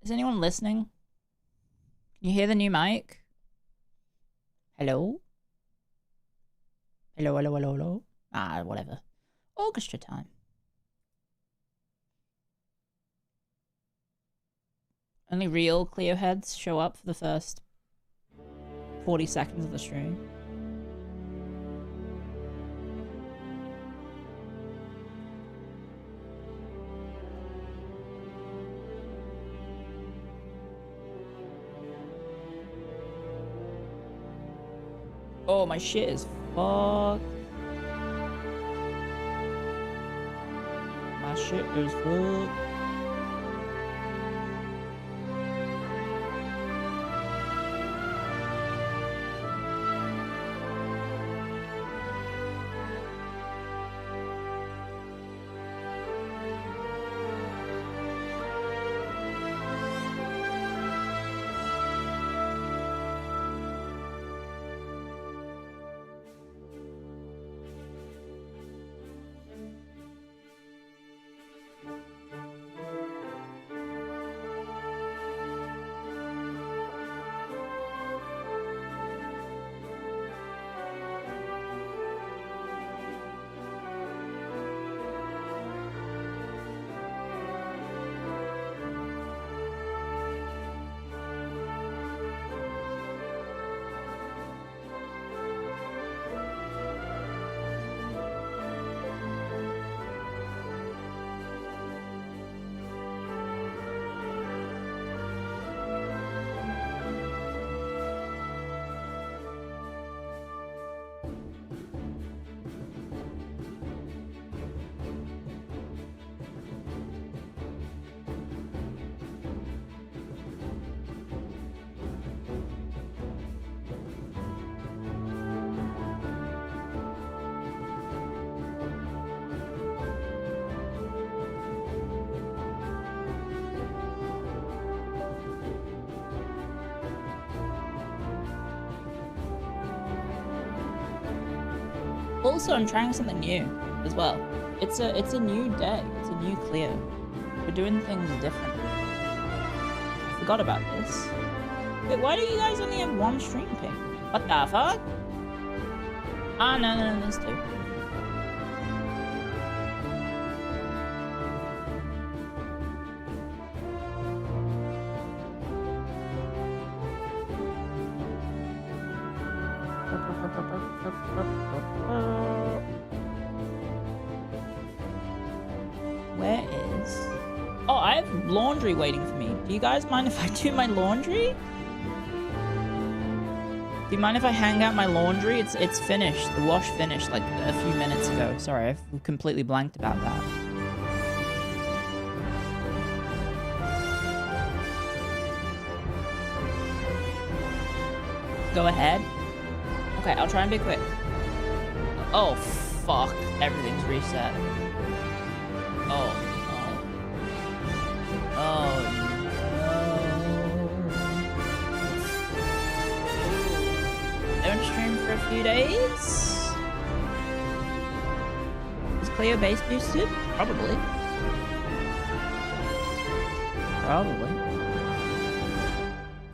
Is anyone listening? Can you hear the new mic? Hello? Hello, hello, hello, hello? Ah, whatever. Orchestra time. Only real Clio heads show up for the first 40 seconds of the stream. Oh, my shit is fucked. My shit is fucked. Also, I'm trying something new as well. It's a new day. It's a new Clio. We're doing things differently. I forgot about this. Wait, why do you guys only have one stream ping? What the fuck? Ah, no, there's two. Where is... Oh, I have laundry waiting for me. Do you guys mind if I do my laundry? Do you mind if I hang out my laundry? It's finished. The wash finished like a few minutes ago. Sorry, I've completely blanked about that. Go ahead. Okay, I'll try and be quick. Oh, fuck. Everything's reset. Oh, no. Oh, no. Don't stream for a few days? Is Clio base boosted? Probably. Probably.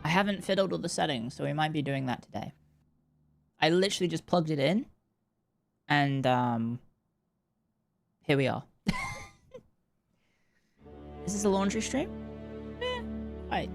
I haven't fiddled with the settings, so we might be doing that today. I literally just plugged it in, and here we are. Is this a laundry stream? Right.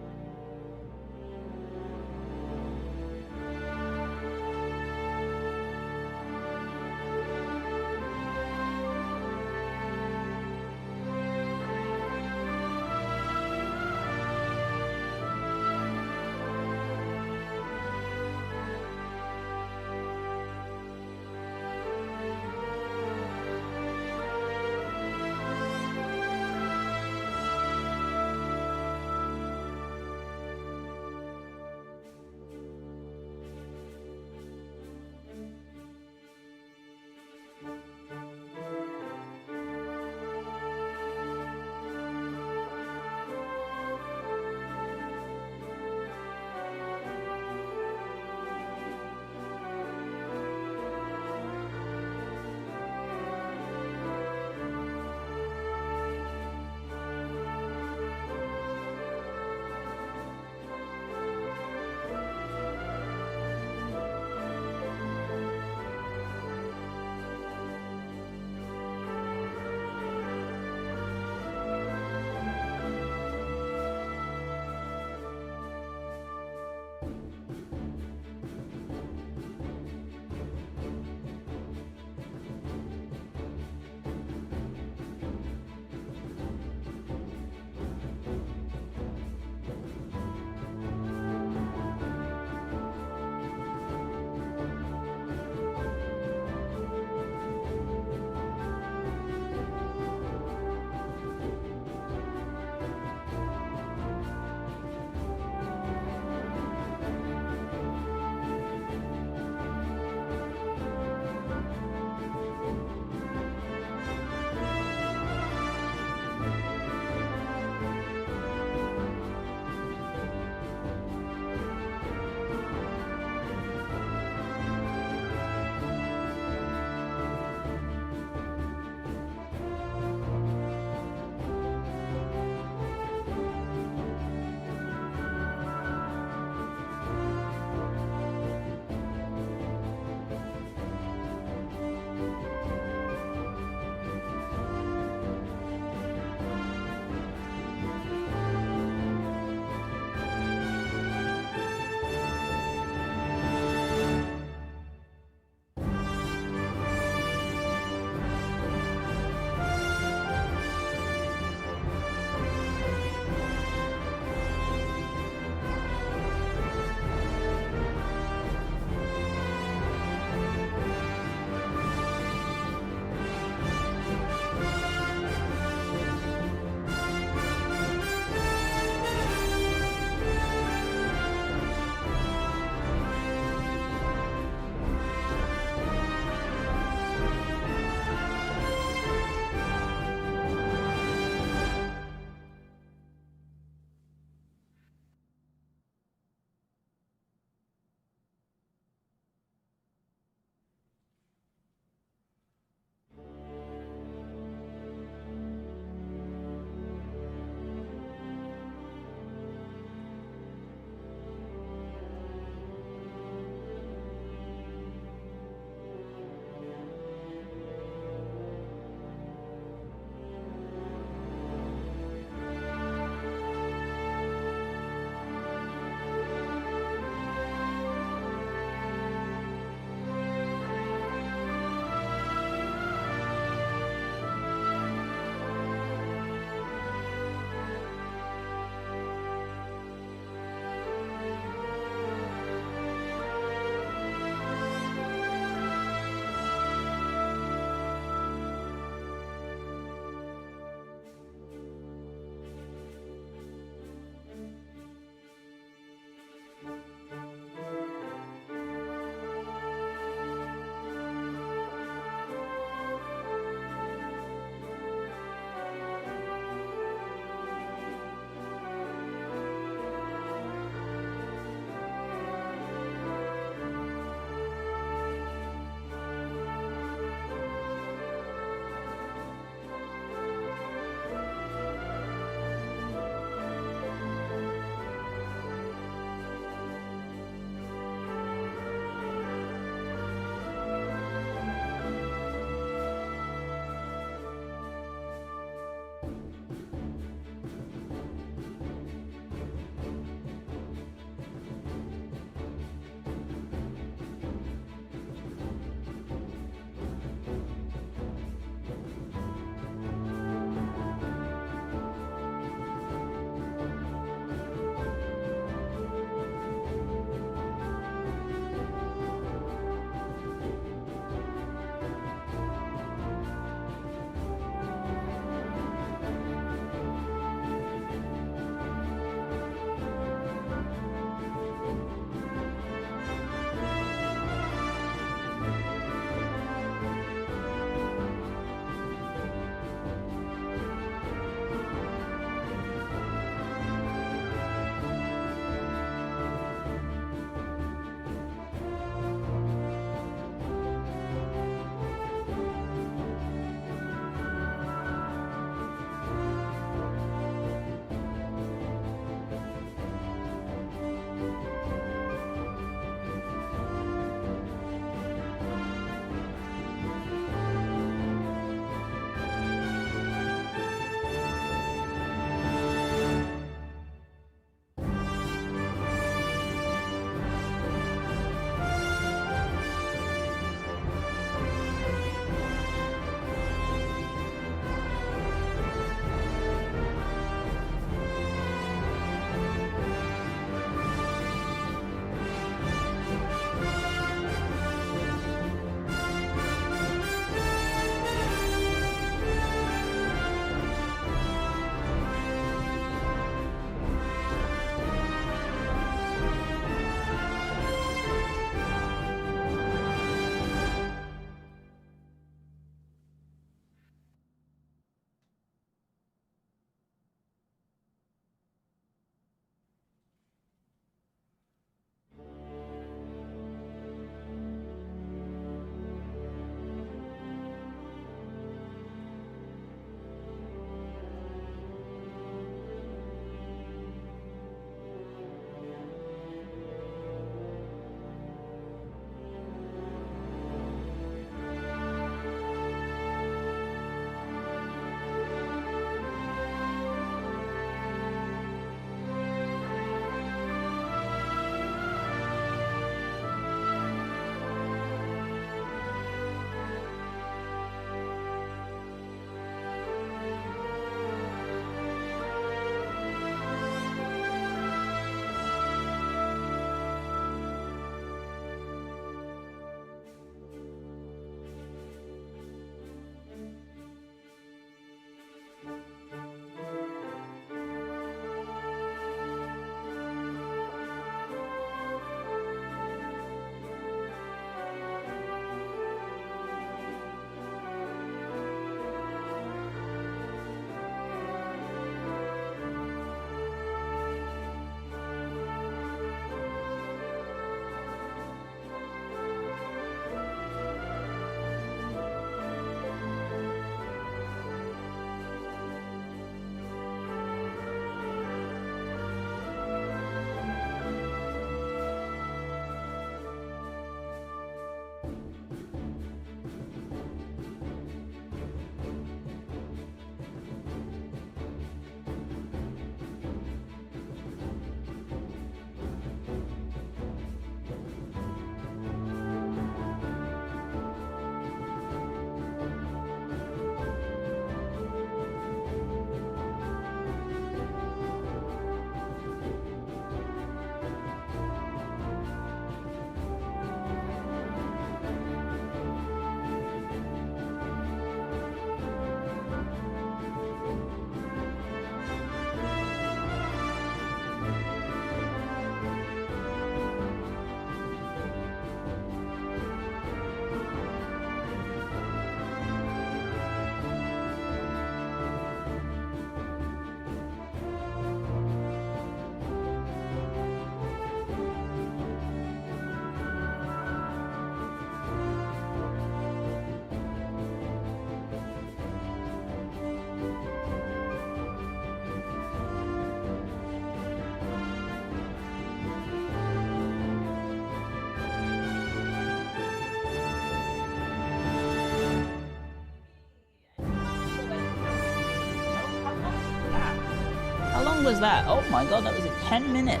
long was that? Oh my god, that was a 10-minute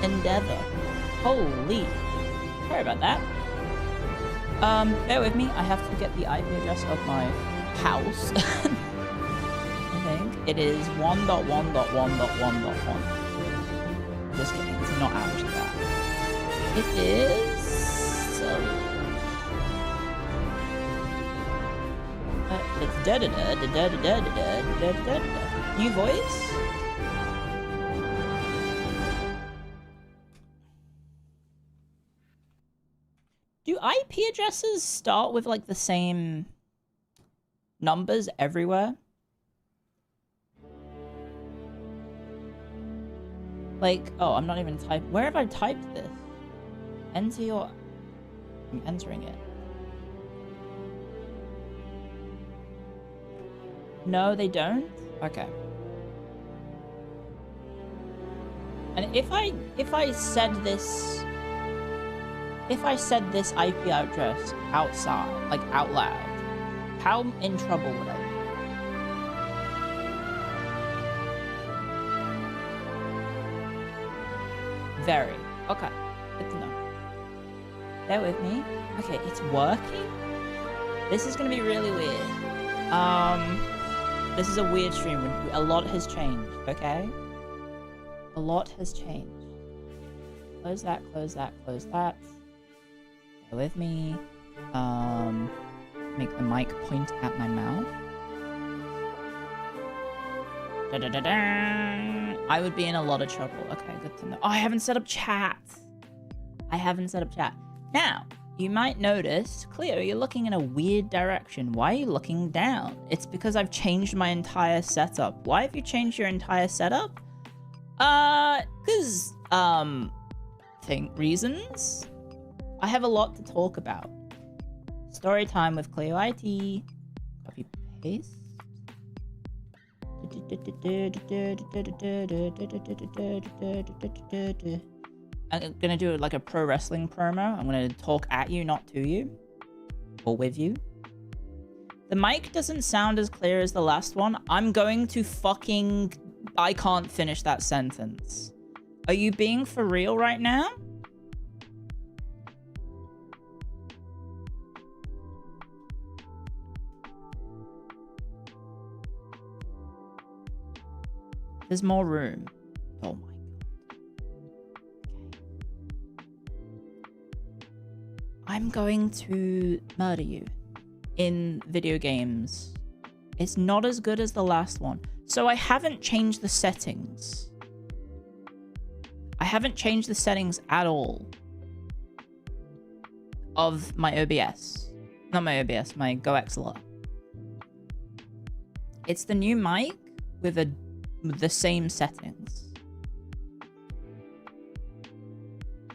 endeavor. Holy. Sorry about that. Bear with me. I have to get the IP address of my house. I think it is 1.1.1.1.1. Just kidding. It's not actually that. It is... it's da-da-da-da-da-da-da-da-da-da-da. New voice? Do IP addresses start with like the same numbers everywhere? Like, oh, I'm not even typing. Where have I typed this? Enter your... I'm entering it. No, they don't? Okay. And if I said this IP address outside, like out loud, how in trouble would I be? Very. Okay. Good to know. Bear with me. Okay, it's working? This is gonna be really weird. This is a weird stream. A lot has changed, okay? A lot has changed. Close that, close that, close that. Bear with me. Make the mic point at my mouth. Da-da-da-da. I would be in a lot of trouble. Okay, good to know. Oh, I haven't set up chat. Now, you might notice, Clio, you're looking in a weird direction. Why are you looking down? It's because I've changed my entire setup. Why have you changed your entire setup? Reasons? I have a lot to talk about. Story time with Clio IT. Copy, paste. I'm gonna do like a pro wrestling promo. I'm gonna talk at you, not to you. Or with you. The mic doesn't sound as clear as the last one. I'm going to fucking... I can't finish that sentence. Are you being for real right now? There's more room. Oh my god. Okay. I'm going to murder you in video games. It's not as good as the last one. So I haven't changed the settings. I haven't changed the settings at all of my OBS. Not my OBS, my GoXLR. It's the new mic with the same settings.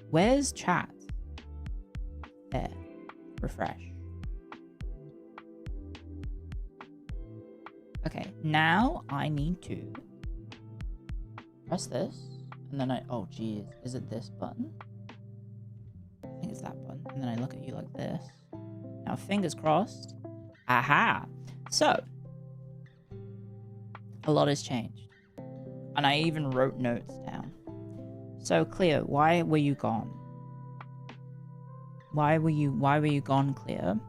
Where's chat? There. Refresh. Okay, now I need to press this, and then oh geez, is it this button? I think it's that button, and then I look at you like this. Now fingers crossed. Aha! So, a lot has changed. And I even wrote notes down. So Clio, why were you gone? Why were you gone, Clio?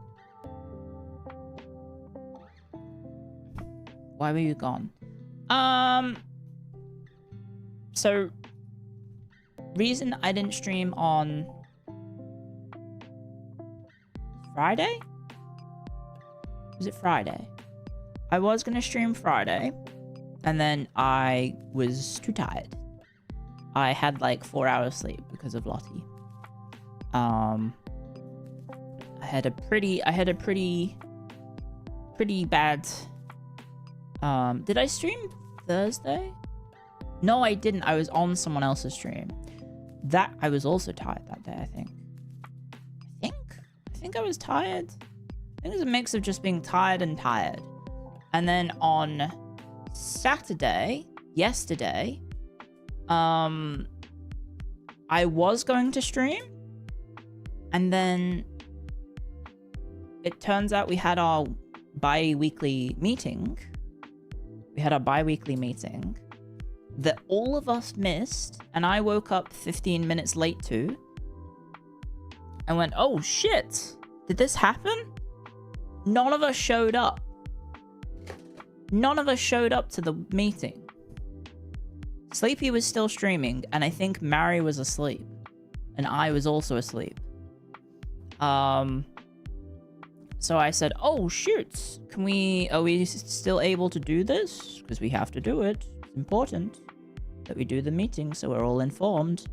Why were you gone? So reason I didn't stream on Friday? Was it Friday? I was gonna stream Friday, and then I was too tired. I had like 4 hours sleep because of Lotte. I had a pretty bad. Did I stream Thursday? No, I didn't. I was on someone else's stream. That I was also tired that day. I think I was tired. I think it was a mix of just being tired and tired. And then on Saturday, yesterday, I was going to stream, and then it turns out we had our bi-weekly meeting. that all of us missed, and I woke up 15 minutes late to, and went, oh shit, did this happen? None of us showed up. None of us showed up to the meeting. Sleepy was still streaming, and I think Mary was asleep. And I was also asleep. So I said, oh shoot, are we still able to do this? Because we have to do it. It's important that we do the meeting so we're all informed.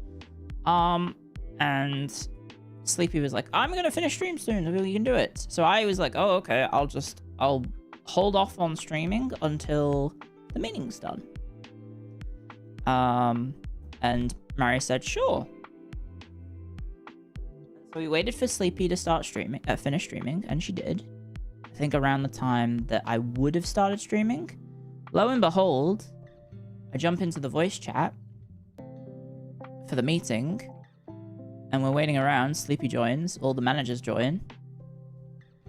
And Sleepy was like, I'm gonna finish stream soon, we can do it. So I was like, oh, okay, I'll hold off on streaming until the meeting's done. And Mary said, sure. So we waited for Sleepy to start streaming, finish streaming, and she did. I think around the time that I would have started streaming. Lo and behold, I jump into the voice chat for the meeting, and we're waiting around. Sleepy joins, all the managers join,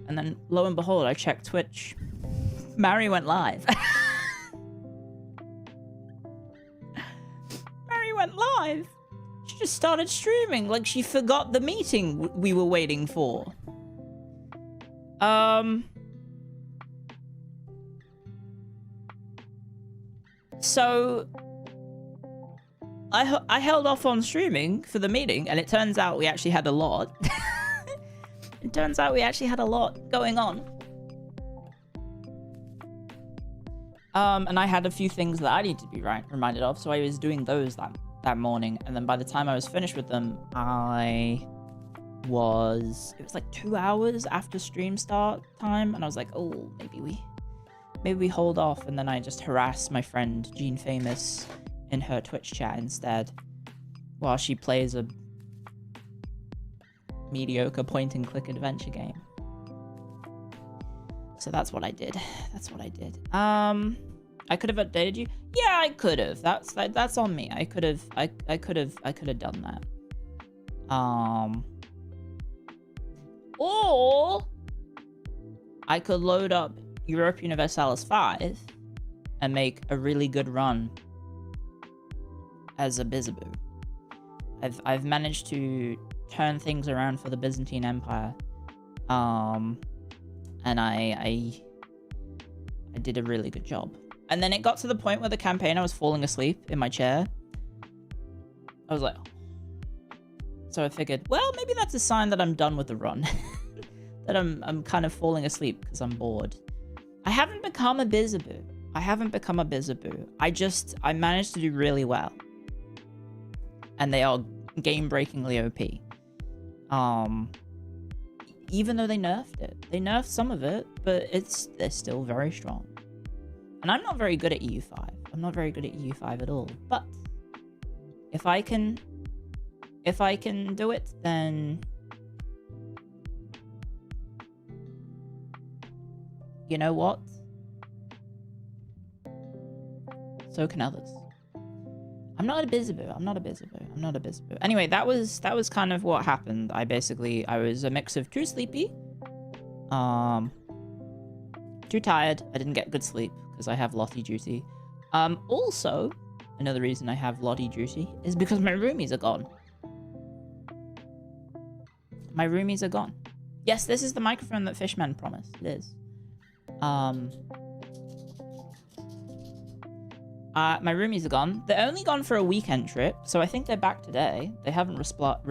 and then lo and behold, I check Twitch. Mary went live. Mary went live. She just started streaming like she forgot the meeting we were waiting for. So I held off on streaming for the meeting, and it turns out we actually had a lot. It turns out we actually had a lot going on. And I had a few things that I needed to be reminded of, so I was doing those that morning, and then by the time I was finished with them, it was like 2 hours after stream start time, and I was like, oh, maybe we hold off, and then I just harassed my friend Jean Famous in her Twitch chat instead, while she plays a mediocre point-and-click adventure game. So that's what I did. I could have updated you. Yeah, I could have. That's on me. I could have done that. Or I could load up Europa Universalis 5 and make a really good run as a Bizaboo. I've managed to turn things around for the Byzantine Empire. And I did a really good job. And then it got to the point where the campaign, I was falling asleep in my chair. I was like, so I figured, well, maybe that's a sign that I'm done with the run. That I'm kind of falling asleep because I'm bored. I haven't become a Bizaboo. I managed to do really well. And they are game-breakingly OP. Even though they nerfed it. They nerfed some of it, but they're still very strong. And I'm not very good at EU5. I'm not very good at EU5 at all. But if I can do it, then you know what? So can others. I'm not a Bizaboo. Anyway, that was kind of what happened. I was a mix of too sleepy, too tired. I didn't get good sleep because I have Lotte duty. Also, another reason I have Lotte duty is because my roomies are gone. Yes, this is the microphone that Fishman promised. It is. My roomies are gone. They're only gone for a weekend trip, so I think they're back today. They haven't replied?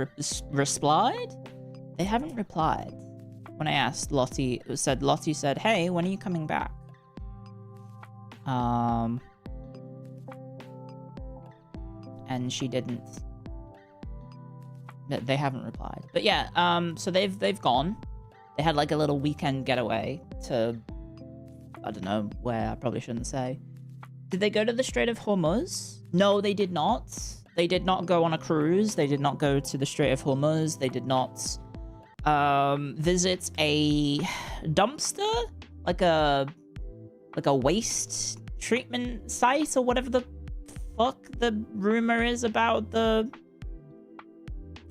They haven't replied. When I asked Lotte, Lotte said, hey, when are you coming back? And she didn't. They haven't replied. But yeah, so they've gone. They had like a little weekend getaway to, I don't know where, I probably shouldn't say. Did they go to the Strait of Hormuz? No, they did not. They did not go on a cruise. They did not go to the Strait of Hormuz. They did not visit a dumpster, like a waste treatment site or whatever the fuck the rumor is about the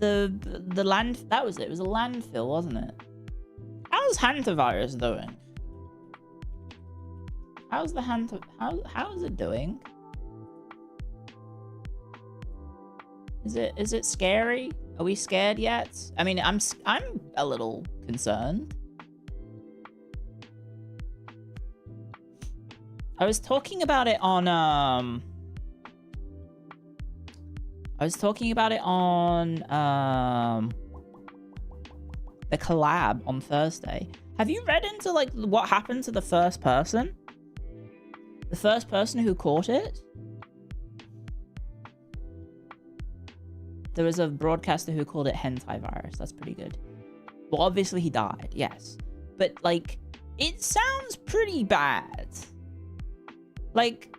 land. That was it. It was a landfill, wasn't it? How's Hantavirus doing? How's the how is it doing? Is it scary? Are we scared yet? I mean, I'm a little concerned. I was talking about it on the collab on Thursday. Have you read into like what happened to the first person? The first person who caught it? There was a broadcaster who called it Hantavirus. That's pretty good. Well, obviously he died, yes. But like, it sounds pretty bad. Like,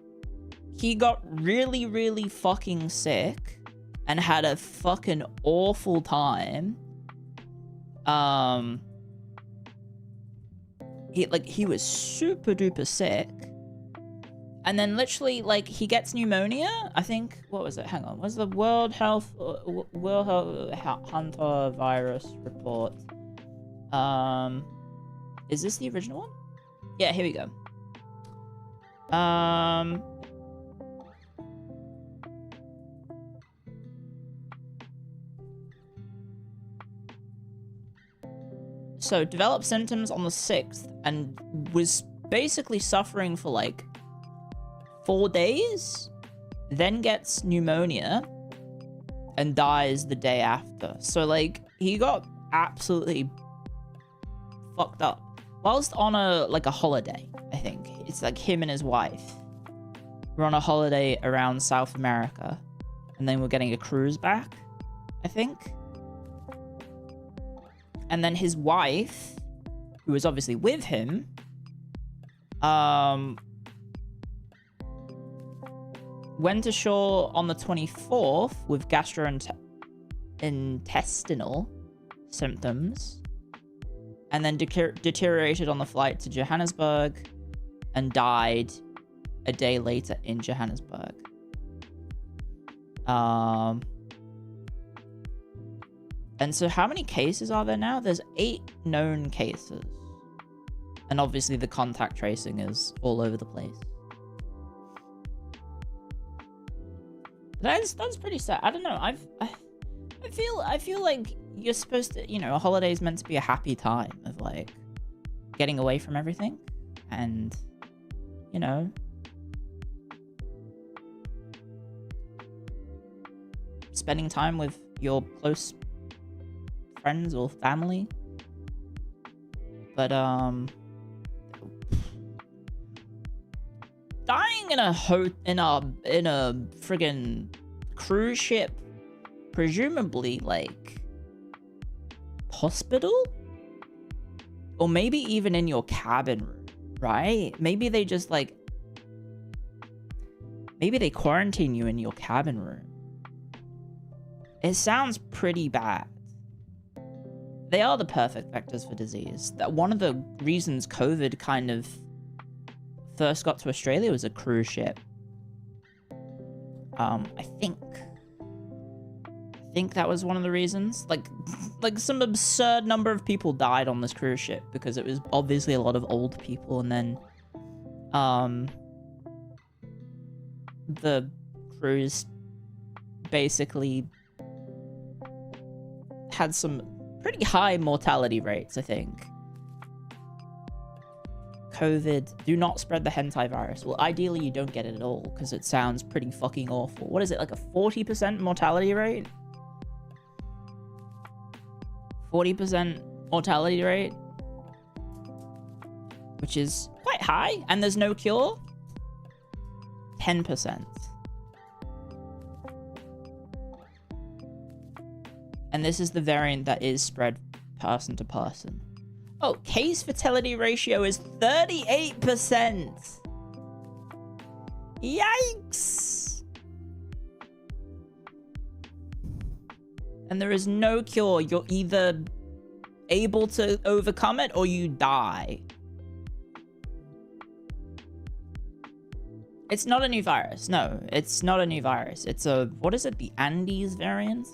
he got really, really fucking sick and had a fucking awful time. He was super duper sick. And then literally, like, he gets pneumonia. I think, what was it? Hang on. Was the World Health Hantavirus report? Is this the original one? Yeah, here we go. So, developed symptoms on the 6th and was basically suffering for, like, 4 days, then gets pneumonia and dies the day after. So, like, he got absolutely fucked up whilst on a holiday. I think it's like him and his wife were on a holiday around South America, and then we're getting a cruise back, I think. And then his wife, who was obviously with him, went ashore on the 24th with gastrointestinal symptoms, and then deteriorated on the flight to Johannesburg and died a day later in Johannesburg. And so how many cases are there now? There's 8 known cases. And obviously the contact tracing is all over the place. That's pretty sad. I don't know. I feel like you're supposed to, you know, a holiday is meant to be a happy time of like getting away from everything and, you know, spending time with your close friends or family. But dying in a friggin' cruise ship, presumably like hospital, or maybe even in your cabin room, right? Maybe they just like, maybe they quarantine you in your cabin room. It sounds pretty bad. They are the perfect vectors for disease. That one of the reasons COVID kind of first got to Australia was a cruise ship. I think that was one of the reasons. Like some absurd number of people died on this cruise ship because it was obviously a lot of old people, and then the cruise basically had some pretty high mortality rates, I think. COVID, do not spread the Hantavirus. Well, ideally you don't get it at all because it sounds pretty fucking awful. What is it, like a 40% mortality rate? 40% mortality rate, which is quite high, and there's no cure. 10%. And this is the variant that is spread person to person. Oh, case fatality ratio is 38%. Yikes! And there is no cure. You're either able to overcome it or you die. It's not a new virus. No, it's not a new virus. It's a, what is it? The Andes variant?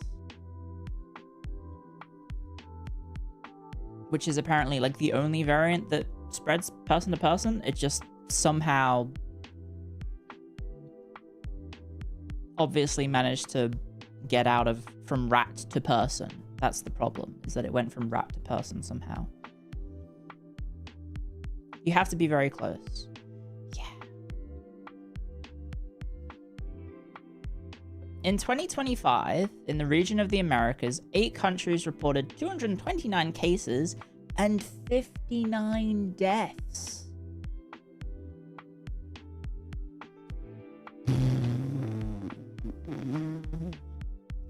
Which is apparently like the only variant that spreads person to person. It just somehow obviously managed to get out of from rat to person. That's the problem, is that it went from rat to person somehow. You have to be very close. Yeah. In 2025, in the region of the Americas, 8 countries reported 229 cases and 59 deaths.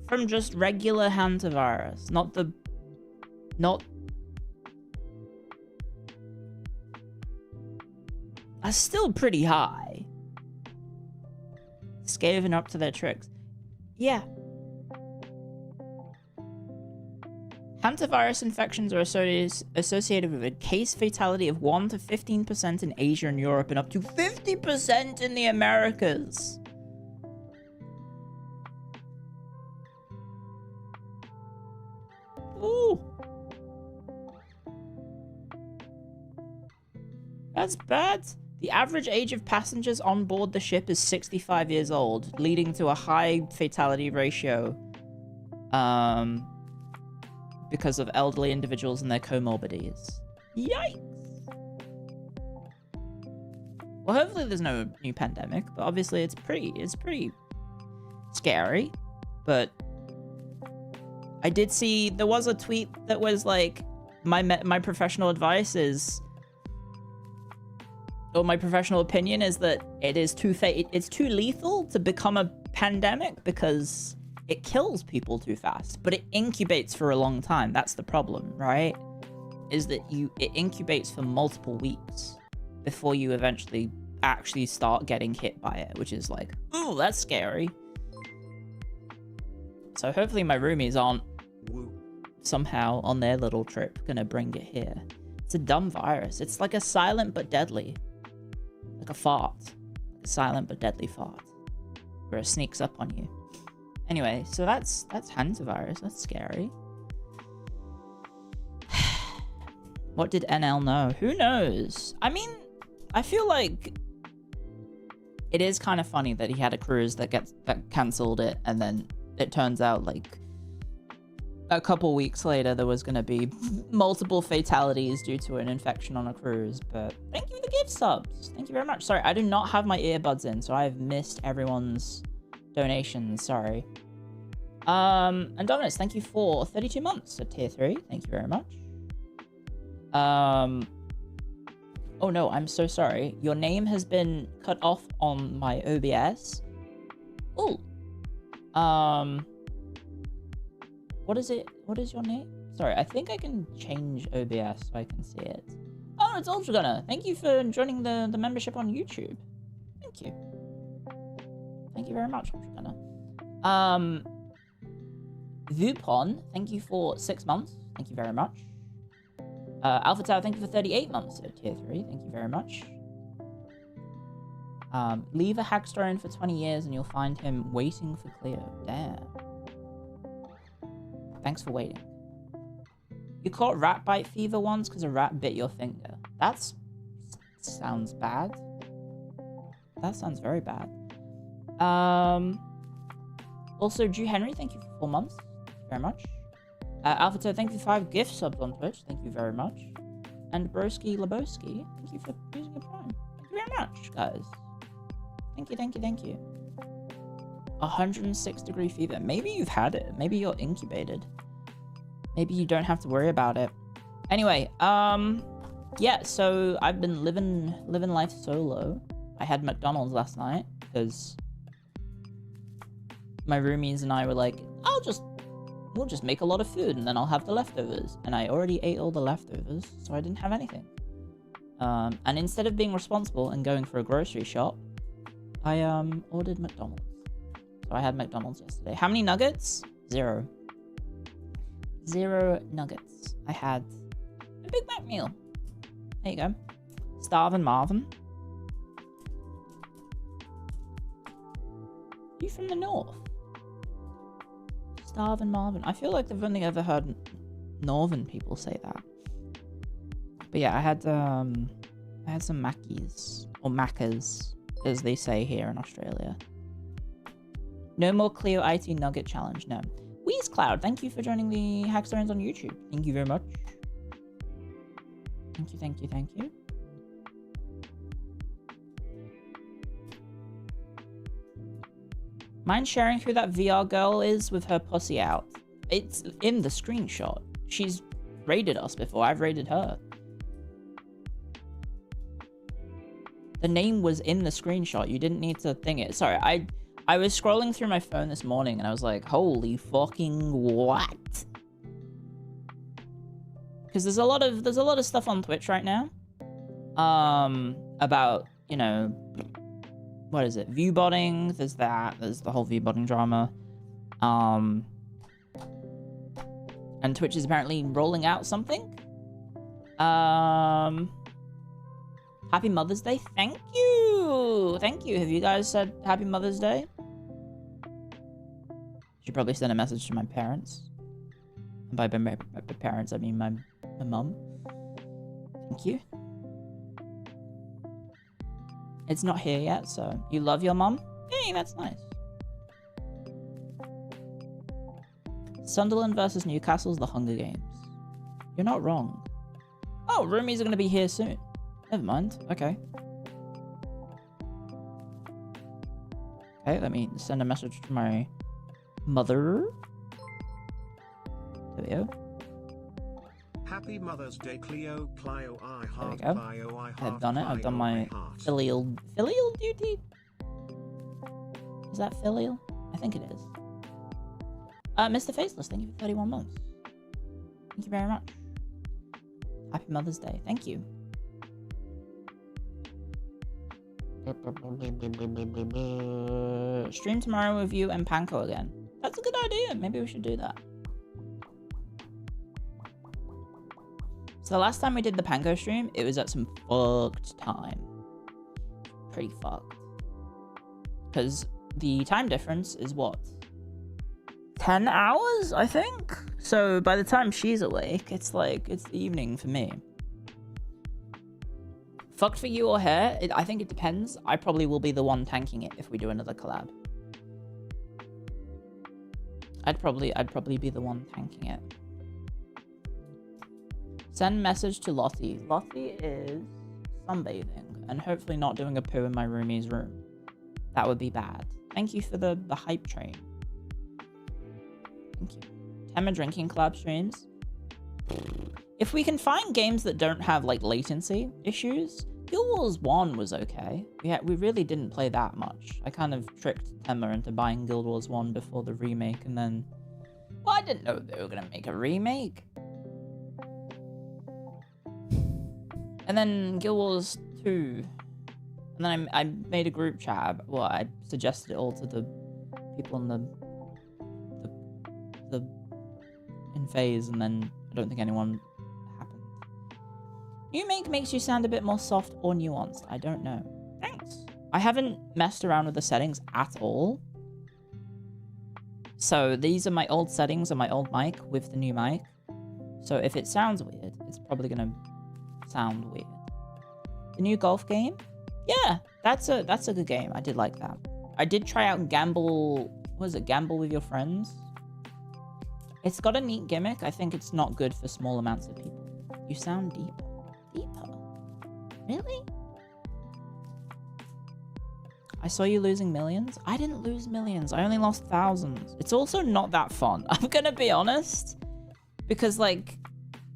From just regular hantavirus, That's still pretty high. Scaving up to their tricks. Yeah. Hantavirus infections are associated with a case fatality of 1 to 15% in Asia and Europe and up to 50% in the Americas. Ooh. That's bad. The average age of passengers on board the ship is 65 years old, leading to a high fatality ratio because of elderly individuals and their comorbidities. Yikes! Well, hopefully there's no new pandemic, but obviously it's pretty scary. But I did see there was a tweet that was like, my professional advice is, or my professional opinion is that it's too lethal to become a pandemic because it kills people too fast, but it incubates for a long time. That's the problem, right? Is that it incubates for multiple weeks before you eventually actually start getting hit by it, which is like, ooh, that's scary. So hopefully my roomies aren't somehow on their little trip gonna bring it here. It's a dumb virus. It's like a silent but deadly. Like a fart. Like a silent but deadly fart. Where it sneaks up on you. Anyway, so that's Hantavirus. That's scary. What did NL know? Who knows? I mean, I feel like it is kind of funny that he had a cruise that cancelled it, and then it turns out like a couple weeks later there was going to be multiple fatalities due to an infection on a cruise. But thank you for the gift subs. Thank you very much. Sorry, I do not have my earbuds in, so I've missed everyone's donations. Sorry. And Dominus, thank you for 32 months at tier 3. Thank you very much. Oh no, I'm so sorry. Your name has been cut off on my OBS. Oh. What is it? What is your name? Sorry, I think I can change OBS so I can see it. Oh, it's Ultra Gunner. Thank you for joining the membership on YouTube. Thank you. Thank you very much, Ultra Gunner. Vupon, thank you for 6 months. Thank you very much. Alpha Tower, thank you for 38 months at tier 3. Thank you very much. Leave a Hackstone for 20 years and you'll find him waiting for Clio. Damn. Thanks for waiting. You caught rat bite fever once because a rat bit your finger. That sounds bad. That sounds very bad. Also, Drew Henry, thank you for 4 months. Thank you very much. Alphato, thank you for 5 gift subs on Twitch. Thank you very much. And Broski Laboski, thank you for using your Prime. Thank you very much, guys. Thank you, thank you, thank you. 106-degree fever. Maybe you've had it. Maybe you're incubated. Maybe you don't have to worry about it. Anyway, yeah, so I've been living life solo. I had McDonald's last night because my roomies and I were like, we'll just make a lot of food and then I'll have the leftovers. And I already ate all the leftovers, so I didn't have anything. And instead of being responsible and going for a grocery shop, I ordered McDonald's. So I had McDonald's yesterday. How many nuggets? 0. 0 nuggets. I had a Big Mac meal. There you go. Starvin' Marvin. You from the north? Starvin' Marvin. I feel like I've only ever heard northern people say that. But yeah, I had some Mackies, or Maccas, as they say here in Australia. No more Clio IT Nugget Challenge, no. Wheeze Cloud, thank you for joining the Hackstones on YouTube. Thank you very much. Thank you, thank you, thank you. Mind sharing who that VR girl is with her pussy out? It's in the screenshot. She's raided us before. I've raided her. The name was in the screenshot. You didn't need to thing it. Sorry, I was scrolling through my phone this morning and I was like, holy fucking what? Because there's a lot of stuff on Twitch right now. About, you know, what is it? View botting. There's that. There's the whole view botting drama. And Twitch is apparently rolling out something. Happy Mother's Day. Thank you. Thank you. Have you guys said Happy Mother's Day? Should probably send a message to my parents. And by my parents, I mean my mum. Thank you. It's not here yet, so you love your mum? Hey, that's nice. Sunderland versus Newcastle's the Hunger Games. You're not wrong. Oh, roomies are going to be here soon. Never mind. Okay. Okay, let me send a message to my mother. There we go. Happy Mother's Day, Clio. Clio, I heart. There we go. Clio, I heart. I've done it. I've done my filial duty. Is that filial? I think it is. Mr. Faceless, thank you for 31 months. Thank you very much. Happy Mother's Day. Thank you. Stream tomorrow with you and Panko again. That's a good idea. Maybe we should do that. So the last time we did the Panko stream, it was at some fucked time. Pretty fucked. Because the time difference is what? 10 hours, I think? So by the time she's awake, it's like, it's the evening for me. Fucked for you or her? I think it depends. I probably will be the one tanking it if we do another collab. I'd probably be the one tanking it. Send message to Lotte. Lotte is sunbathing and hopefully not doing a poo in my roomie's room. That would be bad. Thank you for the hype train. Thank you. Tema drinking collab streams. If we can find games that don't have like latency issues, Guild Wars 1 was okay. We really didn't play that much. I kind of tricked Tema into buying Guild Wars 1 before the remake, and then, well, I didn't know they were gonna make a remake. And then Guild Wars 2. And then I made a group chat. Well, I suggested it all to the people in the in phase, and then I don't think anyone happened. New make makes you sound a bit more soft or nuanced. I don't know. Thanks. I haven't messed around with the settings at all. So these are my old settings on my old mic with the new mic. So if it sounds weird, it's probably gonna sound weird. The new golf game? Yeah, that's a good game. I did like that. I did try out Gamble. What is it? Gamble with your friends? It's got a neat gimmick. I think it's not good for small amounts of people. You sound deeper. Deeper? Really? I saw you losing millions. I didn't lose millions. I only lost thousands. It's also not that fun. I'm gonna be honest. Because, like,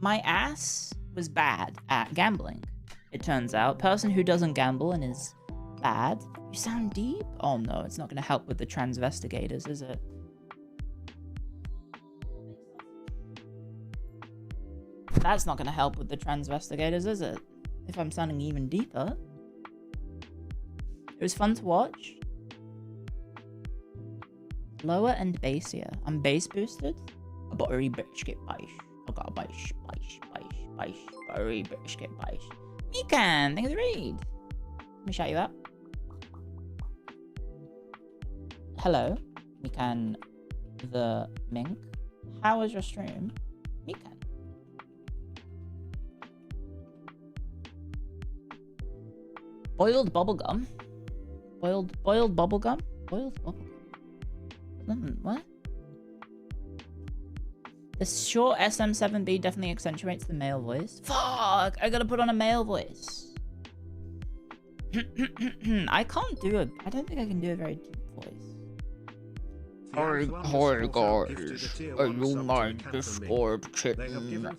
my ass was bad at gambling. It turns out. Person who doesn't gamble and is bad. You sound deep? Oh no, it's not gonna help with the transvestigators, is it? That's not gonna help with the transvestigators, is it? If I'm sounding even deeper. It was fun to watch. Lower and bassier. I'm bass boosted. I got a very biscuit bass. I got a bass. Very biscuit bass. Mikan, thanks for the read. Let me shout you out. Hello, Mikan the Mink. How was your stream? Mikan. Boiled bubblegum. Boiled bubblegum? Boiled bubblegum. What? The short SM7B definitely accentuates the male voice. Fuck! I gotta put on a male voice. I can't do it. I don't think I can do a very deep voice. Hi guys, you mind Discord kitten?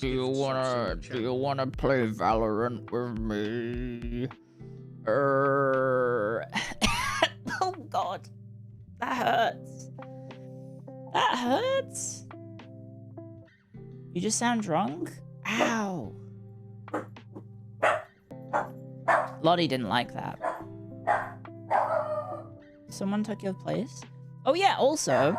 Do you wanna play Valorant with me? Oh god, that hurts. That hurts. You just sound drunk. Ow. Lotte didn't like that. Someone took your place. Oh yeah, also,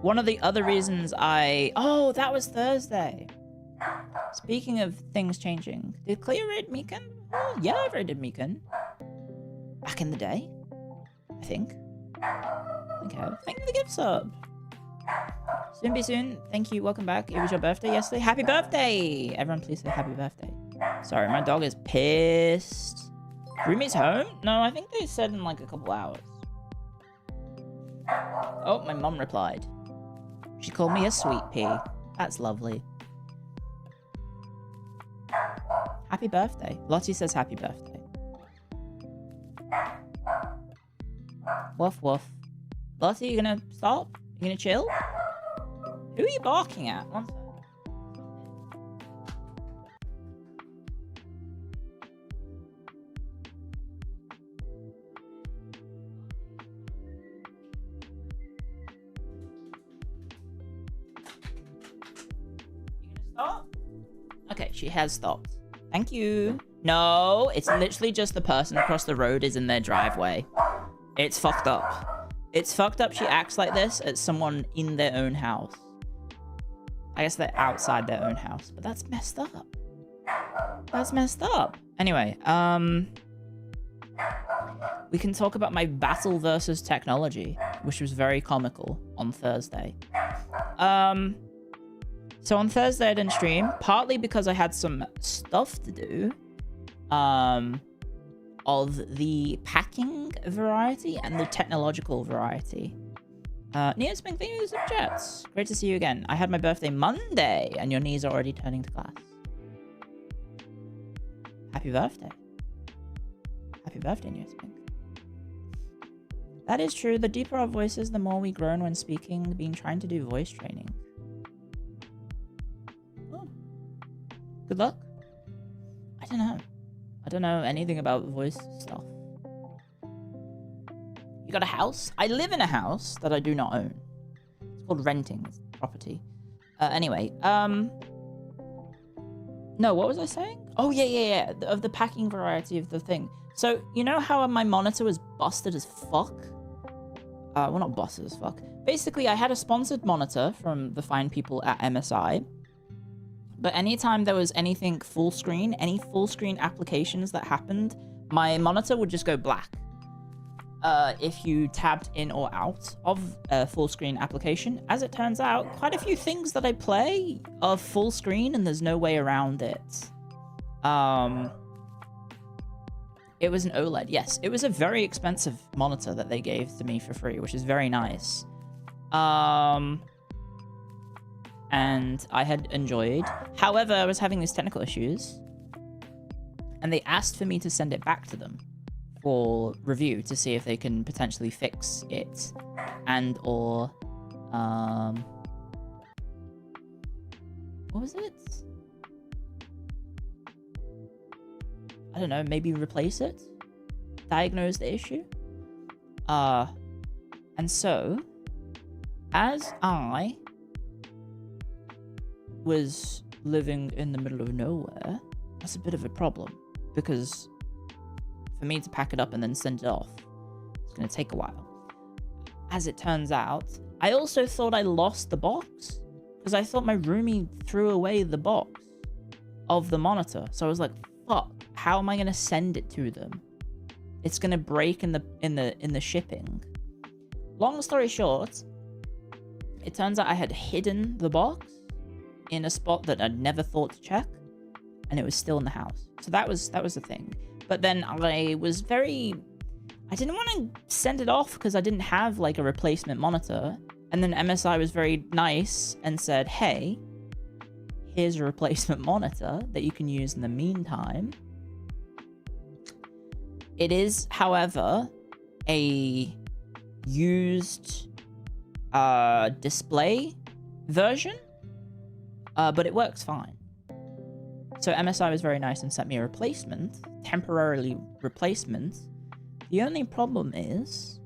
one of the other reasons oh, that was Thursday. Speaking of things changing, did Clio raid Meekan? Oh, yeah, I raided Meekan. Back in the day, I think. Thank you for the gift sub. Soon be soon. Thank you. Welcome back. It was your birthday yesterday. Happy birthday! Everyone, please say happy birthday. Sorry, my dog is pissed. Rumi's home? No, I think they said in like a couple hours. Oh, my mum replied. She called me a sweet pea. That's lovely. Happy birthday. Lotte says happy birthday. Woof woof. Lotte, you gonna stop? You gonna chill? Who are you barking at? One second. Okay, she has stopped. Thank you. No, it's literally just the person across the road is in their driveway. It's fucked up. It's fucked up she acts like this at someone in their own house. I guess they're outside their own house, but that's messed up. That's messed up. Anyway, we can talk about my battle versus technology, which was very comical on Thursday. So on Thursday I didn't stream, partly because I had some stuff to do, of the packing variety and the technological variety. Neo's been thinking of jets. Great to see you again. I had my birthday Monday, and your knees are already turning to glass. Happy birthday. Happy birthday, Neospink. That is true. The deeper our voices, the more we groan when speaking. Been trying to do voice training. Good luck. I don't know. I don't know anything about voice stuff. You got a house? I live in a house that I do not own. It's called renting. It's property. Anyway, no, what was I saying? Oh, yeah. Of the packing variety of the thing. So, you know how my monitor was busted as fuck? Well, not busted as fuck. Basically, I had a sponsored monitor from the fine people at MSI. But anytime there was anything full screen, any full screen applications that happened, my monitor would just go black. If you tabbed in or out of a full screen application. As it turns out, quite a few things that I play are full screen and there's no way around it. It was an OLED, yes. It was a very expensive monitor that they gave to me for free, which is very nice. And I had enjoyed. However, I was having these technical issues, and they asked for me to send it back to them for review to see if they can potentially fix it, and or what was it? I don't know, maybe replace it? Diagnose the issue? And so, as I was living in the middle of nowhere, that's a bit of a problem, because for me to pack it up and then send it off, it's going to take a while. As it turns out, I also thought I lost the box, because I thought my roomie threw away the box of the monitor. So I was like, fuck, how am I going to send it to them? It's going to break in the shipping. Long story short, it turns out I had hidden the box in a spot that I'd never thought to check, and it was still in the house. So that was the thing. But then I I didn't want to send it off because I didn't have like a replacement monitor. And then MSI was very nice and said, hey, here's a replacement monitor that you can use in the meantime. It is, however, a used display version, but it works fine. So MSI was very nice and sent me a replacement, temporarily replacement. The only problem is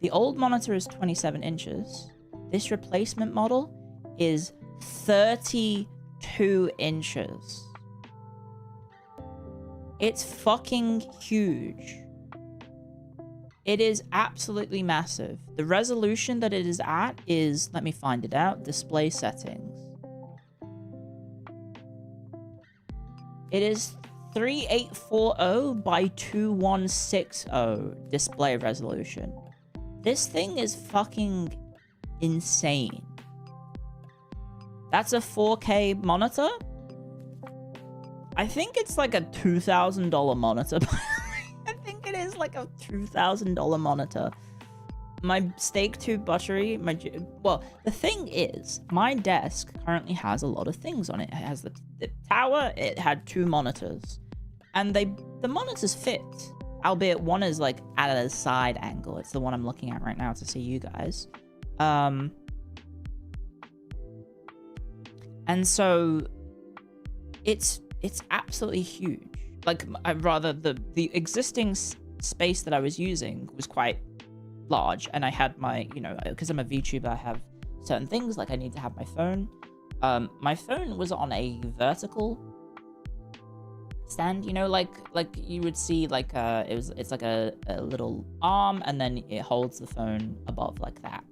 the old monitor is 27 inches. This replacement model is 32 inches. It's fucking huge. It is absolutely massive. The resolution that it is at is, let me find it out, display settings. It is 3840 by 2160 display resolution. This thing is fucking insane. That's a 4K monitor. I think it's like a $2,000 monitor. I think it is like a $2,000 monitor. My stake tube battery, well, the thing is, my desk currently has a lot of things on it. It has the tower, it had 2 monitors. And the monitors fit, albeit one is like at a side angle. It's the one I'm looking at right now to see you guys. And so it's absolutely huge. Like, rather the existing space that I was using was quite large, and I had my, you know, because I'm a VTuber, I have certain things, like I need to have my phone. My phone was on a vertical stand, you know, like you would see, like it's like a little arm, and then it holds the phone above like that.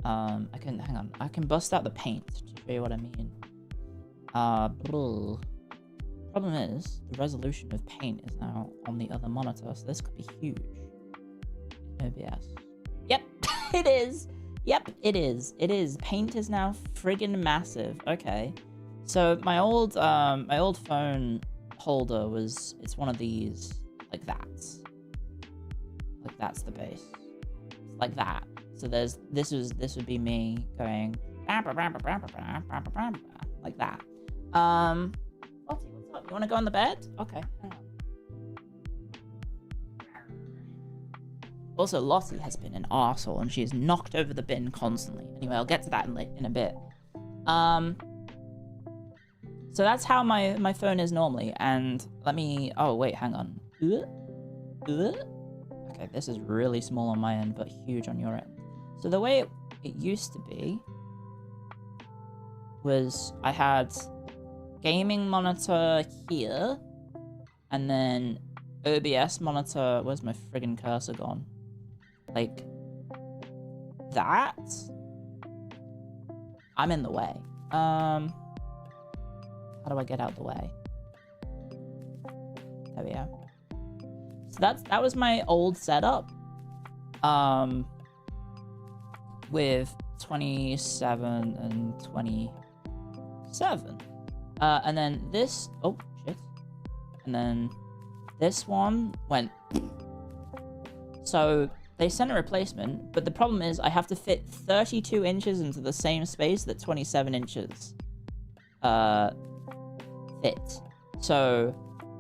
I can bust out the paint to show you what I mean. Problem is, the resolution of paint is now on the other monitor, so this could be huge. OBS. Yep, it is. Yep, it is. It is. Paint is now friggin' massive. Okay. So my old phone holder was, it's one of these, like that. Like that's the base. It's like that. So this would be me going like that. Lotte, what's up? You wanna go on the bed? Okay, hang on. Also, Lotte has been an arsehole and she has knocked over the bin constantly. Anyway, I'll get to that in a bit. So that's how my phone is normally. And let me... Oh, wait, hang on. Okay, this is really small on my end, but huge on your end. So the way it used to be was I had gaming monitor here, and then OBS monitor... Where's my friggin' cursor gone? Like that. I'm in the way. How do I get out the way? There we go. So that was my old setup. With 27 and 27. And then this, oh shit. And then this one went. So they sent a replacement, but the problem is I have to fit 32 inches into the same space that 27 inches fit. So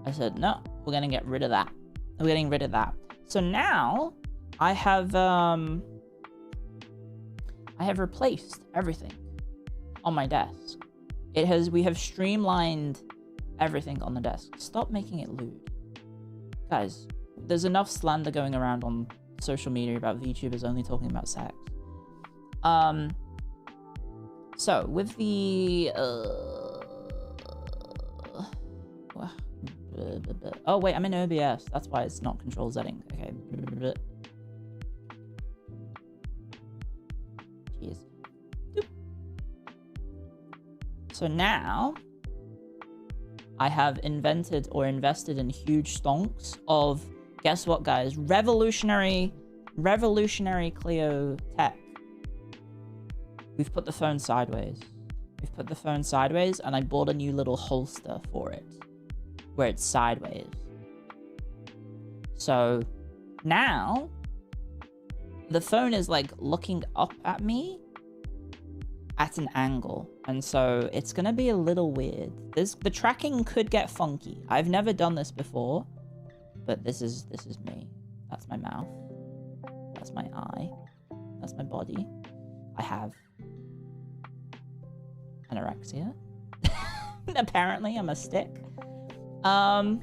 I said, no, we're gonna get rid of that. We're getting rid of that. So now I have replaced everything on my desk. We have streamlined everything on the desk. Stop making it lewd. Guys, there's enough slander going around on social media about VTubers only talking about sex. So with the oh wait, I'm in OBS. That's why it's not control Zing. Okay. Jeez. Doop. So now I have invented or invested in huge stonks of, guess what, guys? Revolutionary Clio tech. We've put the phone sideways. And I bought a new little holster for it, where it's sideways. So now the phone is like looking up at me at an angle, and so it's gonna be a little weird. The tracking could get funky. I've never done this before, but this is me. That's my mouth. That's my eye. That's my body. I have anorexia. Apparently, I'm a stick. The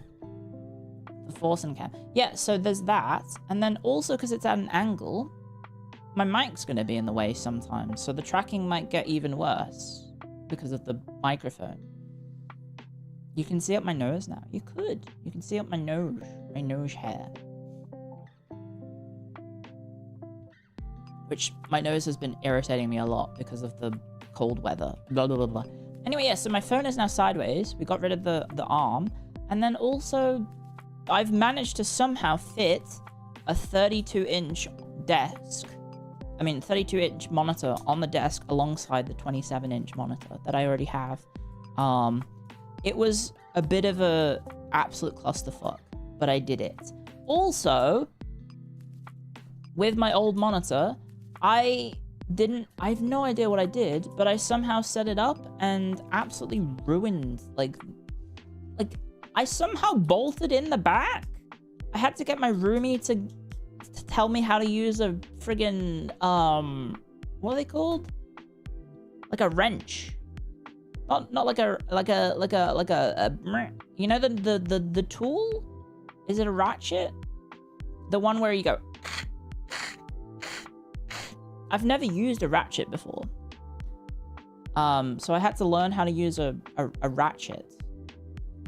force and cam. Yeah, so there's that, and then also because it's at an angle, my mic's gonna be in the way sometimes, so the tracking might get even worse because of the microphone. You can see up my nose now. You can see up my nose hair. Which my nose has been irritating me a lot because of the cold weather. Blah, blah, blah, blah. Anyway, yeah, so my phone is now sideways. We got rid of the arm. And then also, I've managed to somehow fit a 32-inch desk. 32-inch monitor on the desk alongside the 27-inch monitor that I already have. It was a bit of a absolute clusterfuck, but I did it. Also, with my old monitor, I have no idea what I did, but I somehow set it up and absolutely ruined, like I somehow bolted in the back. I had to get my roomie to tell me how to use a friggin', what are they called? Like a wrench. Not like a you know the tool? Is it a ratchet? The one where you go. I've never used a ratchet before. So I had to learn how to use a ratchet.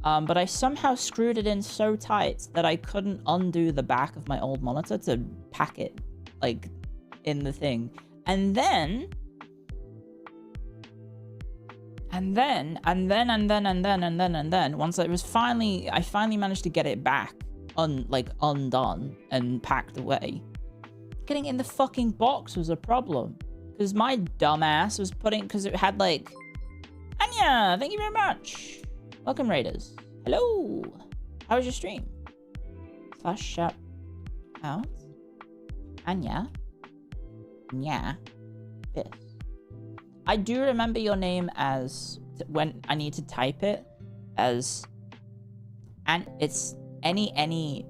But I somehow screwed it in so tight that I couldn't undo the back of my old monitor to pack it, like, in the thing. And then, once it was I finally managed to get it back, undone and packed away. Getting in the fucking box was a problem. Because my dumbass was because it had like, Anya, thank you very much. Welcome, Raiders. Hello. How was your stream? / shout out. Anya. Nya. This. I do remember your name as, when I need to type it, as, and it's any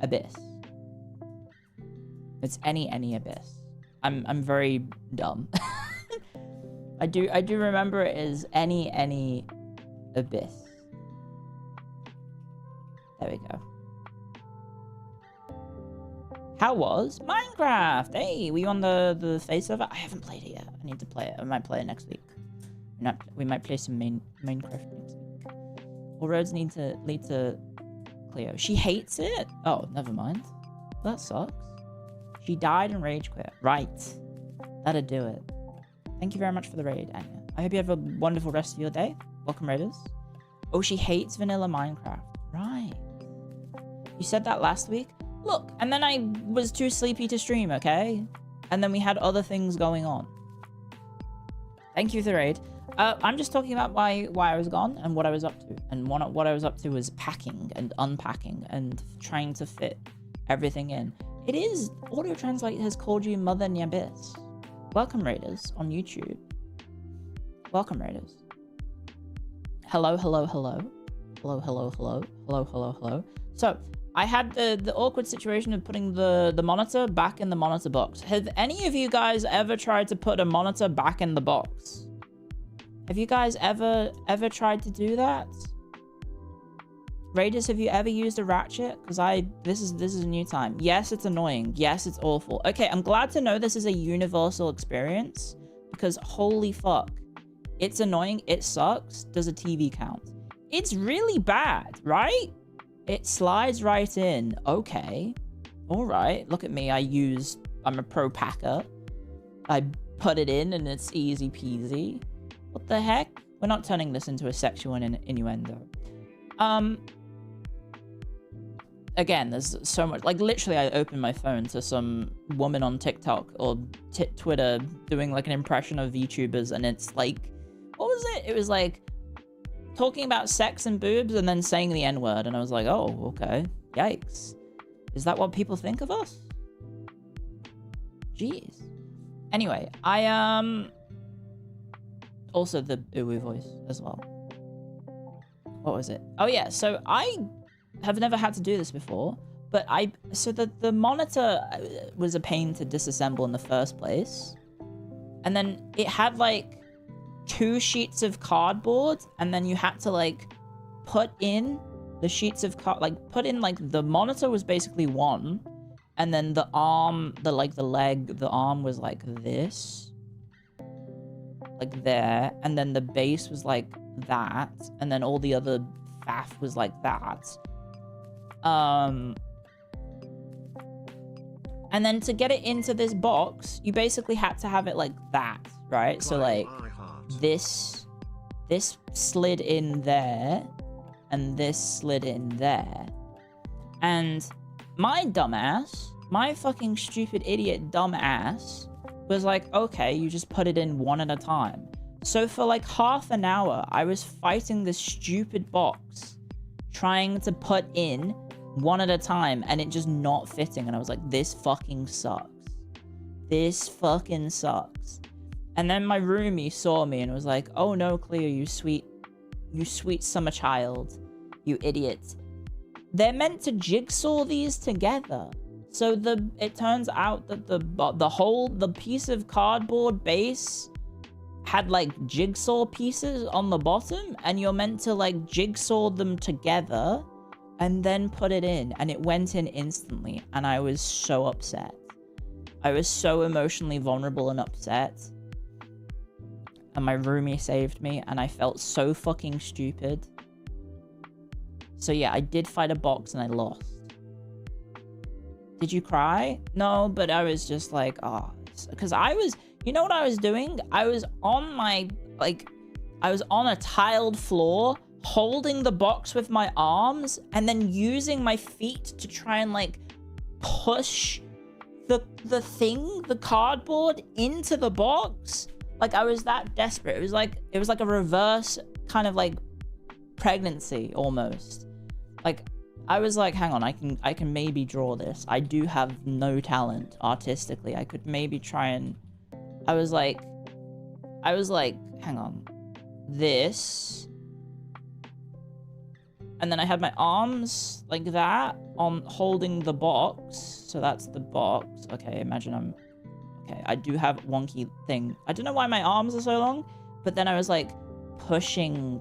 abyss. It's any abyss. I'm very dumb. I do remember it as any abyss. There we go. How was Minecraft? Hey, were you on the face server? I haven't played it yet. I need to play it. I might play it next week. We might play some Minecraft next week. All roads lead to Clio. She hates it? Oh, never mind. That sucks. She died and rage quit. Right. That'd do it. Thank you very much for the raid, Anya. I hope you have a wonderful rest of your day. Welcome, Raiders. Oh, she hates vanilla Minecraft. Right. You said that last week? Look, and then I was too sleepy to stream, okay? And then we had other things going on. Thank you for the raid. I'm just talking about why I was gone and what I was up to. And what I was up to was packing and unpacking and trying to fit everything in. It is, Auto Translate has called you Mother Nyabis. Welcome, Raiders, on YouTube. Welcome, Raiders. Hello, hello, hello. Hello, hello, hello. Hello, hello, hello. So, I had the awkward situation of putting the monitor back in the monitor box. Have any of you guys ever tried to put a monitor back in the box? Have you guys ever tried to do that? Raiders, have you ever used a ratchet? Because this is a new time. Yes, it's annoying. Yes, it's awful. Okay, I'm glad to know this is a universal experience, because holy fuck. It's annoying, it sucks. Does a TV count? It's really bad, right? It slides right in. Okay. All right. Look at me. I'm a pro packer. I put it in and it's easy peasy. What the heck? We're not turning this into a sexual innuendo. Again, there's so much, like, literally I opened my phone to some woman on TikTok or Twitter doing like an impression of VTubers, and it's like, what was it? It was like talking about sex and boobs and then saying the N-word, and I was like, oh, okay, Yikes. Is that what people think of us? Jeez. Anyway, I also the uwu voice as well. What was it? Oh yeah, so I have never had to do this before, but so the monitor was a pain to disassemble in the first place. And then it had like 2 sheets of cardboard, and then you had to like put in the sheets of put in like the monitor was basically 1, and then the arm, the leg, the arm was like this, like there, and then the base was like that, and then all the other faff was like that. And then to get it into this box, you basically had to have it like that, right? So like this slid in there, and this slid in there. And my dumbass, my fucking stupid idiot dumbass was like, okay, you just put it in one at a time. So for like half an hour, I was fighting this stupid box, trying to put in one at a time, and it just not fitting. And I was like, this fucking sucks. This fucking sucks. And then my roomie saw me and was like, oh no, Clio, you sweet summer child, you idiot. They're meant to jigsaw these together. So it turns out that the piece of cardboard base had like jigsaw pieces on the bottom, and you're meant to like jigsaw them together and then put it in, and it went in instantly. And I was so upset. I was so emotionally vulnerable and upset. And my roomie saved me, and I felt so fucking stupid. So yeah, I did fight a box and I lost. Did you cry? No, but I was just like, oh, because you know what I was doing? I was on a tiled floor, holding the box with my arms, and then using my feet to try and like push the cardboard into the box. Like I was that desperate. It was like a reverse kind of like pregnancy almost. Like I was like, hang on, I can maybe draw this. I do have no talent artistically. I could maybe try and I was like, hang on, this. And then I had my arms like that on holding the box. So that's the box. Okay, imagine okay, I do have wonky thing. I don't know why my arms are so long, but then I was like pushing,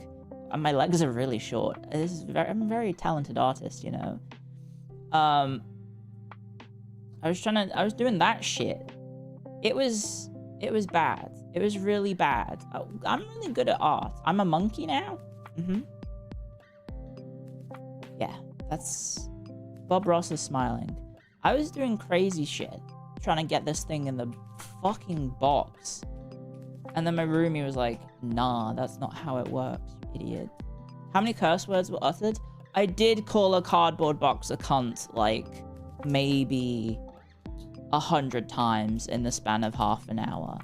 and my legs are really short. I'm a very talented artist, you know. I was doing that shit. It was bad. It was really bad. I'm really good at art. I'm a monkey now. Yeah, that's... Bob Ross is smiling. I was doing crazy shit, trying to get this thing in the fucking box. And then my roomie was like, nah, that's not how it works, you idiot. How many curse words were uttered? I did call a cardboard box a cunt, like, maybe 100 times in the span of half an hour.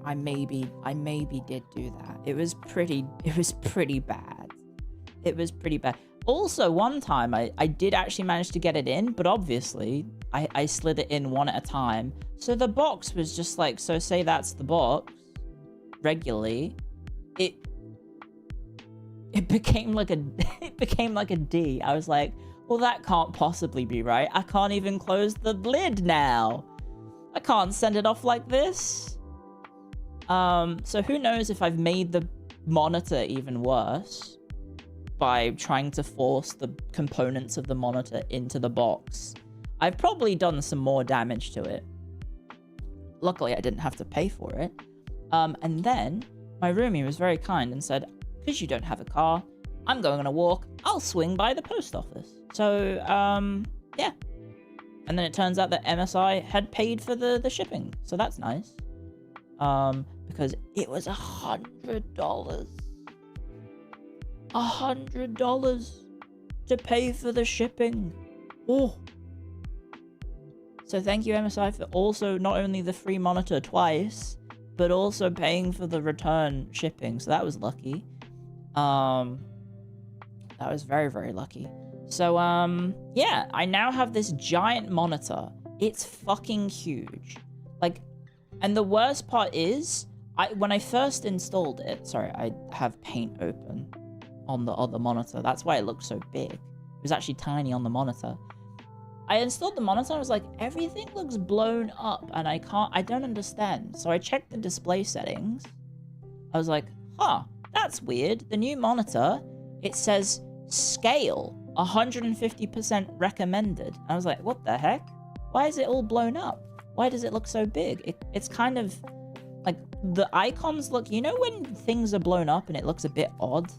I maybe did do that. It was pretty bad. It was pretty bad. Also, one time I did actually manage to get it in, but obviously I slid it in one at a time. So the box was just like, so say that's the box regularly. It became like a D. I was like, well, that can't possibly be right. I can't even close the lid now. I can't send it off like this. So who knows if I've made the monitor even worse by trying to force the components of the monitor into the box. I've probably done some more damage to it. Luckily, I didn't have to pay for it. And then my roomie was very kind and said, because you don't have a car, I'm going on a walk. I'll swing by the post office. So, yeah. And then it turns out that MSI had paid for the shipping. So that's nice. Because it was $100. $100 to pay for the shipping. Oh. So thank you, MSI, for also not only the free monitor twice, but also paying for the return shipping. So that was lucky. That was very, very lucky. So, yeah, I now have this giant monitor. It's fucking huge. Like, and the worst part is, when I first installed it, sorry, I have paint open on the other monitor. That's why it looked so big. It was actually tiny on the monitor. I installed the monitor, I was like, everything looks blown up, and I don't understand. So I checked the display settings. I was like, huh, that's weird. The new monitor, it says scale 150% recommended. I was like, what the heck? Why is it all blown up? Why does it look so big? It's kind of like the icons look, you know when things are blown up and it looks a bit odd?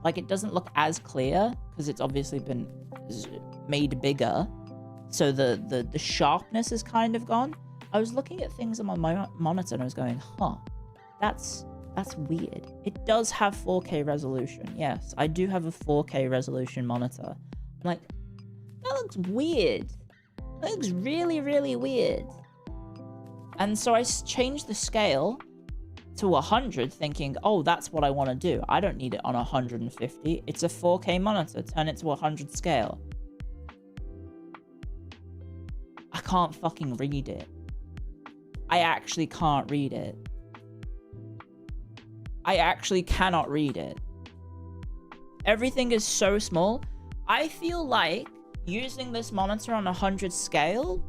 Like it doesn't look as clear because it's obviously been made bigger. So the sharpness is kind of gone. I was looking at things on my monitor and I was going, huh, that's weird. It does have 4K resolution. Yes, I do have a 4K resolution monitor. I'm like, that looks weird. That looks really, really weird. And so I changed the scale to 100 thinking, oh, that's what I want to do. I don't need it on 150. It's a 4K monitor. Turn it to 100 scale. I can't fucking read it. I actually can't read it. I actually cannot read it. Everything is so small. I feel like using this monitor on 100 scale,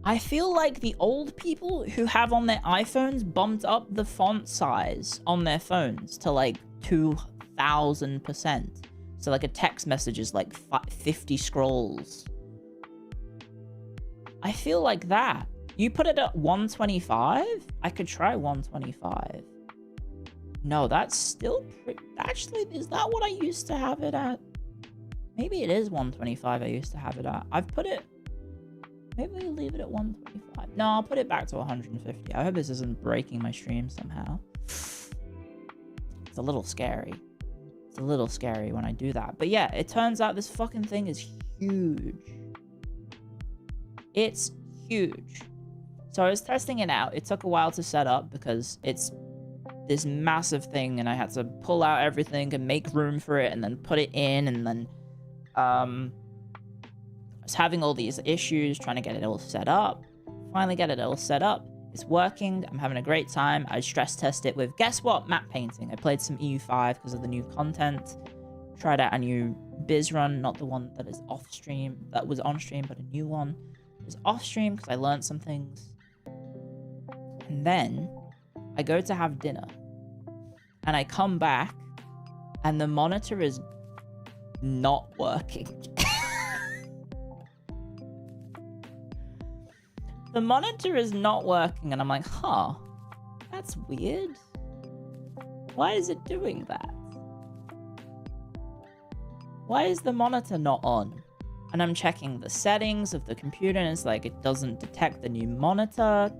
I feel like the old people who have on their iPhones bumped up the font size on their phones to like 2000%. So like a text message is like 50 scrolls. I feel like that. You put it at 125? I could try 125. No, that's still actually, is that what I used to have it at? Maybe it is 125 I used to have it at. I've put it... Maybe we'll leave it at 125. No, I'll put it back to 150. I hope this isn't breaking my stream somehow. It's a little scary. It's a little scary when I do that. But yeah, it turns out this fucking thing is huge. It's huge. So I was testing it out. It took a while to set up because it's this massive thing and I had to pull out everything and make room for it and then put it in, and then I was having all these issues trying to get it all set up. Finally get it all set up. It's working. I'm having a great time. I stress test it with, guess what? Map painting. I played some EU5 because of the new content. Tried out a new biz run, not the one that is off stream, that was on stream, but a new one. It was off stream because I learned some things. And then I go to have dinner and I come back and the monitor is not working. The monitor is not working and I'm like, huh, that's weird. Why is it doing that? Why is the monitor not on? And I'm checking the settings of the computer and it's like, it doesn't detect the new monitor.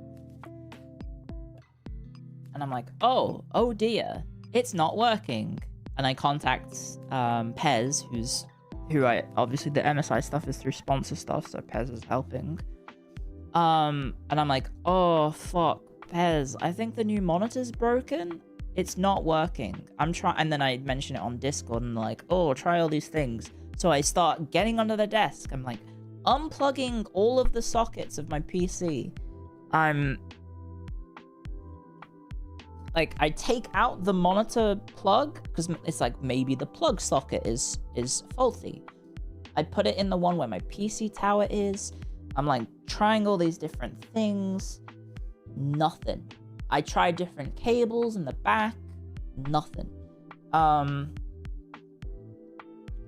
And I'm like, oh dear, it's not working. And I contact Pez, obviously the MSI stuff is through sponsor stuff, so Pez is helping. And I'm like, oh fuck, Pez, I think the new monitor's broken. It's not working. I'm trying, and then I mention it on Discord and like, oh, try all these things. So I start getting under the desk. I'm like, unplugging all of the sockets of my PC. Like, I take out the monitor plug because it's like maybe the plug socket is faulty. I put it in the one where my PC tower is. I'm like trying all these different things. Nothing. I tried different cables in the back. Nothing.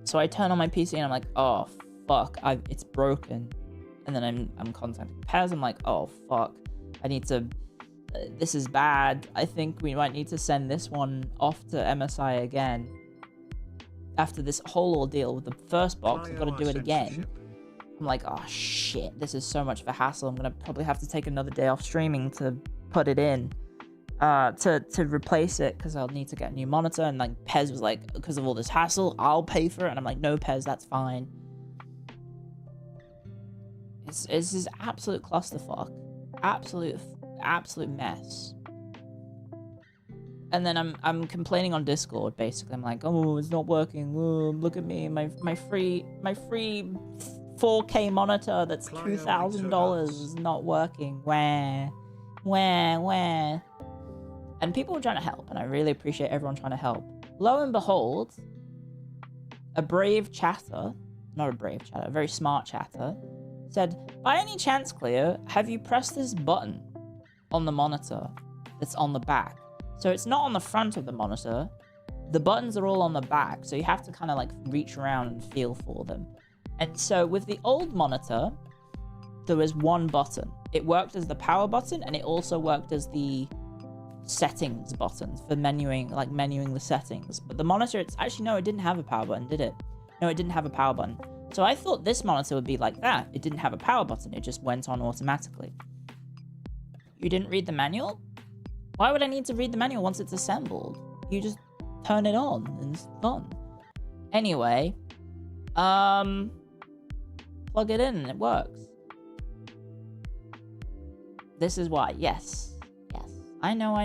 So I turn on my PC and I'm like, oh fuck, it's broken. And then I'm contacting Pez. I'm like, oh fuck, I need to. This is bad. I think we might need to send this one off to MSI again. After this whole ordeal with the first box, I've got to do it again. I'm like, oh shit, this is so much of a hassle. I'm gonna probably have to take another day off streaming to put it in, to replace it, because I'll need to get a new monitor. And like Pez was like, because of all this hassle, I'll pay for it. And I'm like, no, Pez, that's fine. It's this absolute clusterfuck, absolute mess. And then I'm complaining on Discord, basically. I'm like, oh, it's not working. Oh, look at me, my free 4K monitor that's $2,000 is not working. Where? And people were trying to help, and I really appreciate everyone trying to help. Lo and behold, a brave chatter, not a brave chatter, a very smart chatter, said, by any chance, Clio, have you pressed this button on the monitor that's on the back? So it's not on the front of the monitor. The buttons are all on the back, so you have to kind of like reach around and feel for them. And so with the old monitor, there was one button. It worked as the power button, and it also worked as the settings button for menuing the settings. But the monitor, it's actually, no, it didn't have a power button, did it? No, it didn't have a power button. So I thought this monitor would be like that. It didn't have a power button. It just went on automatically. You didn't read the manual? Why would I need to read the manual once it's assembled? You just turn it on and it's done. Anyway, plug it in and it works. This is why. Yes. I know.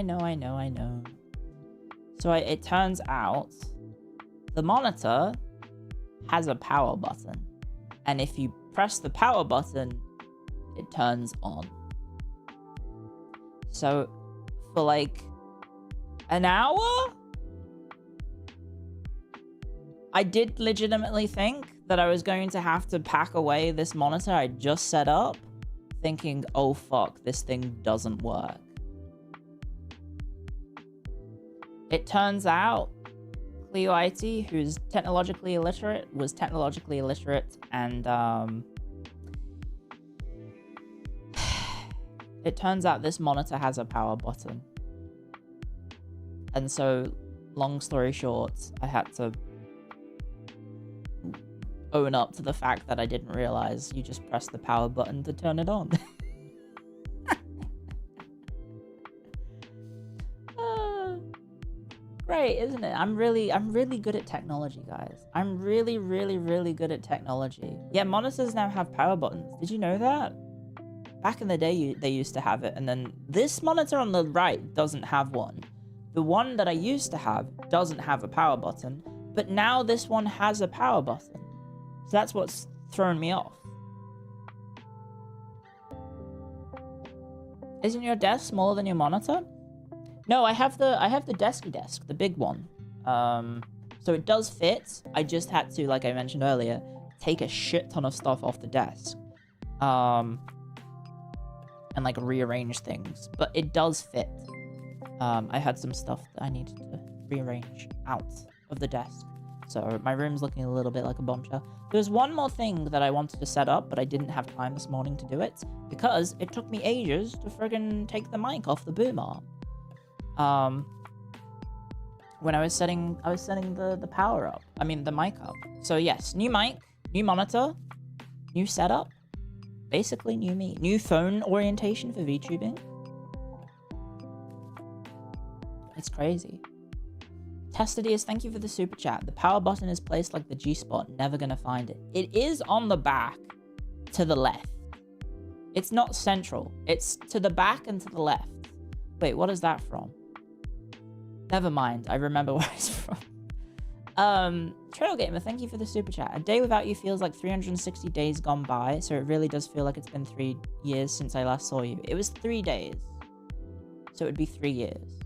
So it turns out the monitor has a power button. And if you press the power button, it turns on. So for like an hour, I did legitimately think that I was going to have to pack away this monitor I just set up, thinking, oh fuck, this thing doesn't work. It turns out Clio IT, who's technologically illiterate, was technologically illiterate, and it turns out this monitor has a power button. And so, long story short, I had to own up to the fact that I didn't realize you just press the power button to turn it on. Great, isn't it? I'm really good at technology, guys. I'm really good at technology. Yeah, monitors now have power buttons. Did you know that? Back in the day, they used to have it, and then this monitor on the right doesn't have one. The one that I used to have doesn't have a power button, but now this one has a power button. So that's what's thrown me off. Isn't your desk smaller than your monitor? No, I have the desky desk, the big one. So it does fit. I just had to, like I mentioned earlier, take a shit ton of stuff off the desk. And like rearrange things, but it does fit. I had some stuff that I needed to rearrange out of the desk. So my room's looking a little bit like a bombshell. There's one more thing that I wanted to set up, but I didn't have time this morning to do it because it took me ages to friggin' take the mic off the boom arm. When I was setting the power up. I mean, the mic up. So yes, new mic, new monitor, new setup. Basically new me. New phone orientation for VTubing. It's crazy. Testadius, thank you for the super chat. The power button is placed like the G-spot. Never gonna find it. It is on the back to the left. It's not central. It's to the back and to the left. Wait, what is that from? Never mind. I remember where it's from. Trail Gamer, thank you for the super chat. A day without you feels like 360 days gone by, so it really does feel like it's been 3 years since I last saw you. It was 3 days. So it would be 3 years.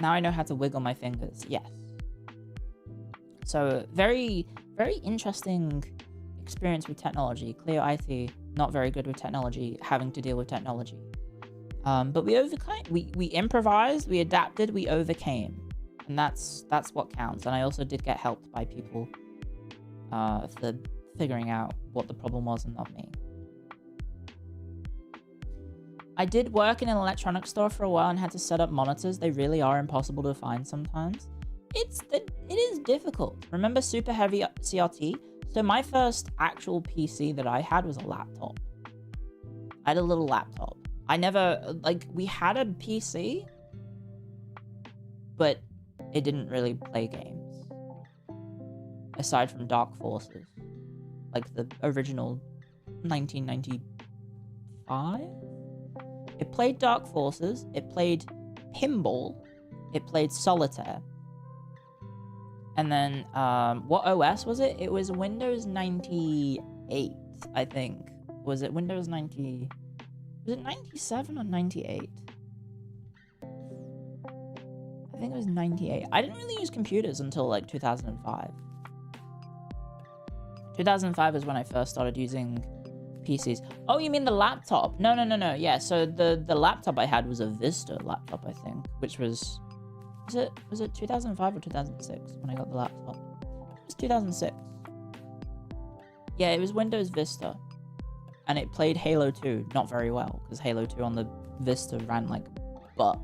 Now I know how to wiggle my fingers. Yes. So very interesting experience with technology. Clio IT, not very good with technology, having to deal with technology. But we overcame. We improvised, we adapted, we overcame. And that's what counts. And I also did get helped by people for figuring out what the problem was and not me. I did work in an electronics store for a while and had to set up monitors. They really are impossible to find sometimes. It is difficult. Remember super heavy CRT? So my first actual PC that I had was a laptop. I had a little laptop. I never, like, we had a PC, but it didn't really play games. Aside from Dark Forces. Like the original 1995? It played Dark Forces, it played pinball, it played solitaire. And then, what OS was it? It was Windows 98, I think. Was it Windows 90? Was it 97 or 98? I think it was 98. I didn't really use computers until like 2005. 2005 is when I first started using PCs. Oh, you mean the laptop? No. Yeah, so the laptop I had was a Vista laptop, I think, which was it 2005 or 2006 when I got the laptop? It was 2006. Yeah, it was Windows Vista. And it played Halo 2 not very well, because Halo 2 on the Vista ran like butts.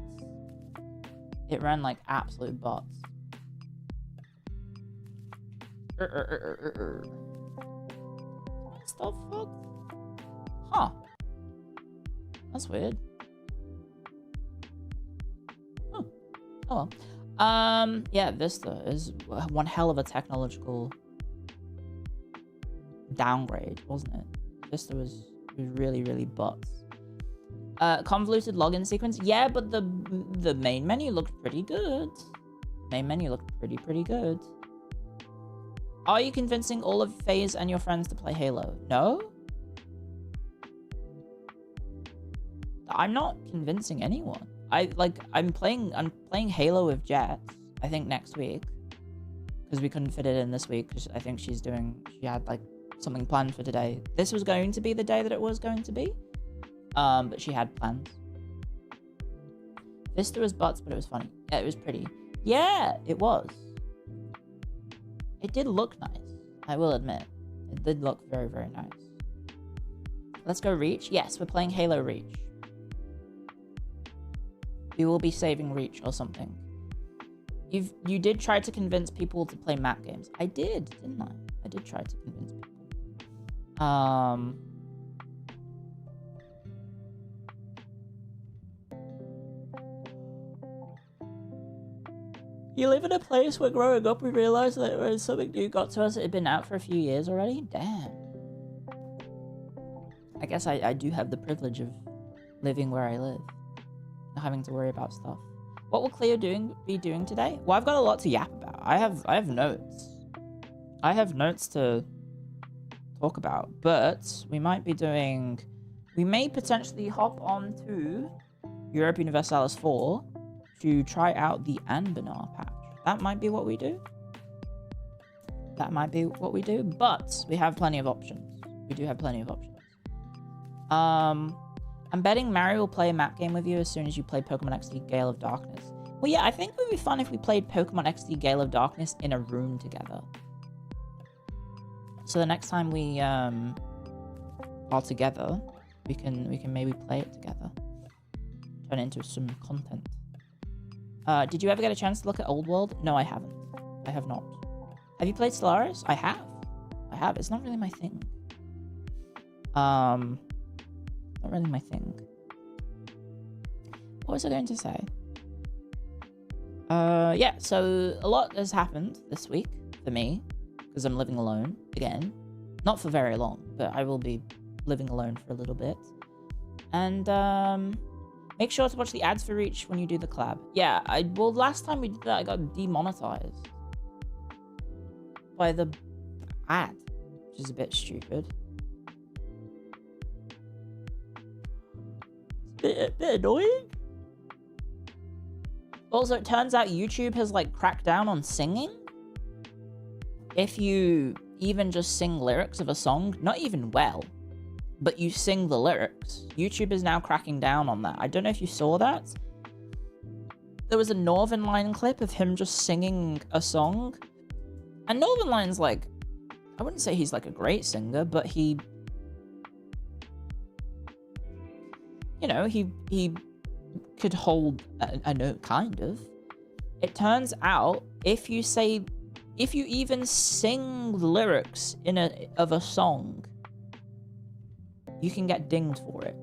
It ran like absolute butts. What the fuck? Huh. That's weird. Huh. Oh well. Yeah, Vista is one hell of a technological downgrade, wasn't it? Vista was really, really butts. Convoluted login sequence. Yeah, but the main menu looked pretty good. Main menu looked pretty good. Are you convincing all of FaZe and your friends to play Halo? No? I'm not convincing anyone. I'm playing Halo with Jet, I think next week. Because we couldn't fit it in this week, because I think she had like something planned for today. This was going to be the day that it was going to be. But she had plans. Vista was butts, but it was funny. Yeah, it was pretty. Yeah, it was. It did look nice, I will admit. It did look very, very nice. Let's go Reach. Yes, we're playing Halo Reach. We will be saving Reach or something. You did try to convince people to play map games. I did, didn't I? I did try to convince people. You live in a place where growing up we realized that when something new got to us, it had been out for a few years already? Damn. I guess I do have the privilege of living where I live. Not having to worry about stuff. What will Clio be doing today? Well, I've got a lot to yap about. I have notes. I have notes to talk about, but we might be doing... We may potentially hop on to Europa Universalis 4 to try out the Anbennar patch. That might be what we do. That might be what we do, but we have plenty of options. We do have plenty of options. I'm betting Mary will play a map game with you as soon as you play Pokemon XD Gale of Darkness. Well, yeah, I think it would be fun if we played Pokemon XD Gale of Darkness in a room together. So the next time we are together, we can maybe play it together. Turn it into some content. Did you ever get a chance to look at Old World? No, I haven't. I have not. Have you played Stellaris? I have. I have. It's not really my thing. Not really my thing. What was I going to say? Yeah, so a lot has happened this week for me, because I'm living alone again. Not for very long, but I will be living alone for a little bit. And, make sure to watch the ads for Reach when you do the collab. Yeah, well, last time we did that, I got demonetized by the ad, which is a bit stupid. It's a bit annoying. Also, it turns out YouTube has, like, cracked down on singing. If you even just sing lyrics of a song, not even well, but you sing the lyrics, YouTube is now cracking down on that. I don't know if you saw that. There was a Northern Line clip of him just singing a song. And Northern Line's like, I wouldn't say he's like a great singer, but he, you know, he could hold a note, kind of. It turns out, if you even sing the lyrics of a song, you can get dinged for it.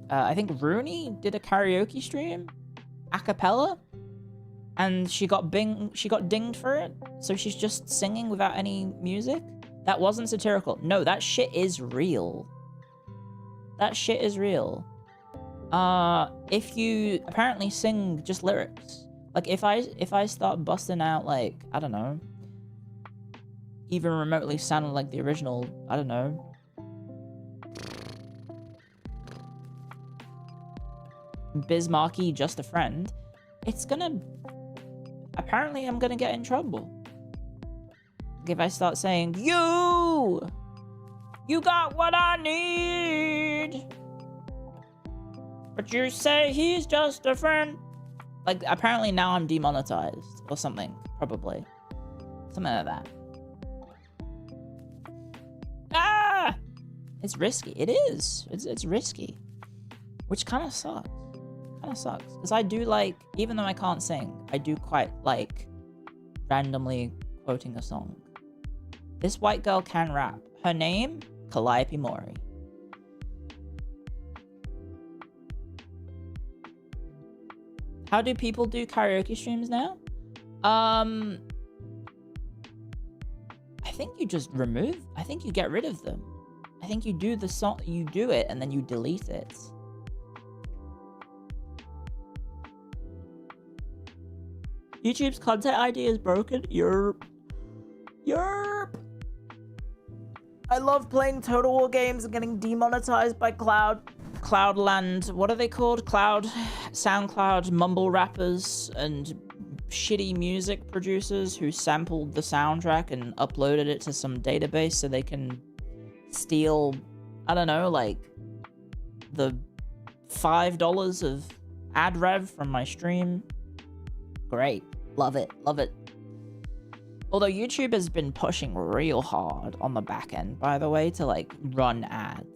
I think Rooney did a karaoke stream, a cappella, and she got dinged for it. So she's just singing without any music. That wasn't satirical. No, that shit is real. That shit is real. if you apparently sing just lyrics. Like, if I start busting out, like, I don't know, even remotely sounding like the original, I don't know, Bismarcky, Just a Friend, it's gonna... Apparently, I'm gonna get in trouble. Like, if I start saying, You got what I need! But you say he's just a friend. Like, apparently now I'm demonetized. Or something, probably. Something like that. Ah! It's risky. It is. It's risky. Which kind of sucks. Because I do like, even though I can't sing, I do quite like randomly quoting a song. This white girl can rap. Her name, Calliope Mori. How do people do karaoke streams now? I think you just I think you get rid of them. I think you do the song, you do it, and then you delete it. YouTube's content ID is broken. Yerp. I love playing Total War games and getting demonetized by Cloudland. What are they called? SoundCloud mumble rappers and shitty music producers who sampled the soundtrack and uploaded it to some database so they can steal, I don't know, like the $5 of ad rev from my stream. Great. Love it. Although YouTube has been pushing real hard on the back end, by the way, to like run ads.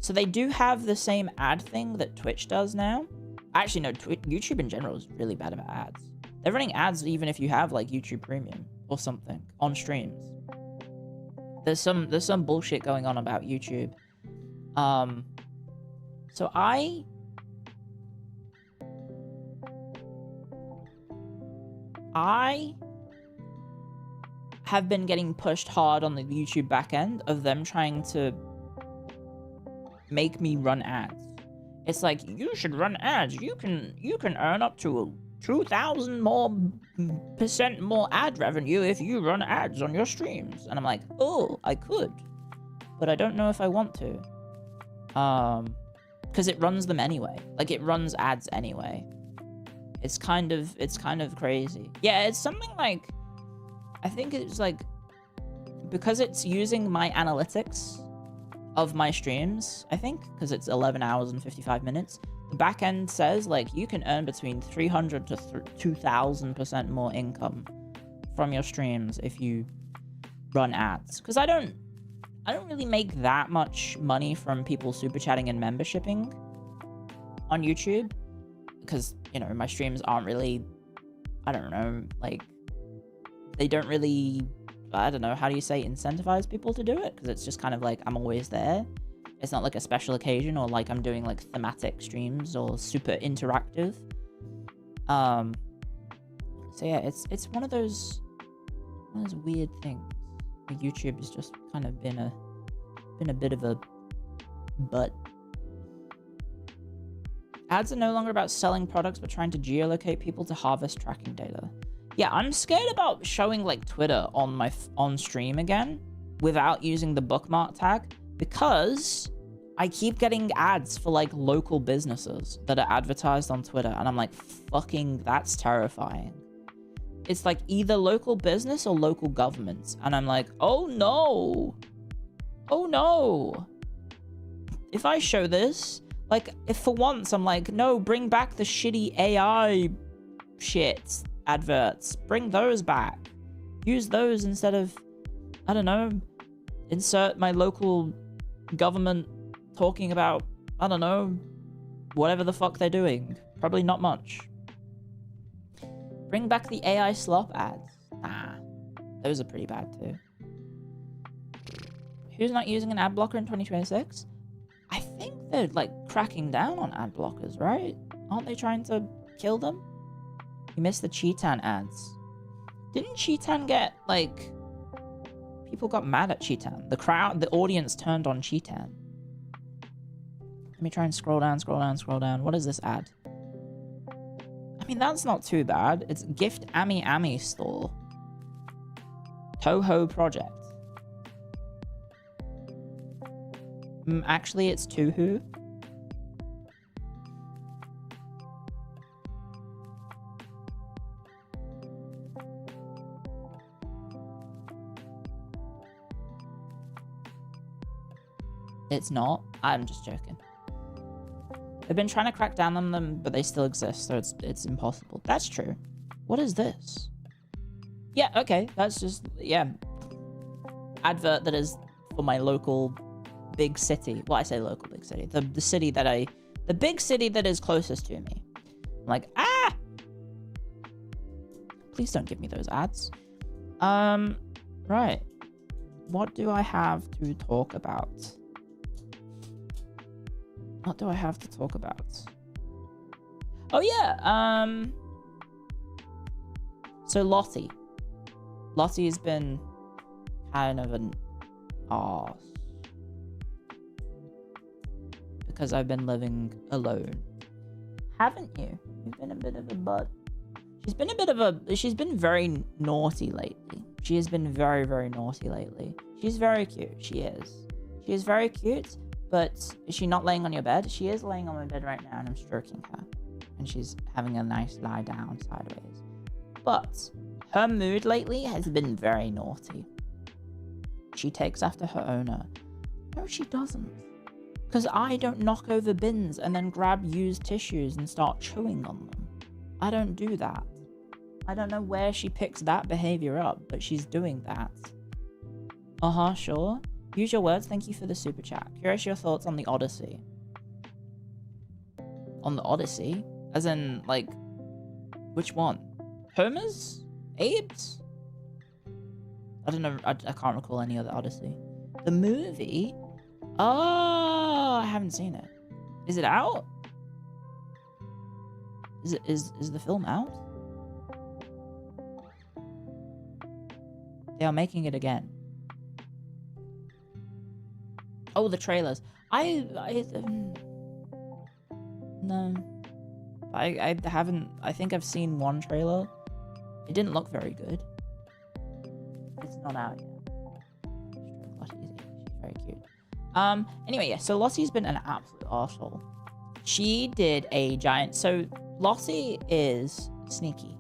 So they do have the same ad thing that Twitch does now. Actually, no, YouTube in general is really bad about ads. They're running ads even if you have like YouTube Premium or something on streams. There's some bullshit going on about YouTube. So I have been getting pushed hard on the YouTube backend of them trying to make me run ads. It's like, you should run ads. You can earn up to 2,000% more ad revenue if you run ads on your streams. And I'm like, oh, I could, but I don't know if I want to. Because it runs them anyway. Like, it runs ads anyway. It's kind of crazy. Yeah, it's something like, I think it's like, because it's using my analytics of my streams, I think, because it's 11 hours and 55 minutes, the back end says, like, you can earn between 300 to 2,000% more income from your streams if you run ads. Because I don't really make that much money from people super chatting and membershiping on YouTube. Because, you know, my streams aren't really, I don't know, like, they don't really, I don't know, how do you say, incentivize people to do it? Because it's just kind of like, I'm always there. It's not like a special occasion or like I'm doing like thematic streams or super interactive. So yeah, it's one of those weird things. YouTube has just kind of been a bit of a butt. Ads are no longer about selling products, but trying to geolocate people to harvest tracking data. Yeah, I'm scared about showing like Twitter on stream again without using the bookmark tag, because I keep getting ads for like local businesses that are advertised on Twitter, and I'm like, fucking, that's terrifying. It's like either local business or local government, and I'm like, oh no. If I show this, like, if for once I'm like, no, bring back the shitty AI shit adverts. Bring those back. Use those instead of, I don't know, insert my local government talking about, I don't know, whatever the fuck they're doing. Probably not much. Bring back the AI slop ads. Nah, those are pretty bad too. Who's not using an ad blocker in 2026? I think they're like cracking down on ad blockers, right? Aren't they trying to kill them? You missed the Cheetan ads. Didn't Cheetan get, like, people got mad at Cheetan. The audience turned on Cheetan. Let me try and scroll down, scroll down, scroll down. What is this ad? I mean, that's not too bad. It's Gift Ami Ami store. Toho project. Actually, it's Tuhu. It's not. I'm just joking. They've been trying to crack down on them, but they still exist, so it's impossible. That's true. What is this? Yeah, okay. That's just, yeah. Advert that is for my local big city. Well, I say local big city. The city that the big city that is closest to me. I'm like, ah! Please don't give me those ads. Right. What do I have to talk about? What do I have to talk about? Oh yeah, so Lotte. Lotte has been kind of an arse. Because I've been living alone. Haven't you? You've been a bit of a butt. She's been very naughty lately. She has been very, very naughty lately. She's very cute, she is. She is very cute. But is she not laying on your bed? She is laying on my bed right now and I'm stroking her. And she's having a nice lie down sideways. But her mood lately has been very naughty. She takes after her owner. No, she doesn't. Because I don't knock over bins and then grab used tissues and start chewing on them. I don't do that. I don't know where she picks that behavior up, but she's doing that. Uh-huh, sure. Use your words. Thank you for the super chat. Curious your thoughts on the Odyssey. On the Odyssey? As in, like, which one? Homer's? Abe's? I don't know. I can't recall any other Odyssey. The movie? Oh, I haven't seen it. Is it out? Is the film out? They are making it again. Oh, the trailers. No. I haven't. I think I've seen one trailer. It didn't look very good. It's not out yet. She's very cute. Anyway, yeah. So Lotte's been an absolute arsehole. She did a giant. So Lotte is sneaky.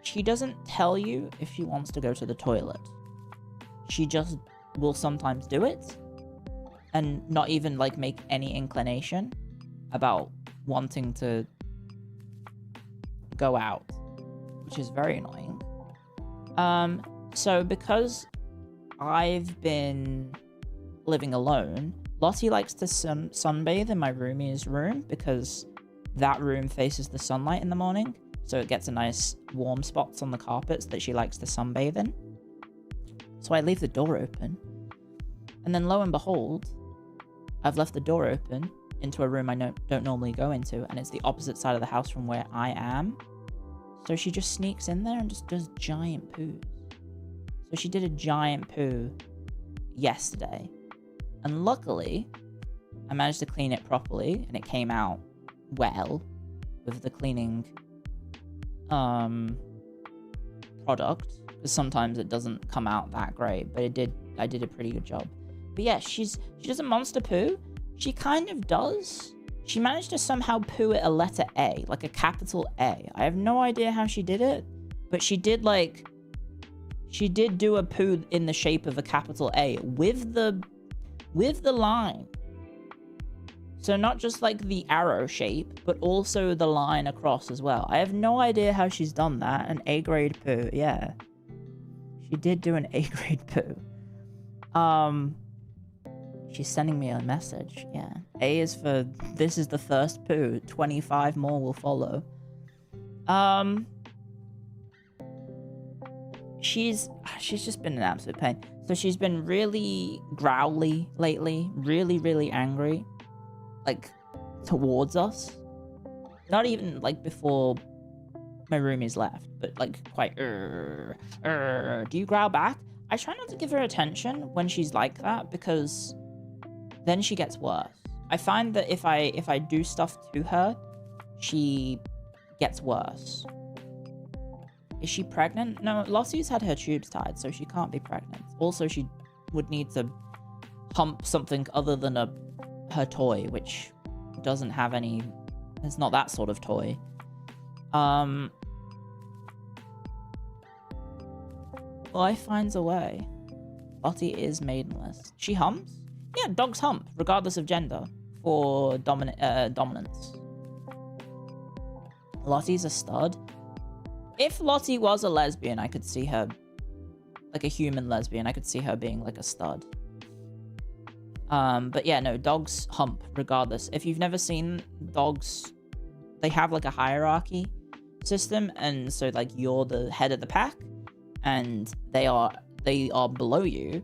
She doesn't tell you if she wants to go to the toilet. She just will sometimes do it. And not even, like, make any inclination about wanting to go out, which is very annoying. So because I've been living alone, Lotte likes to sunbathe in my roomie's room because that room faces the sunlight in the morning, so it gets a nice warm spots on the carpets that she likes to sunbathe in. So I leave the door open, and then lo and behold, I've left the door open into a room I don't normally go into, and it's the opposite side of the house from where I am. So she just sneaks in there and just does giant poos. So she did a giant poo yesterday. And luckily, I managed to clean it properly, and it came out well with the cleaning product. Because sometimes it doesn't come out that great, but I did a pretty good job. But yeah, she does a monster poo. She kind of does. She managed to somehow poo at a letter A, like a capital A. I have no idea how she did it, but she did do a poo in the shape of a capital A with the line. So not just like the arrow shape, but also the line across as well. I have no idea how she's done that. An A grade poo, yeah. She did do an A grade poo. She's sending me a message, yeah. A is for, this is the first poo. 25 more will follow. She's just been an absolute pain. So she's been really growly lately. Really, really angry. Like, towards us. Not even, like, before my roomies left. But, like, quite, do you growl back? I try not to give her attention when she's like that, because then she gets worse. I find that if I do stuff to her, she gets worse. Is she pregnant? No, Lottie's had her tubes tied, so she can't be pregnant. Also, she would need to hump something other than her toy, which doesn't have any... It's not that sort of toy. Life finds a way. Lotte is maidenless. She humps? Yeah, dogs hump, regardless of gender, for dominance. Lotte's a stud. If Lotte was a lesbian, I could see her, like a human lesbian, I could see her being like a stud. But yeah, no, dogs hump regardless. If you've never seen dogs, they have like a hierarchy system, and so like you're the head of the pack, and they are below you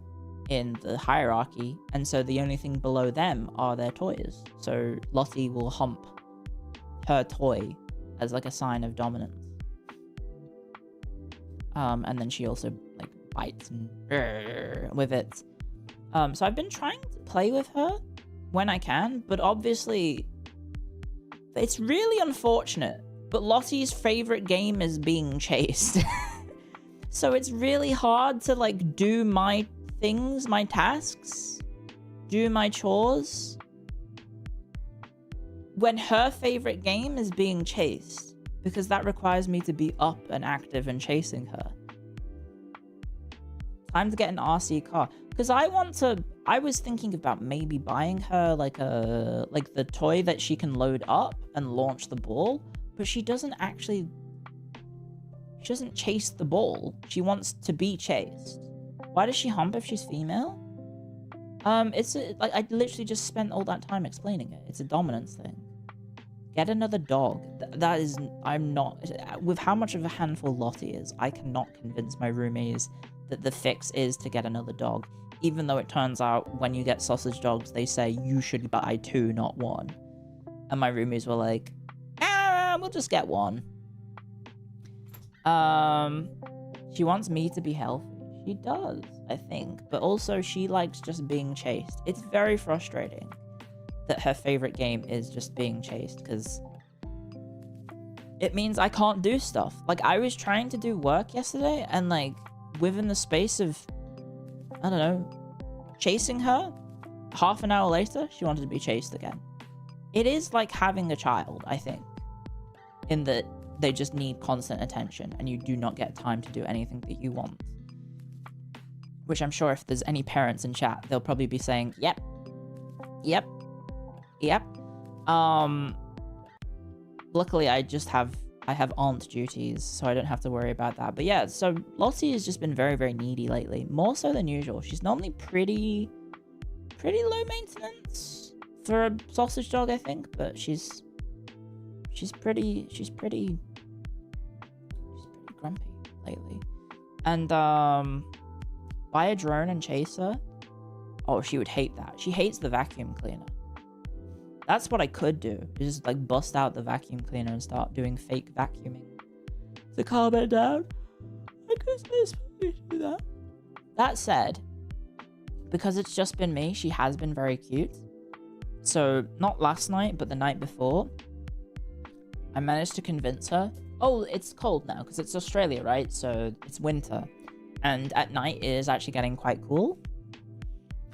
in the hierarchy, and so the only thing below them are their toys. So Lotte will hump her toy as like a sign of dominance. And then she also like bites and with it. So I've been trying to play with her when I can, but obviously it's really unfortunate. But Lotte's favorite game is being chased. So it's really hard to like do my things, my tasks, do my chores, when her favorite game is being chased, because that requires me to be up and active and chasing her. Time to get an RC car, because I was thinking about maybe buying her like the toy that she can load up and launch the ball, but she doesn't chase the ball. She wants to be chased. Why does she hump if she's female? Like I literally just spent all that time explaining it. It's a dominance thing. Get another dog. I'm not, with how much of a handful Lotte is, I cannot convince my roomies that the fix is to get another dog. Even though it turns out when you get sausage dogs, they say you should buy 2, not 1. And my roomies were like, we'll just get 1. She wants me to be healthy. She does, I think. But also she likes just being chased. It's very frustrating that her favorite game is just being chased, because it means I can't do stuff. Like, I was trying to do work yesterday, and like within the space of, I don't know, chasing her, half an hour later she wanted to be chased again. It is like having a child, I think, in that they just need constant attention and you do not get time to do anything that you want. Which I'm sure if there's any parents in chat, they'll probably be saying, yep. Luckily I have aunt duties, so I don't have to worry about that. But yeah, so Lotte has just been very, very needy lately. More so than usual. She's normally pretty low maintenance for a sausage dog, I think, but she's pretty grumpy lately. And buy a drone and chase her? Oh, she would hate that. She hates the vacuum cleaner. That's what I could do, is just like bust out the vacuum cleaner and start doing fake vacuuming to calm it down. I guess I suppose do that. That said, because it's just been me, she has been very cute. So, not last night, but the night before, I managed to convince her. Oh, it's cold now, because it's Australia, right? So, it's winter. And at night, it is actually getting quite cool.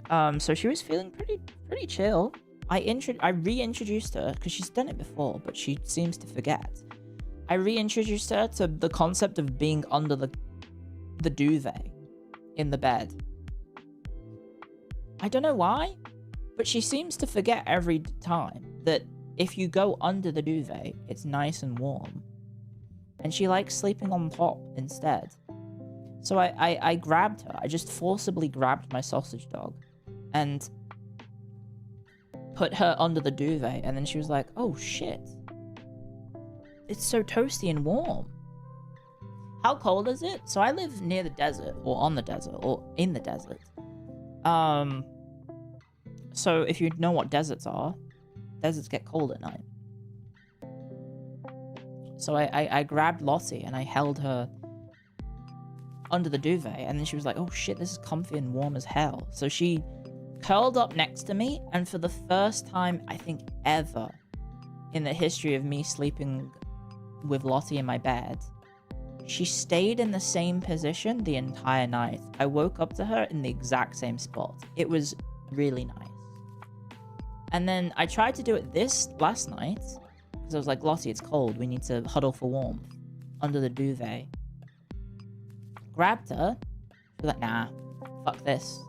So she was feeling pretty chill. I reintroduced her, because she's done it before, but she seems to forget. I reintroduced her to the concept of being under the duvet in the bed. I don't know why, but she seems to forget every time that if you go under the duvet, it's nice and warm. And she likes sleeping on top instead. So I grabbed her. I just forcibly grabbed my sausage dog and put her under the duvet. And then she was like, oh shit. It's so toasty and warm. How cold is it? So I live near the desert, or on the desert, or in the desert. So if you know what deserts are, deserts get cold at night. So I grabbed Lotte and I held her under the duvet, and then she was like, oh shit, this is comfy and warm as hell. So she curled up next to me, and for the first time, I think ever, in the history of me sleeping with Lotte in my bed, she stayed in the same position the entire night. I woke up to her in the exact same spot. It was really nice. And then I tried to do it this last night, because I was like, Lotte, it's cold. We need to huddle for warmth under the duvet. Grabbed her. She was like, nah, fuck this.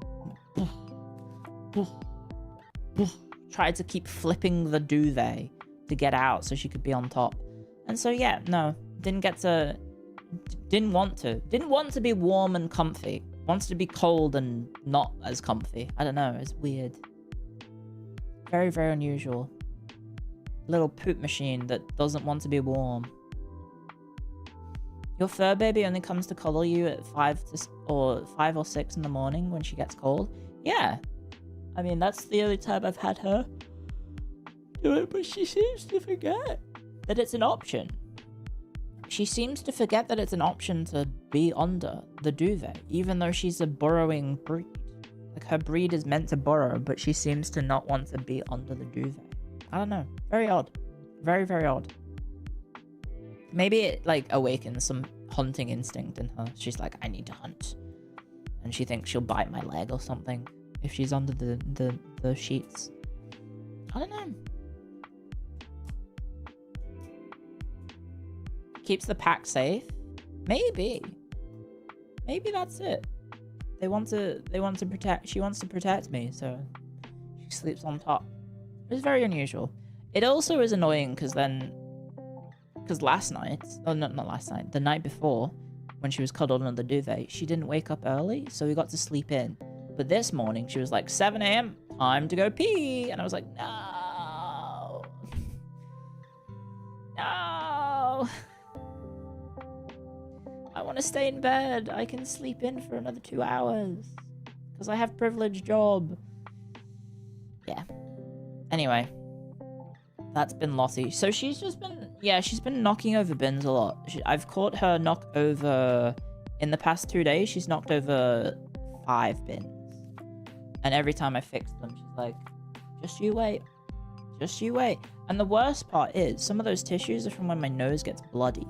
Tried to keep flipping the duvet to get out so she could be on top. And so yeah, no, didn't want to be warm and comfy. Wants to be cold and not as comfy. I don't know, it's weird. Very, very unusual. Little poop machine that doesn't want to be warm. Your fur baby only comes to cuddle you at 5 or 6 in the morning when she gets cold? Yeah. I mean, that's the only time I've had her do it, but she seems to forget that it's an option. She seems to forget that it's an option to be under the duvet, even though she's a burrowing breed. Like, her breed is meant to burrow, but she seems to not want to be under the duvet. I don't know. Very odd. Very, very odd. Maybe it, like, awakens some hunting instinct in her. She's like, I need to hunt. And she thinks she'll bite my leg or something if she's under the sheets. I don't know. Keeps the pack safe? Maybe. Maybe that's it. They want to protect, she wants to protect me, so she sleeps on top. It's very unusual. It also is annoying because last night, oh no, not last night, the night before, when she was cuddled under the duvet, she didn't wake up early, so we got to sleep in. But this morning, she was like, 7 a.m, time to go pee, and I was like, no. No. I want to stay in bed. I can sleep in for another 2 hours. Because I have privileged job. Yeah. Anyway. That's been Lotte. So she's just been... Yeah, she's been knocking over bins a lot. I've caught her knock over... In the past 2 days, she's knocked over 5 bins. And every time I fix them, she's like, just you wait. Just you wait. And the worst part is, some of those tissues are from when my nose gets bloody.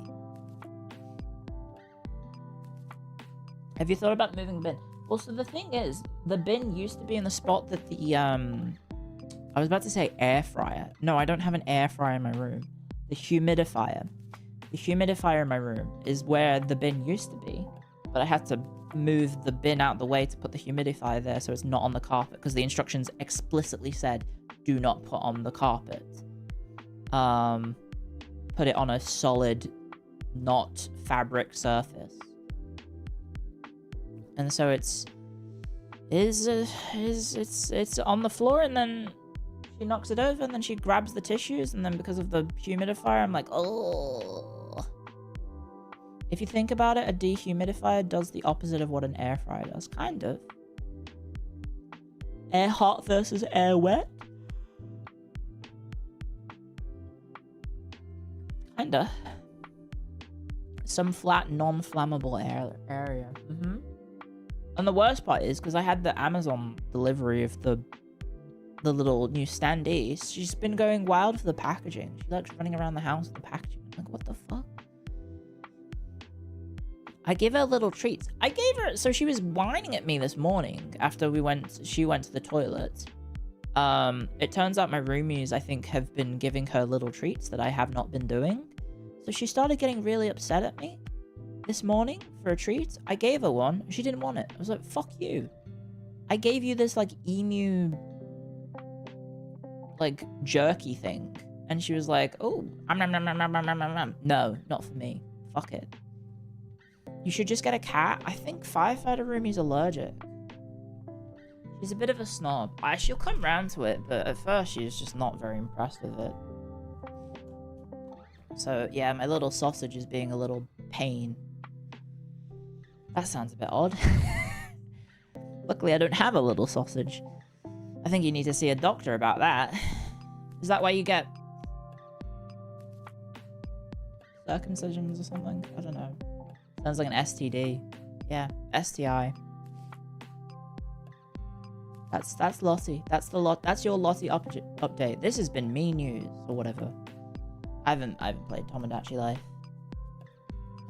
Have you thought about moving the bin? Well, so the thing is, the bin used to be in the spot that the, I was about to say air fryer. No, I don't have an air fryer in my room. The humidifier. The humidifier in my room is where the bin used to be, but I had to move the bin out the way to put the humidifier there so it's not on the carpet, because the instructions explicitly said, do not put on the carpet. Put it on a solid, not fabric surface. And so it's on the floor, and then she knocks it over, and then she grabs the tissues, and then because of the humidifier, I'm like, oh. If you think about it, a dehumidifier does the opposite of what an air fryer does, kind of. Air hot versus air wet. Kinda. Some flat, non-flammable area. And the worst part is, because I had the Amazon delivery of the little new standees, she's been going wild for the packaging. She likes running around the house with the packaging. I'm like, what the fuck? I gave her little treats. I gave her... So she was whining at me this morning after she went to the toilet. It turns out my roomies, I think, have been giving her little treats that I have not been doing. So she started getting really upset at me this morning for a treat. I gave her one. She didn't want it. I was like, fuck you. I gave you this, like, emu... like, jerky thing. And she was like, oh, no, not for me. Fuck it. You should just get a cat. I think firefighter roomie's allergic. She's a bit of a snob. She'll come round to it, but at first she's just not very impressed with it. So, yeah, my little sausage is being a little pain. That sounds a bit odd. Luckily, I don't have a little sausage. I think you need to see a doctor about that. Is that why you get circumcisions or something? I don't know. Sounds like an STD. Yeah, STI. That's Lotte. That's your Lotte update. This has been me news or whatever. I haven't played Tomodachi Life.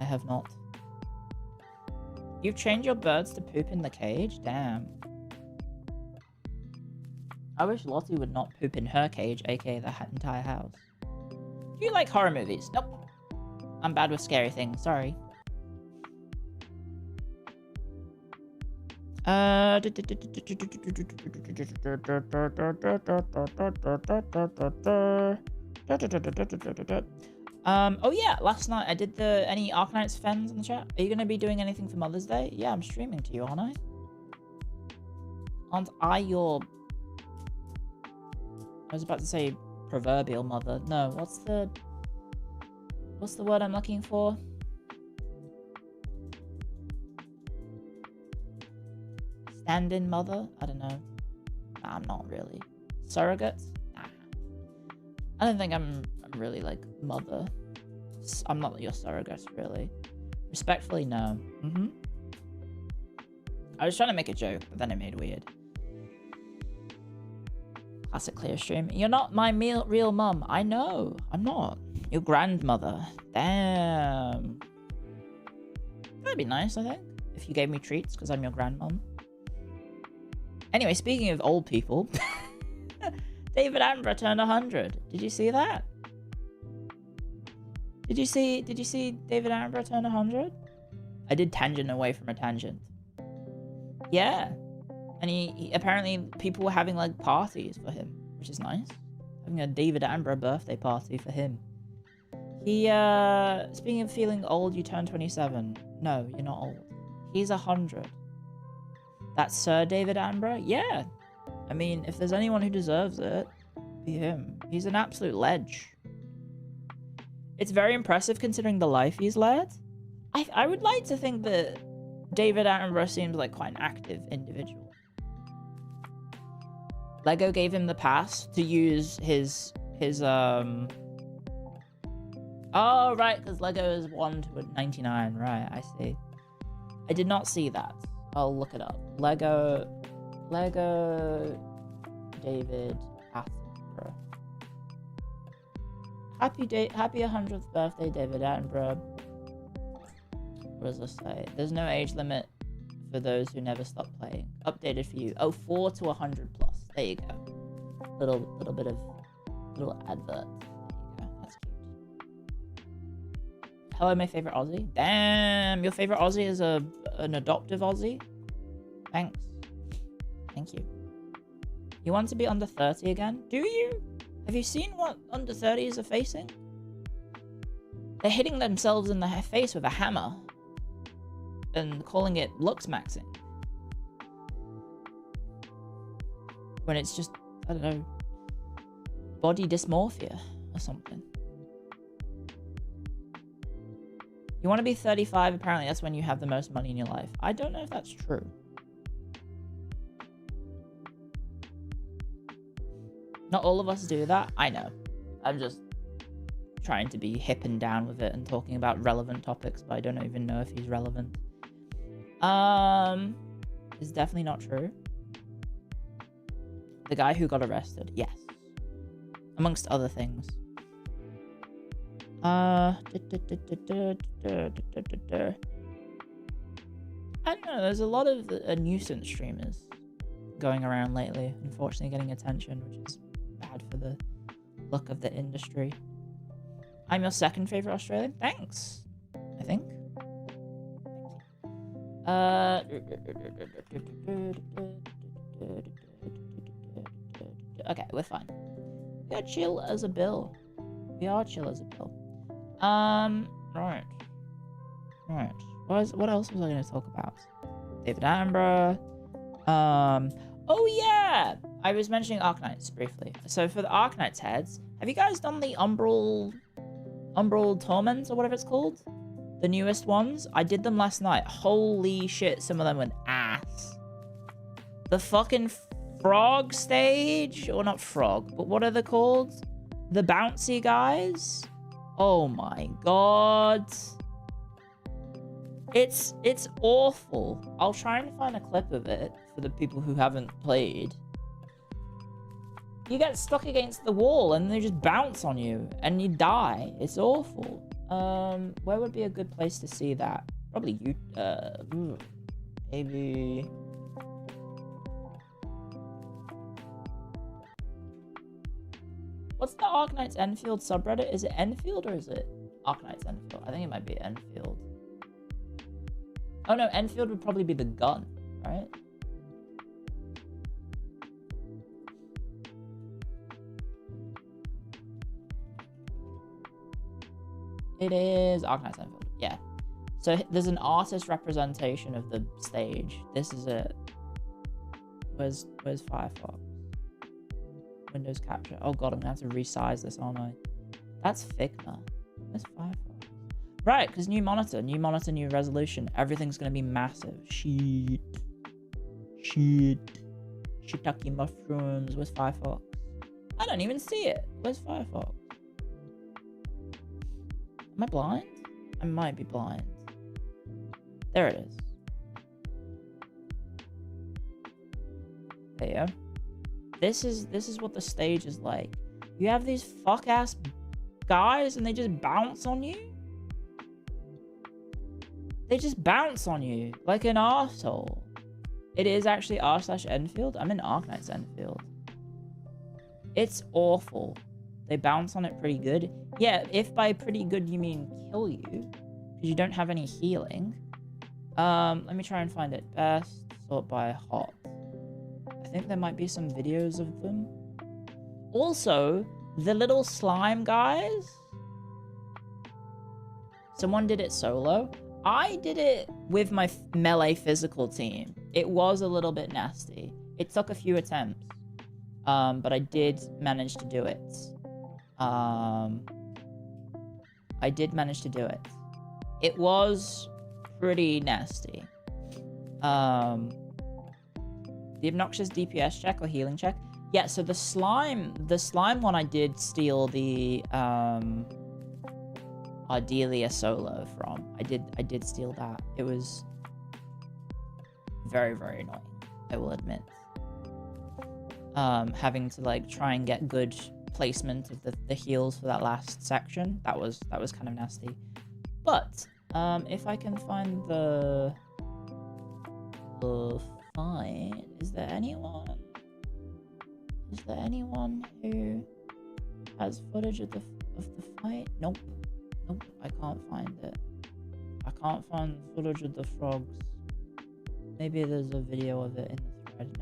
I have not. You've trained your birds to poop in the cage? Damn. I wish Lotte would not poop in her cage, aka the entire house. Do you like horror movies? Nope. I'm bad with scary things, sorry. Oh yeah, last night I did any Ark Knights fans in the chat? Are you gonna be doing anything for Mother's Day? Yeah, I'm streaming to you, aren't I? Aren't I your... I was about to say proverbial mother. No, what's the word I'm looking for? Stand-in mother? I don't know. Nah, I'm not really. Surrogates? Nah. I don't think I'm really like mother. I'm not your surrogate, really. Respectfully, no. I was trying to make a joke, but then it made weird. Classic Clio stream. You're not my real mum. I know. I'm not. Your grandmother. Damn. That'd be nice, I think. If you gave me treats, because I'm your grandmum. Anyway, speaking of old people. David Attenborough turned 100. Did you see that? Did you see David Attenborough turn 100? I did tangent away from a tangent. Yeah. And he apparently people were having like parties for him, which is nice. Having a David Attenborough birthday party for him. He speaking of feeling old, you turn 27. No, you're not old. He's 100. That's Sir David Attenborough? Yeah. I mean, if there's anyone who deserves it, be him. He's an absolute ledge. It's very impressive considering the life he's led. I would like to think that David Attenborough seems like quite an active individual. Lego gave him the pass to use his oh right, because Lego is 1 to 99, right, I see. I did not see that. I'll look it up. Lego David Attenborough. Happy 100th birthday, David Attenborough. What does this say? There's no age limit for those who never stop playing. Updated for you. Oh, 4 to 100 plus. There you go. Little bit of little advert. There you go. That's cute. Hello, my favorite Aussie. Damn, your favorite Aussie is an adoptive Aussie. Thanks. Thank you. You want to be under 30 again? Do you? Have you seen what under 30s are facing? They're hitting themselves in the face with a hammer and calling it looks maxing. When it's just, I don't know, body dysmorphia or something. You want to be 35, apparently that's when you have the most money in your life. I don't know if that's true. Not all of us do that. I know. I'm just trying to be hip and down with it and talking about relevant topics, but I don't even know if he's relevant. It's definitely not true. The guy who got arrested, yes. Amongst other things. I don't know, there's a lot of nuisance streamers going around lately, unfortunately getting attention, which is bad for the look of the industry. I'm your second favorite Australian? Thanks, I think. Okay, we're fine. We are chill as a bill. We are chill as a bill. Right. What else was I going to talk about? David Attenborough. Oh yeah! I was mentioning Ark Knights briefly. So for the Ark Knights heads, have you guys done the Umbral Torments or whatever it's called? The newest ones? I did them last night. Holy shit, some of them went ass. The fucking frog stage? Or not frog, but what are they called? The bouncy guys? Oh my god. It's awful. I'll try and find a clip of it for the people who haven't played. You get stuck against the wall and they just bounce on you and you die. It's awful. Where would be a good place to see that? Probably you. Maybe. What's the Ark Knights Enfield subreddit? Is it Enfield or is it Ark Knights Enfield? I think it might be Enfield. Oh no, Enfield would probably be the gun, right? It is Ark Knights Enfield, yeah. So there's an artist representation of the stage. This is it. Where's Firefox? Windows capture. Oh god, I'm gonna have to resize this, aren't I? That's Figma. Where's Firefox? Right, because new monitor, new resolution. Everything's gonna be massive. Shit. Shiitake mushrooms. Where's Firefox? I don't even see it. Where's Firefox? Am I blind? I might be blind. There it is. There you go. This is what the stage is like. You have these fuck-ass guys and they just bounce on you? They just bounce on you like an arsehole. It is actually r/Enfield. I'm in Ark Knights Enfield. It's awful. They bounce on it pretty good. Yeah, if by pretty good you mean kill you, because you don't have any healing. Let me try and find it. Best sort by hot. I think there might be some videos of them. Also, the little slime guys. Someone did it solo. I did it with my melee physical team. It was a little bit nasty. It took a few attempts. But I did manage to do it. I did manage to do it. It was pretty nasty. The obnoxious DPS check or healing check. Yeah, so the slime one I did steal the Ardelia solo from. I did steal that. It was very, very annoying, I will admit. Having to like try and get good placement of the heals for that last section. That was kind of nasty. But if I can find the fight, is there anyone who has footage of the fight? Nope, I can't find it. I can't find footage of the frogs. Maybe there's a video of it in the thread.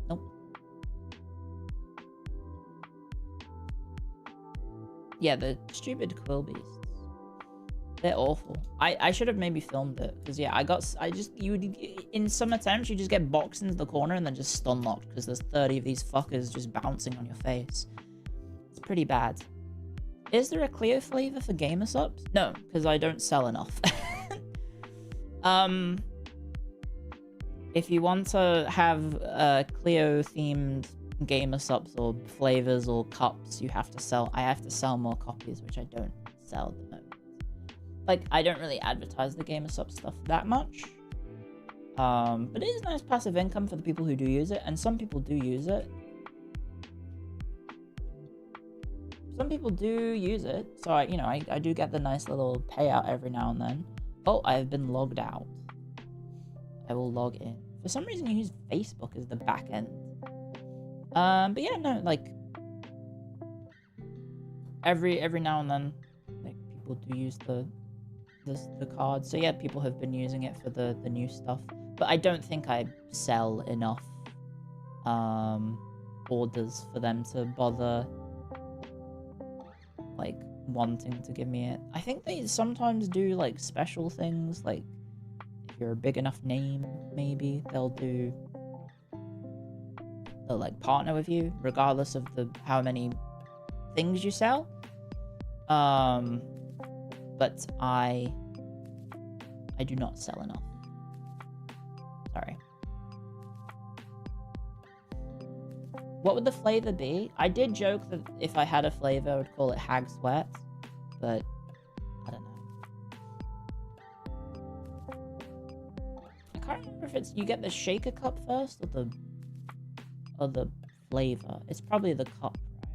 Nope. Yeah, the stupid quill beasts. They're awful. I should have maybe filmed it, because yeah, in some attempts you just get boxed into the corner and then just stun locked because there's 30 of these fuckers just bouncing on your face. It's pretty bad. Is there a Clio flavor for gamer subs? No, because I don't sell enough. If you want to have Clio themed gamer subs or flavors or cups, I have to sell more copies, which I don't sell at the moment. Like, I don't really advertise the gamer sub stuff that much. But it is nice passive income for the people who do use it, and some people do use it. Some people do use it, so I do get the nice little payout every now and then. Oh, I have been logged out. I will log in. For some reason, you use Facebook as the back end. But yeah, no, like every now and then, like people do use the card. So yeah, people have been using it for the new stuff. But I don't think I sell enough orders for them to bother like wanting to give me it. I think they sometimes do like special things, like if you're a big enough name, maybe they'll like partner with you regardless of how many things you sell. But I do not sell enough. Sorry. What would the flavor be? I did joke that if I had a flavor, I would call it Hag Sweat, but I don't know. I can't remember if you get the shaker cup first, or the flavor? It's probably the cup, right?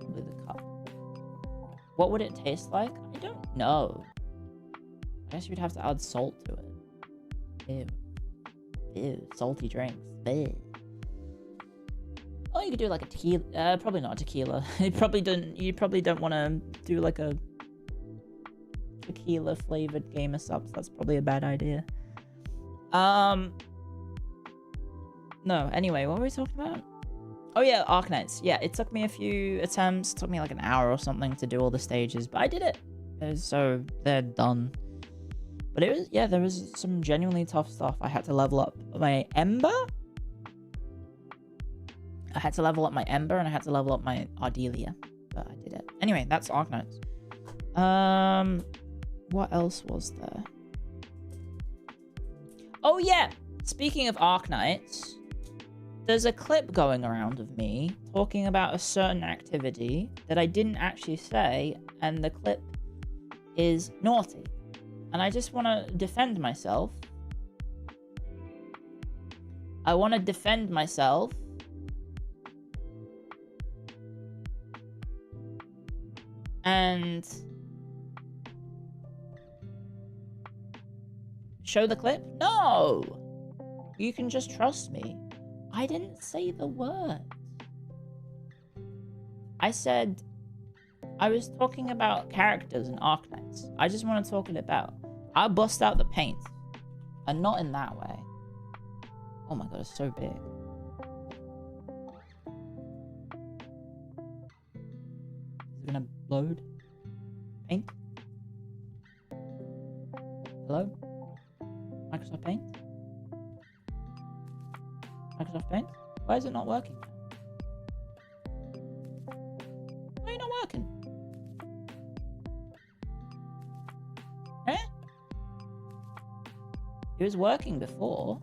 Probably the cup. What would it taste like? I don't know. I guess you'd have to add salt to it. Ew. Ew. Salty drinks. Ew. Oh, you could do like a tequila. Probably not a tequila. You probably don't want to do like a tequila flavored gamer subs. That's probably a bad idea. No, anyway, what were we talking about? Oh yeah, Ark Knights. Yeah, it took me a few attempts. It took me like an hour or something to do all the stages, but I did it. So they're done. But it was, yeah, there was some genuinely tough stuff. I had to level up my Ember. I had to level up my Ember, and I had to level up my Ardelia. But I did it. Anyway, that's Ark Knights. What else was there? Oh yeah! Speaking of Ark Knights, there's a clip going around of me talking about a certain activity that I didn't actually say, and the clip is naughty. And I just want to defend myself. I want to defend myself. And show the clip? No! You can just trust me. I didn't say the word. I said I was talking about characters in Ark Knights. I just want to talk it about. I'll bust out the paint. And not in that way. Oh my god, it's so big. Is it gonna load? Paint? Hello? Microsoft Paint? Microsoft Paint? Why is it not working? Why are you not working? Eh? It was working before.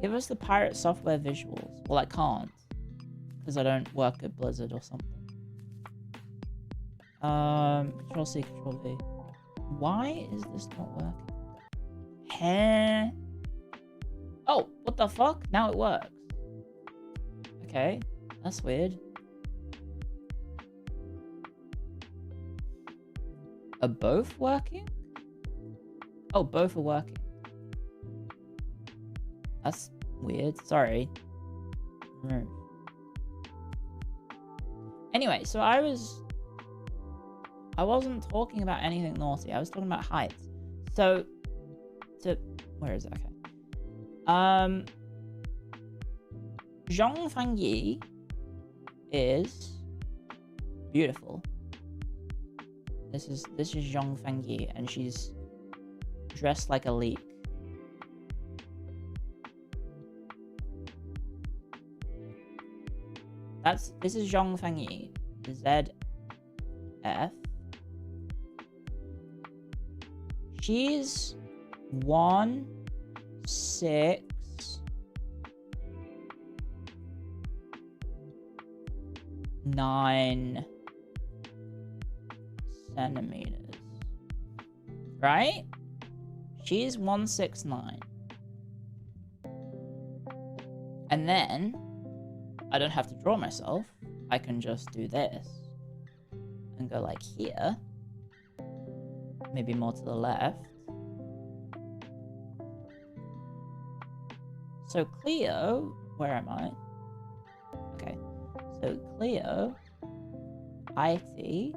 Give us the pirate software visuals. Well, I can't. Because I don't work at Blizzard or something. Control C, Control V. Why is this not working? Heh. Oh, what the fuck? Now it works. Okay, that's weird. Are both working? Oh, both are working. That's weird. Sorry. Anyway, so I wasn't talking about anything naughty. I was talking about heights. So, where is it? Okay. Zhong Fangyi is beautiful. This is Zhong Fangyi, and she's dressed like a leek. This is Zhong Fangyi. ZF. She's 169 centimeters. Right? She's 169. And then I don't have to draw myself. I can just do this and go like here, maybe more to the left. So Clio, where am I? Okay, so Clio IT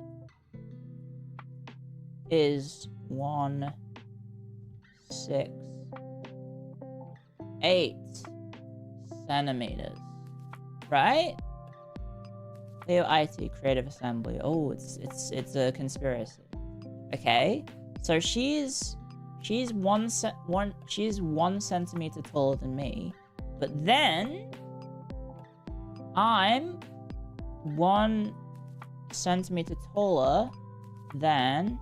is 168 centimeters. Right? Clio IT Creative Assembly. Oh, it's a conspiracy. Okay, so she's 1 centimeter taller than me, but then I'm 1 centimeter taller than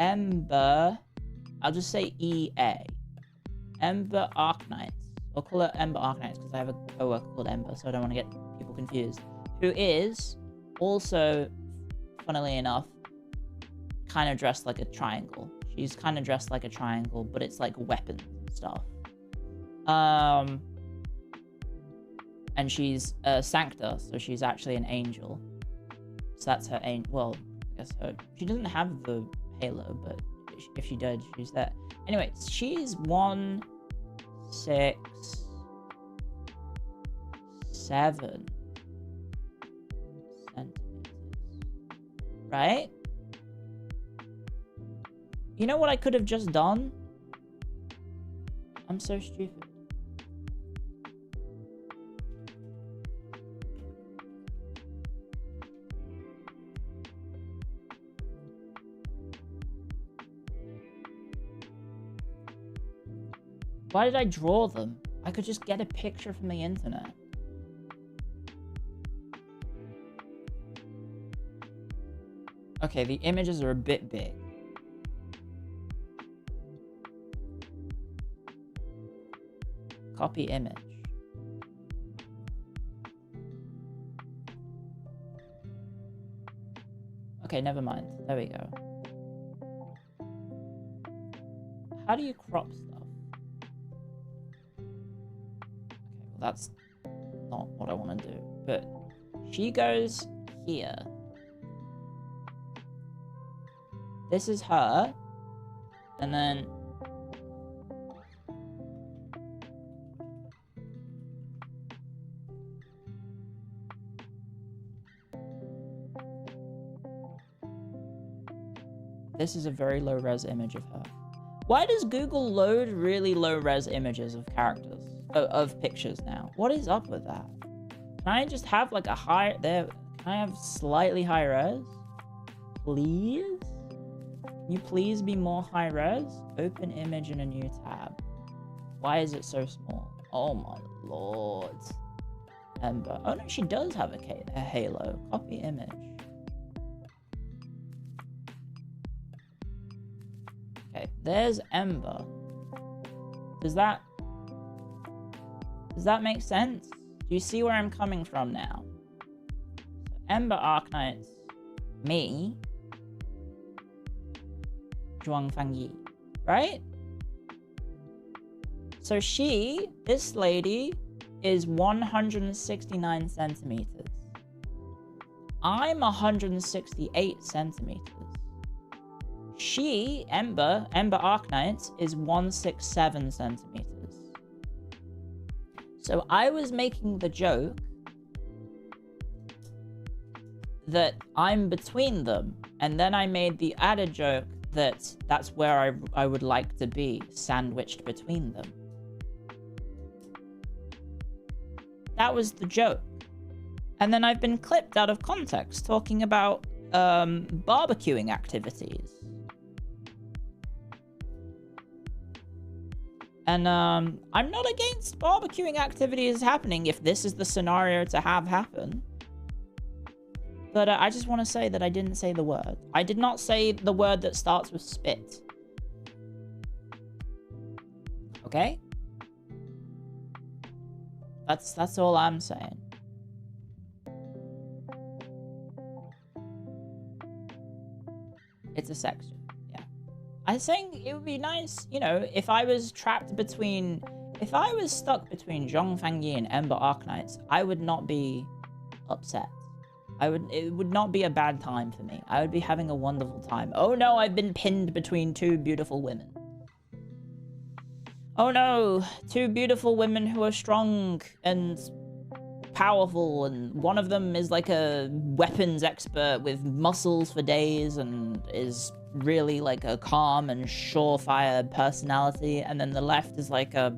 Ember. I'll just say EA. Ember Ark Knights. I'll call her Ember Ark Knights because I have a coworker called Ember, so I don't want to get people confused. Who is also, funnily enough, kind of dressed like a triangle. She's kind of dressed like a triangle, but it's like weapons and stuff. And she's a Sancta, so she's actually an angel. So that's her angel. Well, I guess she doesn't have the halo, but if she did, she's there. Anyway, she's 1, 6, 7 centimeters. Right? You know what I could have just done? I'm so stupid. Why did I draw them? I could just get a picture from the internet. Okay, the images are a bit big. Copy image. Okay, never mind. There we go. How do you crop stuff? Okay, well that's not what I want to do. But she goes here. This is her. And then this is a very low-res image of her. Why does Google load really low-res images of characters, of pictures now? What is up with that? Can I just have like a high, there, can I have slightly high res? Please? Can you please be more high res? Open image in a new tab. Why is it so small? Oh my lord. Ember. Oh no, she does have a halo. Copy image. Okay, there's Ember. Does that make sense? Do you see where I'm coming from now? So Ember Ark Knights, me, Zhuang Fangyi, right? So she, this lady, is 169 centimeters. I'm 168 centimeters. She, Ember Ark Knights, is 167 centimeters. So I was making the joke that I'm between them, and then I made the added joke that that's where I would like to be, sandwiched between them. That was the joke. And then I've been clipped out of context talking about barbecuing activities. And I'm not against barbecuing activities happening if this is the scenario to have happen. But I just want to say that I didn't say the word. I did not say the word that starts with spit. Okay? That's all I'm saying. It's a section. Yeah. I was saying it would be nice, you know, if I was stuck between Zhong Fangyi and Ember Ark Knights, I would not be upset. It would not be a bad time for me. I would be having a wonderful time. Oh no, I've been pinned between two beautiful women. Oh no, two beautiful women who are strong and powerful, and one of them is like a weapons expert with muscles for days and is really like a calm and surefire personality, and then the left is like a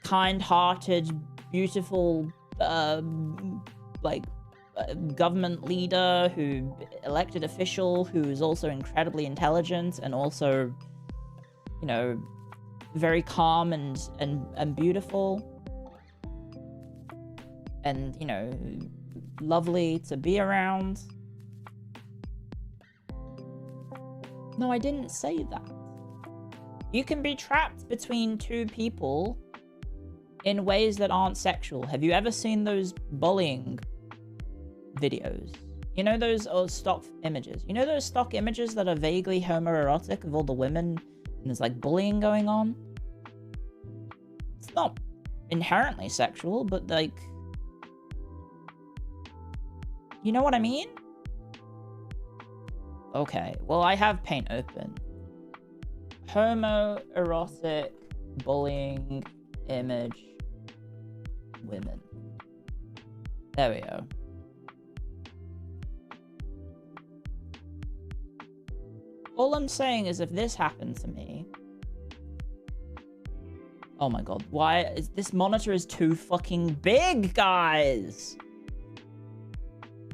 kind-hearted, beautiful, government leader, elected official, who is also incredibly intelligent and also, you know, very calm and beautiful. And, you know, lovely to be around. No, I didn't say that. You can be trapped between two people in ways that aren't sexual. Have you ever seen those bullying videos? You know those stock images? You know those stock images that are vaguely homoerotic of all the women and there's like bullying going on? It's not inherently sexual, but like... You know what I mean? Okay, well I have paint open. Homoerotic bullying image women. There we go. All I'm saying is if this happened to me... Oh my god, why is this monitor is too fucking big, guys?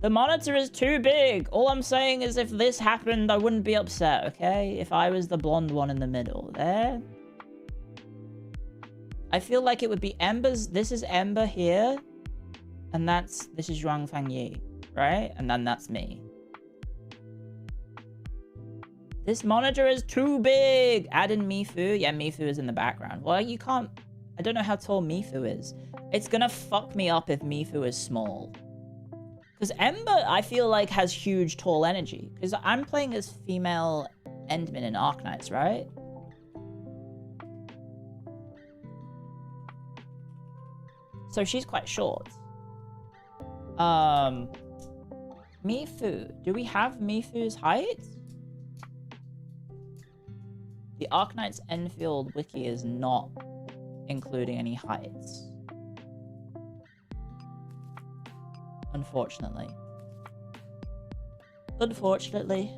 The monitor is too big. All I'm saying is if this happened, I wouldn't be upset, okay? If I was the blonde one in the middle there. I feel like it would be Ember's... This is Ember here. And this is Zhuang Fangyi, right? And then that's me. This monitor is too big. Add in Mifu. Yeah, Mifu is in the background. Well, you can't... I don't know how tall Mifu is. It's gonna fuck me up if Mifu is small. Because Ember, I feel like, has huge tall energy. Because I'm playing as female Endman in Ark Knights, right? So she's quite short. Mifu. Do we have Mifu's height? The Ark Knights Enfield wiki is not including any heights. Unfortunately. Unfortunately.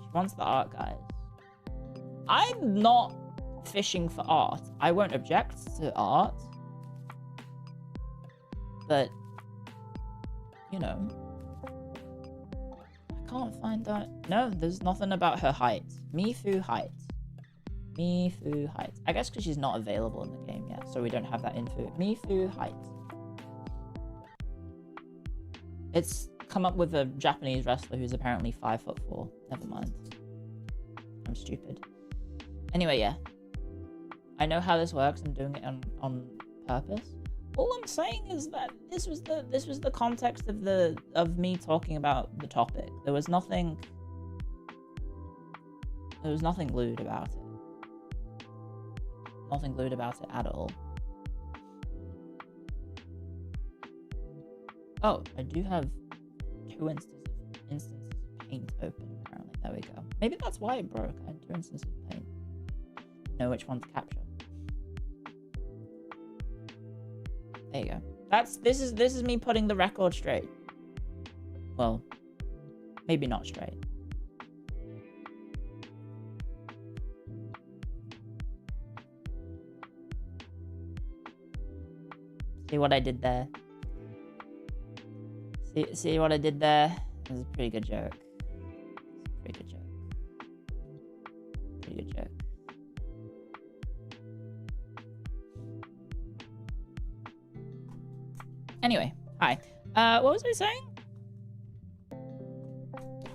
She wants the art, guys. I'm not fishing for art. I won't object to art. But, you know. I can't find that. No, there's nothing about her height. Mifu height. Mifu height. I guess because she's not available in the game yet, so we don't have that info. Mifu height. It's come up with a Japanese wrestler who's apparently 5'4". Never mind. I'm stupid. Anyway, yeah. I know how this works. I'm doing it on purpose. All I'm saying is that this was the context of me talking about the topic. There was nothing lewd about it. Nothing lewd about it at all. Oh, I do have 2 instances of paint open, apparently. There we go. Maybe that's why it broke. I had 2 instances of paint. Know which one to capture. There you go. This is me putting the record straight. Well, maybe not straight. See what I did there? See what I did there? It was a pretty good joke. Pretty good joke. Pretty good joke. Anyway, hi. What was I saying?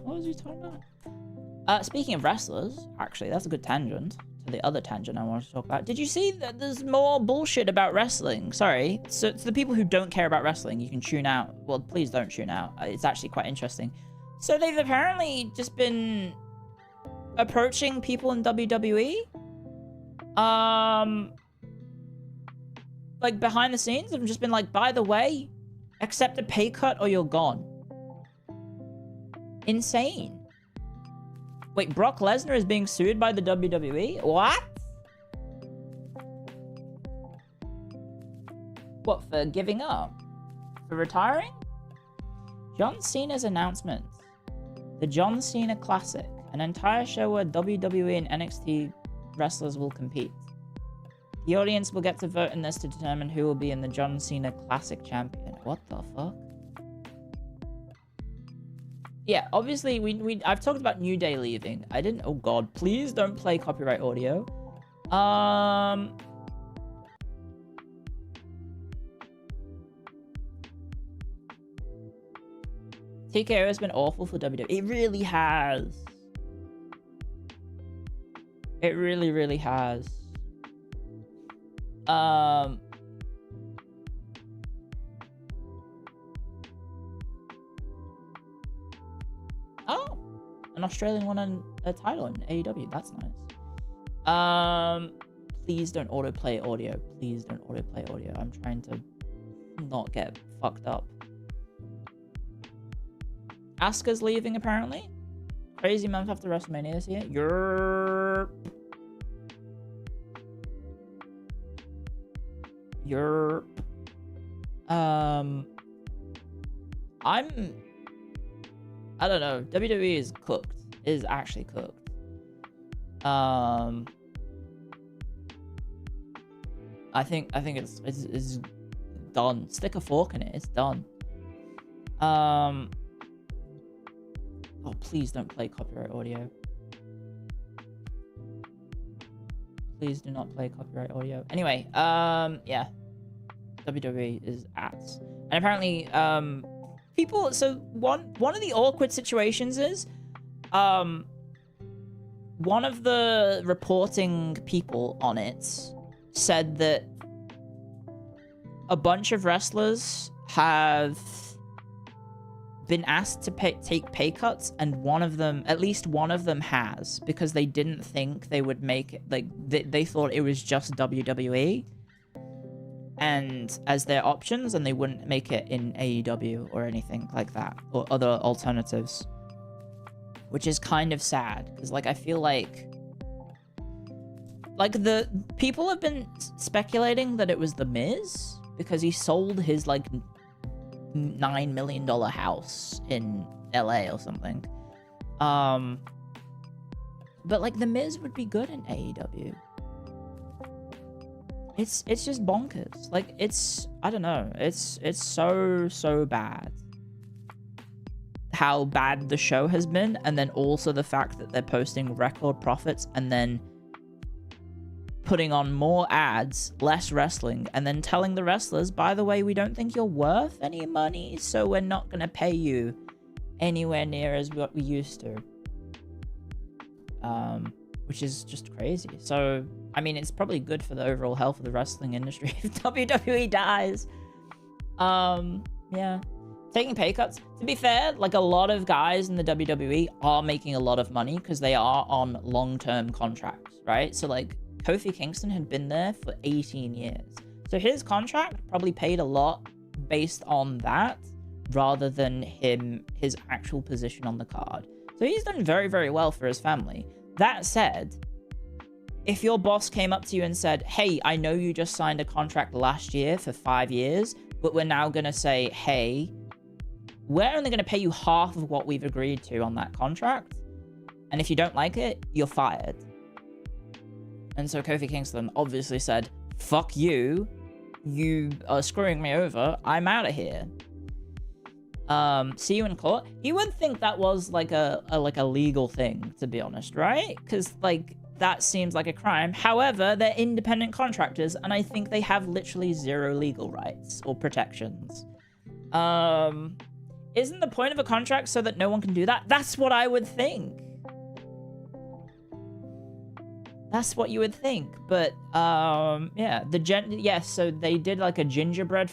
What was we talking about? Speaking of wrestlers, actually, that's a good tangent to the other tangent I wanted to talk about. Did you see that there's more bullshit about wrestling? Sorry. So to the people who don't care about wrestling, you can tune out. Well, please don't tune out. It's actually quite interesting. So they've apparently just been approaching people in WWE. Like behind the scenes, have just been like, by the way, accept a pay cut or you're gone. Insane. Wait, Brock Lesnar is being sued by the WWE? What? What, for giving up? For retiring? John Cena's announcement. The John Cena Classic. An entire show where WWE and NXT wrestlers will compete. The audience will get to vote in this to determine who will be in the John Cena Classic champion. What the fuck? Yeah, obviously, I've talked about New Day leaving. I didn't... Oh, God. Please don't play copyright audio. TKO has been awful for WWE. It really has. It really, really has. Oh, an Australian won a title in AEW. That's nice. Please don't autoplay audio. Please don't autoplay audio. I'm trying to not get fucked up. Asuka's leaving apparently. Crazy month after WrestleMania this year. I don't know. WWE is cooked. Is actually cooked. I think it's done. Stick a fork in it. It's done. Oh, please don't play copyright audio. Please do not play copyright audio. Anyway, yeah. WWE is ass. And apparently, people, so one of the awkward situations is, one of the reporting people on it said that a bunch of wrestlers have been asked to take pay cuts, and at least one of them has, because they didn't think they would make it, like, they thought it was just WWE and as their options, and they wouldn't make it in AEW or anything like that, or other alternatives, which is kind of sad, because, like, I feel like the people have been speculating that it was The Miz, because he sold his, like, $9 million house in LA or something. But, like, The Miz would be good in AEW. It's just bonkers. Like, I don't know. It's so bad how bad the show has been, and then also the fact that they're posting record profits and then putting on more ads, less wrestling, and then telling the wrestlers, by the way, we don't think you're worth any money, so we're not going to pay you anywhere near as what we used to. Which is just crazy. So, I mean, it's probably good for the overall health of the wrestling industry if WWE dies. Yeah. Taking pay cuts. To be fair, like, a lot of guys in the WWE are making a lot of money because they are on long-term contracts, right? So, like, Kofi Kingston had been there for 18 years. So his contract probably paid a lot based on that rather than his actual position on the card. So he's done very, very well for his family. That said, if your boss came up to you and said, hey, I know you just signed a contract last year for 5 years, but we're now going to say, hey, we're only going to pay you half of what we've agreed to on that contract. And if you don't like it, you're fired. And so Kofi Kingston obviously said, fuck you. You are screwing me over. I'm out of here. See you in court. You would think that was like a legal thing, to be honest, right? Because, like, that seems like a crime. However, they're independent contractors, and I think they have literally zero legal rights or protections. Isn't the point of a contract so that no one can do that? That's what I would think. That's what you would think. But, yeah, so they did, like, a gingerbread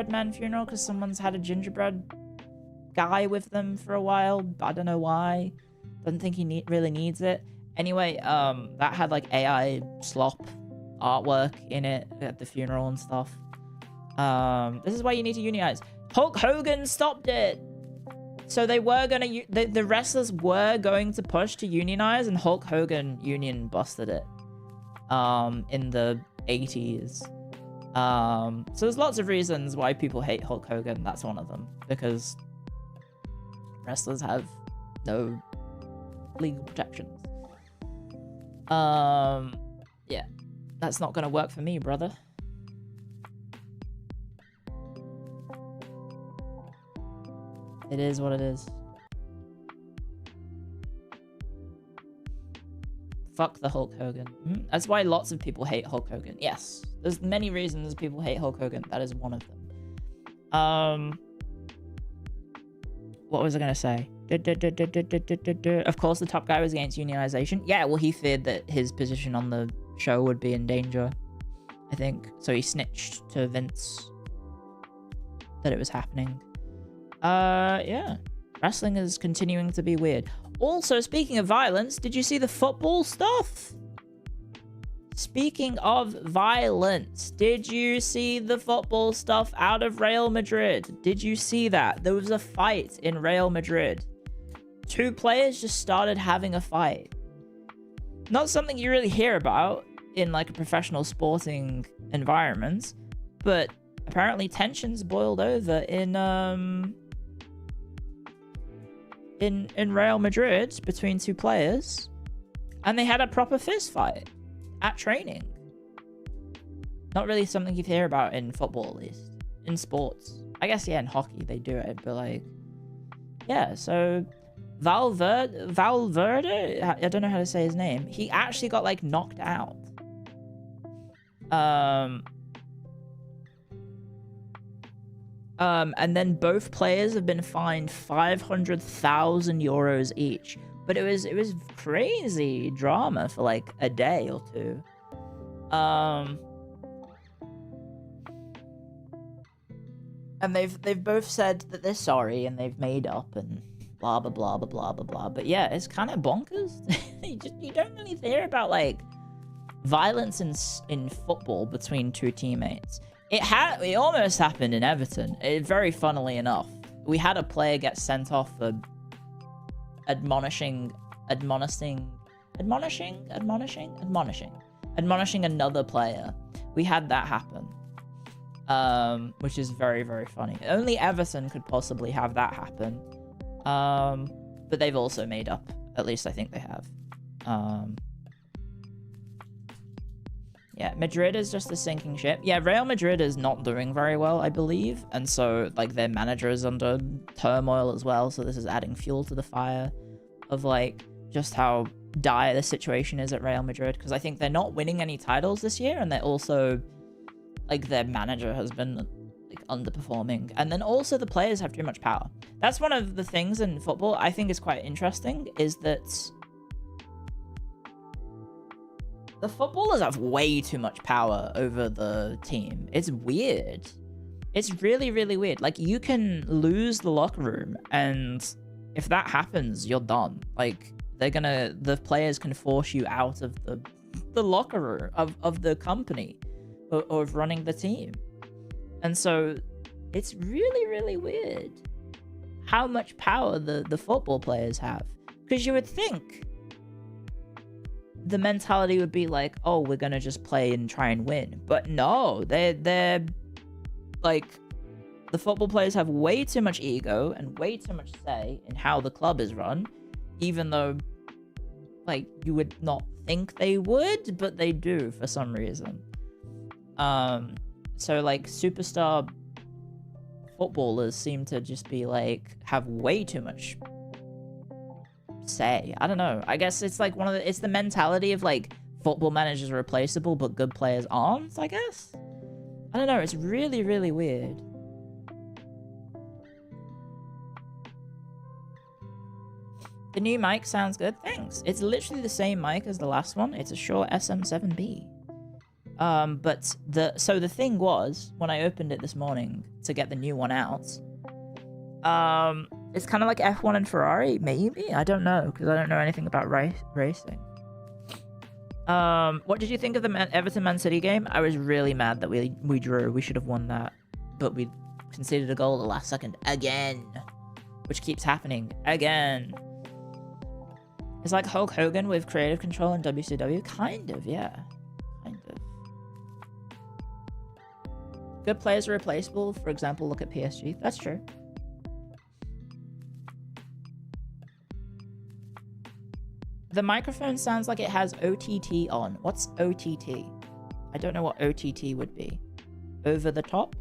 man funeral, because someone's had a gingerbread guy with them for a while. I don't know why. Doesn't think he really needs it. Anyway, that had, like, AI slop artwork in it at the funeral and stuff. This is why you need to unionize. Hulk Hogan stopped it. So they were gonna, the wrestlers were going to push to unionize, and Hulk Hogan union busted it, in the 80s. So there's lots of reasons why people hate Hulk Hogan. That's one of them, because wrestlers have no legal protections. Yeah, that's not gonna work for me, brother. It is what it is. Fuck the Hulk Hogan. That's why lots of people hate Hulk Hogan. Yes, there's many reasons people hate Hulk Hogan. That is one of them. What was I gonna say? Of course, the top guy was against unionization. Yeah, well, he feared that his position on the show would be in danger, I think. So he snitched to Vince that it was happening. Yeah. Wrestling is continuing to be weird. Also, speaking of violence, did you see the football stuff? Speaking of violence, did you see the football stuff out of Real Madrid? Did you see that? There was a fight in Real Madrid. 2 players just started having a fight. Not something you really hear about in like a professional sporting environment, but apparently tensions boiled over in Real Madrid between 2 players, and they had a proper fist fight at training. Not really something you'd hear about in football, at least. In sports. I guess, yeah, in hockey they do it, but like... Yeah, so... Valverde, I don't know how to say his name. He actually got, like, knocked out. And then both players have been fined 500,000 euros each. But it was crazy drama for like a day or 2. And they've both said that they're sorry and they've made up and blah blah blah blah blah blah blah. But yeah, it's kind of bonkers. you don't really hear about like violence in football between 2 teammates. It almost happened in Everton. Very funnily enough, we had a player get sent off for admonishing another player. We had that happen, which is very, very funny. Only Everton could possibly have that happen, but they've also made up. At least I think they have. Yeah, Madrid is just a sinking ship. Yeah, Real Madrid is not doing very well, I believe. And so, like, their manager is under turmoil as well. So this is adding fuel to the fire of, like, just how dire the situation is at Real Madrid. Because I think they're not winning any titles this year. And they're also, like, their manager has been, like, underperforming. And then also the players have too much power. That's one of the things in football I think is quite interesting, is that the footballers have way too much power over the team. It's weird. It's really, really weird. Like, you can lose the locker room, and if that happens, you're done. Like, the players can force you out of the locker room of the company or of running the team. And so it's really, really weird how much power the football players have. Because you would think the mentality would be like, oh, we're gonna just play and try and win. But no, they're like, the football players have way too much ego and way too much say in how the club is run, even though, like, you would not think they would, but they do for some reason. So like, superstar footballers seem to just be like, have way too much say. I don't know. I guess it's like it's the mentality of like, football managers are replaceable, but good players aren't, I guess. I don't know. It's really, really weird. The new mic sounds good. Thanks. It's literally the same mic as the last one. It's a Shure SM7B. But the thing was, when I opened it this morning to get the new one out, it's kind of like F1 and Ferrari, maybe? I don't know, because I don't know anything about racing. What did you think of the Everton Man City game? I was really mad that we drew. We should have won that. But we conceded a goal at the last second again. Which keeps happening again. It's like Hulk Hogan with creative control in WCW. Kind of, yeah. Kind of. Good players are replaceable. For example, look at PSG. That's true. The microphone sounds like it has OTT on. What's OTT? I don't know what OTT would be. Over the top?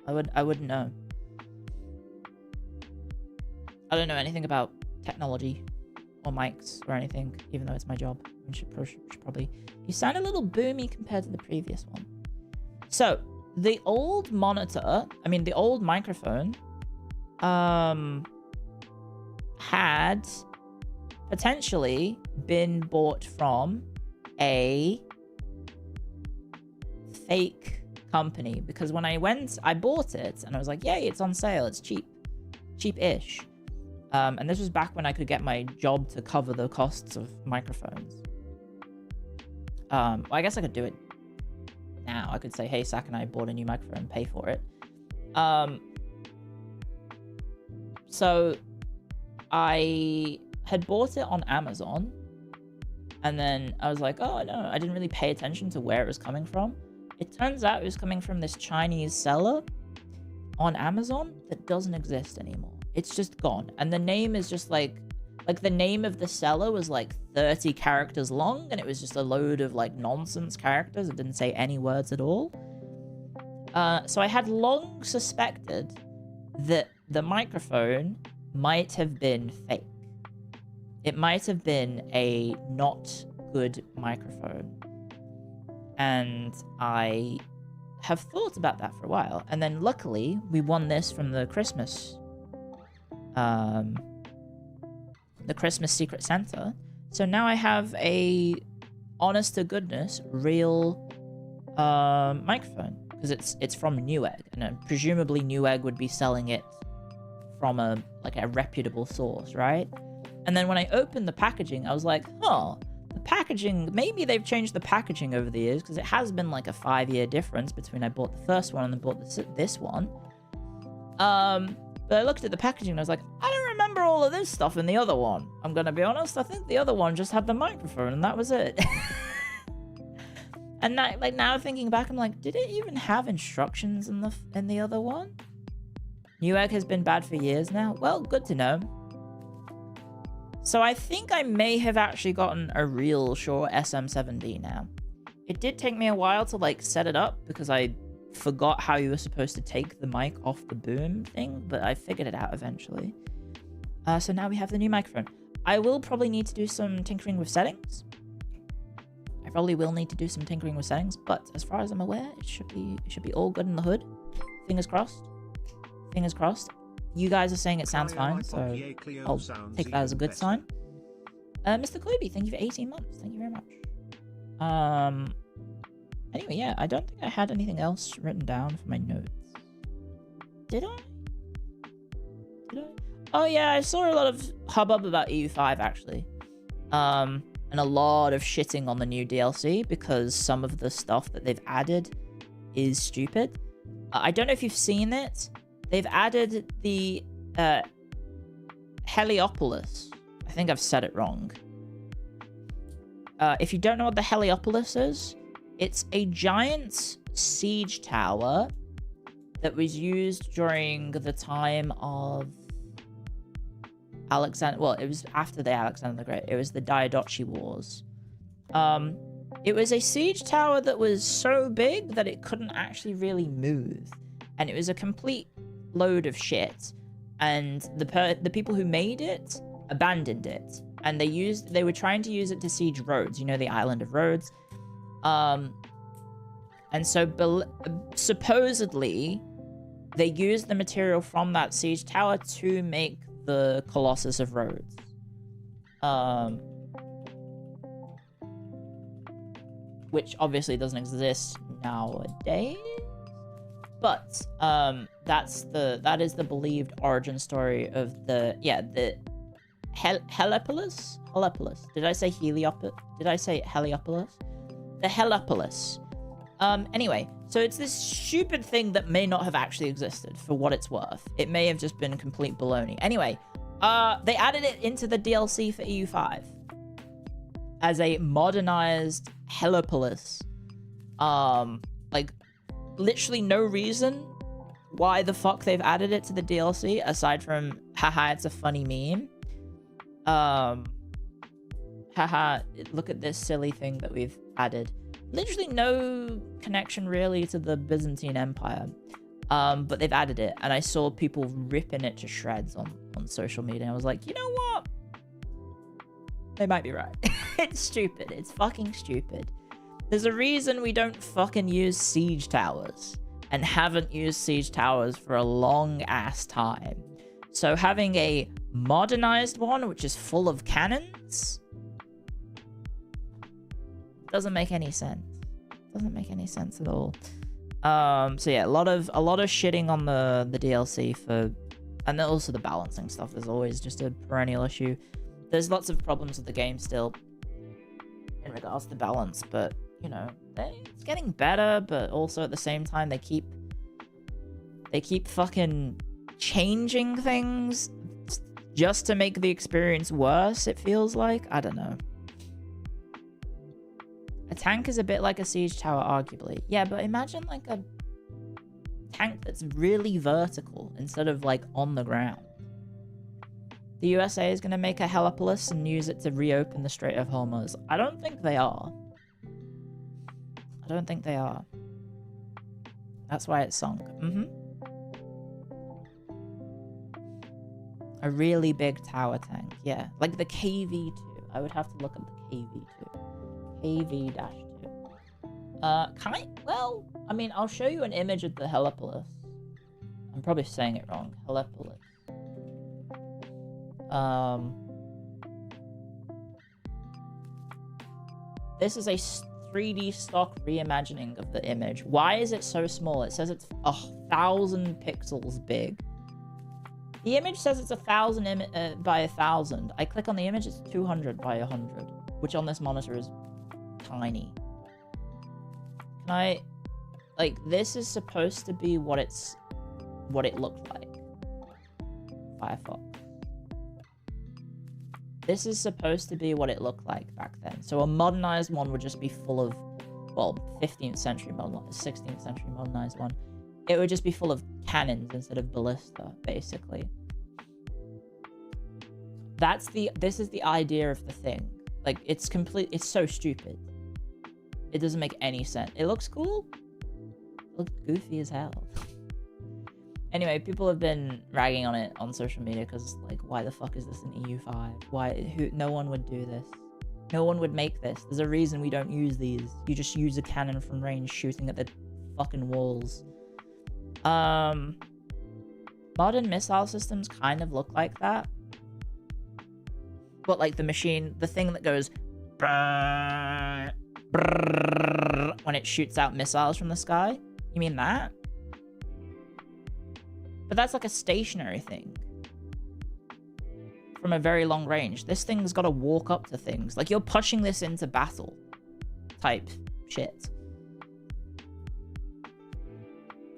I wouldn't know. I don't know anything about technology or mics or anything, even though it's my job. I should probably... You sound a little boomy compared to the previous one. So, the old monitor, the old microphone, had potentially been bought from a fake company, because when I bought it and I was like, yay, it's on sale, it's cheap-ish. And this was back when I could get my job to cover the costs of microphones. Well, I guess I could do it now. I could say, hey, Sak and I bought a new microphone, pay for it. So I had bought it on Amazon, and then I was like, oh no, I didn't really pay attention to where it was coming from. It turns out it was coming from this Chinese seller on Amazon that doesn't exist anymore. It's just gone. And the name is just like the name of the seller was like 30 characters long, and it was just a load of like nonsense characters. It didn't say any words at all. So I had long suspected that the microphone might have been fake. It might have been a not good microphone. And I have thought about that for a while. And then luckily we won this from the Christmas Secret Santa. So now I have a honest to goodness real microphone, because it's from Newegg, and presumably Newegg would be selling it from a reputable source, right? And then when I opened the packaging, I was like, huh, the packaging, maybe they've changed the packaging over the years, because it has been like a 5-year difference between I bought the first one and I bought this one. But I looked at the packaging and I was like, I don't remember all of this stuff in the other one. I'm gonna be honest, I think the other one just had the microphone and that was it. And now thinking back, I'm like, did it even have instructions in the other one? Newegg has been bad for years now. Well, good to know. So I think I may have actually gotten a real Shure SM7B now. It did take me a while to like set it up, because I forgot how you were supposed to take the mic off the boom thing, but I figured it out eventually. So now we have the new microphone. I will probably need to do some tinkering with settings. But as far as I'm aware, it should be all good in the hood. Fingers crossed. Fingers crossed. You guys are saying it sounds fine, so I'll take that as a good sign. Mr. Kobe, thank you for 18 months. Thank you very much. Anyway, yeah, I don't think I had anything else written down for my notes. Did I? Oh yeah, I saw a lot of hubbub about EU5 actually. And a lot of shitting on the new DLC, because some of the stuff that they've added is stupid. I don't know if you've seen it. They've added the Heliopolis. I think I've said it wrong. If you don't know what the Heliopolis is, it's a giant siege tower that was used during the time of Alexander. Well, it was after the Alexander the Great. It was the Diadochi Wars. It was a siege tower that was so big that it couldn't actually really move, and it was a complete load of shit. And the people who made it abandoned it, and they were trying to use it to siege Rhodes. You know, the island of Rhodes. And so supposedly they used the material from that siege tower to make the Colossus of Rhodes. Which obviously doesn't exist nowadays. But that is the believed origin story of the Heliopolis? Heliopolis. Did I say Heliopolis? Did I say Heliopolis? The Heliopolis. Anyway, so it's this stupid thing that may not have actually existed, for what it's worth. It may have just been complete baloney. Anyway, they added it into the DLC for EU5 as a modernized Heliopolis. Like, literally no reason why the fuck they've added it to the DLC, aside from, haha, it's a funny meme. Haha, look at this silly thing that we've added. Literally no connection really to the Byzantine Empire. But they've added it, and I saw people ripping it to shreds on social media, and I was like, you know what? They might be right. It's stupid. It's fucking stupid. There's a reason we don't fucking use siege towers, and haven't used siege towers for a long ass time. So having a modernized one, which is full of cannons, doesn't make any sense. Doesn't make any sense at all. So yeah, a lot of shitting on the DLC for, and then also the balancing stuff is always just a perennial issue. There's lots of problems with the game still in regards to balance, but you know, it's getting better, but also at the same time they keep fucking changing things just to make the experience worse, it feels like. I don't know. A tank is a bit like a siege tower, arguably. Yeah, but imagine like a tank that's really vertical instead of like on the ground. The USA is going to make a Helipolis and use it to reopen the Strait of Hormuz. I don't think they are. I don't think they are. That's why it sunk. A really big tower tank. Yeah, like the KV-2. I would have to look up the KV-2. KV-2. Well, I mean, I'll show you an image of the Helipolis. I'm probably saying it wrong. Helipolis. This is a 3D stock reimagining of the image. Why is it so small? It says it's 1,000 pixels big. The image says it's 1,000 by 1,000. I click on the image, it's 200 by 100, which on this monitor is tiny. Can I, like, this is supposed to be what it looked like. Firefox. This is supposed to be what it looked like back then. So a modernized one would just be full of, well, 15th century modernized, 16th century modernized one. It would just be full of cannons instead of ballista, basically. This is the idea of the thing. Like, it's so stupid. It doesn't make any sense. It looks cool. It looks goofy as hell. Anyway, people have been ragging on it on social media because, like, why the fuck is this in EU5? No one would do this. No one would make this. There's a reason we don't use these. You just use a cannon from range shooting at the fucking walls. Modern missile systems kind of look like that. But, like, the thing that goes when it shoots out missiles from the sky? You mean that? But that's like a stationary thing. From a very long range. This thing's got to walk up to things. Like, you're pushing this into battle. Type shit.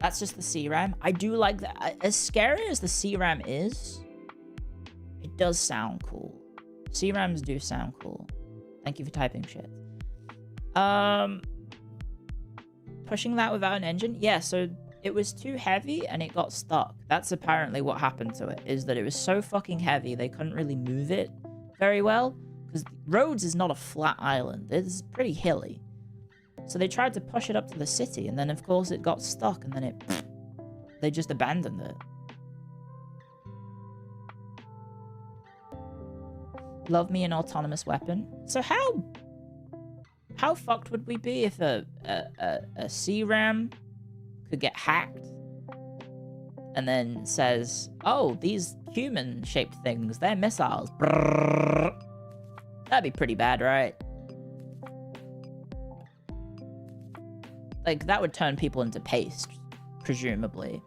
That's just the CRAM. I do like that. As scary as the CRAM is, it does sound cool. CRAMs do sound cool. Thank you for typing shit. Pushing that without an engine? Yeah, so it was too heavy and it got stuck. That's apparently what happened to it, is that it was so fucking heavy they couldn't really move it very well. Because Rhodes is not a flat island. It's pretty hilly. So they tried to push it up to the city, and then of course it got stuck, and then they just abandoned it. Love me an autonomous weapon. So how fucked would we be if a CRAM could get hacked and then says, oh, these human-shaped things, they're missiles. Brrr. That'd be pretty bad, right? Like, that would turn people into paste, presumably.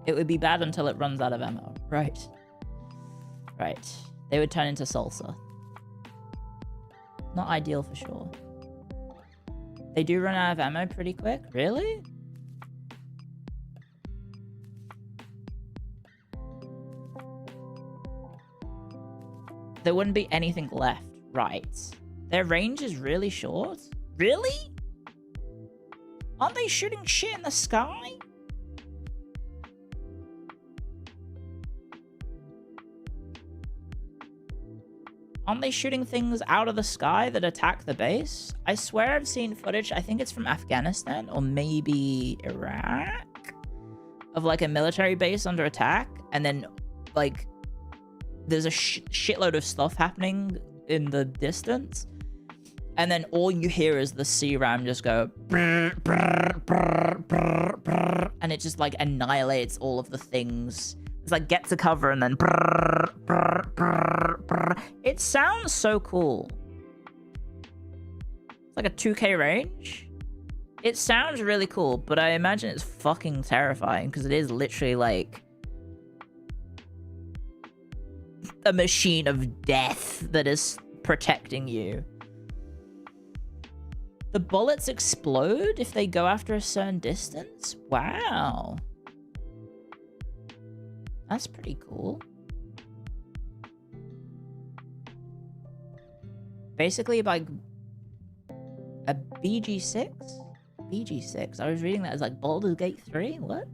It would be bad until it runs out of ammo. Right. Right. They would turn into salsa. Not ideal for sure. They do run out of ammo pretty quick? Really? There wouldn't be anything left. Right. Their range is really short? Really? Aren't they shooting shit in the sky? Aren't they shooting things out of the sky that attack the base? I swear I've seen footage, I think it's from Afghanistan or maybe Iraq, of like a military base under attack, and then like there's a shitload of stuff happening in the distance, And then all you hear is the CRAM just go, and it just like annihilates all of the things. It's like get to cover and then. It sounds so cool. It's like a 2K range. It sounds really cool, but I imagine it's fucking terrifying because it is literally like a machine of death that is protecting you. The bullets explode if they go after a certain distance? Wow. That's pretty cool. Basically, like a BG6? BG6. I was reading that as like Baldur's Gate 3? What?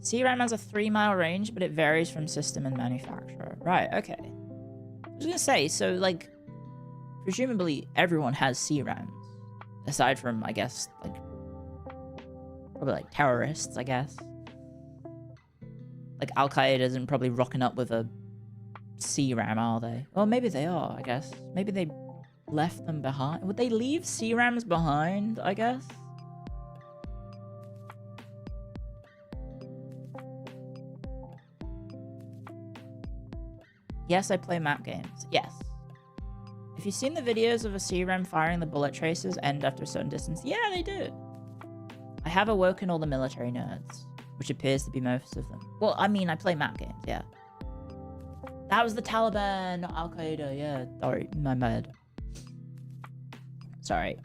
CRAM has a 3-mile range, but it varies from system and manufacturer. Right, okay. I was gonna say, so like, presumably everyone has CRAMs. Aside from, I guess, like, probably like terrorists, I guess. Like Al-Qaeda isn't probably rocking up with a CRAM, are they? Well, maybe they are, I guess. Maybe they left them behind. Would they leave CRAMs behind, I guess? Yes, I play map games. Yes. If you've seen the videos of a CRAM firing, the bullet traces end after a certain distance. Yeah, they do. I have awoken all the military nerds, which appears to be most of them. Well, I mean, I play map games, yeah. That was the Taliban, not Al-Qaeda. Yeah, sorry, my bad. Sorry.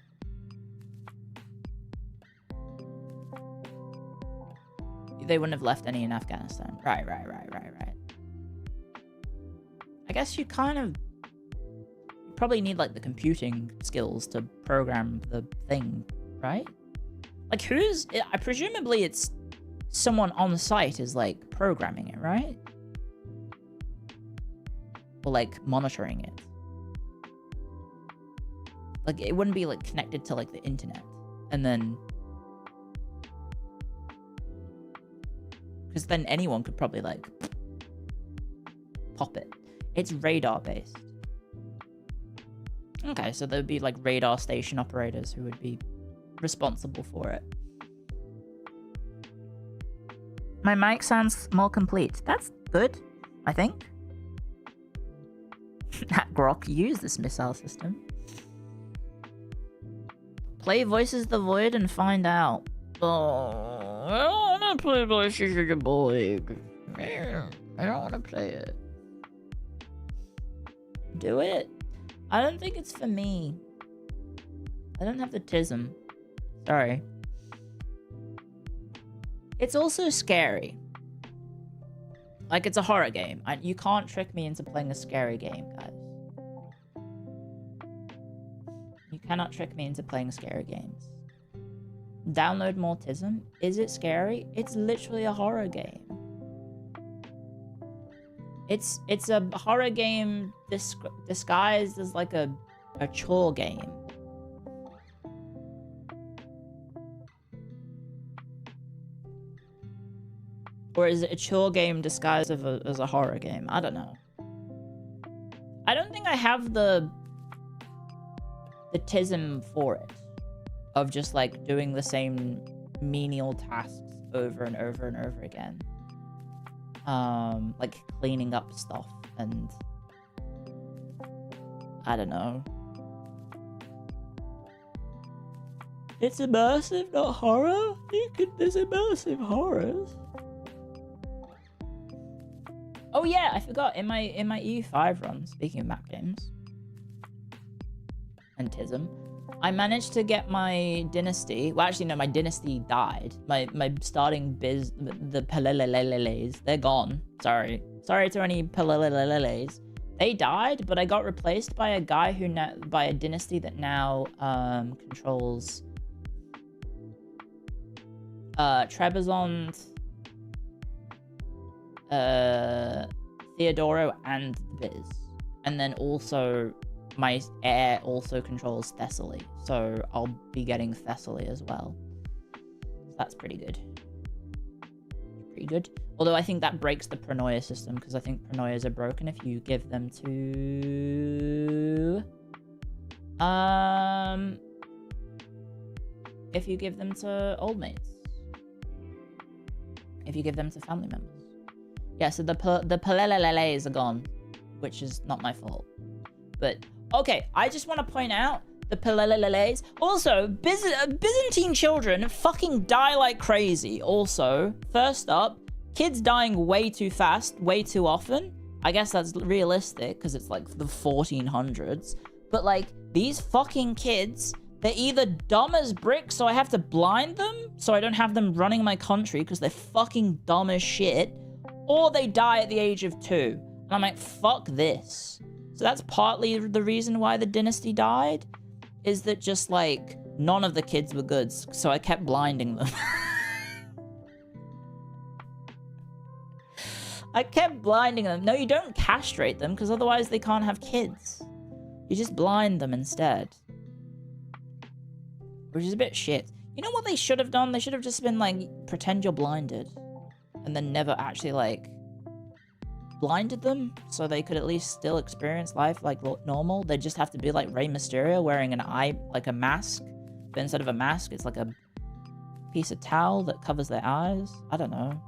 They wouldn't have left any in Afghanistan. Right. I guess you kind of probably need like the computing skills to program the thing, right? Like presumably it's someone on the site is like programming it, right? Or like monitoring it. Like it wouldn't be like connected to like the internet and then, because then anyone could probably like pop it. It's radar based. Okay, so there'd be like radar station operators who would be responsible for it. My mic sounds more complete. That's good, I think. Grok, use this missile system. Play Voices the Void and find out. Oh, I don't want to play Voices of the Void. I don't want to play it. Do it. I don't think it's for me. I don't have the tism. Sorry. It's also scary. Like, it's a horror game. You can't trick me into playing a scary game, guys. You cannot trick me into playing scary games. Download more tism. Is it scary? It's literally a horror game. It's a horror game disguised as like a chore game. Or is it a chore game disguised as a horror game? I don't know. I don't think I have the tism for it. Of just like doing the same menial tasks over and over and over again. Like cleaning up stuff and I don't know. It's immersive, not horror. There's immersive horrors. Oh yeah, I forgot in my EU5 run. Speaking of map games and tism, I managed to get my dynasty. Well, actually, no, my dynasty died. My starting biz, the Peleleleleles, they're gone. Sorry to any Peleleleleles. They died, but I got replaced by a guy by a dynasty that now controls Trebizond, Theodoro, and Viz, and then also. My heir also controls Thessaly, so I'll be getting Thessaly as well. So that's pretty good. Pretty good. Although I think that breaks the Pronoia system, because I think Pronoias are broken if you give them to If you give them to old mates. If you give them to family members. Yeah, so the palelelele's are gone, which is not my fault. But, okay, I just want to point out the palelelele's. Also, Byzantine children fucking die like crazy. Also, first up, kids dying way too fast, way too often. I guess that's realistic, because it's like the 1400s. But, like, these fucking kids, they're either dumb as bricks, so I have to blind them, so I don't have them running my country, because they're fucking dumb as shit, or they die at the age of 2. And I'm like, fuck this. So that's partly the reason why the dynasty died, is that just, like, none of the kids were good, so I kept blinding them. I kept blinding them. No, you don't castrate them, because otherwise they can't have kids. You just blind them instead. Which is a bit shit. You know what they should have done? They should have just been like, pretend you're blinded. And then never actually, like, blinded them. So they could at least still experience life like normal. They just have to be like Rey Mysterio wearing an eye, like a mask. But instead of a mask, it's like a piece of towel that covers their eyes. I don't know.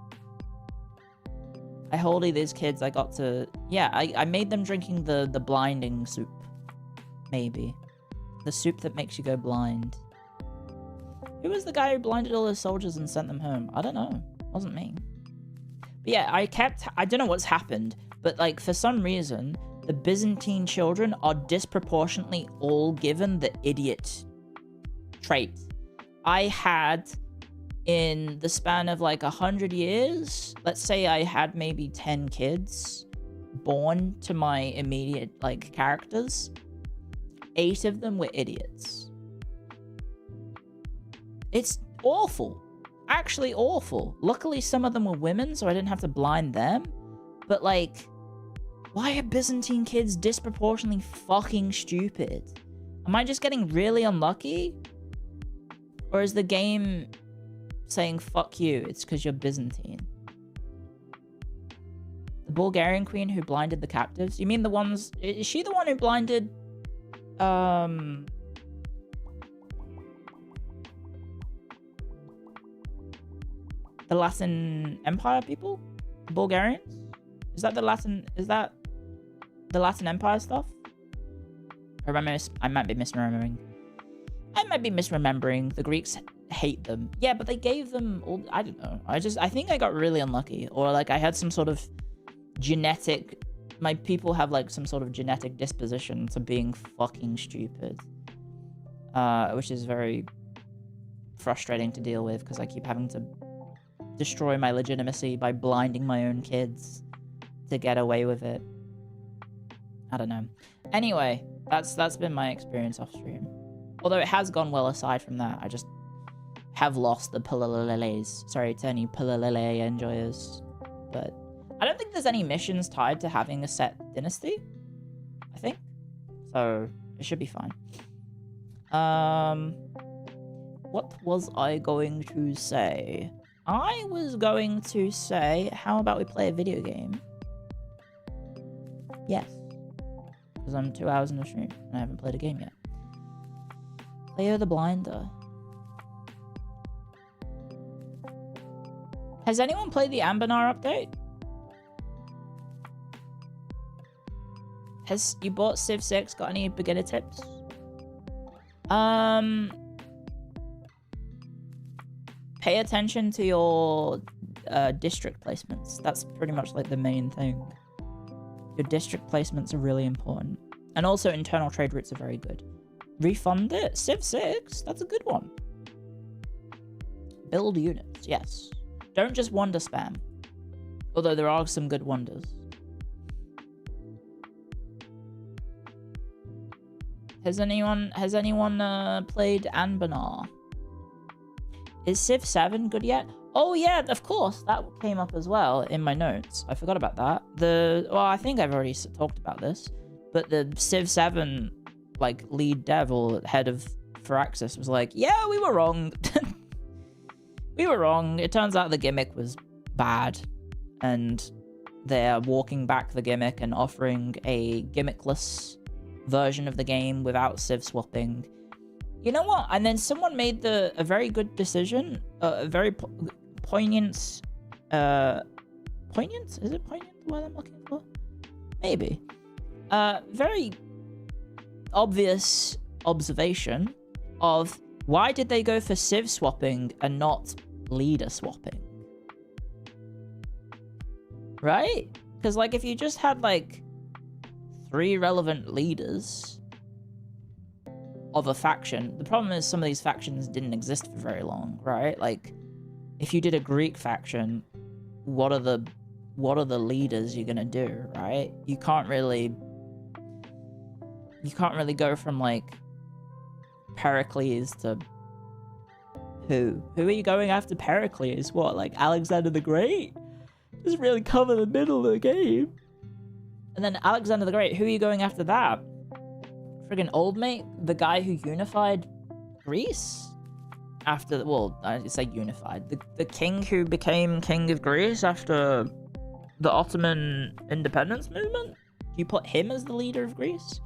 I wholly these kids, I got to... Yeah, I made them drinking the blinding soup. Maybe. The soup that makes you go blind. Who was the guy who blinded all his soldiers and sent them home? I don't know. It wasn't me. But yeah, I don't know what's happened, but like for some reason, the Byzantine children are disproportionately all given the idiot trait. I had, in the span of like 100 years, let's say I had maybe 10 kids born to my immediate like characters. 8 of them were idiots. It's awful. Actually awful. Luckily, some of them were women, so I didn't have to blind them. But, like, why are Byzantine kids disproportionately fucking stupid? Am I just getting really unlucky? Or is the game saying, fuck you, it's because you're Byzantine? The Bulgarian queen who blinded the captives? You mean the ones... Is she the one who blinded... the Latin Empire people? The Bulgarians? Is that the Latin Empire stuff? I might be misremembering. I might be misremembering. The Greeks hate them. Yeah, but they gave them all... I don't know. I think I got really unlucky. Or, like, I had some sort of genetic... My people have, like, some sort of genetic disposition to being fucking stupid. Which is very frustrating to deal with, because I keep having to destroy my legitimacy by blinding my own kids to get away with it. I don't know. Anyway, that's been my experience off stream. Although it has gone well aside from that. I just have lost the Palaleles. Sorry to any Palalele enjoyers. But I don't think there's any missions tied to having a set dynasty. I think. So it should be fine. What was I going to say? I was going to say, how about we play a video game? Yes. Because I'm 2 hours in the stream and I haven't played a game yet. Clio the Blinder. Has anyone played the Anbennar update? Has you bought Civ 6? Got any beginner tips? Pay attention to your district placements. That's pretty much like the main thing. Your district placements are really important. And also internal trade routes are very good. Refund it. Civ 6, that's a good one. Build units, yes. Don't just wonder spam. Although there are some good wonders. Has anyone played Anbennar? Is Civ 7 good yet? Oh yeah, of course. That came up as well in my notes. I forgot about that. Well, I think I've already talked about this. But the Civ 7, like, lead dev or head of Firaxis was like, yeah, we were wrong. We were wrong. It turns out the gimmick was bad. And they're walking back the gimmick and offering a gimmickless version of the game without civ swapping. You know what? And then someone made a very good decision, a very poignant, poignant? Is it poignant the word I'm looking for? Maybe. Very obvious observation of why did they go for civ swapping and not leader swapping? Right? Because, like, if you just had, like, 3 relevant leaders of a faction, the problem is some of these factions didn't exist for very long, right? Like, if you did a Greek faction, what are the leaders you're gonna do, right? You can't really go from, like, Pericles to who are you going after? Pericles? What, like Alexander the Great? Just really cover the middle of the game. And then Alexander the Great, who are you going after that? Friggin' old mate, the guy who unified Greece after, well, I say unified, the king who became king of Greece after the Ottoman independence movement? You put him as the leader of Greece?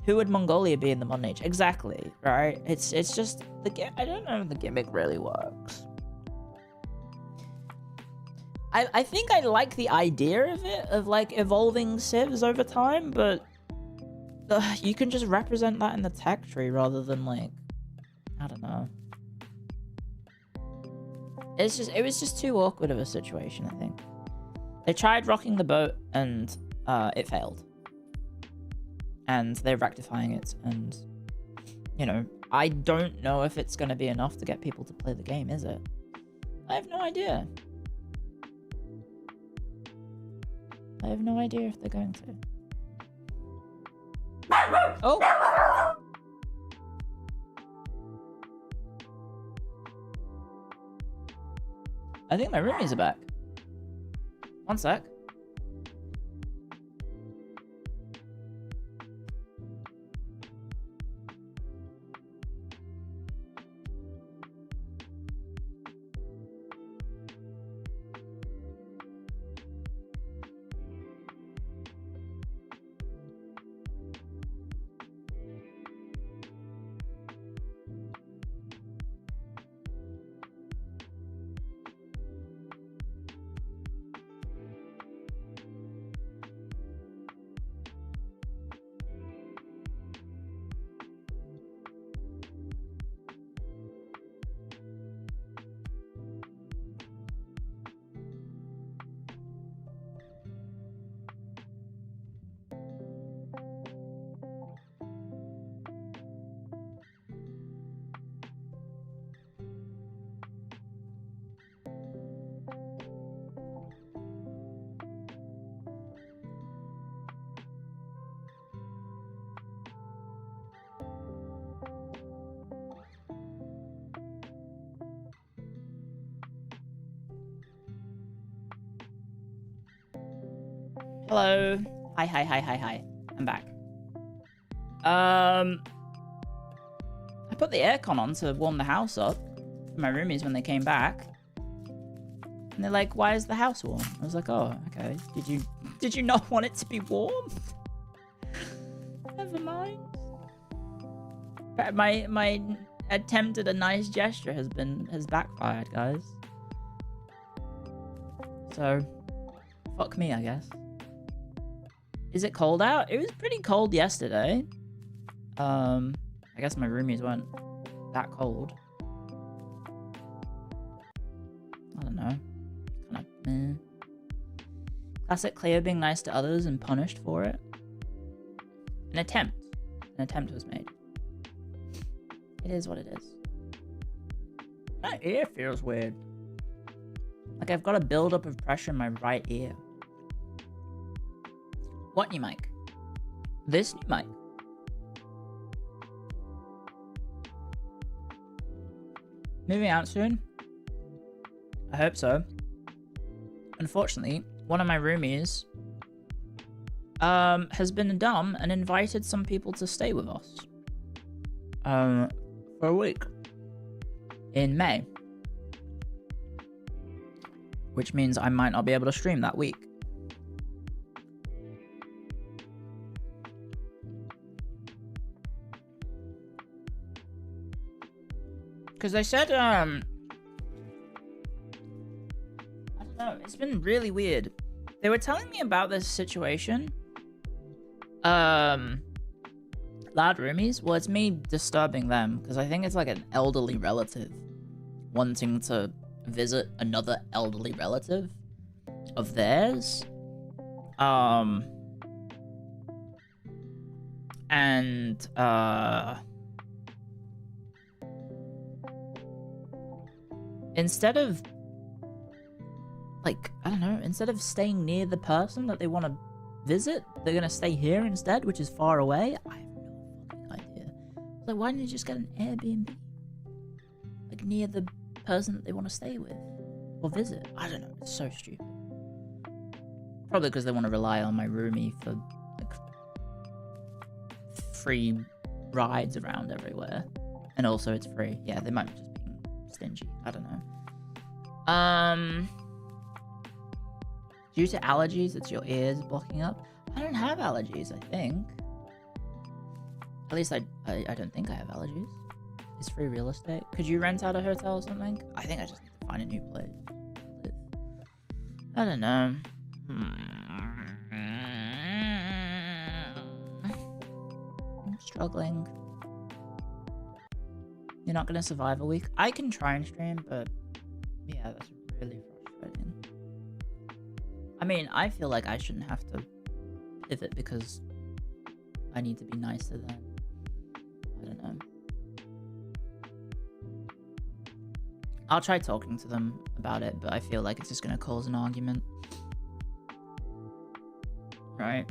Who would Mongolia be in the modern age? Exactly, right? It's just I don't know if the gimmick really works. I think I like the idea of it, of like evolving civs over time, but you can just represent that in the tech tree rather than, like, I don't know. It was just too awkward of a situation, I think. They tried rocking the boat and it failed. And they're rectifying it, and, you know, I don't know if it's going to be enough to get people to play the game, is it? I have no idea. I have no idea if they're going to. Oh! I think my roomies are back. One sec. Hello. Hi. I'm back. I put the aircon on to warm the house up for my roomies when they came back. And they're like, why is the house warm? I was like, oh, okay. Did you not want it to be warm? Never mind. My attempt at a nice gesture has backfired, guys. So, fuck me, I guess. Is it cold out? It was pretty cold yesterday. I guess my roomies weren't that cold. I don't know. Kind of meh. Classic Clio being nice to others and punished for it. An attempt was made. It is what it is. My ear feels weird. Like I've got a build-up of pressure in my right ear. What new mic? This new mic. Moving out soon? I hope so. Unfortunately, one of my roomies has been dumb and invited some people to stay with us for a week in May, which means I might not be able to stream that week. Because they said, I don't know, it's been really weird. They were telling me about this situation. Loud roomies? Well, it's me disturbing them, because I think it's like an elderly relative wanting to visit another elderly relative of theirs. Instead of, like, I don't know, instead of staying near the person that they want to visit, they're gonna stay here instead, which is far away. I have no fucking idea. Like, why didn't you just get an Airbnb? Like, near the person that they want to stay with or visit? I don't know, it's so stupid. Probably because they want to rely on my roomie for, like, free rides around everywhere. And also it's free. Yeah, they might be just being stingy. I don't know. Due to allergies, it's your ears blocking up. I don't have allergies, I think. At least I don't think I have allergies. It's free real estate. Could you rent out a hotel or something? I think I just need to find a new place. I don't know. I'm struggling. You're not gonna survive a week? I can try and stream, but yeah, that's really frustrating. I mean, I feel like I shouldn't have to pivot because I need to be nice to them. I don't know. I'll try talking to them about it, but I feel like it's just gonna cause an argument. Right?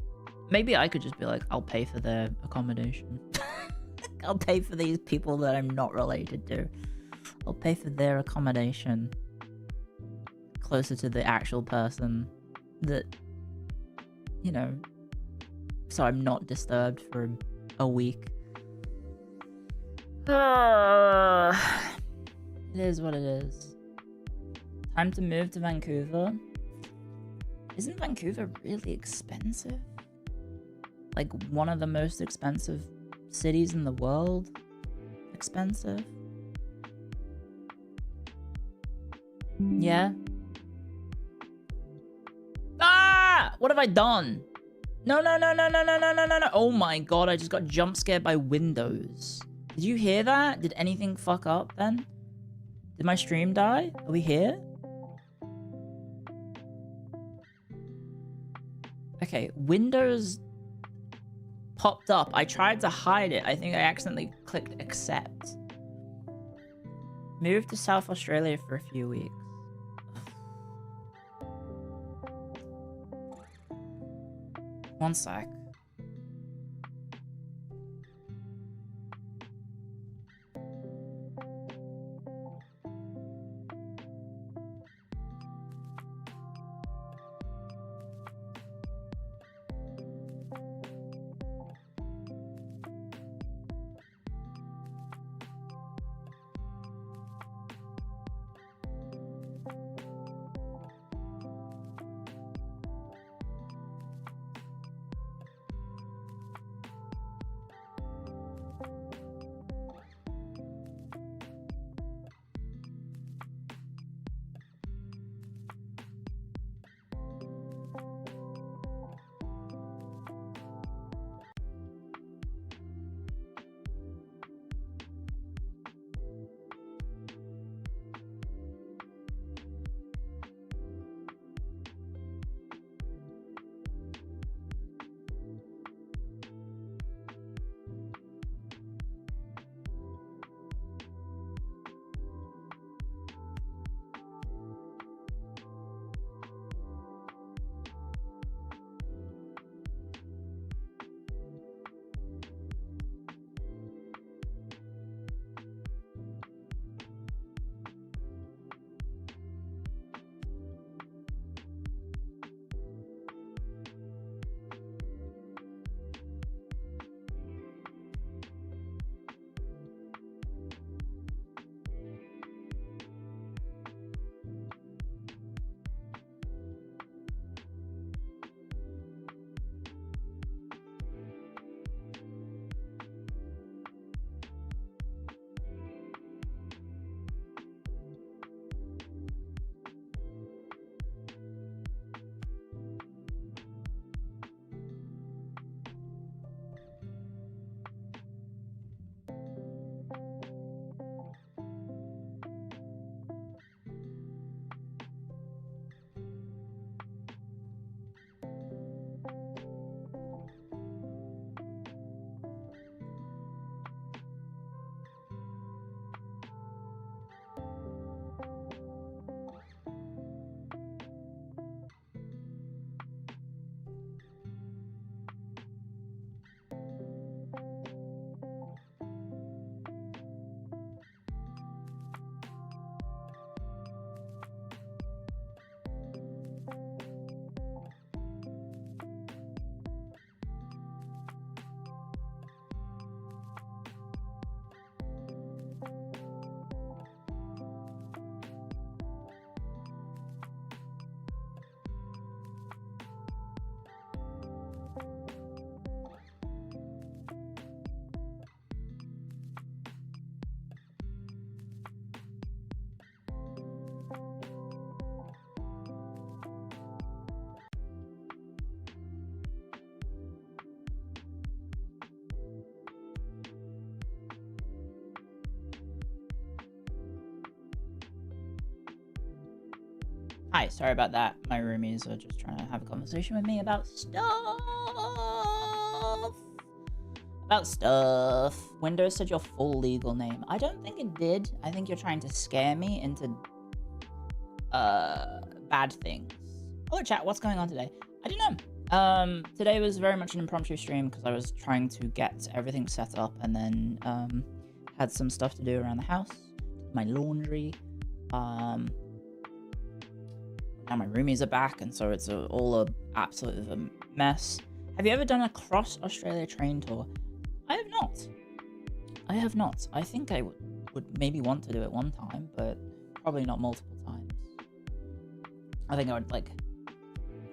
Maybe I could just be like, I'll pay for their accommodation. I'll pay for these people that I'm not related to. I'll pay for their accommodation closer to the actual person that, you know, so I'm not disturbed for a week. It is what it is. Time to move to Vancouver. Isn't Vancouver really expensive? Like one of the most expensive cities in the world? Expensive? Yeah? Ah! What have I done? No. Oh my god, I just got jump scared by windows. Did you hear that? Did anything fuck up then? Did my stream die? Are we here? Okay, Windows popped up. I tried to hide it. I think I accidentally clicked accept. Moved to South Australia for a few weeks. One sec. Hi, sorry about that. My roomies are just trying to have a conversation with me about stuff. Windows said your full legal name. I don't think it did. I think you're trying to scare me into bad things. Hello chat, what's going on today? I don't know. Today was very much an impromptu stream because I was trying to get everything set up and then had some stuff to do around the house. My laundry. Now my roomies are back, and so it's all a absolute mess. Have you ever done a cross Australia train tour? I have not. I think I would maybe want to do it one time, but probably not multiple times. I think I would like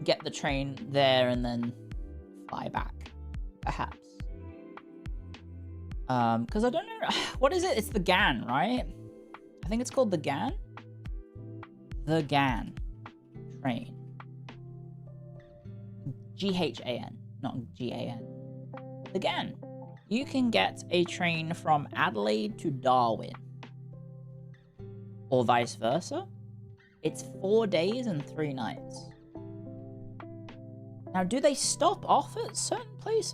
get the train there and then fly back, perhaps. Because I don't know, what is it? It's the GAN, right? I think it's called the GAN. The GAN train. GHAN, not GAN. The GAN. You can get a train from Adelaide to Darwin, or vice versa. It's 4 days and 3 nights. Now, do they stop off at certain places?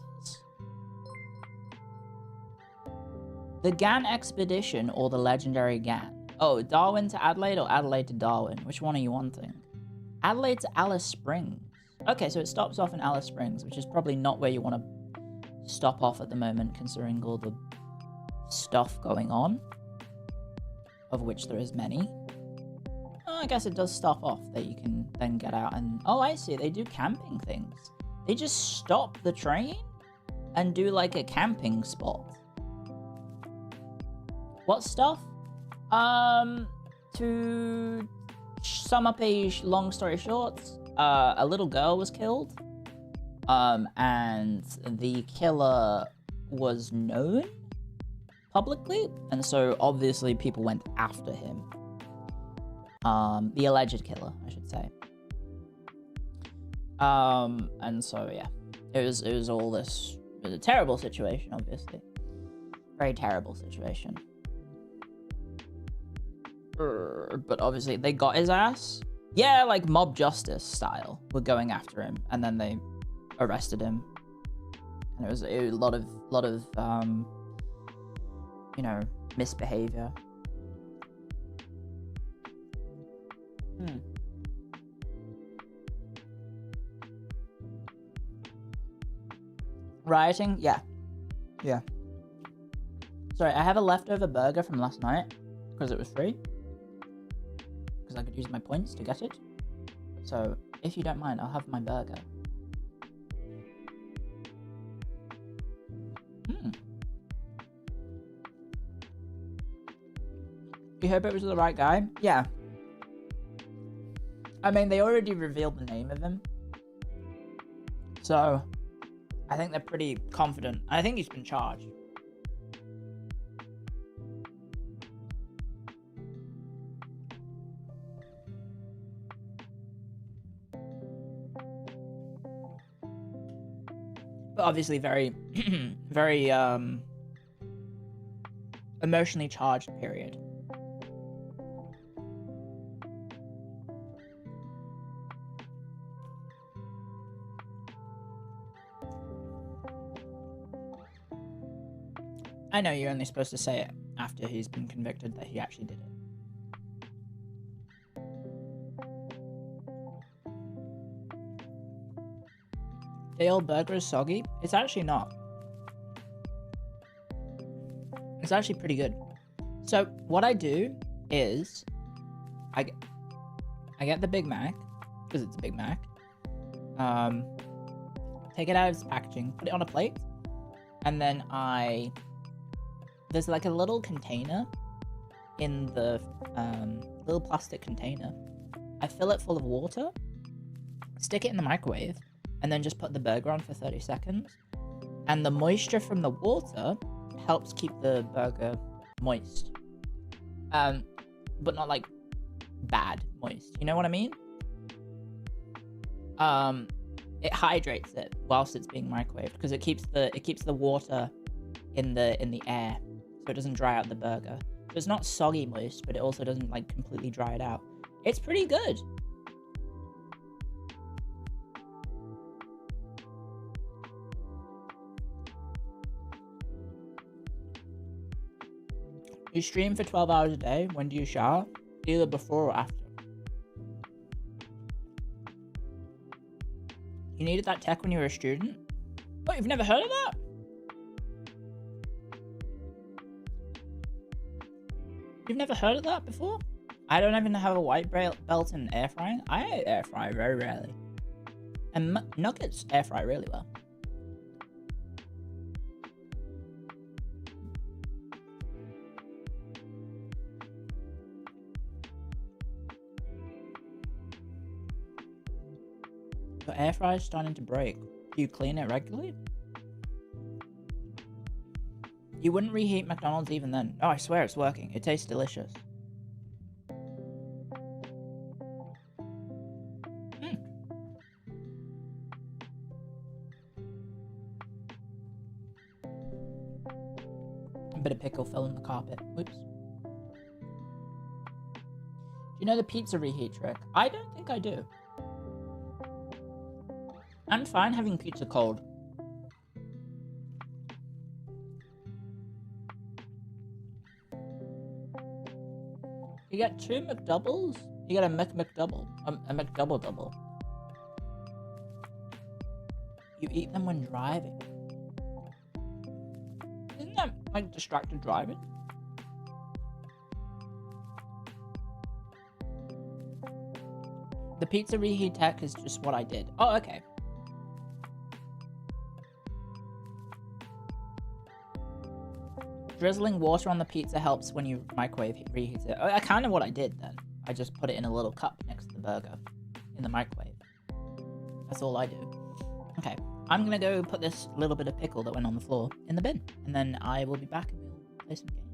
The GAN Expedition or the legendary GAN? Oh, Darwin to Adelaide or Adelaide to Darwin? Which one are you wanting? Adelaide to Alice Springs. Okay, so it stops off in Alice Springs, which is probably not where you want to stop off at the moment, considering all the stuff going on, of which there is many. I guess it does stop off that you can then get out and... Oh, I see. They do camping things. They just stop the train and do like a camping spot. What stuff? To sum up a long story short, a little girl was killed. And the killer was known publicly, and so obviously people went after him. The alleged killer, I should say. And so yeah, it was all this. It was a terrible situation, obviously. Very terrible situation. But obviously they got his ass. Yeah, like mob justice style. We're going after him, and then they arrested him. And it was a lot of you know, misbehavior. Rioting? Yeah. Sorry, I have a leftover burger from last night because it was free. Because I could use my points to get it. So, if you don't mind, I'll have my burger. You hope it was the right guy? Yeah. I mean, they already revealed the name of him. So, I think they're pretty confident. I think he's been charged. But obviously very, very, emotionally charged period. I know you're only supposed to say it after he's been convicted that he actually did it. The old burger is soggy? It's actually not. It's actually pretty good. So what I do is I get the Big Mac, because it's a Big Mac. Take it out of its packaging, put it on a plate, and then there's like a little container in the little plastic container. I fill it full of water, stick it in the microwave, and then just put the burger on for 30 seconds. And the moisture from the water helps keep the burger moist. But not like bad moist. You know what I mean? It hydrates it whilst it's being microwaved because it keeps the water in the air, so it doesn't dry out the burger. So it's not soggy moist, but it also doesn't like completely dry it out. It's pretty good. You stream for 12 hours a day. When do you shower? Either before or after. You needed that tech when you were a student? Oh, you've never heard of that? You've never heard of that before? I don't even have a white belt in air frying. I air fry very rarely. And nuggets air fry really well. Your air fryer is starting to break. Do you clean it regularly? You wouldn't reheat McDonald's even then. Oh, I swear it's working. It tastes delicious. A bit of pickle fell in the carpet. Whoops. Do you know the pizza reheat trick? I don't think I do. I'm fine having pizza cold. You get 2 McDoubles? You get a McDouble. A McDouble double. You eat them when driving. Isn't that like distracted driving? The pizza reheat tech is just what I did. Oh, okay. Drizzling water on the pizza helps when you microwave reheats it. Oh, kind of what I did then. I just put it in a little cup next to the burger in the microwave. That's all I do. Okay, I'm gonna go put this little bit of pickle that went on the floor in the bin, and then I will be back and we'll play some games.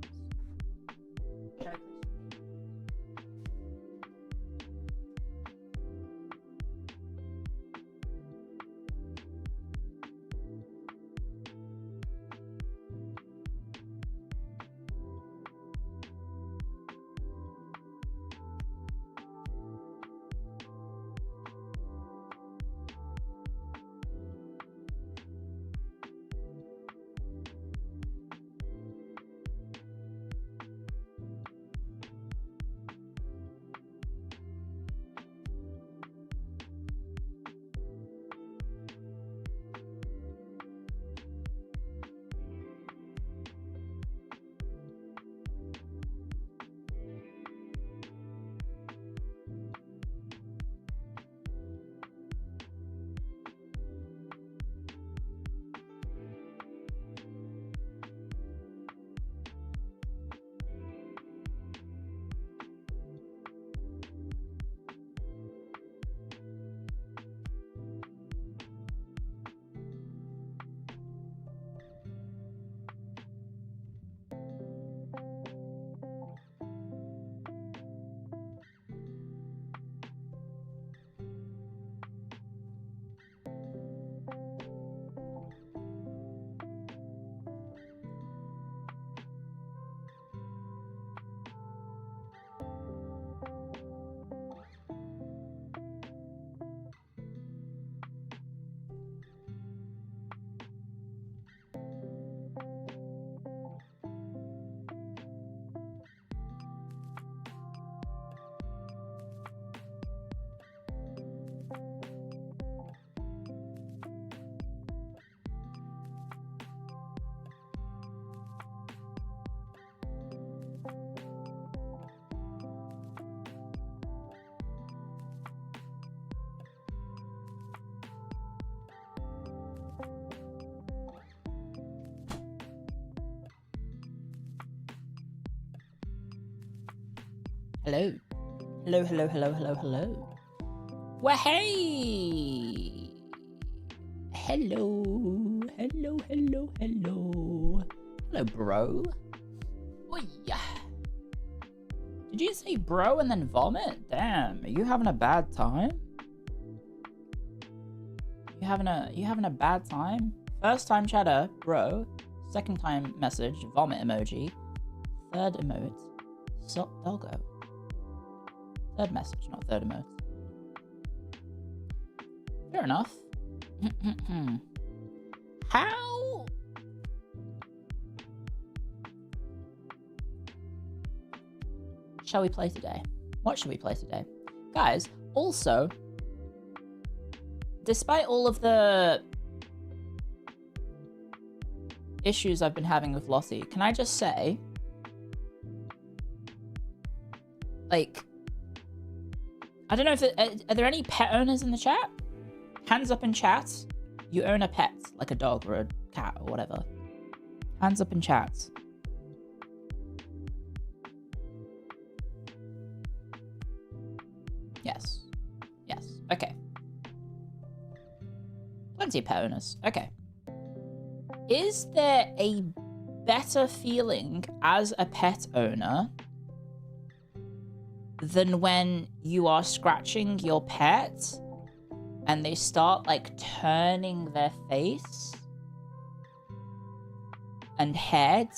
Hello. Hello. Well, hey! Hello. Hello, bro. Oh, yeah. Did you say bro and then vomit? Damn, are you having a bad time? You having a bad time? First time chatter, bro. Second time message, vomit emoji. Third emote, sup doggo. Third message, not third emote. Fair enough. shall we play today? What should we play today? Guys, also, despite all of the issues I've been having with Lotte, can I just say, like, I don't know if are there any pet owners in the chat? Hands up in chat. You own a pet, like a dog or a cat or whatever. Hands up in chat. Yes. Yes. Okay. Plenty of pet owners. Okay. Is there a better feeling as a pet owner than when you are scratching your pet and they start like turning their face and head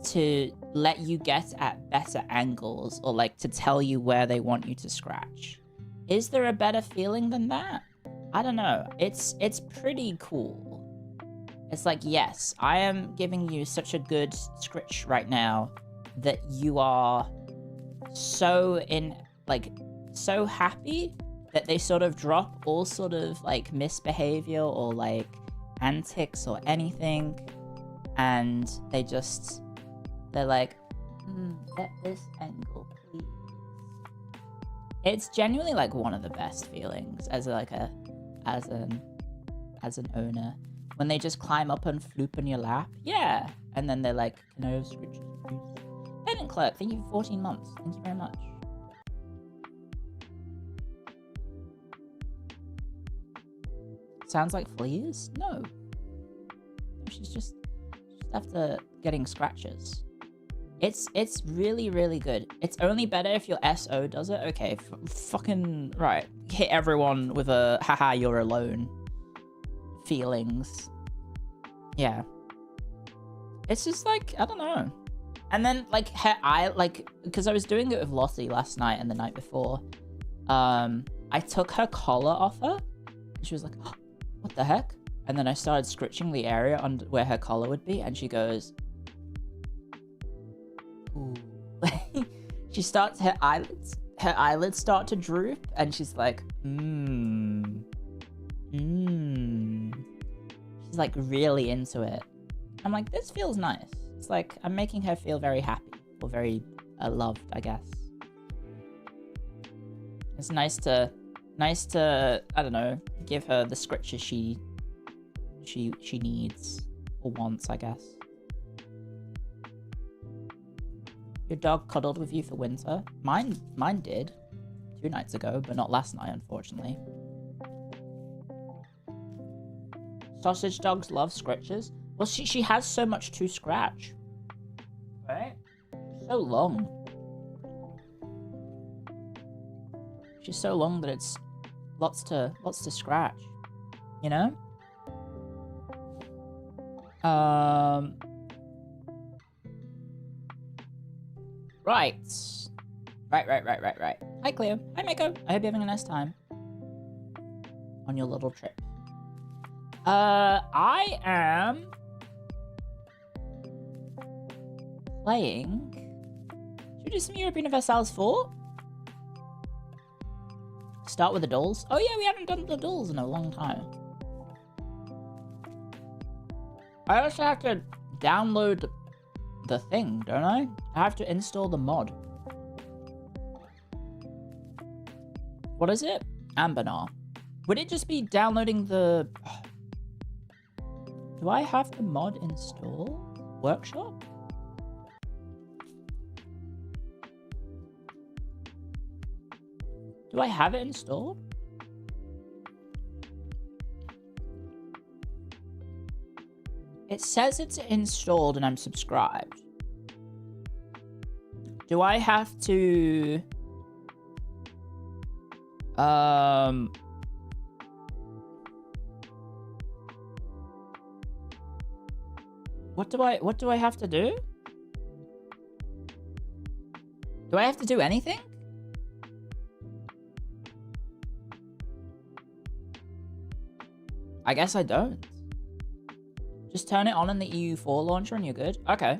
to let you get at better angles or like to tell you where they want you to scratch? Is there a better feeling than that? I don't know. It's pretty cool. It's like, yes, I am giving you such a good scratch right now that you are so so happy that they sort of drop all sort of like misbehavior or like antics or anything, and they're like, get this angle, please. It's genuinely like one of the best feelings as an owner, when they just climb up and floop in your lap. Yeah, and then they're like, can I have scratches, please? Pennant Clerk, thank you for 14 months. Thank you very much. Sounds like fleas? No. She's just after getting scratches. It's really, really good. It's only better if your SO does it. Okay, fucking right. Hit everyone with a haha, you're alone feelings. Yeah. It's just like, I don't know. And then like her eye, like, because I was doing it with Lotte last night and the night before. I took her collar off her. And she was like, oh, what the heck? And then I started scratching the area under where her collar would be, and she goes, ooh. She starts, her eyelids start to droop, and she's like, She's like really into it. I'm like, this feels nice. It's like I'm making her feel very happy or very loved, I guess. It's nice to, I don't know, give her the scratches she needs or wants, I guess. Your dog cuddled with you for winter? Mine did 2 nights ago, but not last night, unfortunately. Sausage dogs love scratches. Well, she has so much to scratch, right? So long. She's so long that it's lots to scratch, you know? Right. Hi, Clio. Hi, Mako. I hope you're having a nice time on your little trip. I am playing. Should we do some European Universalis 4? Start with the dolls. Oh yeah, we haven't done the dolls in a long time. I also have to download the thing, don't I? I have to install the mod. What is it? Anbennar. Would it just be downloading the... Do I have the mod installed? Workshop? Do I have it installed? It says it's installed and I'm subscribed. Do I have to... What do I have to do? Do I have to do anything? I guess I don't. Just turn it on in the EU4 launcher and you're good. Okay.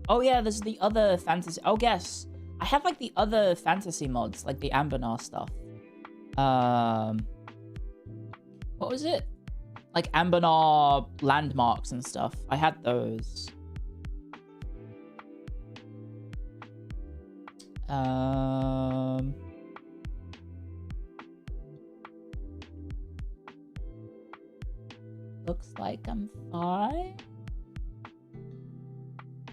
Oh yeah, there's the other fantasy. Oh yes. I have like the other fantasy mods, like the Anbennar stuff. What was it? Like Anbennar landmarks and stuff. I had those. Looks like I'm fine.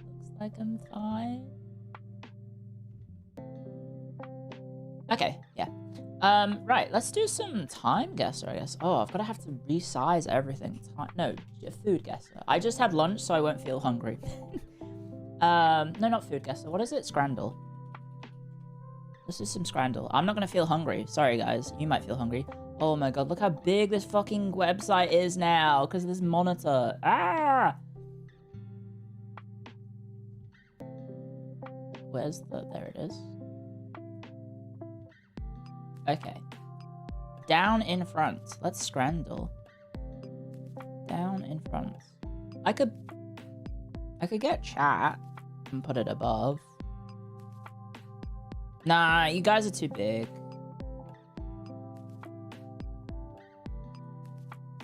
Looks like I'm fine. Okay, yeah. Right, let's do some time guesser, I guess. Oh, I've got to have to resize everything. No, food guesser. I just had lunch, so I won't feel hungry. No, not food guesser. What is it? Scrandle. Let's do some Scrandle. I'm not going to feel hungry. Sorry, guys. You might feel hungry. Oh my god, look how big this fucking website is now because of this monitor. Ah! Where's the... There it is. Okay. Down in front. Let's Scrandle. Down in front. I could get chat and put it above. Nah, you guys are too big.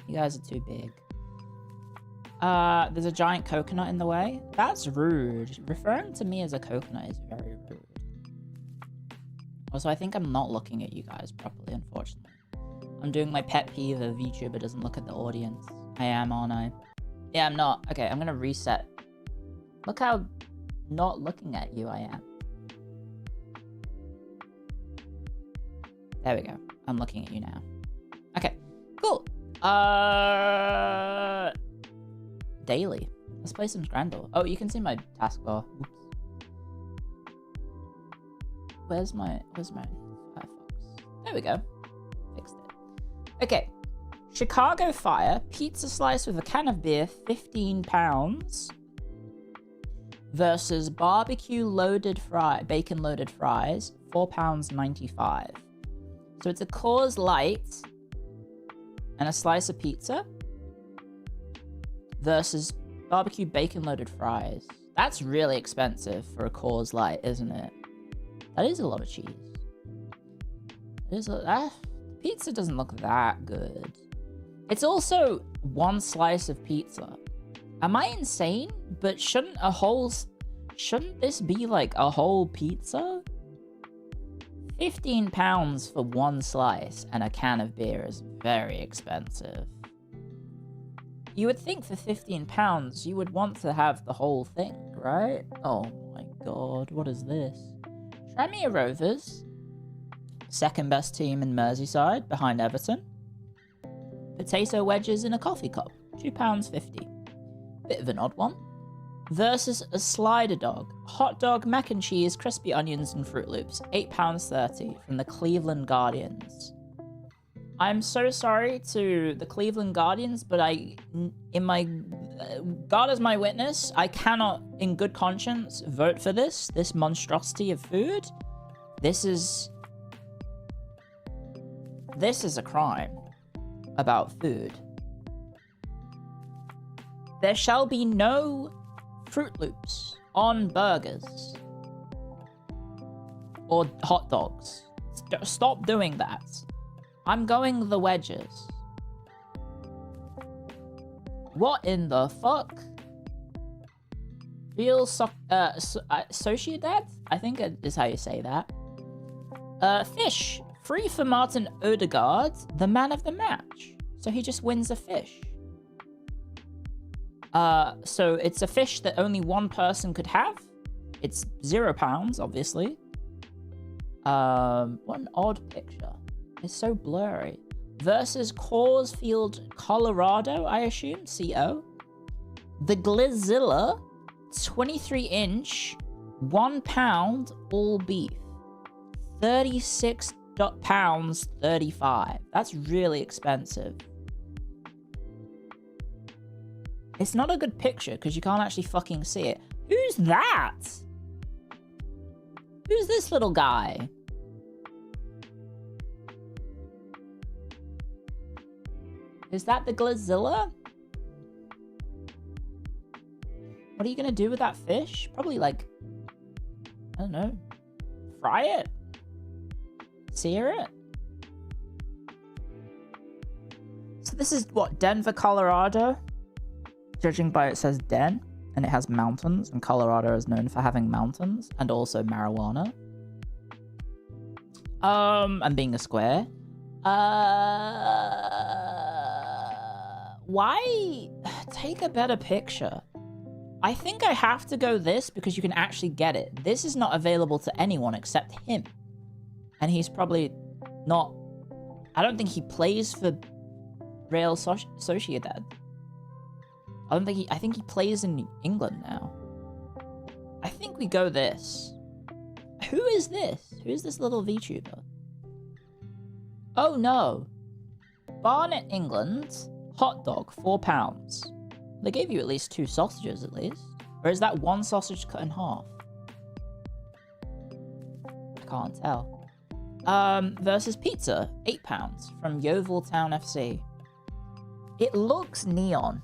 You guys are too big. There's a giant coconut in the way. That's rude. Referring to me as a coconut is very rude. Also, I think I'm not looking at you guys properly, unfortunately. I'm doing my pet peeve of VTuber doesn't look at the audience. I am, aren't I? Yeah, I'm not. Okay, I'm gonna reset. Look how not looking at you I am. There we go. I'm looking at you now. Okay, cool. Daily. Let's play some Scrandle. Oh, you can see my taskbar. Oops. Where's my Firefox? There we go. Fixed it. Okay. Chicago Fire, pizza slice with a can of beer, £15. Versus barbecue bacon loaded fries, £4.95. So it's a Coors Light and a slice of pizza versus barbecue bacon loaded fries. That's really expensive for a Coors Light, isn't it? That is a lot of cheese. Pizza doesn't look that good. It's also one slice of pizza. Am I insane? But shouldn't this be like a whole pizza? £15 for one slice and a can of beer is very expensive. You would think for £15 you would want to have the whole thing, right? Oh my god, what is this? Tranmere Rovers, second best team in Merseyside behind Everton. Potato wedges in a coffee cup, £2.50. Bit of an odd one. Versus a slider dog, hot dog, mac and cheese, crispy onions and Fruit Loops, £8.30 from the Cleveland Guardians. I'm so sorry to the Cleveland Guardians, but God as my witness, I cannot, in good conscience, vote for this monstrosity of food. This is a crime about food. There shall be no Fruit Loops on burgers or hot dogs. Stop doing that. I'm going the wedges. What in the fuck? Real Sociedad? I think it is how you say that. Fish. Free for Martin Odegaard, the man of the match. So he just wins a fish. So it's a fish that only one person could have. It's £0, obviously. What an odd picture. It's so blurry. Versus Coors Field, Colorado, I assume, CO. The Glizilla, 23-inch, £1, all beef. £36.35. That's really expensive. It's not a good picture because you can't actually fucking see it. Who's that? Who's this little guy? Is that the Glizilla? What are you gonna do with that fish? Probably like, I don't know, Fry it? Sear it? So this is what, Denver, Colorado? Judging by it says Den, and it has mountains, and Colorado is known for having mountains, and also marijuana. And being a square. Why take a better picture? I think I have to go this because you can actually get it. This is not available to anyone except him. And he's probably not... I don't think he plays for Real Sociedad. I think he plays in England now. I think we go this. Who is this? Who is this little VTuber? Oh no. Barnet, England. Hot dog, £4. They gave you at least 2 sausages at least. Or is that 1 sausage cut in half? I can't tell. Versus pizza, £8 from Yeovil Town FC. It looks neon.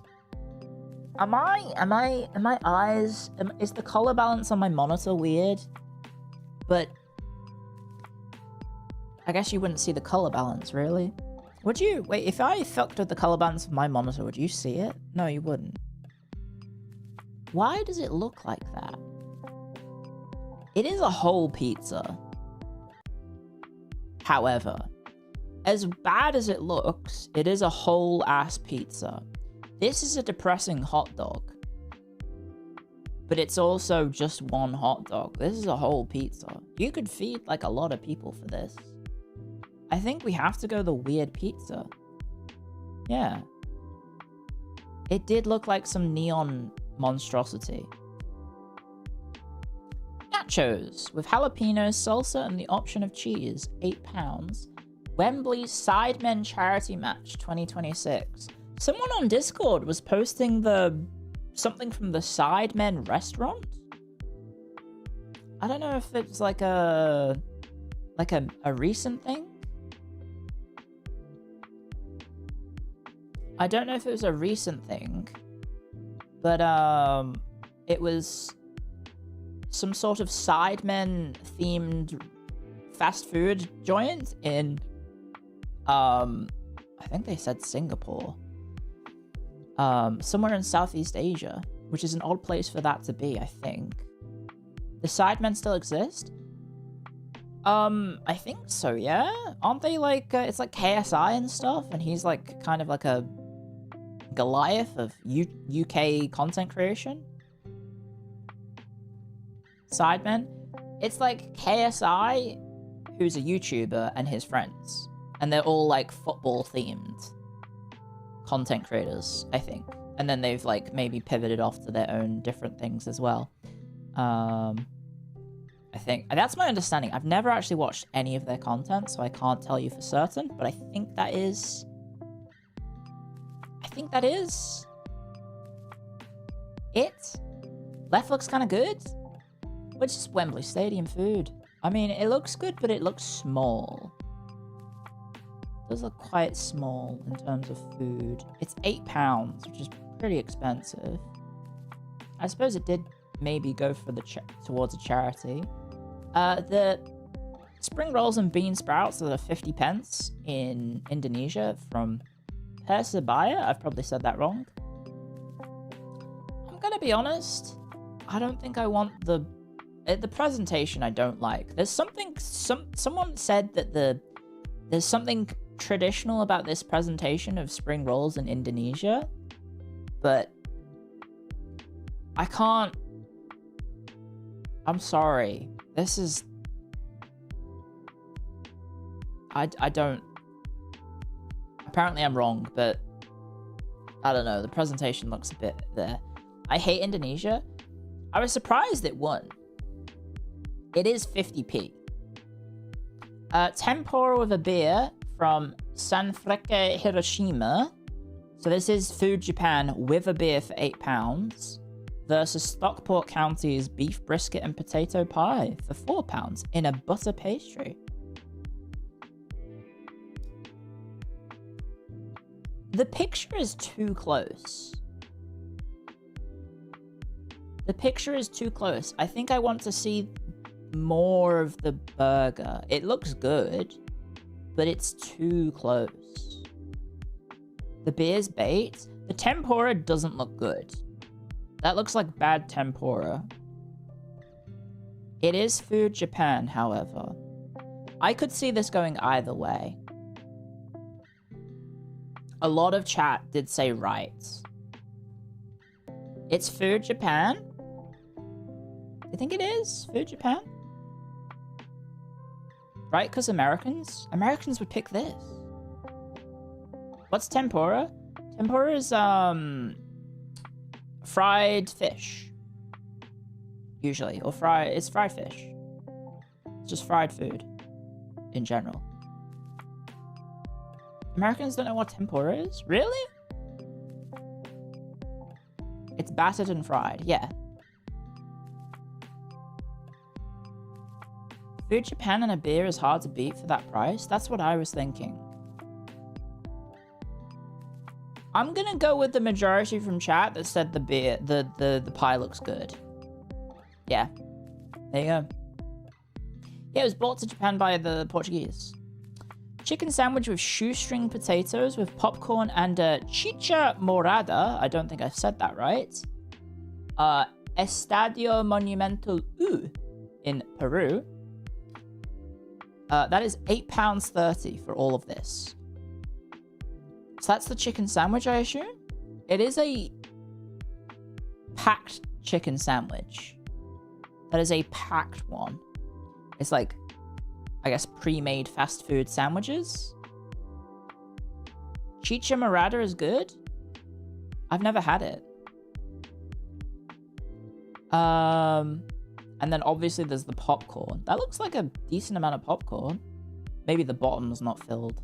Am my eyes... is the color balance on my monitor weird? But... I guess you wouldn't see the color balance, really. Would you? Wait, if I fucked with the color balance of my monitor, would you see it? No, you wouldn't. Why does it look like that? It is a whole pizza. However, as bad as it looks, it is a whole-ass pizza. This is a depressing hot dog. But it's also just one hot dog. This is a whole pizza. You could feed, like, a lot of people for this. I think we have to go the weird pizza. Yeah. It did look like some neon monstrosity. Nachos with jalapenos, salsa, and the option of cheese, £8. Wembley Sidemen Charity Match 2026. Someone on Discord was posting something from the Sidemen restaurant. I don't know if it's like a recent thing. I don't know if it was a recent thing, but it was some sort of Sidemen themed fast food joint in I think they said Singapore. Somewhere in Southeast Asia, which is an odd place for that to be, I think. The Sidemen still exist? I think so, yeah? Aren't they like, it's like KSI and stuff, and he's like kind of like a Goliath of UK content creation? Sidemen? It's like KSI, who's a YouTuber, and his friends. And they're all like football themed content creators, I think. And then they've like maybe pivoted off to their own different things as well. I think that's my understanding. I've never actually watched any of their content, so I can't tell you for certain, but I think that is it. Left looks kind of good. Which is Wembley Stadium food. I mean, it looks good, but it looks small. It does look quite small in terms of food. It's £8, which is pretty expensive. I suppose it did maybe go for towards a charity. The spring rolls and bean sprouts that are 50p in Indonesia from Persebaya. I've probably said that wrong. I'm gonna be honest. I don't think I want the presentation. I don't like. There's something. Someone said that there's something traditional about this presentation of spring rolls in Indonesia, but I can't. I'm sorry. This is... I don't... Apparently I'm wrong, but... I don't know. The presentation looks a bit there. I hate Indonesia. I was surprised it won. It is 50p. Tempura with a beer from Sanfrecce Hiroshima. So this is Food Japan with a beer for £8. Versus Stockport County's beef brisket and potato pie for £4 in a butter pastry. The picture is too close. The picture is too close. I think I want to see more of the burger. It looks good, but it's too close. The beer's bait. The tempura doesn't look good. That looks like bad tempura. It is Food Japan, however. I could see this going either way. A lot of chat did say right. It's Food Japan? Do you think it is Food Japan? Right, because Americans would pick this. What's tempura? Tempura is, fried fish. Usually, or it's fried fish. It's just fried food, in general. Americans don't know what tempura is? Really? It's battered and fried, yeah. Food Japan and a beer is hard to beat for that price? That's what I was thinking. I'm gonna go with the majority from chat that said the beer, the pie looks good. Yeah. There you go. Yeah, it was brought to Japan by the Portuguese. Chicken sandwich with shoestring potatoes with popcorn and chicha morada. I don't think I said that right. Estadio Monumental U in Peru. That is £8.30 for all of this. So that's the chicken sandwich, I assume? It is a packed chicken sandwich. That is a packed one. It's like, I guess, pre-made fast food sandwiches. Chicha morada is good. I've never had it. And then obviously there's the popcorn. That looks like a decent amount of popcorn. Maybe the bottom's not filled.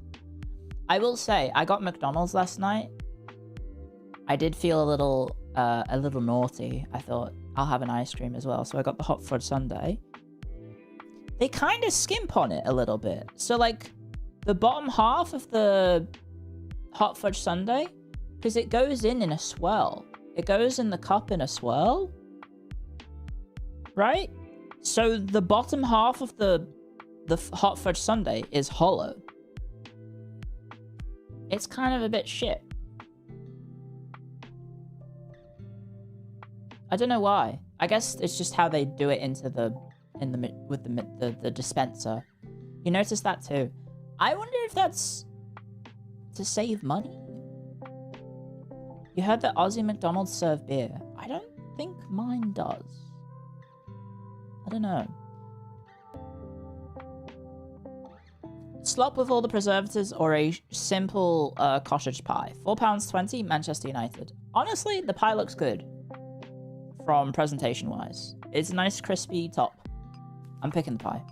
I will say, I got McDonald's last night. I did feel a little naughty. I thought, I'll have an ice cream as well. So I got the hot fudge sundae. They kind of skimp on it a little bit. So like, the bottom half of the hot fudge sundae, because it goes in a swirl. It goes in the cup in a swirl. Right? So the bottom half of the hot fudge sundae is hollow. It's kind of a bit shit. I don't know why. I guess it's just how they do it into with the dispenser. You notice that too. I wonder if that's to save money. You heard that Aussie McDonald's serve beer. I don't think mine does. I don't know. Slop with all the preservatives or a simple cottage pie. £4.20, Manchester United. Honestly, the pie looks good. From presentation-wise. It's a nice crispy top. I'm picking the pie.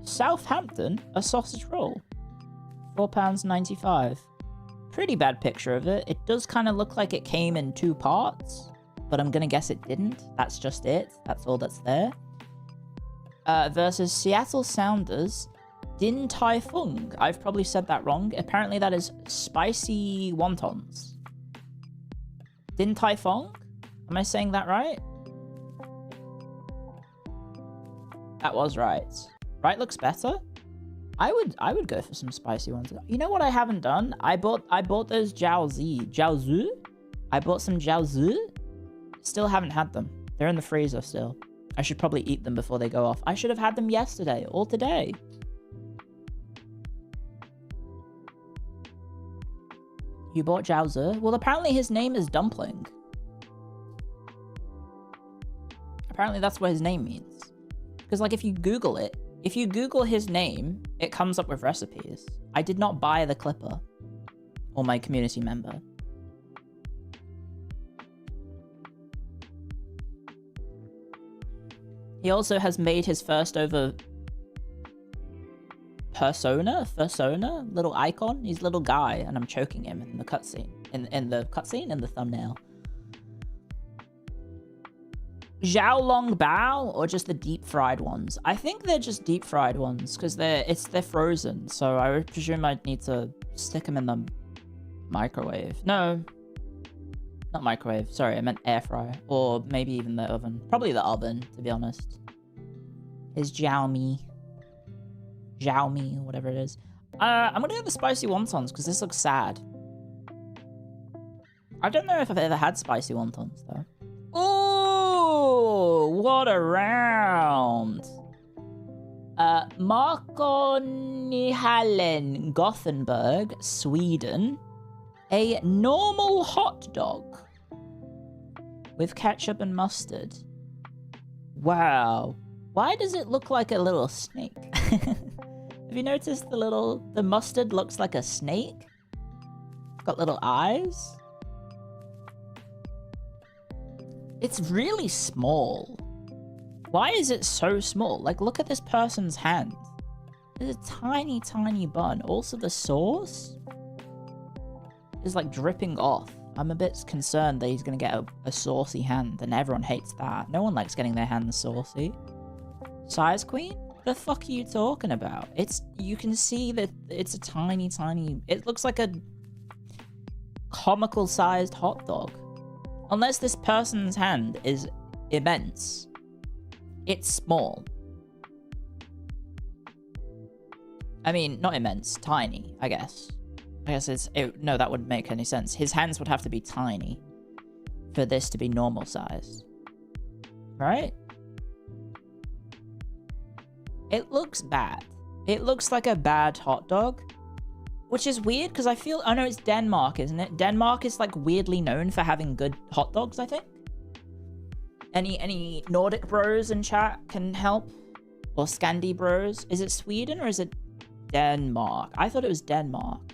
Southampton, a sausage roll. £4.95. Pretty bad picture of it. It does kind of look like it came in 2 parts, but I'm gonna guess it didn't. That's just it. That's all that's there. Versus Seattle Sounders, Din Tai Fung. I've probably said that wrong. Apparently that is spicy wontons. Din Tai Fung? Am I saying that right? That was right. Right looks better? I would go for some spicy ones. You know what I haven't done? I bought those Jiaozi. I bought some Jiaozi. Still haven't had them. They're in the freezer still. I should probably eat them before they go off. I should have had them yesterday or today. You bought Jiaozi? Well, apparently his name is Dumpling. Apparently that's what his name means. Because, like, if you Google it, if you Google his name, it comes up with recipes. I did not buy the clipper. Or my community member. He also has made his first over persona, little icon. He's a little guy, and I'm choking him in the cutscene. In the thumbnail. Xiaolong Bao, or just the deep fried ones? I think they're just deep fried ones because they're frozen. So I would presume I'd need to stick them in the microwave. No, Not microwave. Sorry, I meant air fryer. Or maybe even the oven. Probably the oven, to be honest. His Xiaomi, whatever it is. I'm gonna get the spicy wontons because this looks sad. I don't know if I've ever had spicy wontons though. Oh, what a round! Marco Nihalen, Gothenburg, Sweden. A normal hot dog with ketchup and mustard. Wow. Why does it look like a little snake? Have you noticed the mustard looks like a snake? It's got little eyes. It's really small. Why is it so small? Like, look at this person's hand. There's a tiny, tiny bun. Also, the sauce is like dripping off. I'm a bit concerned that he's gonna get a saucy hand, and everyone hates that. No one likes getting their hands saucy. Size queen? The fuck are you talking about? You can see that it's a tiny, tiny... It looks like a comical-sized hot dog. Unless this person's hand is immense. It's small. I mean, not immense, tiny, I guess. No, that wouldn't make any sense. His hands would have to be tiny for this to be normal size. Right? It looks bad. It looks like a bad hot dog. Which is weird, because I feel... Oh no, it's Denmark, isn't it? Denmark is, like, weirdly known for having good hot dogs, I think. Any Nordic bros in chat can help? Or Scandi bros? Is it Sweden or is it Denmark? I thought it was Denmark.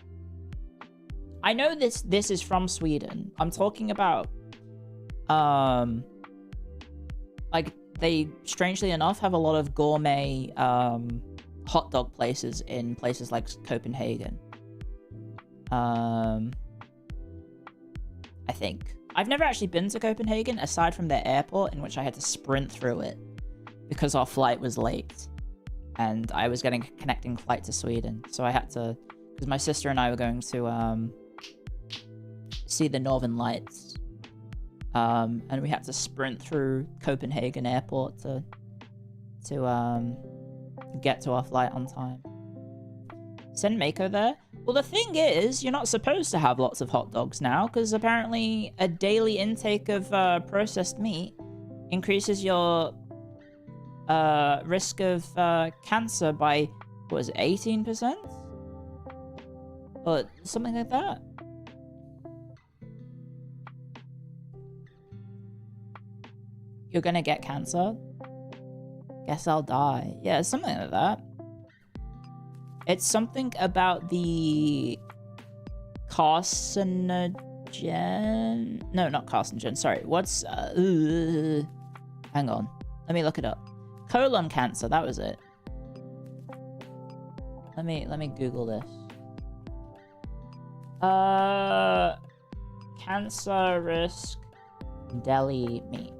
I know this is from Sweden. I'm talking about... like, they, strangely enough, have a lot of gourmet hot dog places in places like Copenhagen. I think. I've never actually been to Copenhagen, aside from their airport, in which I had to sprint through it because our flight was late. And I was getting a connecting flight to Sweden. So I had to... Because my sister and I were going to see the Northern Lights. And we had to sprint through Copenhagen airport to get to our flight on time. Send Mako there? Well, the thing is, you're not supposed to have lots of hot dogs now, because apparently a daily intake of processed meat increases your risk of cancer by, what was it, 18%? Or something like that. You're gonna get cancer? Guess I'll die. Yeah, something like that. It's something about the carcinogen... No, not carcinogen, sorry. What's... hang on. Let me look it up. Colon cancer, that was it. Let me Google this. Cancer risk deli meats.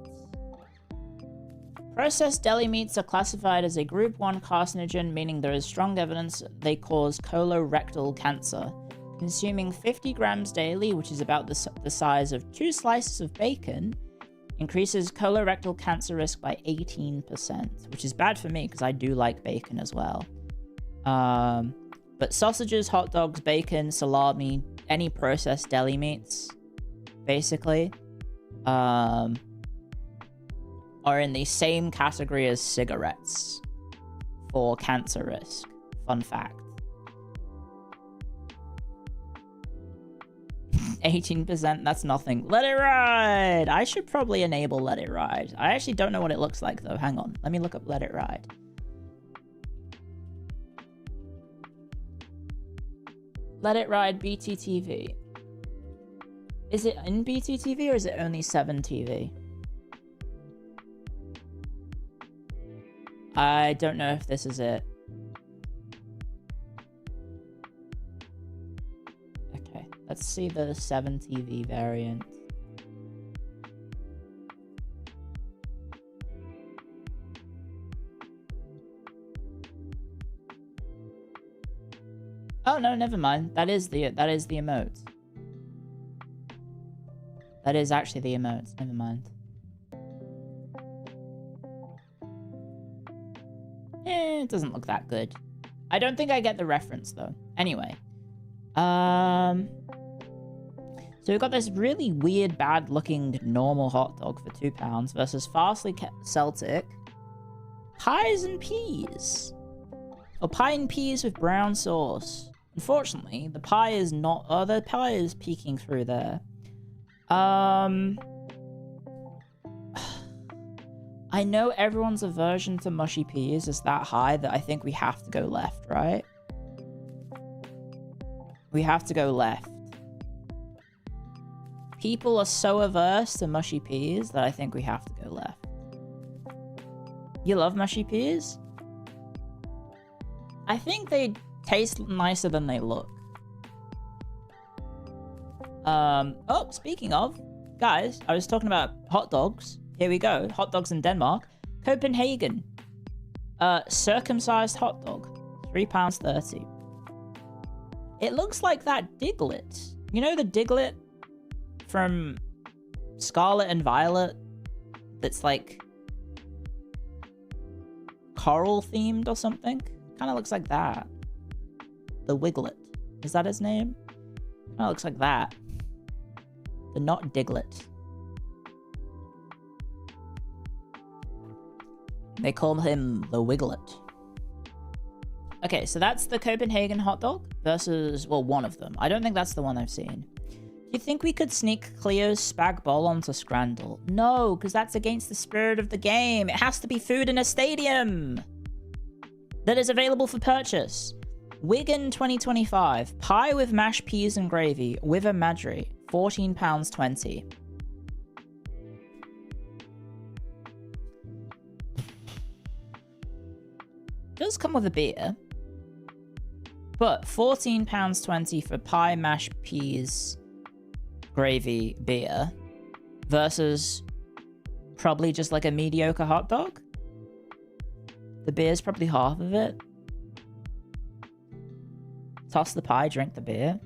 Processed deli meats are classified as a Group 1 carcinogen, meaning there is strong evidence they cause colorectal cancer. Consuming 50 grams daily, which is about the size of 2 slices of bacon, increases colorectal cancer risk by 18%, which is bad for me because I do like bacon as well. But sausages, hot dogs, bacon, salami, any processed deli meats, basically, are in the same category as cigarettes for cancer risk. Fun fact. 18%, that's nothing. Let it ride! I should probably enable Let It Ride. I actually don't know what it looks like, though. Hang on. Let me look up Let It Ride. Let It Ride BTTV. Is it in BTTV or is it only 7TV? I don't know if this is it. Okay, let's see the 7TV variant. Oh no, never mind. That is the emote. That is actually the emotes. Never mind. It doesn't look that good. I don't think I get the reference, though. Anyway. So we've got this really weird, bad-looking normal hot dog for £2 versus Fastly Celtic pies and peas. Or pie and peas with brown sauce. Unfortunately, the pie is not... Oh, the pie is peeking through there. I know everyone's aversion to mushy peas is that high that I think we have to go left, right? We have to go left. People are so averse to mushy peas that I think we have to go left. You love mushy peas? I think they taste nicer than they look. Oh, speaking of, guys, I was talking about hot dogs. Here we go. Hot dogs in Denmark. Copenhagen. Circumcised hot dog. £3.30. It looks like that Diglett. You know the Diglett from Scarlet and Violet? That's like coral themed or something? Kind of looks like that. The Wiglet. Is that his name? Kind of looks like that. The not Diglett. They call him the Wiglet. Okay, so that's the Copenhagen hot dog versus, well, one of them. I don't think that's the one I've seen. Do you think we could sneak Clio's spag bol onto Scrandle? No, because that's against the spirit of the game. It has to be food in a stadium that is available for purchase. Wigan 2025. Pie with mashed peas and gravy with a Madry. £14.20. Does come with a beer, but £14.20 for pie, mashed peas, gravy, beer versus probably just like a mediocre hot dog. The beer's probably half of it. Toss the pie, drink the beer.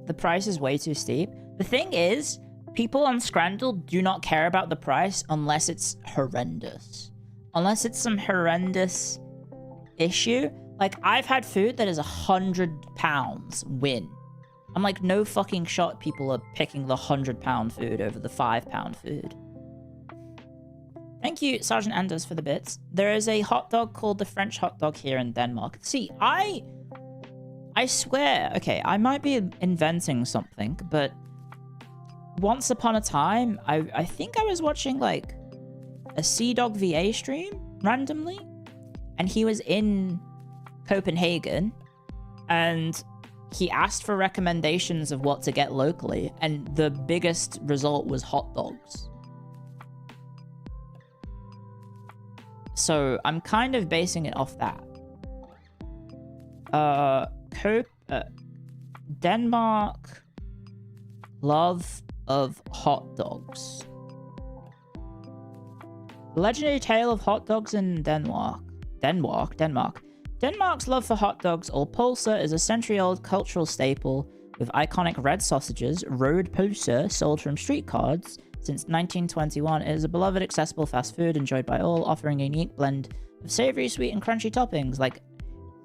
The price is way too steep. The thing is, people on Scrandle do not care about the price unless it's horrendous. Unless it's some horrendous issue. Like, I've had food that is £100 win. I'm like, no fucking shot people are picking the £100 food over the £5 food. Thank you, Sergeant Anders, for the bits. There is a hot dog called the French hot dog here in Denmark. See, I swear, okay, I might be inventing something, but once upon a time, I think I was watching, like, a Sea-Dog VA stream, randomly, and he was in Copenhagen, and he asked for recommendations of what to get locally, and the biggest result was hot dogs. So, I'm kind of basing it off that. Denmark love of hot dogs. Legendary tale of hot dogs in Denmark. Denmark's love for hot dogs, or pølser, is a century-old cultural staple with iconic red sausages, road pølser, sold from street cards. Since 1921, it is a beloved, accessible fast food enjoyed by all, offering a unique blend of savory, sweet, and crunchy toppings like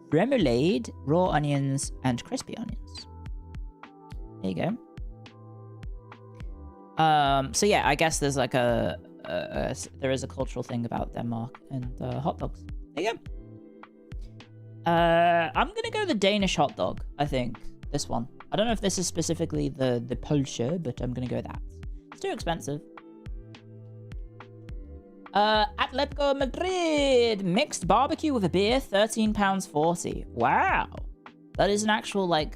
remoulade, raw onions, and crispy onions. There you go. So yeah, I guess there's like there is a cultural thing about Denmark and hot dogs. There you go. I'm gonna go the Danish hot dog, I think. This one. I don't know if this is specifically the pølse, but I'm gonna go that. It's too expensive. Atletico Madrid! Mixed barbecue with a beer, £13.40. Wow! That is an actual, like...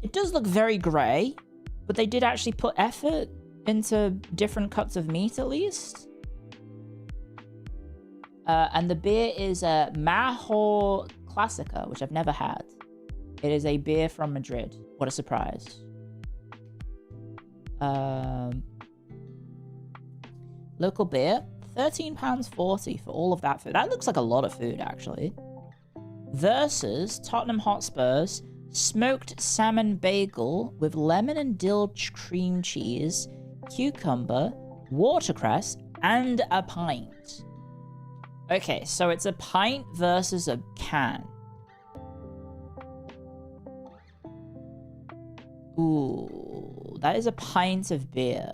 It does look very grey, but they did actually put effort into different cuts of meat, at least. And the beer is a Mahor Classica, which I've never had. It is a beer from Madrid. What a surprise. Local beer, £13.40 for all of that food. That looks like a lot of food, actually. Versus Tottenham Hotspur's Smoked salmon bagel with lemon and dill cream cheese, cucumber, watercress, and a pint. Okay, so it's a pint versus a can. Ooh, that is a pint of beer.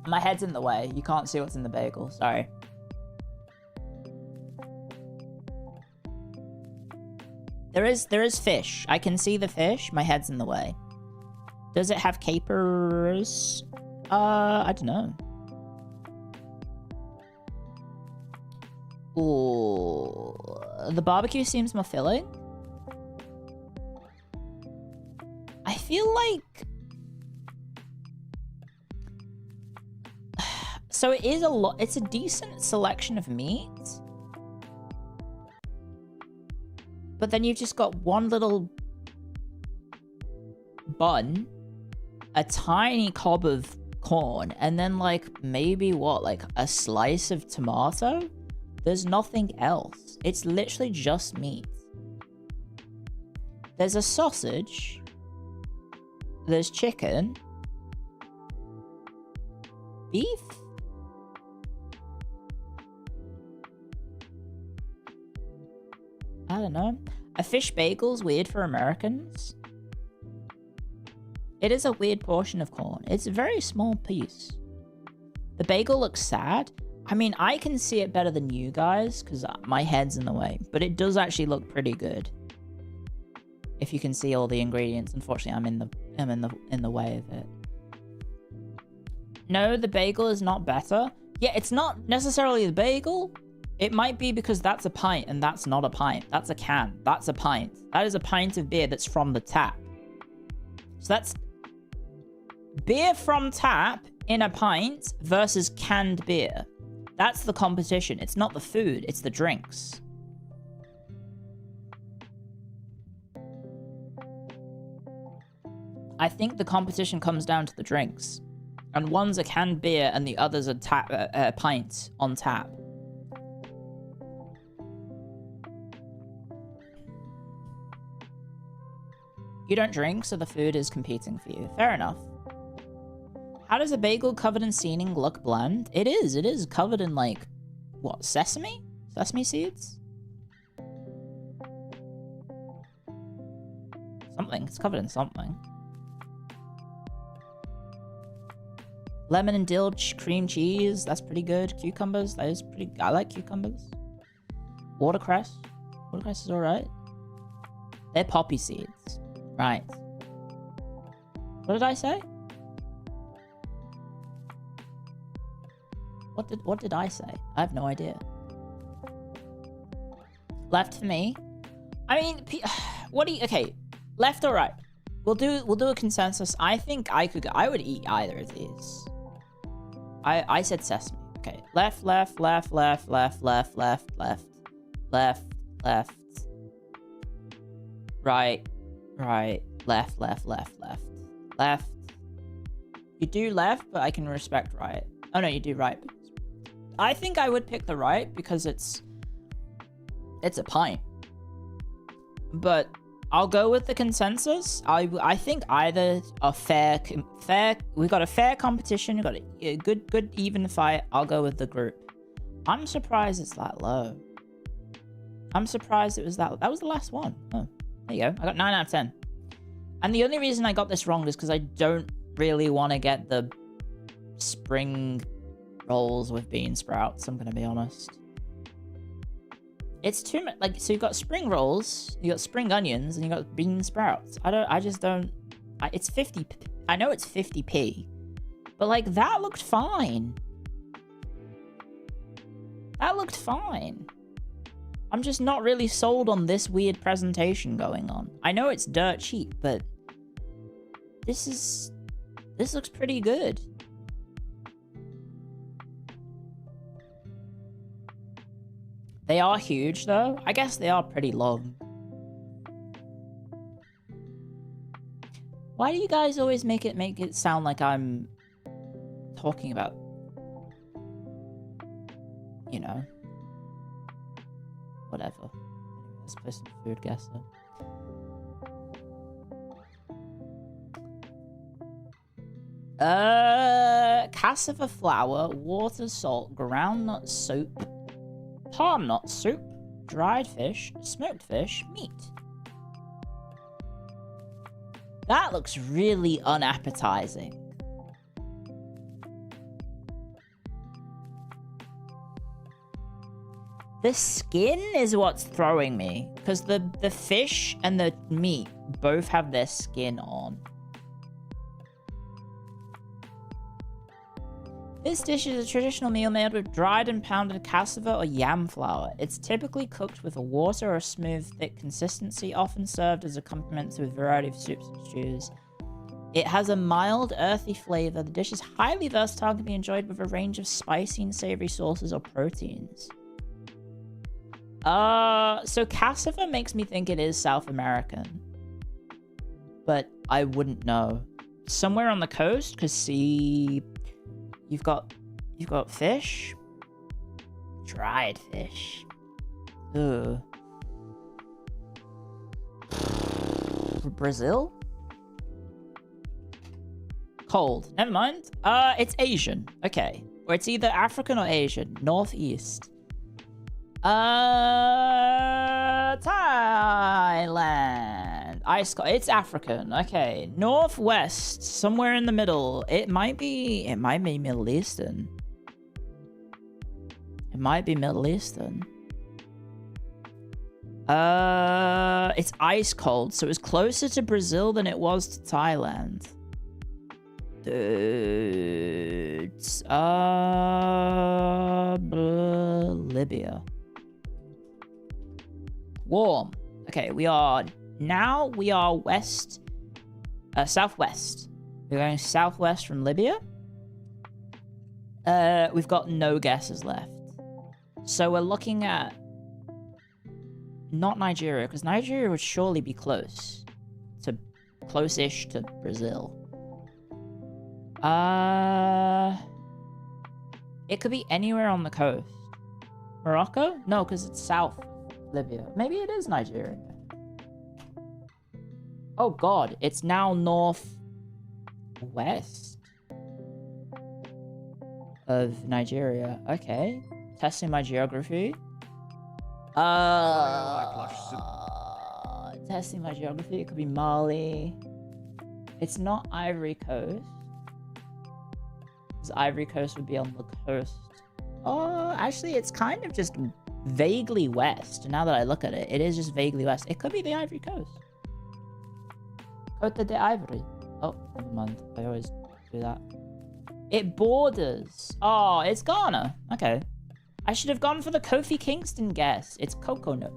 My head's in the way. You can't see what's in the bagel. Sorry. There is fish. I can see the fish. My head's in the way. Does it have capers? I don't know. Ooh, the barbecue seems more filling. I feel like... So it is a lot. It's a decent selection of meat. But then you've just got one little bun, a tiny cob of corn, and then like maybe what, like a slice of tomato? There's nothing else. It's literally just meat. There's a sausage. There's chicken. Beef? I don't know. A fish bagel's weird for Americans. It is a weird portion of corn. It's a very small piece. The bagel looks sad. I mean, I can see it better than you guys because my head's in the way, but it does actually look pretty good. If you can see all the ingredients, unfortunately, I'm in the way of it. No, the bagel is not better. Yeah, it's not necessarily the bagel. It might be because that's a pint and that's not a pint. That's a can. That's a pint. That is a pint of beer that's from the tap. So that's beer from tap in a pint versus canned beer. That's the competition. It's not the food, it's the drinks. I think the competition comes down to the drinks. And one's a canned beer and the other's a pint on tap. You don't drink, so the food is competing for you. Fair enough. How does a bagel covered in seasoning look bland? It is covered in like, what, sesame? Sesame seeds? Something, it's covered in something. Lemon and dill cream cheese, that's pretty good. Cucumbers, that is pretty, I like cucumbers. Watercress, watercress is alright. They're poppy seeds. Right. What did I say? What did I say? I have no idea. Left for me. I mean, what do you? Okay, left or right? We'll do a consensus. I think I would eat either of these. I said sesame. Okay, left, left, left, left, left, left, left, left, left, left, right. Right, left, left, left, left, left. You do left, but I can respect right. Oh no, you do right. I think I would pick the right because it's a pint. But I'll go with the consensus. I think either a fair. We got a fair competition. We got a good even fight. I'll go with the group. I'm surprised it's that low. I'm surprised it was that. That was the last one. Oh. There you go. I got 9 out of 10. And the only reason I got this wrong is because I don't really want to get the spring rolls with bean sprouts, I'm going to be honest. It's too much. Like, so you've got spring rolls, you got spring onions, and you got bean sprouts. I just don't... it's 50... I know it's 50p. But, like, that looked fine. That looked fine. I'm just not really sold on this weird presentation going on. I know it's dirt cheap, but this looks pretty good. They are huge though. I guess they are pretty long. Why do you guys always make it sound like I'm talking about you know, whatever. Anyway, let's play some food guesser. Cassava flour, water, salt, groundnut soup, palm nut soup, dried fish, smoked fish, meat. That looks really unappetizing. The skin is what's throwing me, because the fish and the meat both have their skin on. This dish is a traditional meal made with dried and pounded cassava or yam flour. It's typically cooked with a water or a smooth, thick consistency, often served as accompaniment to a variety of soups and stews. It has a mild, earthy flavor. The dish is highly versatile and can be enjoyed with a range of spicy and savory sauces or proteins. So cassava makes me think it is South American. But I wouldn't know. Somewhere on the coast, because see... You've got fish? Dried fish. Ugh. Brazil? Cold. Never mind. It's Asian. Okay. Or it's either African or Asian. Northeast. Thailand. It's African. Okay. Northwest. Somewhere in the middle. It might be Middle Eastern. It might be Middle Eastern. It's ice cold, so it's closer to Brazil than it was to Thailand. Dudes. Libya. Warm. Okay, we are west, southwest. We're going southwest from Libya. We've got no guesses left. So we're looking at not Nigeria, because Nigeria would surely be close-ish to Brazil. It could be anywhere on the coast. Morocco? No, because it's south Libya. Maybe it is Nigeria. Oh god, it's now northwest of Nigeria. Okay. Testing my geography. Testing my geography. It could be Mali. It's not Ivory Coast. Because Ivory Coast would be on the coast. Oh, actually, it's kind of just vaguely west. Now that I look at it, it is just vaguely west. It could be the Ivory Coast. Côte d'Ivoire. Oh, never mind. I always do that. It borders. Oh, it's Ghana. Okay. I should have gone for the Kofi Kingston guess. It's coconut.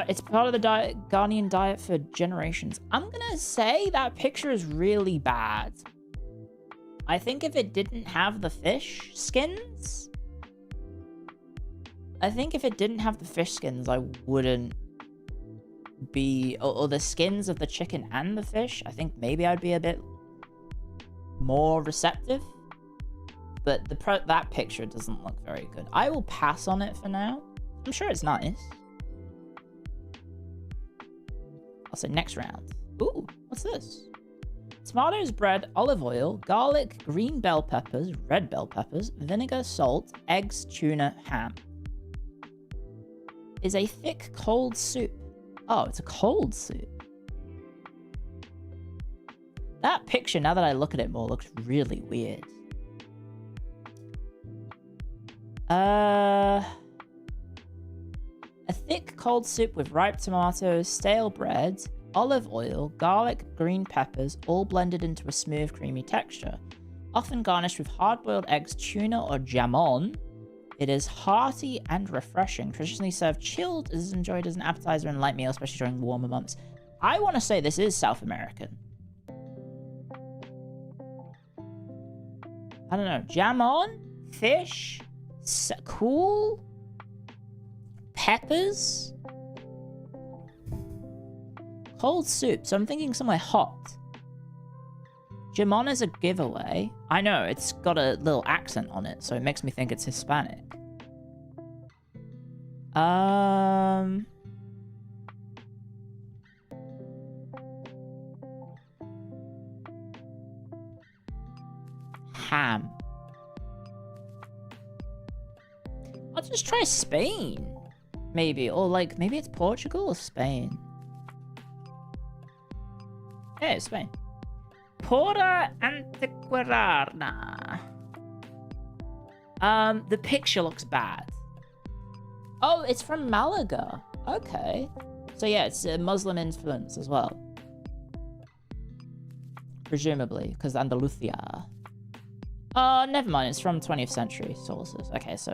It's part of the Ghanaian diet for generations. I'm gonna say that picture is really bad. I think if it didn't have the fish skins... I wouldn't be... Or the skins of the chicken and the fish. I think maybe I'd be a bit more receptive. But that picture doesn't look very good. I will pass on it for now. I'm sure it's nice. I'll say next round. Ooh, what's this? Tomatoes, bread, olive oil, garlic, green bell peppers, red bell peppers, vinegar, salt, eggs, tuna, ham. Is a thick, cold soup. Oh, it's a cold soup. That picture, now that I look at it more, looks really weird. A thick, cold soup with ripe tomatoes, stale bread, olive oil, garlic, green peppers, all blended into a smooth, creamy texture. Often garnished with hard-boiled eggs, tuna, or jamon. It is hearty and refreshing. Traditionally served chilled, is enjoyed as an appetizer and light meal, especially during warmer months. I want to say this is South American. I don't know. Jamon? Fish? Cool? Peppers? Cold soup, so I'm thinking somewhere hot. Jimon is a giveaway. I know, it's got a little accent on it, so it makes me think it's Hispanic. Ham. I'll just try Spain. Maybe, or like, maybe it's Portugal or Spain. Yeah, it's Spain. Porta Antequerana. The picture looks bad. Oh, it's from Malaga. Okay. So yeah, it's a Muslim influence as well. Presumably, because Andalusia. Never mind, it's from 20th century sources. Okay, so...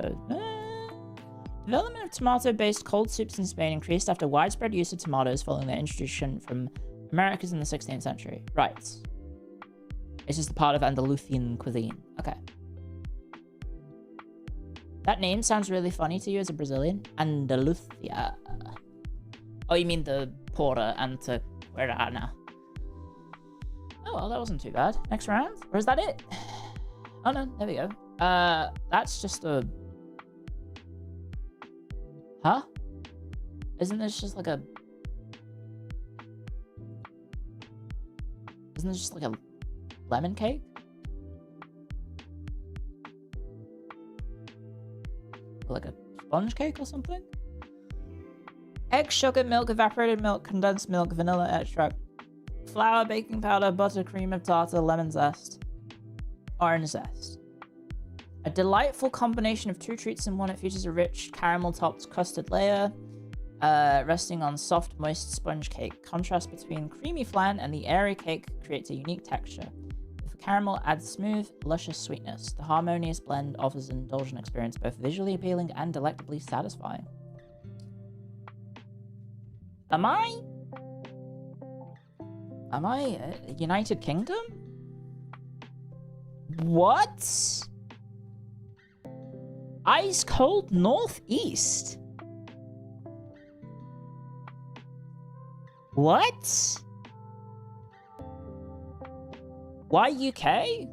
development of tomato-based cold soups in Spain increased after widespread use of tomatoes following their introduction from Americas in the 16th century. Right. It's just a part of Andalusian cuisine. Okay. That name sounds really funny to you as a Brazilian. Andalusia. Oh, you mean the Porta Antequerana. Oh, well, that wasn't too bad. Next round? Or is that it? Oh, no. There we go. That's just a... Huh? Isn't this just like a... Isn't this just like a lemon cake? Like a sponge cake or something? Egg, sugar, milk, evaporated milk, condensed milk, vanilla extract, flour, baking powder, butter, cream of tartar, lemon zest, orange zest. A delightful combination of two treats in one. It features a rich caramel-topped custard layer, resting on soft, moist sponge cake. Contrast between creamy flan and the airy cake creates a unique texture. With caramel adds smooth, luscious sweetness. The harmonious blend offers an indulgent experience, both visually appealing and delectably satisfying. Am I United Kingdom? What? Ice cold northeast? What? Why UK?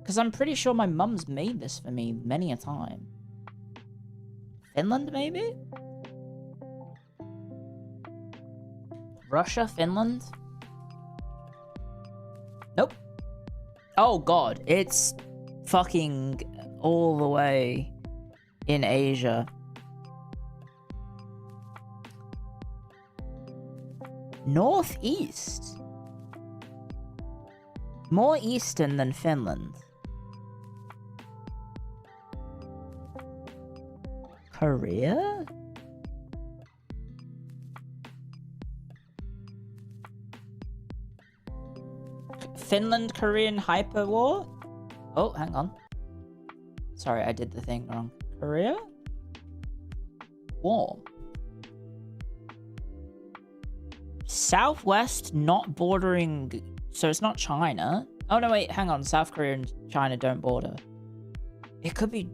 Because I'm pretty sure my mum's made this for me many a time. Finland, maybe? Russia, Finland? Nope. Oh god, it's fucking all the way in Asia. Northeast? More eastern than Finland. Korea? Finland Korean hyper war? Oh, hang on. Sorry, I did the thing wrong. Korea? Warm. Southwest, not bordering... So it's not China. Oh, no, wait, hang on. South Korea and China don't border. It could be...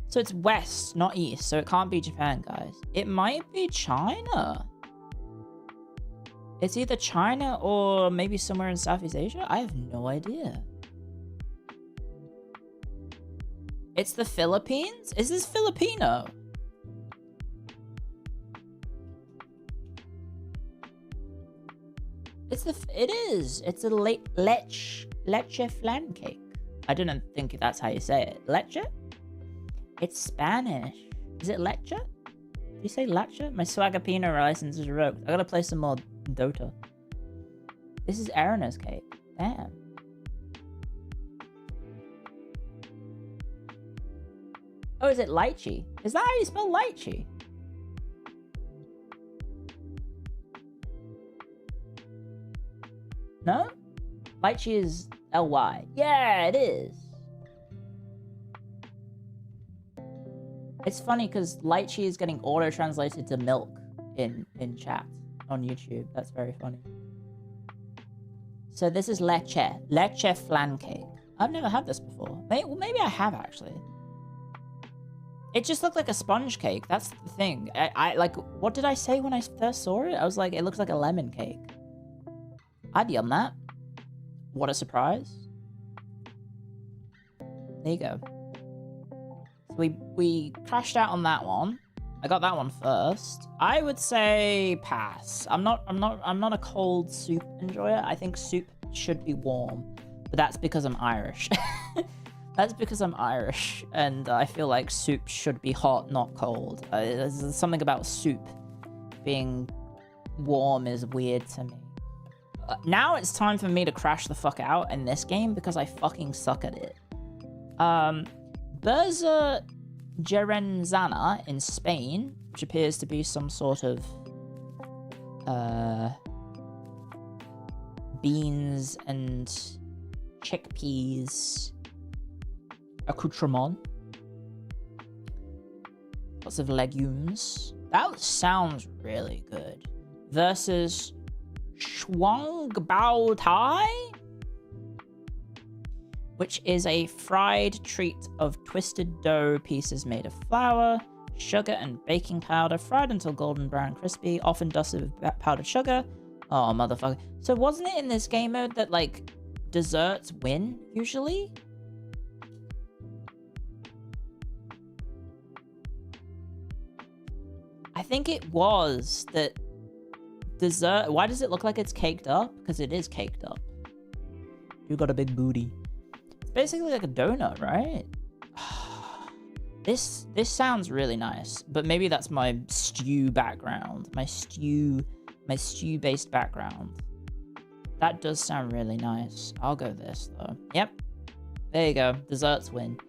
So it's west, not east. So it can't be Japan, guys. It might be China. It's either China or maybe somewhere in Southeast Asia. I have no idea. It's the Philippines? Is this Filipino? It is. It's a leche flan cake. I don't think that's how you say it. Leche? It's Spanish. Is it leche? Do you say leche? My Swagapino license is revoked. I gotta play some more Dota. This is Arana's cake. Damn. Oh, is it lychee? Is that how you spell lychee? No? Lychee is L-Y. Yeah, it is. It's funny because lychee is getting auto-translated to milk in chat on YouTube. That's very funny. So this is leche. Leche flan cake. I've never had this before. Maybe I have, actually. It just looked like a sponge cake. That's the thing. I like, what did I say when I first saw it? I was like, it looks like a lemon cake. I'd yum that. What a surprise. There you go. So we crashed out on that one. I got that one first. I would say pass. I'm not a cold soup enjoyer. I think soup should be warm, but that's because I'm Irish. That's because I'm Irish, and I feel like soup should be hot, not cold. There's something about soup being warm is weird to me. Now it's time for me to crash the fuck out in this game because I fucking suck at it. Berza Gerenzana in Spain, which appears to be some sort of beans and chickpeas accoutrement. Lots of legumes. That sounds really good. Versus Shuang Bao Tai, which is a fried treat of twisted dough pieces made of flour, sugar, and baking powder, fried until golden brown crispy, often dusted with powdered sugar. Oh, motherfucker. So wasn't it in this game mode that, like, desserts win, usually? I think it was that dessert... Why does it look like it's caked up? Because it is caked up. You got a big booty. It's basically like a donut, right? This sounds really nice, but maybe that's my stew background. My stew-based background. That does sound really nice. I'll go this, though. Yep. There you go. Desserts win.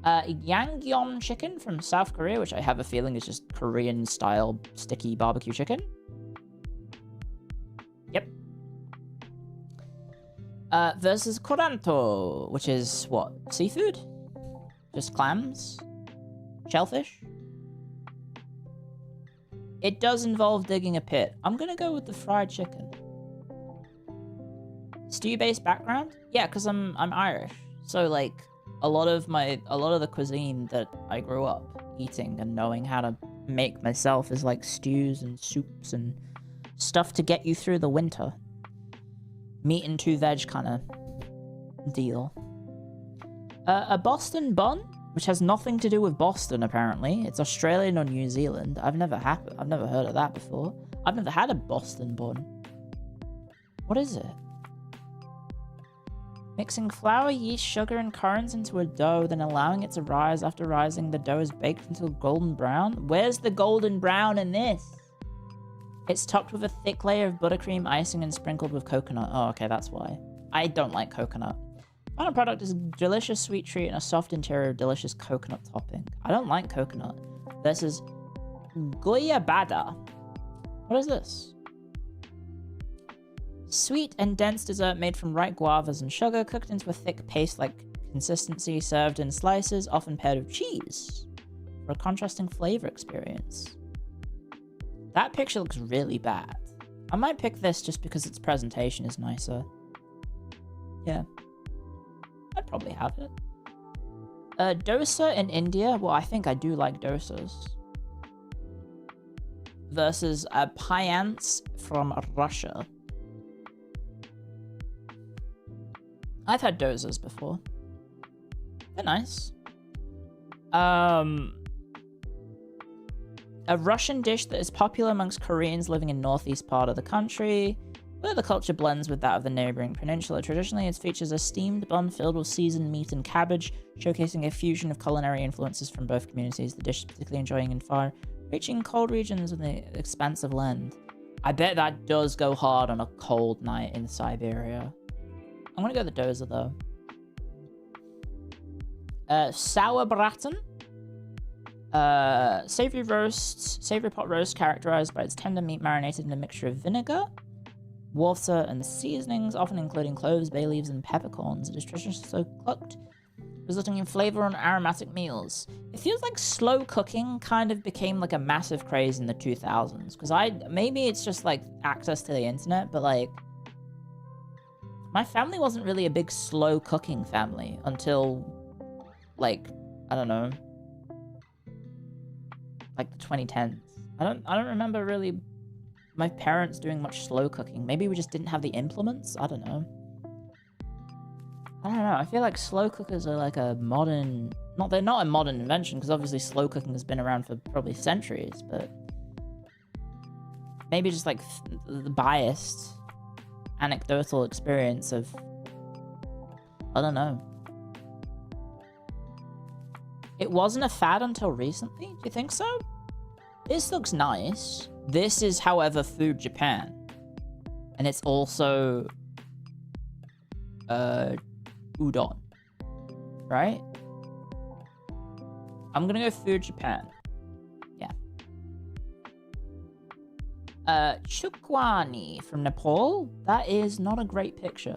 Yanggyeom chicken from South Korea, which I have a feeling is just Korean-style sticky barbecue chicken. Yep. Versus Coranto, which is, what, seafood? Just clams? Shellfish? It does involve digging a pit. I'm gonna go with the fried chicken. Stew-based background? Yeah, because I'm Irish. So, like, a lot of the cuisine that I grew up eating and knowing how to make myself is like stews and soups and stuff to get you through the winter. Meat and two veg kind of deal. A Boston bun, which has nothing to do with Boston apparently. It's Australian or New Zealand. I've never heard of that before. I've never had a Boston bun. What is it? Mixing flour, yeast, sugar, and currants into a dough, then allowing it to rise. After rising, the dough is baked until golden brown. Where's the golden brown in this? It's topped with a thick layer of buttercream icing and sprinkled with coconut. Oh, okay, that's why. I don't like coconut. Final product is a delicious sweet treat and a soft interior of delicious coconut topping. I don't like coconut. This is goyabada. What is this? Sweet and dense dessert made from ripe guavas and sugar, cooked into a thick paste-like consistency, served in slices, often paired with cheese, for a contrasting flavor experience. That picture looks really bad. I might pick this just because its presentation is nicer. Yeah. I'd probably have it. Dosa in India. Well, I think I do like dosas. Versus payants from Russia. I've had dosas before. They're nice. A Russian dish that is popular amongst Koreans living in northeast part of the country, where the culture blends with that of the neighboring peninsula. Traditionally, it features a steamed bun filled with seasoned meat and cabbage, showcasing a fusion of culinary influences from both communities. The dish is particularly enjoying in far-reaching cold regions with the expansive land. I bet that does go hard on a cold night in Siberia. I'm gonna go the dosa though. Sauerbraten. Savory pot roast characterized by its tender meat marinated in a mixture of vinegar, water, and seasonings, often including cloves, bay leaves, and peppercorns. It is traditionally slow cooked, resulting in flavor and aromatic meals. It feels like slow cooking kind of became like a massive craze in the 2000s, because maybe it's just like access to the internet, but like my family wasn't really a big slow cooking family until like, I don't know, like the 2010s. I don't remember really my parents doing much slow cooking. Maybe we just didn't have the implements. I don't know. I don't know. I feel like slow cookers are like a modern... They're not a modern invention, because obviously slow cooking has been around for probably centuries, but... Maybe just like the biased, anecdotal experience of... I don't know. It wasn't a fad until recently? Do you think so? This looks nice. This is, however, Food Japan. And it's also... udon. Right? I'm gonna go Food Japan. Yeah. Chukwani from Nepal. That is not a great picture.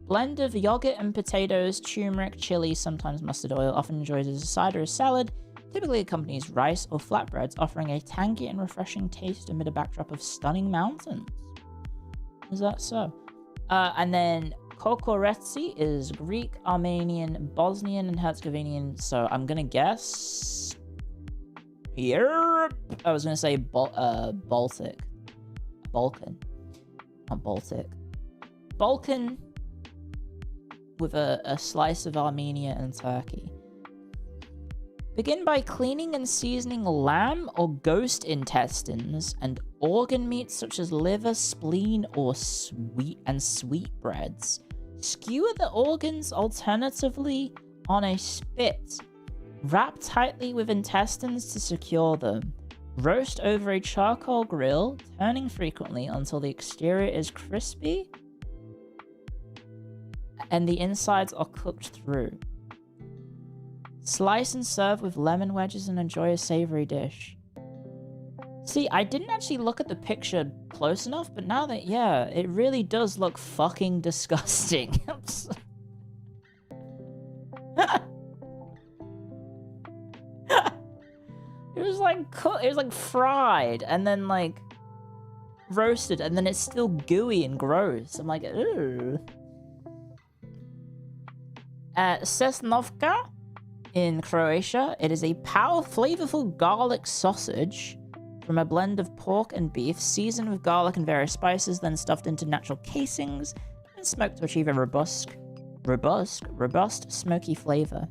Blend of yogurt and potatoes, turmeric, chili, sometimes mustard oil, often enjoyed as a side or a salad. Typically accompanies rice or flatbreads, offering a tangy and refreshing taste amid a backdrop of stunning mountains. Is that so? And then kokoretsi is Greek, Armenian, Bosnian, and Herzegovinian. So I'm gonna guess here. I was gonna say Baltic, Balkan, not Baltic, Balkan, with a slice of Armenia and Turkey. Begin by cleaning and seasoning lamb or ghost intestines and organ meats such as liver, spleen, or sweetbreads. Skewer the organs alternatively on a spit. Wrap tightly with intestines to secure them. Roast over a charcoal grill, turning frequently until the exterior is crispy and the insides are cooked through. Slice and serve with lemon wedges and enjoy a savory dish. See, I didn't actually look at the picture close enough, but now that, yeah, it really does look fucking disgusting. It was like cooked, it was like fried and then like roasted and then it's still gooey and gross. I'm like, ooh. Sesnovka in Croatia. It is a flavorful garlic sausage from a blend of pork and beef, seasoned with garlic and various spices, then stuffed into natural casings and smoked to achieve a robust, smoky flavor.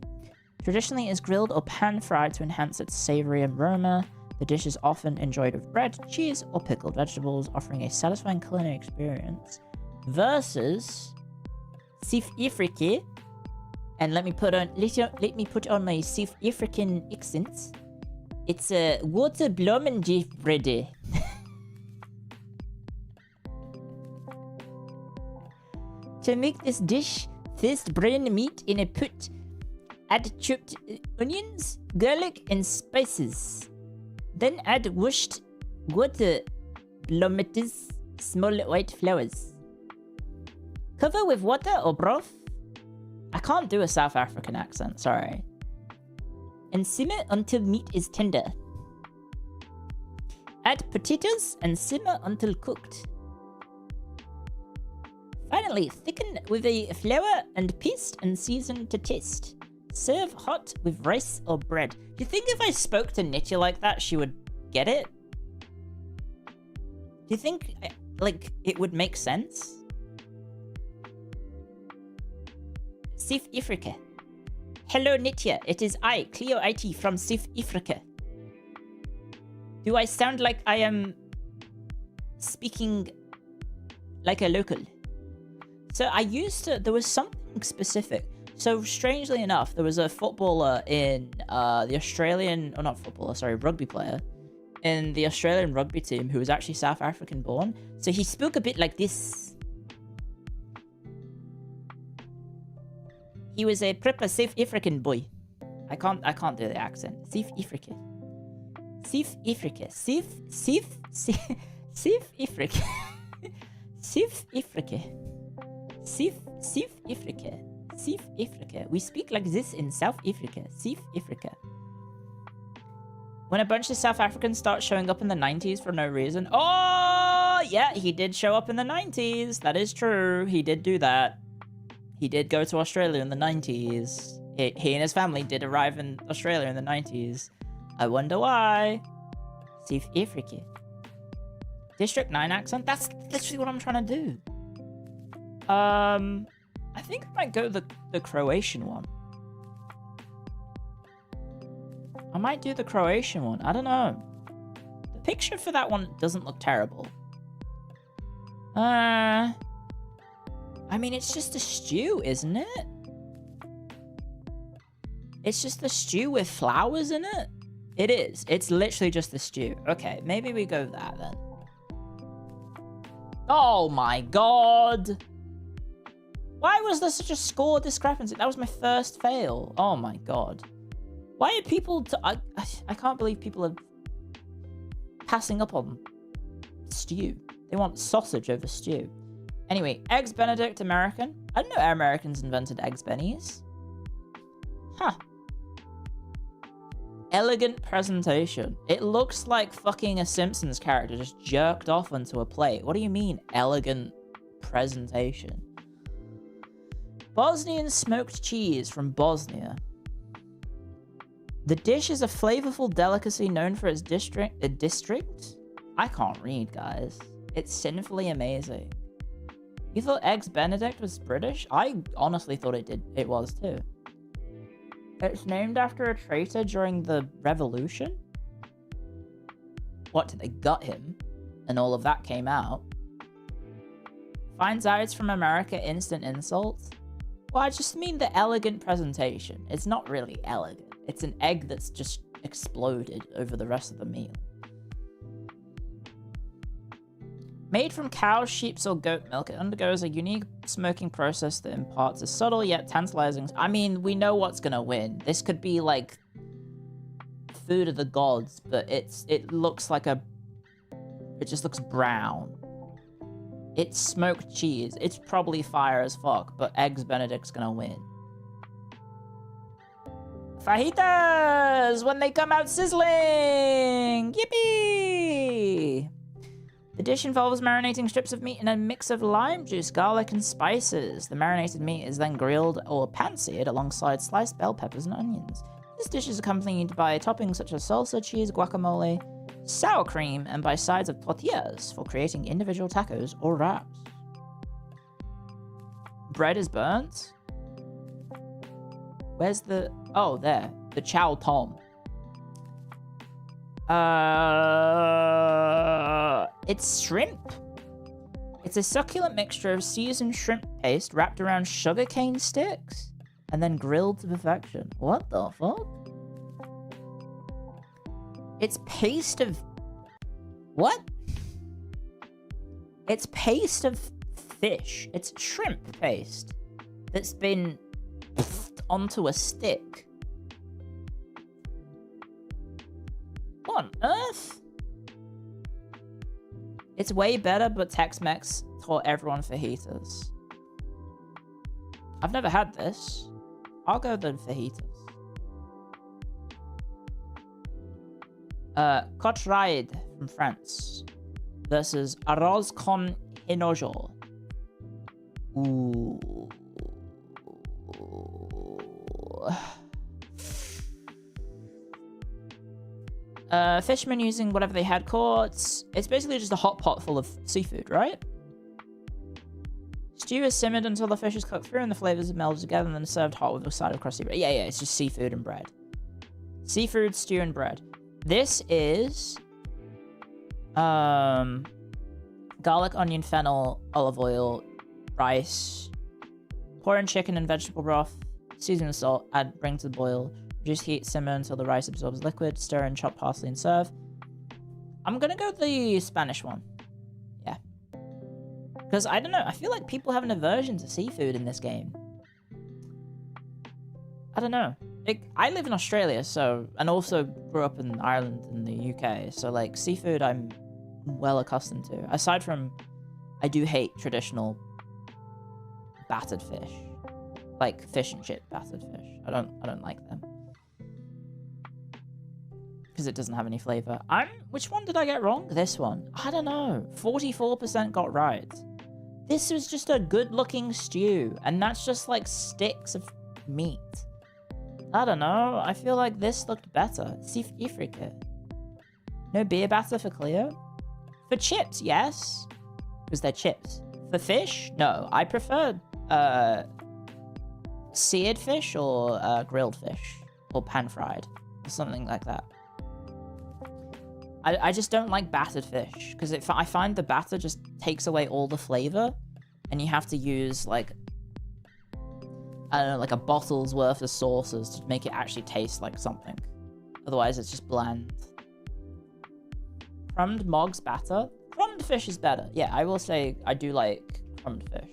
Traditionally, it is grilled or pan-fried to enhance its savory aroma. The dish is often enjoyed with bread, cheese, or pickled vegetables, offering a satisfying culinary experience. Versus Sif Ifriki. And let me put on my South African accent. It's a water bloemendief bread. To make this dish, first brown meat in a pot. Add chopped onions, garlic, and spices. Then add washed water bloemetjes, small white flowers. Cover with water or broth. I can't do a South African accent, sorry. And simmer until meat is tender. Add potatoes and simmer until cooked. Finally, thicken with a flour and paste and season to taste. Serve hot with rice or bread. Do you think if I spoke to Nitya like that, she would get it? Do you think, like, it would make sense? South Africa. Hello, Nitya. It is I, Clio IT from South Africa. Do I sound like I am speaking like a local? So I used to, there was something specific. So strangely enough, there was a footballer in the Australian, or not footballer, sorry, rugby player in the Australian rugby team who was actually South African born. So he spoke a bit like this. He was a proper South African boy. I can't do the accent. South Africa. South Africa. South Africa. South Africa. South Africa. South Africa. We speak like this in South Africa. South Africa. When a bunch of South Africans start showing up in the 90s for no reason. Oh, yeah, he did show up in the 90s. That is true. He did do that. He did go to Australia in the 90s. He and his family did arrive in Australia in the 90s. I wonder why. South Africa. District 9 accent? That's literally what I'm trying to do. I think I might go the Croatian one. I might do the Croatian one. I don't know. The picture for that one doesn't look terrible. I mean, it's just a stew, isn't it? It's just a stew with flowers in it? It is. It's literally just a stew. Okay, maybe we go that then. Oh my god! Why was there such a score discrepancy? That was my first fail. Oh my god. Why are people... I can't believe people are passing up on stew. They want sausage over stew. Anyway, Eggs Benedict American. I didn't know Americans invented Eggs Bennies. Huh. Elegant presentation. It looks like fucking a Simpsons character just jerked off onto a plate. What do you mean, elegant presentation? Bosnian smoked cheese from Bosnia. The dish is a flavorful delicacy known for its district? I can't read, guys. It's sinfully amazing. You thought Eggs Benedict was British? I honestly thought it was too. It's named after a traitor during the revolution? What, did they gut him? And all of that came out? Finds out it's from America, instant insult? Well, I just mean the elegant presentation. It's not really elegant. It's an egg that's just exploded over the rest of the meal. Made from cow, sheep's, or goat milk, it undergoes a unique smoking process that imparts a subtle yet tantalizing... I mean, we know what's gonna win. This could be, like, food of the gods, but it looks like a... It just looks brown. It's smoked cheese. It's probably fire as fuck, but Eggs Benedict's gonna win. Fajitas! When they come out sizzling! Yippee! The dish involves marinating strips of meat in a mix of lime juice, garlic, and spices. The marinated meat is then grilled or pan-seared alongside sliced bell peppers and onions. This dish is accompanied by toppings such as salsa, cheese, guacamole, sour cream, and by sides of tortillas for creating individual tacos or wraps. Bread is burnt. Where's the... Oh, there. The chow tom. It's shrimp. It's a succulent mixture of seasoned shrimp paste wrapped around sugarcane sticks and then grilled to perfection. What the fuck? It's paste of... What? It's paste of fish. It's shrimp paste that's been onto a stick. What on earth? It's way better, but Tex-Mex taught everyone fajitas. I've never had this. I'll go the fajitas. Cotraide from France versus arroz con hinojo. Ooh. Fishermen using whatever they had caught. It's basically just a hot pot full of seafood, right? Stew is simmered until the fish is cooked through and the flavors are melded together and then served hot with a side of crusty bread. Yeah, it's just seafood and bread. Seafood, stew, and bread. This is... garlic, onion, fennel, olive oil, rice. Pour in chicken and vegetable broth. Season with salt. Bring to the boil. Reduce heat, simmer until the rice absorbs liquid. Stir in chopped parsley and serve. I'm gonna go the Spanish one. Yeah. Because, I don't know, I feel like people have an aversion to seafood in this game. I don't know. I live in Australia, so... And also grew up in Ireland and the UK. So, like, seafood I'm well accustomed to. Aside from... I do hate traditional battered fish. Like, fish and chip battered fish. I don't like them. Because it doesn't have any flavor. Which one did I get wrong? This one. I don't know. 44% got right. This was just a good-looking stew. And that's just, like, sticks of meat. I don't know. I feel like this looked better. Ifrika. No beer batter for Clio? For chips, yes. Because they're chips. For fish? No, I prefer seared fish or grilled fish or pan-fried or something like that. I just don't like battered fish because I find the batter just takes away all the flavor, and you have to use like, I don't know, like a bottle's worth of sauces to make it actually taste like something. Otherwise, it's just bland. Crumbed Mog's batter? Crumbed fish is better. Yeah, I will say I do like crumbed fish.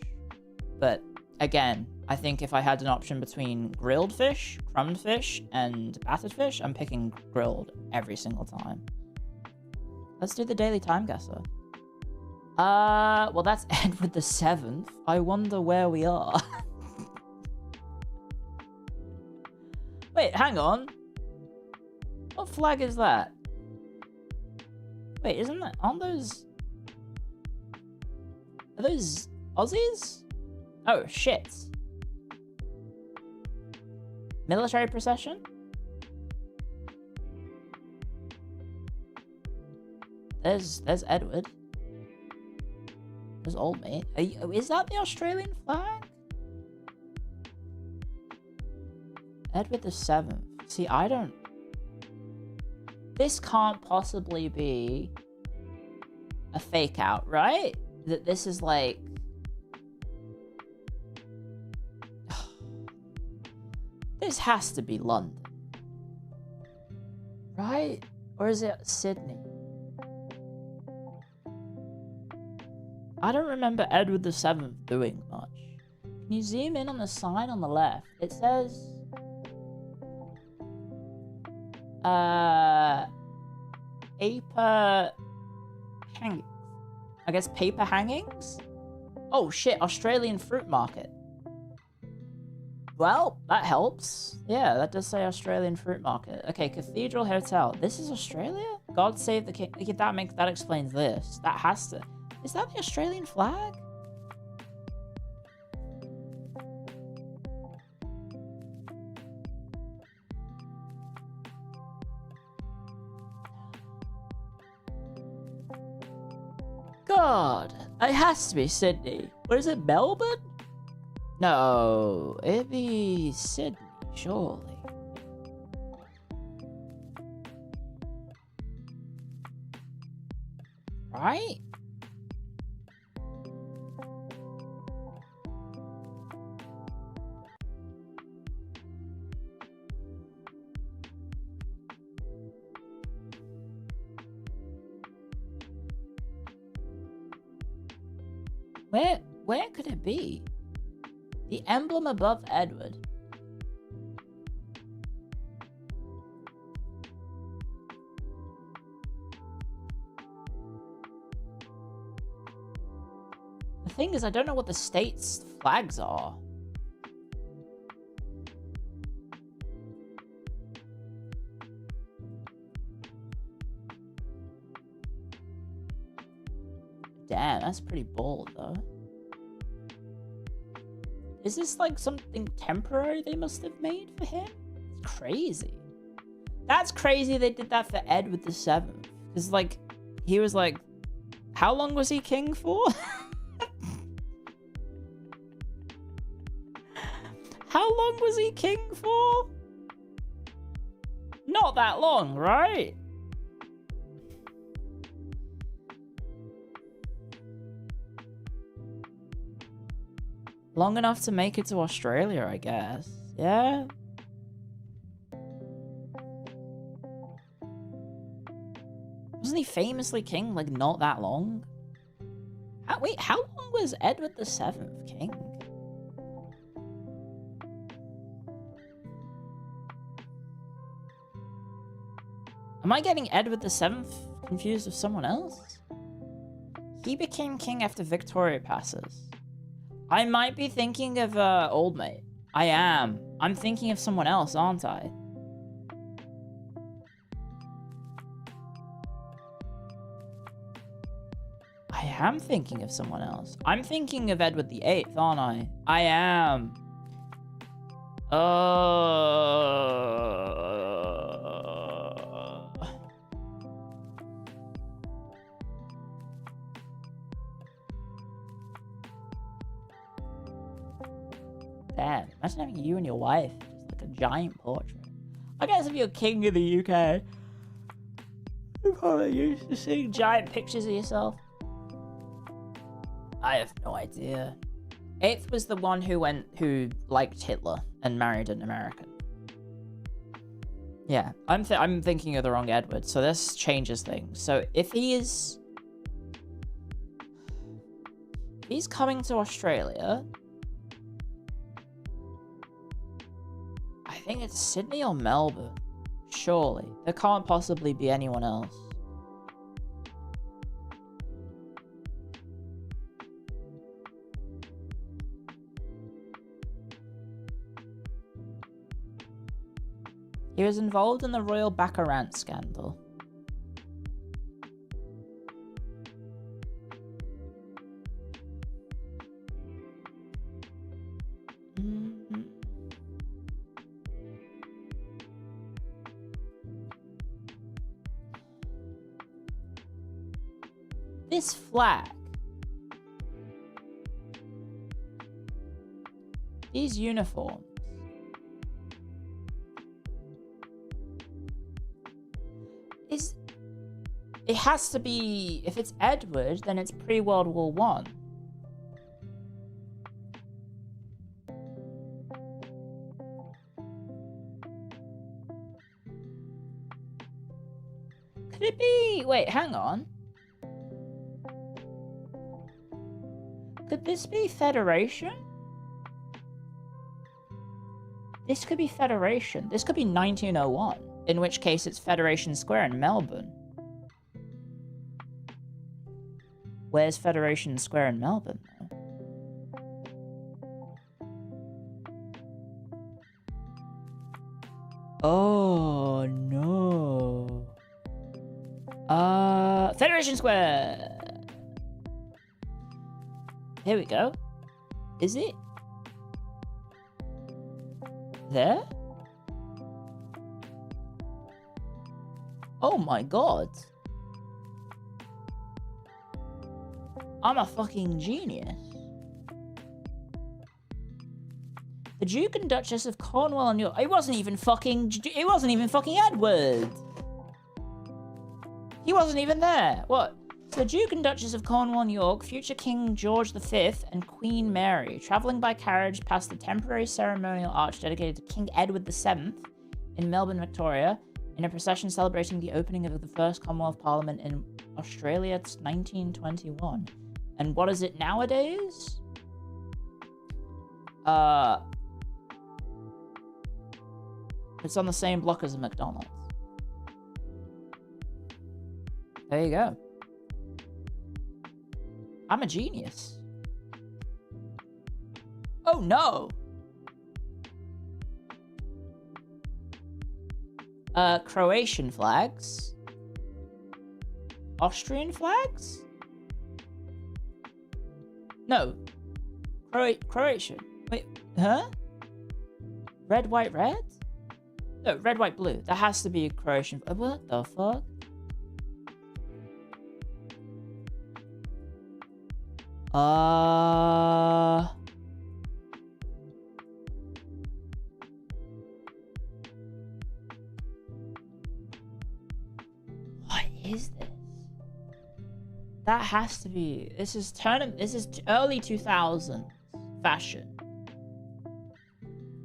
But again, I think if I had an option between grilled fish, crumbed fish, and battered fish, I'm picking grilled every single time. Let's do the daily time guesser. Well, that's Edward the 7th. I wonder where we are. Wait, hang on. What flag is that? Wait, aren't those... Are those Aussies? Oh, shit. Military procession? There's Edward. There's old mate. Is that the Australian flag? Edward the 7th. See, I don't... This can't possibly be a fake out, right? That this is like... This has to be London. Right? Or is it Sydney? I don't remember Edward the 7th doing much. Can you zoom in on the sign on the left? It says... paper hangings. I guess paper hangings? Oh shit, Australian fruit market. Well, that helps. Yeah, that does say Australian fruit market. Okay, Cathedral Hotel. This is Australia? God save the king. That explains this. That has to. Is that the Australian flag? God, it has to be Sydney. What is it, Melbourne? No, it'd be Sydney, surely. Right? Where could it be? The emblem above Edward. The thing is, I don't know what the state's flags are. Damn, that's pretty bold, though. Is this like something temporary they must have made for him? It's crazy. That's crazy they did that for Edward the 7th. Because, like, he was like... How long was he king for? How long was he king for? Not that long, right? Long enough to make it to Australia, I guess. Yeah? Wasn't he famously king, like, not that long? Wait, how long was Edward the 7th king? Am I getting Edward the 7th confused with someone else? He became king after Victoria passes. I might be thinking of old mate. I am. I'm thinking of someone else, aren't I? I am thinking of someone else. I'm thinking of Edward the 8th, aren't I? I am. Damn, imagine having you and your wife, just like a giant portrait. I guess if you're king of the UK, you're probably used to seeing giant pictures of yourself. I have no idea. 8th was the one who liked Hitler and married an American. Yeah, I'm thinking of the wrong Edward, so this changes things. So if he's coming to Australia, I think it's Sydney or Melbourne. Surely. There can't possibly be anyone else. He was involved in the Royal Baccarat scandal. This flag. These uniforms. It has to be, if it's Edward, then it's pre-World War One. Could it be, wait, hang on. Could this be Federation? This could be Federation. This could be 1901, in which case it's Federation Square in Melbourne. Where's Federation Square in Melbourne, though? Oh, no. Federation Square! Here we go. Is it? There? Oh my god. I'm a fucking genius. The Duke and Duchess of Cornwall and York. It wasn't even fucking Edward. He wasn't even there. What? So the Duke and Duchess of Cornwall and York, future King George V and Queen Mary, travelling by carriage past the temporary ceremonial arch dedicated to King Edward VII in Melbourne, Victoria, in a procession celebrating the opening of the first Commonwealth Parliament in Australia 1921. And what is it nowadays? It's on the same block as a McDonald's. There you go. I'm a genius. Oh no! Croatian flags. Austrian flags? No. Croatian. Wait, huh? Red, white, red? No, red, white, blue. That has to be a Croatian. What the fuck? What is this? That has to be. This is early 2000s fashion.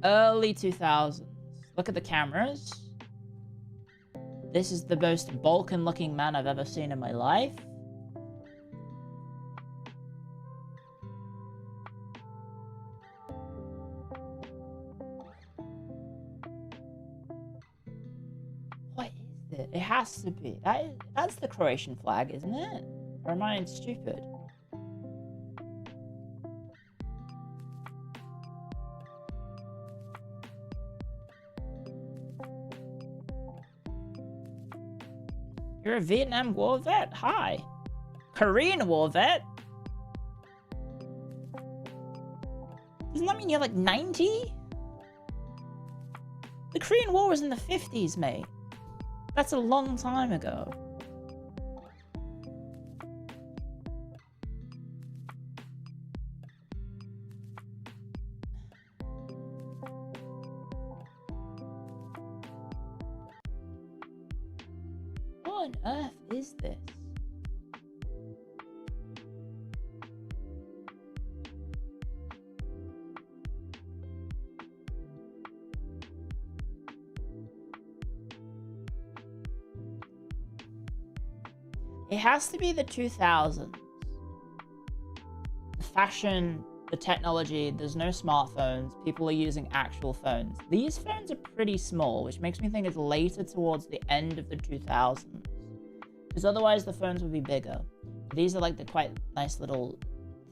Early 2000s. Look at the cameras. This is the most Balkan looking man I've ever seen in my life. What is it? It has to be. That's the Croatian flag, isn't it? Or am I stupid? You're a Vietnam War vet? Hi. Korean War vet? Doesn't that mean you're like 90? The Korean War was in the 50s, mate. That's a long time ago. What on earth is this? It has to be the 2000s. The fashion, the technology, there's no smartphones. People are using actual phones. These phones are pretty small, which makes me think it's later towards the end of the 2000s. Because otherwise the phones would be bigger. These are like the quite nice little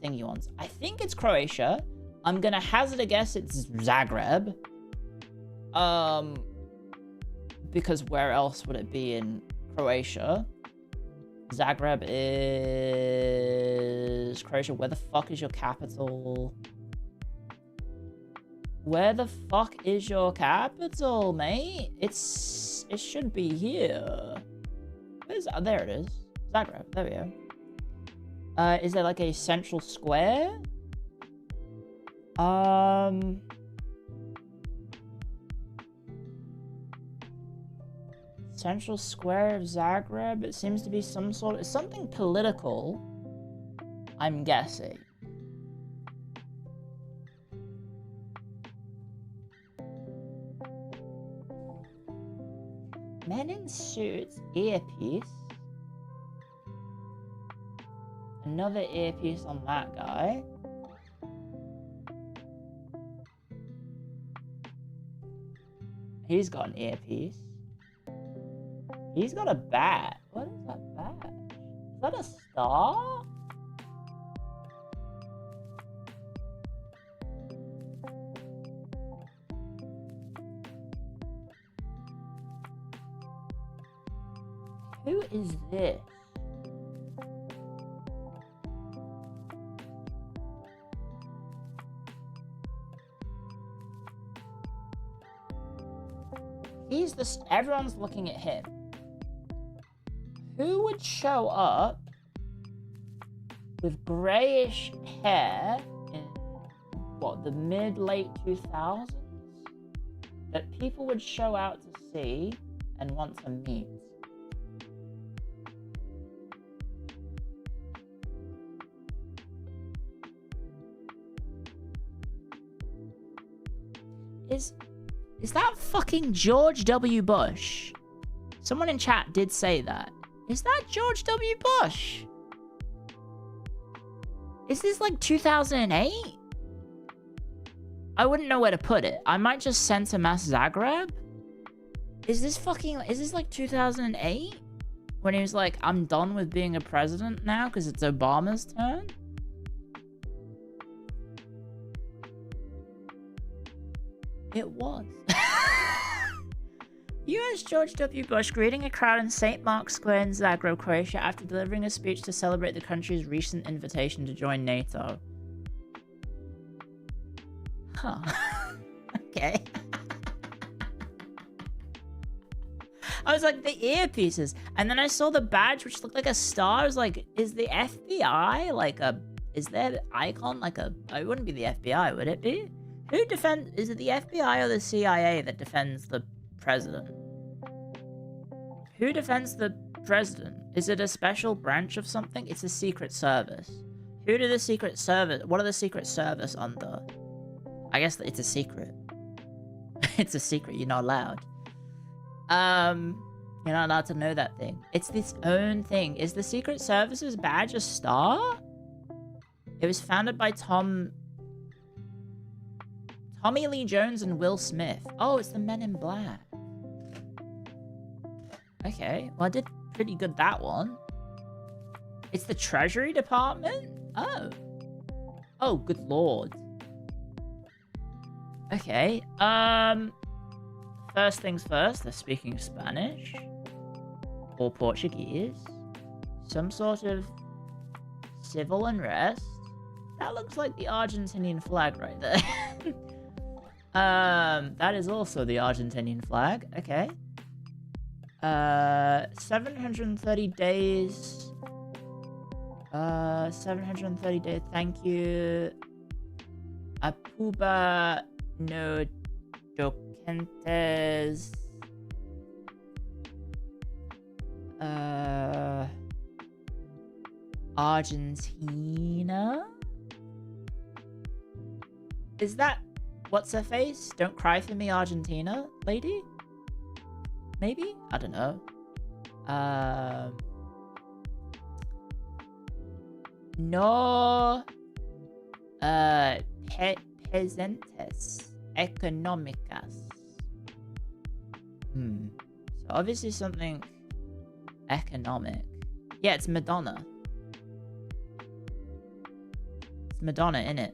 thingy ones. I think it's Croatia. I'm gonna hazard a guess it's Zagreb. Because where else would it be in Croatia? Zagreb is Croatia. Where the fuck is your capital? Where the fuck is your capital, mate? It should be here. There it is. Zagreb. There we go. Is there like a central square? Central Square of Zagreb. It seems to be some sort of something political, I'm guessing. Men in suits, earpiece. Another earpiece on that guy. He's got an earpiece. He's got a bat. What is that bat? Is that a star? Who is this? He's the... Everyone's looking at him. Who would show up with greyish hair in, what, the mid-late 2000s? That people would show out to see and want to meet? Is that fucking George W. Bush? Someone in chat did say that. Is that George W. Bush? Is this like 2008? I wouldn't know where to put it. I might just center mass Zagreb. Is this like 2008? When he was like, I'm done with being a president now because it's Obama's turn? It was. U.S. George W. Bush greeting a crowd in St. Mark's Square in Zagreb, Croatia, after delivering a speech to celebrate the country's recent invitation to join NATO. Huh. Okay. I was like, the earpieces. And then I saw the badge, which looked like a star. I was like, is the FBI like a... Is that icon like a... It wouldn't be the FBI, would it be? Who defends... Is it the FBI or the CIA that defends the president? Who defends the president? Is it a special branch of something? It's a secret service. Who do the secret service... What are the secret service under? I guess it's a secret. It's a secret. You're not allowed. You're not allowed to know that thing. It's its own thing. Is the Secret Service's badge a star? It was founded by Tommy Lee Jones and Will Smith. Oh, it's the Men in Black. Okay, well I did pretty good that one. It's the Treasury Department? Oh. Oh, good lord. Okay, first things first, they're speaking Spanish. Or Portuguese. Some sort of civil unrest. That looks like the Argentinian flag right there. That is also the Argentinian flag. Okay. 730 days. 730 days. Thank you. Apuba no docentes. Argentina? Is that what's her face? Don't cry for me, Argentina lady? Maybe? I don't know. No peasentes económicas. So obviously something economic. Yeah, it's Madonna. It's Madonna, innit?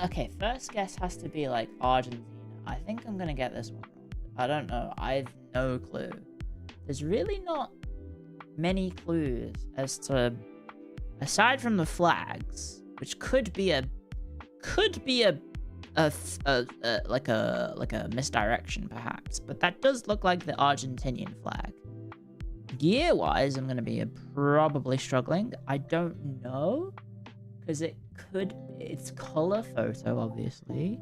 Okay, first guess has to be like Argentina. I think I'm gonna get this one wrong. I don't know. I have no clue. There's really not many clues as to, aside from the flags, which could be a misdirection perhaps, but that does look like the Argentinian flag. Gear wise, I'm gonna be probably struggling. I don't know, because it's color photo obviously.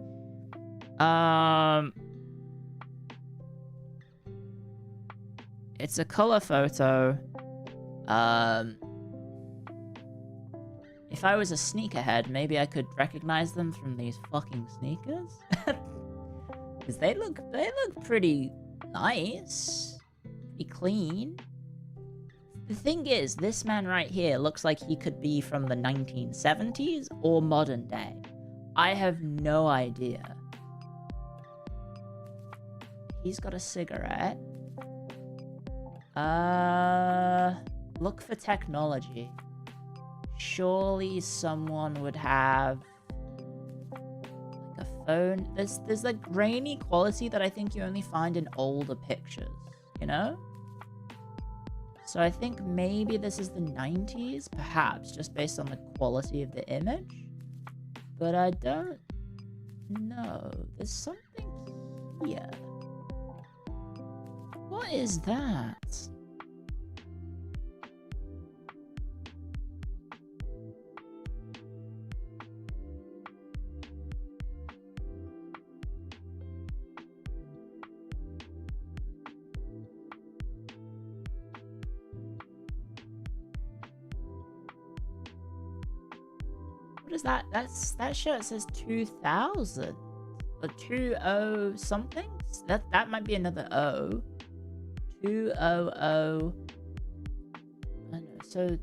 It's a color photo. If I was a sneakerhead, maybe I could recognize them from these fucking sneakers. Because they look pretty nice. Pretty clean. The thing is, this man right here looks like he could be from the 1970s or modern day. I have no idea. He's got a cigarette. Look for technology. Surely someone would have like a phone. There's like grainy quality that I think you only find in older pictures, you know? So I think maybe this is the 90s, perhaps, just based on the quality of the image. But I don't know. There's something here. What is that? What is that? That shirt says 2000 or 20 something. That might be another O. 200. I don't know. So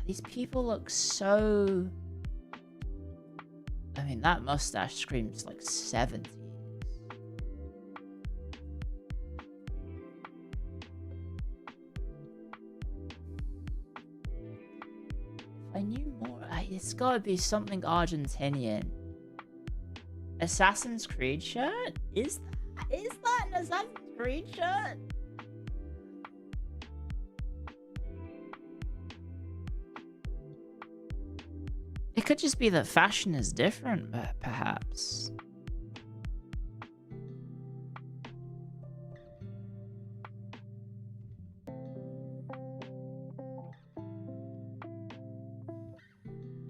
these people look so. I mean, that mustache screams like 70s. I knew more. It's gotta be something Argentinian. Assassin's Creed shirt? Is that an Assassin's Creed shirt? It could just be that fashion is different, perhaps.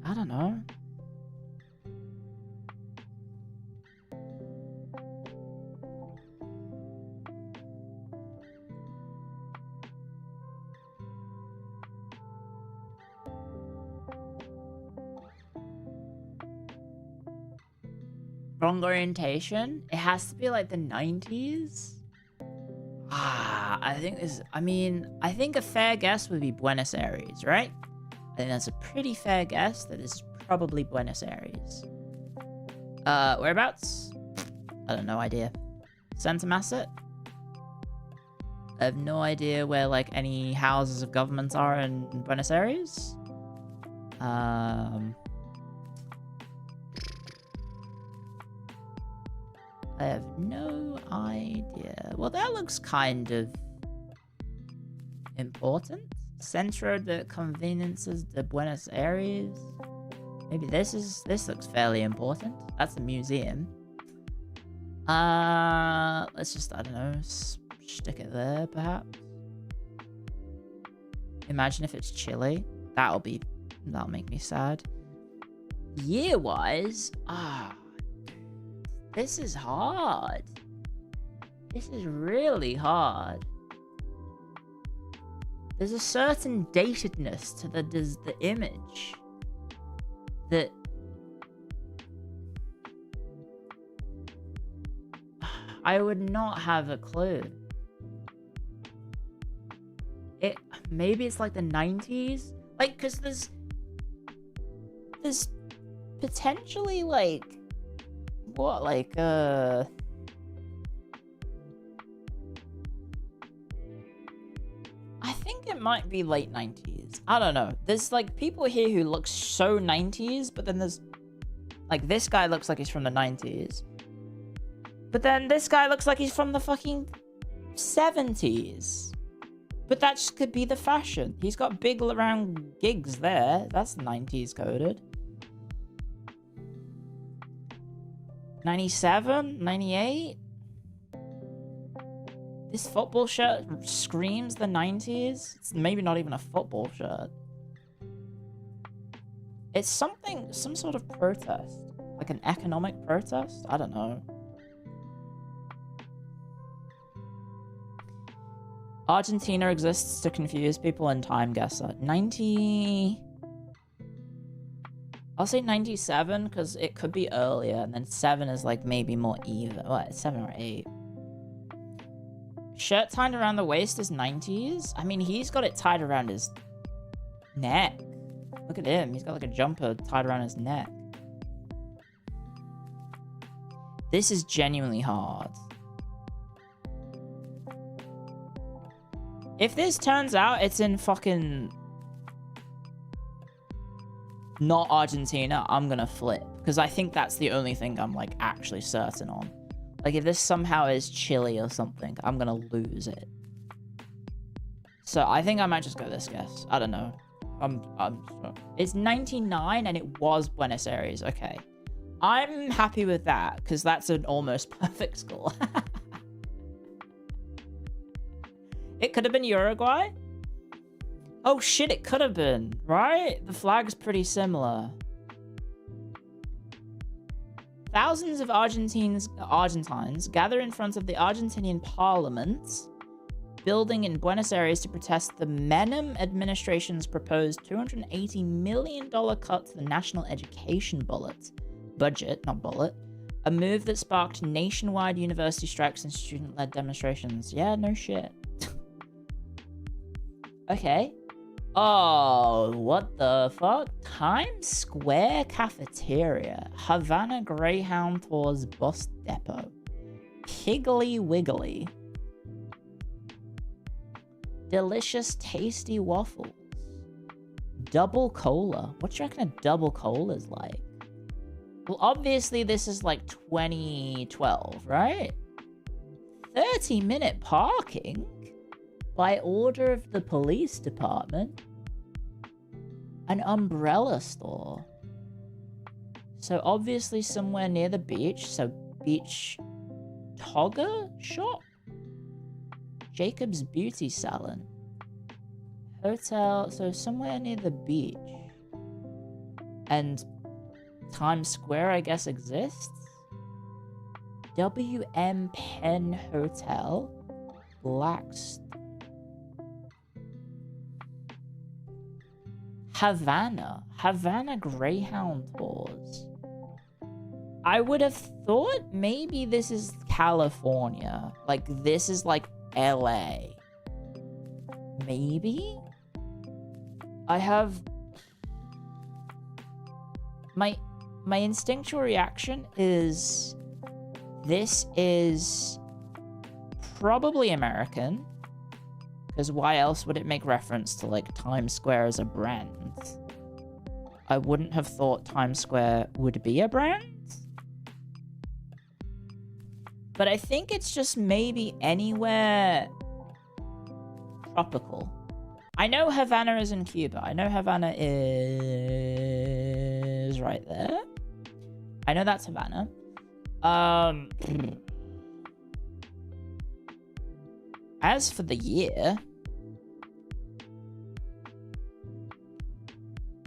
I don't know. Wrong orientation? It has to be like the 90s? I think a fair guess would be Buenos Aires, right? I think that's a pretty fair guess. That is probably Buenos Aires. Whereabouts? I have no idea. Santa Masset? I have no idea where, like, any houses of government are in Buenos Aires. I have no idea. Well, that looks kind of important. Centro de Conveniences de Buenos Aires. Maybe this looks fairly important. That's a museum. Let's just, I don't know, stick it there, perhaps. Imagine if it's Chile. That'll make me sad. Year-wise, This is hard. This is really hard. There's a certain datedness to the image that I would not have a clue. Maybe it's like the 90s? Like, cause there's potentially like what, like I think it might be late 90s. I don't know. There's like people here who look so 90s, but then there's like this guy looks like he's from the 90s. But then this guy looks like he's from the fucking 70s. But that just could be the fashion. He's got big round gigs there. That's 90s coded. 97? 98? This football shirt screams the 90s. It's maybe not even a football shirt. It's something, some sort of protest. Like an economic protest? I don't know. Argentina exists to confuse people and time guesser. 90... I'll say 97 because it could be earlier, and then 7 is like maybe more even. What, 7 or 8? Shirt tied around the waist is 90s? I mean, he's got it tied around his neck. Look at him. He's got like a jumper tied around his neck. This is genuinely hard. If this turns out it's in fucking not Argentina, I'm gonna flip. Because I think that's the only thing I'm like actually certain on. Like if this somehow is Chile or something, I'm gonna lose it. So I think I might just go this guess. I don't know. It's 99 and it was Buenos Aires. Okay. I'm happy with that because that's an almost perfect score. It could have been Uruguay. Oh shit, it could have been, right? The flag's pretty similar. Thousands of Argentines gather in front of the Argentinian parliament building in Buenos Aires to protest the Menem administration's proposed $280 million cut to the national education budget, not bullet, a move that sparked nationwide university strikes and student-led demonstrations. Yeah, no shit. Okay. Oh, what the fuck? Times Square Cafeteria. Havana Greyhound Tours Bus Depot. Piggly Wiggly. Delicious tasty waffles. Double cola. What do you reckon a double cola is like? Well, obviously this is like 2012, right? 30-minute parking? By order of the police department. An umbrella store. So obviously somewhere near the beach. So beach togger shop? Jacob's Beauty Salon. Hotel. So somewhere near the beach. And Times Square, I guess, exists. WM Penn Hotel. Blackstone. Havana Greyhound Tours. I would have thought maybe this is California. Like, this is like LA. Maybe? I have... My instinctual reaction is... This is... probably American. Because why else would it make reference to, like, Times Square as a brand? I wouldn't have thought Times Square would be a brand. But I think it's just maybe anywhere tropical. I know Havana is in Cuba. I know Havana is right there. I know that's Havana. As for the year,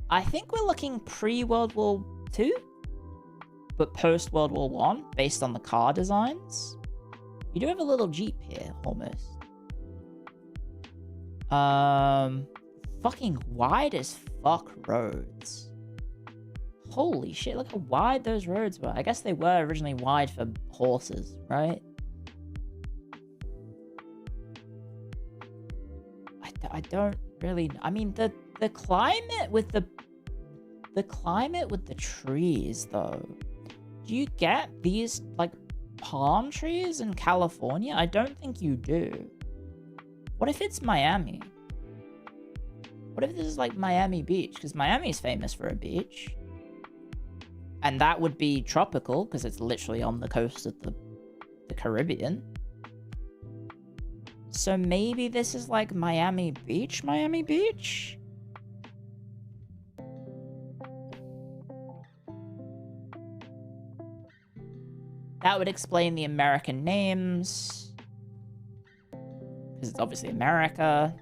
I think we're looking pre-World War II. but post World War One, based on the car designs. You do have a little Jeep here, almost. Fucking wide as fuck roads. Holy shit, look how wide those roads were. I guess they were originally wide for horses, right? I don't really... I mean, the climate with the climate with the trees, though. Do you get these, like, palm trees in California? I don't think you do. What if it's Miami? What if this is like Miami Beach? Because Miami is famous for a beach. And that would be tropical, because it's literally on the coast of the Caribbean. So maybe this is like Miami Beach? Miami Beach? That would explain the American names. Because it's obviously America.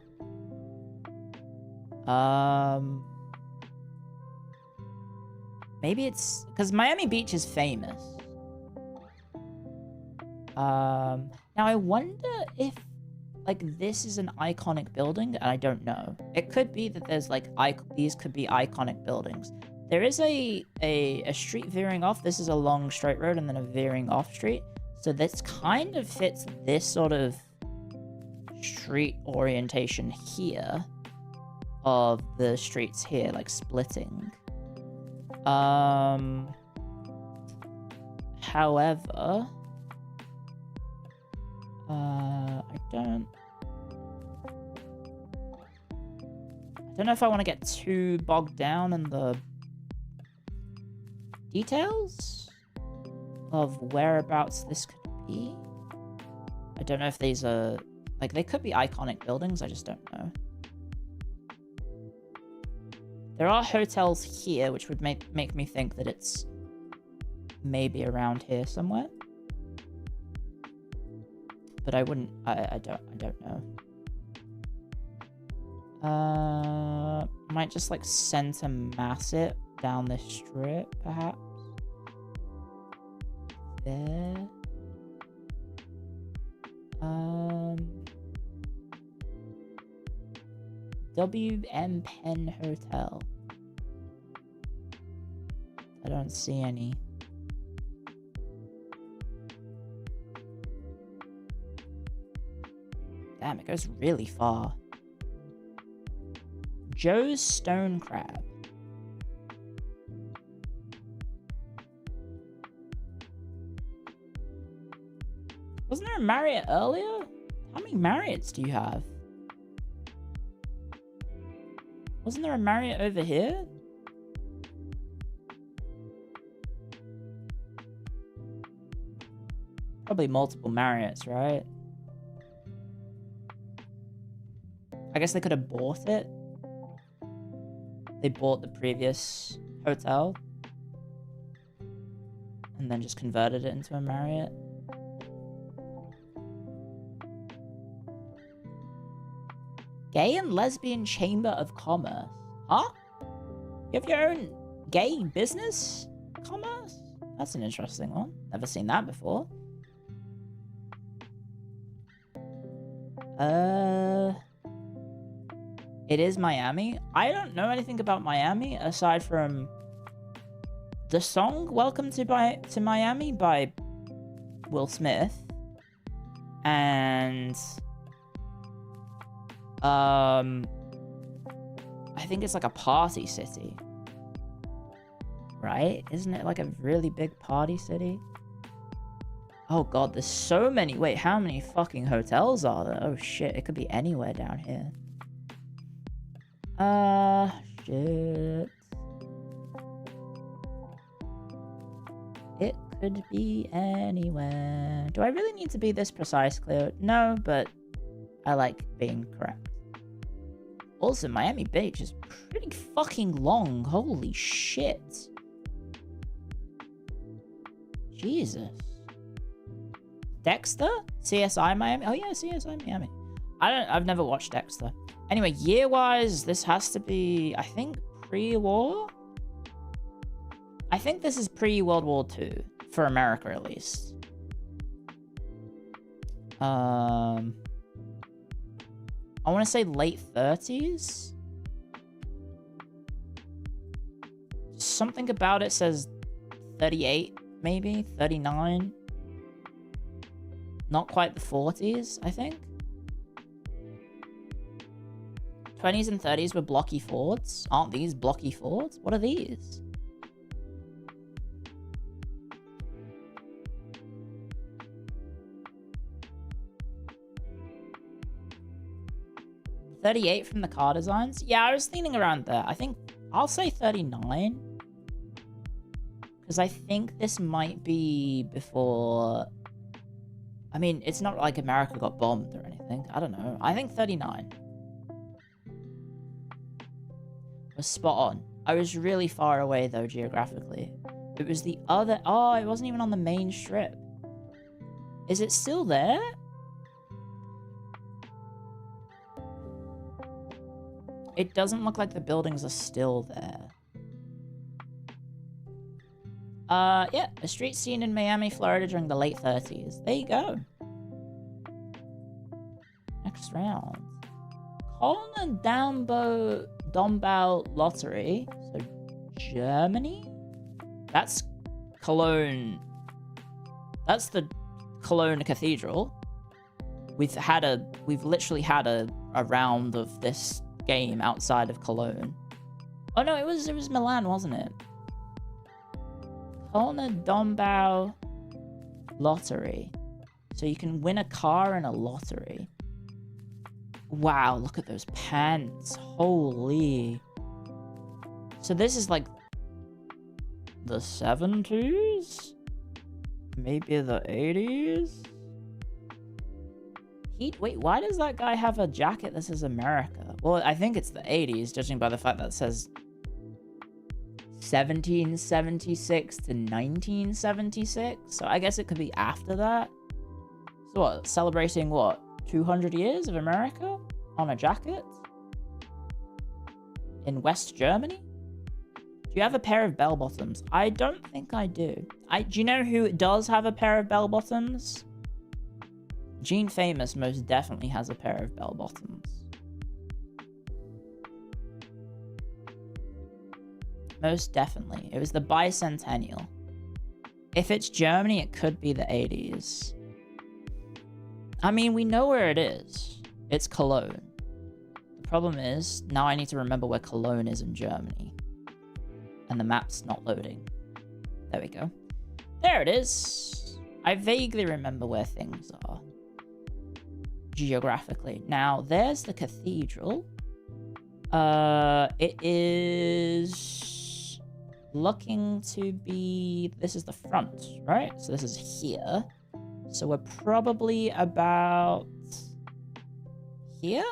Maybe it's... Because Miami Beach is famous. Now I wonder if, like, this is an iconic building, and I don't know. It could be that there's, like, these could be iconic buildings. There is a street veering off. This is a long straight road and then a veering off street. So this kind of fits this sort of street orientation here of the streets here, like splitting. However, I don't know if I want to get too bogged down in the details of whereabouts this could be. I don't know if these are, like, they could be iconic buildings, I just don't know. There are hotels here, which would make me think that it's maybe around here somewhere. But I wouldn't, I don't know. Might just, like, center mass it down this strip, perhaps. There. WM Penn Hotel. I don't see any. Damn, it goes really far. Joe's Stone Crab. Wasn't there a Marriott earlier? How many Marriotts do you have? Wasn't there a Marriott over here? Probably multiple Marriotts, right? I guess they could have bought it. They bought the previous hotel and then just converted it into a Marriott. Gay and Lesbian Chamber of Commerce. Huh? You have your own gay business? Commerce? That's an interesting one. Never seen that before. It is Miami. I don't know anything about Miami aside from the song Welcome to Miami by Will Smith. And I think it's like a party city. Right? Isn't it like a really big party city? Oh god, there's so many. Wait, how many fucking hotels are there? Oh shit, it could be anywhere down here. Shit. It could be anywhere. Do I really need to be this precise, Clio? No, but I like being correct. Also, Miami Beach is pretty fucking long. Holy shit. Jesus. Dexter? CSI Miami? Oh yeah, CSI Miami. I've never watched Dexter. Anyway, year-wise, this has to be, I think, pre-war? I think this is pre-World War II, for America at least. I want to say late 30s. Something about it says 38, maybe 39. Not quite the 40s, I think. 20s and 30s were blocky Fords. Aren't these blocky Fords? What are these? $38 from the car designs? Yeah, I was leaning around there. I think I'll say 39. Because I think this might be before... I mean, it's not like America got bombed or anything. I don't know. I think 39. Was spot on. I was really far away, though, geographically. It was the other... Oh, it wasn't even on the main strip. Is it still there? It doesn't look like the buildings are still there. Yeah, a street scene in Miami, Florida during the late 30s. There you go. Next round. Colin Dombau Lottery. So, Germany? That's Cologne. That's the Cologne Cathedral. We've literally had a round of this game outside of Cologne. Oh no, it was Milan, wasn't it? Colin Dombau Lottery. So you can win a car in a lottery. Wow, look at those pants. Holy. So this is like the 70s? Maybe the 80s? Wait, why does that guy have a jacket that says America? Well, I think it's the 80s, judging by the fact that it says 1776 to 1976. So I guess it could be after that. So what, celebrating what, 200 years of America on a jacket? In West Germany? Do you have a pair of bell bottoms? I don't think I do. Do you know who does have a pair of bell bottoms? Gene Famous most definitely has a pair of bell bottoms. Most definitely. It was the bicentennial. If it's Germany, it could be the 80s. I mean, we know where it is. It's Cologne. The problem is, now I need to remember where Cologne is in Germany. And the map's not loading. There we go. There it is. I vaguely remember where things are. Geographically. Now, there's the cathedral. It is looking to be... This is the front, right? So this is here. So we're probably about... here?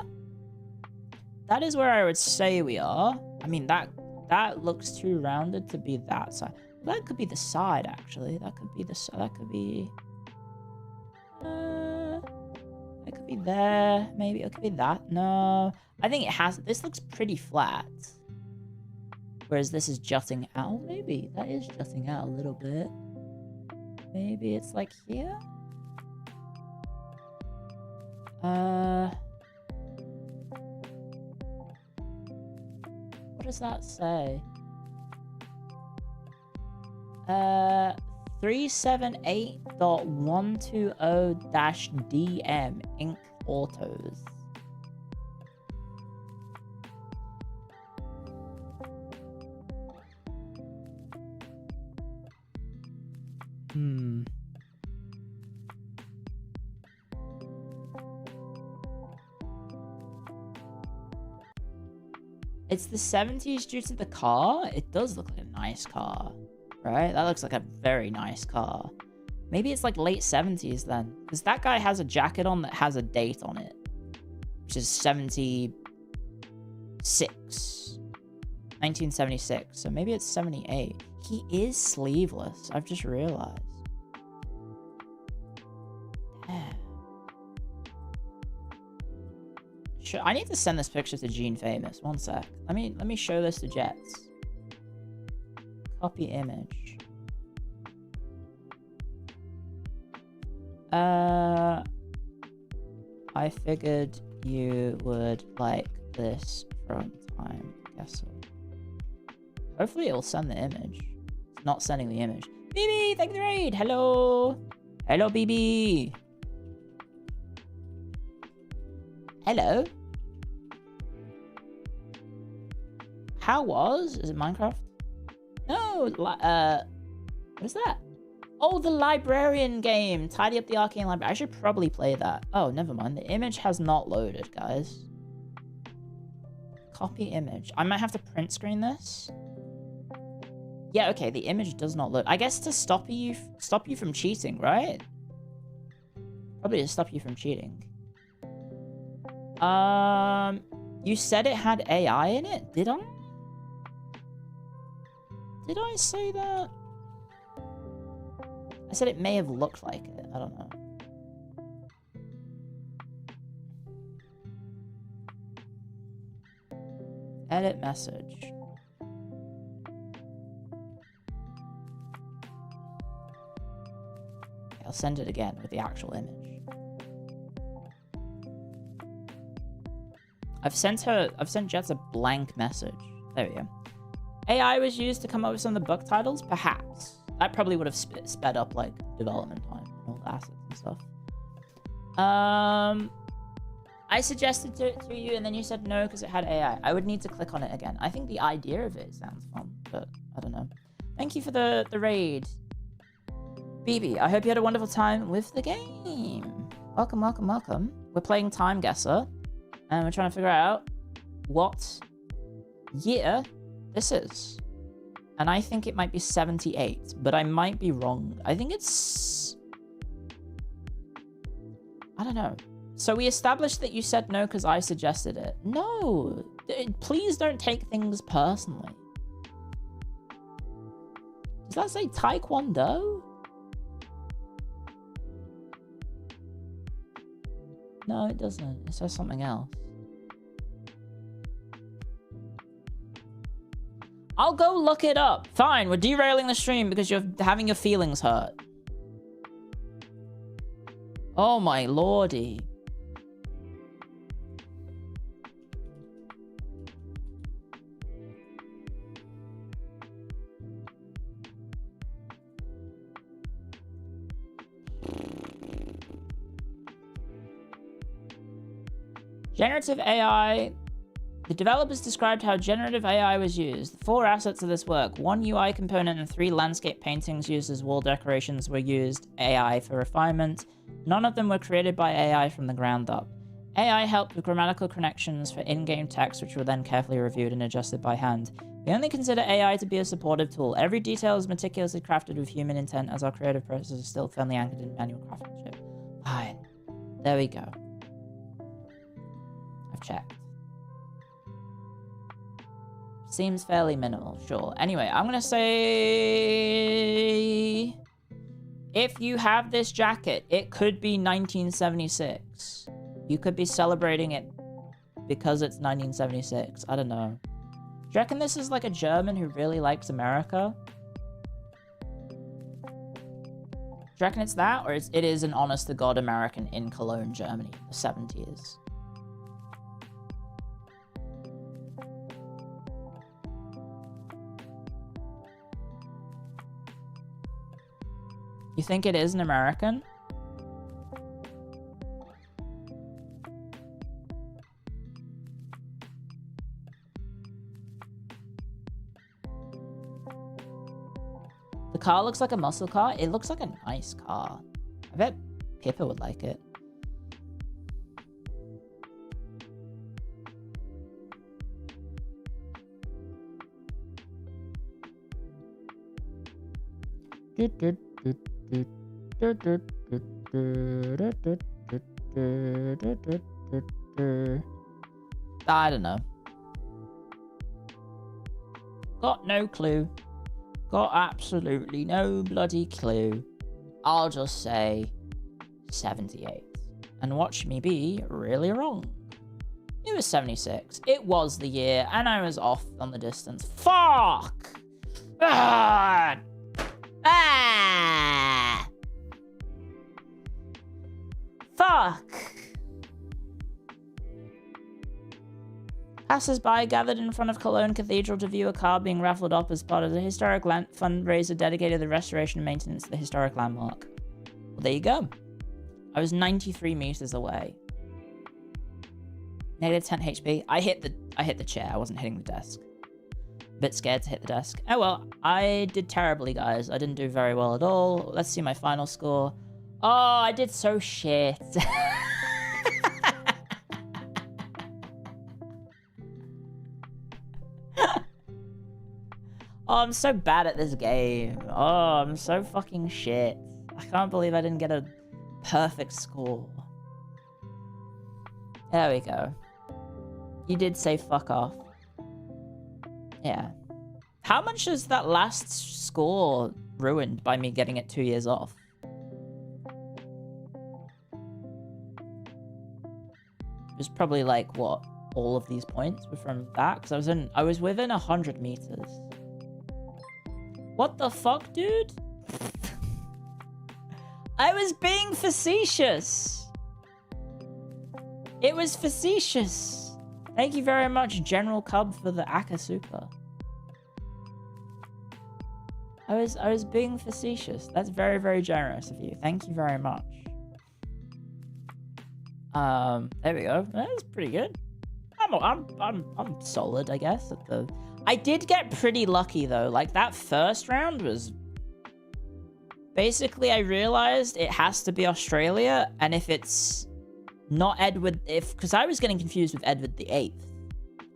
That is where I would say we are. I mean, that looks too rounded to be that side. That could be the side, actually. That could be the side. That could be... it could be there, maybe. It could be that. No. I think it has... This looks pretty flat. Whereas this is jutting out. Maybe. That is jutting out a little bit. Maybe it's like here? What does that say? 378.120-DM Ink Autos. It's the 70s due to the car? It does look like a nice car, right? That looks like a very nice car. Maybe it's like late 70s then. Because that guy has a jacket on that has a date on it. Which is 1976. So maybe it's 78. He is sleeveless. I've just realized. Damn. I need to send this picture to Gene Famous. One sec. Let me show this to Jets. Copy image. I figured you would like this from time. Guess so. Hopefully it'll send the image. It's not sending the image. BB, thank you for the raid. Hello. Hello, BB. Hello. How was? Is it Minecraft? No. What is that? Oh, the librarian game. Tidy up the arcane library. I should probably play that. Oh, never mind. The image has not loaded, guys. Copy image. I might have to print screen this. Yeah, okay. The image does not load. I guess to stop you from cheating, right? Probably to stop you from cheating. You said it had AI in it, did I? Did I say that? I said it may have looked like it. I don't know. Edit message. Okay, I'll send it again with the actual image. I've sent Jets a blank message. There we go. AI was used to come up with some of the book titles? Perhaps. That probably would have sped up, like, development time and all the assets and stuff. I suggested to you, and then you said no because it had AI. I would need to click on it again. I think the idea of it sounds fun, but I don't know. Thank you for the raid. BB, I hope you had a wonderful time with the game. Welcome, welcome, welcome. We're playing Time Guesser, and we're trying to figure out what year this is. And I think it might be 78, but I might be wrong. I think it's... I don't know. So we established that you said no because I suggested it. No! Please don't take things personally. Does that say Taekwondo? No, it doesn't. It says something else. I'll go look it up. Fine, we're derailing the stream because you're having your feelings hurt. Oh my lordy. Generative AI. The developers described how generative AI was used. The 4 assets of this work, 1 UI component and 3 landscape paintings used as wall decorations were used AI for refinement. None of them were created by AI from the ground up. AI helped with grammatical connections for in-game text, which were then carefully reviewed and adjusted by hand. We only consider AI to be a supportive tool. Every detail is meticulously crafted with human intent, as our creative process is still firmly anchored in manual craftsmanship. Fine. There we go. I've checked. Seems fairly minimal, sure. Anyway, I'm gonna say... if you have this jacket, it could be 1976. You could be celebrating it because it's 1976. I don't know. Do you reckon this is like a German who really likes America? Do you reckon it's that? Or it is an honest-to-God American in Cologne, Germany, the 70s? You think it is an American? The car looks like a muscle car. It looks like a nice car. I bet Pippa would like it. I don't know. Got no clue. Got absolutely no bloody clue. I'll just say 78. And watch me be really wrong. It was 76. It was the year, and I was off on the distance. Fuck! Ah! Ah! Fuck! Passers-by gathered in front of Cologne Cathedral to view a car being raffled off as part of the historic fundraiser dedicated to the restoration and maintenance of the historic landmark. Well, there you go. I was 93 meters away. Negative 10 HP. I hit the chair. I wasn't hitting the desk. A bit scared to hit the desk. Oh well, I did terribly, guys. I didn't do very well at all. Let's see my final score. Oh, I did so shit. Oh, I'm so bad at this game. Oh, I'm so fucking shit. I can't believe I didn't get a perfect score. There we go. You did say fuck off. Yeah. How much is that last score ruined by me getting it 2 years off? It was probably like, what, all of these points were from that? Because I was within 100 meters. What the fuck, dude? I was being facetious. It was facetious. Thank you very much, General Cub, for the Akasuka. I was being facetious. That's very, very generous of you. Thank you very much. There we go. That's pretty good. I'm solid, I guess, at the... I did get pretty lucky, though. Like, that first round was... Basically, I realized it has to be Australia, and if it's not Edward... Because I was getting confused with Edward the 8th.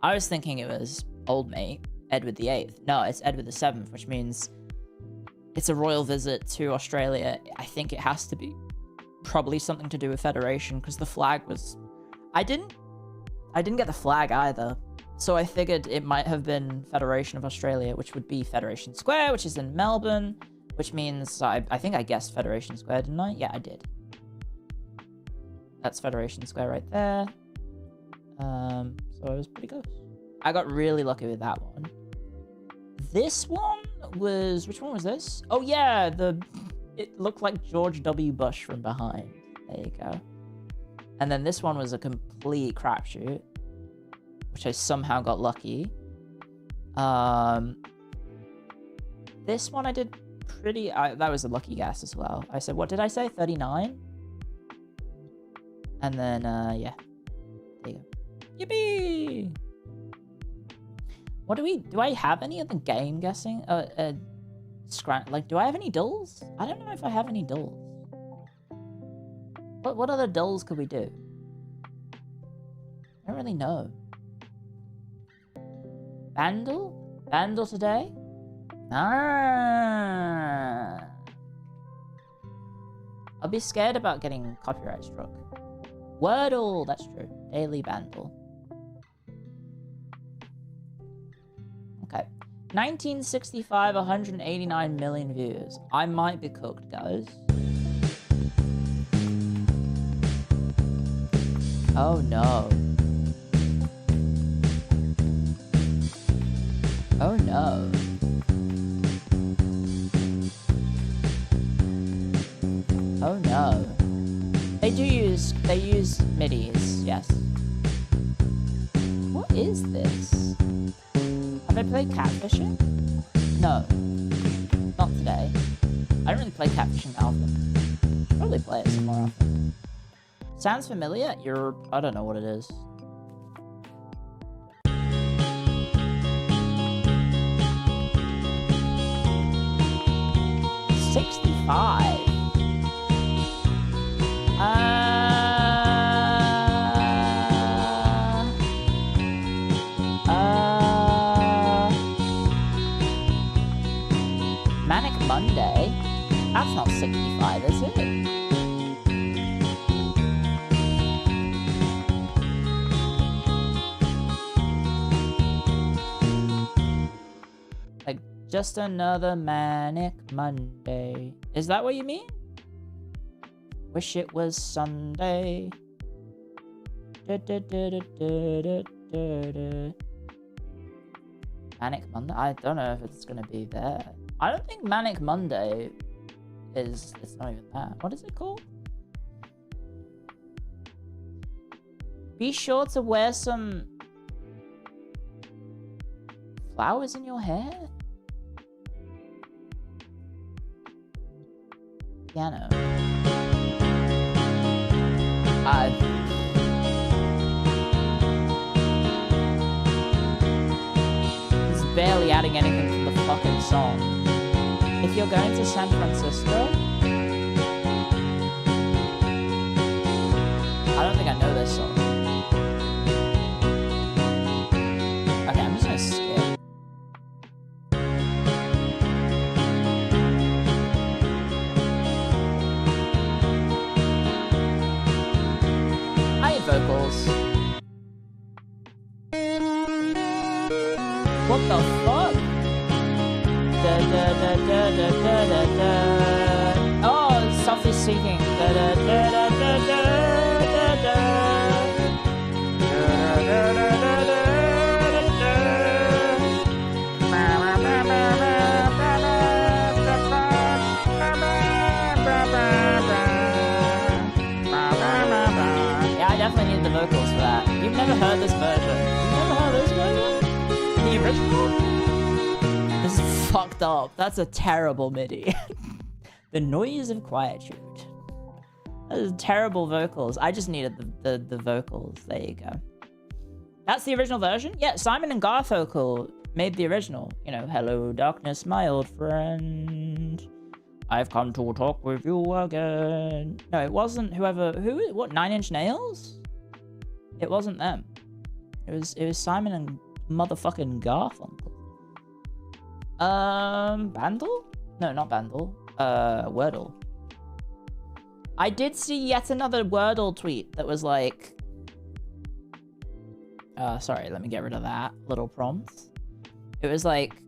I was thinking it was old mate, Edward the 8th. No, it's Edward the 7th, which means it's a royal visit to Australia. I think it has to be probably something to do with Federation, because the flag was... I didn't get the flag either. So I figured it might have been Federation of Australia, which would be Federation Square, which is in Melbourne, which means I think I guessed Federation Square, didn't I? Yeah, I did. That's Federation Square right there. So I was pretty close. I got really lucky with that one. This one was... Which one was this? Oh, yeah, it looked like George W. Bush from behind. There you go. And then this one was a complete crapshoot, which I somehow got lucky. This one I did pretty... that was a lucky guess as well. I said, what did I say? 39? And then, yeah. There you go. Yippee! What do I have any other game guessing? Like, do I have any dulls? I don't know if I have any dulls. What other dulls could we do? I don't really know. Vandal? Vandal today? Ah. I'll be scared about getting copyright struck. Wordle, that's true. Daily Vandal. Okay. 1965, 189 million views. I might be cooked, guys. Oh no. Oh no. Oh no. They use midis, yes. What is this? Have I played catfishing? No. Not today. I don't really play catfishing often. Should probably play it some more often. Sounds familiar? I don't know what it is. $65. Manic Monday? That's not 65, is it? Like, just another Manic Monday. Is that what you mean? Wish it was Sunday. Manic Monday? I don't know if it's gonna be there. I don't think Manic Monday is... It's not even that. What is it called? Be sure to wear some... flowers in your hair? Piano. It's barely adding anything to the fucking song. If you're going to San Francisco... I don't think I know this song. Okay, I'm just gonna skip. I hate vocals. What the fuck? Da da da da da da da da. Oh, self-seeking. Da da da da da da da da. Yeah, I definitely need the vocals for that. You've never heard this version. You've never heard this version? The original? This is fucked up. That's a terrible MIDI. The noise of quietude. That is terrible vocals. I just needed the vocals. There you go. That's the original version? Yeah, Simon and Garfunkel made the original. You know, hello darkness, my old friend. I've come to talk with you again. No, it wasn't what, 9 Inch Nails? It wasn't them. It was Simon and motherfucking Garfunkel. Bandle? No, not Bandle. Wordle. I did see yet another Wordle tweet that was like... sorry, let me get rid of that little prompt. It was like...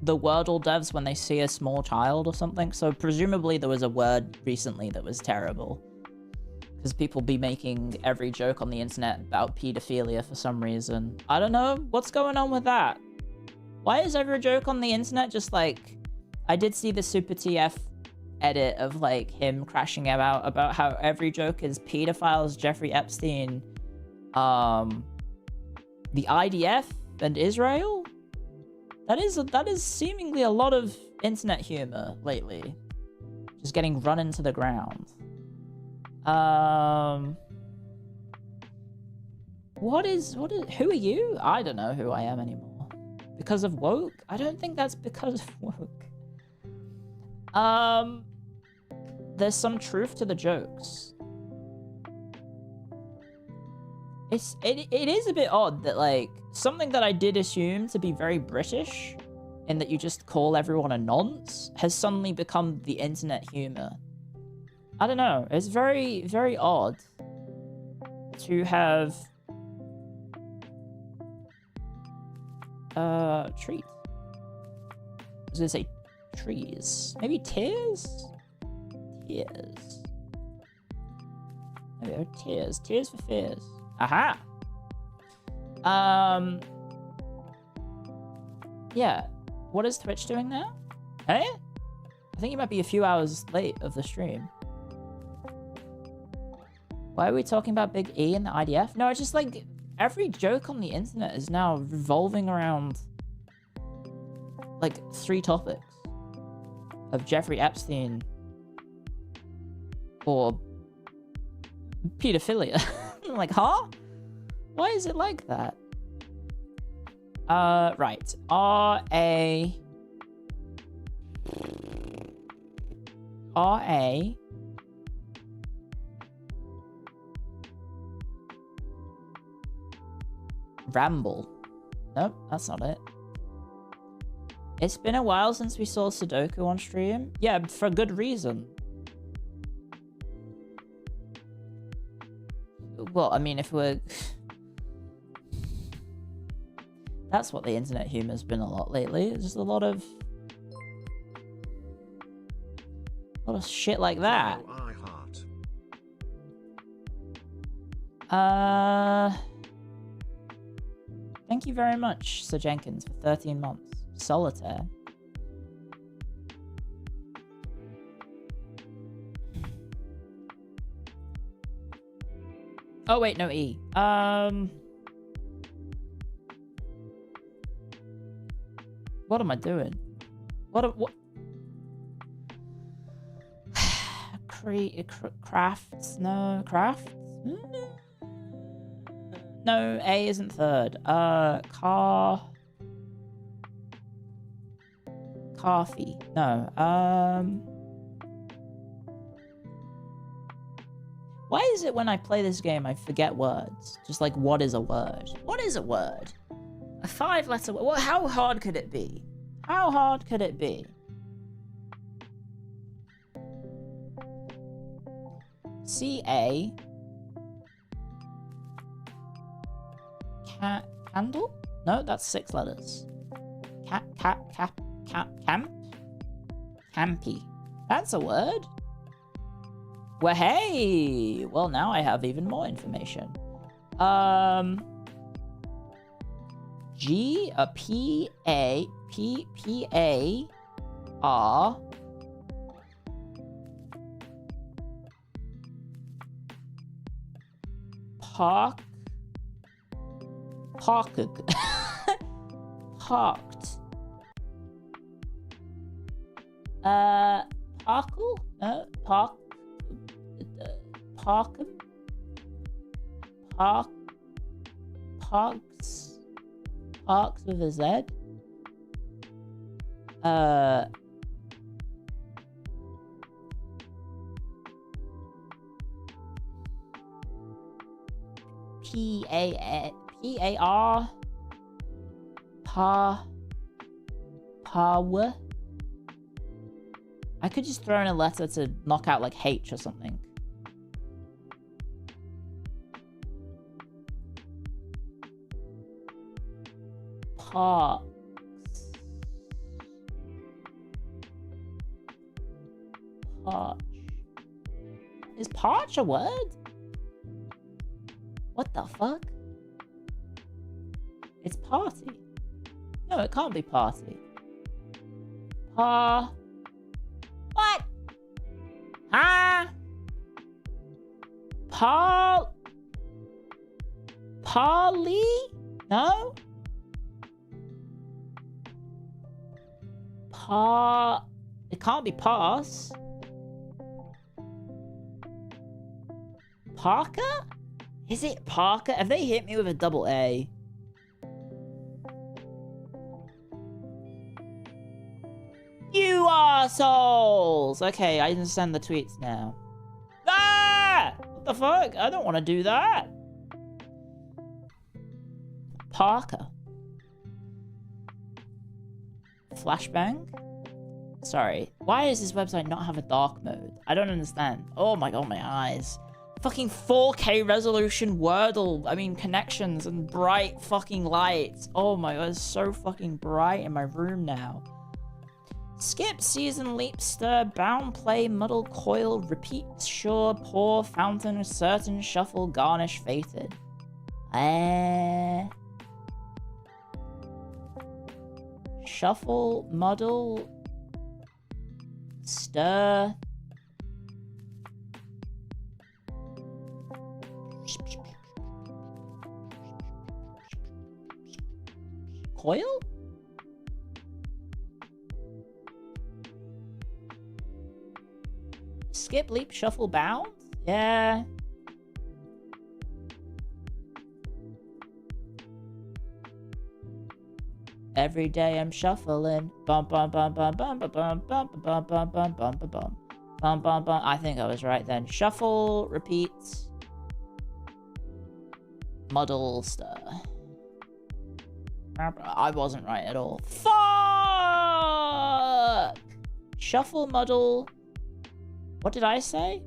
the Wordle devs when they see a small child or something. So presumably there was a word recently that was terrible. Because people be making every joke on the internet about pedophilia for some reason. I don't know. What's going on with that? Why is every joke on the internet just like... I did see the Super TF edit of like him crashing out about how every joke is pedophiles, Jeffrey Epstein, the IDF, and Israel? That is seemingly a lot of internet humor lately. Just getting run into the ground. Who are you? I don't know who I am anymore. Because of woke? I don't think that's because of woke. There's some truth to the jokes. It is a bit odd that like something that I did assume to be very British, in that you just call everyone a nonce, has suddenly become the internet humor. I don't know. It's very, very odd to have treat. I was gonna say trees. Maybe tears? Tears. There we go. Tears. Tears for fears. Aha! Yeah. What is Twitch doing now? Hey? I think you might be a few hours late of the stream. Why are we talking about Big E and the IDF? No, it's just like every joke on the internet is now revolving around like 3 topics of Jeffrey Epstein or pedophilia. I'm like, huh? Why is it like that? Right. R-A... Ramble. Nope, that's not it. It's been a while since we saw Sudoku on stream. Yeah, for good reason. Well, I mean, if we're... That's what the internet humor's been a lot lately. It's just a lot of shit like that. I think Thank you very much, Sir Jenkins, for 13 months. Solitaire. Oh wait, no E. What am I doing? What? Crafts? No, crafts? No, A isn't third. Coffee. No. Why is it when I play this game I forget words? Just like, what is a word? What is a word? A 5-letter word. Well, how hard could it be? How hard could it be? C-A... Candle? No, that's 6 letters. Camp? Campy. That's a word? Well, hey! Well, now I have even more information. P-A-R... Parked. Parkle? No, Parks with a Z? P-A-R Power. I could just throw in a letter to knock out like H or something. Parks. Parch. Is parch a word? What the fuck? It's party. No, it can't be party. What? Huh? Parley? No? It can't be pass. Parker? Is it Parker? Have they hit me with a double A? You assholes! Okay, I understand the tweets now. Ah! What the fuck? I don't want to do that. Parker. Flashbang? Sorry. Why does this website not have a dark mode? I don't understand. Oh my god, my eyes. Fucking 4K resolution Wordle. I mean, connections and bright fucking lights. Oh my god, it's so fucking bright in my room now. Skip, season, leap, stir, bound, play, muddle, coil, repeat, sure, pour, fountain, certain, shuffle, garnish, fated. Shuffle, muddle, stir. Coil? Skip, leap, shuffle, bound? Yeah. Every day I'm shuffling. Bum bum bum bum bum bum bum bum bum bum bum bum bum bum bum bum bum. I think I was right then. Shuffle, repeat, muddle, stir. I wasn't right at all. Fuck! Shuffle, muddle. What did I say?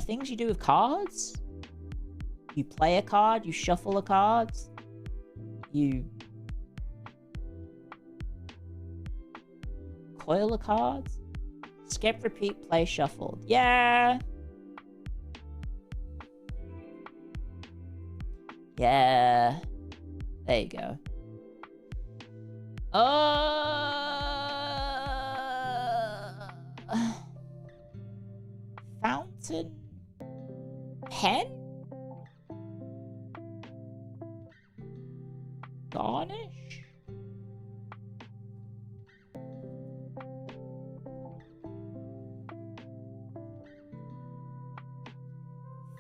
Things you do with cards? You play a card, you shuffle a card, you coil a card, Skip, repeat, play, shuffled. Yeah. Yeah. There you go. Fountain pen? Garnish?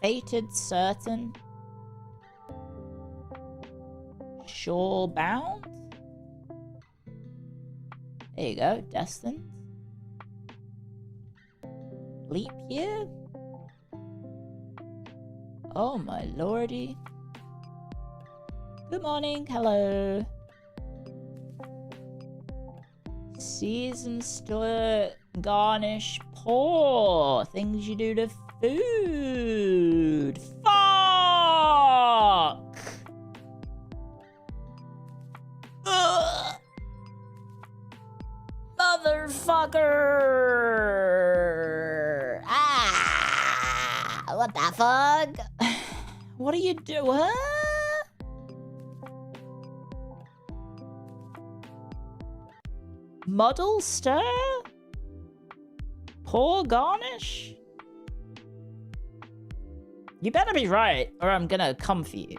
Fated certain? Sure bound? There you go, destined. Leap year? Oh my lordy. Good morning, hello. Season store garnish pour. Things you do to food. Fuck! Ugh. Motherfucker! Ah! What the fuck? What are you doing? Huh? Muddle stir? Pour garnish? You better be right, or I'm gonna come for you.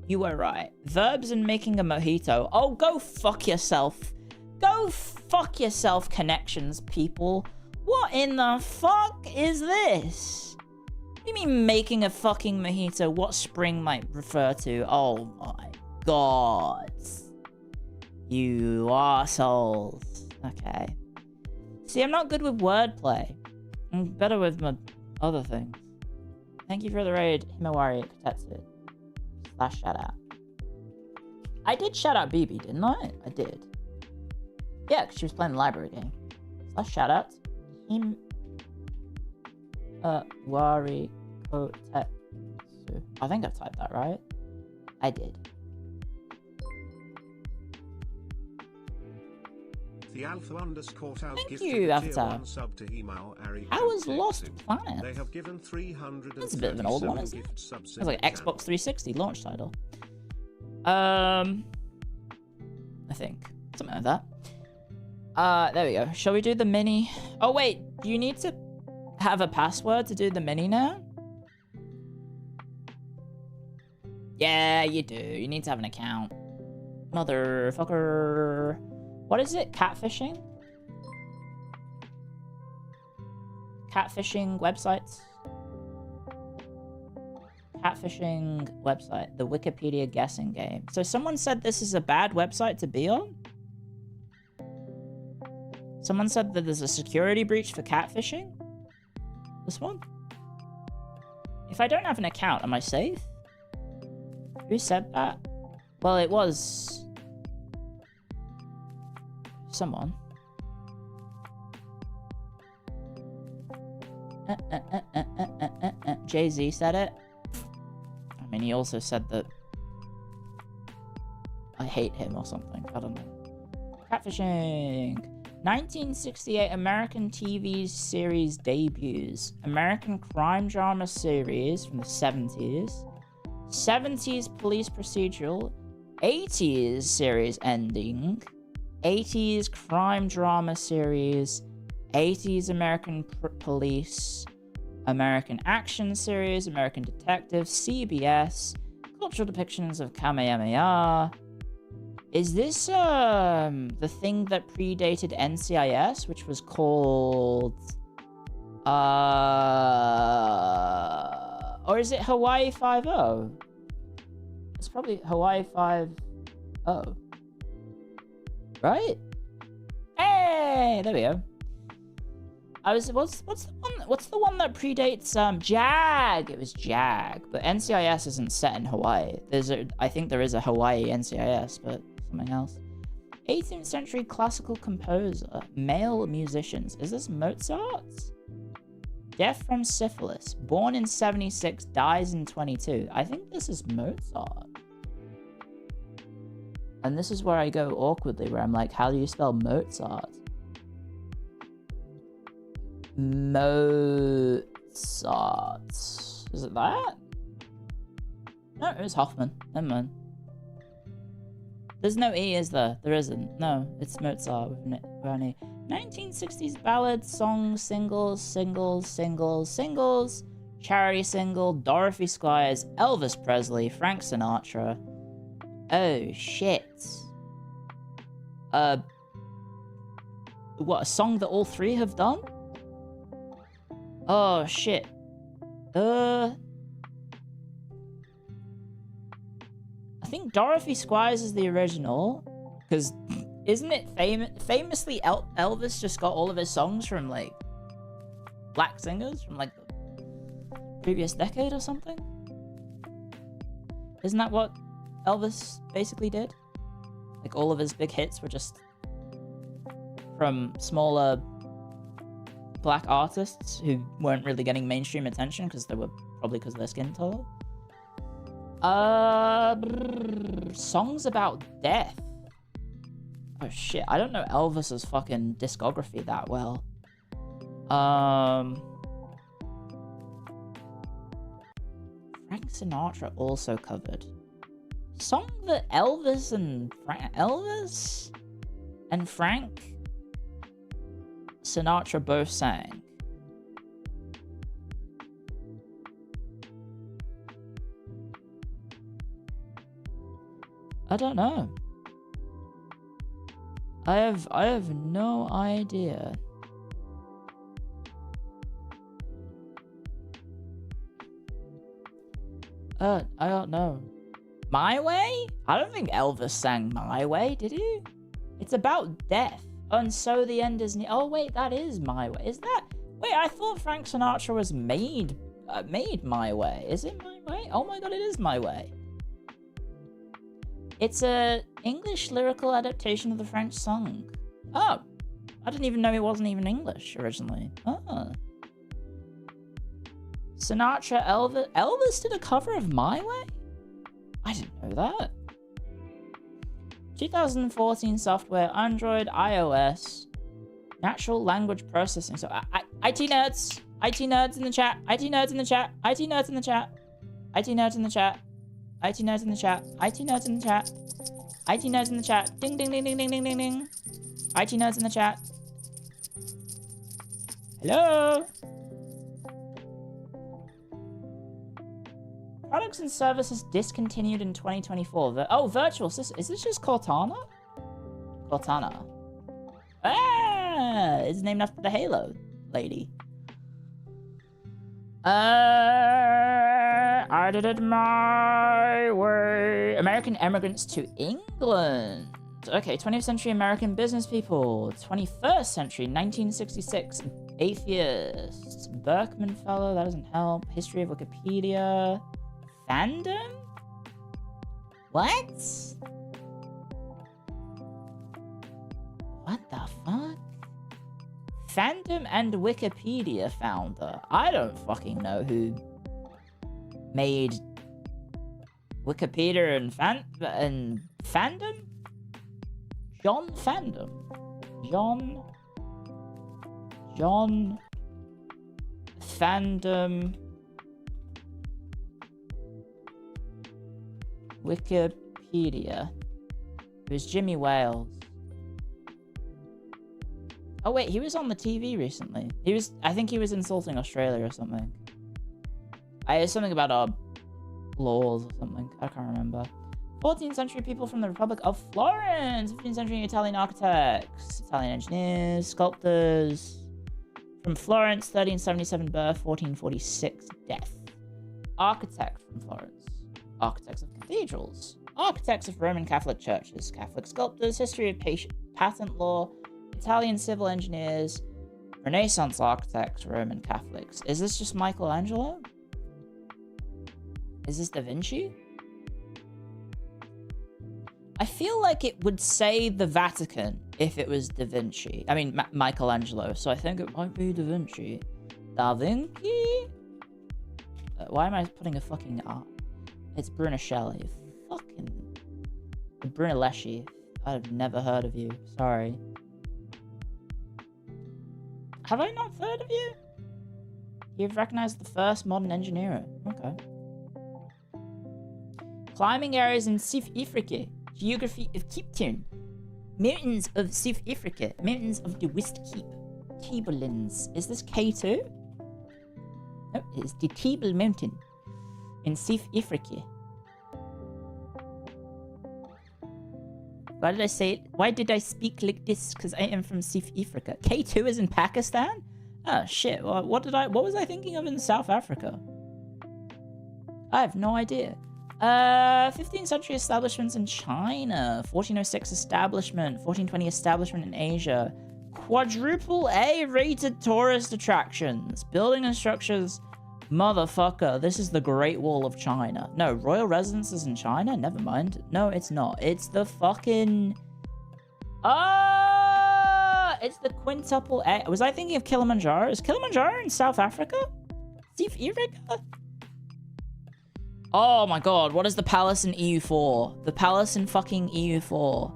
You were right. Verbs and making a mojito. Oh, go fuck yourself. Go fuck yourself, connections, people. What in the fuck is this? What do you mean making a fucking mojito? What spring might refer to? Oh my god. You assholes. Okay. See, I'm not good with wordplay. I'm better with my other things. Thank you for the raid, Himawari Kotetsu. / shout out. I did shout out BB, didn't I? I did. Yeah, because she was playing the library game. / shout out. Himawari Kotetsu. I think I typed that right. I did. The Thank you, Avatar. How was Lost Planet? They have given 300. That's a bit of an old one, isn't it? It's like Xbox 360 launch title. I think. Something like that. There we go. Shall we do the mini? Oh, wait. Do you need to have a password to do the mini now? Yeah, you do. You need to have an account. Motherfucker. What is it? Catfishing? Catfishing websites? Catfishing website. The Wikipedia guessing game. So someone said this is a bad website to be on? Someone said that there's a security breach for catfishing? This one? If I don't have an account, am I safe? Who said that? Well, it was someone. Jay-Z said it. I mean, he also said that I hate him or something. I don't know. Catfishing. 1968 American TV series debuts. American crime drama series from the 70s. 70s police procedural. 80s series ending. 80s crime drama series, 80s American police, American action series, American detective, CBS, cultural depictions of Kamehameha. Is this the thing that predated NCIS, which was called or is it Hawaii 5-0? It's probably Hawaii 5-0. Right? Hey, there we go. What's the one that predates Jag? It was Jag, but NCIS isn't set in Hawaii. I think there is a Hawaii NCIS, but something else. 18th century classical composer, male musicians. Is this Mozart? Death from syphilis, born in 76, dies in 22. I think this is Mozart. And this is where I go awkwardly, where I'm like, how do you spell Mozart? Mozart. Is it that? No, it was Hoffman. Never mind. There's no E, is there? There isn't. No, it's Mozart with an E. 1960s ballads, songs, singles, charity single, Dorothy Squires, Elvis Presley, Frank Sinatra. Oh, shit. What, a song that all three have done? Oh, shit. I think Dorothy Squires is the original, because isn't it famously Elvis just got all of his songs from, like, black singers from, like, the previous decade or something? Isn't that what Elvis basically did? Like, all of his big hits were just from smaller black artists who weren't really getting mainstream attention because they were probably because of their skin color. Songs about death. Oh shit, I don't know Elvis's fucking discography that well. Frank Sinatra also covered. Song that Elvis and Frank Sinatra both sang. I don't know. I have no idea. I don't know. My Way? I don't think Elvis sang My Way, did he? It's about death. And so the end is near. Oh wait, that is My Way. Is that? Wait, I thought Frank Sinatra was made My Way. Is it My Way? Oh my god, it is My Way. It's a English lyrical adaptation of the French song. Oh, I didn't even know it wasn't even English originally. Oh. Sinatra, Elvis did a cover of My Way? I didn't know that. 2014 software, Android, iOS, natural language processing. So, IT nerds in the chat, IT nerds in the chat, IT nerds in the chat, IT nerds in the chat, IT nerds in the chat, IT nerds in the chat, IT nerds in the chat, ding ding ding ding ding ding ding ding, IT nerds in the chat. Hello? Products and services discontinued in 2024. Oh, virtual system. Is this just Cortana? Cortana. Ah, it's named after the Halo lady. I did it my way. American immigrants to England. Okay, 20th century American business people. 21st century, 1966. Atheists. Berkman Fellow, that doesn't help. History of Wikipedia. Fandom? What? What the fuck? Fandom and Wikipedia founder. I don't fucking know who made Wikipedia and Fandom? John Fandom. John Fandom. Wikipedia. It was Jimmy Wales. Oh wait, he was on the TV recently. I think he was insulting Australia or something. It's something about our laws or something. I can't remember. 14th century people from the Republic of Florence. 15th century Italian architects, Italian engineers, sculptors. From Florence, 1377 birth, 1446 death. Architect from Florence. Architects of cathedrals, architects of Roman Catholic churches, Catholic sculptors, history of patent law, Italian civil engineers, Renaissance architects, Roman Catholics. Is this just Michelangelo? Is this Da Vinci? I feel like it would say the Vatican if it was Da Vinci. I mean, Michelangelo, so I think it might be Da Vinci. Da Vinci? Why am I putting a fucking R? It's Brunelleschi. Fucking... Brunelleschi. I've never heard of you. Sorry. Have I not heard of you? You've recognized the first modern engineer. Okay. Climbing areas in South Africa. Geography of Cape Town. Mountains of South Africa. Mountains of the West Cape. Tablelands. Is this K2? No, it's the Table Mountain in South Africa. Why did I say it? Why did I speak like this? Because I am from South Africa. K2 is in Pakistan? Oh shit. Well, what was I thinking of in South Africa? I have no idea. 15th century establishments in China. 1406 establishment. 1420 establishment in Asia. Quadruple A rated tourist attractions. Building and structures. Motherfucker, this is the Great Wall of China. No, royal residences in China? Never mind. No, it's not. It's the fucking... it's the quintuple A. Was I thinking of Kilimanjaro? Is Kilimanjaro in South Africa? South Africa? Oh my god, what is the palace in EU4? The palace in fucking EU4.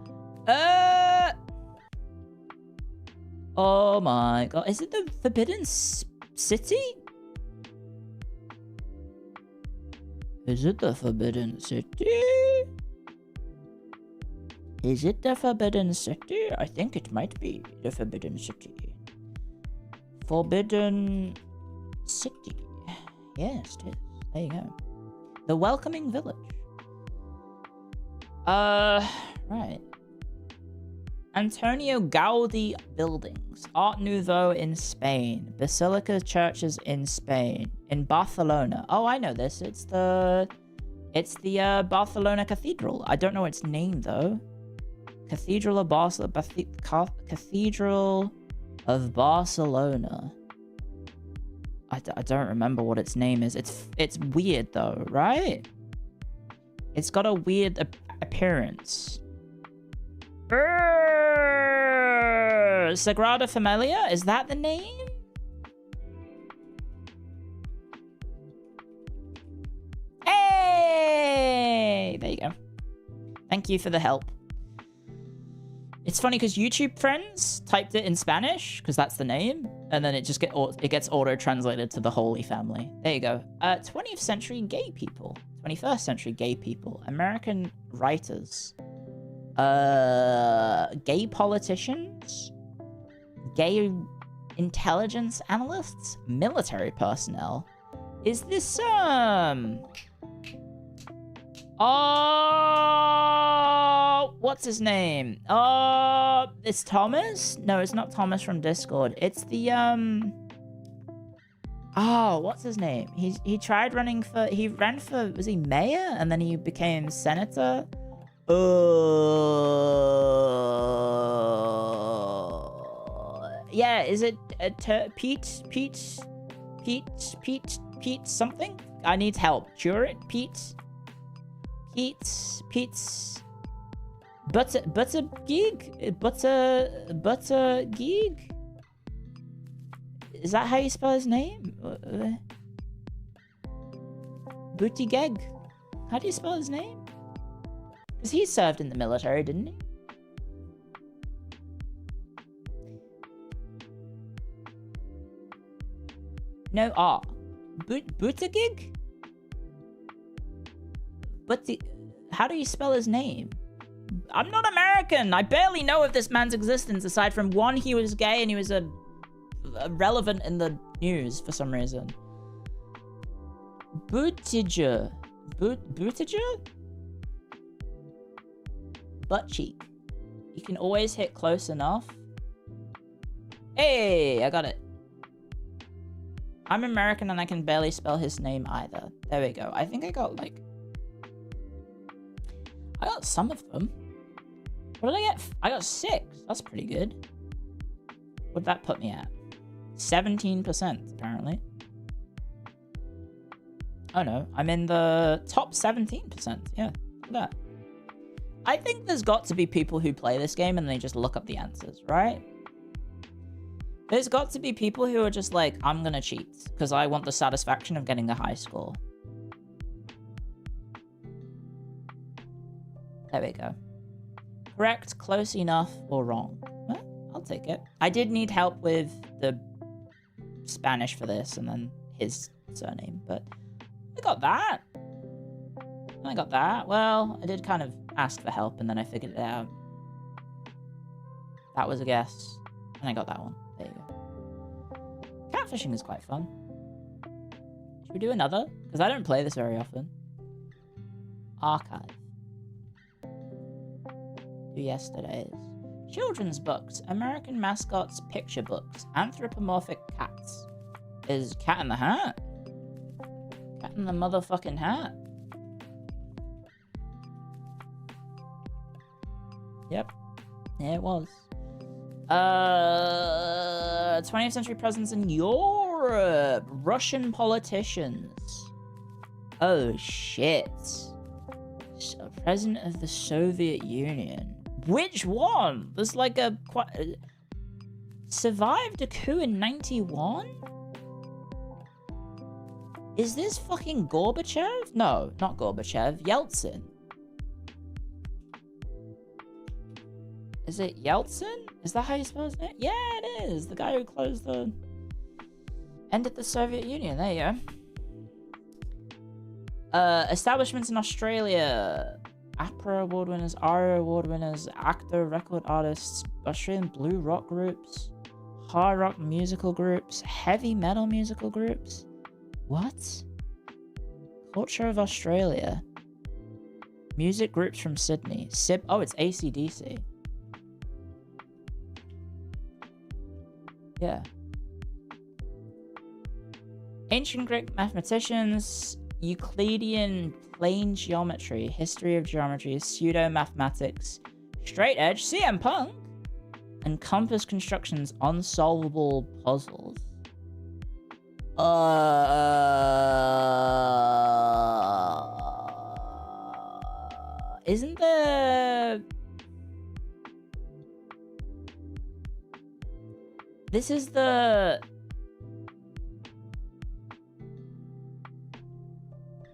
Oh my god, is it the Forbidden City? Is it the Forbidden City? Is it the Forbidden City? I think it might be the Forbidden City. Forbidden City. Yes, it is. There you go. The Welcoming Village. Right. Antonio Gaudi buildings. Art Nouveau in Spain. Basilica churches in Spain. In Barcelona. Oh, I know this. It's the Barcelona Cathedral. I don't know its name though. Cathedral of Barcelona. Cathedral of Barcelona. I don't remember what its name is. It's weird though, right? It's got a weird appearance. Sagrada Familia? Is that the name? Hey! There you go. Thank you for the help. It's funny because YouTube friends typed it in Spanish because that's the name, and then it just gets auto-translated to the Holy Family. There you go. 20th century gay people. 21st century gay people. American writers. Gay politicians. Gay intelligence analysts. Military personnel. Is this, Oh, what's his name? Oh, it's Thomas? No, it's not Thomas from Discord. It's the, Oh, what's his name? He tried running for, he ran for, was he mayor? And then he became senator? Yeah, is it Pete something? I need help. Curate? Pete Butter Gig? Is that how you spell his name? Buttigieg? How do you spell his name? Because he served in the military, didn't he? No R. Buttigieg? How do you spell his name? I'm not American. I barely know of this man's existence aside from one, he was gay and he was relevant in the news for some reason. Buttigieg. Buttigieg? Butt cheek. You can always hit close enough. Hey, I got it. I'm American and I can barely spell his name either. There we go. I think I got I got some of them. What did I get? I got 6. That's pretty good. What'd that put me at? 17%, apparently. Oh no, I'm in the top 17%. Yeah, look at that. I think there's got to be people who play this game and they just look up the answers, right? There's got to be people who are just like, I'm gonna cheat because I want the satisfaction of getting a high score. There we go. Correct, close enough, or wrong. Well, I'll take it. I did need help with the Spanish for this, and then his surname. But I got that. I got that. Well, I did kind of ask for help, and then I figured it out. That was a guess. And I got that one. There you go. Catfishing is quite fun. Should we do another? Because I don't play this very often. Archive. Do yesterday's. Children's books. American mascots picture books. Anthropomorphic cats. Is Cat in the Hat? Cat in the motherfucking hat. Yep. Yeah, it was. 20th century presence in Europe. Russian politicians. Oh, shit. President of the Soviet Union. Which one? There's like a... survived a coup in 91? Is this fucking Gorbachev? No, not Gorbachev. Yeltsin. Is it Yeltsin? Is that how you spell his name? Yeah, it is. The guy who closed the... ended the Soviet Union. There you go. Establishments in Australia. APRA award winners, ARIA award winners, actor, record artists, Australian blue rock groups, hard rock musical groups, heavy metal musical groups. What? Culture of Australia. Music groups from Sydney. Oh, it's AC/DC. Yeah. Ancient Greek mathematicians, Euclidean plane geometry, history of geometry, pseudo-mathematics, straight edge, CM Punk, and compass constructions, unsolvable puzzles. Isn't the... This is the...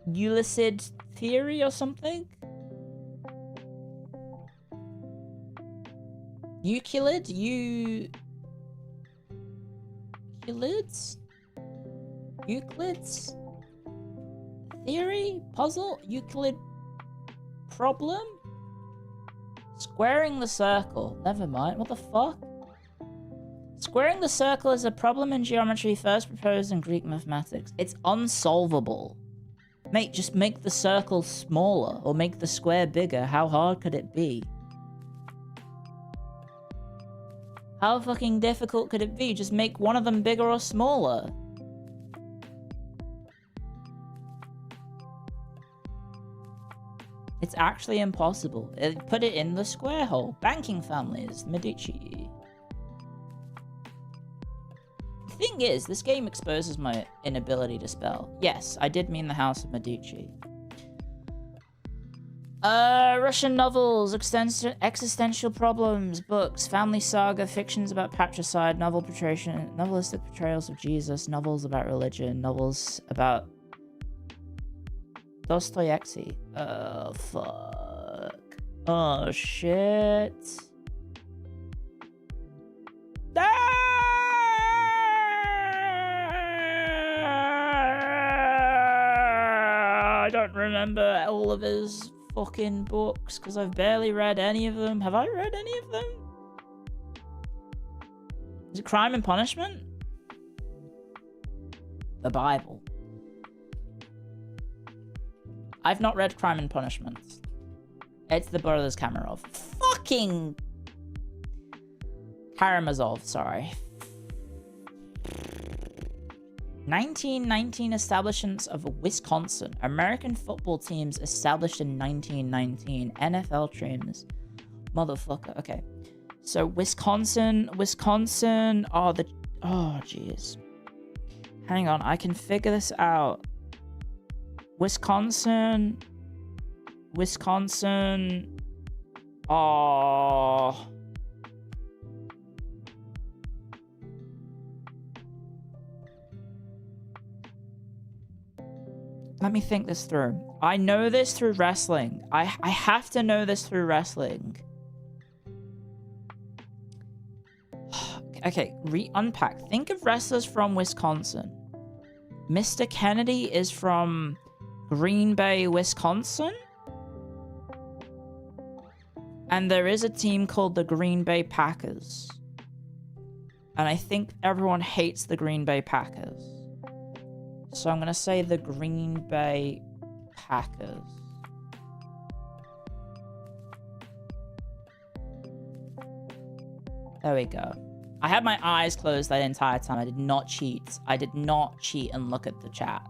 Euclid theory or something? Euclid? Euclid's? Euclid's theory? Puzzle? Euclid problem? Squaring the circle. Never mind. What the fuck? Squaring the circle is a problem in geometry first proposed in Greek mathematics. It's unsolvable. Mate, just make the circle smaller or make the square bigger. How hard could it be? How fucking difficult could it be? Just make one of them bigger or smaller. It's actually impossible. Put it in the square hole. Banking families, Medici. The thing is, this game exposes my inability to spell. Yes, I did mean the House of Medici. Russian novels, existential problems, books, family saga, fictions about patricide, novelistic portrayals of Jesus, novels about religion, novels about Dostoevsky. Oh, fuck. Oh, shit. I don't remember all of his fucking books because I've barely read any of them. Have I read any of them? Is it Crime and Punishment? The Bible. I've not read Crime and Punishment. It's the Brothers Karamazov. Fucking Karamazov, sorry. 1919 establishments of Wisconsin. American football teams established in 1919. NFL teams. Motherfucker. Okay. So Wisconsin. Oh, jeez. Hang on. I can figure this out. Wisconsin. Oh. Let me think this through. I know this through wrestling. I have to know this through wrestling. Okay, unpack. Think of wrestlers from Wisconsin. Mr. Kennedy is from Green Bay, Wisconsin. And there is a team called the Green Bay Packers. And I think everyone hates the Green Bay Packers. So I'm going to say the Green Bay Packers. There we go. I had my eyes closed that entire time. I did not cheat. I did not cheat and look at the chat.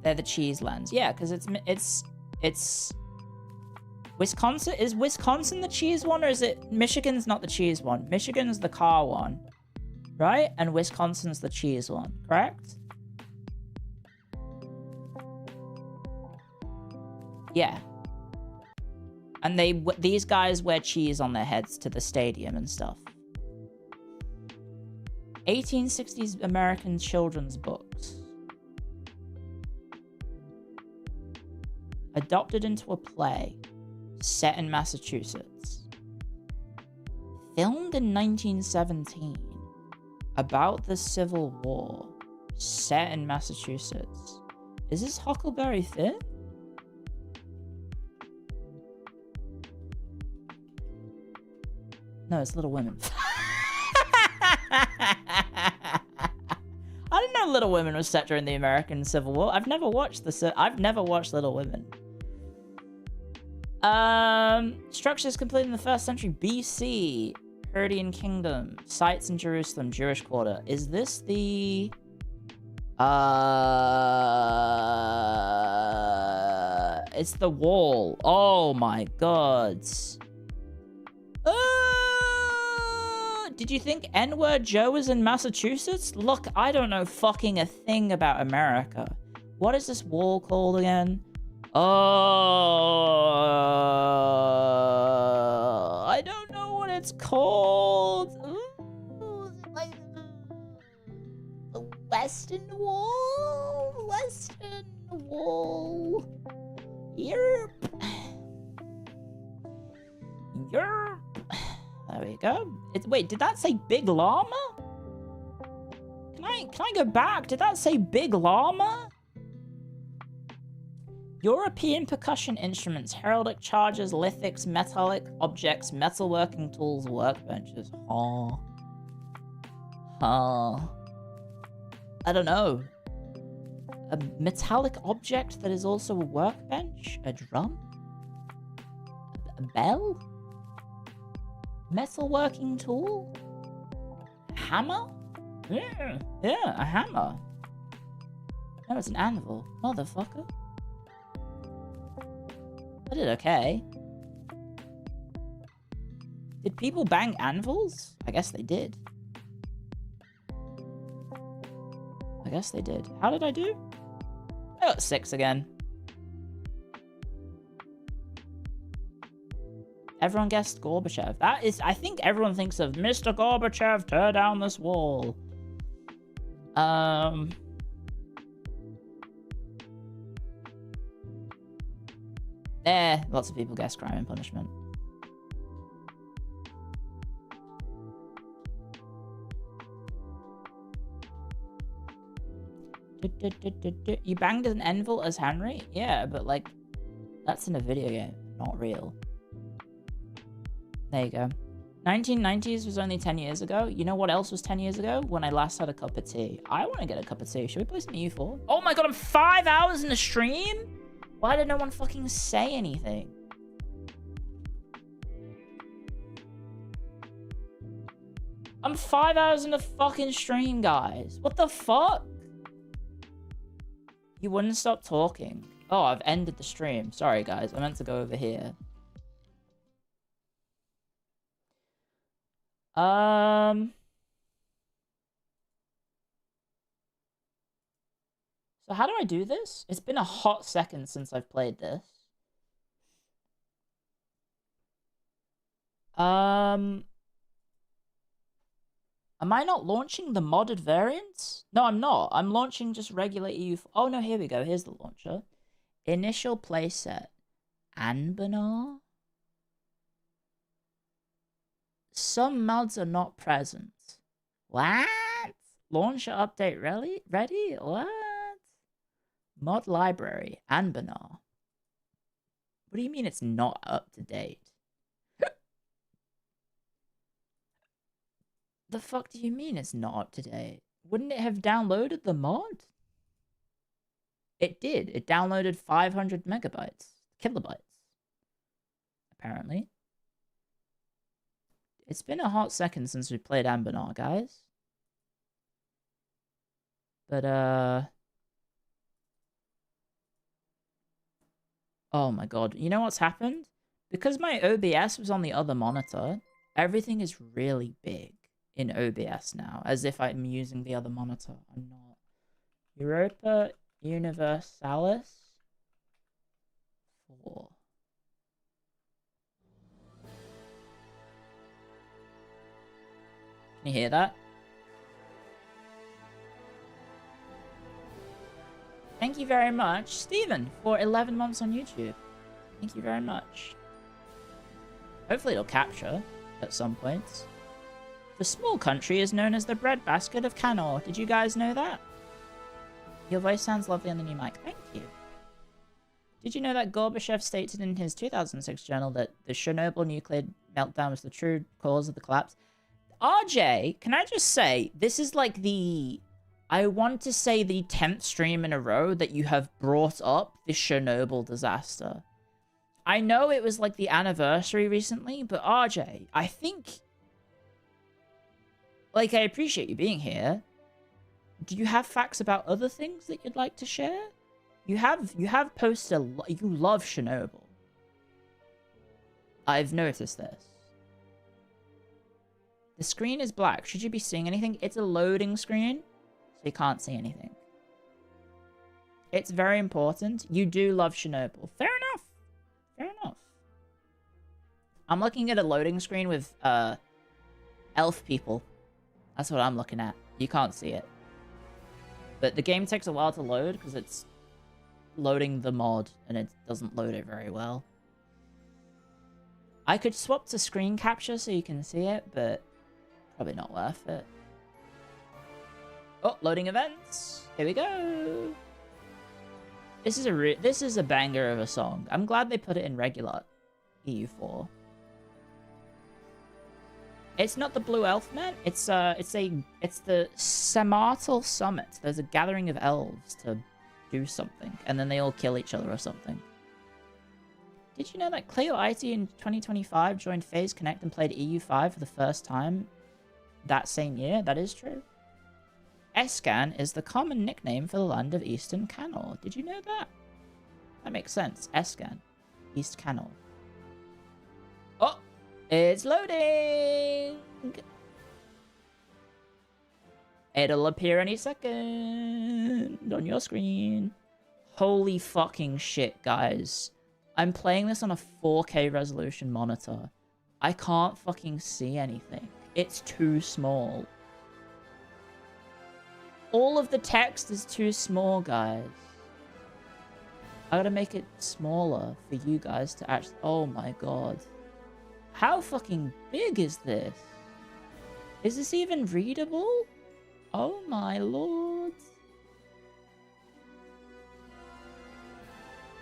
They're the cheese lens. Yeah, because it's Wisconsin. Is Wisconsin the cheese one, or is it Michigan's not the cheese one? Michigan's the car one, right? And Wisconsin's the cheese one, correct? Yeah. And these guys wear cheese on their heads to the stadium and stuff. 1860s American children's books. Adopted into a play set in Massachusetts. Filmed in 1917 about the Civil War set in Massachusetts. Is this Huckleberry Finn? No, it's Little Women. I didn't know Little Women was set during the American Civil War. I've never watched Little Women. Structures completed in the 1st century BC. Herodian Kingdom. Sites in Jerusalem. Jewish Quarter. Is this the... It's the Wall. Oh my god. Did you think N-word Joe is in Massachusetts? Look, I don't know fucking a thing about America. What is this wall called again? Oh, I don't know what it's called. Ooh, like the Western Wall? Western Wall. Europe. Europe. There we go. Wait, did that say Big Llama? Can I go back? Did that say Big Llama? European percussion instruments, heraldic charges, lithics, metallic objects, metalworking tools, workbenches. I don't know. A metallic object that is also a workbench? A drum? A bell? Metalworking tool? A hammer? Yeah, a hammer. No, it's an anvil. Motherfucker. I did okay. Did people bang anvils? I guess they did. How did I do? I got 6 again. Everyone guessed Gorbachev. That is, I think everyone thinks of Mr. Gorbachev, tear down this wall. Lots of people guessed Crime and Punishment. You banged an anvil as Henry? Yeah, but like, that's in a video game, not real. There you go. 1990s was only 10 years ago. You know what else was 10 years ago? When I last had a cup of tea. I want to get a cup of tea. Should we play some EU4? Oh my god, I'm 5 hours in the stream? Why did no one fucking say anything? I'm 5 hours in the fucking stream, guys. What the fuck? You wouldn't stop talking. Oh, I've ended the stream. Sorry, guys. I meant to go over here. So how do I do this? It's been a hot second since I've played this. Am I not launching the modded variants? No, I'm not. I'm launching just regular EU. Oh no, here we go. Here's the launcher. Initial playset. Anbennar? Some mods are not present. What? Launcher update ready? What? Mod library, Anbennar. What do you mean it's not up to date? The fuck do you mean it's not up to date? Wouldn't it have downloaded the mod? It did. It downloaded 500 kilobytes. Apparently. It's been a hot second since we played Anbennar, guys. But, oh my god. You know what's happened? Because my OBS was on the other monitor, everything is really big in OBS now, as if I'm using the other monitor. I'm not. Europa Universalis 4. Can you hear that? Thank you very much, Steven, for 11 months on YouTube. Thank you very much. Hopefully it'll capture at some points. The small country is known as the breadbasket of Canor. Did you guys know that? Your voice sounds lovely on the new mic. Thank you. Did you know that Gorbachev stated in his 2006 journal that the Chernobyl nuclear meltdown was the true cause of the collapse? RJ, can I just say, this is like the... I want to say the 10th stream in a row that you have brought up the Chernobyl disaster. I know it was like the anniversary recently, but RJ, I think... Like, I appreciate you being here. Do you have facts about other things that you'd like to share? You have posted you love Chernobyl. I've noticed this. The screen is black. Should you be seeing anything? It's a loading screen, so you can't see anything. It's very important. You do love Chernobyl. Fair enough. Fair enough. I'm looking at a loading screen with elf people. That's what I'm looking at. You can't see it. But the game takes a while to load because it's loading the mod and it doesn't load it very well. I could swap to screen capture so you can see it, but probably not worth it. Oh, loading events. Here we go. This is a banger of a song. I'm glad they put it in regular EU4. It's not the Blue Elf Man. It's the Samartal Summit. There's a gathering of elves to do something, and then they all kill each other or something. Did you know that Clio IT in 2025 joined FaZe Connect and played EU5 for the first time that same year? That is true. Escan is the common nickname for the land of Eastern Canor. Did you know that? That makes sense. Escan. East Canor. Oh! It's loading! It'll appear any second on your screen. Holy fucking shit, guys. I'm playing this on a 4K resolution monitor. I can't fucking see anything. It's too small. All of the text is too small, guys. I gotta make it smaller for you guys to actually... Oh my god. How fucking big is this? Is this even readable? Oh my lord.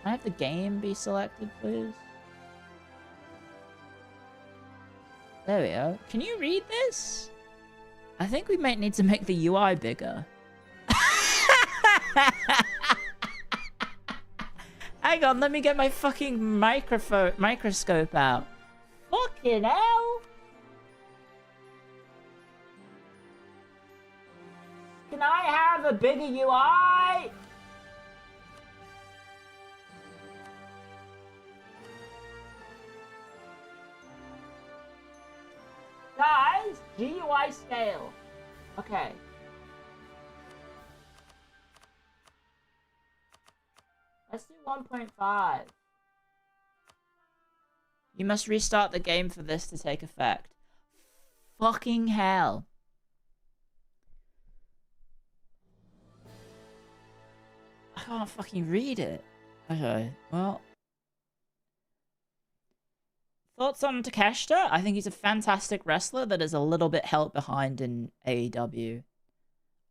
Can I have the game be selected, please? There we go. Can you read this? I think we might need to make the UI bigger. Hang on, let me get my fucking microscope out. Fucking hell! Can I have a bigger UI? Guys, GUI scale. Okay. Let's do 1.5. You must restart the game for this to take effect. Fucking hell. I can't fucking read it. Okay, well. Thoughts on Takeshita? I think he's a fantastic wrestler that is a little bit held behind in AEW.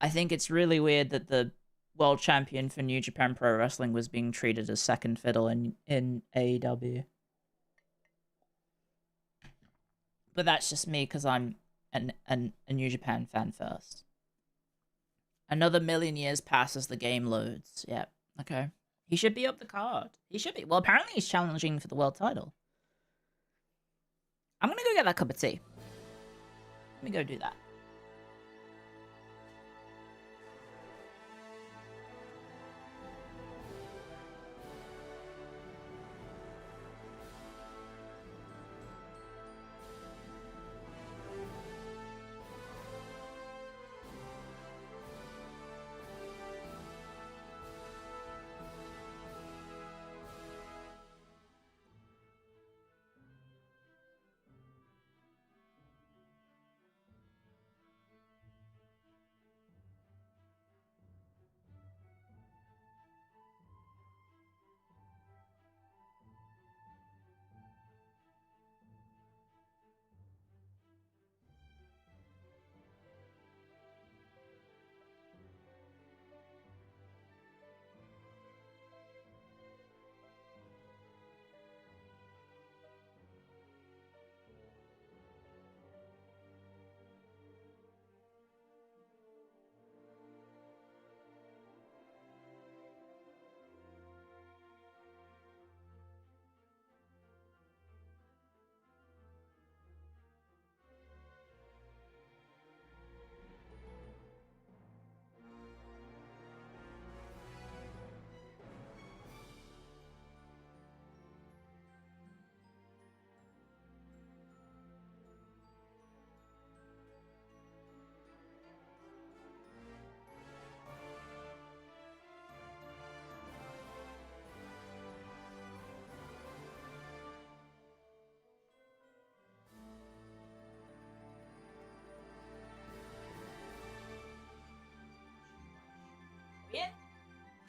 I think it's really weird that the world champion for New Japan Pro Wrestling was being treated as second fiddle in AEW. But that's just me because I'm a New Japan fan first. Another million years pass as the game loads. Yep. Okay. He should be up the card. He should be. Well, apparently he's challenging for the world title. I'm gonna go get that cup of tea. Let me go do that. Yeah. Can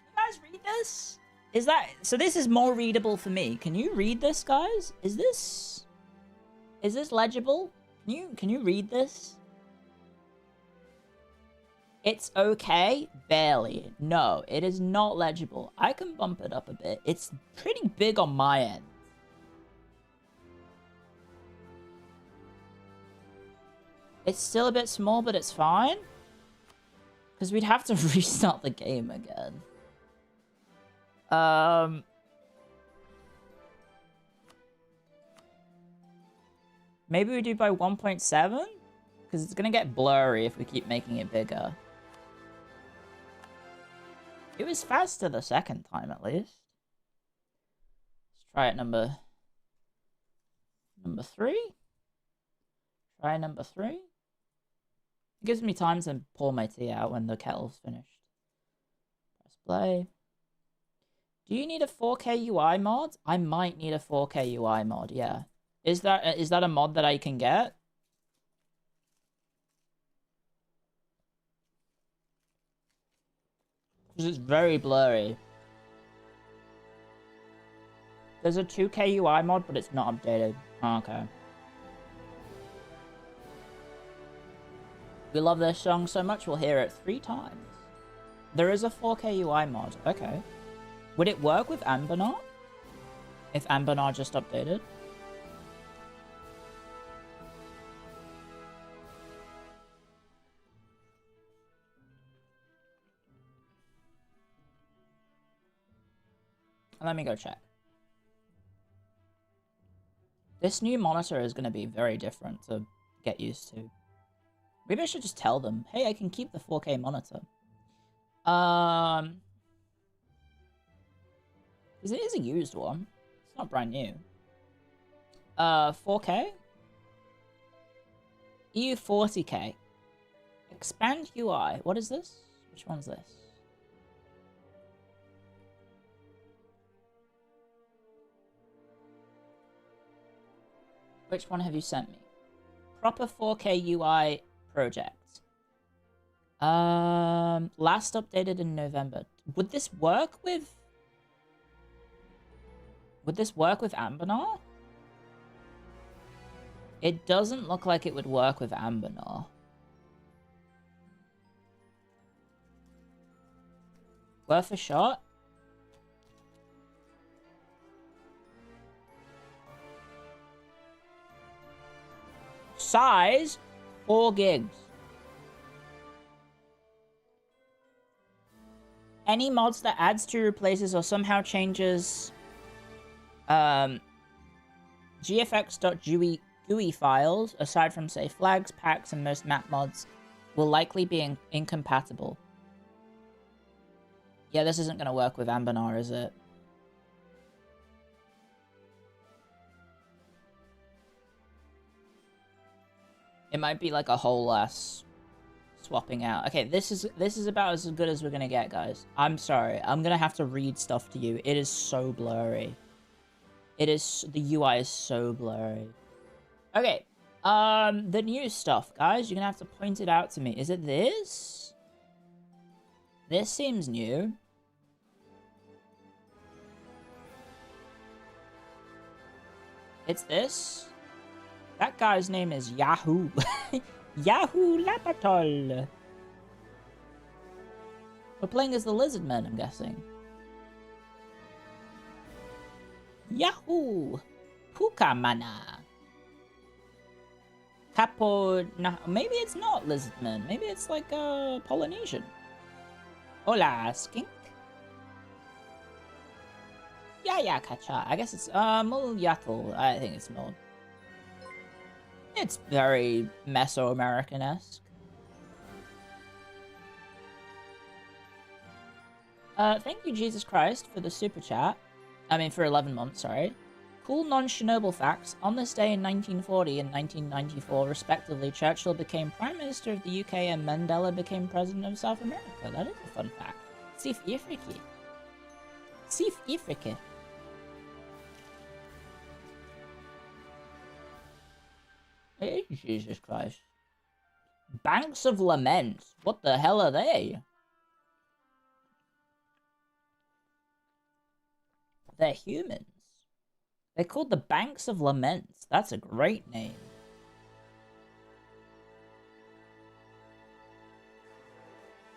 you guys read this? Is that so? This is more readable for me. Can you read this, guys? Is this legible? Can you read this? It's okay, barely. No, it is not legible. I can bump it up a bit. It's pretty big on my end. It's still a bit small, but it's fine. Because we'd have to restart the game again. Maybe we do by 1.7? Because it's going to get blurry if we keep making it bigger. It was faster the second time, at least. Let's try it number 3. Try number 3. It gives me time to pour my tea out when the kettle's finished. Press play. Do you need a 4K UI mod? I might need a 4K UI mod, yeah. Is that a mod that I can get? Because it's very blurry. There's a 2K UI mod, but it's not updated. Oh, okay. We love this song so much we'll hear it 3 times. There is a 4K UI mod. Okay. Would it work with Anbennar? If Anbennar just updated? Let me go check. This new monitor is going to be very different to get used to. Maybe I should just tell them, hey, I can keep the 4K monitor. Because it is a used one. It's not brand new. 4K? EU 40K. Expand UI. What is this? Which one's this? Which one have you sent me? Proper 4K UI project. Last updated in November. Would this work with Anbennar? It doesn't look like it would work with Anbennar. Worth a shot? Size? 4 gigs. Any mods that adds to, replaces, or somehow changes gfx.gui files, aside from, say, flags, packs, and most map mods, will likely be incompatible. Yeah, this isn't going to work with Anbennar, is it? It might be like a whole ass swapping out. Okay, this is about as good as we're gonna get, guys. I'm sorry. I'm gonna have to read stuff to you. It is so blurry. The UI is so blurry. Okay, the new stuff, guys. You're gonna have to point it out to me. Is it this? This seems new. It's this. That guy's name is Yahoo. Yahoo Lapatol. We're playing as the lizard man, I'm guessing. Yahoo! Pukamana. Capo... Nah, maybe it's not lizardman. Maybe it's like Polynesian. Hola, skink. Yeah, kacha. I guess it's Mulyatl. I think it's more. It's very Mesoamerican-esque. Thank you, Jesus Christ, for the super chat. I mean, for 11 months, sorry. Cool non-Chernobyl facts. On this day in 1940 and 1994, respectively, Churchill became Prime Minister of the UK and Mandela became President of South America. That is a fun fact. Sif Ifriki. Sif Ifriki. Hey, Jesus Christ. Banks of Lament. What the hell are they? They're humans. They're called the Banks of Lament. That's a great name.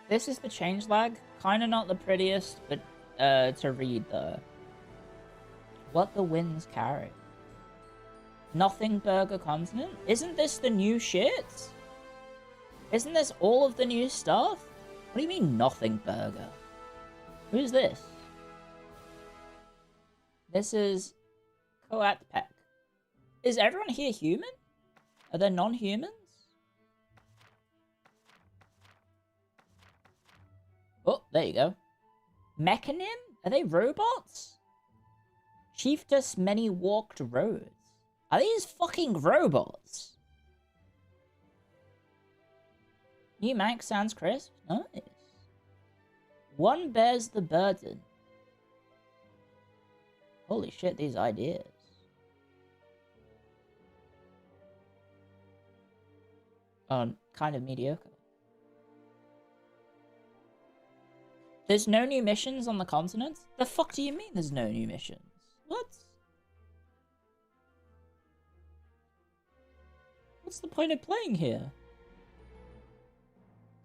This is the changelag. Kinda not the prettiest, but to read though. What the winds carry. Nothing Burger Continent? Isn't this the new shit? Isn't this all of the new stuff? What do you mean, Nothing Burger? Who's this? This is Coatpec. Is everyone here human? Are there non-humans? Oh, there you go. Mechanim? Are they robots? Chiefess Many Walked Roads. Are these fucking robots? New Mac sounds crisp. Nice. One bears the burden. Holy shit, these ideas. Kind of mediocre. There's no new missions on the continent? The fuck do you mean there's no new missions? What? What's the point of playing here?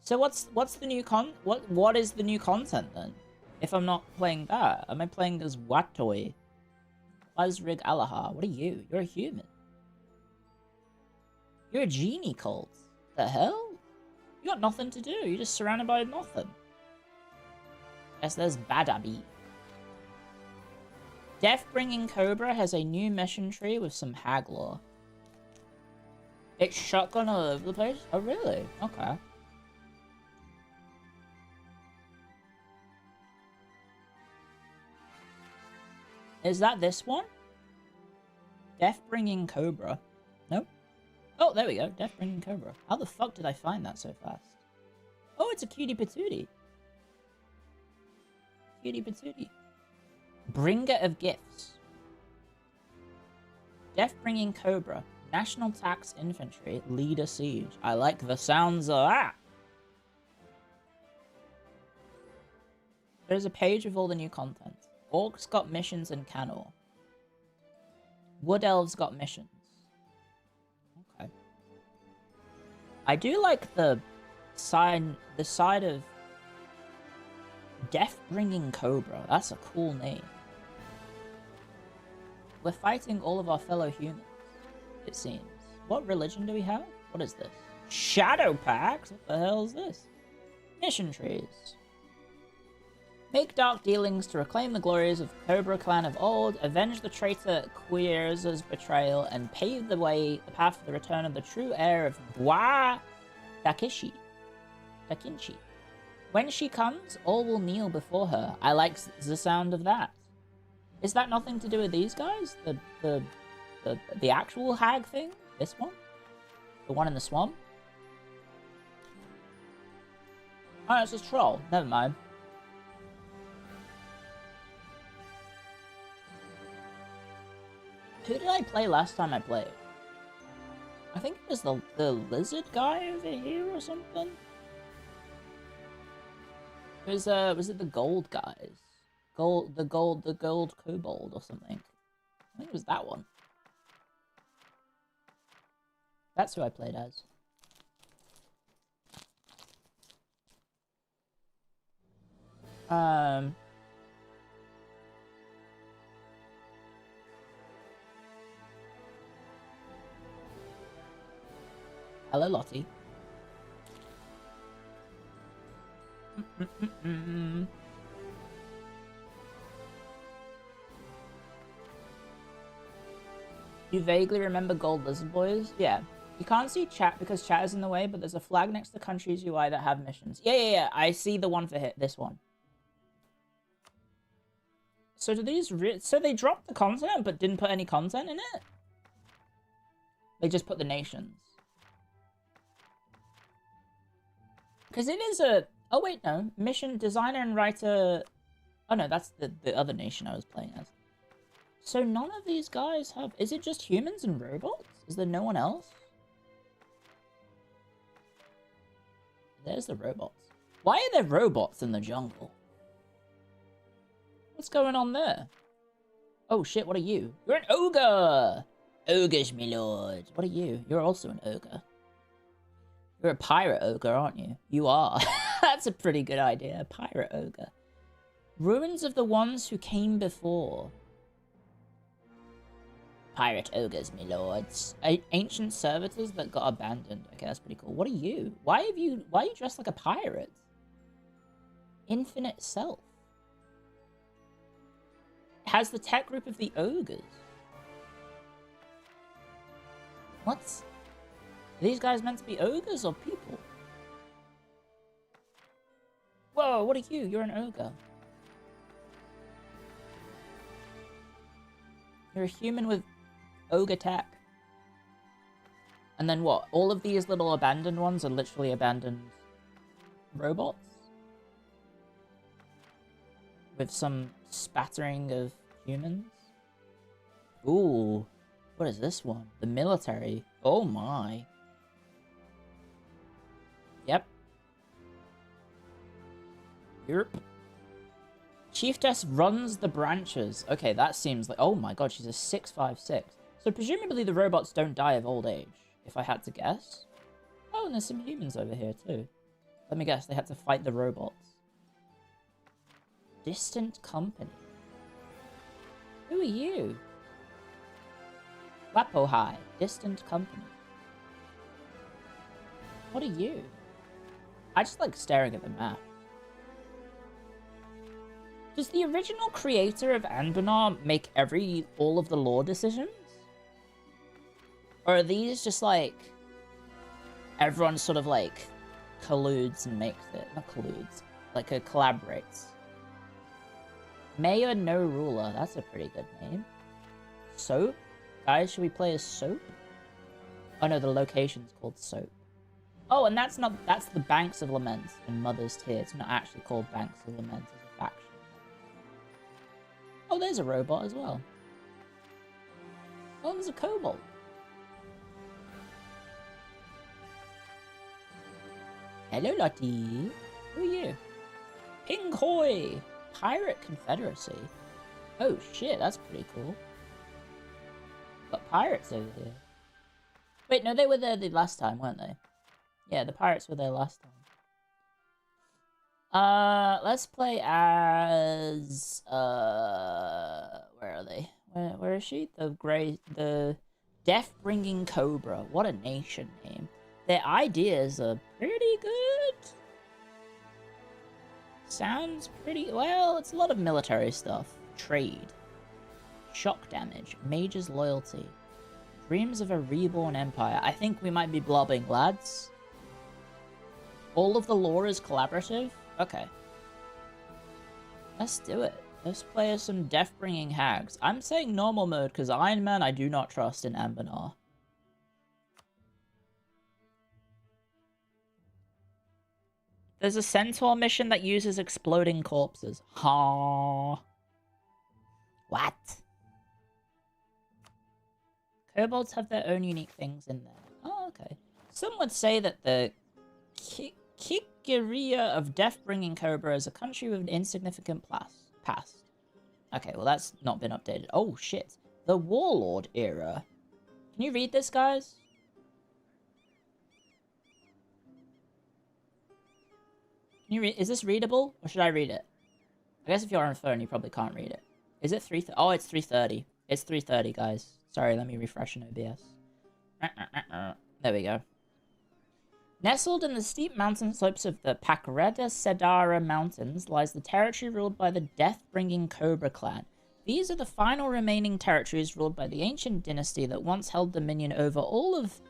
So what's the new what is the new content then? If I'm not playing that, am I playing as Watoi? Azrig Alahar, what are you? You're a human. You're a genie cult. The hell? You got nothing to do. You're just surrounded by nothing. Yes, there's Badabi. Death-bringing Cobra has a new mission tree with some hag lore. It's shotgun all over the place? Oh, really? Okay. Is that this one? Death-bringing Cobra. Nope. Oh, there we go. Death-bringing Cobra. How the fuck did I find that so fast? Oh, it's a cutie patootie. Cutie patootie. Bringer of Gifts. Death-bringing Cobra. National Tax Infantry. Lead a siege. I like the sounds of that. There's a page with all the new content. Orcs got missions in Canor. Wood Elves got missions. I do like the side of Death-bringing Cobra. That's a cool name. We're fighting all of our fellow humans, it seems. What religion do we have? What is this? Shadow Pacts? What the hell is this? Mission trees. Make dark dealings to reclaim the glories of Cobra Clan of old, avenge the traitor Quier's betrayal, and pave the path for the return of the true heir of Bwa Dakinshi. When she comes, all will kneel before her. I like the sound of that. Is that nothing to do with these guys? The actual hag thing? This one? The one in the swamp? Oh, it's a troll. Never mind. Who did I play last time I played? I think it was the lizard guy over here or something. Was it the gold guys? The gold kobold or something. I think it was that one. That's who I played as. Hello, Lotte. You vaguely remember Gold Lizard Boys? Yeah. You can't see chat because chat is in the way, but there's a flag next to the country's UI that have missions. Yeah. I see the one for this one. So do these... So they dropped the content, but didn't put any content in it? They just put the nations. Because it is a... Oh, wait, no. Mission designer and writer... Oh, no, that's the other nation I was playing as. So none of these guys have... Is it just humans and robots? Is there no one else? There's the robots. Why are there robots in the jungle? What's going on there? Oh shit, what are you? You're an ogre! Ogres, my lord. What are you? You're also an ogre. You're a pirate ogre, aren't you? You are. That's a pretty good idea. A pirate ogre. Ruins of the ones who came before. Pirate ogres, my lords. Ancient servitors that got abandoned. Okay, that's pretty cool. What are you? Why are you dressed like a pirate? Infinite Self. It has the tech group of the ogres. What? Are these guys meant to be ogres or people? Whoa, what are you? You're an ogre. You're a human with ogre tech. And then what? All of these little abandoned ones are literally abandoned robots? With some spattering of humans? Ooh. What is this one? The military. Oh my. Yep. Yep. Chiefess runs the branches. Okay, that seems like... Oh my god, she's a 656. So presumably the robots don't die of old age, if I had to guess. Oh, and there's some humans over here too. Let me guess, they had to fight the robots. Distant company. Who are you? Wapohai. Distant company. What are you? I just like staring at the map. Does the original creator of Anbennar make all of the lore decisions? Or are these just like... Everyone sort of like colludes and makes it. Not colludes. Like collaborates. Mayor No Ruler. That's a pretty good name. Soap? Guys, should we play as Soap? Oh no, the location's called Soap. Oh, and that's the Banks of Lament in Mother's Tear. It's not actually called Banks of Lament as a faction. Oh, there's a robot as well. Oh, there's a kobold. Hello, Lotte. Who are you? Ping Hoi! Pirate Confederacy. Oh shit, that's pretty cool. Got pirates over here. Wait, no, they were there the last time, weren't they? Yeah, the pirates were there last time. Let's play as where are they? Where is she? The Death-bringing Cobra. What a nation name. Their ideas are pretty good. Sounds pretty well. It's a lot of military stuff. Trade. Shock damage. Mage's loyalty. Dreams of a reborn empire. I think we might be blobbing, lads. All of the lore is collaborative? Okay. Let's do it. Let's play as some death-bringing hags. I'm saying normal mode because Iron Man I do not trust in Anbennar. There's a centaur mission that uses exploding corpses. Ha. What? Kobolds have their own unique things in there. Oh, okay. Some would say that the Kikkiria of Death-bringing Cobra is a country with an insignificant past. Okay, well that's not been updated. Oh, shit. The Warlord era. Can you read this, guys? Can you read? Is this readable, or should I read it? I guess if you're on a phone, you probably can't read it. Is it 3:30? Oh, it's 3:30. It's 3:30, guys. Sorry, let me refresh in OBS. There we go. Nestled in the steep mountain slopes of the Pakreda Sedara Mountains lies the territory ruled by the death-bringing Cobra clan. These are the final remaining territories ruled by the ancient dynasty that once held dominion over all of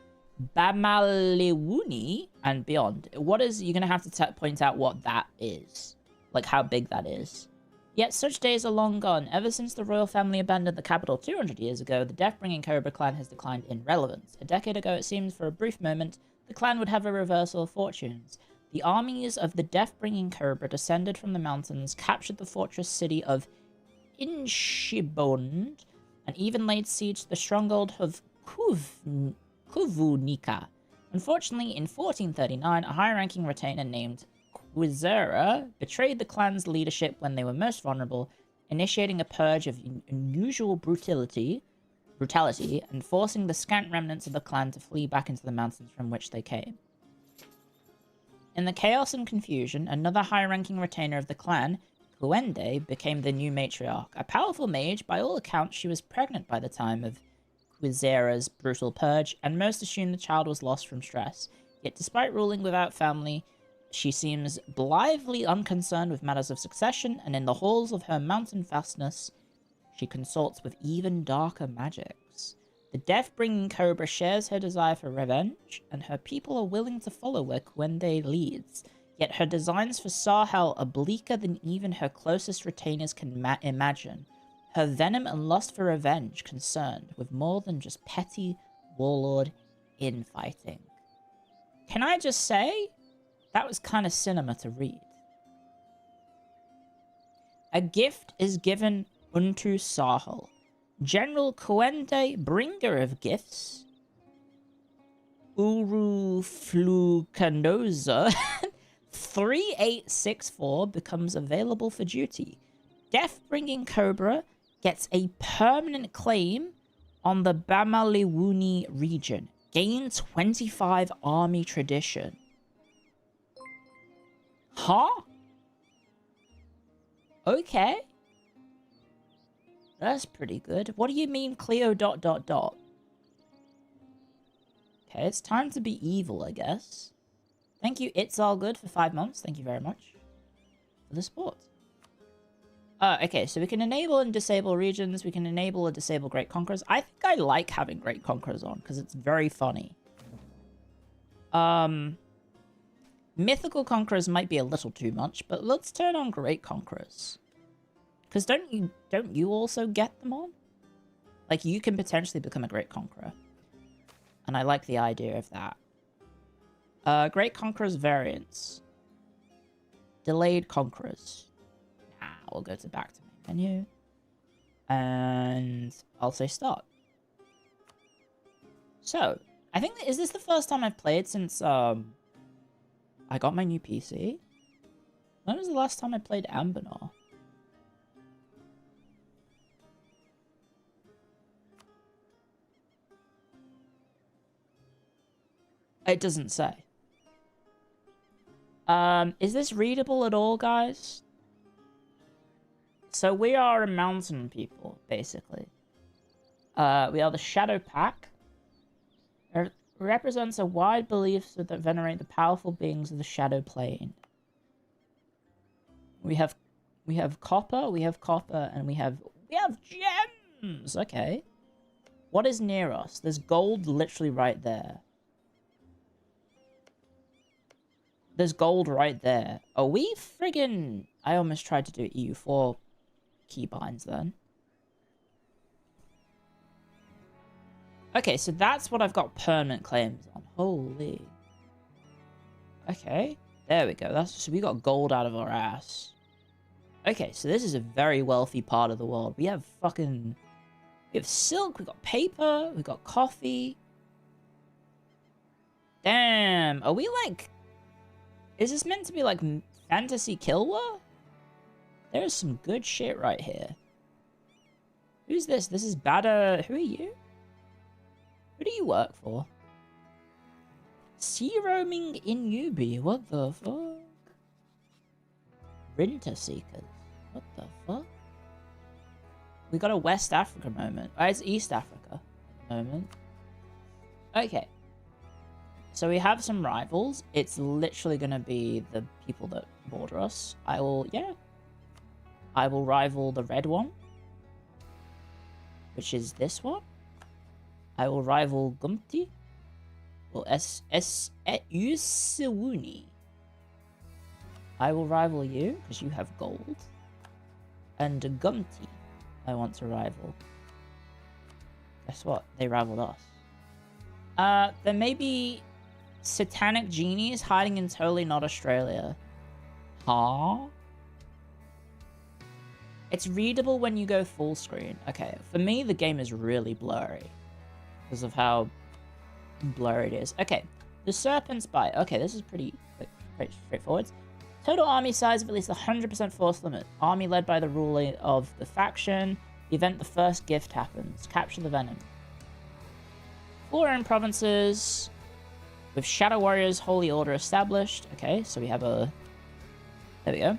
Bamaliwuni and beyond. What is... You're going to have to point out what that is. Like, how big that is. Yet such days are long gone. Ever since the royal family abandoned the capital 200 years ago, the death-bringing Cobra clan has declined in relevance. A decade ago, it seemed for a brief moment, the clan would have a reversal of fortunes. The armies of the death-bringing Cobra descended from the mountains, captured the fortress city of Inshibond, and even laid siege to the stronghold of Kuvunika. Unfortunately, in 1439, a high-ranking retainer named Quizera betrayed the clan's leadership when they were most vulnerable, initiating a purge of unusual brutality and forcing the scant remnants of the clan to flee back into the mountains from which they came. In the chaos and confusion, another high-ranking retainer of the clan, Kuende, became the new matriarch. A powerful mage, by all accounts she was pregnant by the time of Quizera's brutal purge, and most assumed the child was lost from stress. Yet despite ruling without family, she seems blithely unconcerned with matters of succession, and in the halls of her mountain fastness, she consorts with even darker magics. The death-bringing Cobra shares her desire for revenge, and her people are willing to follow where Kuende leads. Yet her designs for Sahel are bleaker than even her closest retainers can imagine. Her venom and lust for revenge concerned with more than just petty warlord infighting. Can I just say, that was kind of cinema to read. A gift is given unto Sahel. General Kuende, bringer of gifts, Uru Flukanoza, 3864 becomes available for duty. Death-bringing Cobra gets a permanent claim on the Bamaliwuni region. Gain 25 army tradition. Huh? Okay. That's pretty good. What do you mean Clio ... Okay, it's time to be evil, I guess. Thank you, It's All Good, for 5 months. Thank you very much for the support. Okay, so we can enable and disable regions. We can enable or disable Great Conquerors. I think I like having Great Conquerors on, because it's very funny. Mythical Conquerors might be a little too much, but let's turn on Great Conquerors. Because don't you also get them on? Like, you can potentially become a Great Conqueror. And I like the idea of that. Great Conquerors variants. Delayed Conquerors. We'll go to back to main menu. And I'll say start. So, I think, is this the first time I've played since, I got my new PC? When was the last time I played Anbennar? It doesn't say. Is this readable at all, guys? So we are a mountain people, basically. We are the Shadow Pack. It represents a wide belief that venerate the powerful beings of the Shadow Plane. We have copper, and we have gems. Okay. What is near us? There's gold literally right there. There's gold right there. Are we friggin... I almost tried to do EU4 keybinds then. Okay, so that's what I've got permanent claims on. Holy. Okay. There we go. So we got gold out of our ass. Okay, so this is a very wealthy part of the world. We have fucking... We have silk, we got paper, we got coffee. Damn. Are we like... Is this meant to be like fantasy Kilwa? There's some good shit right here. Who's this? This is Bada... Who are you? Who do you work for? Sea roaming in Ubi. What the fuck? Winter Seekers. What the fuck? We got a West Africa moment. Oh, it's East Africa moment. Okay. So we have some rivals. It's literally going to be the people that border us. I will rival the red one, which is this one. I will rival Gumti. Well, Usewuni. I will rival you, because you have gold. And Gumti, I want to rival. Guess what? They rivaled us. There may be satanic genies hiding in totally not Australia. Huh? It's readable when you go full screen. Okay, for me, the game is really blurry. Because of how blurry it is. Okay, the Serpent's Bite. Okay, this is pretty straightforward. Total army size of at least 100% force limit. Army led by the ruler of the faction. The event the first gift happens. Capture the venom. 4 own provinces. With Shadow Warriors Holy Order established. Okay, so we have a... There we go.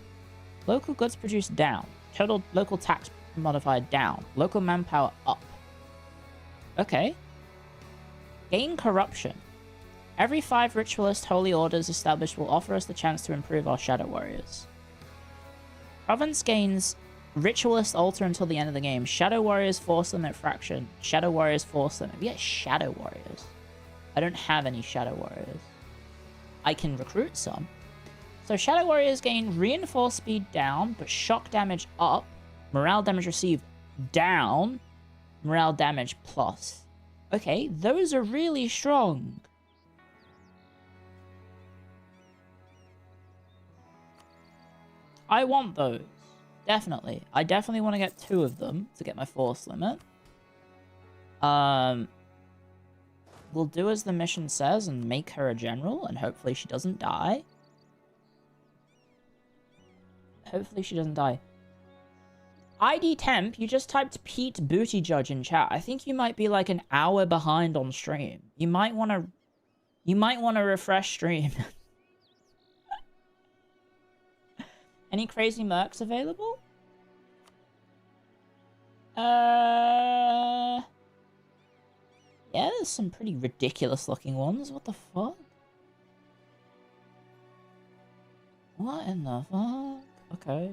Local goods produced down. Total local tax modifier down. Local manpower up. Okay. Gain corruption. Every 5 Ritualist Holy Orders established will offer us the chance to improve our Shadow Warriors. Province gains Ritualist Altar until the end of the game. Shadow Warriors Force Limit Fraction. Shadow Warriors Force Limit. We get Shadow Warriors. I don't have any Shadow Warriors. I can recruit some. So Shadow Warriors gain Reinforced Speed down, but Shock Damage up. Morale Damage received down. Morale Damage plus. Okay, those are really strong. I want those. Definitely. I definitely want to get 2 of them to get my force limit. We'll do as the mission says and make her a general, and hopefully she doesn't die. Hopefully she doesn't die. ID Temp, you just typed Pete Booty Judge in chat. I think you might be like an hour behind on stream. You might want to refresh stream. Any crazy mercs available? Yeah, there's some pretty ridiculous looking ones. What the fuck? What in the fuck? Okay.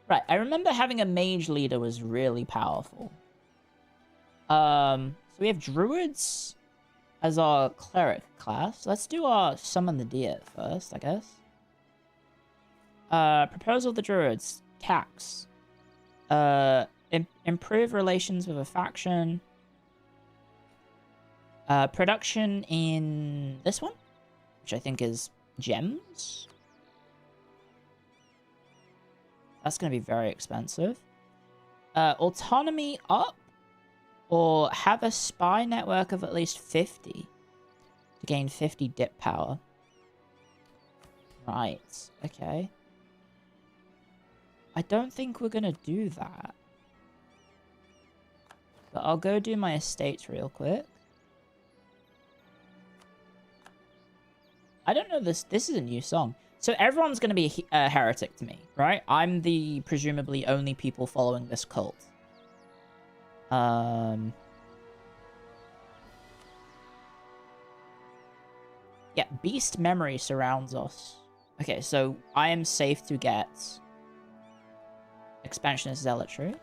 Right, I remember having a mage leader was really powerful. So we have druids as our cleric class. Let's do our summon the deer first, I guess. Proposal of the druids. Tax. Improve relations with a faction. Production in this one, which I think is gems. That's going to be very expensive. Autonomy up, or have a spy network of at least 50 to gain 50 dip power. Right, okay. I don't think we're going to do that. But I'll go do my estates real quick. I don't know this. This is a new song. So everyone's going to be a heretic to me, right? I'm the presumably only people following this cult. Yeah, beast memory surrounds us. Okay, so I am safe to get expansionist zealotry.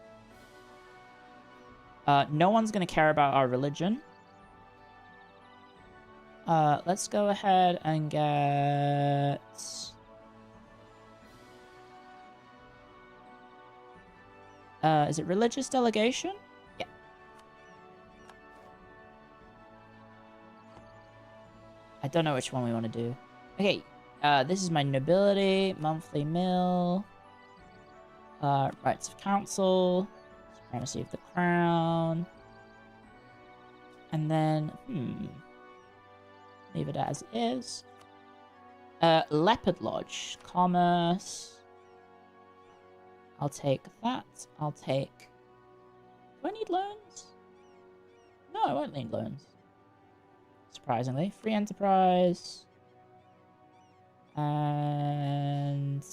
No one's going to care about our religion. Let's go ahead and get... is it religious delegation? Yeah. I don't know which one we want to do. Okay, this is my nobility, monthly mill, rights of council, supremacy of the crown, and then, leave it as is. Leopard Lodge, commerce. I'll take that. I'll take... Do I need loans? No, I won't need loans. Surprisingly. Free enterprise. And...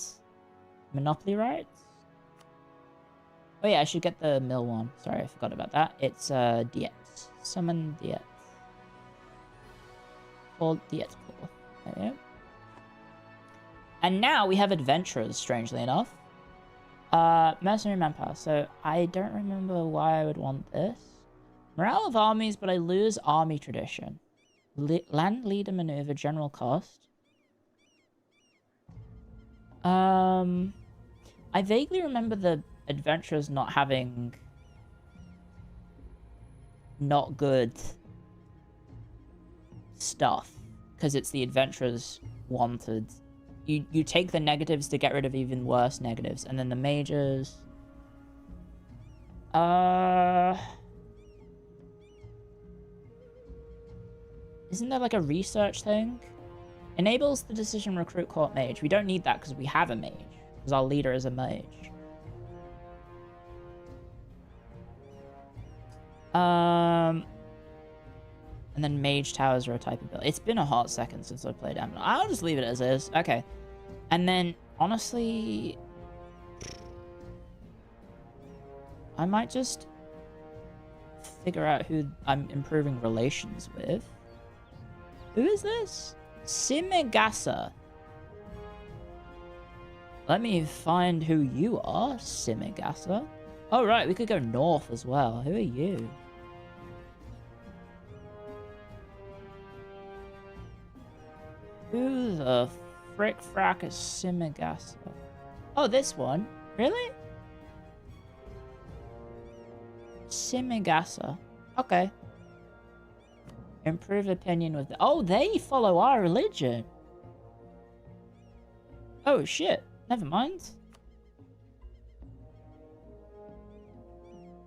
monopoly rights? Oh yeah, I should get the mill one. Sorry, I forgot about that. It's Diet. Summon Diet. Called Diet Pool. There we go. And now we have adventurers, strangely enough. Mercenary manpower. So I don't remember why I would want this. Morale of armies, but I lose army tradition. Land leader maneuver, general cost. I vaguely remember the adventurers not having not good stuff, because it's the adventurers wanted. You take the negatives to get rid of even worse negatives, and then the majors. Isn't there like a research thing? Enables the decision recruit court mage. We don't need that because we have a mage, because our leader is a mage. And then mage towers are a type of build. It's been a hot second since I played Anbennar. I'll just leave it as is. Okay. And then, honestly... I might just figure out who I'm improving relations with. Who is this? Simigasa. Let me find who you are, Simigasa. Oh, right, we could go north as well. Who are you? Who the frick frack is Simigasa? Oh, this one? Really? Simigasa. Okay. Improve opinion with... Oh, they follow our religion. Oh, shit. Never mind.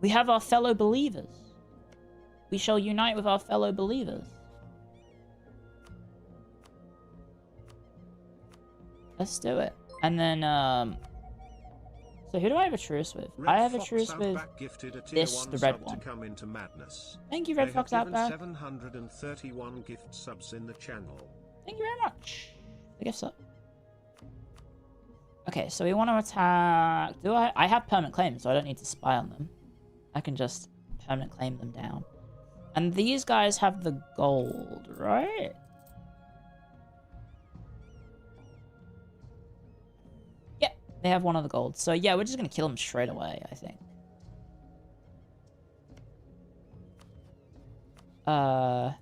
We have our fellow believers. We shall unite with our fellow believers. Let's do it. And then, so who do I have a truce with? Red I have a Fox truce with this, the red one. Come into madness. Thank you, Red Fox Outback. 731 gift subs in the channel. Thank you very much. The gift sub. Okay, so we want to attack... Do I have permanent claims, so I don't need to spy on them. I can just permanent claim them down. And these guys have the gold, right? Yeah, they have one of the gold. So yeah, we're just going to kill him straight away, I think. Because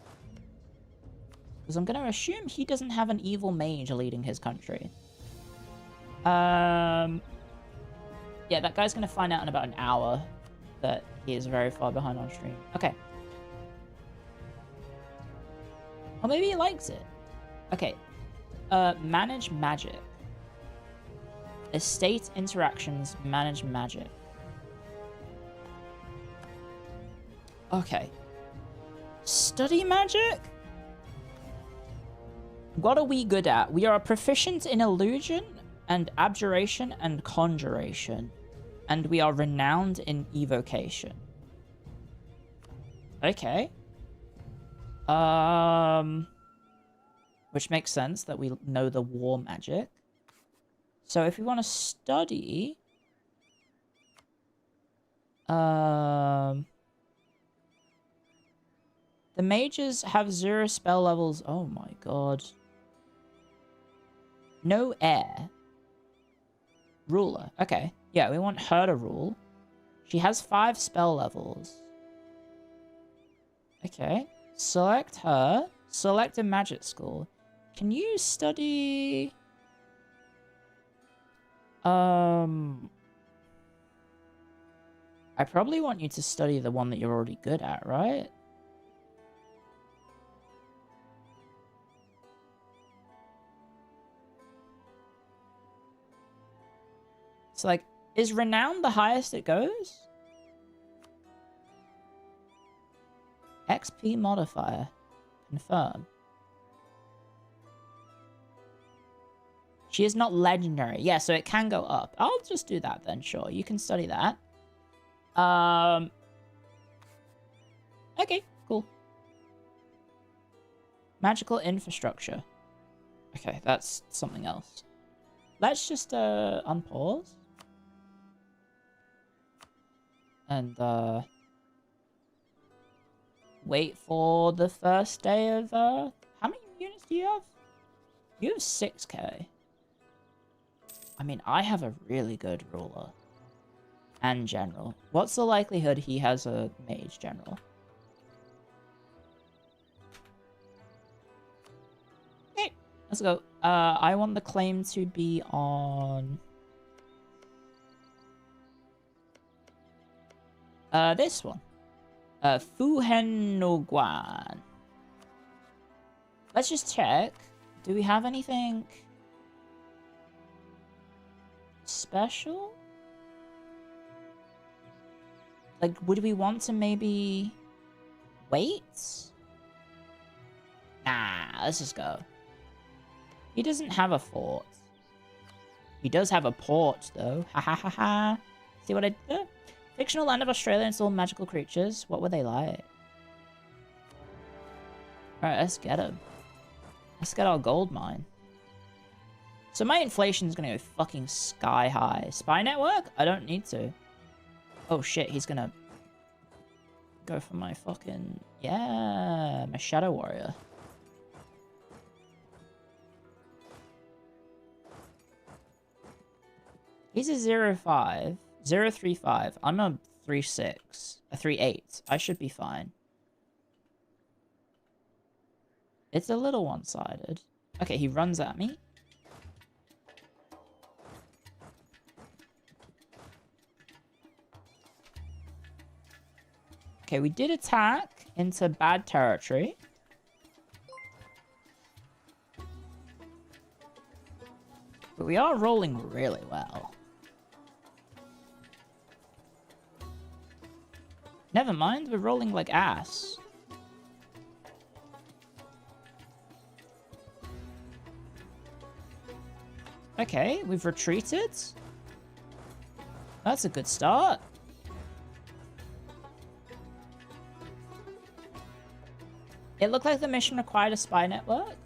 I'm going to assume he doesn't have an evil mage leading his country. Yeah, that guy's going to find out in about an hour that he is very far behind on stream. Okay. Or maybe he likes it. Okay. Manage magic. Estate interactions, manage magic. Okay. Study magic? What are we good at? We are proficient in illusion and abjuration and conjuration. And we are renowned in evocation. Okay. which makes sense that we know the war magic. So if we want to study... The mages have 0 spell levels. Oh my god. No air. Ruler. Okay. Yeah, we want her to rule. She has 5 spell levels. Okay. Select her. Select a magic school. Can you study... I probably want you to study the one that you're already good at, right? It's like, is renown the highest it goes? XP modifier. Confirm. She is not legendary. Yeah, so it can go up. I'll just do that then, sure. You can study that. Okay, cool. Magical infrastructure. Okay, that's something else. Let's just, unpause. And, wait for the first day of, how many units do you have? You have 6k. I mean, I have a really good ruler. And general. What's the likelihood he has a mage general? Okay, let's go. I want the claim to be on... this one. Fuhennoguan. Let's just check. Do we have anything... special? Like, would we want to maybe... wait? Nah, let's just go. He doesn't have a fort. He does have a port, though. Ha ha ha ha. See what I did there? Fictional land of Australia and all magical creatures. What were they like? Alright, let's get them. Let's get our gold mine. So my inflation's gonna go fucking sky high. Spy network? I don't need to. Oh shit, he's gonna go for my fucking... yeah, my Shadow Warrior. He's a 0.5. 0.35. I'm a 3.6. A 3.8. I should be fine. It's a little one-sided. Okay, he runs at me. Okay, we did attack into bad territory. But we are rolling really well. Never mind, we're rolling like ass. Okay, we've retreated. That's a good start. It looked like the mission required a spy network.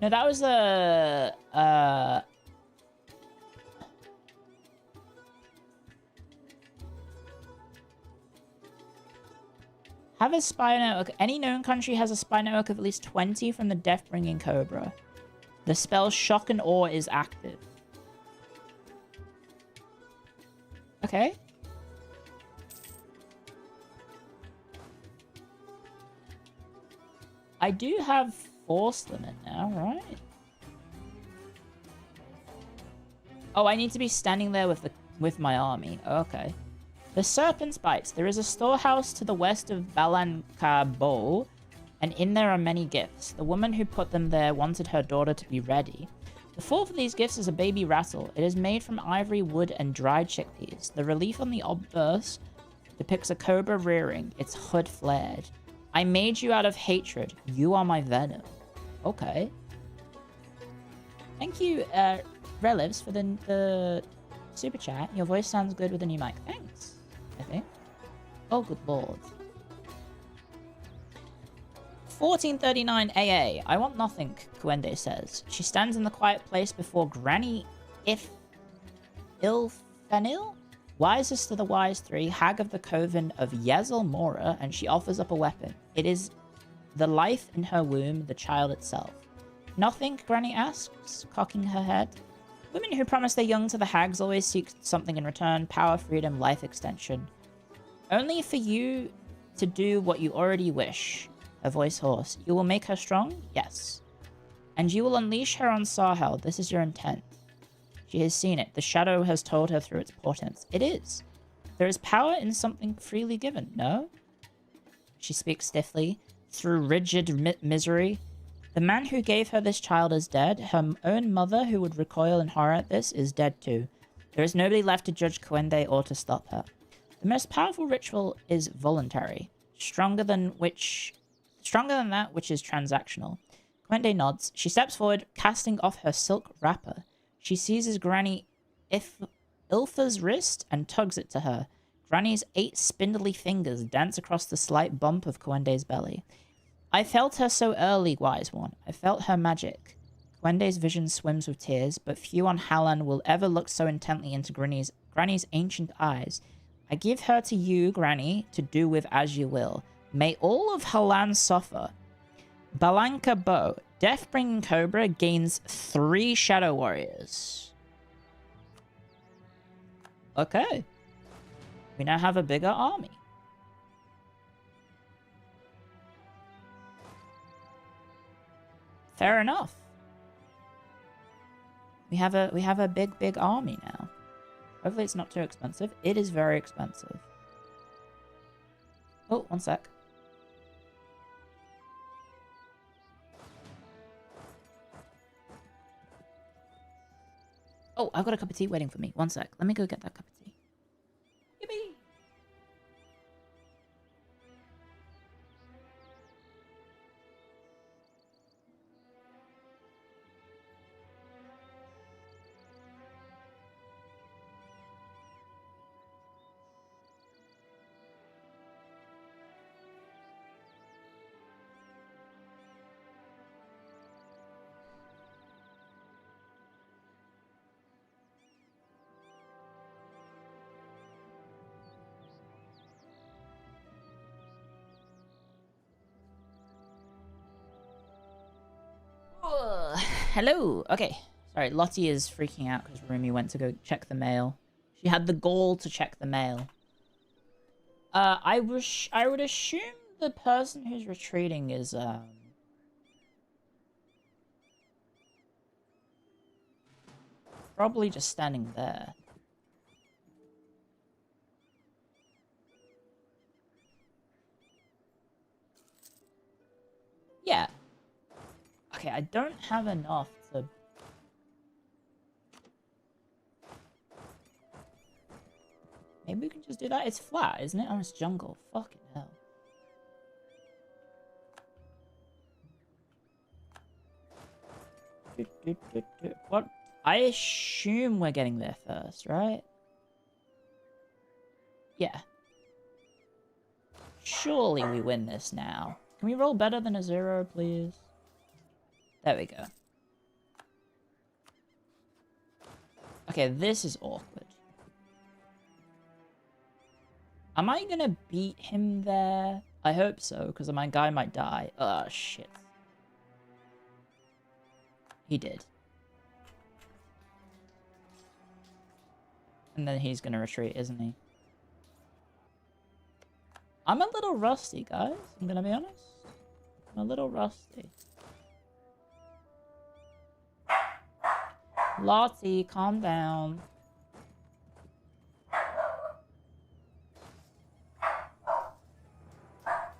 No, that was a... have a spy network. Any known country has a spy network of at least 20 from the Death-Bringing Cobra. The spell Shock and Awe is active. Okay. I do have Force Limit now, right? Oh, I need to be standing there with my army. Okay. The Serpent's Bites. There is a storehouse to the west of Balankabo, and in there are many gifts. The woman who put them there wanted her daughter to be ready. The fourth of these gifts is a baby rattle. It is made from ivory, wood, and dried chickpeas. The relief on the obverse depicts a cobra rearing, its hood flared. I made you out of hatred. You are my venom. Okay. Thank you, Relives, for the super chat. Your voice sounds good with a new mic. Thanks, I think. Oh, good lord. 1439 AA. I want nothing, Kuende says. She stands in the quiet place before Granny Ilfenil, wisest of the wise three, hag of the coven of Yezel Mora, and she offers up a weapon. It is the life in her womb, the child itself. Nothing, Granny asks, cocking her head. Women who promise their young to the hags always seek something in return: power, freedom, life extension. Only for you to do what you already wish. Her voice hoarse. You will make her strong? Yes. And you will unleash her on Sahel. This is your intent. She has seen it. The shadow has told her through its portents. It is. There is power in something freely given, no? She speaks stiffly, through rigid misery. The man who gave her this child is dead. Her own mother, who would recoil in horror at this, is dead too. There is nobody left to judge Kuende or to stop her. The most powerful ritual is voluntary, stronger than that which is transactional. Kuende nods. She steps forward, casting off her silk wrapper. She seizes Granny Ilfa's wrist and tugs it to her. Granny's 8 spindly fingers dance across the slight bump of Kuende's belly. I felt her so early, wise one. I felt her magic. Kuende's vision swims with tears, but few on Hallan will ever look so intently into Granny's ancient eyes. I give her to you, Granny, to do with as you will. May all of Hallan suffer. Balanka Bow. Death-bringing Cobra gains 3 Shadow Warriors. Okay. We now have a bigger army. Fair enough. We have a big army now. Hopefully it's not too expensive. It is very expensive. Oh, one sec. Oh, I've got a cup of tea waiting for me. One sec. Let me go get that cup of tea. Yippee! Hello. Okay. Sorry, Lotte is freaking out because Rumi went to go check the mail. She had the gall to check the mail. I would assume the person who's retreating is probably just standing there. Yeah. Okay, I don't have enough to... Maybe we can just do that? It's flat, isn't it? Oh, it's jungle. Fucking hell. What? I assume we're getting there first, right? Yeah. Surely we win this now. Can we roll better than a 0, please? There we go. Okay, this is awkward. Am I gonna beat him there? I hope so, because my guy might die. Oh, shit. He did. And then he's gonna retreat, isn't he? I'm a little rusty, guys. I'm gonna be honest. I'm a little rusty. Lotte, calm down.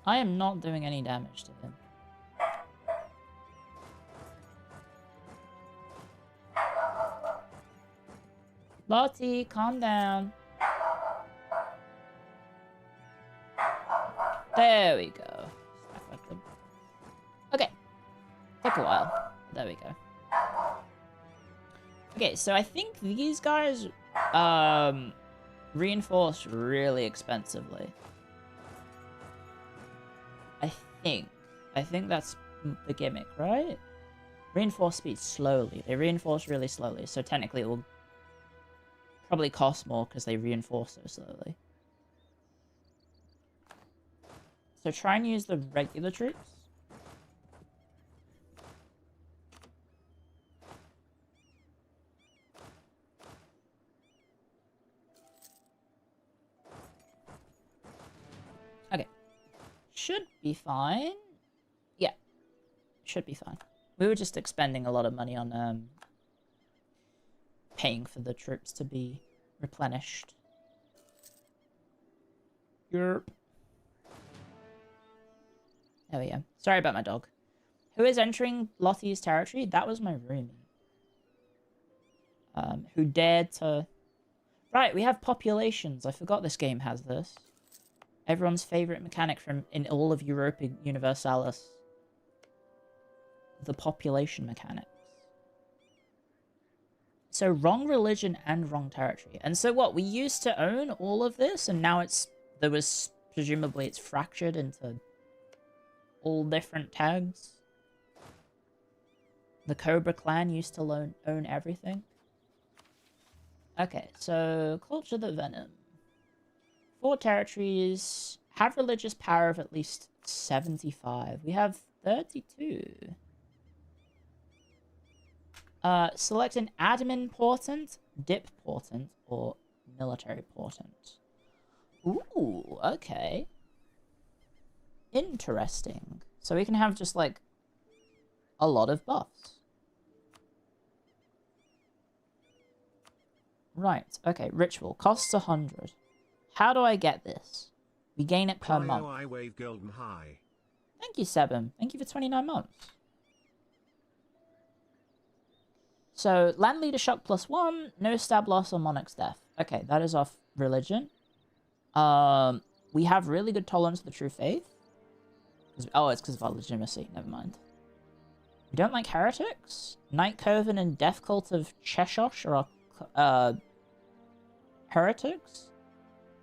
I am not doing any damage to him. Lotte, calm down. There we go. Okay. Took a while. There we go. Okay, so I think these guys reinforce really expensively. I think. I think that's the gimmick, right? Reinforce speed slowly. They reinforce really slowly, so technically it will probably cost more because they reinforce so slowly. So try and use the regular troops. Okay. Should be fine. Yeah. Should be fine. We were just expending a lot of money on paying for the troops to be replenished. Yerp. There we go. Sorry about my dog. Who is entering Lotte's territory? That was my roomie. Who dared to... Right, we have populations. I forgot this game has this. Everyone's favorite mechanic from in all of Europa Universalis. The population mechanics. So wrong religion and wrong territory. And so what? We used to own all of this, and now it's... Presumably it's fractured into all different tags. The Cobra clan used to own everything. Okay, so culture the venom. 4 territories have religious power of at least 75. We have 32. Select an admin portent, dip portent, or military portent. Ooh, okay. Interesting. So we can have just, like, a lot of buffs. Right, okay, ritual. Costs 100. How do I get this? We gain it per month. I wave golden high. Thank you, Sebum. Thank you for 29 months. So, land leader shock +1, no stab loss or monarch's death. Okay, that is off religion. We have really good tolerance to the true faith. Oh, it's because of our legitimacy. Never mind. We don't like heretics. Night Coven and Death Cult of Cheshosh are our heretics.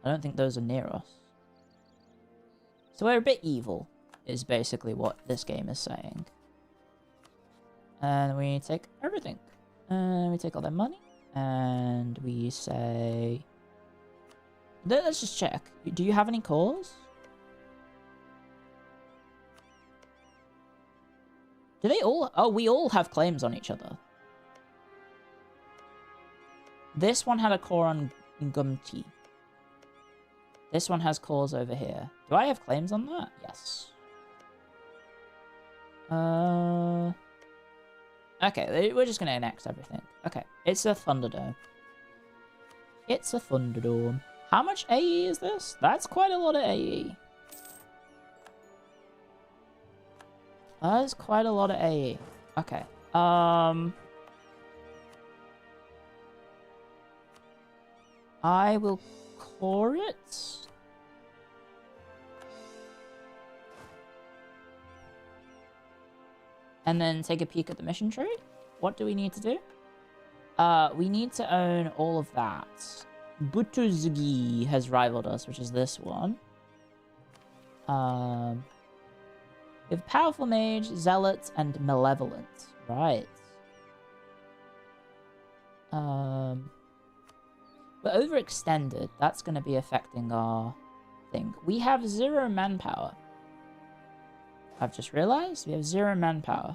I don't think those are near us. So we're a bit evil, is basically what this game is saying. And we take everything. And we take all their money. And we say... Let's just check. Do you have any cores? Do they all... Oh, we all have claims on each other. This one had a core on Gumti. This one has cores over here. Do I have claims on that? Yes. Okay, we're just gonna annex everything. Okay, it's a Thunderdome. It's a Thunderdome. How much AE is this? That's quite a lot of AE. That is quite a lot of AE. Okay. I will core it. And then take a peek at the mission tree. What do we need to do? We need to own all of that. Butuzgi has rivaled us, which is this one. We have Powerful Mage, Zealot, and Malevolent. Right. We're overextended. That's going to be affecting our thing. We have 0 manpower. I've just realized we have 0 manpower.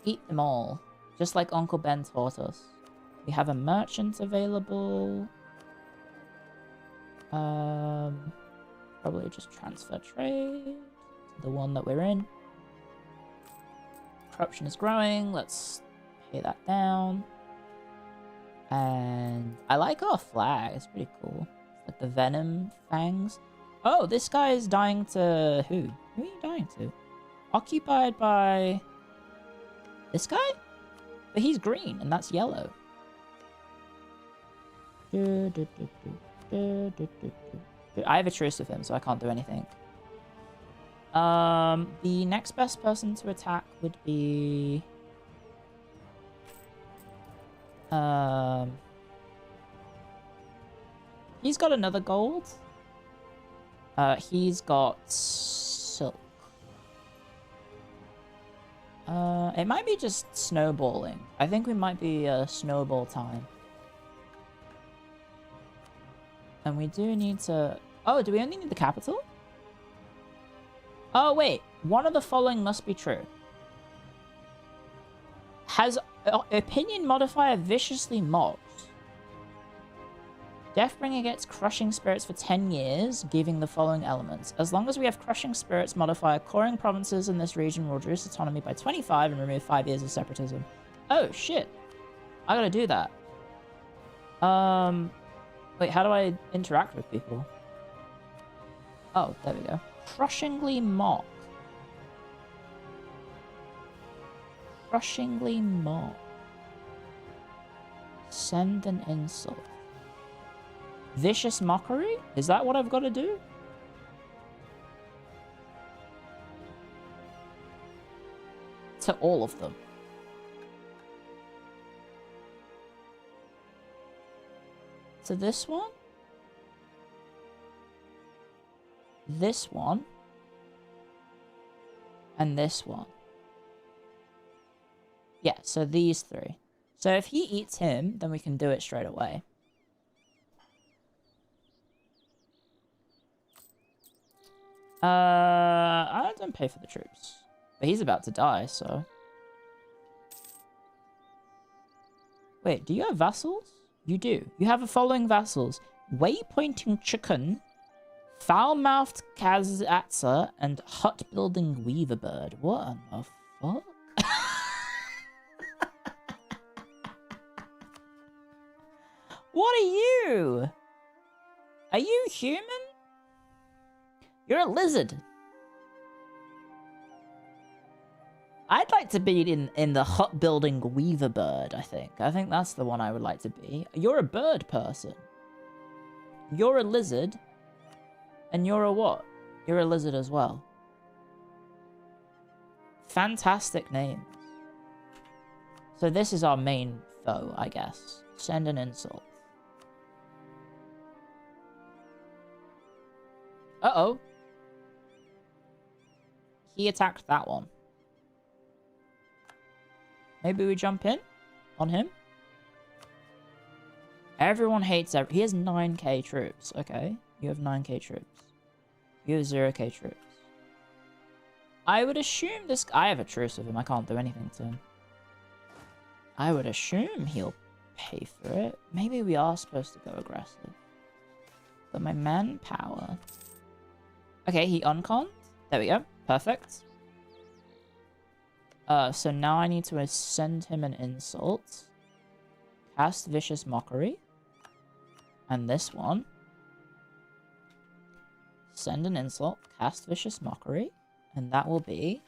Eat them all. Just like Uncle Ben taught us. We have a merchant available. Probably just transfer trade to the one that we're in. Corruption is growing. Let's pay that down. And I like our flag. It's pretty cool. It's like the venom fangs. Oh, this guy is dying to who? Who are you dying to? Occupied by this guy? But he's green and that's yellow. I have a truce with him, so I can't do anything. The next best person to attack would be... He's got another gold. He's got silk. It might be just snowballing. I think we might be snowball time. And we do need to... Oh, do we only need the capital? Oh, wait. One of the following must be true. Has opinion modifier viciously mocked? Deathbringer gets crushing spirits for 10 years, giving the following elements. As long as we have crushing spirits modifier, coring provinces in this region will reduce autonomy by 25 and remove 5 years of separatism. Oh, shit. I gotta do that. Wait, how do I interact with people? Oh, there we go. Crushingly mock. Crushingly mock. Send an insult. Vicious mockery? Is that what I've got to do? To all of them. To this one? This one? And this one. Yeah, so these three. So if he eats him, then we can do it straight away. I don't pay for the troops. But he's about to die, so... Wait, do you have vassals? You do. You have the following vassals. Waypointing Chicken, Foul-Mouthed Kazatza, and Hut-Building Weaverbird. What in the fuck? What are you? Are you human? You're a lizard. I'd like to be in the hut building weaver bird, I think. I think that's the one I would like to be. You're a bird person. You're a lizard. And you're a what? You're a lizard as well. Fantastic names. So this is our main foe, I guess. Send an insult. Uh-oh. He attacked that one. Maybe we jump in on him? Everyone hates he has 9k troops. Okay, you have 9k troops. You have 0k troops. I would assume this... I have a truce with him. I can't do anything to him. I would assume he'll pay for it. Maybe we are supposed to go aggressive. But my manpower... Okay, he unconned. There we go. Perfect. So now I need to send him an insult. Cast Vicious Mockery. And this one. Send an insult. Cast Vicious Mockery. And that will be...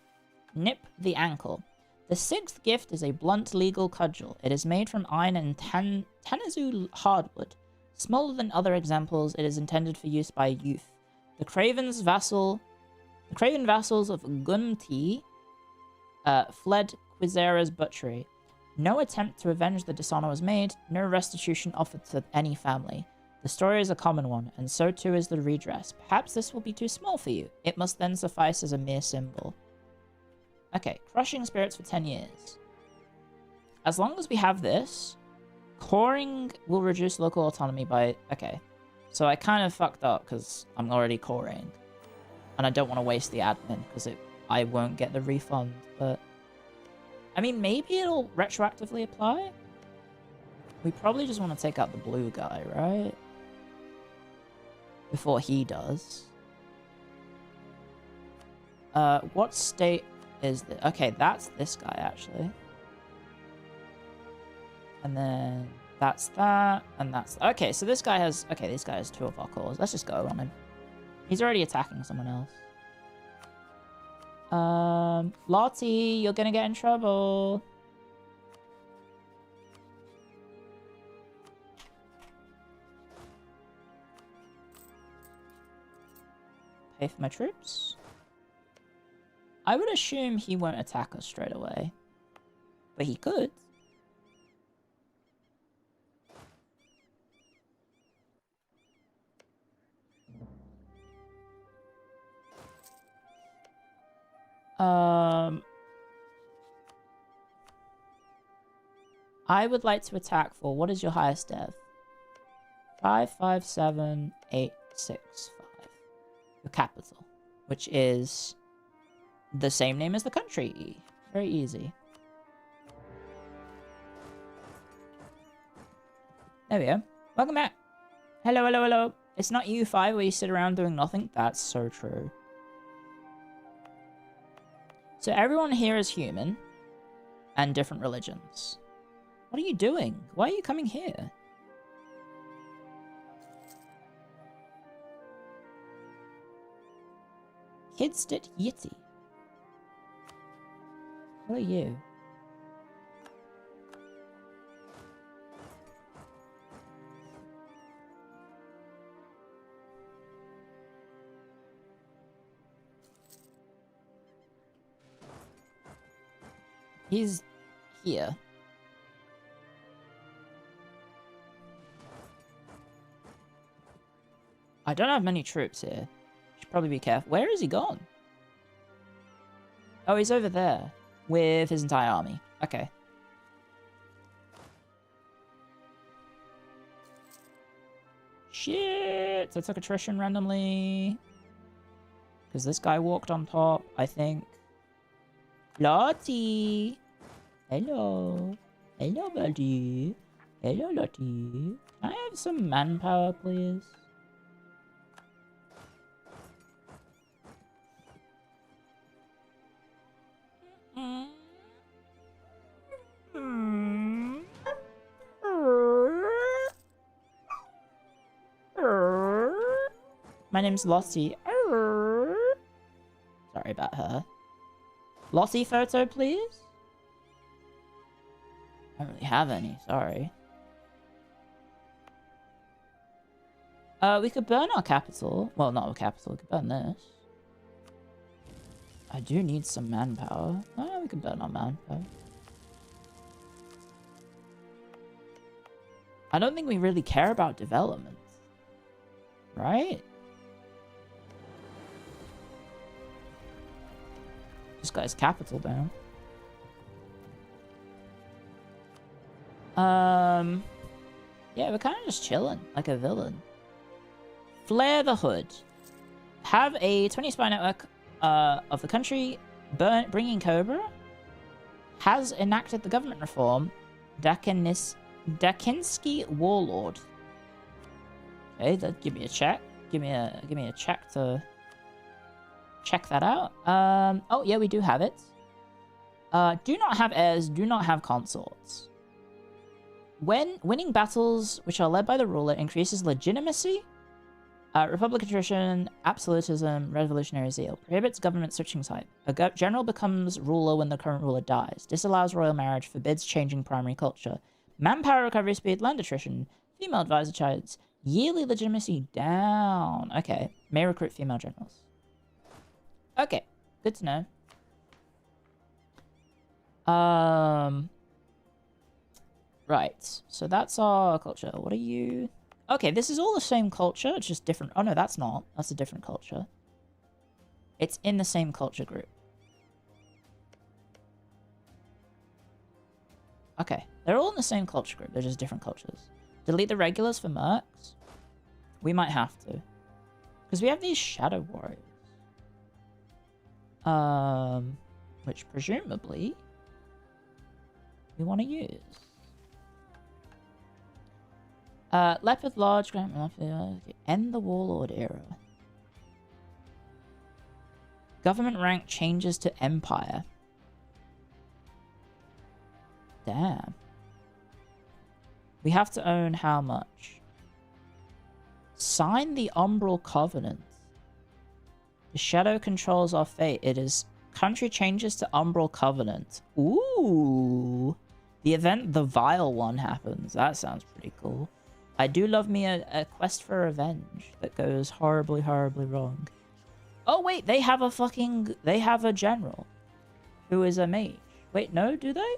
Nip the Ankle. The 6th gift is a blunt legal cudgel. It is made from iron and Tanazu hardwood. Smaller than other examples, it is intended for use by youth. The craven vassals of Gunti fled Quizera's butchery. No attempt to avenge the dishonor was made, no restitution offered to any family. The story is a common one, and so too is the redress. Perhaps this will be too small for you. It must then suffice as a mere symbol. Okay, crushing spirits for 10 years. As long as we have this, coring will reduce local autonomy by... Okay, so I kind of fucked up because I'm already coring. And I don't want to waste the admin because I won't get the refund, but... I mean, maybe it'll retroactively apply? We probably just want to take out the blue guy, right? Before he does. What state is this? Okay, that's this guy, actually. And then that's that, and that's... Okay, so this guy has... Okay, this guy has 2 of our cores. Let's just go on him. He's already attacking someone else. Lotte, you're gonna get in trouble. Pay for my troops. I would assume he won't attack us straight away. But he could. I would like to attack for, what is your highest dev? 557865. Your capital, which is the same name as the country. Very easy. There we go. Welcome back. Hello, hello, hello. It's not U5 where you sit around doing nothing. That's so true. So everyone here is human and different religions. What are you doing? Why are you coming here? Kidstit Yeti. What are you? He's here. I don't have many troops here. Should probably be careful. Where is he gone? Oh, he's over there with his entire army. Okay. Shit! I took attrition randomly. Because this guy walked on top, I think. Lotte! Hello. Hello, buddy. Hello, Lotte. Can I have some manpower, please? My name's Lotte. Sorry about her. Lotte photo, please? I don't really have any, sorry. We could burn our capital. Well, not our capital, we could burn this. I do need some manpower. Oh, we can burn our manpower. I don't think we really care about development. Right? This guy's capital down. Yeah, we're kind of just chilling, like a villain. Flare the hood. Have a 20 spy network of the country bringing Cobra. Has enacted the government reform. Dakinsky warlord. Okay, give me a check. Give me a check to check that out. Oh yeah, we do have it. Do not have heirs. Do not have consorts. When winning battles which are led by the ruler increases legitimacy, republican tradition, absolutism, revolutionary zeal, prohibits government switching type. A general becomes ruler when the current ruler dies. Disallows royal marriage, forbids changing primary culture. Manpower recovery speed, land attrition, female advisor childs, yearly legitimacy down. Okay, may recruit female generals. Okay, good to know. Right, so that's our culture. What are you? Okay, this is all the same culture, it's just different. Oh no, that's not. That's a different culture. It's in the same culture group. Okay, they're all in the same culture group. They're just different cultures. Delete the regulars for mercs? We might have to. Because we have these shadow warriors. Which presumably we want to use. Leopard Lodge, end the warlord era. Government rank changes to empire. Damn. We have to own how much? Sign the Umbral Covenant. The shadow controls our fate. It is country changes to Umbral Covenant. Ooh. The event The Vile One happens. That sounds pretty cool. I do love me a quest for revenge that goes horribly, horribly wrong. Oh, wait, they have a general who is a mage. Wait, no, do they?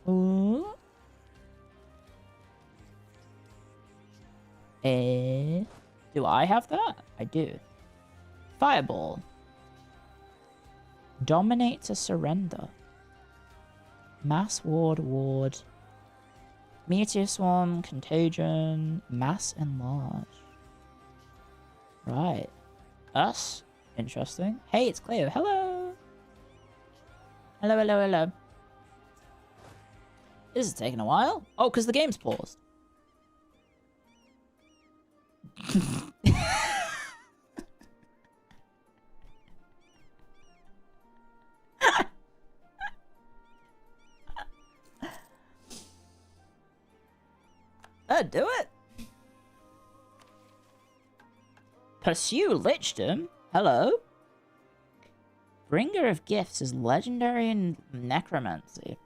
Ooh. Do I have that? I do. Fireball. Dominate to surrender. Mass ward. Meteor swarm, contagion, mass enlarge. Right. Us? Interesting. Hey, it's Clio. Hello! Hello. This is taking a while. Oh, because the game's paused. Do it. Pursue Lichdom. Hello. Bringer of Gifts is legendary in necromancy.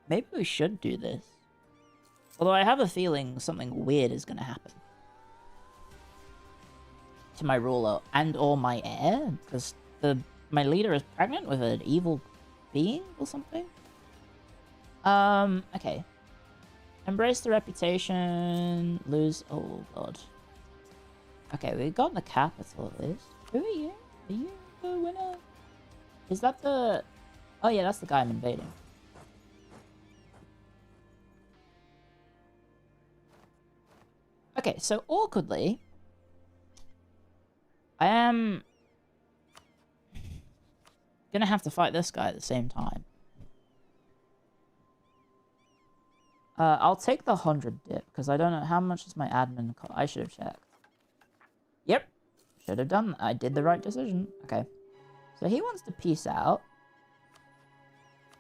Maybe we should do this. Although I have a feeling something weird is going to happen to my ruler and or my heir, because my leader is pregnant with an evil being or something. Okay. Embrace the reputation. Lose. Oh god. Okay, we got the capital at least. Who are you? Are you the winner? Is that the... Oh yeah, that's the guy I'm invading. Okay, so awkwardly, I am gonna have to fight this guy at the same time. I'll take the 100 dip, because I don't know how much is my admin cost. I should have checked. Yep. Should have done that. I did the right decision. Okay. So he wants to peace out.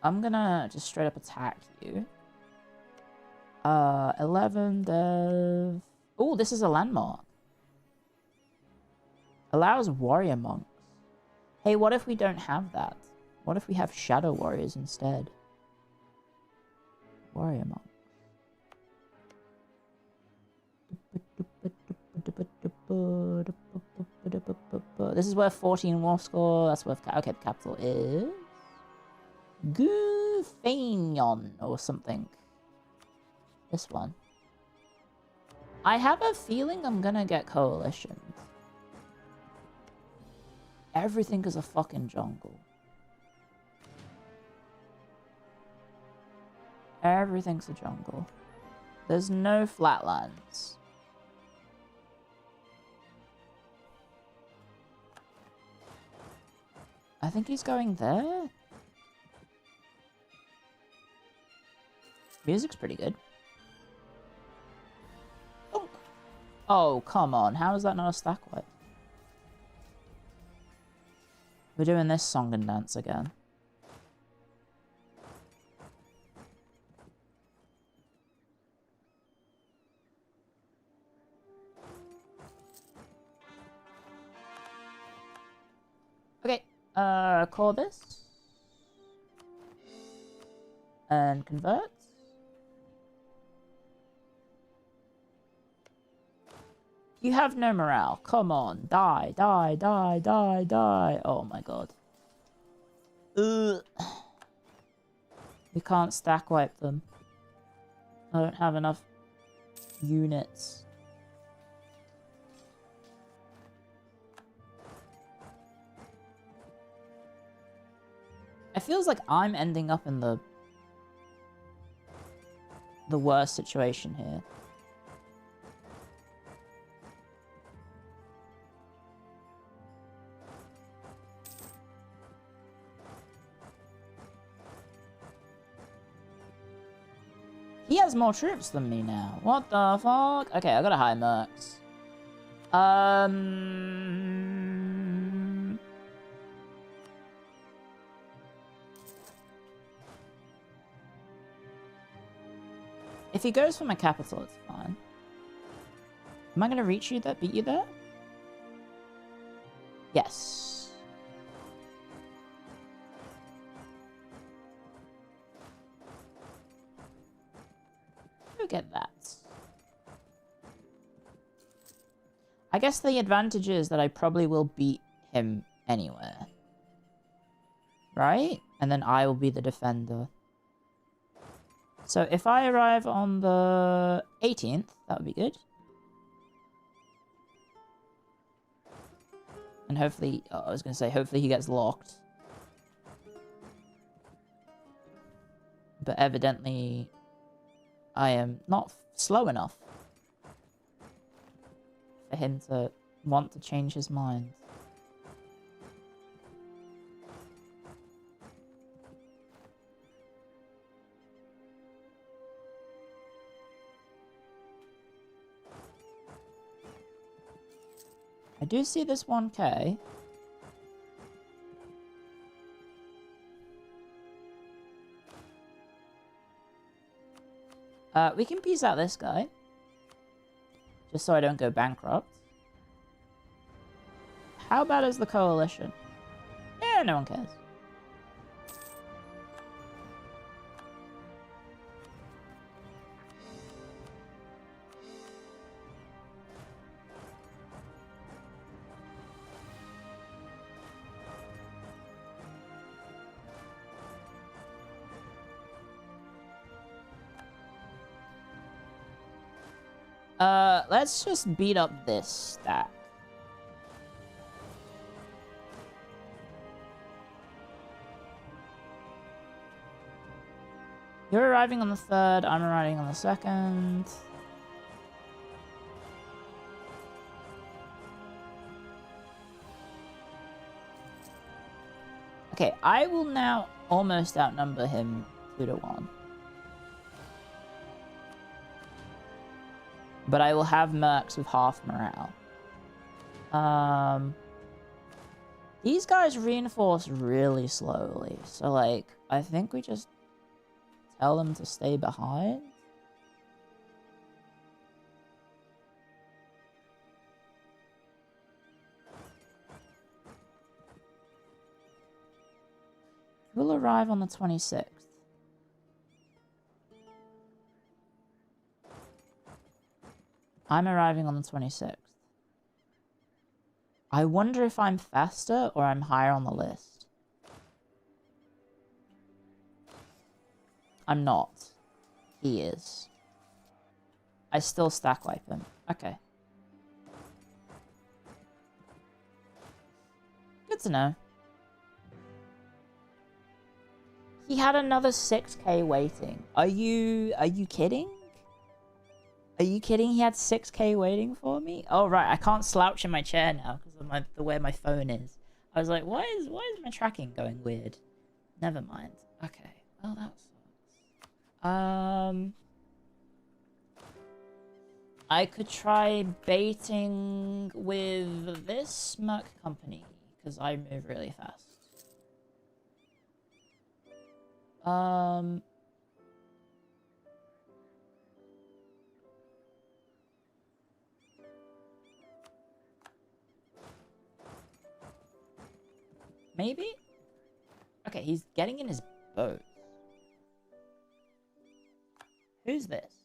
I'm gonna just straight up attack you. 11 dev... Oh, this is a landmark. Allows warrior monks. Hey, what if we don't have that? What if we have shadow warriors instead? Warrior monks. This is worth 14 war score. That's worth... Okay, the capital is... Gufanion or something. This one. I have a feeling I'm gonna get coalitions. Everything is a fucking jungle. Everything's a jungle. There's no flatlands. I think he's going there. Music's pretty good. Oh, oh come on. How is that not a stack wipe? We're doing this song and dance again. Okay, call this. And convert. You have no morale. Come on. Die, die, die, die, die. Oh my god. Ugh. We can't stack wipe them. I don't have enough units. It feels like I'm ending up in the worst situation here. He has more troops than me now. What the fuck? Okay, I gotta hire mercs. If he goes for my capital, it's fine. Am I gonna reach you there? Beat you there? Yes. Go get that. I guess the advantage is that I probably will beat him anywhere. Right? And then I will be the defender. So if I arrive on the 18th, that would be good. And hopefully, oh, I was going to say, hopefully he gets locked. But evidently, I am not slow enough for him to want to change his mind. I do see this 1k. We can piece out this guy. Just so I don't go bankrupt. How bad is the coalition? Yeah, no one cares. Let's just beat up this stack. You're arriving on the 3rd, I'm arriving on the 2nd. Okay, I will now almost outnumber him 2-1. But I will have mercs with half morale. These guys reinforce really slowly. So, like, I think we just tell them to stay behind. We'll arrive on the 26th. I'm arriving on the 26th. I wonder if I'm faster or I'm higher on the list. I'm not. He is. I still stack wipe him. Okay. Good to know. He had another 6k waiting. Are you kidding? Are you kidding? He had 6k waiting for me? Oh, right. I can't slouch in my chair now because of the way my phone is. I was like, why is my tracking going weird? Never mind. Okay. Well, that sucks. I could try baiting with this Merc company because I move really fast. Maybe? Okay, he's getting in his boat. Who's this?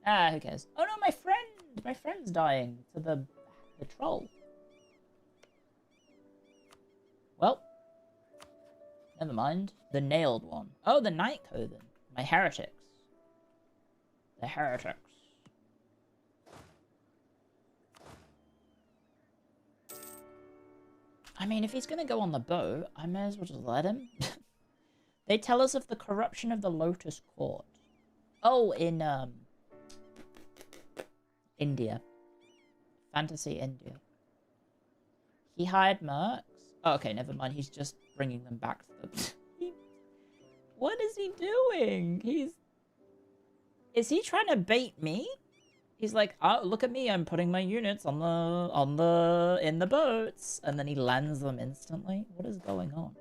Ah, who cares? Oh no, my friend! My friend's dying to the troll. Well, never mind. The nailed one. Oh, the Night Coven. My heretics. The heretics. I mean, if he's gonna go on the boat, I may as well just let him. They tell us of the corruption of the Lotus Court. Oh, in, India. Fantasy India. He hired mercs. Oh, okay, never mind. He's just bringing them back to the... What is he doing? Is he trying to bait me? He's like, oh, look at me, I'm putting my units in the boats. And then he lands them instantly. What is going on?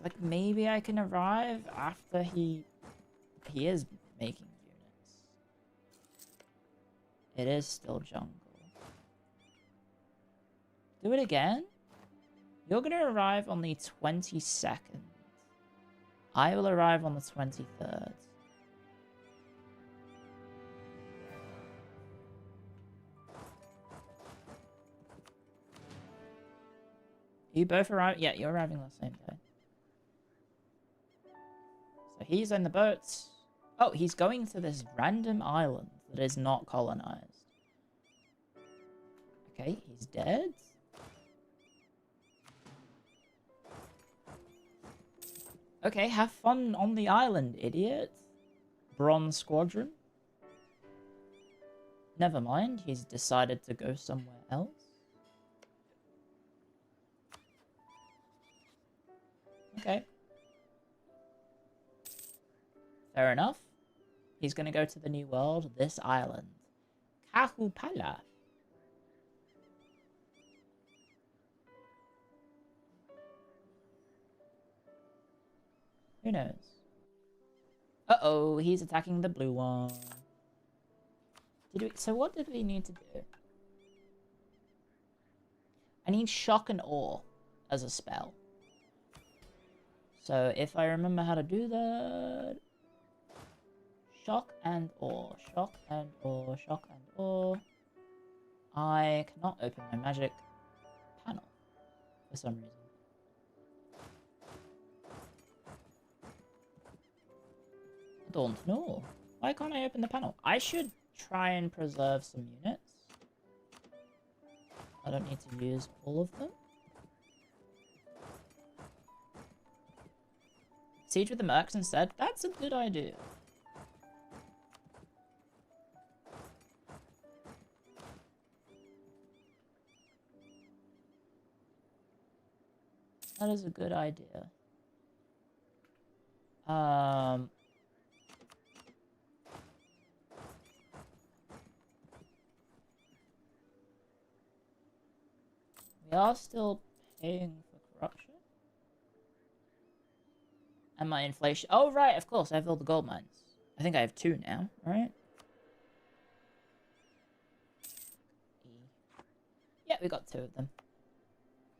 Like, maybe I can arrive after he is making units. It is still jungle. Do it again? You're gonna arrive on the 22nd. I will arrive on the 23rd. You both arrive? Yeah, you're arriving on the same day. So he's in the boats. Oh, he's going to this random island that is not colonized. Okay, he's dead. Okay, have fun on the island, idiot. Bronze Squadron. Never mind, he's decided to go somewhere else. Okay. Fair enough. He's gonna go to the new world, this island. Kahupala. Who knows? Uh-oh, he's attacking the blue one. So what did we need to do? I need shock and awe as a spell. So if I remember how to do that... Shock and awe, shock and awe, shock and awe. I cannot open my magic panel for some reason. I don't know. Why can't I open the panel? I should try and preserve some units. I don't need to use all of them. Siege with the mercs instead? That's a good idea. That is a good idea. We are still paying for corruption. And my inflation... Oh, right, of course, I have all the gold mines. I think I have 2 now, right? Yeah, we got 2 of them.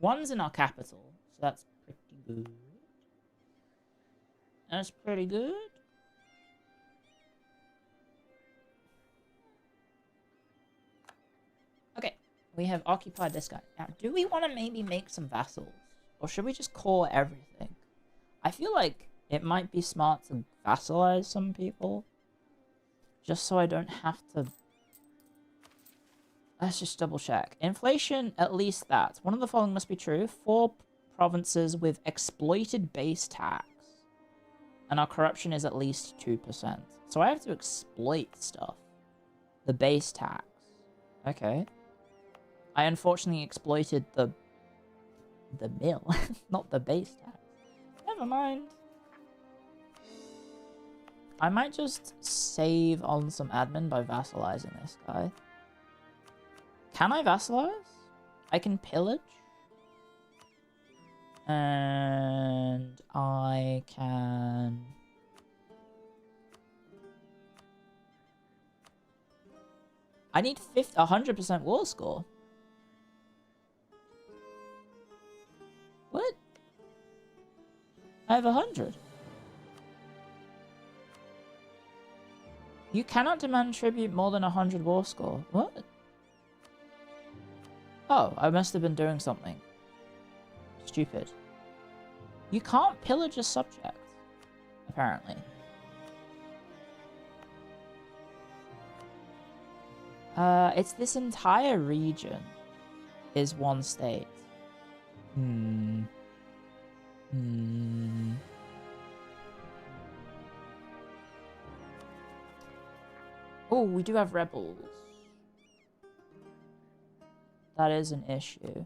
One's in our capital, so that's pretty good. That's pretty good. Okay, we have occupied this guy. Now, do we want to maybe make some vassals? Or should we just core everything? I feel like it might be smart to vassalize some people. Just so I don't have to... Let's just double check. Inflation, at least that. One of the following must be true. 4 provinces with exploited base tax. And our corruption is at least 2%. So I have to exploit stuff. The base tax. Okay. I unfortunately exploited the mill. Not the base tax. Never mind. I might just save on some admin by vassalizing this guy. Can I vassalize? I can pillage. And I can... I need 100% war score. What? I have 100. You cannot demand tribute more than 100 war score. What? Oh, I must have been doing something stupid. You can't pillage a subject, apparently. It's this entire region is one state. Oh, we do have rebels. That is an issue.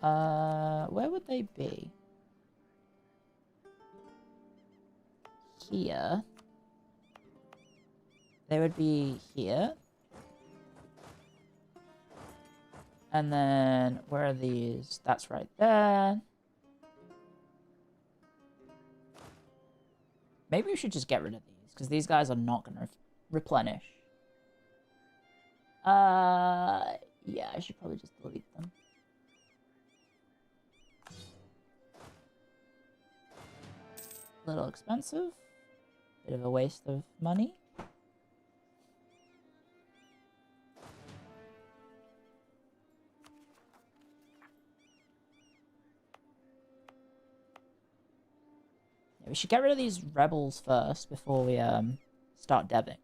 Where would they be? Here. They would be here. And then, where are these? That's right there. Maybe we should just get rid of these, because these guys are not going to replenish. Yeah, I should probably just delete them. Little expensive. Bit of a waste of money. Yeah, we should get rid of these rebels first before we start debbing.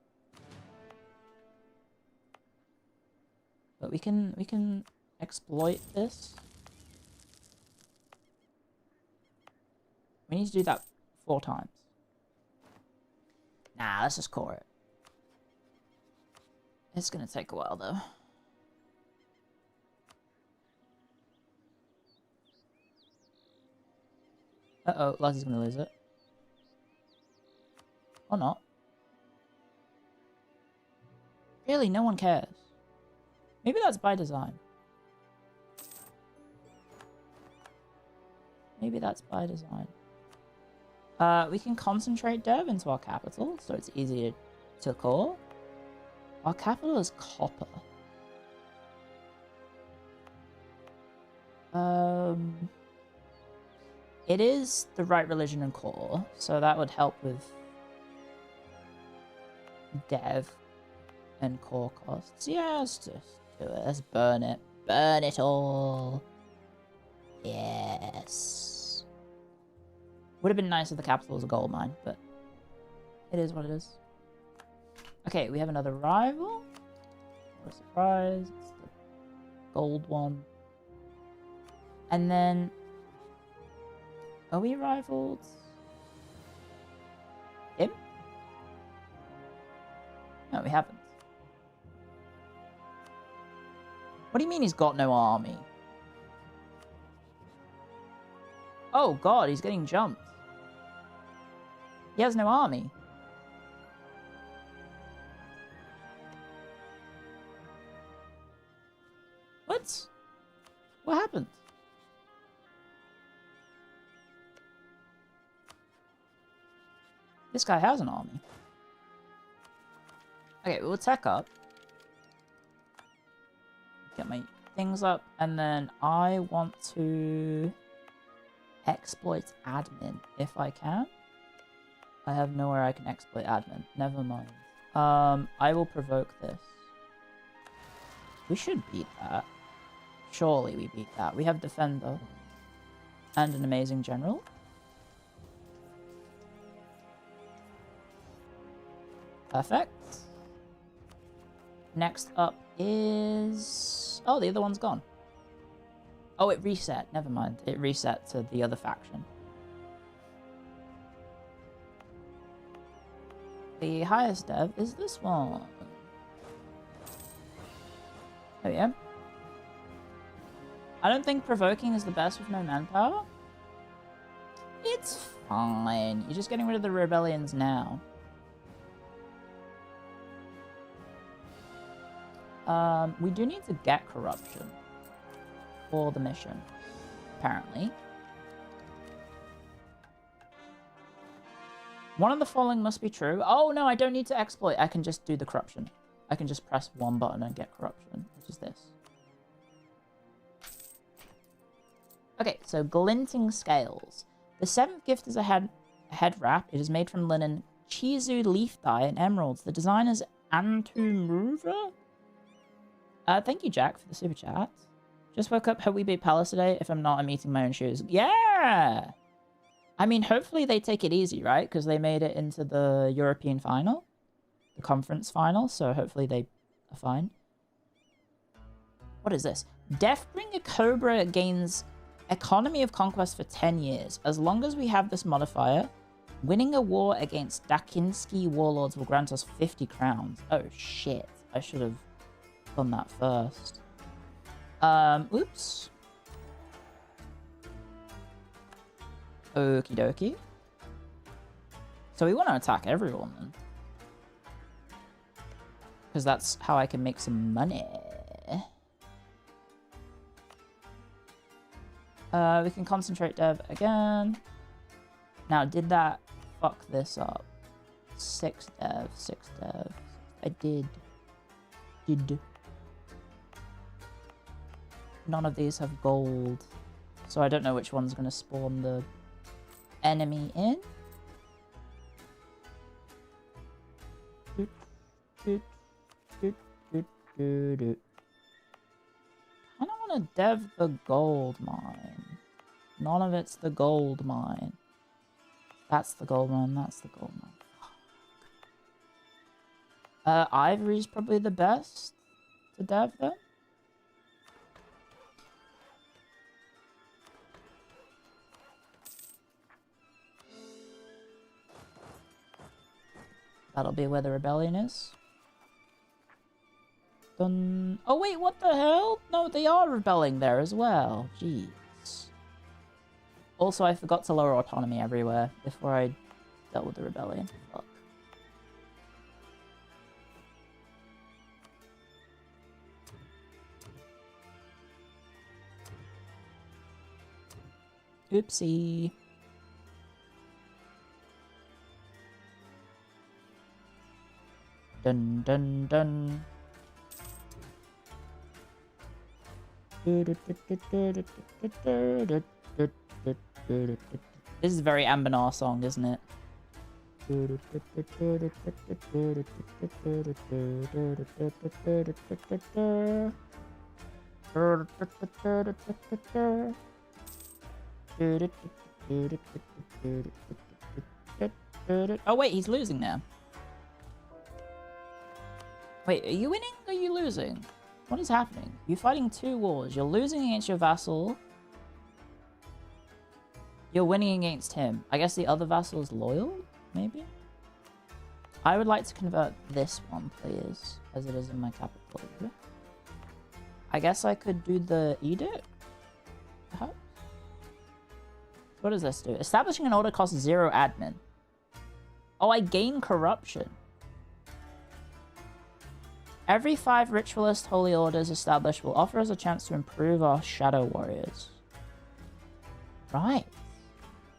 But we can exploit this. We need to do that 4 times. Nah, let's just core it. It's gonna take a while, though. Uh-oh, Lotte's gonna lose it. Or not. Really, no one cares. Maybe that's by design. Maybe that's by design. We can concentrate dev into our capital, so it's easy to core. Our capital is copper. It is the right religion and core, so that would help with dev and core costs. Yes, just do it. Let's burn it. Burn it all. Yes. Would have been nice if the capital was a gold mine, but it is what it is. Okay, we have another rival. What a surprise. It's the gold one. And then... Are we rivaled? Him? No, we haven't. What do you mean he's got no army? Oh god, he's getting jumped. He has no army. What? What happened? This guy has an army. Okay, we'll tech up. Get my things up, and then I want to exploit admin if I can. I have nowhere I can exploit admin. Never mind. I will provoke this. We should beat that. Surely we beat that. We have defender and an amazing general. Perfect. Next up is... Oh, the other one's gone. Oh, it reset. Never mind. It reset to the other faction. The highest dev is this one. There we go. I don't think provoking is the best with no manpower. It's fine. You're just getting rid of the rebellions now. We do need to get corruption for the mission, apparently. One of the following must be true. Oh no, I don't need to exploit. I can just do the corruption. I can just press one button and get corruption, which is this. Okay, so glinting scales. The 7th gift is a head wrap. It is made from linen, chizu leaf dye, and emeralds. The design is Antumruva? Thank you, Jack, for the super chat. Just woke up. Hope we beat Palace today. If I'm not, I'm eating my own shoes. Yeah! I mean, hopefully they take it easy, right? Because they made it into the European final. The conference final. So hopefully they are fine. What is this? Deathbringer Cobra gains economy of conquest for 10 years. As long as we have this modifier, winning a war against Dakinsky warlords will grant us 50 crowns. Oh, shit. I should have done that first. Oops. Okie dokie. So we want to attack everyone then. Because that's how I can make some money. We can concentrate dev again. Now, did that fuck this up? 6 dev, 6 dev. I did. None of these have gold. So I don't know which one's going to spawn the enemy in. I don't want to dev the gold mine. None of it's the gold mine. That's the gold mine, that's the gold mine. Ivory's probably the best to dev though. That'll be where the rebellion is. Dun. Oh wait, what the hell? No, they are rebelling there as well. Jeez. Also, I forgot to lower autonomy everywhere before I dealt with the rebellion. Fuck. Oopsie. Dun dun dun. This is a very Anbennar song, isn't it? Oh wait, he's losing now. Wait, are you winning or are you losing? What is happening? You're fighting 2 wars. You're losing against your vassal. You're winning against him. I guess the other vassal is loyal, maybe? I would like to convert this one, please, as it is in my capital. I guess I could do the edict? Perhaps? What does this do? Establishing an order costs 0 admin. Oh, I gain corruption. Every 5 ritualist holy orders established will offer us a chance to improve our shadow warriors. Right.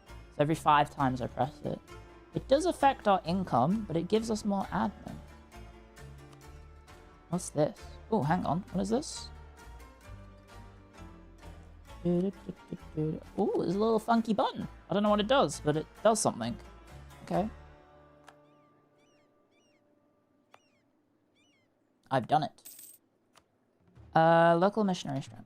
So every 5 times I press it. It does affect our income, but it gives us more admin. What's this? Oh, hang on. What is this? Oh, there's a little funky button. I don't know what it does, but it does something. Okay. I've done it. Local missionary strength.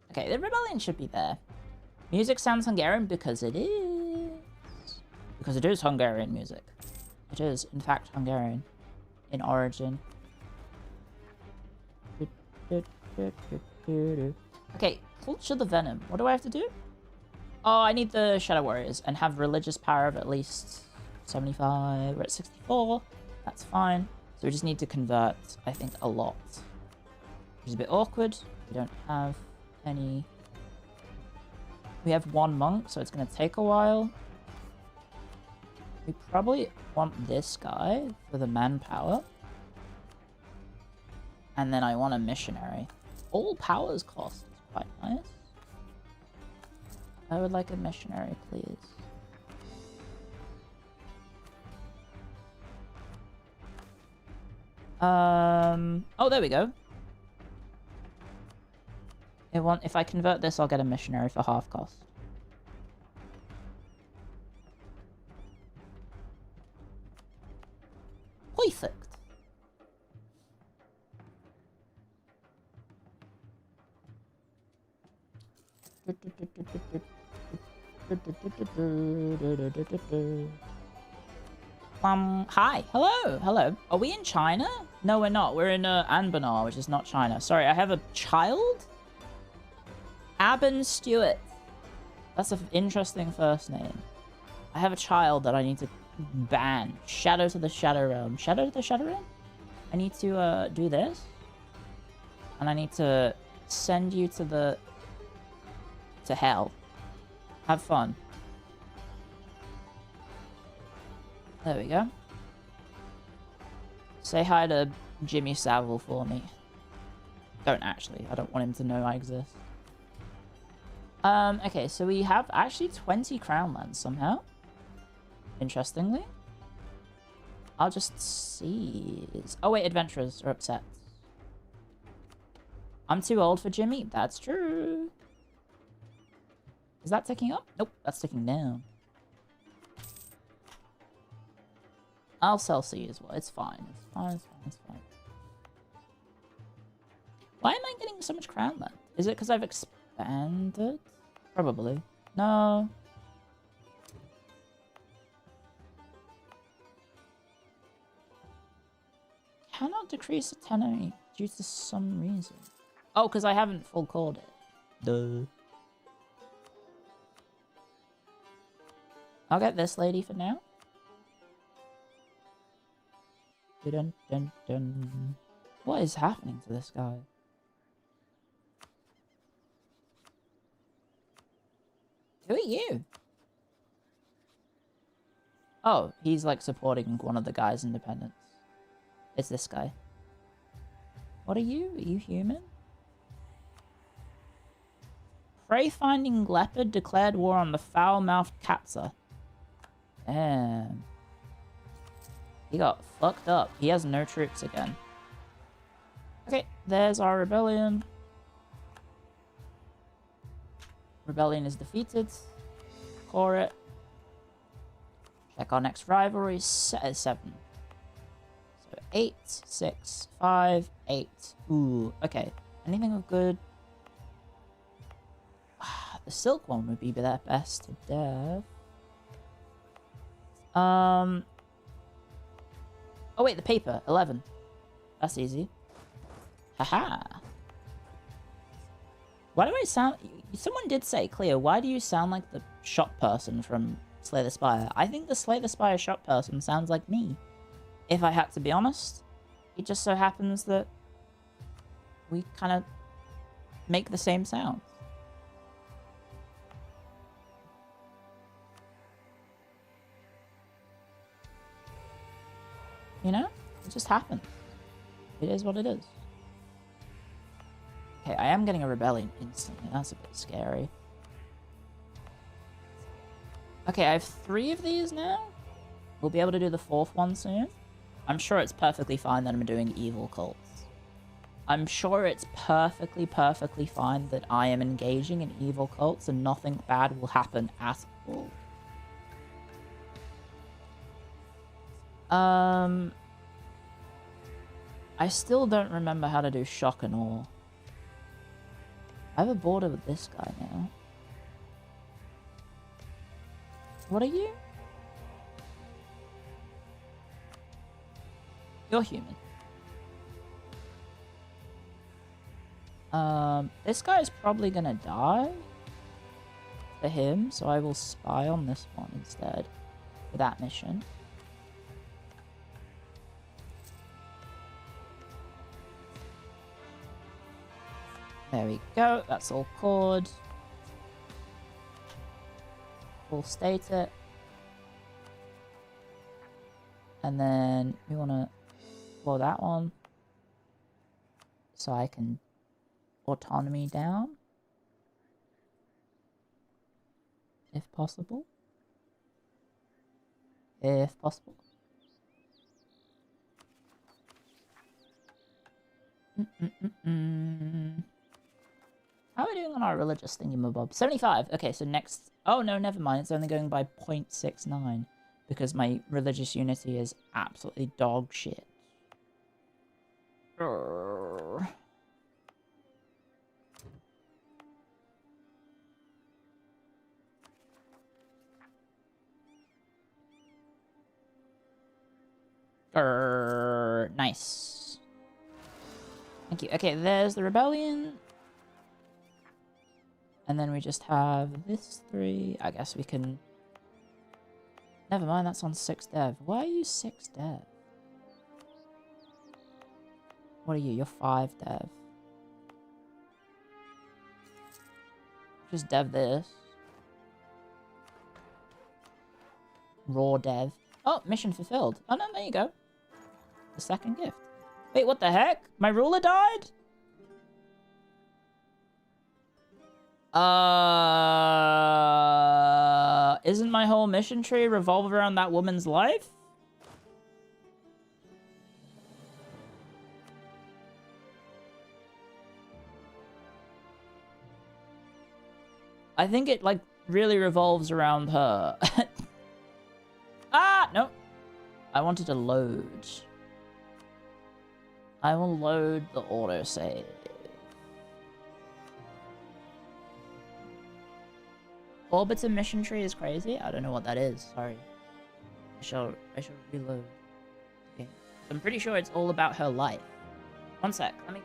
Okay, the rebellion should be there. Music sounds Hungarian because it is. Because it is Hungarian music. It is, in fact, Hungarian in origin. Okay, culture the venom. What do I have to do? Oh, I need the Shadow Warriors and have religious power of at least 75. We're at 64. That's fine. So we just need to convert, I think, a lot. Which is a bit awkward. We don't have any... We have 1 monk, so it's going to take a while. We probably want this guy for the manpower. And then I want a missionary. All powers cost is quite nice. I would like a missionary, please. Oh, there we go. If I convert this, I'll get a missionary for half cost. Perfect. Hi. Hello. Are we in China? No, we're not. We're in Anbennar, which is not China. Sorry, I have a child? Aben Stewart. That's an interesting first name. I have a child that I need to ban. Shadow to the Shadow Realm. Shadow to the Shadow Realm? I need to do this. And I need to send you to hell. Have fun. There we go. Say hi to Jimmy Savile for me. Don't actually. I don't want him to know I exist. Okay, so we have actually 20 crown lands somehow. Interestingly. I'll just see. Oh wait, adventurers are upset. I'm too old for Jimmy. That's true. Is that ticking up? Nope, that's ticking down. I'll sell C as well. It's fine. It's fine. It's fine. It's fine. Why am I getting so much crown land? Is it because I've expanded? Probably. No. Cannot decrease a tenor due to some reason. Oh, because I haven't full called it. Duh. I'll get this lady for now. Dun, dun, dun. What is happening to this guy? Who are you? Oh, he's like supporting one of the guy's independence. It's this guy. What are you? Are you human? Prey-finding leopard declared war on the foul-mouthed Katza. Damn. He got fucked up. He has no troops again. Okay, there's our rebellion. Rebellion is defeated. Core it. Check our next rivalry. Set at 7. So 8, 6, 5, 8. Ooh, okay. Anything of good? The silk one would be their best to death. Oh wait, the paper. 11. That's easy. Haha. Why do I sound... Someone did say, Clio, why do you sound like the shop person from Slay the Spire? I think the Slay the Spire shop person sounds like me. If I had to be honest. It just so happens that we kind of make the same sounds. You know? It just happens. It is what it is. Okay, I am getting a rebellion instantly. That's a bit scary. Okay, I have 3 of these now. We'll be able to do the 4th one soon. I'm sure it's perfectly fine that I'm doing evil cults. I'm sure it's perfectly fine that I am engaging in evil cults and nothing bad will happen at all. I still don't remember how to do shock and awe. I have a border with this guy now. What are you? You're human. This guy is probably gonna die for him, so I will spy on this one instead for that mission. There we go, that's all cored. We'll state it. And then we want to blow that one so I can autonomy down if possible. If possible. How are we doing on our religious thingamabob? 75. Okay, so next... Oh, no, never mind. It's only going by 0.69 because my religious unity is absolutely dog shit. Urgh. Nice. Thank you. Okay, there's the rebellion. And then we just have this 3. I guess we can... Never mind, that's on 6 dev. Why are you 6 dev? What are you? You're 5 dev. Just dev this. Raw dev. Oh, mission fulfilled. Oh no, there you go. The second gift. Wait, what the heck? My ruler died? Isn't my whole mission tree revolve around that woman's life? I think it, like, really revolves around her. Ah, no. I wanted to load. I will load the autosave. Orbiter mission tree is crazy? I don't know what that is. Sorry. I shall reload. Okay. I'm pretty sure it's all about her life. One sec. Let me...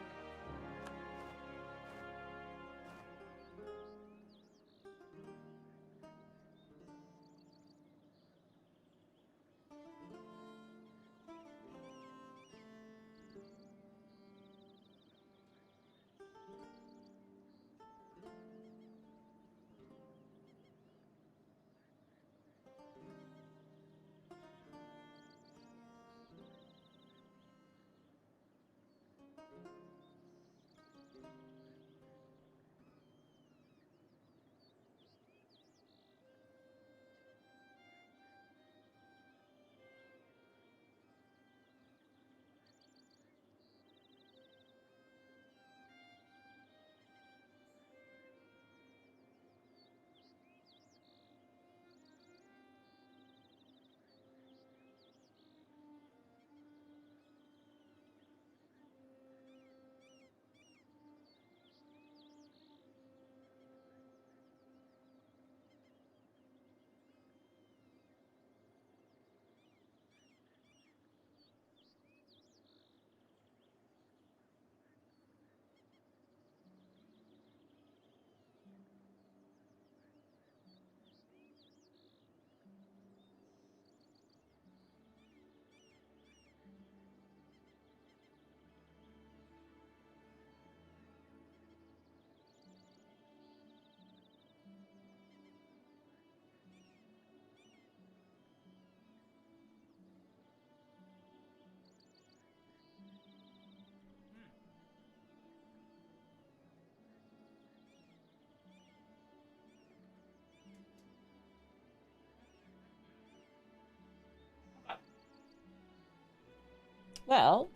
Well,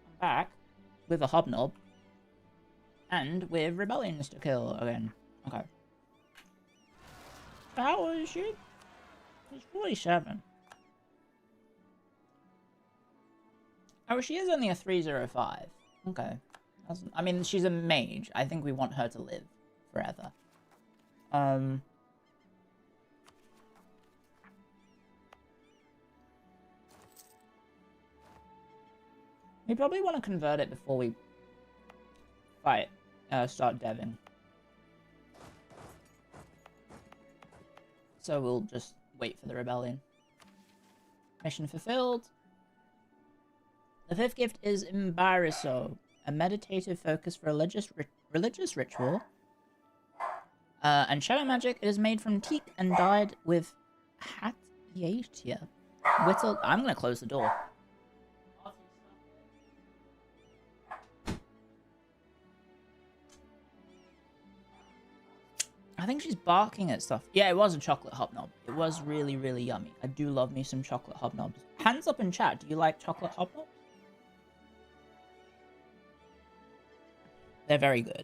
I'm back with a hobnob. And with rebellions to kill again. Okay. How old is she? She's 47. Oh, she is only a 305. Okay. I mean, she's a mage. I think we want her to live forever. We probably want to convert it before we fight, start deving. So we'll just wait for the rebellion. Mission fulfilled. The fifth gift is Embariso, a meditative focused religious ritual. And shadow magic. It is made from teak and dyed with Hatyatia. Whittled. I'm gonna close the door. I think she's barking at stuff. Yeah, it was a chocolate hobnob. It was really, really yummy. I do love me some chocolate hobnobs. Hands up in chat. Do you like chocolate hobnobs? They're very good.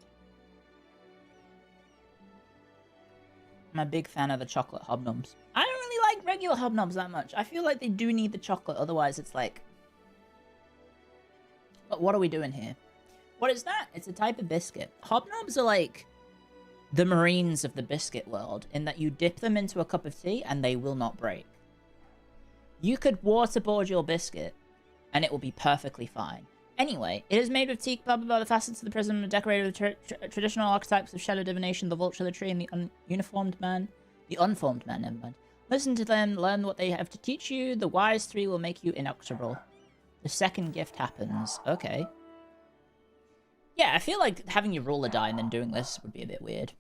I'm a big fan of the chocolate hobnobs. I don't really like regular hobnobs that much. I feel like they do need the chocolate, otherwise it's like... But what are we doing here? What is that? It's a type of biscuit. Hobnobs are like the Marines of the biscuit world, in that you dip them into a cup of tea and they will not break. You could waterboard your biscuit and it will be perfectly fine. Anyway, it is made of teak, blah blah blah, the facets of the prism are decorated with traditional archetypes of shadow divination, the vulture, the tree, and the unformed man, never mind. Listen to them, learn what they have to teach you. The wise three will make you inexorable. The second gift happens. Okay. Yeah, I feel like having you roll a die and then doing this would be a bit weird.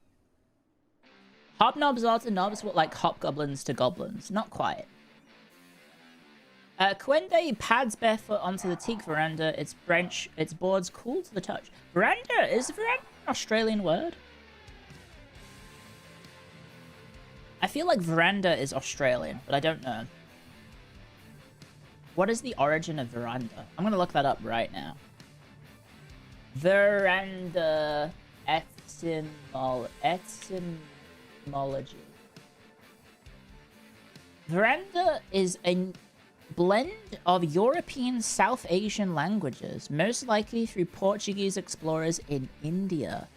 Hobnobs are to knobs what like hobgoblins to goblins. Not quite. Quende pads barefoot onto the teak veranda. Its boards cool to the touch. Veranda? Is veranda an Australian word? I feel like veranda is Australian, but I don't know. What is the origin of veranda? I'm gonna look that up right now. Veranda etymology. Veranda is a blend of European South Asian languages, most likely through Portuguese explorers in India.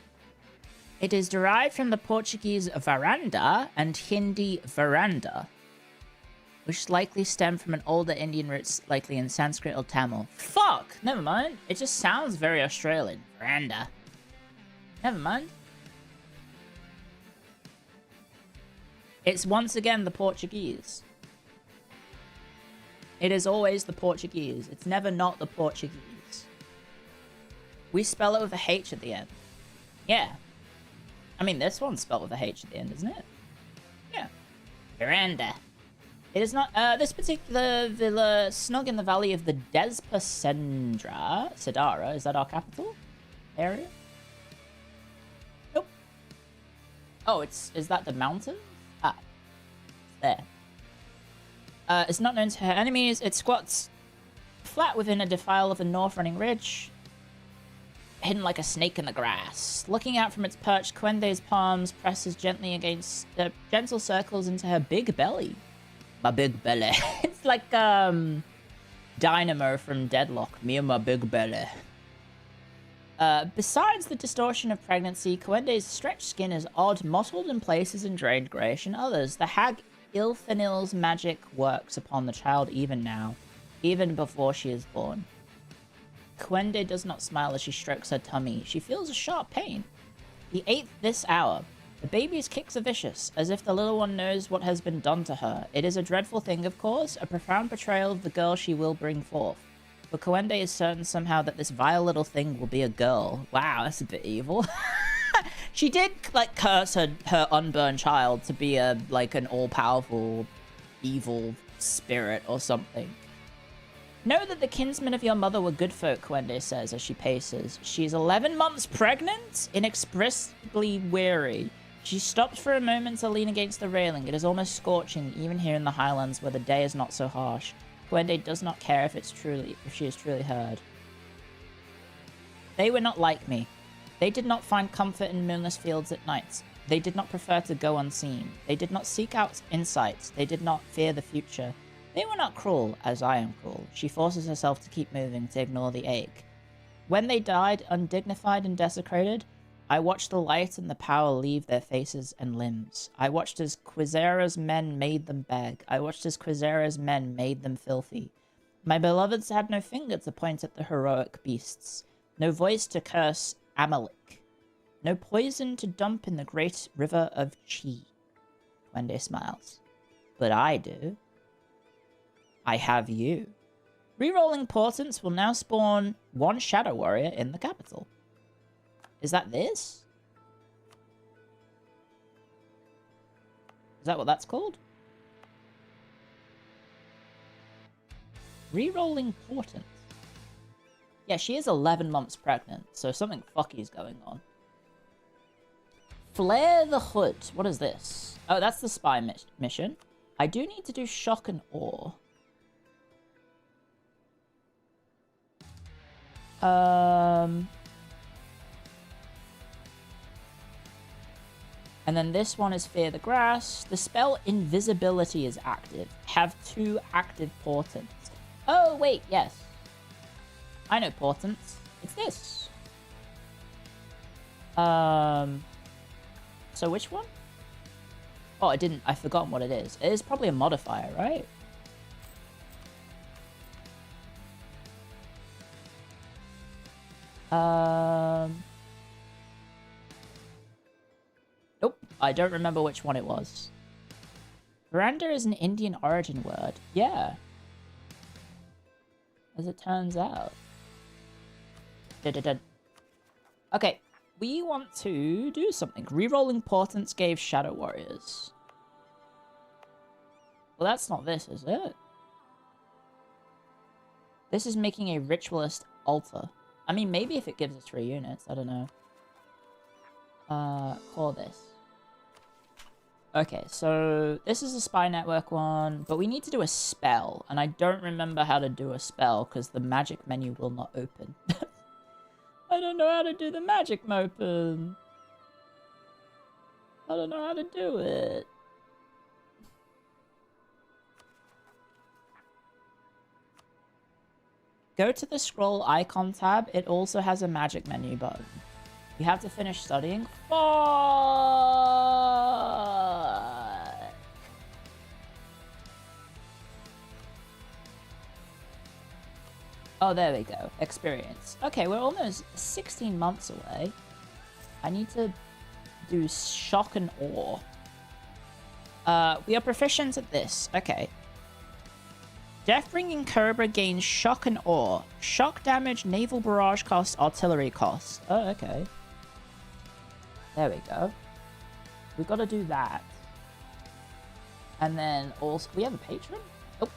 It is derived from the Portuguese varanda and Hindi veranda, which likely stem from an older Indian roots, likely in Sanskrit or Tamil. Fuck! Never mind. It just sounds very Australian. Veranda. Never mind. It's once again the Portuguese. It is always the Portuguese. It's never not the Portuguese. We spell it with a H at the end. Yeah. I mean, this one's spelled with a H at the end, isn't it? Yeah. Veranda. It is not, this particular villa, snug in the valley of the Sedara, is that our capital area? Nope. Oh, is that the mountain? Ah, there. It's not known to her enemies. It squats flat within a defile of the north running ridge, hidden like a snake in the grass. Looking out from its perch, Quende's palms presses gently against gentle circles into her big belly. My big belly. It's like Dynamo from Deadlock. Me and my big belly. Besides the distortion of pregnancy, Quende's stretched skin is odd, mottled in places and drained greyish in others. The hag Ilthanil's magic works upon the child even now, even before she is born. Quende does not smile as she strokes her tummy. She feels a sharp pain. The 8th this hour. The baby's kicks are vicious, as if the little one knows what has been done to her. It is a dreadful thing, of course, a profound betrayal of the girl she will bring forth. But Quende is certain somehow that this vile little thing will be a girl. Wow, that's a bit evil. She did, like, curse her unborn child to be like an all-powerful evil spirit or something. Know that the kinsmen of your mother were good folk, Quende says as she paces. She is 11 months pregnant? Inexpressibly weary. She stops for a moment to lean against the railing. It is almost scorching, even here in the highlands where the day is not so harsh. Gwende does not care if she is truly heard. They were not like me. They did not find comfort in moonless fields at night. They did not prefer to go unseen. They did not seek out insight. They did not fear the future. They were not cruel, as I am cruel. She forces herself to keep moving, to ignore the ache. When they died, undignified and desecrated, I watched the light and the power leave their faces and limbs. I watched as Quizera's men made them beg. I watched as Quizera's men made them filthy. My beloveds had no finger to point at the heroic beasts, no voice to curse Amalek, no poison to dump in the great river of Chi. Gwende smiles. But I do. I have you. Rerolling portents will now spawn one Shadow Warrior in the capital. Is that this? Is that what that's called? Rerolling portents. Yeah, she is 11 months pregnant, so something fucky's going on. Flare the Hood. What is this? Oh, that's the spy mission. I do need to do shock and awe. And then this one is Fear the Grass. The spell Invisibility is active. Have 2 active portents. Oh, wait, yes. I know portents. It's this. So which one? Oh, I've forgotten what it is. It is probably a modifier, right? Nope, I don't remember which one it was. Veranda is an Indian origin word. Yeah. As it turns out. Okay, we want to do something. Rerolling portents gave Shadow Warriors. Well, that's not this, is it? This is making a ritualist altar. I mean, maybe if it gives us 3 units, I don't know. Call this. Okay, so this is a spy network one, but we need to do a spell, and I don't remember how to do a spell because the magic menu will not open. I don't know how to do the magic open. I don't know how to do it. Go to the scroll icon tab. It also has a magic menu button. You have to finish studying. Fuck! Oh, there we go. Experience. Okay, we're almost 16 months away. I need to do shock and awe. We are proficient at this. Okay. Deathbringing Cobra gains shock and awe. Shock damage, naval barrage cost, artillery cost. Oh, okay. There we go. We've got to do that. And then also... We have a patron? Oh.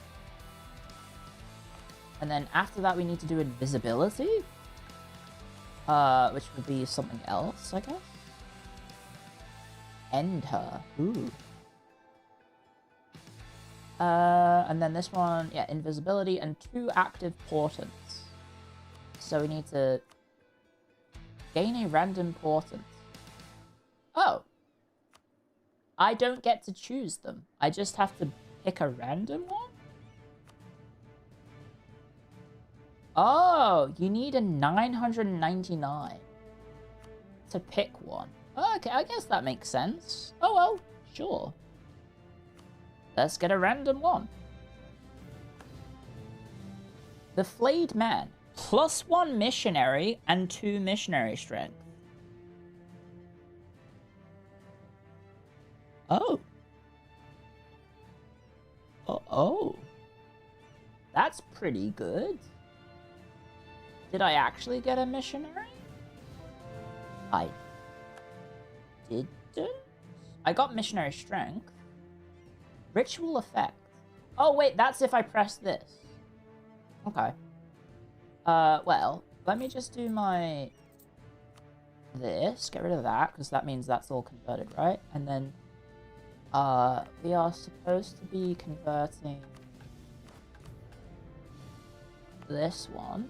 And then after that, we need to do invisibility. Which would be something else, I guess. End her. Ooh. And then this one, yeah, invisibility and 2 active portents. So we need to gain a random portent. Oh. I don't get to choose them. I just have to pick a random one? Oh, you need a 999 to pick one. Okay, I guess that makes sense. Oh well, sure. Let's get a random one. The Flayed Man. +1 missionary and 2 missionary strength. Oh. Oh. That's pretty good. Did I actually get a missionary? I didn't. I got missionary strength. Ritual effect. Oh, wait, that's if I press this. Okay. Well, let me just do my... this. Get rid of that, because that means that's all converted, right? And then, we are supposed to be converting this one.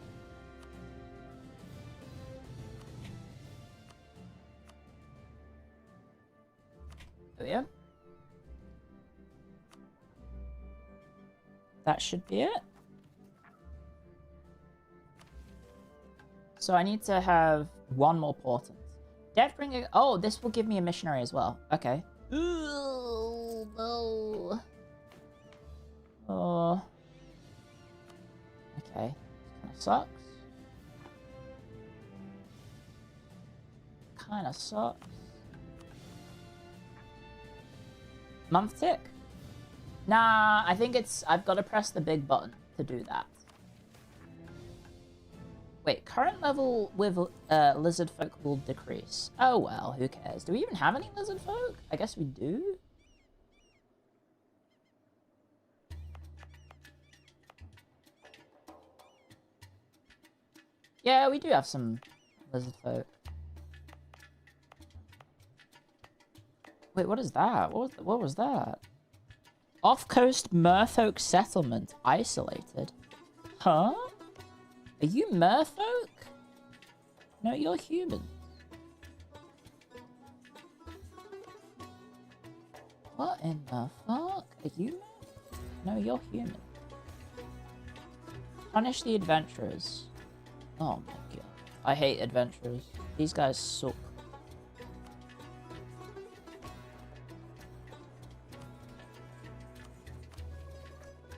There we go. That should be it. So I need to have one more portent. Deathbringer. Oh, this will give me a missionary as well. Okay. Ooh, no. Oh. Okay. Kinda sucks. Kinda sucks. Month tick. Nah, I think it's... I've got to press the big button to do that. Wait, current level with lizard folk will decrease. Oh well, who cares? Do we even have any lizard folk? I guess we do. Yeah, we do have some lizard folk. Wait, what is that? What was that? Off-coast merfolk settlement isolated. Huh? Are you merfolk? No, you're human. What in the fuck? Are you? No, you're human. Punish the adventurers. Oh my god. I hate adventurers. These guys suck.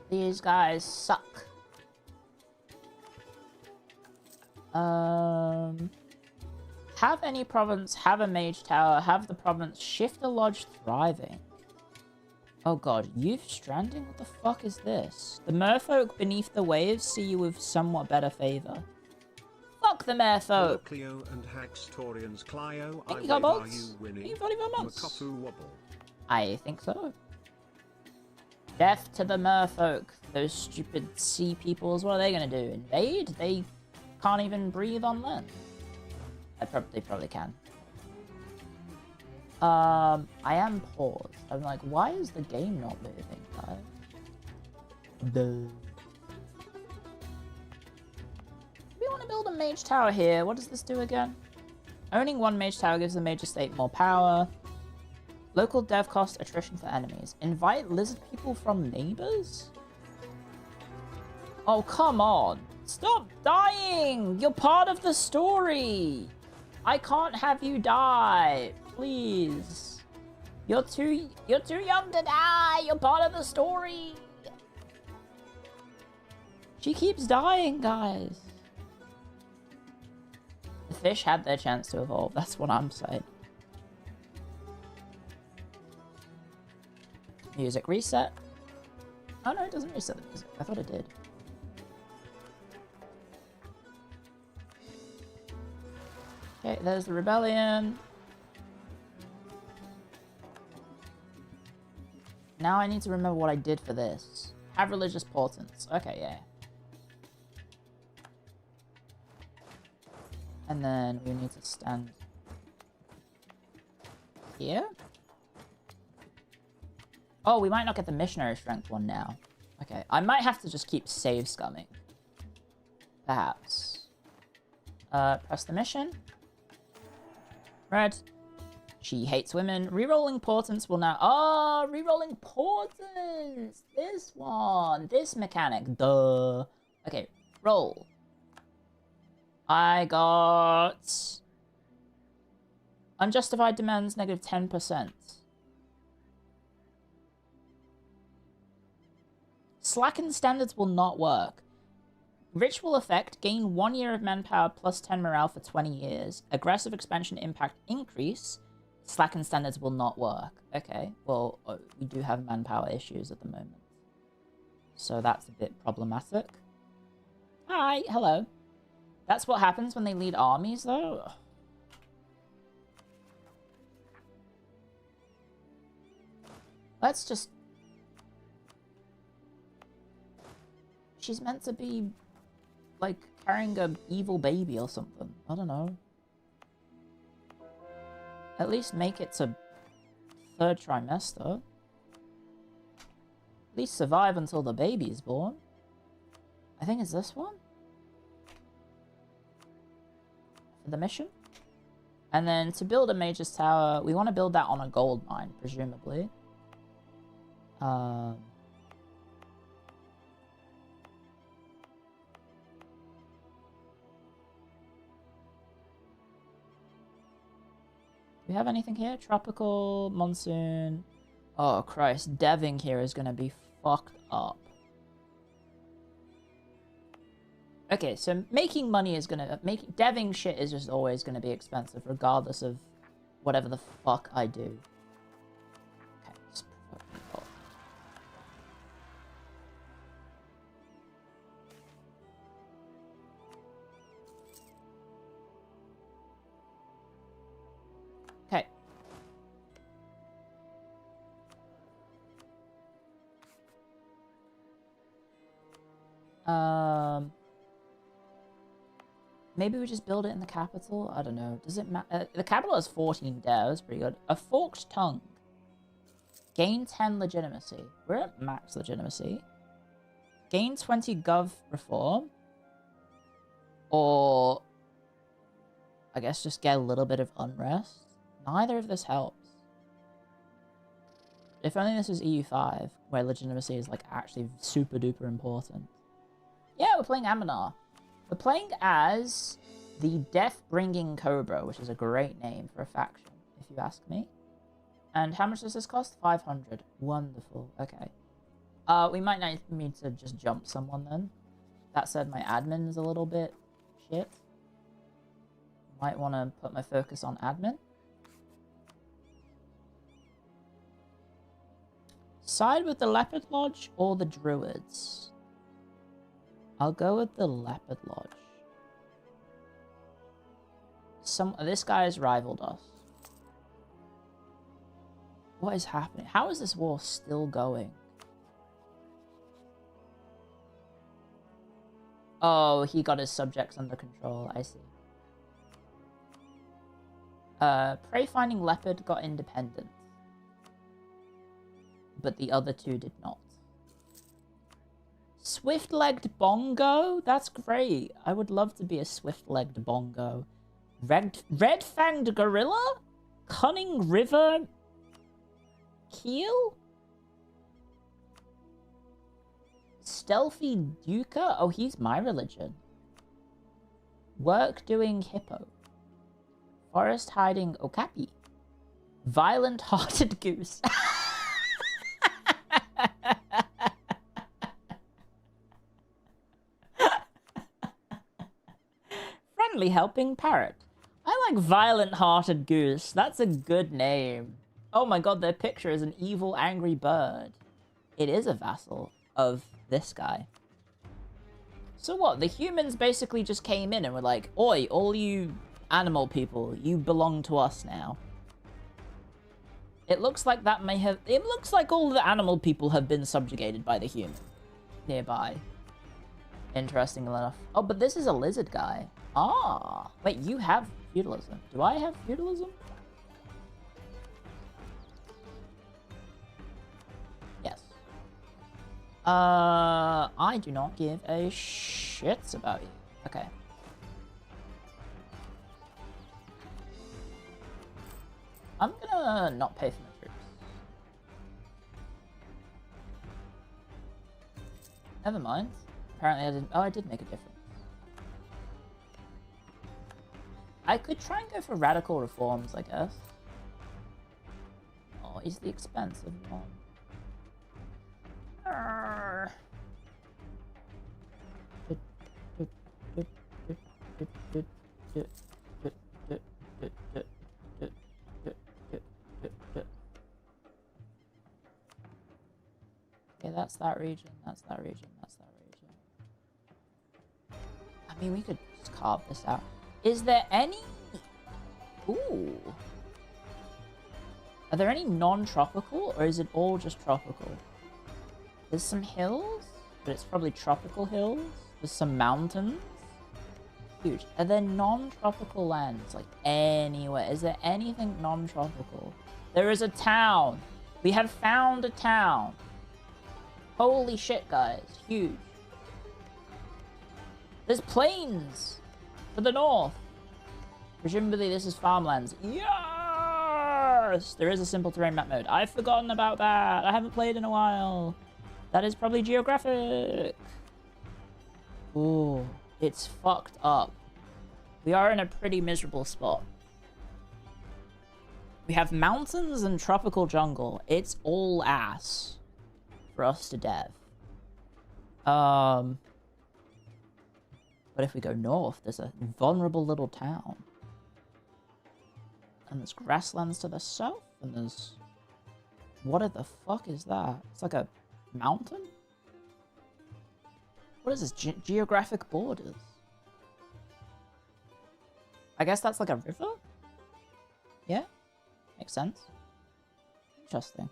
These guys suck. Have any province, have a mage tower, have the province shift a lodge thriving. Oh god, youth stranding? What the fuck is this? The merfolk beneath the waves see you with somewhat better favor. Fuck the merfolk! Clio and Haxtorians Clio, Thank you, are Gobots. you winning? Thank you, 44 months. Makofu wobble. I think so. Death to the merfolk. Those stupid sea peoples, what are they gonna do? Invade? They can't even breathe on land. They probably can. I am paused. I'm like, why is the game not moving, guys? Do we want to build a mage tower here? What does this do again? Owning one mage tower gives the mage estate more power. Local dev cost attrition for enemies. Invite lizard people from neighbors? Oh, come on. Stop dying! You're part of the story! I can't have you die. Please. You're too young to die! You're part of the story! She keeps dying, guys. The fish had their chance to evolve, that's what I'm saying. Music reset. Oh no, it doesn't reset the music. I thought it did. Okay, there's the rebellion. Now I need to remember what I did for this. Have religious portents. Okay, yeah. And then we need to stand here. Oh, we might not get the missionary strength one now. Okay, I might have to just keep save scumming. Perhaps. Press the mission. Red. She hates women. Rerolling portents will now... Oh, rerolling portents! This one. This mechanic. Duh. Okay, roll. I got... Unjustified demands, negative 10%. Slackened standards will not work. Ritual effect, gain 1 year of manpower plus 10 morale for 20 years. Aggressive expansion impact increase. Slackened standards will not work. Okay, well, we do have manpower issues at the moment. So that's a bit problematic. Hi, hello. That's what happens when they lead armies, though? Let's just... She's meant to be, like, carrying a evil baby or something. I don't know. At least make it to 3rd trimester. At least survive until the baby is born. I think it's this one? for the mission. And then to build a Mage's Tower, we want to build that on a gold mine, presumably. Do we have anything here? Tropical, monsoon. Oh, Christ. Deving here is going to be fucked up. Okay, so making money is going to... Deving shit is just always going to be expensive, regardless of whatever the fuck I do. Okay, just fucking go. Okay. Maybe we just build it in the capital? I don't know. Does it matter? The capital has 14 devs. Pretty good. A forked tongue. Gain 10 legitimacy. We're at max legitimacy. Gain 20 gov reform. Or... I guess just get a little bit of unrest. Neither of this helps. If only this was EU5, where legitimacy is like actually super duper important. Yeah, we're playing Anbennar. We're playing as the Death-Bringing Cobra, which is a great name for a faction, if you ask me. And how much does this cost? 500. Wonderful. Okay. We might need to just jump someone then. That said, my admin's a little bit shit. Might want to put my focus on admin. Side with the Leopard Lodge or the Druids? I'll go with the Leopard Lodge. This guy has rivaled us. What is happening? How is this war still going? Oh, he got his subjects under control. I see. Prey Finding Leopard got independent. But the other two did not. Swift-legged bongo? That's great. I would love to be a swift-legged bongo. Red-fanged gorilla? Cunning river keel? Stealthy duca? Oh, he's my religion. Work-doing hippo. Forest-hiding okapi. Violent-hearted goose. Friendly helping parrot. I like Violent-Hearted Goose. That's a good name. Oh my god, their picture is an evil, angry bird. It is a vassal of this guy. So what? The humans basically just came in and were like, oi, all you animal people, you belong to us now. It looks like that may have... It looks like all the animal people have been subjugated by the human nearby. Interesting enough. Oh, but this is a lizard guy. Ah, wait, you have feudalism. Do I have feudalism? Yes. I do not give a shit about you. Okay. I'm gonna not pay for my troops. Never mind. Apparently I didn't... Oh, I did make a difference. I could try and go for radical reforms, I guess. Oh, he's the expensive one. Okay, that's that region, that's that region, that's that region. I mean, we could just carve this out. Is there any... Ooh. Are there any non-tropical, or is it all just tropical? There's some hills, but it's probably tropical hills. There's some mountains. Huge. Are there non-tropical lands, like anywhere? Is there anything non-tropical? There is a town. We have found a town. Holy shit, guys. Huge. There's plains to the north. Presumably this is farmlands. Yes! There is a simple terrain map mode. I've forgotten about that. I haven't played in a while. That is probably geographic. Ooh, it's fucked up. We are in a pretty miserable spot. We have mountains and tropical jungle. It's all ass for us to dev. But if we go north, there's a vulnerable little town. And there's grasslands to the south, and there's... What the fuck is that? It's like a mountain? What is this? Geographic borders? I guess that's like a river? Yeah? Makes sense. Interesting.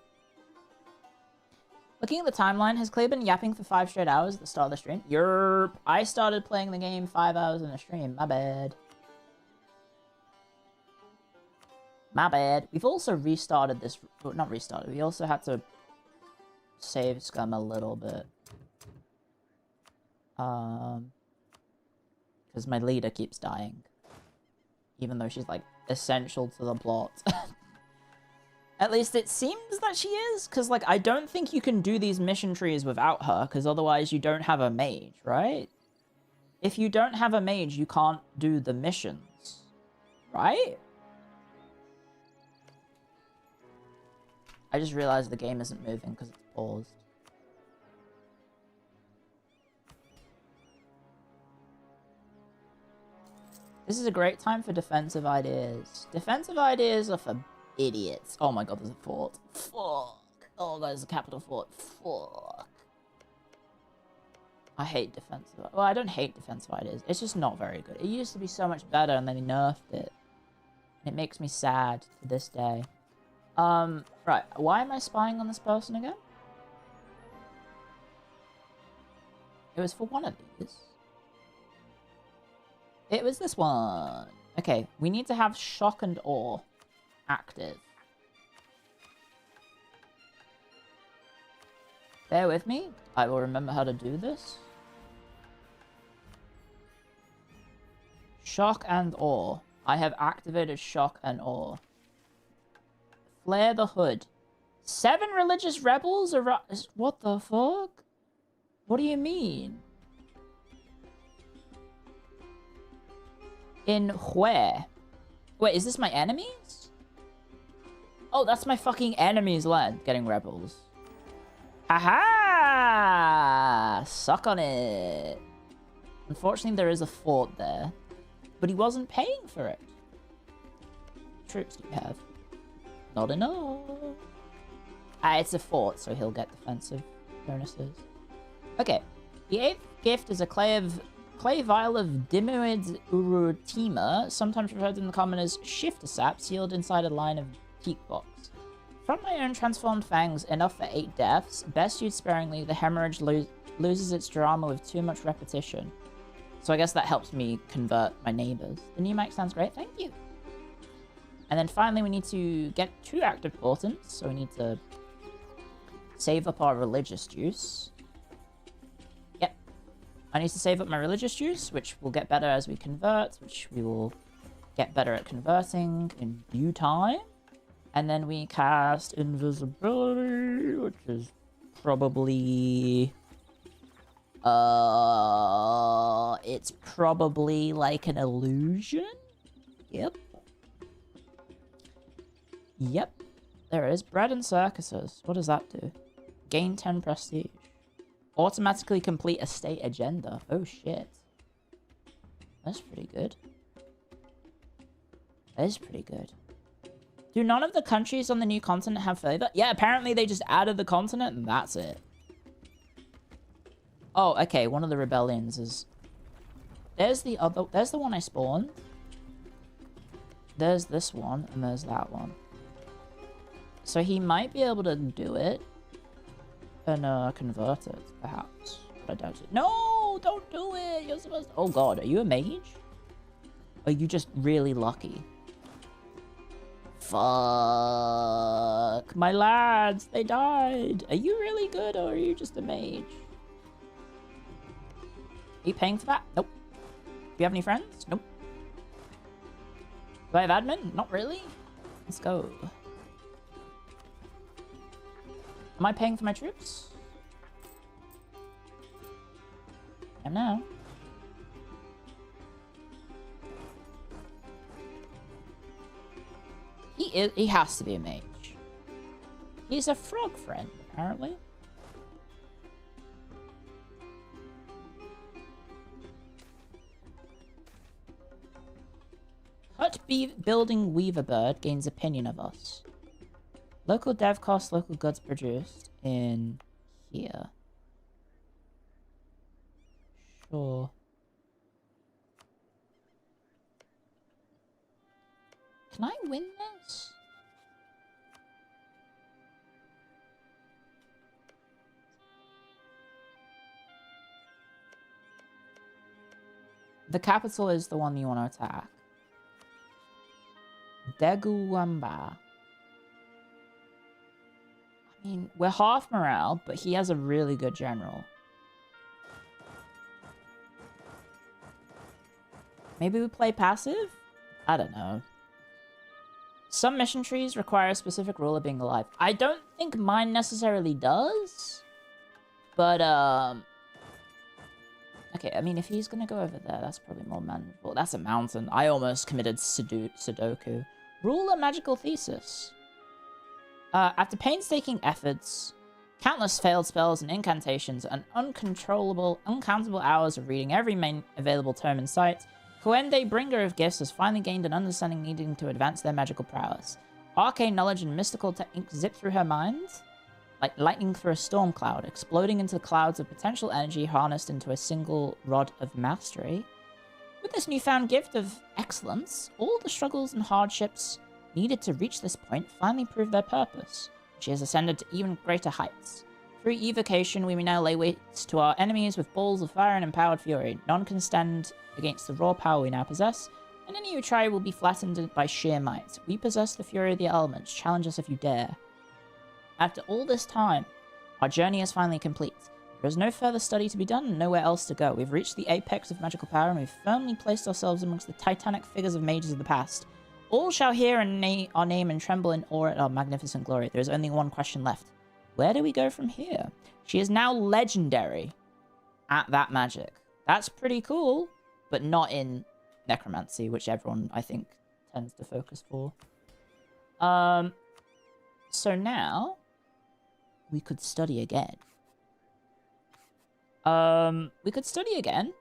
Looking at the timeline, has Clio been yapping for 5 straight hours at the start of the stream? Yerp. I started playing the game 5 hours in the stream. My bad. My bad. We've also restarted this... Well, not restarted. We also had to save scum a little bit. Because my leader keeps dying. Even though she's, like, essential to the plot. At least it seems that she is, because, like, I don't think you can do these mission trees without her, because otherwise you don't have a mage, right? If you don't have a mage, you can't do the missions, right? I just realized the game isn't moving because it's paused. This is a great time for defensive ideas. Defensive ideas are for idiots. Oh my god, there's a fort. Fuck. Oh, there's a capital fort. Fuck. I hate defensive... Well, I don't hate defensive ideas. It's just not very good. It used to be so much better and then they nerfed it. It makes me sad to this day. Right. Why am I spying on this person again? It was for one of these. It was this one. Okay, we need to have shock and awe active. Bear with me. I will remember how to do this. Shock and awe. I have activated shock and awe. Flare the hood. 7 religious rebels are... What the fuck? What do you mean? In where? Wait, is this my enemies? Oh, that's my fucking enemy's land, getting rebels. Haha! Suck on it. Unfortunately, there is a fort there. But he wasn't paying for it. Troops do you have? Not enough. Ah, it's a fort, so he'll get defensive bonuses. Okay. The 8th gift is a clay vial of Dimoid Urutima, sometimes referred to in the common as shifter sap, sealed inside a line of teak box. From my own transformed fangs, enough for 8 deaths. Best used sparingly, the hemorrhage loses its drama with too much repetition. So I guess that helps me convert my neighbors. The new mic sounds great, thank you. And then finally we need to get 2 active portents, so we need to save up our religious juice. Yep. I need to save up my religious juice, which will get better as we convert, which we will get better at converting in due time. And then we cast invisibility, which is probably... it's probably like an illusion? Yep. Yep. There is. Bread and circuses. What does that do? Gain 10 prestige. Automatically complete a state agenda. Oh shit. That's pretty good. That is pretty good. Do none of the countries on the new continent have flavor? Yeah, apparently they just added the continent and that's it. Oh, okay. One of the rebellions is... There's the other... There's the one I spawned. There's this one and there's that one. So he might be able to do it and convert it, perhaps. But I doubt it. No, don't do it. You're supposed to... Oh god, are you a mage? Or are you just really lucky? Fuck. My lads, they died. Are you really good or are you just a mage? Are you paying for that? Nope. Do you have any friends? Nope. Do I have admin? Not really. Let's go. Am I paying for my troops? I am now. He has to be a mage. He's a frog friend, apparently. Hut building weaver bird gains opinion of us. Local dev cost, local goods produced in here. Sure. Can I win this? The capital is the one you want to attack. Deguamba. I mean, we're half morale, but he has a really good general. Maybe we play passive? I don't know. Some mission trees require a specific rule of being alive. I don't think mine necessarily does. But, okay, I mean, if he's gonna go over there, that's probably more manageable. That's a mountain. I almost committed Sudoku. Rule a magical thesis. After painstaking efforts, countless failed spells and incantations, and uncountable hours of reading every main available tome in sight, Coende, bringer of gifts, has finally gained an understanding needing to advance their magical prowess. Arcane knowledge and mystical techniques zip through her mind like lightning through a storm cloud, exploding into clouds of potential energy harnessed into a single rod of mastery. With this newfound gift of excellence, all the struggles and hardships needed to reach this point finally prove their purpose. She has ascended to even greater heights. Through evocation, we may now lay waste to our enemies with balls of fire and empowered fury. None can stand against the raw power we now possess, and any who try will be flattened by sheer might. We possess the fury of the elements. Challenge us if you dare. After all this time, our journey is finally complete. There is no further study to be done and nowhere else to go. We've reached the apex of magical power, and we've firmly placed ourselves amongst the titanic figures of mages of the past. All shall hear our name and tremble in awe at our magnificent glory. There is only one question left. Where do we go from here? She is now legendary at that magic. That's pretty cool, but not in necromancy, which everyone, I think, tends to focus for. So now we could study again. We could study again.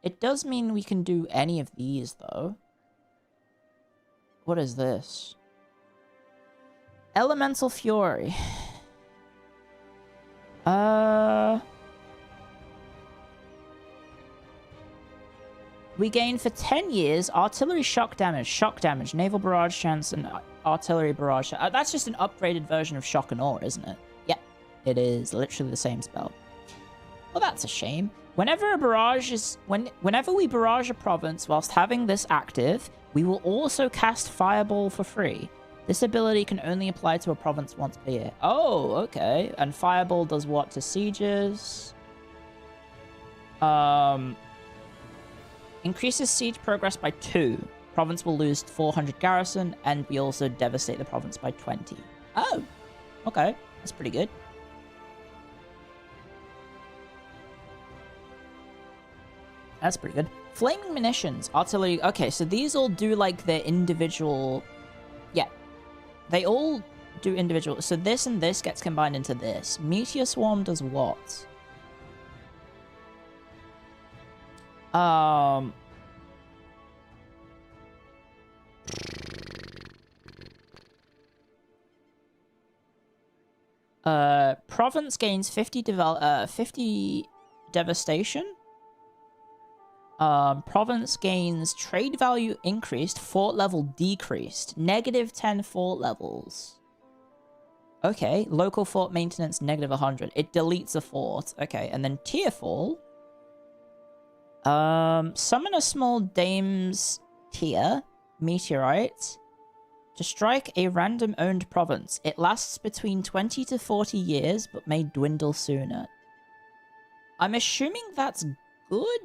It does mean we can do any of these, though. What is this? Elemental Fury. We gain for 10 years artillery shock damage, naval barrage chance, and artillery barrage. That's just an upgraded version of shock and awe, isn't it? Yeah, it is literally the same spell. Well, that's a shame. Whenever we barrage a province whilst having this active, we will also cast Fireball for free. This ability can only apply to a province once per year. Oh, okay. And Fireball does what to sieges? Increases siege progress by 2. Province will lose 400 garrison, and we also devastate the province by 20. Oh, okay. That's pretty good. That's pretty good. Flaming munitions, artillery. Okay, so these all do like their individual. Yeah, they all do individual. So this and this gets combined into this. Meteor Swarm does what? Province gains 50 devastation. Province gains trade value increased, fort level decreased, -10 fort levels. Okay, local fort maintenance -100. It deletes a fort. Okay, and then tier fall. Summon a small dame's tier meteorite To strike a random owned province. It lasts between 20 to 40 years, but may dwindle sooner. I'm assuming that's good?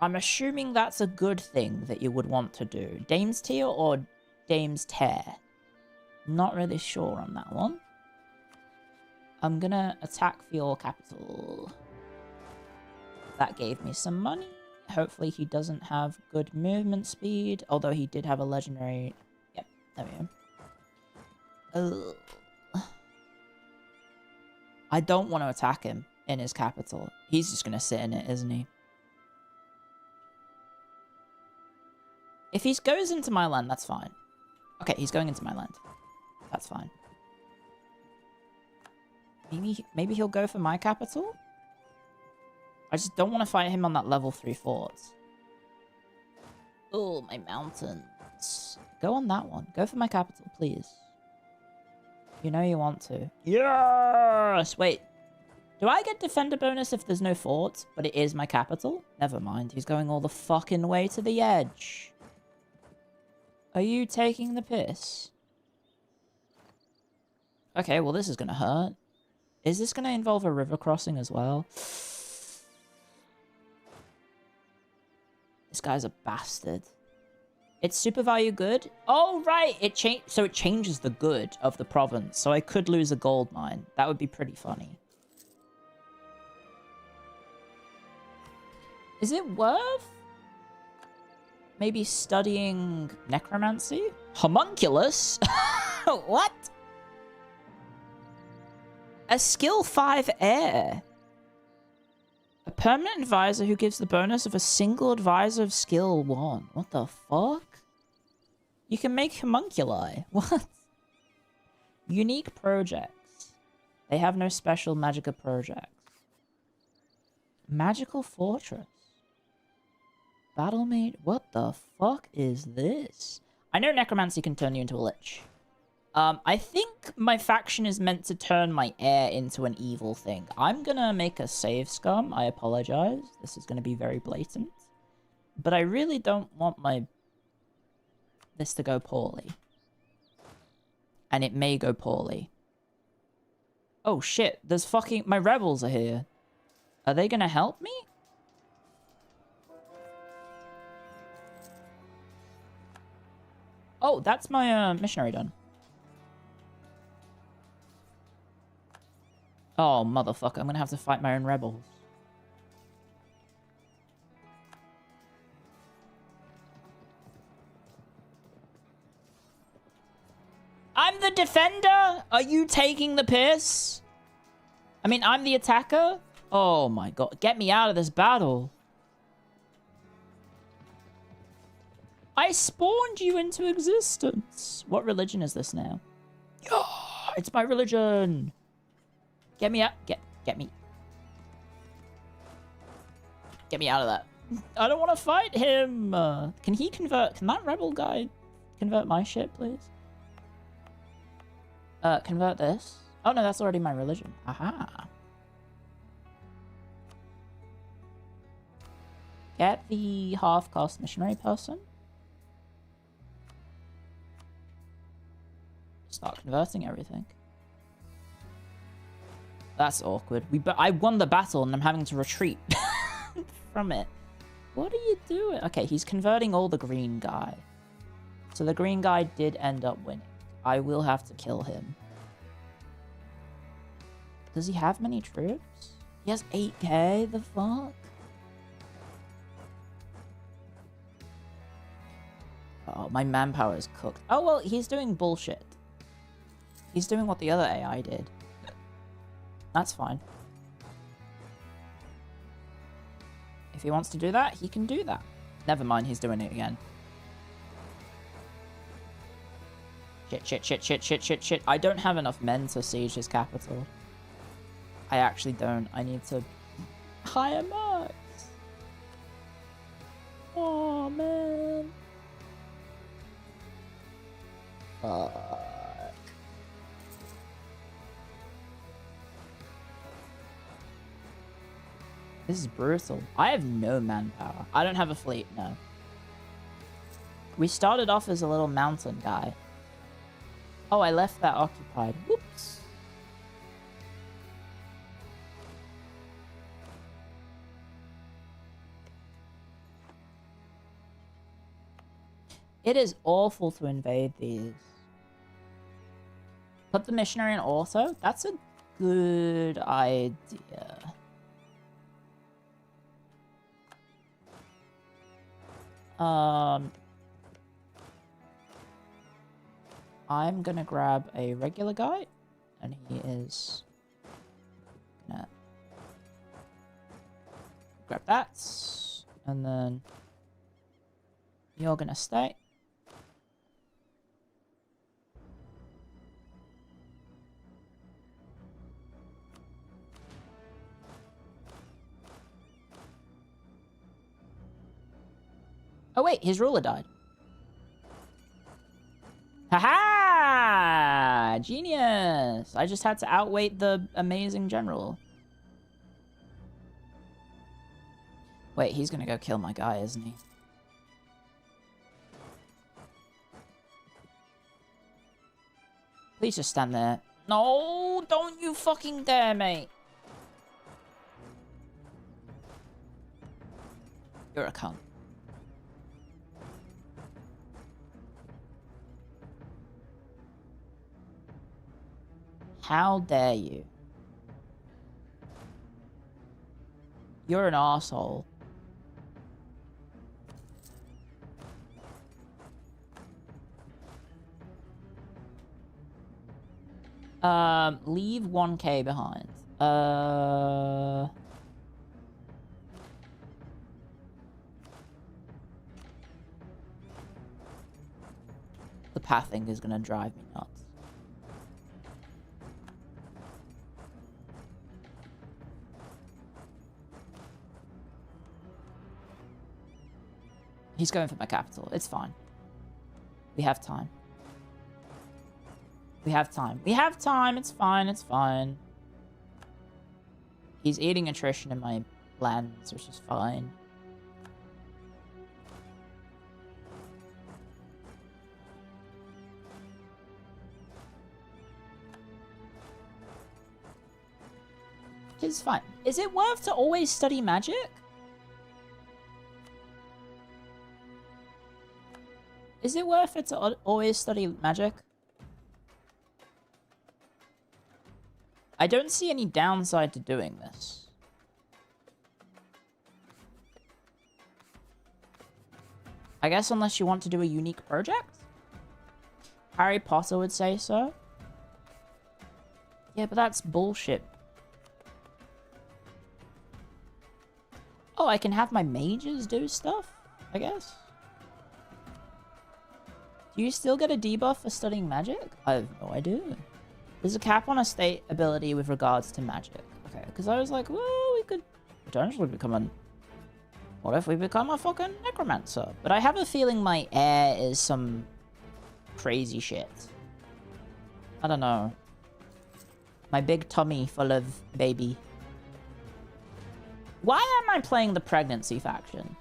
I'm assuming that's a good thing that you would want to do. Dame's Tier or Dame's Tear? Not really sure on that one. I'm gonna attack for your capital. That gave me some money. Hopefully he doesn't have good movement speed, although he did have a legendary... Yep, there we go. Ugh. I don't want to attack him in his capital. He's just gonna sit in it, isn't he? If he goes into my land, that's fine. Okay, he's going into my land. That's fine. Maybe he'll go for my capital? I just don't want to fight him on that level 3 fort. Oh, my mountains. Go on that one. Go for my capital, please. You know you want to. Yes! Wait. Do I get defender bonus if there's no fort, but it is my capital? Never mind. He's going all the fucking way to the edge. Are you taking the piss? Okay, well this is gonna hurt. Is this gonna involve a river crossing as well? This guy's a bastard. It's super value good? Oh, right! It changes the good of the province, so I could lose a gold mine. That would be pretty funny. Is it worth maybe studying necromancy? Homunculus? What? A skill 5 heir. A permanent advisor who gives the bonus of a single advisor of skill 1. What the fuck? You can make homunculi. What? Unique projects. They have no special magica projects. Magical fortress. Battlemate. What the fuck is this? I know necromancy can turn you into a lich. I think my faction is meant to turn my heir into an evil thing. I'm gonna make a save scum. I apologize. This is gonna be very blatant. But I really don't want this to go poorly. And it may go poorly. Oh shit, there's fucking... My rebels are here. Are they gonna help me? Oh, that's my missionary done. Oh, motherfucker. I'm gonna have to fight my own rebels. I'm the defender? Are you taking the piss? I mean, I'm the attacker? Oh my god. Get me out of this battle. I spawned you into existence. What religion is this now? Oh, it's my religion. Get me out. Get me. Get me out of that. I don't want to fight him. Can he convert? Can that rebel guy convert my shit, please? Convert this. Oh no, that's already my religion. Aha. Get the half-caste missionary person. Start converting everything. That's awkward. I won the battle and I'm having to retreat from it. What are you doing? Okay, he's converting all the green guy. So the green guy did end up winning. I will have to kill him. Does he have many troops? He has 8k? The fuck? Oh, my manpower is cooked. Oh, well, he's doing bullshit. He's doing what the other AI did. That's fine. If he wants to do that, he can do that. Never mind, he's doing it again. Shit. I don't have enough men to siege his capital. I actually don't. I need to hire mercs. Oh, man. Fuck. This is brutal. I have no manpower. I don't have a fleet, no. We started off as a little mountain guy. Oh, I left that occupied. Whoops. It is awful to invade these. Put the missionary in also? That's a good idea. I'm gonna grab a regular guy, and he is gonna grab that, and then you're gonna stay. Oh wait, his ruler died. Haha! Genius! I just had to outweight the amazing general. Wait, he's gonna go kill my guy, isn't he? Please just stand there. No, don't you fucking dare, mate. You're a cunt. How dare you? You're an asshole. Leave 1K behind. The pathing is gonna drive me nuts. He's going for my capital. It's fine. We have time. We have time. We have time. It's fine. It's fine. He's eating attrition in my lands, which is fine. It's fine. Is it worth to always study magic? Is it worth it to always study magic? I don't see any downside to doing this. I guess unless you want to do a unique project? Harry Potter would say so. Yeah, but that's bullshit. Oh, I can have my mages do stuff, I guess. Do you still get a debuff for studying magic? I have no idea. There's a cap on a state ability with regards to magic. Okay, because I was like, well, we could potentially become a... What if we become a fucking necromancer? But I have a feeling my heir is some crazy shit. I don't know. My big tummy full of baby. Why am I playing the pregnancy faction?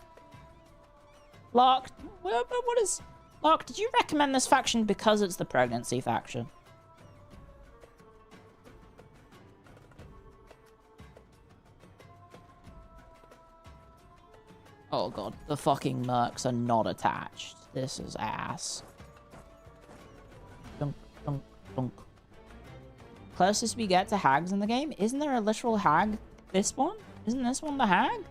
Lark, what is... Lark, did you recommend this faction because it's the pregnancy faction? Oh god, the fucking mercs are not attached. This is ass. Dunk, dunk, dunk. Closest we get to hags in the game? Isn't there a literal hag this one? Isn't this one the hag?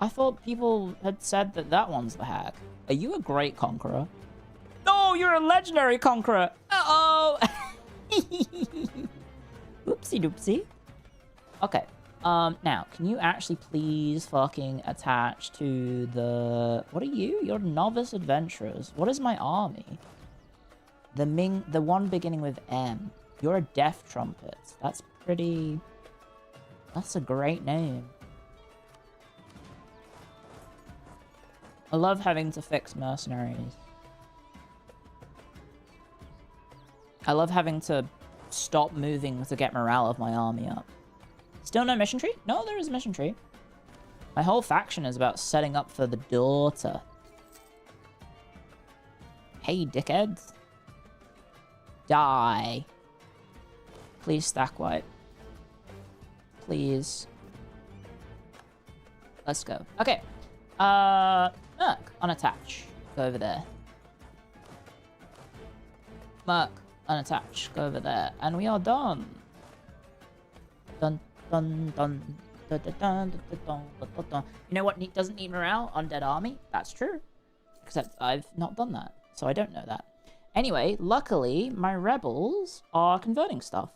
I thought people had said that that one's the hag. Are you a great conqueror? No, you're a legendary conqueror! Uh-oh! Oopsie doopsie. Okay. Now, can you actually please fucking attach to the... What are you? You're novice adventurers. What is my army? The one beginning with M. You're a death trumpet. That's pretty... That's a great name. I love having to fix mercenaries. I love having to stop moving to get morale of my army up. Still no mission tree? No, there is a mission tree. My whole faction is about setting up for the daughter. Hey, dickhead. Die. Please stack wipe. Please. Let's go. Okay. Merc, unattach. Go over there. Merc, unattach. Go over there. And we are done. Dun, dun, dun. Dun, dun, dun, dun, dun, dun, dun, dun. You know what doesn't need morale? Undead army. That's true. Except I've not done that, so I don't know that. Anyway, luckily, my rebels are converting stuff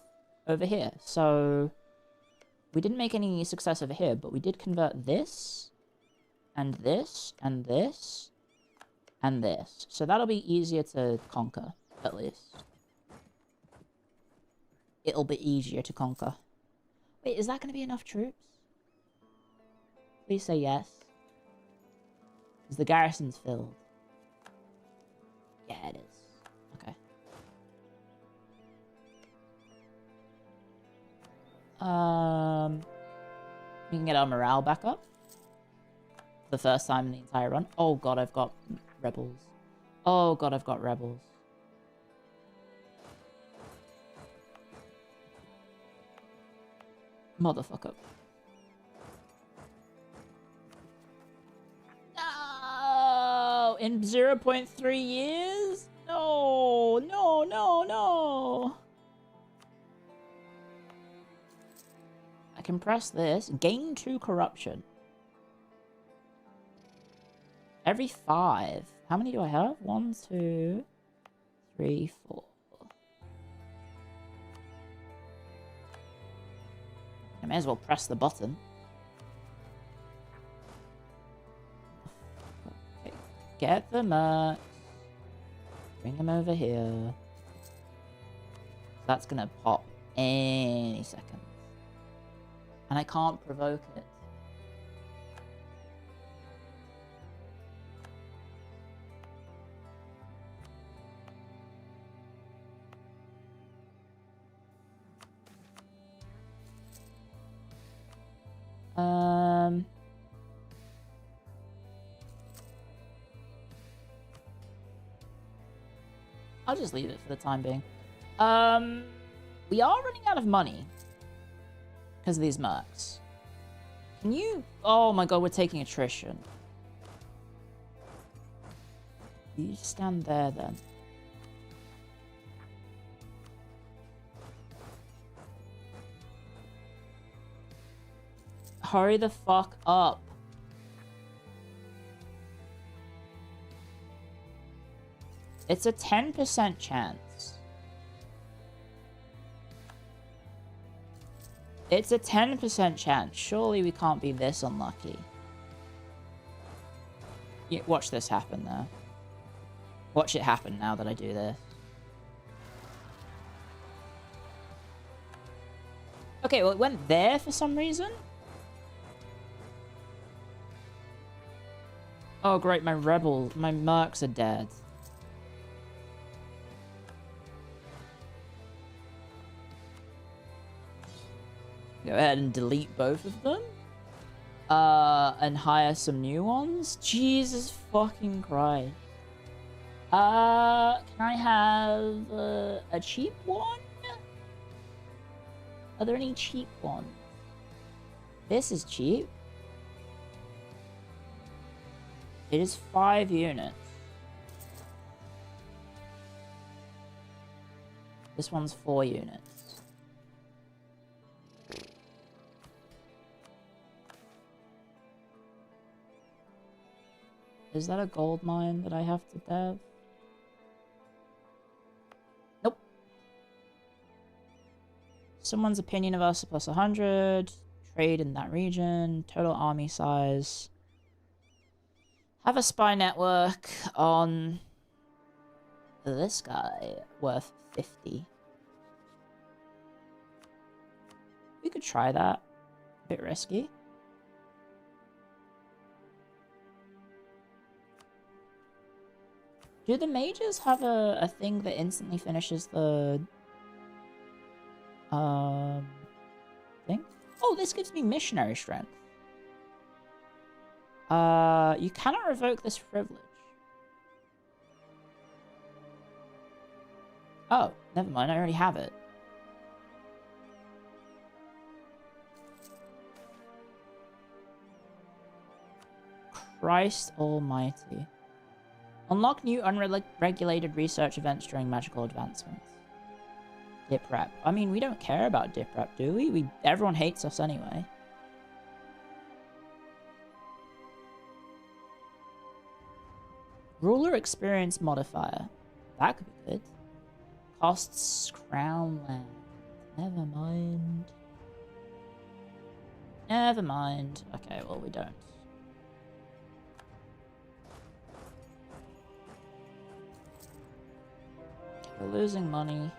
over here. So we didn't make any success over here, but we did convert this, and this, and this, and this. So that'll be easier to conquer, at least. It'll be easier to conquer. Wait, is that going to be enough troops? Please say yes. Is the garrison's filled? Yeah, it is. Okay. We can get our morale back up. For the first time in the entire run. Oh god, I've got rebels. Oh god, I've got rebels. Motherfucker. No! In 0.3 years? No! No, no, no! I can press this. Gain 2 corruption. Every 5. How many do I have? 1, 2, 3, 4. I may as well press the button. Okay. Get the mercs. Bring them over here. That's gonna pop any second. And I can't provoke it. I'll just leave it for the time being. We are running out of money because of these mercs. Can you... Oh my god, we're taking attrition. You stand there then. Hurry the fuck up. It's a 10% chance. It's a 10% chance. Surely we can't be this unlucky. Yeah, watch this happen though. Watch it happen now that I do this. Okay, well it went there for some reason. Oh great, my mercs are dead. Go ahead and delete both of them. And hire some new ones. Jesus fucking Christ. Can I have a cheap one? Are there any cheap ones? This is cheap. It is 5 units. This one's 4 units. Is that a gold mine that I have to dev? Nope. Someone's opinion of us plus 100. Trade in that region. Total army size. Have a spy network on this guy worth 50. We could try that. A bit risky. Do the mages have a thing that instantly finishes the thing? Oh, this gives me missionary strength. You cannot revoke this privilege. Oh, never mind. I already have it. Christ almighty. Unlock new unregulated research events during magical advancements. Dip rep. I mean, we don't care about dip rep, do we? Everyone hates us anyway. Ruler experience modifier. That could be good. Costs crown land. Never mind. Never mind. Okay, well, we don't. We're losing money.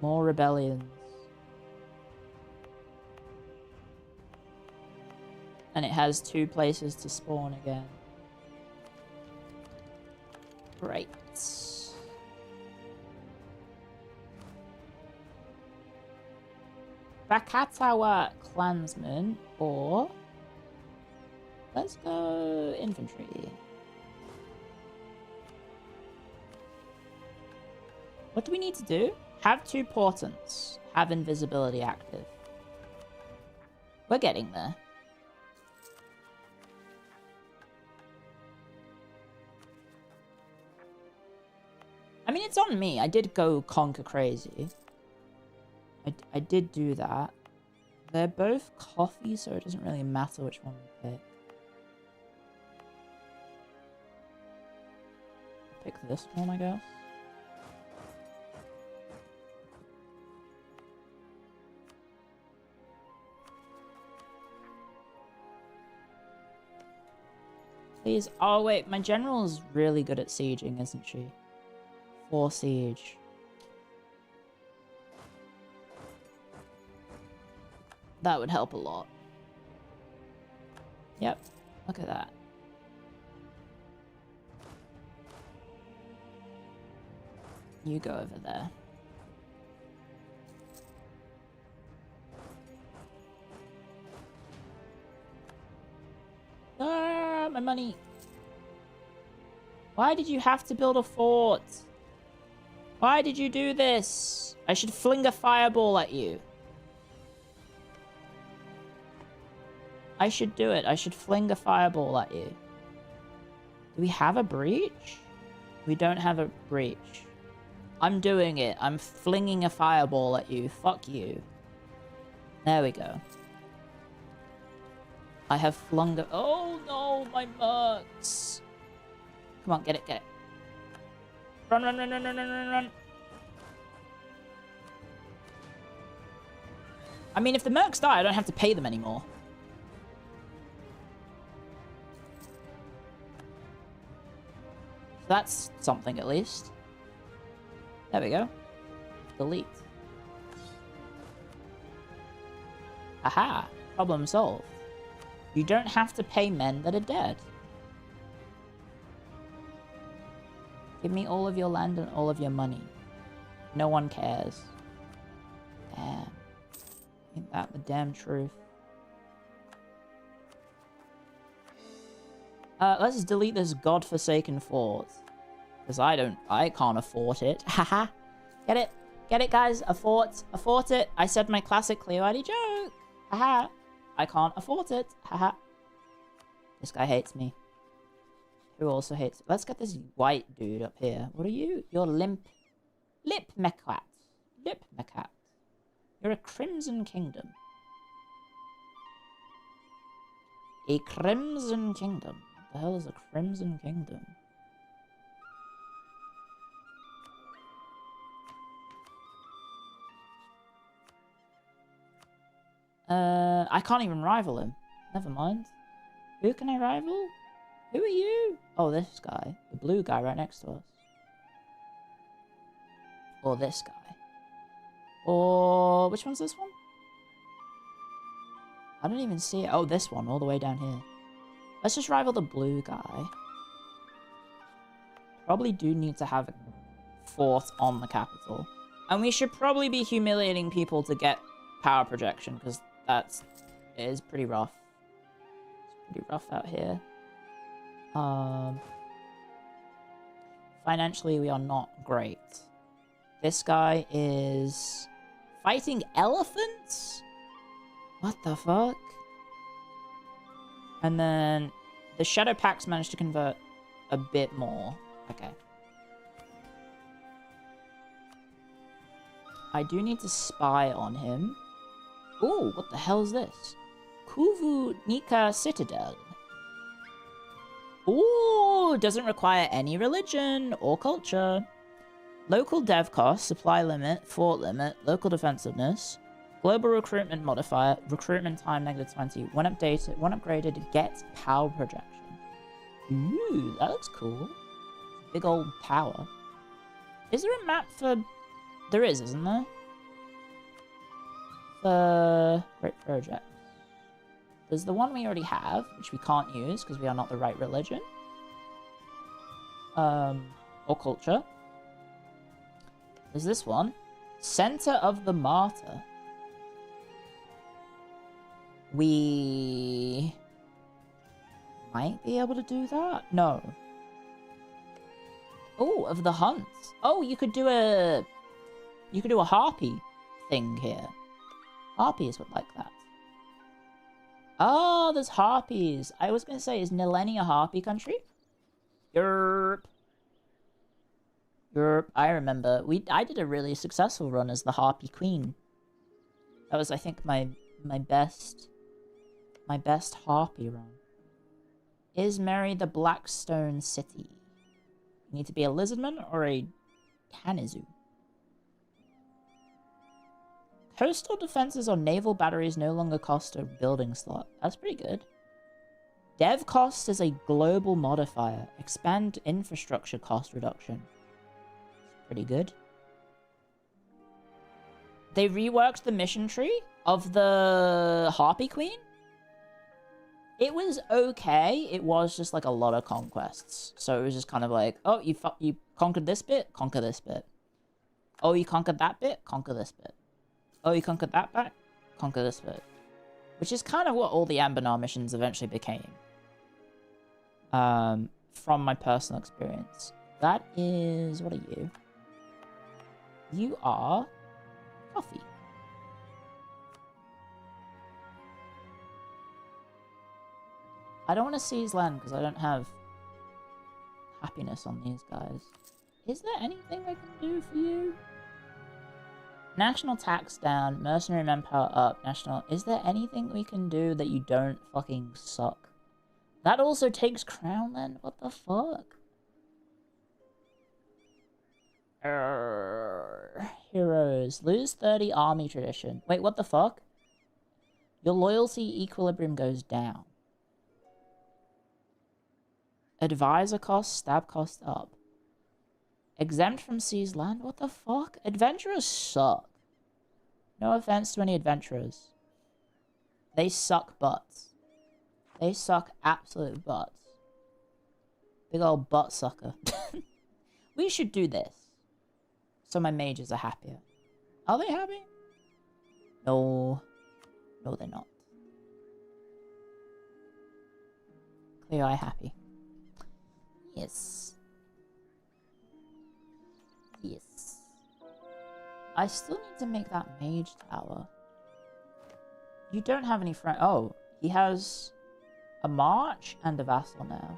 More rebellions. And it has 2 places to spawn again. Great. Bakatawa clansman, or let's go infantry. What do we need to do? Have 2 portents. Have invisibility active. We're getting there. I mean, it's on me. I did go conquer crazy. I did do that. They're both coffee, so it doesn't really matter which one we pick. Pick this one, I guess. Please. Oh, wait. My general's really good at sieging, isn't she? 4 siege. That would help a lot. Yep. Look at that. You go over there. Ah, my money. Why did you have to build a fort? Why did you do this? I should fling a fireball at you. I should do it. I should fling a fireball at you. Do we have a breach? We don't have a breach. I'm doing it. I'm flinging a fireball at you. Fuck you. There we go. I have flung a... Oh no, my mercs. Come on, get it, get it. Run, run, run, run, run, run, run, run. I mean, if the mercs die, I don't have to pay them anymore. So that's something, at least. There we go. Delete. Aha! Problem solved. You don't have to pay men that are dead. Give me all of your land and all of your money. No one cares. Damn. Ain't that the damn truth? Let's just delete this godforsaken fort. Because I can't afford it. Haha. Get it? Get it, guys? Afford it. I said my classic Clio ID joke. Haha. I can't afford it. Haha. This guy hates me. Who also hates... Let's get this white dude up here. What are you? You're Lip Mekat. Lip Mekat. You're a Crimson Kingdom. A Crimson Kingdom. What the hell is a Crimson Kingdom? I can't even rival him. Never mind. Who can I rival? Who are you? Oh, this guy. The blue guy right next to us. Or this guy. Or... which one's this one? I don't even see it. Oh, this one, all the way down here. Let's just rival the blue guy. Probably do need to have a fort on the capital. And we should probably be humiliating people to get power projection, because it is pretty rough. It's pretty rough out here. Financially, we are not great. This guy is fighting elephants? What the fuck? And then the Shadow Packs managed to convert a bit more. Okay. I do need to spy on him. Ooh, what the hell is this? Kuvu Nika Citadel. Ooh, doesn't require any religion or culture. Local dev cost, supply limit, fort limit, local defensiveness, global recruitment modifier, recruitment time -20. When upgraded, get power projection. Ooh, that looks cool. Big old tower. Is there a map for... There is, isn't there? For... Right project. There's the one we already have, which we can't use because we are not the right religion. Or culture. There's this one. Center of the Martyr. We... might be able to do that? No. Oh, of the Hunt. Oh, you could do a... You could do a harpy thing here. Harpies would like that. Oh, there's harpies. I was going to say, is Nileni a harpy country? Yerp. Yerp. I remember. I did a really successful run as the harpy queen. That was, I think, my best harpy run. Is Mary the Blackstone City? You need to be a lizardman or a Kanizu. Coastal defenses or naval batteries no longer cost a building slot. That's pretty good. Dev cost is a global modifier. Expand infrastructure cost reduction. Pretty good. They reworked the mission tree of the Harpy Queen. It was okay. It was just like a lot of conquests. So it was just kind of like, oh, you conquered this bit, conquer this bit. Oh, you conquered that bit, conquer this bit. Oh, you conquered that back? Conquer this bit. Which is kind of what all the Anbennar missions eventually became. From my personal experience. That is... What are you? You are... Coffee. I don't want to seize land because I don't have happiness on these guys. Is there anything I can do for you? National tax down, mercenary manpower up, national... Is there anything we can do that you don't fucking suck? That also takes crown land? What the fuck? Heroes. Lose 30 army tradition. Wait, what the fuck? Your loyalty equilibrium goes down. Advisor cost, stab cost up. Exempt from seized land? What the fuck? Adventurers suck. No offense to any adventurers. They suck butts. They suck absolute butts. Big old butt sucker. We should do this. So my mages are happier. Are they happy? No. No, they're not. Clio, I happy. Yes. Yes. I still need to make that mage tower. You don't have any friend. Oh, he has a march and a vassal now.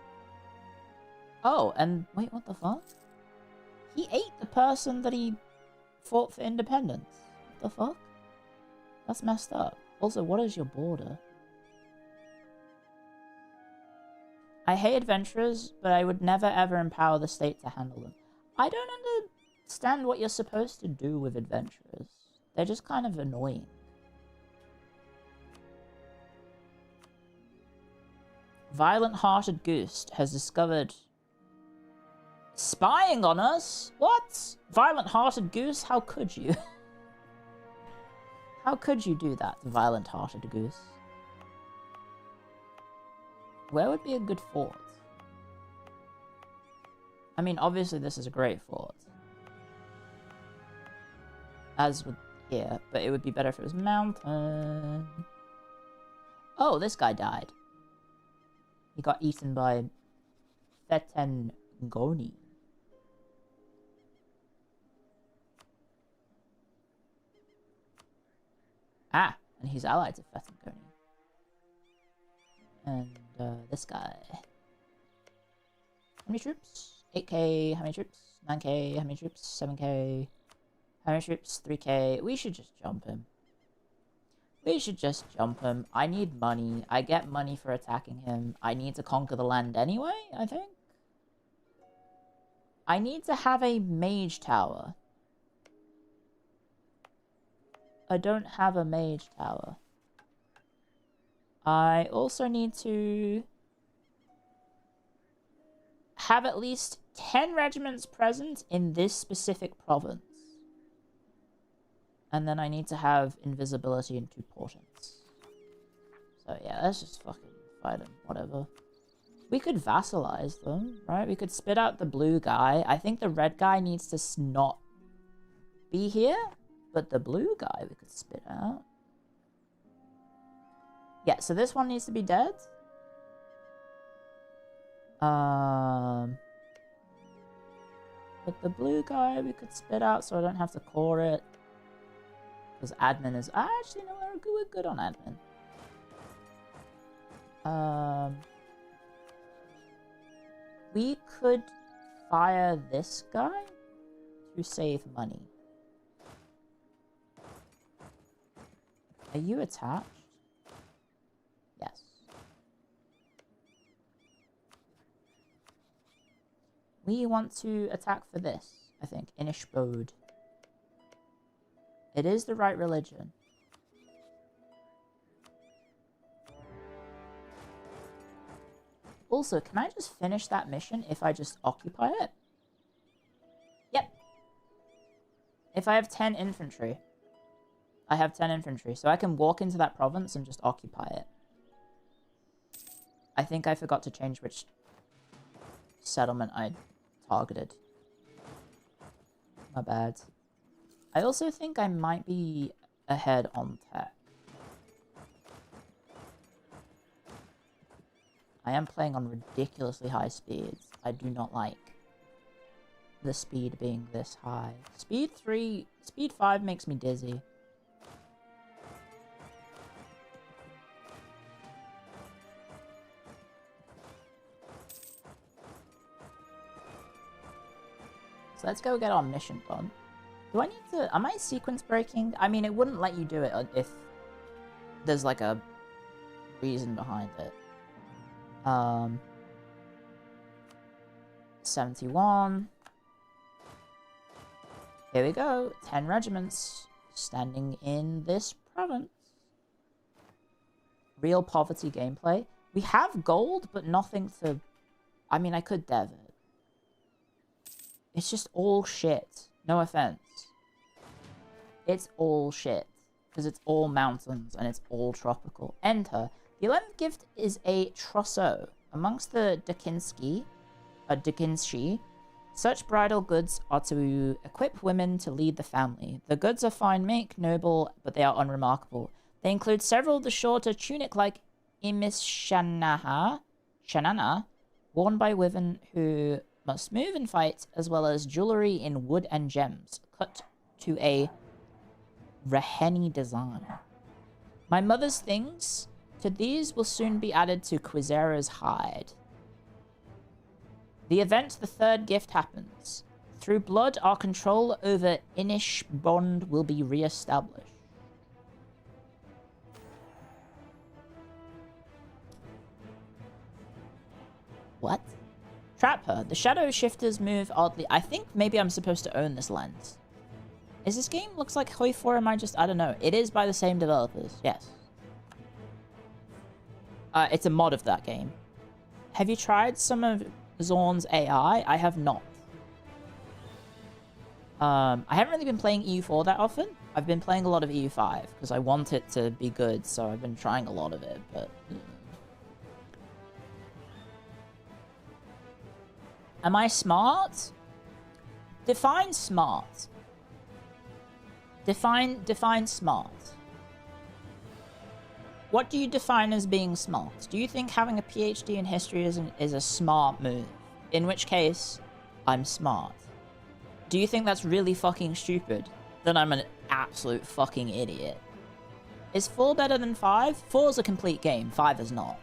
Oh, and wait, what the fuck? He ate the person that he fought for independence. What the fuck? That's messed up. Also, what is your border? I hate adventurers, but I would never ever empower the state to handle them. I don't understand what you're supposed to do with adventurers. They're just kind of annoying. Violent-hearted Goose has discovered... Spying on us? What? Violent-hearted Goose? How could you? How could you do that, Violent-hearted Goose? Where would be a good fort? I mean, obviously this is a great fort. As with here, but it would be better if it was mountain. Oh, this guy died. He got eaten by Fetengoni. Ah, and he's allied to Fetengoni. And this guy. How many troops? 8k. How many troops? 9k. How many troops? 7k. How many troops? 3k. We should just jump him. We should just jump him. I need money. I get money for attacking him. I need to conquer the land anyway, I think. I need to have a mage tower. I don't have a mage tower. I also need to have at least 10 regiments present in this specific province. And then I need to have invisibility in 2 portions. So yeah, let's just fucking fight them, whatever. We could vassalize them, right? We could spit out the blue guy. I think the red guy needs to not be here, but the blue guy we could spit out. Yeah, so this one needs to be dead. But the blue guy we could spit out so I don't have to core it. Because admin is... Actually, no, we're good on admin. We could fire this guy to save money. Are you attached? Yes. We want to attack for this, I think. Inishbode. It is the right religion. Also, can I just finish that mission if I just occupy it? Yep. If I have 10 infantry. I have 10 infantry, so I can walk into that province and just occupy it. I think I forgot to change which settlement I targeted. My bad. I also think I might be ahead on tech. I am playing on ridiculously high speeds. I do not like the speed being this high. Speed 5 makes me dizzy. So let's go get our mission done. Do I need to... Am I sequence breaking? I mean, it wouldn't let you do it if there's like a reason behind it. 71. Here we go. 10 regiments standing in this province. Real poverty gameplay. We have gold, but nothing to... I mean, I could dev it. It's just all shit. No offense. It's all shit. Because it's all mountains and it's all tropical. Enter. The 11th gift is a trousseau. Amongst the Dickinski, such bridal goods are to equip women to lead the family. The goods are fine make, noble, but they are unremarkable. They include several of the shorter tunic-like shanana, worn by women who must move and fight, as well as jewelry in wood and gems, cut to a Raheni design. My mother's things... To these will soon be added to Quizera's hide. The event, the 3rd gift, happens. Through blood, our control over Inish Bond will be re-established. What? Trap her. The shadow shifters move oddly. I think maybe I'm supposed to own this land. Is this game looks like Hoi 4? Am I just... I don't know. It is by the same developers. Yes. It's a mod of that game. Have you tried some of Zorn's AI? I have not. I haven't really been playing EU4 that often. I've been playing a lot of EU5 because I want it to be good, so I've been trying a lot of it, but... Am I smart? Define smart. Define smart. What do you define as being smart? Do you think having a PhD in history is a smart move? In which case, I'm smart. Do you think that's really fucking stupid? Then I'm an absolute fucking idiot. Is 4 better than 5? 4 is a complete game, 5 is not.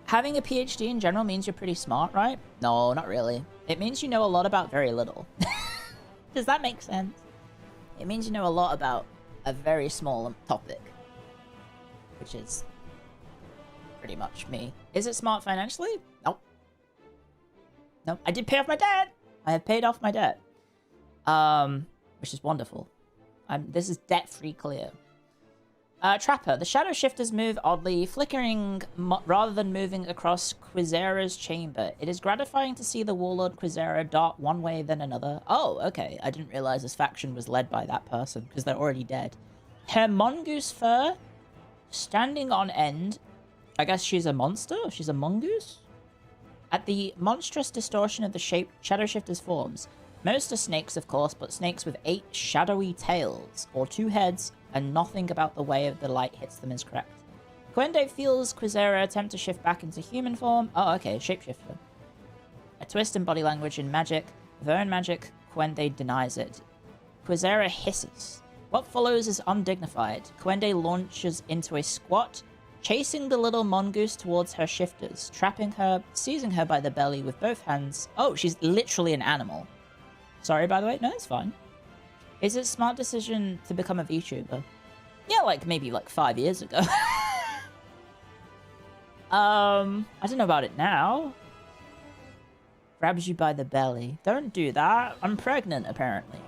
Having a PhD in general means you're pretty smart, right? No, not really. It means you know a lot about very little. Does that make sense? It means you know a lot about a very small topic. Which is pretty much me. Is it smart financially? Nope. Nope. I did pay off my debt! I have paid off my debt. Which is wonderful. This is debt-free Clio. Trapper. The shadow shifters move oddly, flickering rather than moving across Quizera's chamber. It is gratifying to see the warlord Quizera dart one way then another. Oh, okay. I didn't realize this faction was led by that person, because they're already dead. Her mongoose fur, standing on end. I guess she's a monster? She's a mongoose? At the monstrous distortion of the shadow shifters' forms. Most are snakes, of course, but snakes with 8 shadowy tails, or 2 heads, and nothing about the way of the light hits them is correct. Quende feels Quizera attempt to shift back into human form. Oh, okay, shapeshifter. A twist in body language in magic. With her own magic, Quende denies it. Quizera hisses. What follows is undignified. Quende launches into a squat, chasing the little mongoose towards her shifters, trapping her, seizing her by the belly with both hands. Oh, she's literally an animal. Sorry, by the way. No, it's fine. Is it a smart decision to become a VTuber? Yeah, like, maybe, 5 years ago. I don't know about it now. Grabs you by the belly. Don't do that. I'm pregnant, apparently.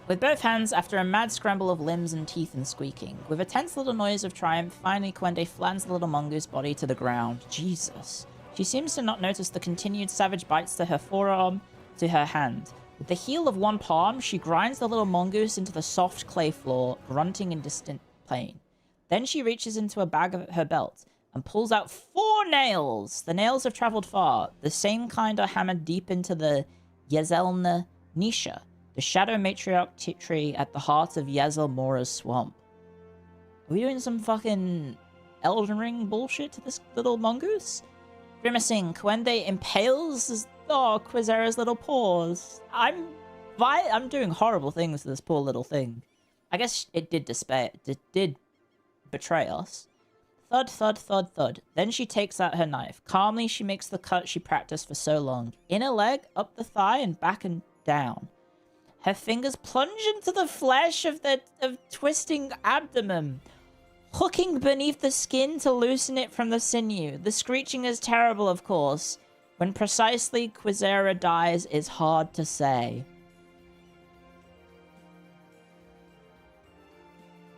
With both hands, after a mad scramble of limbs and teeth and squeaking. With a tense little noise of triumph, finally Quende flans the little mongoose body to the ground. Jesus. She seems to not notice the continued savage bites to her forearm, to her hand. With the heel of one palm, she grinds the little mongoose into the soft clay floor, grunting in distant pain. Then she reaches into a bag of her belt and pulls out 4 nails. The nails have traveled far. The same kind are hammered deep into the Yezelna Nisha, the shadow matriarch tree at the heart of Yezel Mora's swamp. Are we doing some fucking Elden Ring bullshit to this little mongoose? Grimacing, Quende impales Quizera's little paws. I'm doing horrible things to this poor little thing. I guess it did betray us. Thud, thud, thud, thud. Then she takes out her knife. Calmly, she makes the cut she practiced for so long. Inner leg, up the thigh, and back and down. Her fingers plunge into the flesh of twisting abdomen, hooking beneath the skin to loosen it from the sinew. The screeching is terrible, of course. When precisely Quizera dies is hard to say.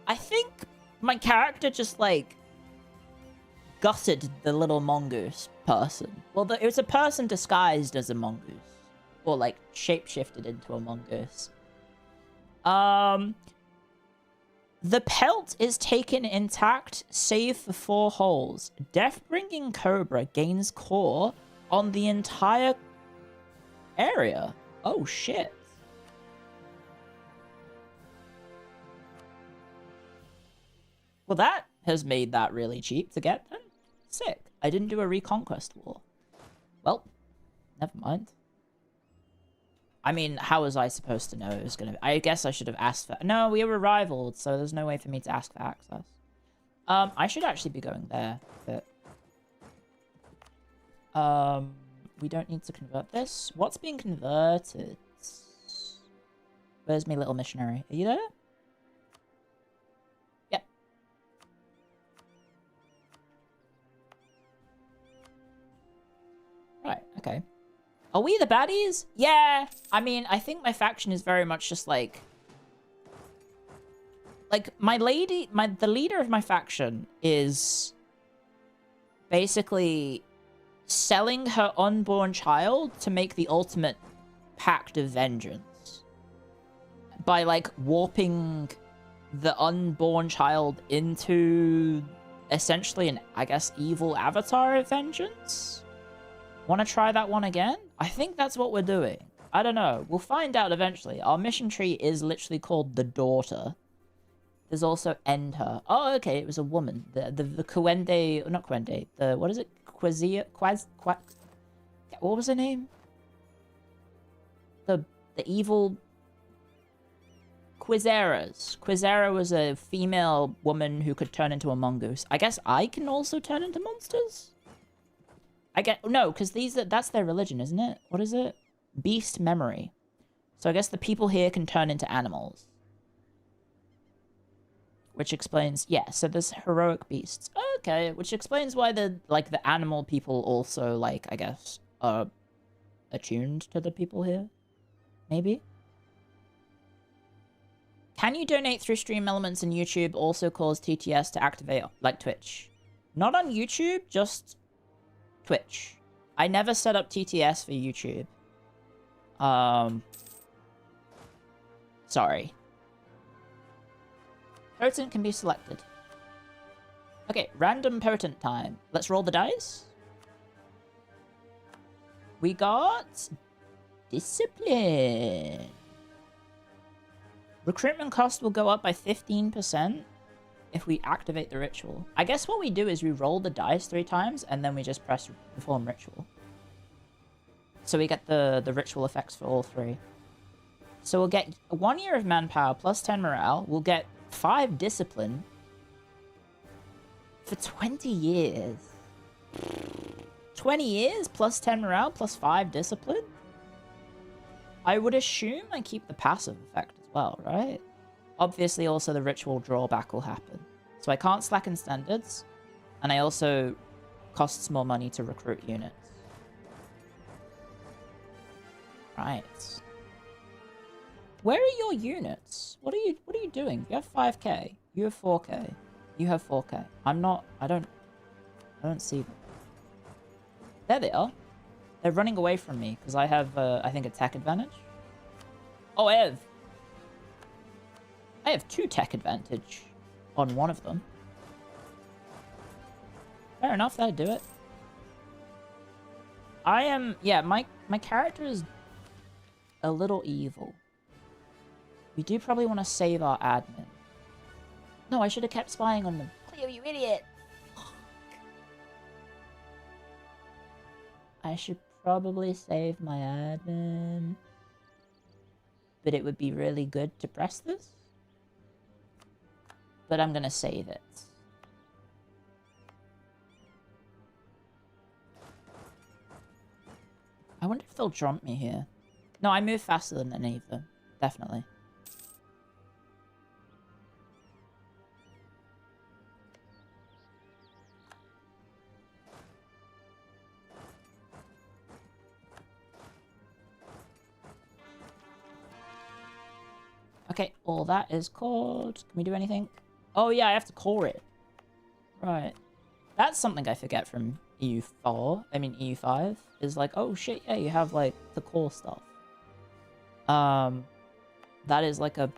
I think my character just, gutted the little mongoose person. Well, it was a person disguised as a mongoose. Or, shapeshifted into a mongoose. The pelt is taken intact, save for 4 holes. Death-bringing Cobra gains core on the entire area. Oh, shit. Well, that has made that really cheap to get then. Sick. I didn't do a Reconquest War. Well, never mind. I mean, how was I supposed to know it was going to... I guess I should have asked for... No, we were rivaled, so there's no way for me to ask for access. I should actually be going there, but... we don't need to convert this. What's being converted? Where's my little missionary? Are you there? Yep. Right, okay. Are we the baddies? Yeah! I mean, I think my faction is very much just the leader of my faction is basically selling her unborn child to make the ultimate pact of vengeance. By, warping the unborn child into essentially an, I guess, evil avatar of vengeance? Want to try that one again? I think that's what we're doing. I don't know. We'll find out eventually. Our mission tree is literally called the Daughter. There's also End Her. Oh, okay, it was a woman. The Kuende, not Kuende, the, what is it? What was her name? The evil Quizeras. Quizera was a female woman who could turn into a mongoose. I guess I can also turn into monsters? No, because that's their religion, isn't it? What is it? Beast memory. So I guess the people here can turn into animals. Which explains, yeah, so there's heroic beasts. Okay, which explains why the animal people also, like, I guess, are attuned to the people here. Maybe? Can you donate through Stream Elements in YouTube also cause TTS to activate, like Twitch? Not on YouTube, just Twitch. I never set up TTS for YouTube. Sorry. Potent can be selected. Okay, random potent time. Let's roll the dice. We got discipline. Recruitment cost will go up by 15% if we activate the ritual. I guess what we do is we roll the dice 3 times and then we just press perform ritual. So we get the ritual effects for all 3. So we'll get 1 year of manpower plus 10 morale. We'll get 5 discipline for 20 years. 20 years plus 10 morale plus 5 discipline? I would assume I keep the passive effect as well, right? Obviously also the ritual drawback will happen. So I can't slacken standards, and I also costs more money to recruit units. Right. Where are your units? What are you doing? You have 5k. You have 4k. You have 4k. I don't see them. There they are. They're running away from me because I have I think a tech advantage. Oh, I have 2 tech advantage on one of them. Fair enough, that'd do it. Yeah, my character is a little evil. We do probably want to save our admin. No, I should have kept spying on them. Clio, you idiot! Fuck. I should probably save my admin. But it would be really good to press this. But I'm gonna save it. I wonder if they'll jump me here. No, I move faster than any of them. Definitely. Okay, all that is called. Can we do anything? Oh yeah, I have to core it. Right. That's something I forget from EU5, is like, oh shit, yeah, you have like the core stuff. That is like a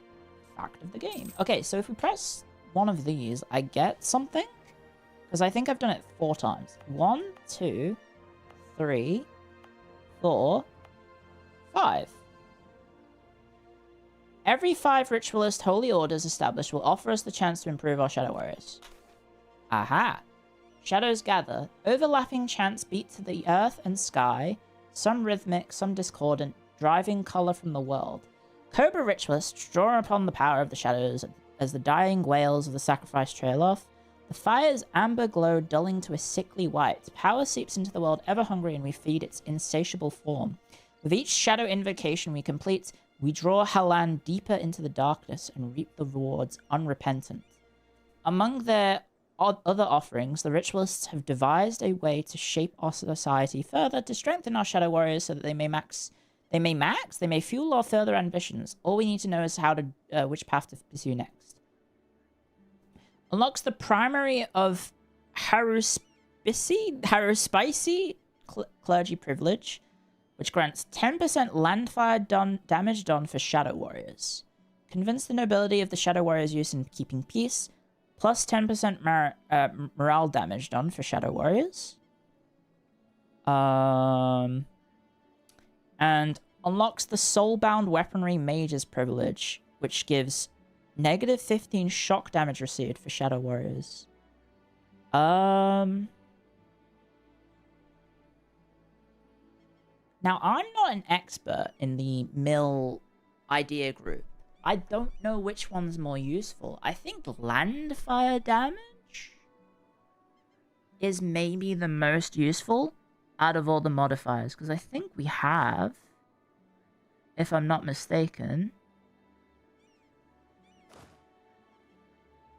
fact of the game. Okay, so if we press one of these, I get something? Because I think I've done it 4 times. 1, 2, 3, 4, 5. Every 5 ritualist holy orders established will offer us the chance to improve our Shadow Warriors. Aha! Shadows gather. Overlapping chants beat to the earth and sky, some rhythmic, some discordant, driving color from the world. Cobra ritualists draw upon the power of the shadows as the dying wails of the sacrifice trail off. The fire's amber glow dulling to a sickly white. Power seeps into the world ever hungry and we feed its insatiable form. With each shadow invocation we complete, we draw Halan deeper into the darkness and reap the rewards unrepentant. Among their other offerings, the ritualists have devised a way to shape our society further to strengthen our Shadow Warriors so that they may fuel our further ambitions. All we need to know is how to which path to pursue next. Unlocks the primary of Haruspicy clergy privilege, which grants 10% landfire damage done for Shadow Warriors. Convince the nobility of the Shadow Warriors' use in keeping peace, plus 10% morale damage done for Shadow Warriors. And Unlocks the Soulbound Weaponry Mage's privilege, which gives -15 shock damage received for Shadow Warriors. Now, I'm not an expert in the mill idea group. I don't know which one's more useful. I think land fire damage is maybe the most useful out of all the modifiers, because I think we have, if I'm not mistaken,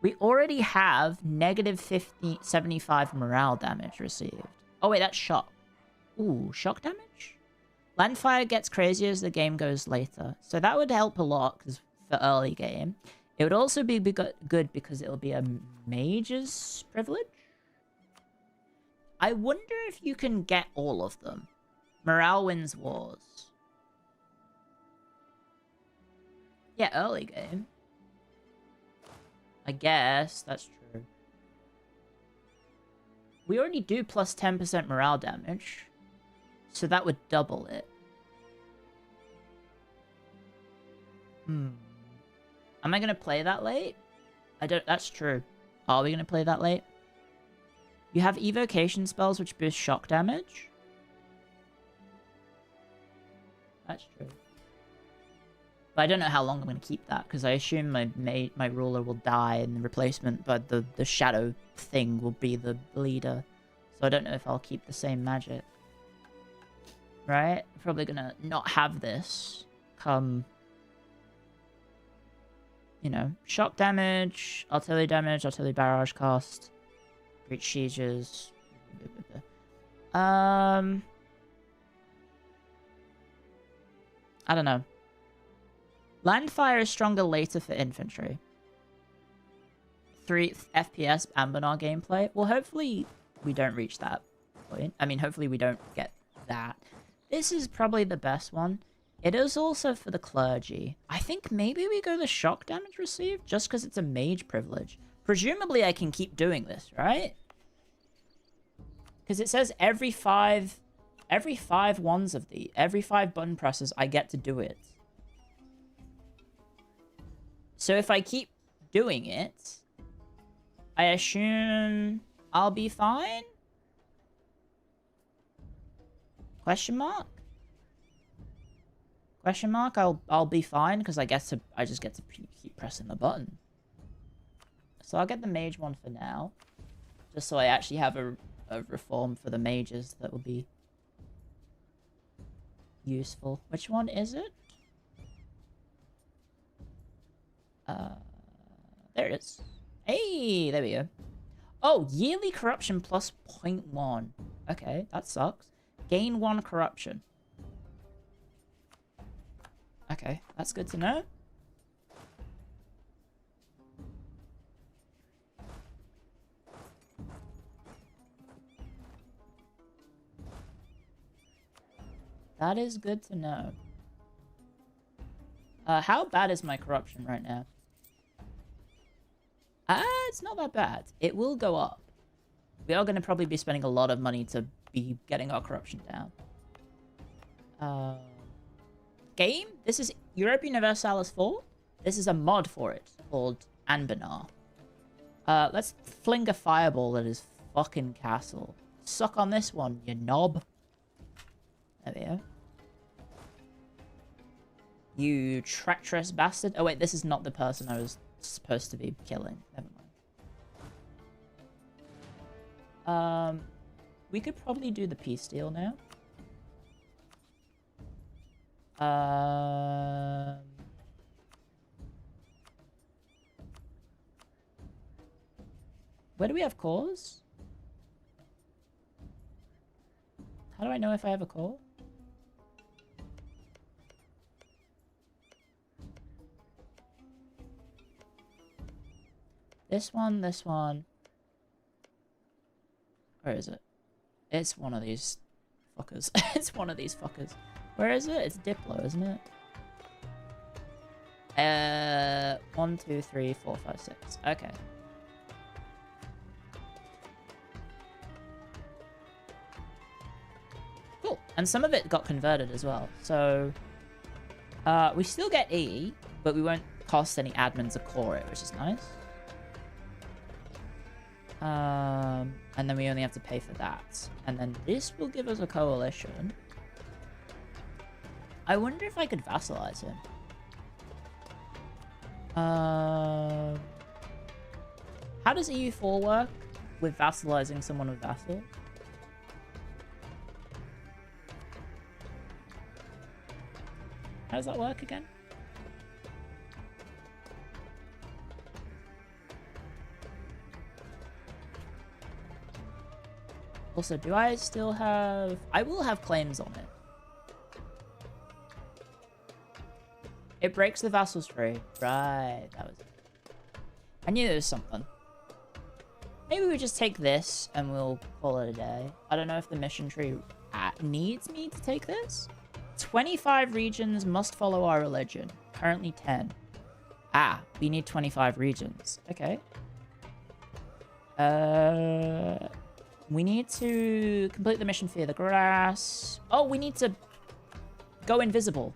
we already have -75 morale damage received. Oh wait, that's shock. Ooh, shock damage? Landfire gets crazier as the game goes later, so that would help a lot because for early game. It would also be good because it'll be a mage's privilege. I wonder if you can get all of them. Morale wins wars. Yeah, early game. I guess that's true. We already do plus 10% morale damage, so that would double it. Am I gonna play that late? I don't. That's true. Are we gonna play that late? You have evocation spells which boost shock damage. That's true. But I don't know how long I'm going to keep that, because I assume my ruler will die in the replacement, but the shadow thing will be the leader. So I don't know if I'll keep the same magic. Right? Probably going to not have this come, you know, shock damage, artillery barrage cost, breach sieges. I don't know. Landfire is stronger later for infantry. 3 FPS Anbennar gameplay. Well, hopefully we don't reach that point. I mean, hopefully we don't get that. This is probably the best one. It is also for the clergy. I think maybe we go the shock damage received just because it's a mage privilege. Presumably I can keep doing this, right? Because it says every five ones of every 5 button presses I get to do it. So if I keep doing it, I assume I'll be fine? Question mark? Question mark? I'll be fine because I just get to keep pressing the button. So I'll get the mage one for now, just so I actually have a reform for the mages that will be useful. Which one is it? There it is. Hey, there we go. Oh, yearly corruption plus 0.1. Okay, that sucks. Gain 1 corruption. Okay, that's good to know. That is good to know. How bad is my corruption right now? It's not that bad. It will go up. We are going to probably be spending a lot of money to be getting our corruption down. Game? This is Europa Universalis 4. This is a mod for it called Anbennar. Let's fling a fireball at his fucking castle. Suck on this one, you knob. There we go. You treacherous bastard. Oh wait, this is not the person I was supposed to be killing. Never mind. We could probably do the peace deal now. Where do we have cores? How do I know if I have a core? This one, this one. Where is it? It's one of these fuckers. It's one of these fuckers. Where is it? It's Diplo, isn't it? 1, 2, 3, 4, 5, 6. Okay. Cool. And some of it got converted as well. So We still get E, but we won't cost any admin to core it, which is nice. And then we only have to pay for that. And then this will give us a coalition. I wonder if I could vassalize him. How does EU4 work with vassalizing someone with vassal? How does that work again? Also, do I still have... I will have claims on it. It breaks the vassals free. Right, that was it. I knew there was something. Maybe we just take this and we'll call it a day. I don't know if the mission tree needs me to take this. 25 regions must follow our religion. Currently 10. Ah, we need 25 regions. Okay. We need to complete the mission Fear the Grass. Oh, we need to go invisible.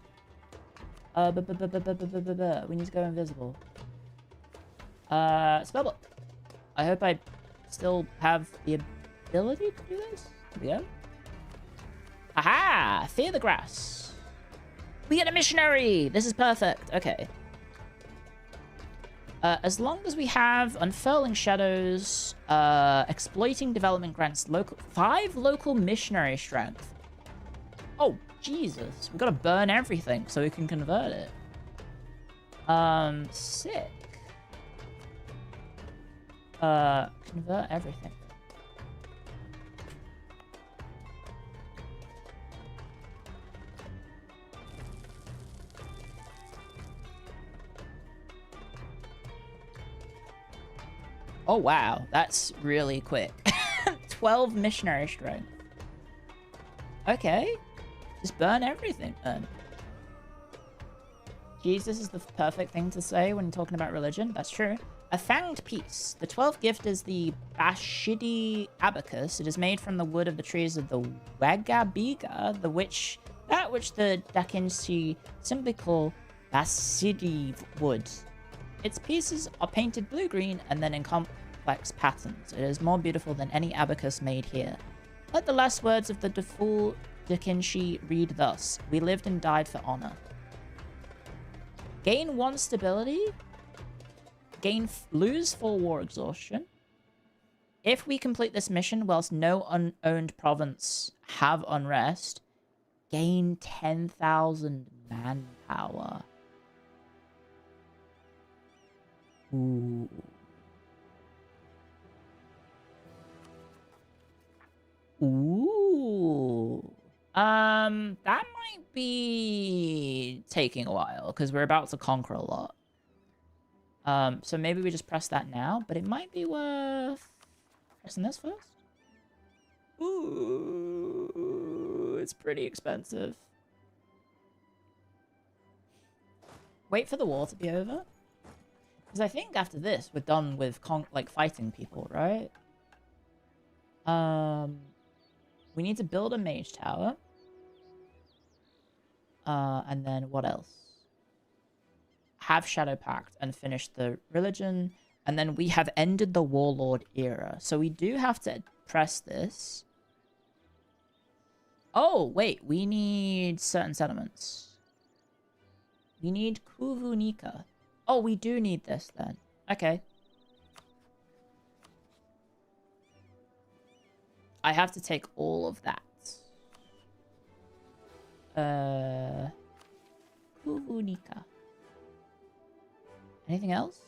We need to go invisible. Spellbook. I hope I still have the ability to do this. Here we go. Aha! Fear the Grass. We get a missionary! This is perfect. Okay. As long as we have Unfurling Shadows, Exploiting Development grants 5 local missionary strength. Oh, Jesus. We've got to burn everything so we can convert it. Sick. Convert everything. Oh, wow. That's really quick. 12 missionary strength. Okay. Just burn everything, then. Jesus is the perfect thing to say when talking about religion. That's true. A Fanged Piece. The 12th gift is the Bashidi Abacus. It is made from the wood of the trees of the Wagabiga, that which the Dakinshi simply call Basidi wood. Its pieces are painted blue-green and then in complex patterns. It is more beautiful than any abacus made here. Let the last words of the Deful Dakinshi read thus. We lived and died for honor. Gain 1 stability. Lose 4 war exhaustion. If we complete this mission whilst no unowned province have unrest, gain 10,000 manpower. Ooh. Ooh. That might be taking a while because we're about to conquer a lot. So maybe we just press that now, but it might be worth pressing this first. Ooh, it's pretty expensive. Wait for the war to be over. Because I think after this, we're done with fighting people, right? We need to build a mage tower. And then what else? Have Shadow Pact and finish the religion. And then we have ended the Warlord era. So we do have to press this. Oh, wait. We need certain settlements. We need Kuvunika. Oh, we do need this then. Okay. I have to take all of that. Kuvunika. Anything else?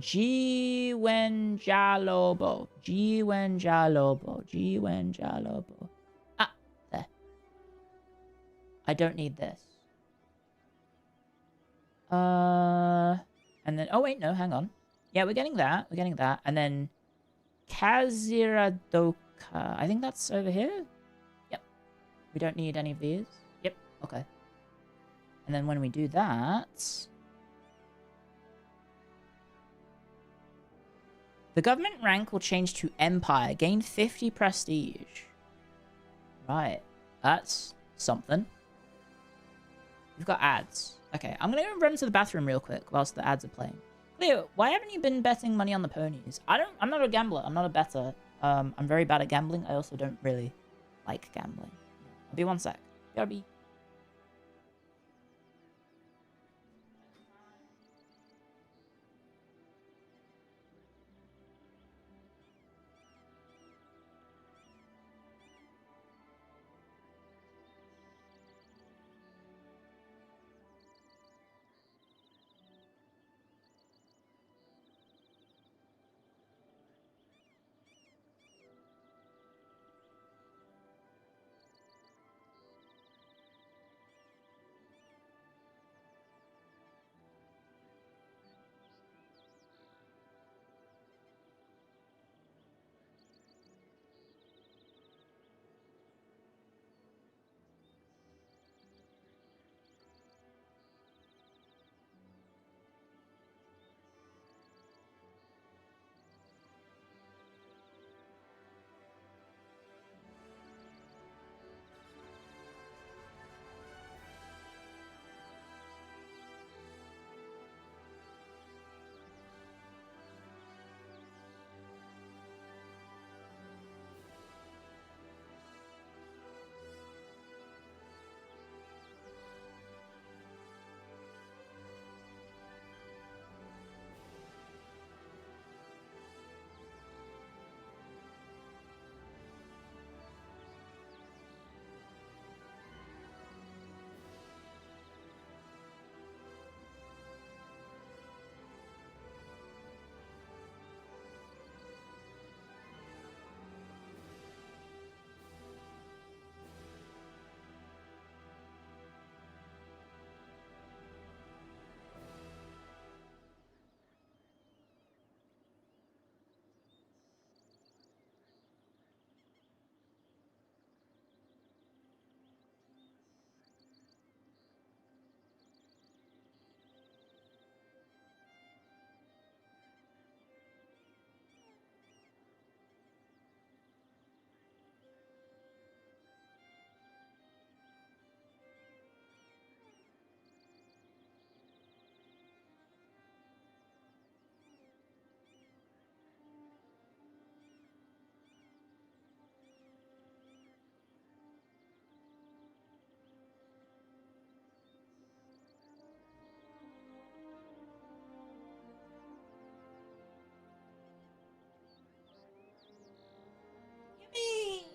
Jiwenjalobo. Jiwenjalobo. Jiwenjalobo. Ah, there. I don't need this. And then, oh wait, no, hang on. Yeah, we're getting that. We're getting that. And then Kaziradoka. I think that's over here. Yep. We don't need any of these. Yep. Okay. And then when we do that, the government rank will change to Empire. Gain 50 prestige. Right. That's something. We've got ads. Okay, I'm gonna go run to the bathroom real quick whilst the ads are playing. Clio, why haven't you been betting money on the ponies? I'm not a gambler. I'm not a bettor. I'm very bad at gambling. I also don't really like gambling. I'll be one sec. BRB.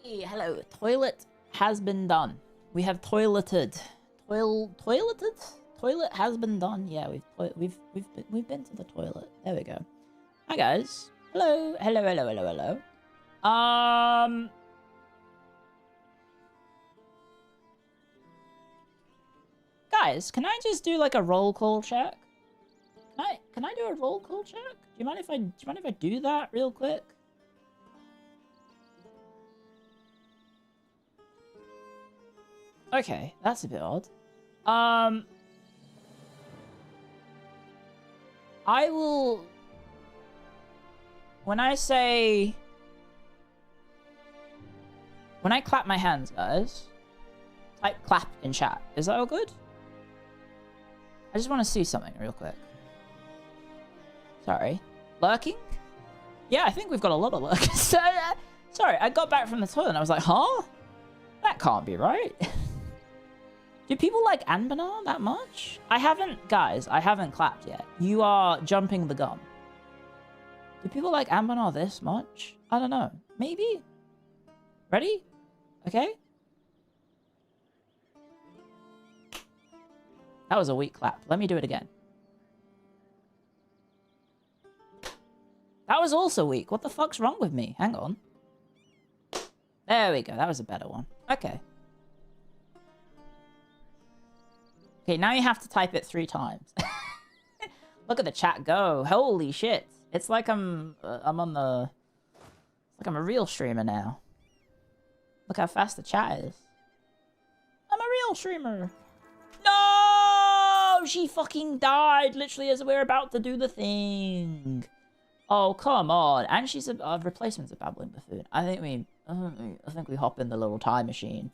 Hey, hello. Toilet has been done. We have toileted. Toileted? Toilet has been done. Yeah, we've been to the toilet. There we go. Hi guys. Hello. Hello. Guys, can I just do like a roll call check? Can I do a roll call check? Do you mind if I do that real quick? Okay, that's a bit odd. I will... When I clap my hands, guys, type clap in chat. Is that all good? I just want to see something real quick. Sorry. Lurking? Yeah, I think we've got a lot of lurkers. Sorry, I got back from the toilet and I was like, huh? That can't be right. Do people like Anbennar that much? Guys, I haven't clapped yet. You are jumping the gun. Do people like Anbennar this much? I don't know. Maybe? Ready? Okay. That was a weak clap. Let me do it again. That was also weak. What the fuck's wrong with me? Hang on. There we go. That was a better one. Okay. Okay, now you have to type it 3 times. Look at the chat go. Holy shit. It's like I'm on the... It's like I'm a real streamer now. Look how fast the chat is. I'm a real streamer. No! She fucking died literally as we were about to do the thing. Oh, come on. And she's a replacement of Babbling Buffoon. I think we hop in the little time machine.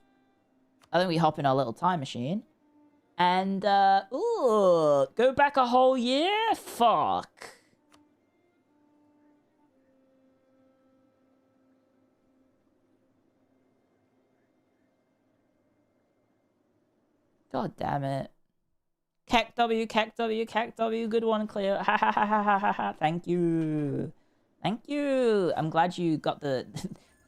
I think we hop in our little time machine. And, ooh, go back a whole year? Fuck. God damn it. Cac W, Cac W, Cac W. Good one, Clio. Ha ha ha ha ha ha ha. Thank you. Thank you. I'm glad you got the...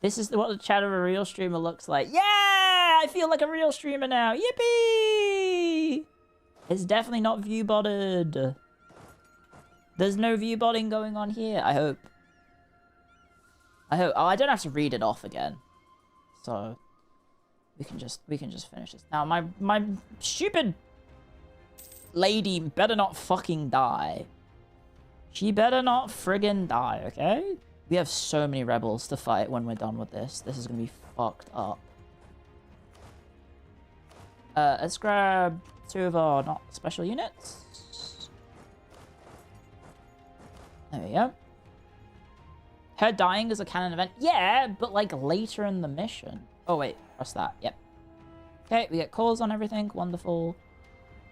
This is what the chat of a real streamer looks like. Yeah! I feel like a real streamer now. Yippee! It's definitely not view-botted. There's no view-botting going on here, I hope. I hope. Oh, I don't have to read it off again. So... We can just finish this. Now, my stupid lady better not fucking die. She better not friggin' die, okay? We have so many rebels to fight when we're done with this. This is gonna be fucked up. Let's grab 2 of our not special units. There we go. Her dying is a canon event. Yeah, but like later in the mission. Oh wait, press that. Yep. Okay, we get calls on everything. Wonderful.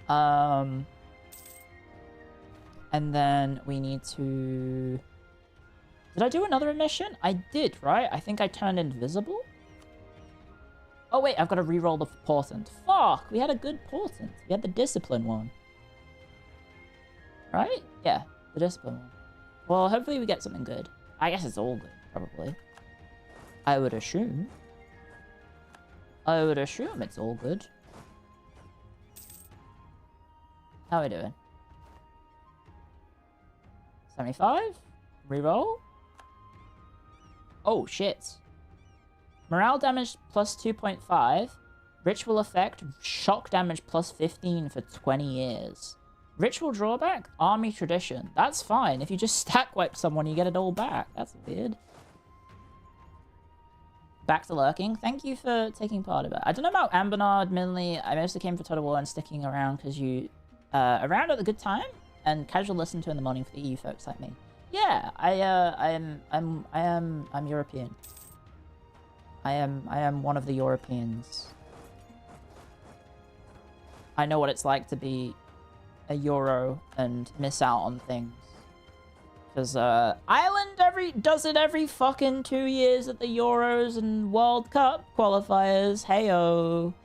And then we need to... Did I do another mission? I did, right? I think I turned invisible. Oh wait, I've got to re-roll the portent. Fuck, we had a good portent. We had the discipline one. Right? Yeah, the discipline one. Well, hopefully we get something good. I guess it's all good, probably. I would assume. I would assume it's all good. How are we doing? 75? Reroll? Oh, shit. Morale damage plus 2.5. Ritual effect, shock damage plus 15 for 20 years. Ritual drawback, army tradition. That's fine. If you just stack wipe someone, you get it all back. That's weird. Back to lurking. Thank you for taking part of it. I don't know about Anbennar, admittedly. I mostly came for Total War and sticking around because you around at the good time and casual listen to in the morning for the EU folks like me. Yeah, I'm European. I am one of the Europeans. I know what it's like to be a Euro and miss out on things. Because Ireland does it every fucking 2 years at the Euros and World Cup qualifiers. Heyo.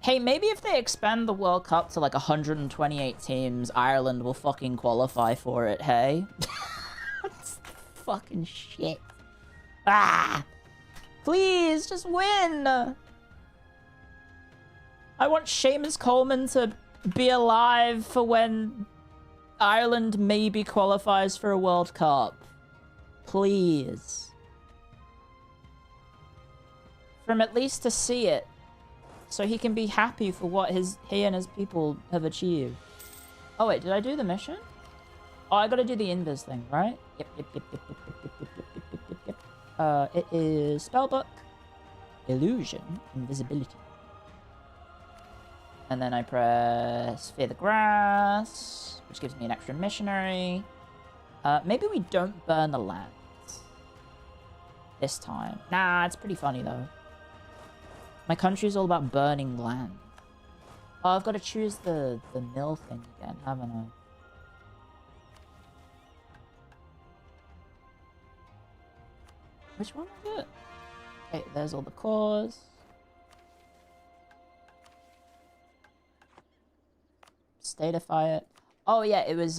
Hey, maybe if they expand the World Cup to like 128 teams, Ireland will fucking qualify for it, hey? That's fucking shit. Ah! Please, just win! I want Seamus Coleman to be alive for when Ireland maybe qualifies for a World Cup. Please. For him at least to see it. So he can be happy for what he and his people have achieved. Oh wait, did I do the mission? Oh, I gotta do the invis thing, right? Yep. It is spellbook, illusion, invisibility. And then I press Fear the Grass, which gives me an extra missionary. Maybe we don't burn the lands this time. Nah, it's pretty funny though. My country's all about burning land. Oh, I've got to choose the mill thing again, haven't I? Which one was it? Okay, there's all the cores. Statify it. Oh yeah, it was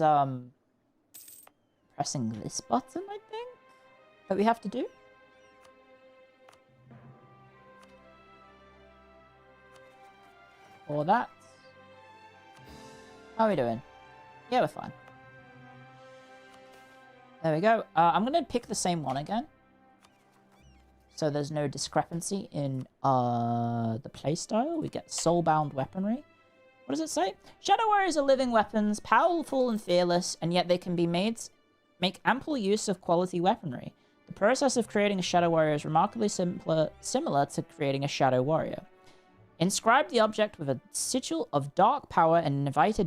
pressing this button, I think, that we have to do. Or that. How are we doing? Yeah, we're fine. There we go. I'm gonna pick the same one again, so there's no discrepancy in the playstyle. We get soulbound weaponry. What does it say? Shadow warriors are living weapons, powerful and fearless, and yet they can be make ample use of quality weaponry. The process of creating a shadow warrior is remarkably similar to creating a shadow warrior. Inscribe the object with a sigil of dark power and invite a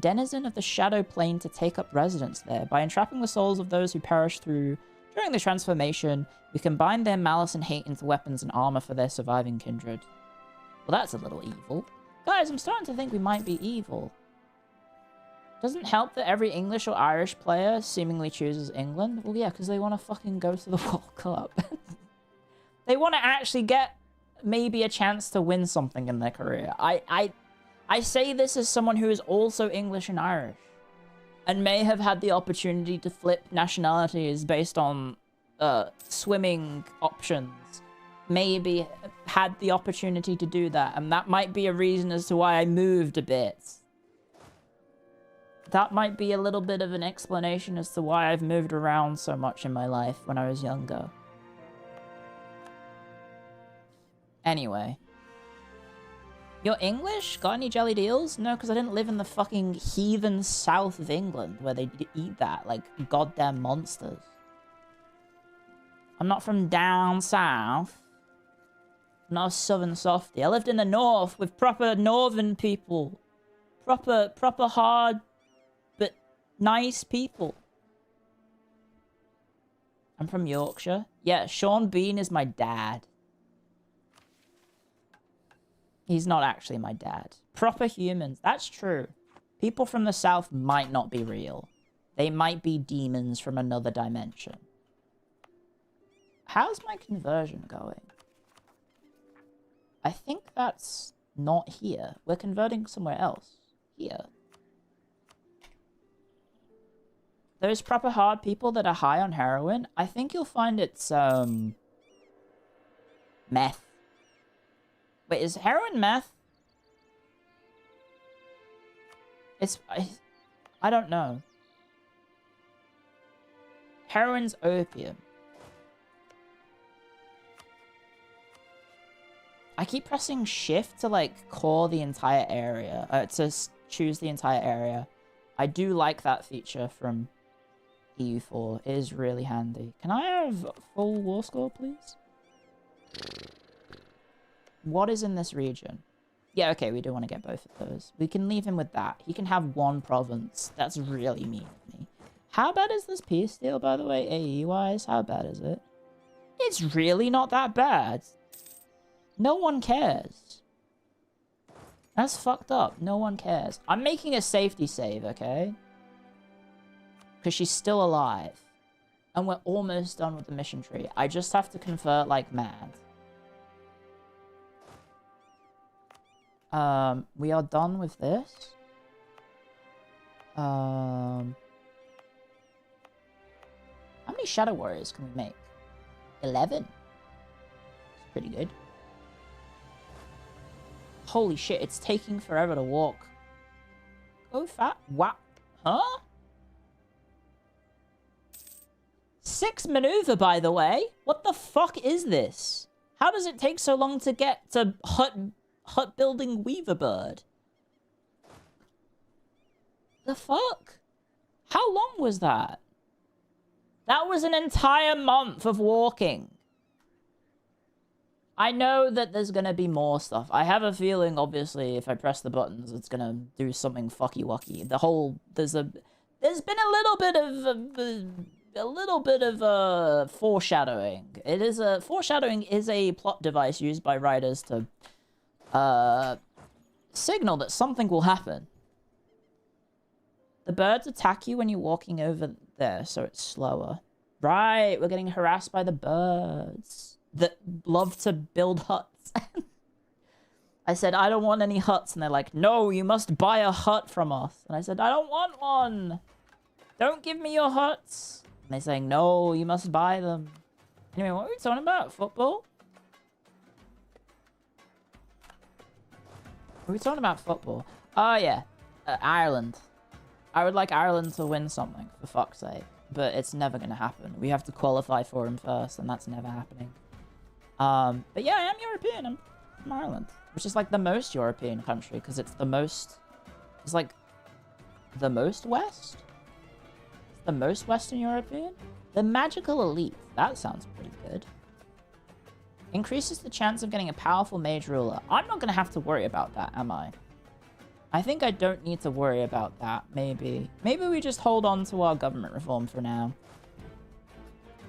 denizen of the shadow plane to take up residence there. By entrapping the souls of those who perish during the transformation, we combine their malice and hate into weapons and armor for their surviving kindred. Well, that's a little evil. Guys, I'm starting to think we might be evil. Doesn't help that every English or Irish player seemingly chooses England. Well, yeah, because they want to fucking go to the World Cup. They want to actually get maybe a chance to win something in their career. I say this as someone who is also English and Irish, and may have had the opportunity to flip nationalities based on swimming options. Maybe had the opportunity to do that, and that might be a reason as to why I moved a bit. That might be a little bit of an explanation as to why I've moved around so much in my life when I was younger. Anyway. You're English? Got any jelly deals? No, because I didn't live in the fucking heathen south of England where they eat that like goddamn monsters. I'm not from down south. I'm not a southern softie. I lived in the north with proper northern people. Proper hard, but nice people. I'm from Yorkshire. Yeah, Sean Bean is my dad. He's not actually my dad. Proper humans. That's true. People from the south might not be real. They might be demons from another dimension. How's my conversion going? I think that's not here. We're converting somewhere else. Here. Those proper hard people that are high on heroin, I think you'll find it's, meth. Wait, is heroin meth? It's... I don't know. Heroin's opium. I keep pressing shift to, like, core the entire area. To choose the entire area. I do like that feature from EU4. It is really handy. Can I have full war score, please? What is in this region? Yeah, okay, we do want to get both of those. We can leave him with that. He can have one province. That's really mean of me. How bad is this peace deal, by the way, AE-wise? How bad is it? It's really not that bad. No one cares. That's fucked up. No one cares. I'm making a safety save, okay? Because she's still alive. And we're almost done with the mission tree. I just have to convert like mad. We are done with this. How many Shadow Warriors can we make? 11? It's pretty good. Holy shit, it's taking forever to walk. Go fat. Wow. Huh? 6 maneuver, by the way. What the fuck is this? How does it take so long to get to hut building weaver bird? The fuck? How long was that? That was an entire month of walking. I know that there's gonna be more stuff. I have a feeling, obviously, if I press the buttons, it's gonna do something fucky-wucky. There's been a little bit of foreshadowing. Foreshadowing is a plot device used by writers to signal that something will happen. The birds attack you when you're walking over there, so it's slower. Right, we're getting harassed by the birds that love to build huts. I said, I don't want any huts, and they're like, no, you must buy a hut from us. And I said, I don't want one. Don't give me your huts. And they're saying, no, you must buy them. Anyway, what were we talking about? Football? Were we talking about football? Oh, yeah. Ireland. I would like Ireland to win something, for fuck's sake. But it's never going to happen. We have to qualify for him first, and that's never happening. But yeah, I am European. I'm from Ireland. Which is like the most European country, because it's the most... It's like... The most West? It's the most Western European? The Magical Elite. That sounds pretty good. Increases the chance of getting a powerful mage ruler. I'm not going to have to worry about that, am I? I think I don't need to worry about that, maybe. Maybe we just hold on to our government reform for now.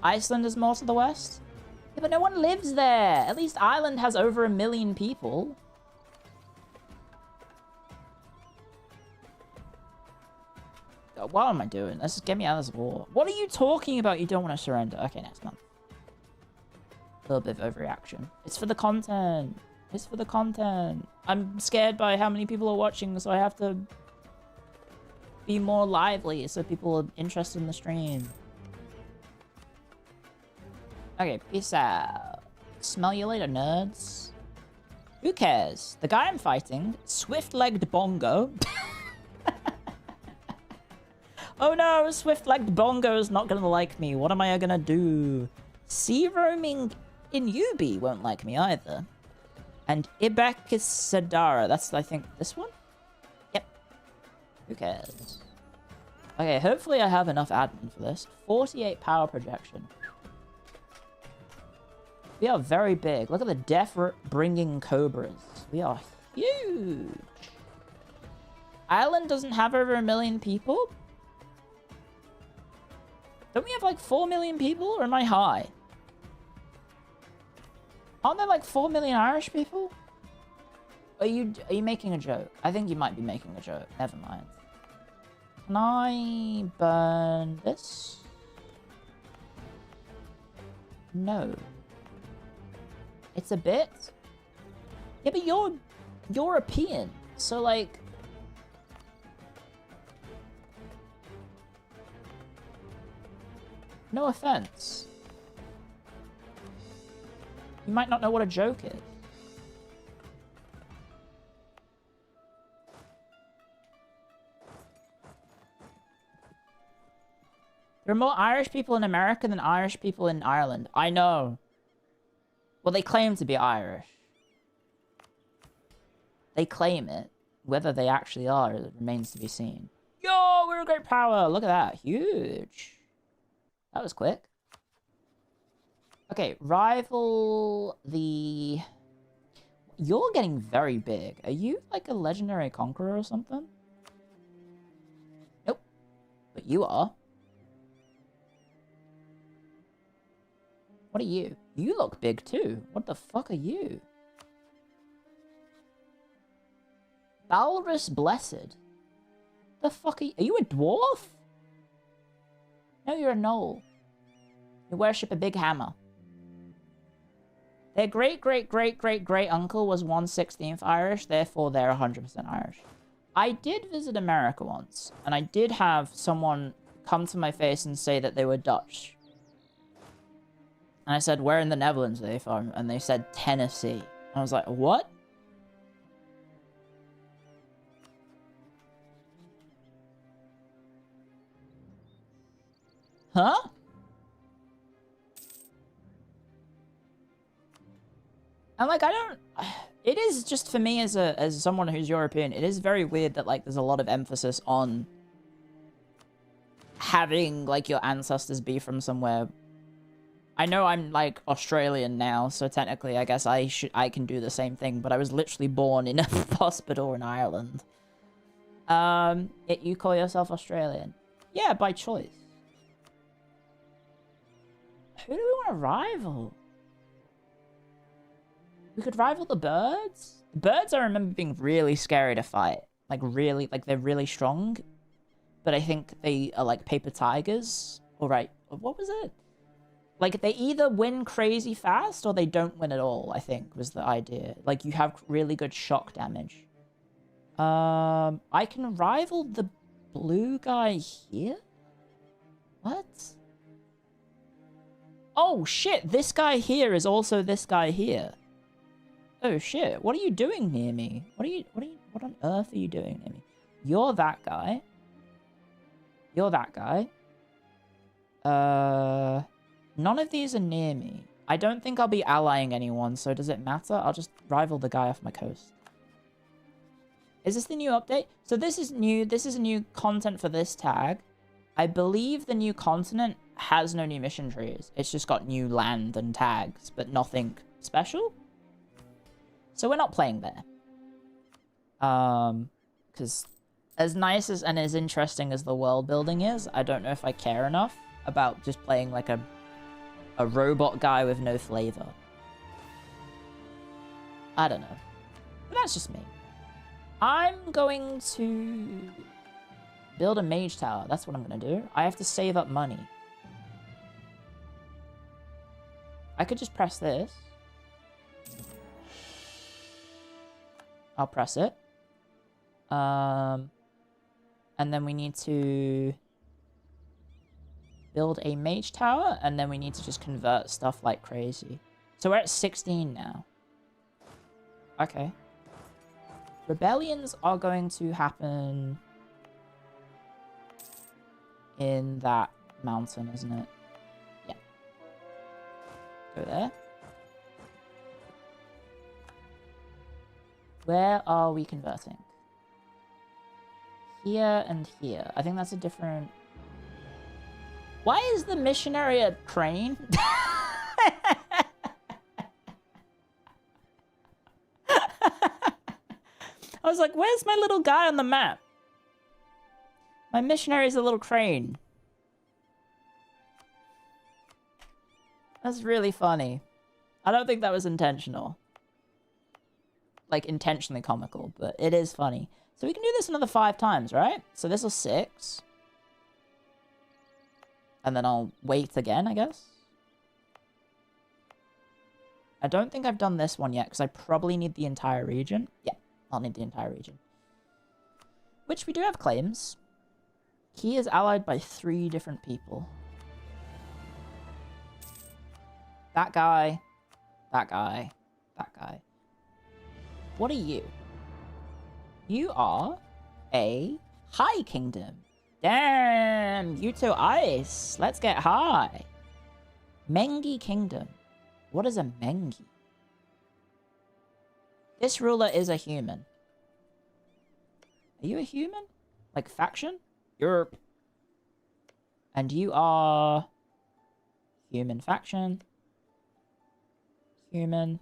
Iceland is more to the west? Yeah, but no one lives there! At least Ireland has over 1 million people. What am I doing? Let's just get me out of this war. What are you talking about? You don't want to surrender. Okay, next month. A little bit of overreaction. It's for the content. It's for the content. I'm scared by how many people are watching, so I have to be more lively so people are interested in the stream. Okay, peace out. Smell you later, nerds. Who cares? The guy I'm fighting, swift-legged bongo. Oh no, swift-legged bongo is not gonna like me. What am I gonna do? Sea roaming in Ubi won't like me either. And Ibekis Sadara. That's, I think, this one? Yep. Who cares? Okay, hopefully I have enough admin for this. 48 power projection. We are very big. Look at the death-bringing cobras. We are huge. Ireland doesn't have over 1 million people? Don't we have like 4 million people, or am I high? Aren't there like 4 million Irish people? Are you making a joke? I think you might be making a joke. Never mind. Can I burn this? No. It's a bit. Yeah, but you're European, so like. No offense. You might not know what a joke is. There are more Irish people in America than Irish people in Ireland. I know. Well, they claim to be Irish. They claim it. Whether they actually are, it remains to be seen. Yo, we're a great power. Look at that. Huge. That was quick. Okay, rival the... You're getting very big. Are you like a legendary conqueror or something? Nope. But you are. What are you? You look big too. What the fuck are you? Balrus Blessed. The fuck are you a dwarf? No, you're a gnoll. You worship a big hammer. Their great-great-great-great-great-uncle was 1/16th Irish, therefore they're 100% Irish. I did visit America once, and I did have someone come to my face and say that they were Dutch. And I said, where in the Netherlands are they from? And they said, Tennessee. I was like, what? Huh? And like, I don't... It is just for me as someone who's European, it is very weird that like there's a lot of emphasis on having like your ancestors be from somewhere. I know I'm like Australian now, so technically I guess I can do the same thing, but I was literally born in a hospital in Ireland. You call yourself Australian? Yeah, by choice. Who do we want to rival? We could rival the birds? The birds I remember being really scary to fight. Like really, like they're really strong. But I think they are like paper tigers. Alright, what was it? Like, they either win crazy fast or they don't win at all, I think, was the idea. Like, you have really good shock damage. I can rival the blue guy here? What? Oh, shit! This guy here is also this guy here. Oh, shit. What are you doing near me? What on earth are you doing near me? You're that guy. You're that guy. None of these are near me. I don't think I'll be allying anyone, so does it matter? I'll just rival the guy off my coast. Is this the new update? So this is new. This is new content for this tag. I believe the new continent has no new mission trees. It's just got new land and tags, but nothing special. So we're not playing there. Because as nice as and as interesting as the world building is, I don't know if I care enough about just playing like a robot guy with no flavor. I don't know. But that's just me. I'm going to Build a mage tower. That's what I'm gonna do. I have to save up money. I could just press this. I'll press it. And then we need to build a mage tower, and then we need to just convert stuff like crazy. So we're at 16 now. Okay. Rebellions are going to happen in that mountain, isn't it? Yeah. Go there. Where are we converting? Here and here. I think that's a different... Why is the missionary a crane? I was like, where's my little guy on the map? My missionary is a little crane. That's really funny. I don't think that was intentional. Like, intentionally comical, but it is funny. So we can do this another 5 times, right? So this was 6. And then I'll wait again, I guess. I don't think I've done this one yet, because I probably need the entire region. Yeah, I'll need the entire region. Which we do have claims. He is allied by 3 different people. That guy, that guy, that guy. What are you? You are a high kingdom. Damn, you two ice. Let's get high. Mengi kingdom. What is a Mengi? This ruler is a human. Are you a human? Like faction? You're... And you are... Human faction. Human.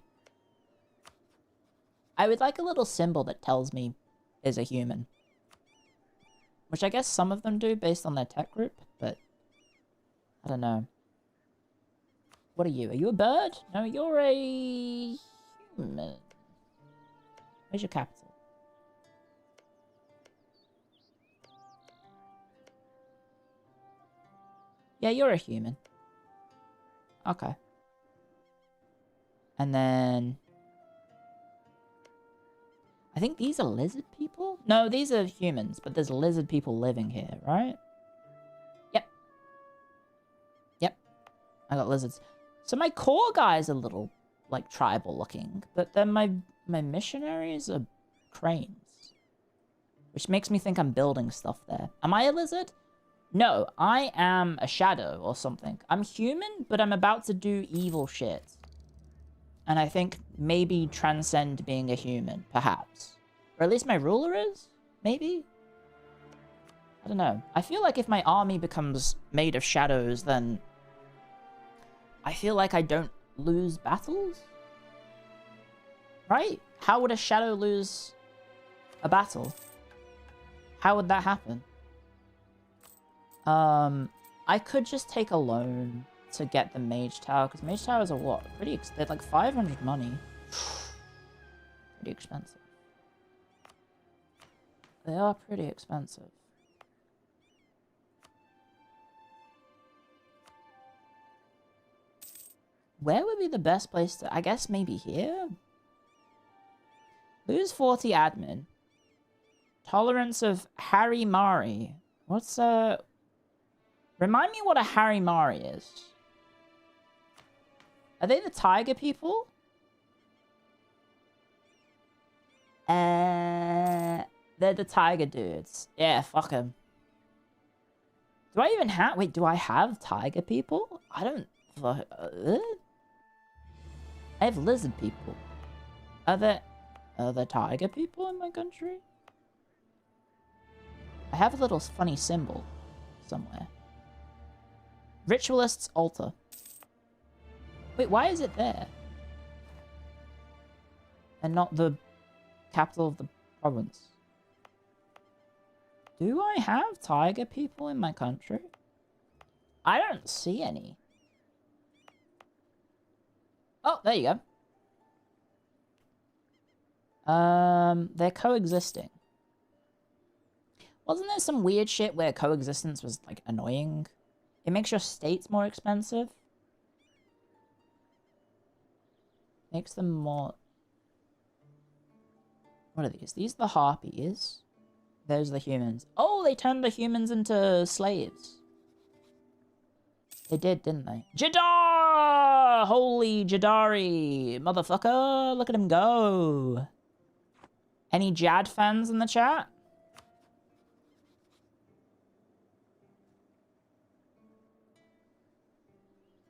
I would like a little symbol that tells me is a human. Which I guess some of them do based on their tech group, but... I don't know. What are you? Are you a bird? No, you're a... human. Where's your capital? Yeah, you're a human. Okay. And then... I think these are lizard people? No, these are humans, but there's lizard people living here, right? Yep. Yep. I got lizards. So my core guy's a little, like, tribal looking, but then my missionaries are cranes. Which makes me think I'm building stuff there. Am I a lizard? No, I am a shadow or something. I'm human, but I'm about to do evil shit. And I think maybe transcend being a human, perhaps. Or at least my ruler is? Maybe? I don't know. I feel like if my army becomes made of shadows, then... I feel like I don't lose battles? Right? How would a shadow lose a battle? How would that happen? I could just take a loan to get the mage tower, because mage towers are what? They're like 500 money. Pretty expensive. They are pretty expensive. Where would be the best place to... I guess maybe here? Lose 40 admin. Tolerance of Harry Mari. What's Remind me what a Harry Mari is. Are they the tiger people? They're the tiger dudes. Yeah, fuck them. Do I even have... Wait, do I have tiger people? I don't... I have lizard people. Are there tiger people in my country? I have a little funny symbol somewhere. Ritualist's altar. Wait, why is it there? And not the capital of the province? Do I have tiger people in my country? I don't see any. Oh, there you go. They're coexisting. Wasn't there some weird shit where coexistence was, like, annoying? It makes your states more expensive. Makes them more... What are these? These are the harpies. Those are the humans. Oh, they turned the humans into slaves. They did, didn't they? Jadar! Holy Jadari! Motherfucker! Look at him go! Any Jad fans in the chat?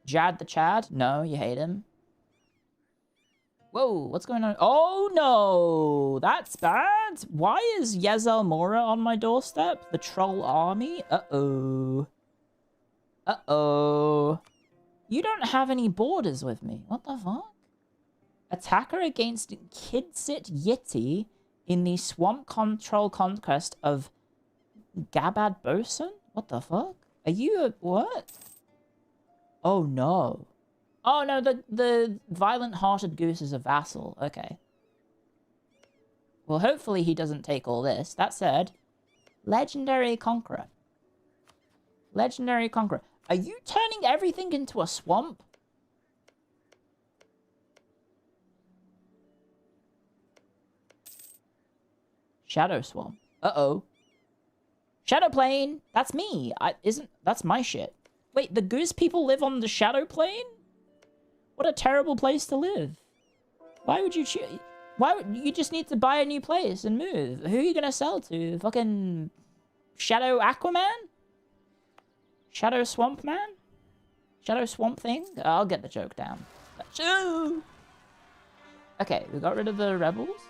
Jad the Chad? No, you hate him. Whoa, what's going on? Oh no! That's bad! Why is Yezel Mora on my doorstep? The troll army? Uh-oh. Uh-oh. You don't have any borders with me. What the fuck? Attacker against Kidsit Yeti in the swamp control conquest of Gabad Bosun? What the fuck? Are you a... what? Oh no. Oh no, the violent-hearted goose is a vassal. Okay. Well, hopefully he doesn't take all this. That said, Legendary Conqueror. Legendary Conqueror. Are you turning everything into a swamp? Shadow Swamp. Uh-oh. Shadow Plane! That's me! That's my shit. Wait, the goose people live on the Shadow Plane? What a terrible place to live. Why would you choose... Why would... You just need to buy a new place and move. Who are you gonna sell to? Fucking... Shadow Aquaman? Shadow Swamp Man? Shadow Swamp Thing? I'll get the joke down. Okay, we got rid of the rebels.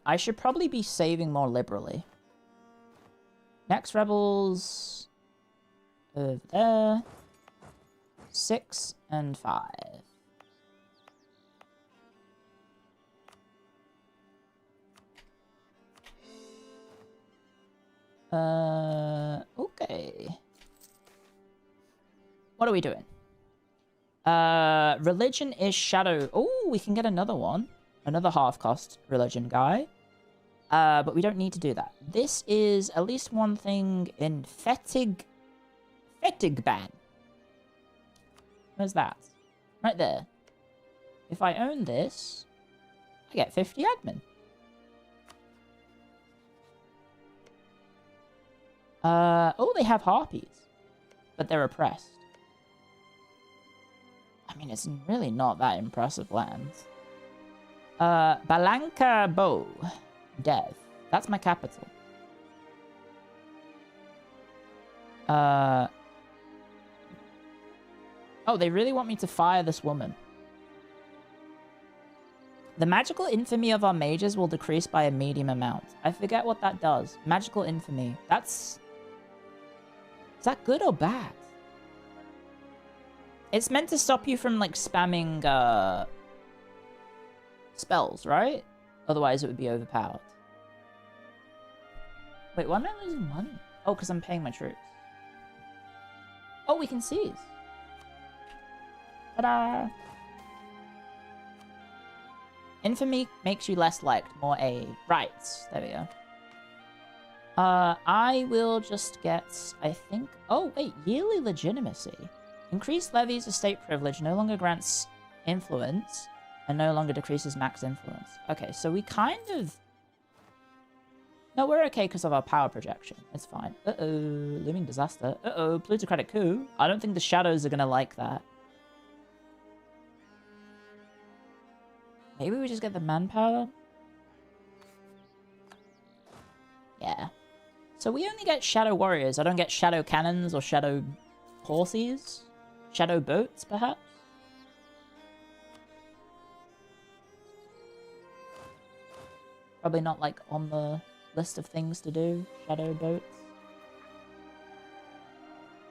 I should probably be saving more liberally. Next rebels... over there. 6 and 5. Okay. What are we doing? Religion is shadow. Oh, we can get another one. Another half-cost religion guy. But we don't need to do that. This is at least one thing in Fetigban. Where's that? Right there. If I own this, I get 50 admin. Oh, they have harpies. But they're oppressed. I mean, it's really not that impressive lands. Balanka Bo. Dev. That's my capital. Oh, they really want me to fire this woman. The magical infamy of our mages will decrease by a medium amount. I forget what that does. Magical infamy. That's... Is that good or bad? It's meant to stop you from, like, spamming, spells, right? Otherwise it would be overpowered. Wait, why am I losing money? Oh, because I'm paying my troops. Oh, we can seize. Ta-da! Infamy makes you less liked, more a... Right, there we go. I will just get, I think... Oh, wait, yearly legitimacy. Increased levies of state privilege no longer grants influence and no longer decreases max influence. Okay, so we kind of... No, we're okay because of our power projection. It's fine. Uh-oh, looming disaster. Uh-oh, plutocratic coup. I don't think the shadows are going to like that. Maybe we just get the manpower? Yeah. So we only get shadow warriors. I don't get shadow cannons or shadow horses. Shadow boats, perhaps? Probably not, like, on the list of things to do. Shadow boats.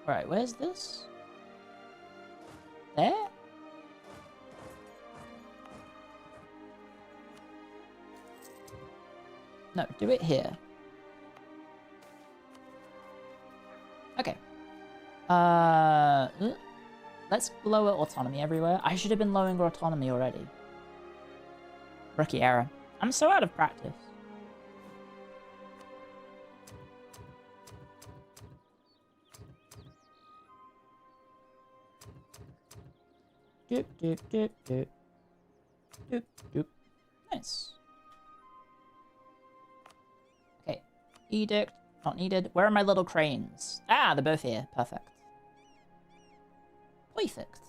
Alright, where's this? There? No, do it here. Okay. Let's lower autonomy everywhere. I should have been lowering autonomy already. Rookie error. I'm so out of practice. Doop, doop, doop, doop. Doop, doop. Nice. Okay. Edict. Not needed. Where are my little cranes? Ah, they're both here. Perfect. Perfect.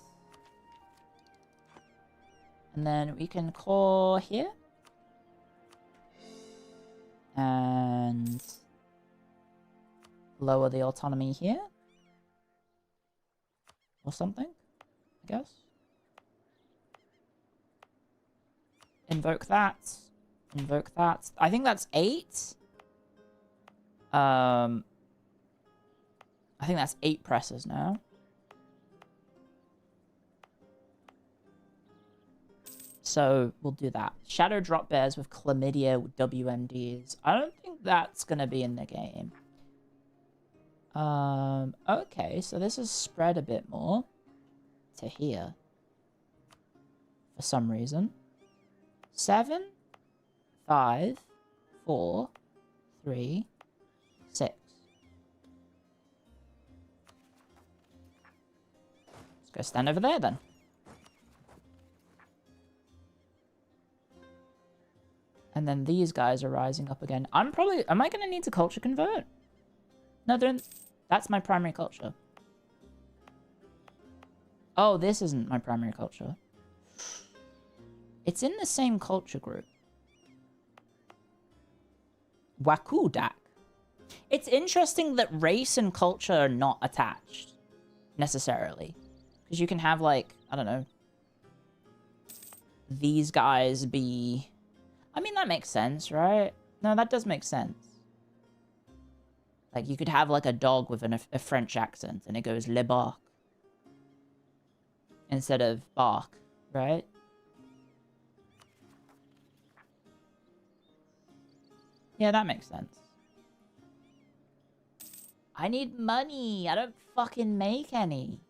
And then we can core here. And lower the autonomy here. Or something, I guess. Invoke that. Invoke that. I think that's 8. I think that's 8 presses now. So we'll do that. Shadow drop bears with chlamydia WMDs. I don't think that's gonna be in the game. Okay, so this is spread a bit more to here for some reason. 7, 5, 4, 3, 6. Let's go stand over there then. And then these guys are rising up again. Am I gonna need to culture convert? No, that's my primary culture. Oh, this isn't my primary culture. It's in the same culture group. Wakudak. It's interesting that race and culture are not attached, necessarily. Because you can have, like, I don't know, these guys be... I mean, that makes sense, right? No, that does make sense. Like, you could have, like, a dog with a French accent, and it goes Le Bark. Instead of Bark, right? Yeah, that makes sense. I need money. I don't fucking make any.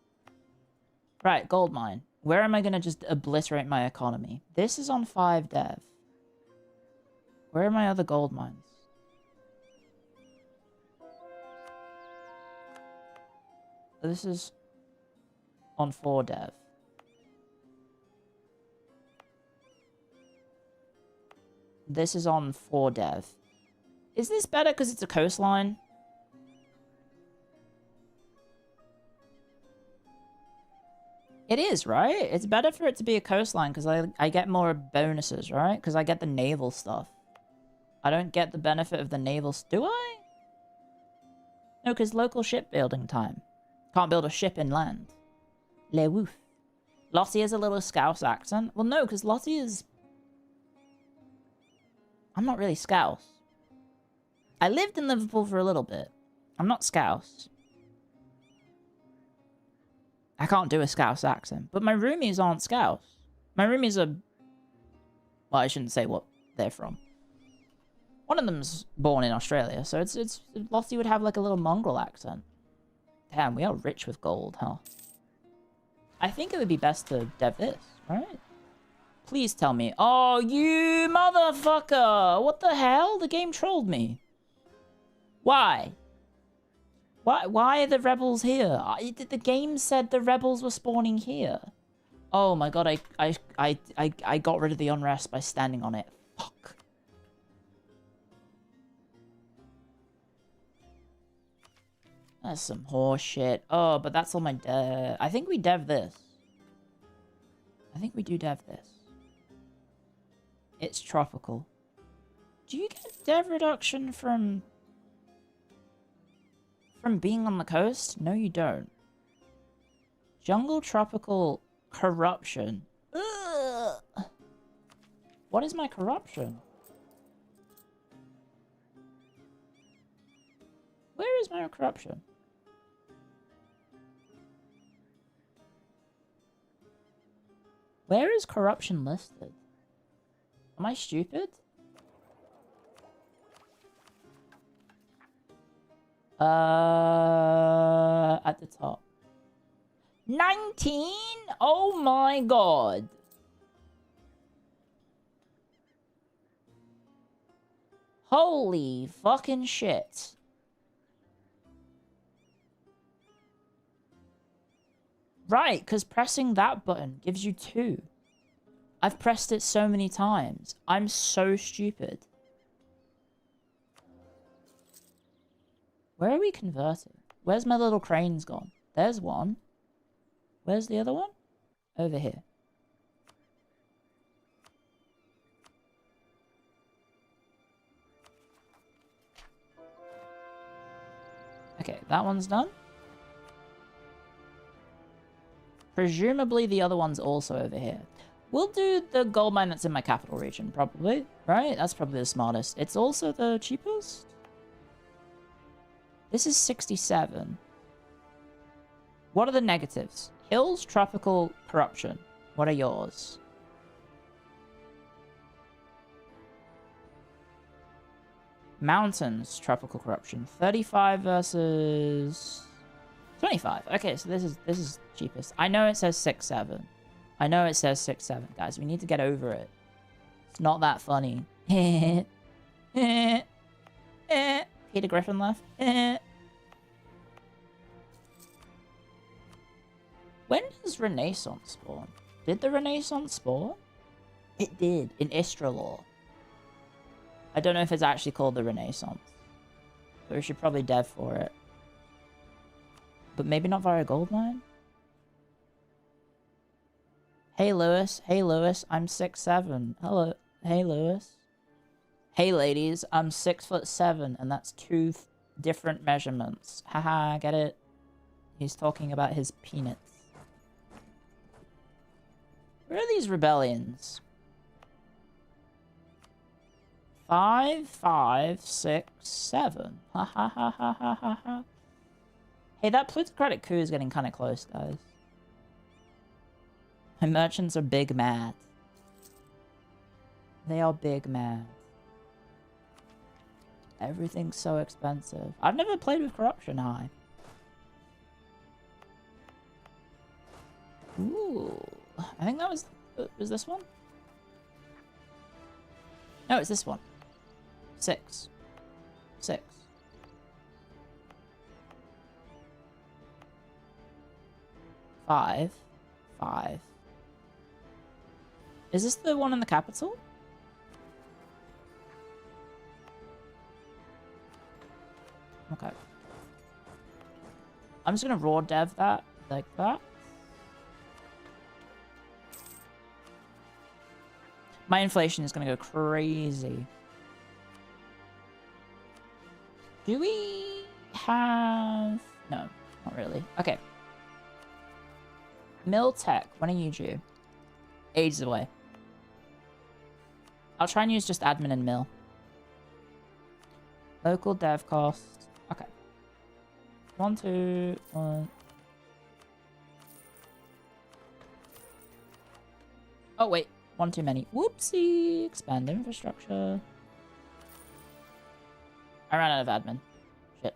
Right, gold mine. Where am I gonna just obliterate my economy? This is on 5 dev. Where are my other gold mines? This is on 4 dev. This is on 4 dev. Is this better because it's a coastline? It is, right? It's better for it to be a coastline because I get more bonuses, right? Because I get the naval stuff. I don't get the benefit of the naval... Do I? No, because local shipbuilding time. Can't build a ship inland. Le woof. Lotte has a little Scouse accent. Well, no, because Lotte is... I'm not really Scouse. I lived in Liverpool for a little bit. I'm not Scouse. I can't do a Scouse accent. But my roomies aren't Scouse. My roomies are... Well, I shouldn't say what they're from. One of them's born in Australia, so it's Lotte would have like a little mongrel accent. Damn, we are rich with gold, huh? I think it would be best to dev this, right? Please tell me. Oh, you motherfucker! What the hell? The game trolled me. Why? Why are the rebels here? The game said the rebels were spawning here. Oh my god, I got rid of the unrest by standing on it. Fuck. That's some horse shit. Oh, but that's all my dev. I think we dev this. I think we do dev this. It's tropical. Do you get dev reduction from being on the coast? No, you don't. Jungle tropical corruption. Ugh. What is my corruption? Where is my corruption? Where is corruption listed? Am I stupid? At the top. 19? Oh my god. Holy fucking shit. Right, because pressing that button gives you 2. I've pressed it so many times. I'm so stupid. Where are we converting? Where's my little cranes gone? There's one. Where's the other one? Over here. Okay, that one's done. Presumably the other one's also over here. We'll do the gold mine that's in my capital region, probably. Right? That's probably the smartest. It's also the cheapest. This is 67. What are the negatives? Hills, tropical, corruption. What are yours? Mountains, tropical corruption. 35 versus 25. Okay, so this is cheapest. I know it says 6-7. I know it says 6-7, guys. We need to get over it. It's not that funny. Peter Griffin left. When does Renaissance spawn? Did the Renaissance spawn? It did, in Istralore. I don't know if it's actually called the Renaissance. But we should probably dev for it. But maybe not via goldmine? Hey Lewis, I'm 6'7". Hello, hey Lewis. Hey ladies, I'm 6'7", and that's 2 different measurements. Haha, get it? He's talking about his peanuts. Where are these rebellions? 5, 5, 6, 7. Ha ha ha ha ha ha ha. Hey, that plutocratic coup is getting kind of close, guys. My merchants are big mad. They are big mad. Everything's so expensive. I've never played with corruption high. Ooh. I think that was this one? No, it's this one. 6. 6. Five. 5. Is this the one in the capital? Okay. I'm just gonna raw dev that like that. My inflation is gonna go crazy. Do we have... No, not really. Okay. Mill Tech, when are you due? Ages away. I'll try and use just admin and mill. Local dev cost. Okay. 1, 2, 1. Oh, wait. 1 too many. Whoopsie. Expand infrastructure. I ran out of admin. Shit.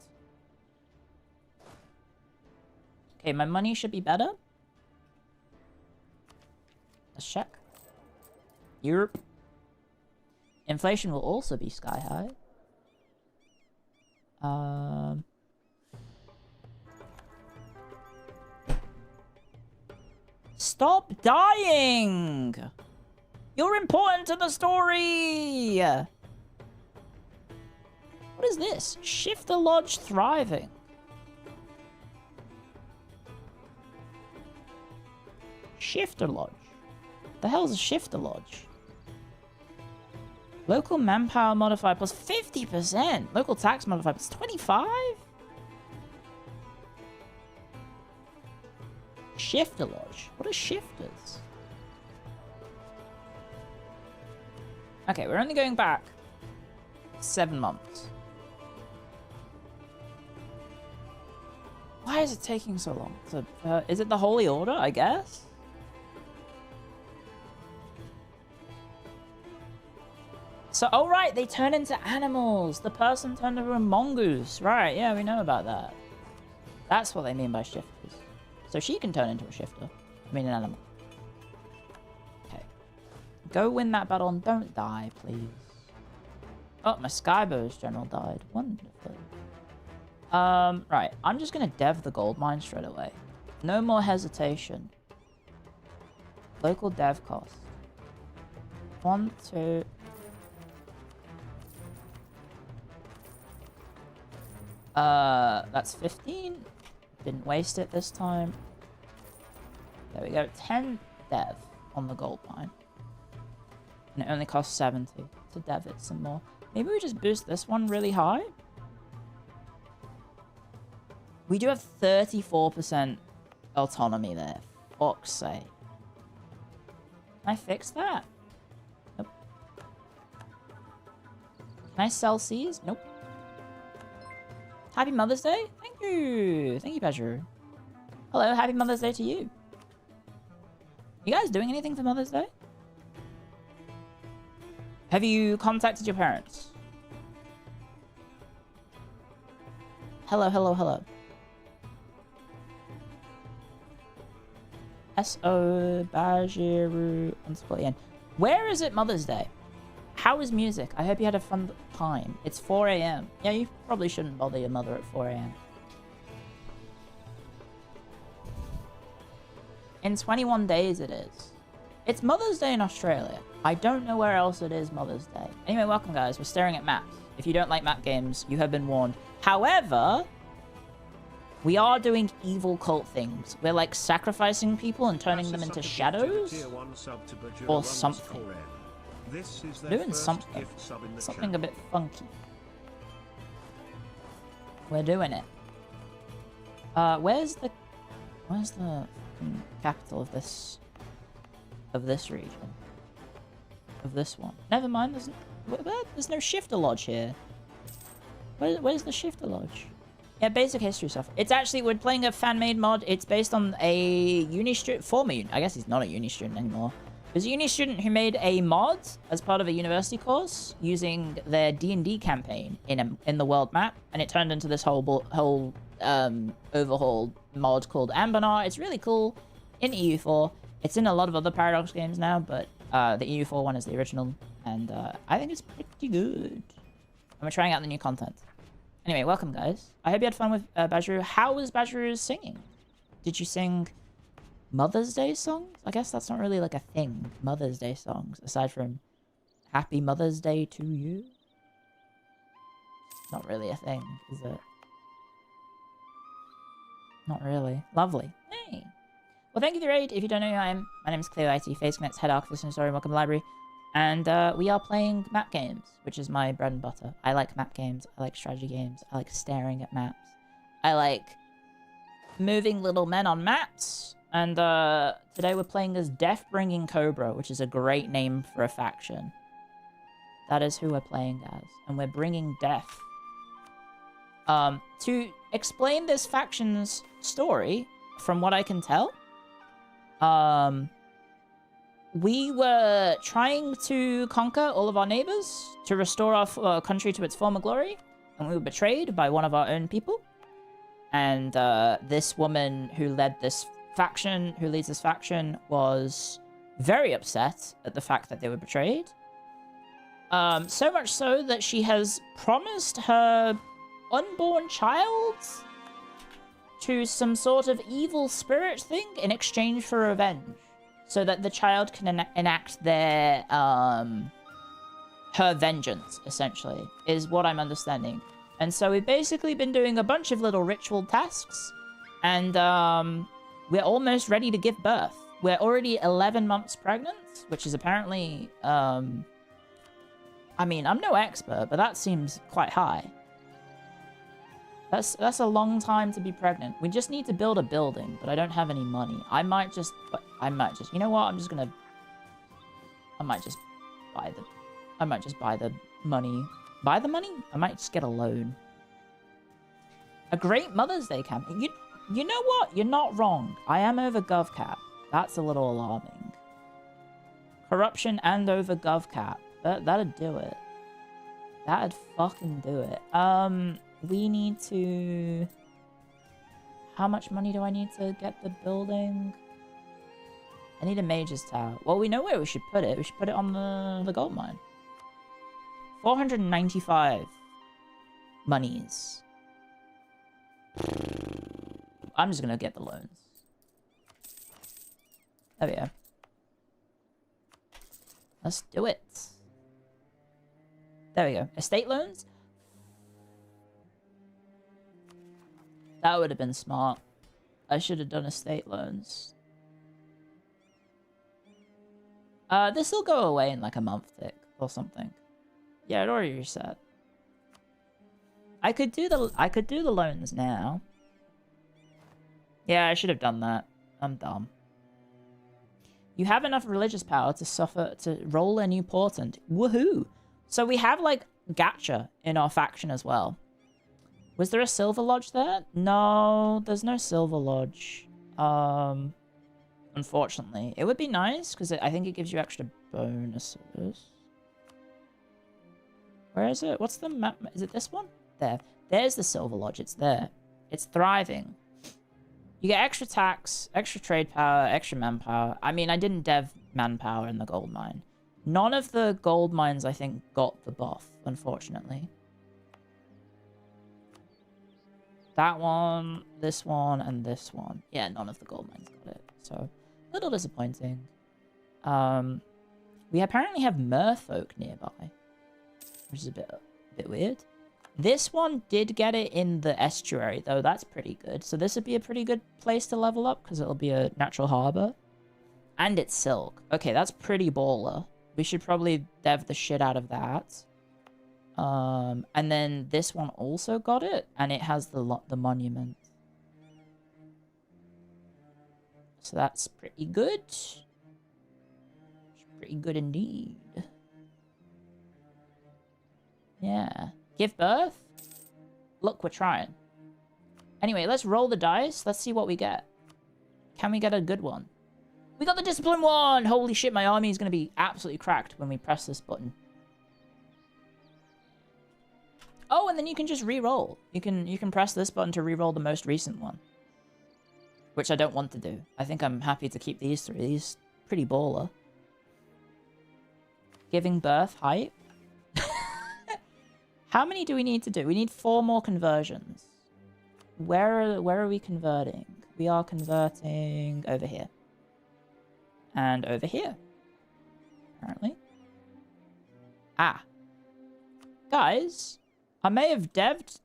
Okay, my money should be better. Let's check. Europe. Inflation will also be sky high. Stop dying! You're important to the story! What is this? Shifter Lodge thriving. Shifter Lodge. The hell's a Shifter Lodge? Local manpower modifier plus 50%. Local tax modifier plus 25? Shifter Lodge. What are shifters? Okay, we're only going back 7 months. Why is it taking so long? So, is it the Holy Order, I guess? So, oh right, they turn into animals. The person turned into a mongoose. Right, yeah, we know about that. That's what they mean by shifters. So she can turn into a shifter. I mean an animal. Okay. Go win that battle and don't die, please. Oh, my Skybo's general died. Wonderful. Right. I'm just gonna dev the gold mine straight away. No more hesitation. Local dev cost. 1, 2. That's 15. Didn't waste it this time. There we go. 10 dev on the gold mine. And it only costs 70 to dev it some more. Maybe we just boost this one really high? We do have 34% autonomy there. Fuck's sake. Can I fix that? Nope. Can I sell C's? Nope. Happy Mother's Day? Thank you. Thank you, Pedro. Hello, happy Mother's Day to you. You guys doing anything for Mother's Day? Have you contacted your parents? Hello, hello, hello. S.O. Bajiru _N. Where is it Mother's Day? How is music? I hope you had a fun time. It's 4 a.m. Yeah, you probably shouldn't bother your mother at 4 a.m. In 21 days it is. It's Mother's Day in Australia. I don't know where else it is Mother's Day. Anyway, welcome guys. We're staring at maps. If you don't like map games, you have been warned. However, we are doing evil cult things. We're like sacrificing people and turning them into shadows or something. Doing something. Something a bit funky. We're doing it. Where's the capital of this region? Of this one? Never mind. There's no shifter lodge here. Where's the shifter lodge? Yeah, basic history stuff. It's actually, we're playing a fan-made mod. It's based on a uni student, former uni. I guess he's not a uni student anymore. There's a uni student who made a mod as part of a university course using their D&D campaign in the world map, and it turned into this whole overhauled mod called Anbennar. It's really cool in EU4. It's in a lot of other Paradox games now, but the EU4 one is the original, and I think it's pretty good. And we're trying out the new content. Anyway, welcome guys. I hope you had fun with Bajiru. How was Bajiru's singing? Did you sing Mother's Day songs? I guess that's not really like a thing. Mother's Day songs, aside from Happy Mother's Day to you. Not really a thing, is it? Not really. Lovely. Hey. Well, thank you for the raid. If you don't know who I am, my name is Clio IT, Face Connect's head archivist and historian. Welcome to the library. And we are playing map games, which is my bread and butter. I like map games. I like strategy games. I like staring at maps. I like moving little men on maps. And today we're playing as Death-Bringing Cobra, which is a great name for a faction. That is who we're playing as. And we're bringing death. To explain this faction's story, from what I can tell, we were trying to conquer all of our neighbors to restore our country to its former glory, and we were betrayed by one of our own people. And this woman who leads this faction, was very upset at the fact that they were betrayed. So much so that she has promised her unborn child to some sort of evil spirit thing in exchange for revenge, so that the child can enact their her vengeance, essentially, is what I'm understanding. And so we've basically been doing a bunch of little ritual tasks, and we're almost ready to give birth. We're already 11 months pregnant, which is apparently I mean, I'm no expert, but that seems quite high. That's a long time to be pregnant. We just need to build a building, but I don't have any money. I might just, you know what? I might just buy the money. Buy the money? I might just get a loan. A great Mother's Day campaign. You know what? You're not wrong. I am over GovCap. That's a little alarming. Corruption and over GovCap. That'd do it. That'd fucking do it. We need to... How much money do I need to get the building? I need a mage's tower. Well, we know where we should put it. We should put it on the gold mine. 495 monies. I'm just gonna get the loans. There we go. Let's do it. There we go. Estate loans? That would have been smart. I should have done estate loans. This will go away in like a month tick or something. Yeah, it already reset. I could do the loans now. Yeah, I should have done that. I'm dumb. You have enough religious power to roll a new portent. Woohoo! So we have like gacha in our faction as well. Was there a silver lodge there? No, there's no silver lodge. Unfortunately. It would be nice because I think it gives you extra bonuses. Where is it? What's the map? Is it this one? There. There's the silver lodge. It's there. It's thriving. You get extra tax, extra trade power, extra manpower. I mean, I didn't dev manpower in the gold mine. None of the gold mines, I think, got the buff, unfortunately. That one, this one, and this one. Yeah, none of the gold mines got it. So, a little disappointing. We apparently have merfolk nearby, which is a bit weird. This one did get it in the estuary, though. That's pretty good. So this would be a pretty good place to level up, because it'll be a natural harbor. And it's silk. Okay, that's pretty baller. We should probably dev the shit out of that. And then this one also got it, and it has the monument. So that's pretty good. Pretty good indeed. Yeah. Give birth? Look, we're trying. Anyway, let's roll the dice. Let's see what we get. Can we get a good one? We got the discipline one! Holy shit, my army is going to be absolutely cracked when we press this button. Oh, and then you can just re-roll. You can press this button to re-roll the most recent one. Which I don't want to do. I think I'm happy to keep these three. These pretty baller. Giving birth hype. How many do we need to do? We need 4 more conversions. Where are we converting? We are converting over here. And over here. Apparently. Ah. Guys, I may have devved...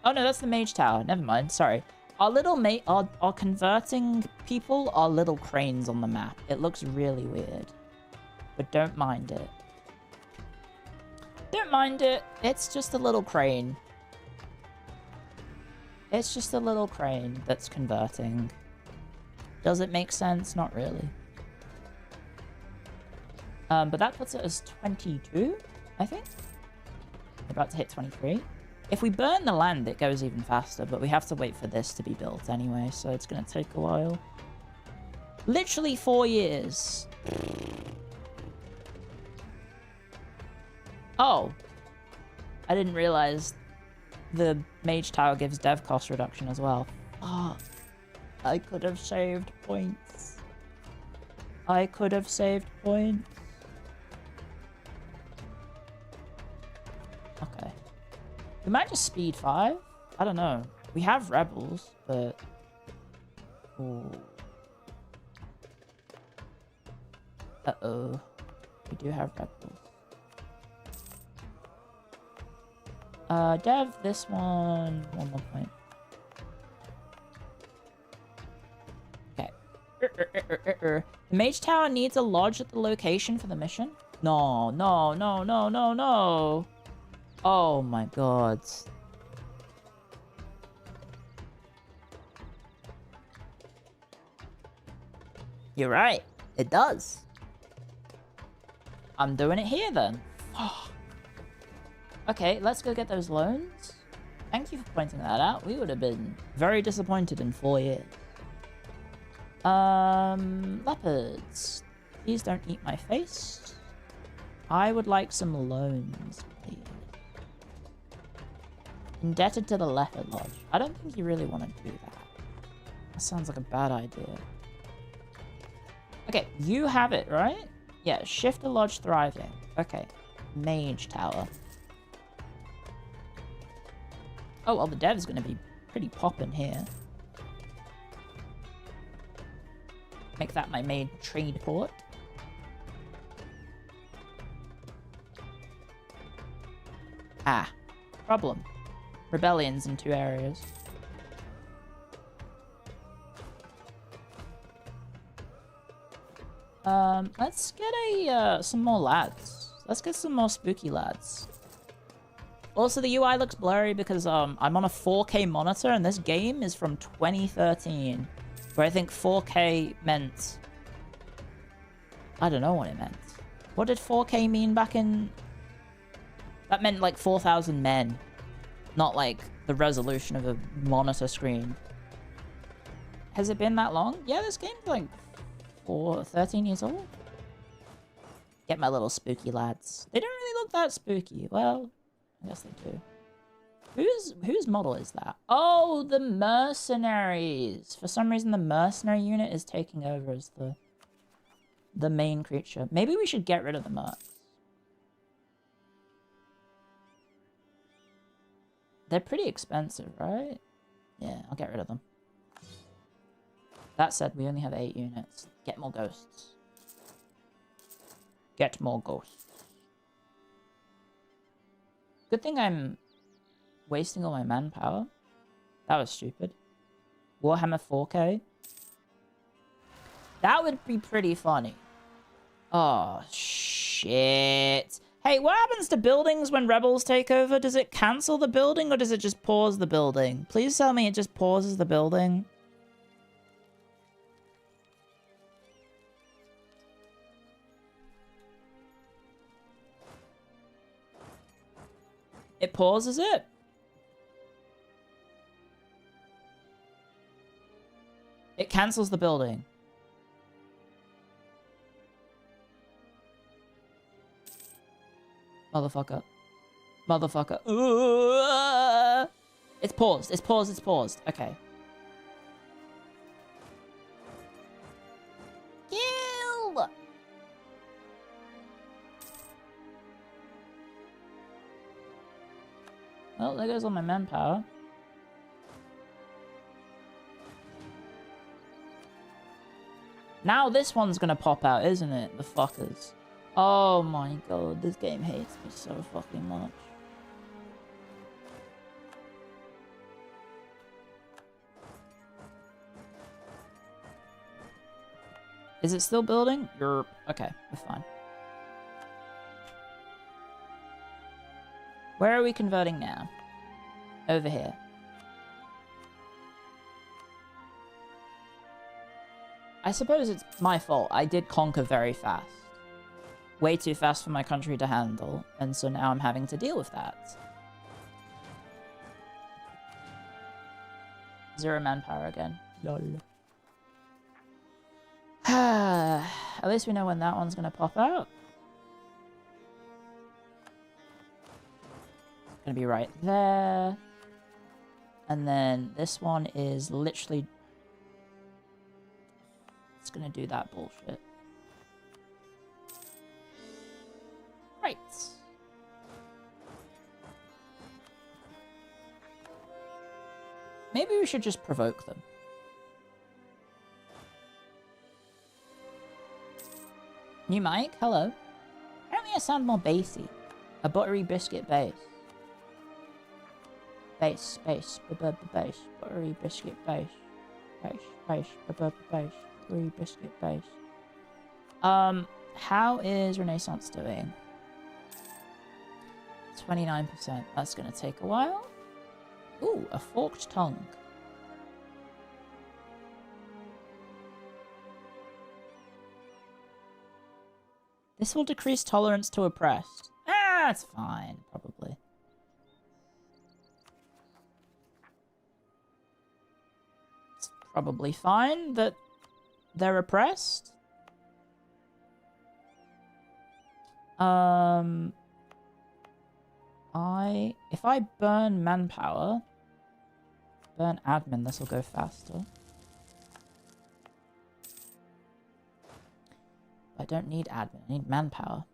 Oh no, that's the mage tower. Never mind, sorry. Our little our converting people are little cranes on the map. It looks really weird. But don't mind it. Don't mind it. It's just a little crane. It's just a little crane that's converting. Does it make sense? Not really. But that puts it as 22, I think. We're about to hit 23. If we burn the land, it goes even faster, but we have to wait for this to be built anyway, so it's going to take a while. Literally 4 years. Oh. I didn't realize the mage tower gives dev cost reduction as well. Oh. I could have saved points. I could have saved points. Okay. We might just speed 5. I don't know. We have rebels, but... Ooh. Uh-oh. We do have rebels. Dev, this one... 1 more point. Okay. The mage tower needs a lodge at the location for the mission? No, no, no, no, no, no. Oh my god. You're right. It does. I'm doing it here then. Okay, let's go get those loans. Thank you for pointing that out. We would have been very disappointed in 4 years. Leopards. Please don't eat my face. I would like some loans, please. Indebted to the leopard lodge. I don't think you really want to do that. That sounds like a bad idea. Okay, you have it, right? Yeah, shift the lodge thriving. Okay, mage tower. Oh, well, the dev's going to be pretty poppin' here. Make that my main trade port. Ah, problem. Rebellions in 2 areas. Let's get some more lads. Let's get some more spooky lads. Also, the UI looks blurry because I'm on a 4K monitor, and this game is from 2013, where I think 4K meant... I don't know what it meant. What did 4K mean back in... That meant like 4,000 men, not like the resolution of a monitor screen. Has it been that long? Yeah, this game's like 13 years old. Get my little spooky lads. They don't really look that spooky. Well, I guess they do. Whose model is that? Oh, the mercenaries. For some reason, the mercenary unit is taking over as the main creature. Maybe we should get rid of the mercs. They're pretty expensive, right? Yeah, I'll get rid of them. That said, we only have 8 units. Get more ghosts. Get more ghosts. Good thing I'm wasting all my manpower. That was stupid. Warhammer 4K. That would be pretty funny. Oh, shit. Hey, what happens to buildings when rebels take over? Does it cancel the building or does it just pause the building? Please tell me it just pauses the building. It pauses it? It cancels the building. Motherfucker. Motherfucker. It's paused. It's paused. It's paused. Okay. Kill! Well, there goes all my manpower. Now this one's gonna pop out, isn't it? The fuckers. Oh my god, this game hates me so fucking much. Is it still building? You're... Okay, we're fine. Where are we converting now? Over here. I suppose it's my fault. I did conquer very fast. Way too fast for my country to handle, and so now I'm having to deal with that. 0 manpower again. Lol. At least we know when that one's gonna pop out. It's gonna be right there. And then this one is literally... It's gonna do that bullshit. Right. Maybe we should just provoke them. New mic? Hello. Apparently I sound more bassy. A buttery biscuit bass. Bass, bass, bass, buttery biscuit bass. Bass, bass, bass, buttery biscuit bass. How is Renaissance doing? 29%. That's gonna take a while. Ooh, a forked tongue. This will decrease tolerance to oppressed. Ah, that's fine, probably. It's probably fine that they're oppressed. If I burn manpower, burn admin, this will go faster. I don't need admin, I need manpower.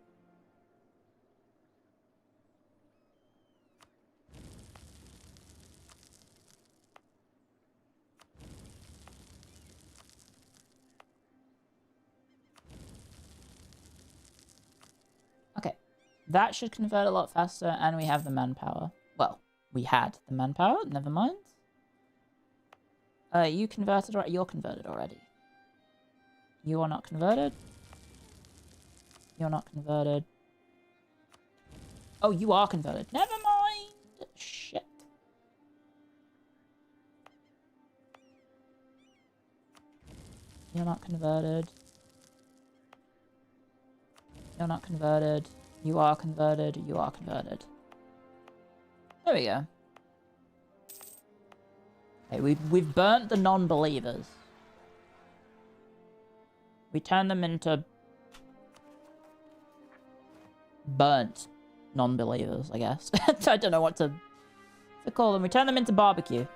that should convert a lot faster, and we have the manpower. Well, we had the manpower, never mind. You converted, or you're converted already. You are not converted. You're not converted. Oh, you are converted. Never mind. Shit. You're not converted. You're not converted. You are converted. You are converted. There we go. Okay, we've burnt the non-believers. We turn them into burnt non-believers, I guess. I don't know what to call them. We turn them into barbecue.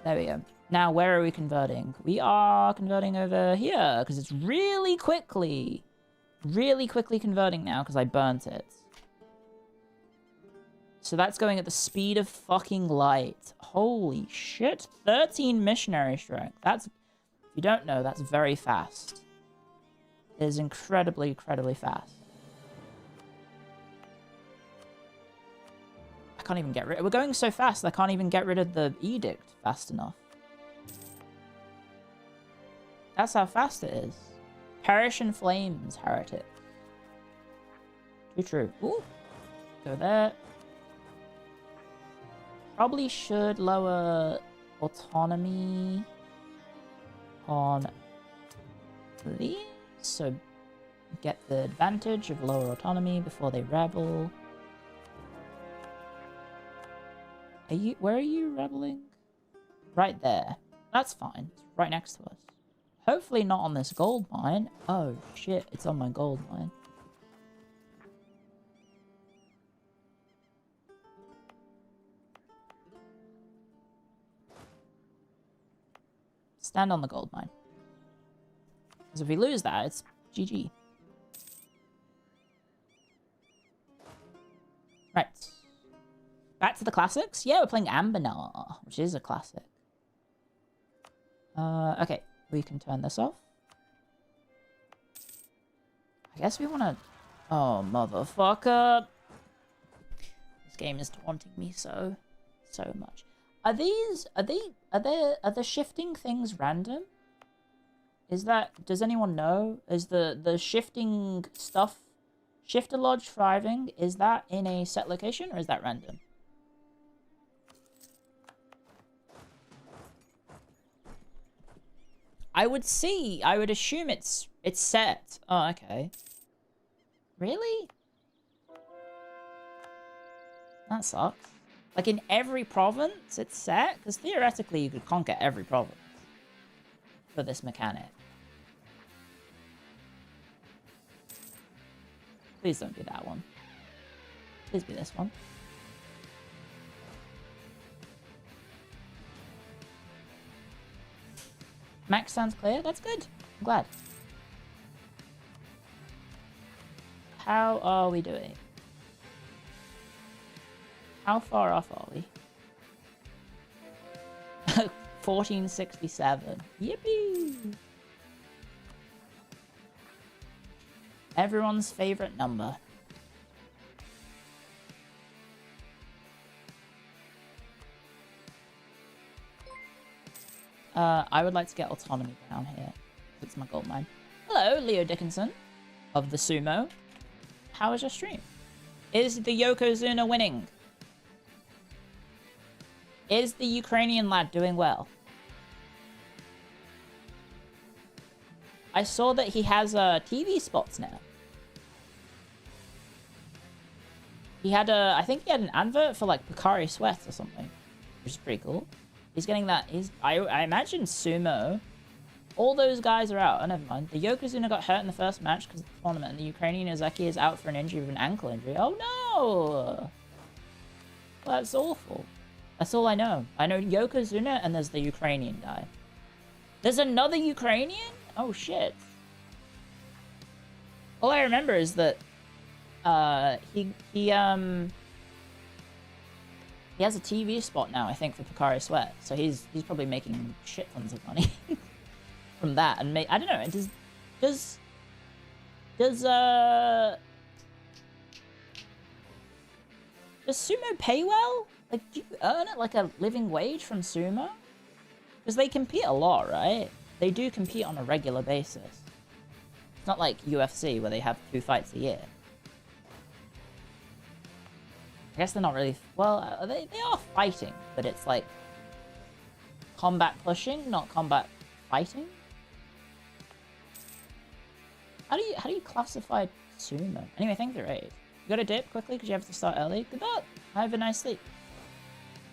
There we go. Now, where are we converting? We are converting over here, because it's really quickly converting now, because I burnt it. So that's going at the speed of fucking light. Holy shit. 13 missionary strength. That's, if you don't know, that's very fast. It is incredibly, incredibly fast. I can't even get rid... We're going so fast, I can't even get rid of the edict fast enough. That's how fast it is. Perish in flames, heretic. Too true. Ooh. Go there. Probably should lower autonomy on these. So get the advantage of lower autonomy before they rebel. Are you... Where are you rebelling? Right there. That's fine. It's right next to us. Hopefully not on this gold mine. Oh shit, it's on my gold mine. Stand on the gold mine. Because if we lose that, it's GG. Right. Back to the classics? Yeah, we're playing Anbennar, which is a classic. Okay. We can turn this off. I guess we want to... Oh, motherfucker. This game is taunting me so much. Are the shifting things random? Is that... Does anyone know? Is the shifting stuff... Shifter Lodge thriving, is that in a set location or is that random? I would assume it's set. Oh, okay. Really? That sucks. Like in every province it's set? Because theoretically you could conquer every province for this mechanic. Please don't be that one. Please be this one. Max sounds clear. That's good. I'm glad. How are we doing? How far off are we? 1467. Yippee! Everyone's favorite number. I would like to get autonomy down here. It's my gold mine. Hello, Leo Dickinson of the Sumo. How is your stream? Is the Yokozuna winning? Is the Ukrainian lad doing well? I saw that he has TV spots now. He had I think he had an advert for like Pocari Sweat or something, which is pretty cool. He's getting that. I imagine Sumo. All those guys are out. Oh, never mind. The Yokozuna got hurt in the first match because of the tournament, and the Ukrainian Ozeki is out for an injury with an ankle injury. Oh no! Well, that's awful. That's all I know. I know Yokozuna and there's the Ukrainian guy. There's another Ukrainian? Oh shit. All I remember is that he has a TV spot now, I think, for Pocari Sweat. So he's probably making shit tons of money from that. And I don't know. Does Does sumo pay well? Like, do you earn it like a living wage from sumo? Because they compete a lot, right? They do compete on a regular basis. It's not like UFC where they have 2 fights a year. I guess they're not really... Well, they are fighting, but it's like... combat pushing, not combat fighting? How do you classify sumo? Anyway, thank you for the raid. You gotta dip quickly because you have to start early. Good luck! Have a nice sleep.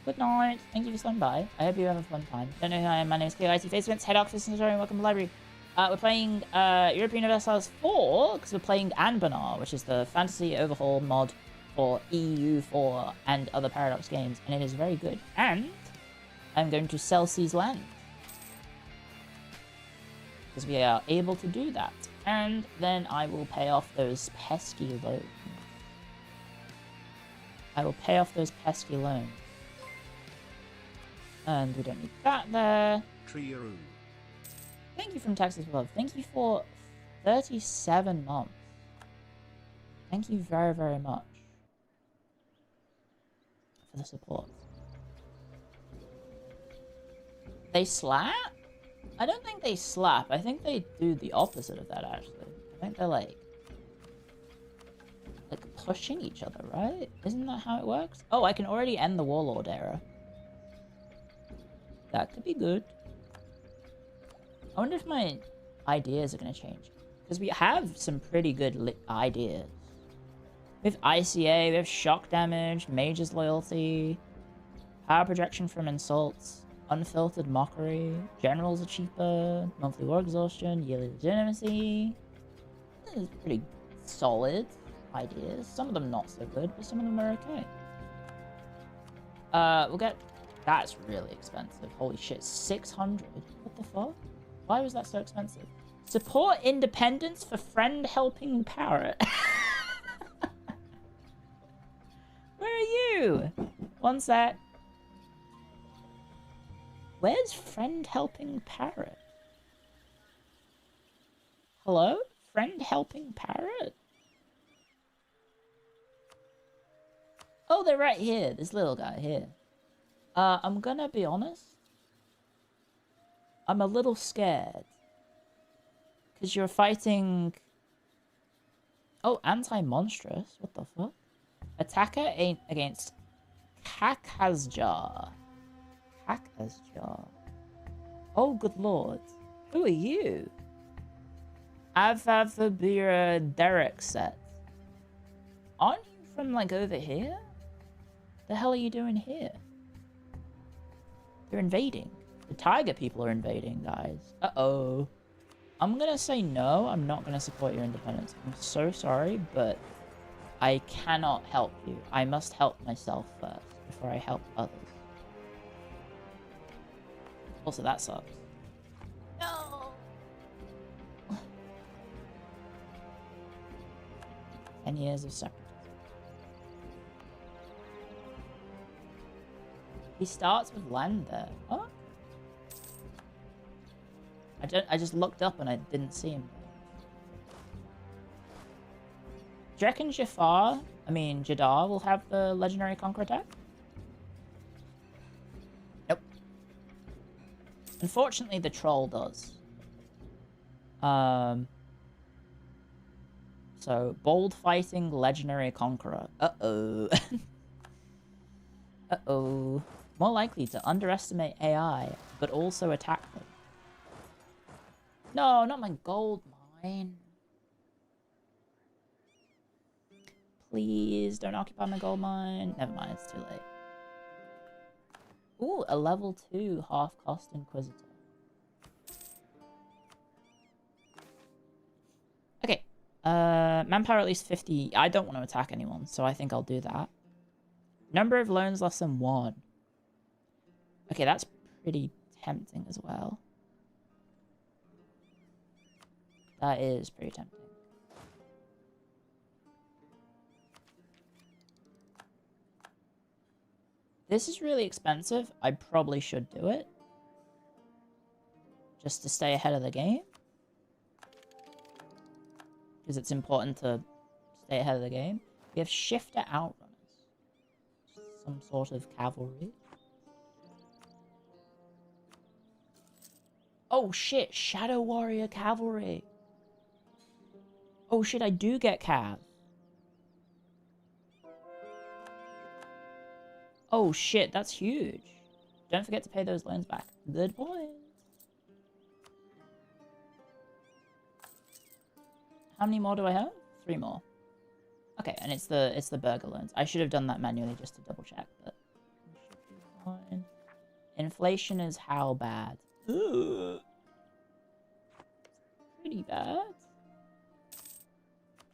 Good night. Thank you for stopping by. I hope you have a fun time. Don't know who I am. My name is Clio. IT Facement's head office and welcome to the library. We're playing European Universalis 4 because we're playing Anbennar, which is the fantasy overhaul mod for EU4 and other Paradox games, and it is very good. And I'm going to sell Sea's land because we are able to do that, and then I will pay off those pesky loans. I will pay off those pesky loans. And we don't need that there. Trio. Thank you from Texas Love. Thank you for 37 months. Thank you very, very much for the support. They slap? I don't think they slap. I think they do the opposite of that, actually. I think they're like pushing each other, right? Isn't that how it works? Oh, I can already end the Warlord era. That could be good. I wonder if my ideas are going to change. Because we have some pretty good ideas. We have ICA, we have shock damage, Mage's Loyalty, power projection from insults, unfiltered mockery, generals are cheaper, monthly war exhaustion, yearly legitimacy. This is pretty solid ideas. Some of them not so good, but some of them are okay. We'll get... That's really expensive. Holy shit, 600? What the fuck? Why was that so expensive? Support independence for friend helping parrot. Where are you? One sec. Where's friend helping parrot? Hello? Friend helping parrot? Oh, they're right here. This little guy here. I'm gonna be honest. I'm a little scared. Because you're fighting... Oh, anti-monstrous. What the fuck? Attacker against Kakazjar. Kakazjar. Oh, good lord. Who are you? Avavabira Derek set. Aren't you from, like, over here? The hell are you doing here? They're invading. The tiger people are invading, guys. Uh-oh. I'm gonna say no. I'm not gonna support your independence. I'm so sorry, but I cannot help you. I must help myself first before I help others. Also, that sucks. No! 10 years of separatism. He starts with land there. Oh. I just looked up and I didn't see him. Do you reckon Jadar will have the legendary conquer attack? Nope. Unfortunately, the troll does. So, bold fighting legendary conqueror. Uh-oh. Uh-oh. More likely to underestimate AI, but also attack them. No, not my gold mine. Please, don't occupy my gold mine. Never mind, it's too late. Ooh, a level 2 half-cost Inquisitor. Okay. Manpower at least 50. I don't want to attack anyone, so I think I'll do that. Number of loans less than 1. Okay, that's pretty tempting as well. That is pretty tempting. This is really expensive. I probably should do it. Just to stay ahead of the game. Because it's important to stay ahead of the game. We have shifter outrunners. some sort of cavalry. Oh shit, Shadow Warrior Cavalry. Oh shit, I do get cav. Oh shit, that's huge. Don't forget to pay those loans back. Good point. How many more do I have? 3 more. Okay, and it's the burger loans. I should have done that manually just to double check, but it should be fine. Inflation is how bad? Ugh. Pretty bad.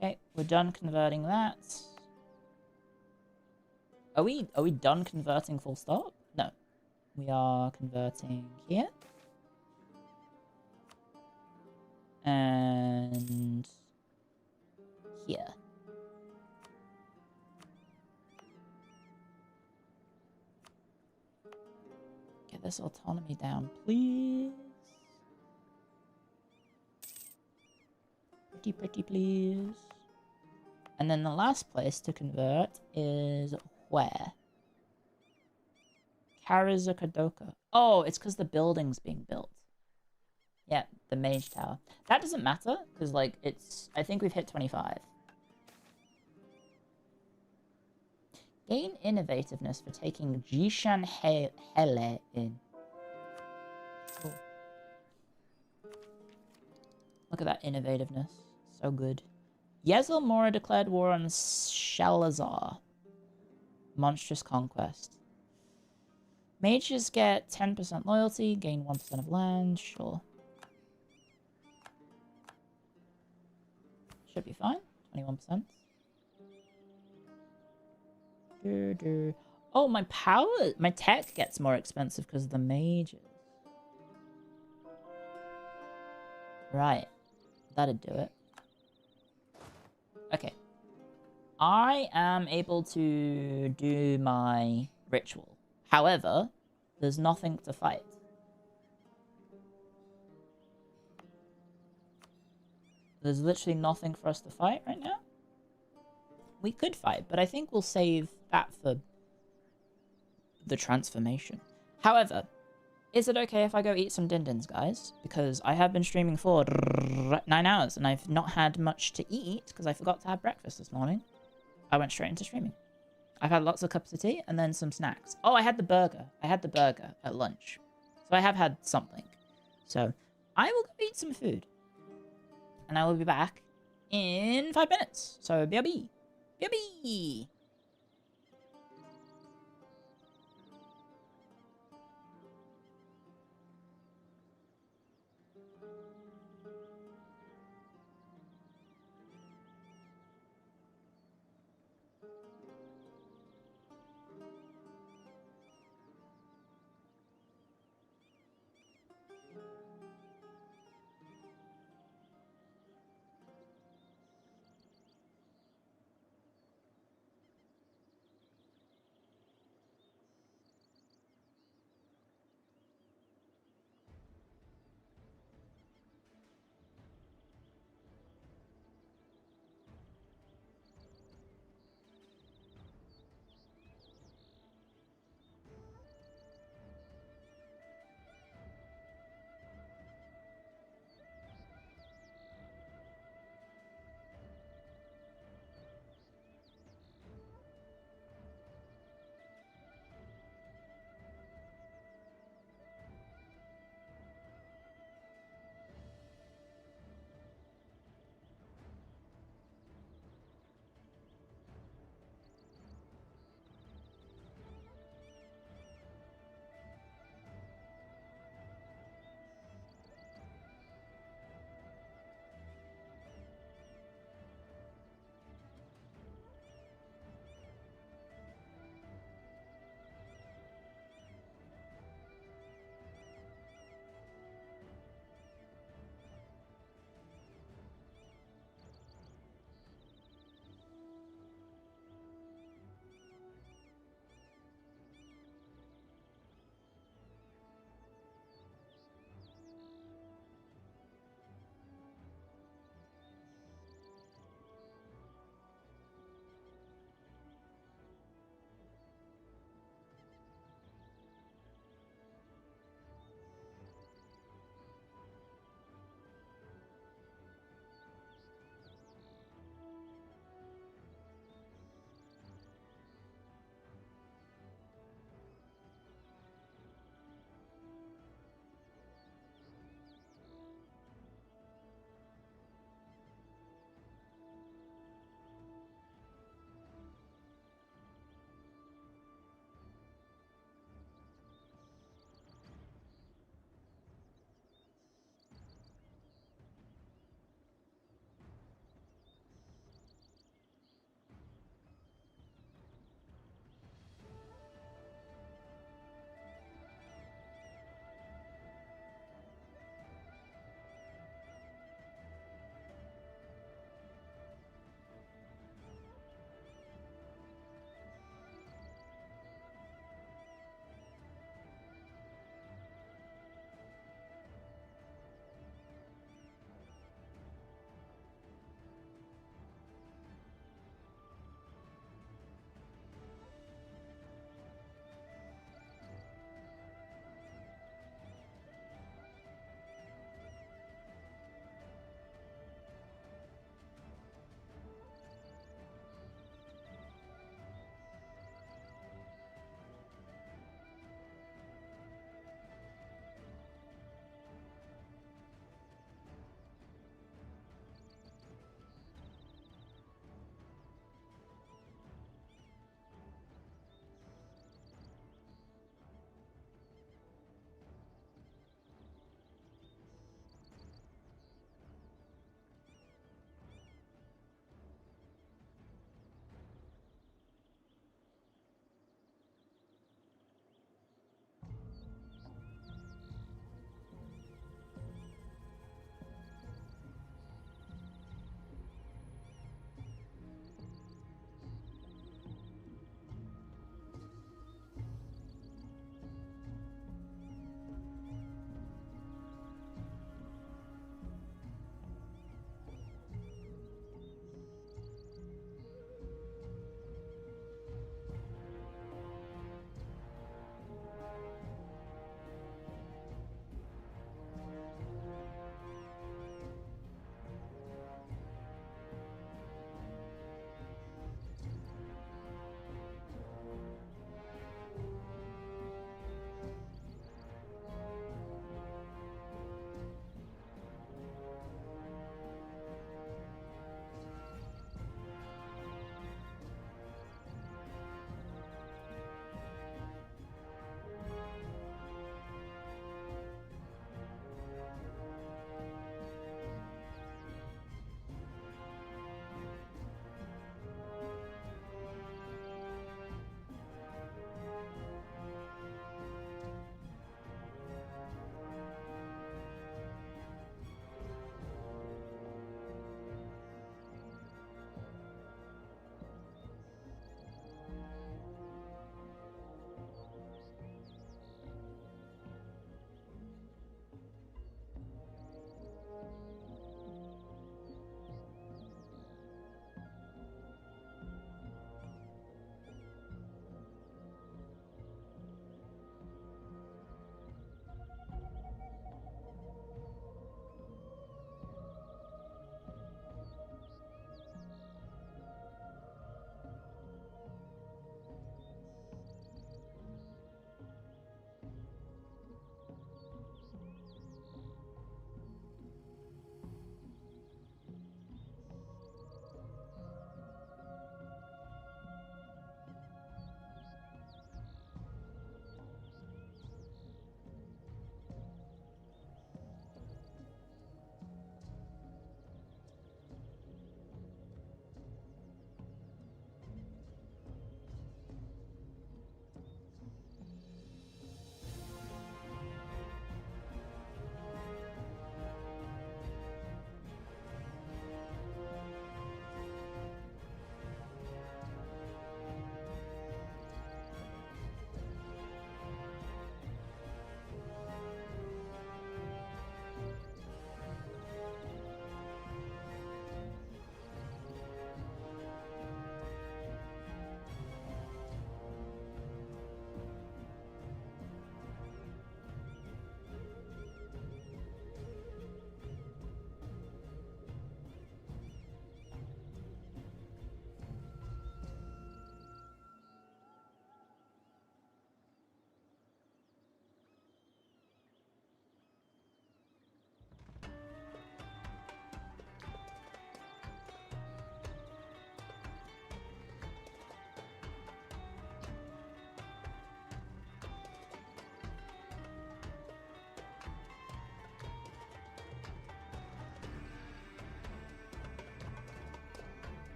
Okay, we're done converting that. Are we done converting full stop? No. We are converting here. And here. Get this autonomy down, please. Pretty, pretty, please. And then the last place to convert is where? Karazakadoka. Oh, it's because the building's being built. Yeah, the mage tower. That doesn't matter, because, like, it's... I think we've hit 25. Gain innovativeness for taking Jishan Hele in. Cool. Look at that innovativeness. So good. Yezel Mora declared war on Shalazar. Monstrous conquest. Mages get 10% loyalty, gain 1% of land, sure. Should be fine. 21%. Oh, my power, my tech gets more expensive because of the mages. Right. That'd do it. Okay. I am able to do my ritual. However, there's nothing to fight. There's literally nothing for us to fight right now. We could fight, but I think we'll save that for the transformation. However, is it okay if I go eat some dindins, guys? Because I have been streaming for 9 hours, and I've not had much to eat because I forgot to have breakfast this morning. I went straight into streaming. I've had lots of cups of tea and then some snacks. Oh, I had the burger. I had the burger at lunch. So I have had something. So I will go eat some food. And I will be back in 5 minutes. So BRB. BRB.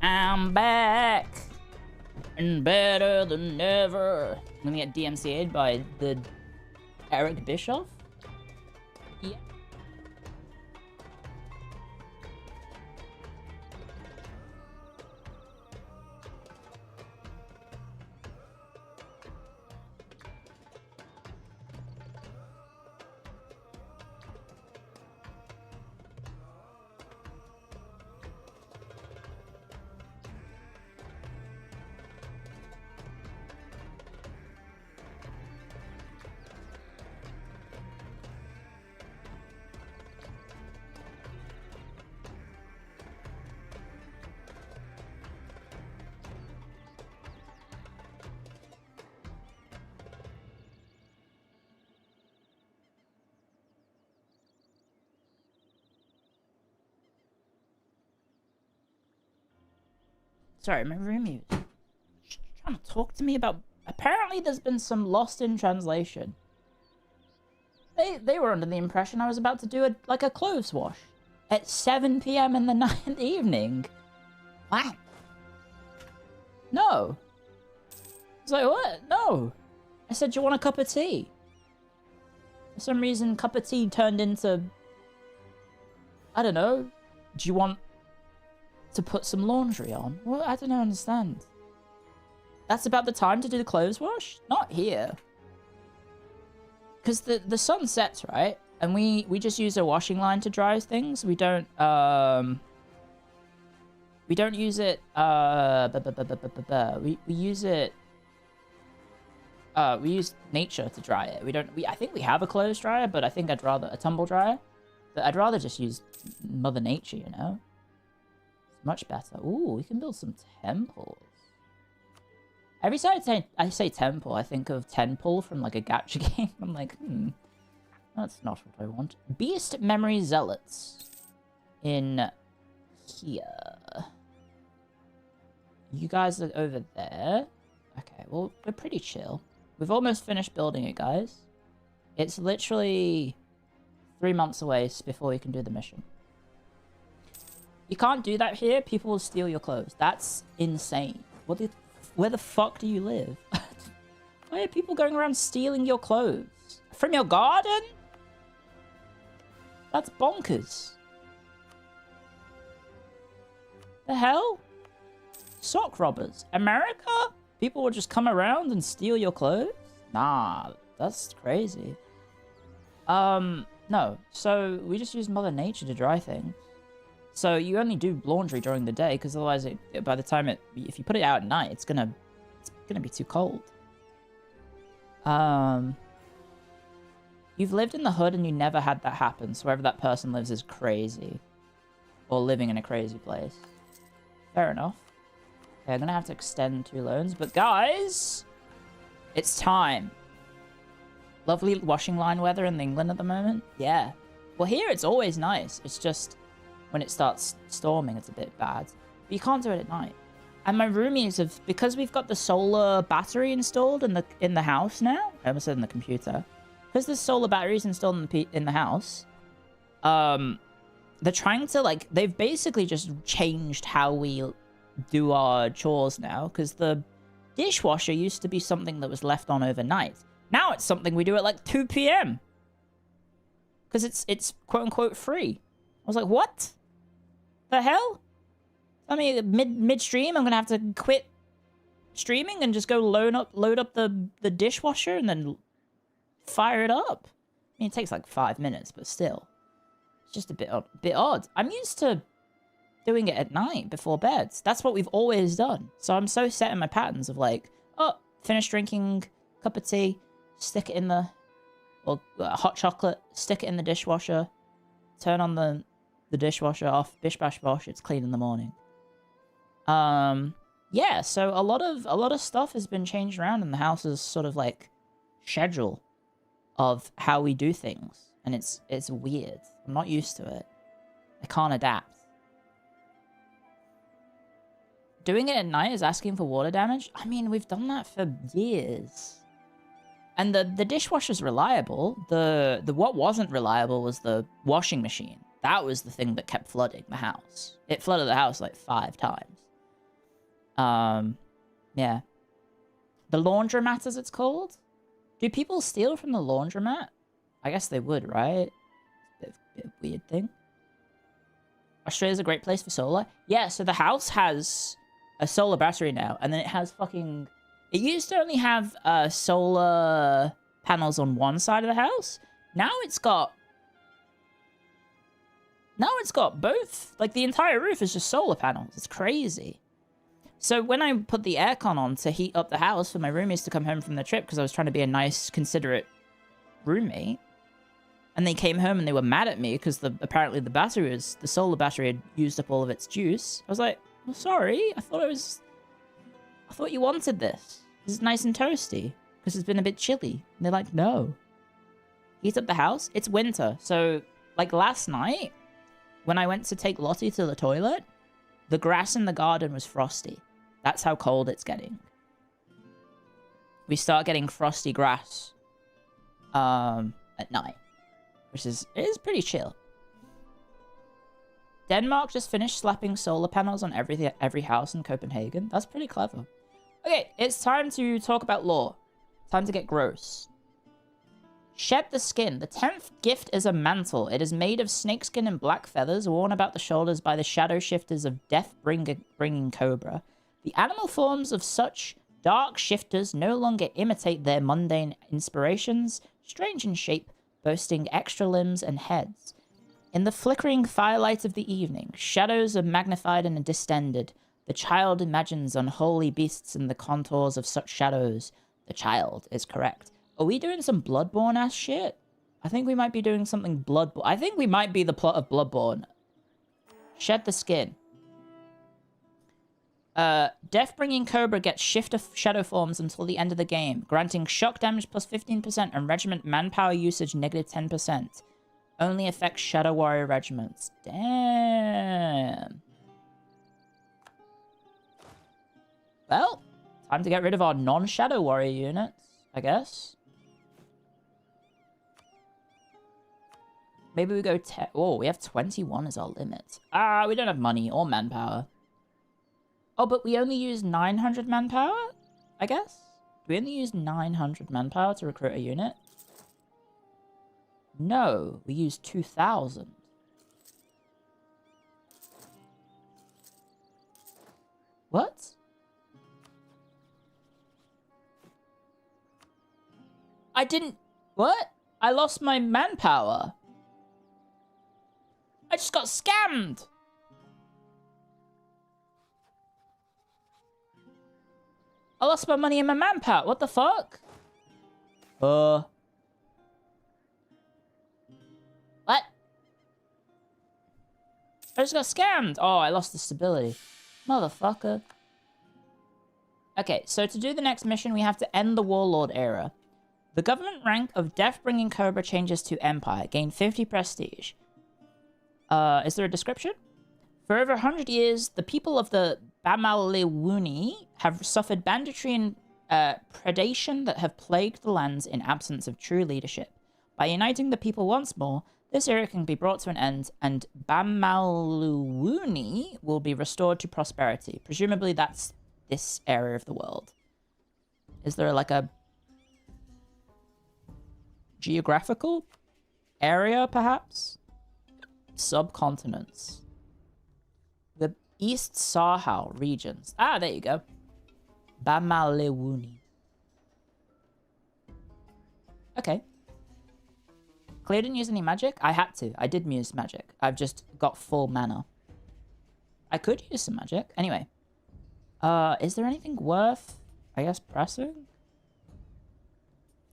I'm back and better than ever. I'm gonna get DMCA'd by the Eric Bischoff. Yeah. Sorry, my roomie was trying to talk to me about... Apparently there's been some lost in translation. They were under the impression I was about to do a clothes wash at 7 p.m. in the evening. Wow. No. I was like, what? No. I said, do you want a cup of tea? For some reason, cup of tea turned into... I don't know. Do you want to put some laundry on? Well, I don't understand. That's about the time to do the clothes wash? Not here. Because the sun sets, right? And we just use a washing line to dry things. We don't use it, we use it, we use nature to dry it. I think we have a clothes dryer, but I think I'd rather, a tumble dryer. But I'd rather just use Mother Nature, you know? It's much better. Ooh, we can build some temples. Every time I say temple, I think of temple from like a gacha game. I'm like, that's not what I want. Beast Memory Zealots. In here. You guys are over there. Okay, well, we're pretty chill. We've almost finished building it, guys. It's literally 3 months away before we can do the mission. You can't do that here. People will steal your clothes. That's insane. Where the fuck do you live? Why are people going around stealing your clothes? From your garden? That's bonkers. The hell? Sock robbers. America? People will just come around and steal your clothes? Nah, that's crazy. No. So, we just use Mother Nature to dry things. So, you only do laundry during the day, because otherwise, by the time if you put it out at night, it's gonna be too cold. You've lived in the hood and you never had that happen, so wherever that person lives is crazy. Or living in a crazy place. Fair enough. Okay, I'm gonna have to extend 2 loans, but guys! It's time. Lovely washing line weather in England at the moment. Yeah. Well, here it's always nice. It's just... when it starts storming, it's a bit bad. But you can't do it at night. And my roomies have, because we've got the solar battery installed in the house now. I almost said in the computer. Because there's solar batteries installed in the house. They're trying to like, they've basically just changed how we do our chores now. Because the dishwasher used to be something that was left on overnight. Now it's something we do at like 2 p.m. Because it's quote unquote free. I was like, what? The hell? I mean, midstream, I'm gonna have to quit streaming and just go load up the dishwasher and then fire it up. I mean, it takes like 5 minutes, but still, it's just a bit odd. I'm used to doing it at night before bed. That's what we've always done. So I'm so set in my patterns of like, oh, finish drinking, cup of tea, stick it in the, or hot chocolate, stick it in the dishwasher, turn on the dishwasher off, bish bash bosh, it's clean in the morning. Yeah, so a lot of stuff has been changed around in the house's sort of like schedule of how we do things, and it's weird. I'm not used to it. I can't adapt. Doing it at night is asking for water damage? I mean, we've done that for years. And the dishwasher's reliable. The what wasn't reliable was the washing machine. That was the thing that kept flooding the house. It flooded the house like 5 times. Yeah. The laundromat, as it's called? Do people steal from the laundromat? I guess they would, right? Bit of weird thing. Australia's a great place for solar. Yeah, so the house has a solar battery now, and then it has fucking... It used to only have solar panels on one side of the house. Now it's got both. Like, the entire roof is just solar panels. It's crazy. So when I put the aircon on to heat up the house for my roomies to come home from the trip, because I was trying to be a nice, considerate roommate, and they came home and they were mad at me because apparently the solar battery had used up all of its juice. I was like, well, sorry, I thought you wanted this. This is nice and toasty because it's been a bit chilly. And they're like, no. Heat up the house. It's winter. So, like last night, when I went to take Lotte to the toilet, the grass in the garden was frosty. That's how cold it's getting. We start getting frosty grass at night, which is pretty chill. Denmark just finished slapping solar panels on every house in Copenhagen. That's pretty clever. Okay, it's time to talk about lore. Time to get gross. Shed the skin. The 10th gift is a mantle. It is made of snakeskin and black feathers, worn about the shoulders by the shadow shifters of death-bringing cobra. The animal forms of such dark shifters no longer imitate their mundane inspirations, strange in shape, boasting extra limbs and heads. In the flickering firelight of the evening, shadows are magnified and distended. The child imagines unholy beasts in the contours of such shadows. The child is correct. Are we doing some Bloodborne-ass shit? I think we might be doing something Bloodborne. I think we might be the plot of Bloodborne. Shed the skin. Death-bringing Cobra gets shift of shadow forms until the end of the game, granting shock damage plus 15% and regiment manpower usage negative 10%. Only affects Shadow Warrior regiments. Damn. Well, time to get rid of our non-Shadow Warrior units, I guess. Maybe we go 10. Oh, we have 21 as our limit. Ah, we don't have money or manpower. Oh, but we only use 900 manpower, I guess? Do we only use 900 manpower to recruit a unit? No, we use 2,000. What? I didn't... What? I lost my manpower. I just got scammed. I lost my money and my manpower. What the fuck? What? I just got scammed. Oh, I lost the stability. Motherfucker. Okay, so to do the next mission, we have to end the Warlord era. The government rank of Death-bringing Cobra changes to Empire. Gain 50 prestige. Is there a description? For over 100 years, the people of the Bamalewuni have suffered banditry and predation that have plagued the lands in absence of true leadership. By uniting the people once more, this era can be brought to an end, and Bamalewuni will be restored to prosperity. Presumably that's this area of the world. Is there like a geographical area, perhaps? Subcontinents. The East Sahel regions. Ah, there you go. Bamalewuni. Okay. Clio didn't use any magic? I had to. I did use magic. I've just got full mana. I could use some magic. Anyway. Is there anything worth, I guess, pressing?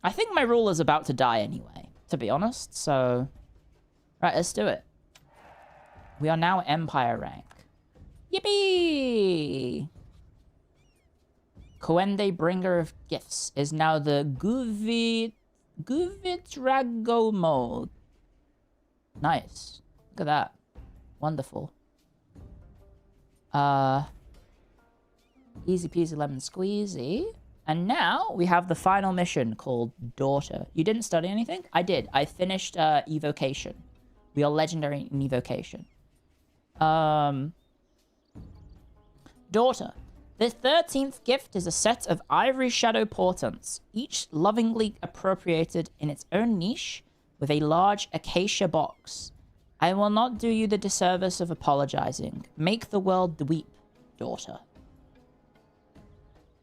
I think my ruler's about to die anyway, to be honest, so... Right, let's do it. We are now Empire rank. Yippee! Coende, bringer of gifts, is now the Guvitragomo. Nice. Look at that. Wonderful. Easy peasy lemon squeezy. And now we have the final mission called Daughter. You didn't study anything? I did. I finished Evocation. We are legendary in Evocation. Daughter. The 13th gift is a set of ivory shadow portents, each lovingly appropriated in its own niche with a large acacia box. I will not do you the disservice of apologizing. Make the world weep, daughter.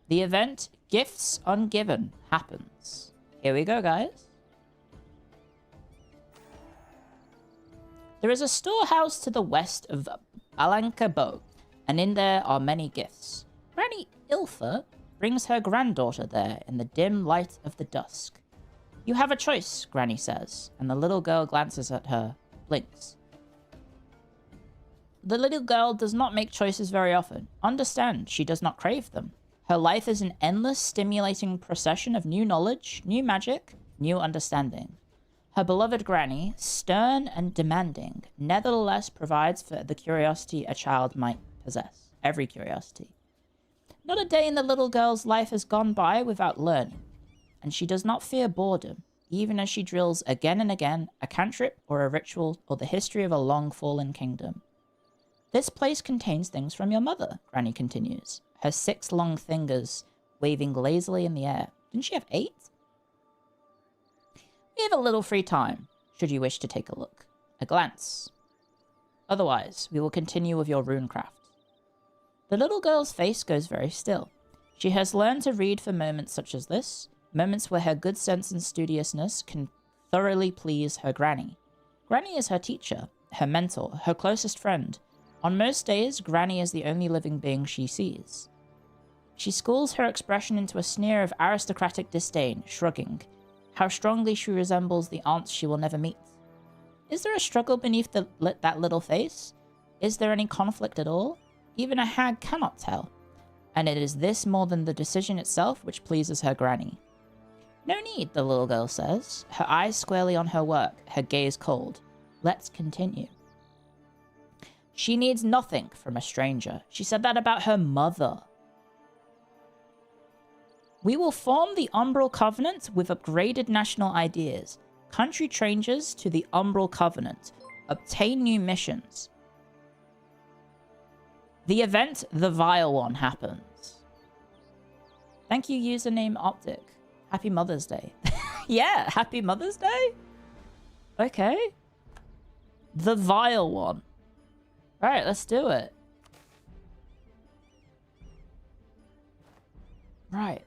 The event, Gifts Ungiven, happens. Here we go, guys. There is a storehouse to the west of Alankabo, and in there are many gifts. Granny Ilfa brings her granddaughter there in the dim light of the dusk. You have a choice, Granny says, and the little girl glances at her, blinks. The little girl does not make choices very often. Understand, she does not crave them. Her life is an endless, stimulating procession of new knowledge, new magic, new understanding. Her beloved Granny, stern and demanding, nevertheless provides for the curiosity a child might possess. Every curiosity. Not a day in the little girl's life has gone by without learning, and she does not fear boredom, even as she drills again and again a cantrip or a ritual or the history of a long-fallen kingdom. This place contains things from your mother, Granny continues, her 6 long fingers waving lazily in the air. Didn't she have 8? We have a little free time, should you wish to take a look. A glance. Otherwise, we will continue with your runecraft. The little girl's face goes very still. She has learned to read for moments such as this, moments where her good sense and studiousness can thoroughly please her Granny. Granny is her teacher, her mentor, her closest friend. On most days, Granny is the only living being she sees. She schools her expression into a sneer of aristocratic disdain, shrugging. How strongly she resembles the aunts she will never meet. Is there a struggle beneath that little face? Is there any conflict at all? Even a hag cannot tell. And it is this more than the decision itself which pleases her Granny. No need, the little girl says, her eyes squarely on her work, her gaze cold. Let's continue. She needs nothing from a stranger. She said that about her mother. We will form the Umbral Covenant with upgraded national ideas. Country changes to the Umbral Covenant. Obtain new missions. The event, the Vile One, happens. Thank you, username Optic. Happy Mother's Day. Yeah, happy Mother's Day? Okay. The Vile One. Alright, let's do it. Right.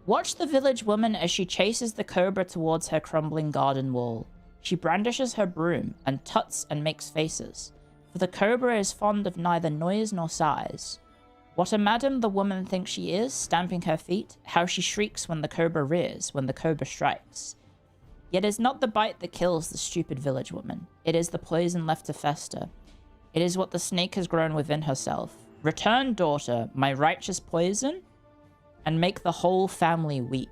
Watch the village woman as she chases the cobra towards her crumbling garden wall. She brandishes her broom and tuts and makes faces. For the cobra is fond of neither noise nor sighs. What a madam the woman thinks she is, stamping her feet, how she shrieks when the cobra rears, when the cobra strikes. Yet it is not the bite that kills the stupid village woman. It is the poison left to fester. It is what the snake has grown within herself. Return, daughter, my righteous poison, and make the whole family weep.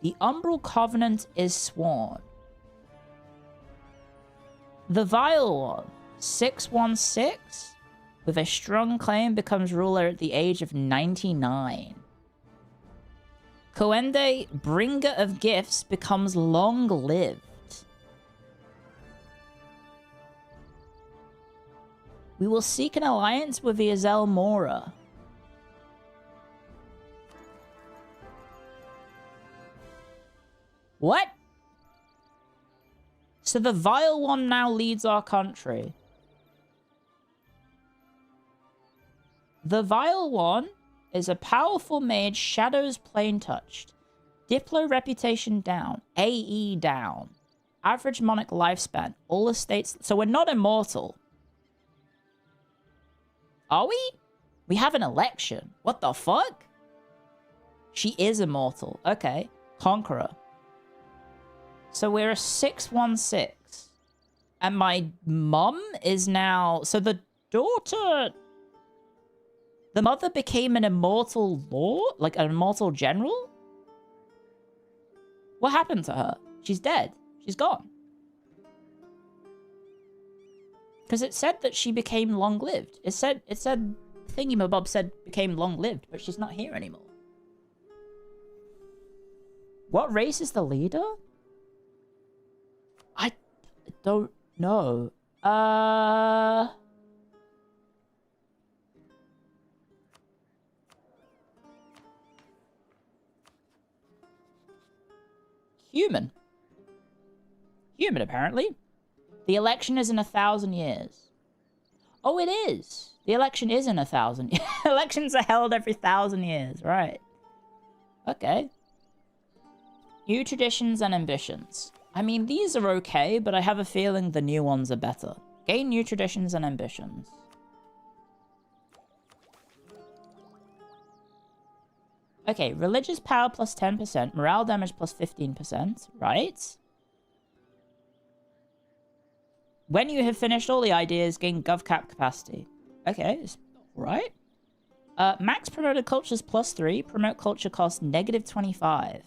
The Umbral Covenant is sworn. The Vile One, 616, with a strong claim, becomes ruler at the age of 99. Coende, bringer of gifts, becomes long-lived. We will seek an alliance with the Azel Mora. What? So the Vile One now leads our country. The Vile One is a powerful mage, shadows plain touched. Diplo reputation down, AE down. Average monarch lifespan, all estates. So we're not immortal. Are we? We have an election. What the fuck? She is immortal. Okay. Conqueror. So we're a 616. And my mum is now... So the daughter... The mother became an immortal lord? Like an immortal general? What happened to her? She's dead. She's gone. Because it said that she became long-lived. It said Thingy-mabob said became long-lived, but she's not here anymore. What race is the leader? I don't know. Human. Human, apparently. The election is in 1,000 years. Oh, it is. The election is in 1,000 years. Elections are held every 1,000 years, right. Okay. New traditions and ambitions. I mean, these are okay, but I have a feeling the new ones are better. Gain new traditions and ambitions. Okay, religious power plus 10%, morale damage plus 15%, right? When you have finished all the ideas, gain GovCap capacity. Okay, right. Max promoted cultures plus 3, promote culture cost negative 25.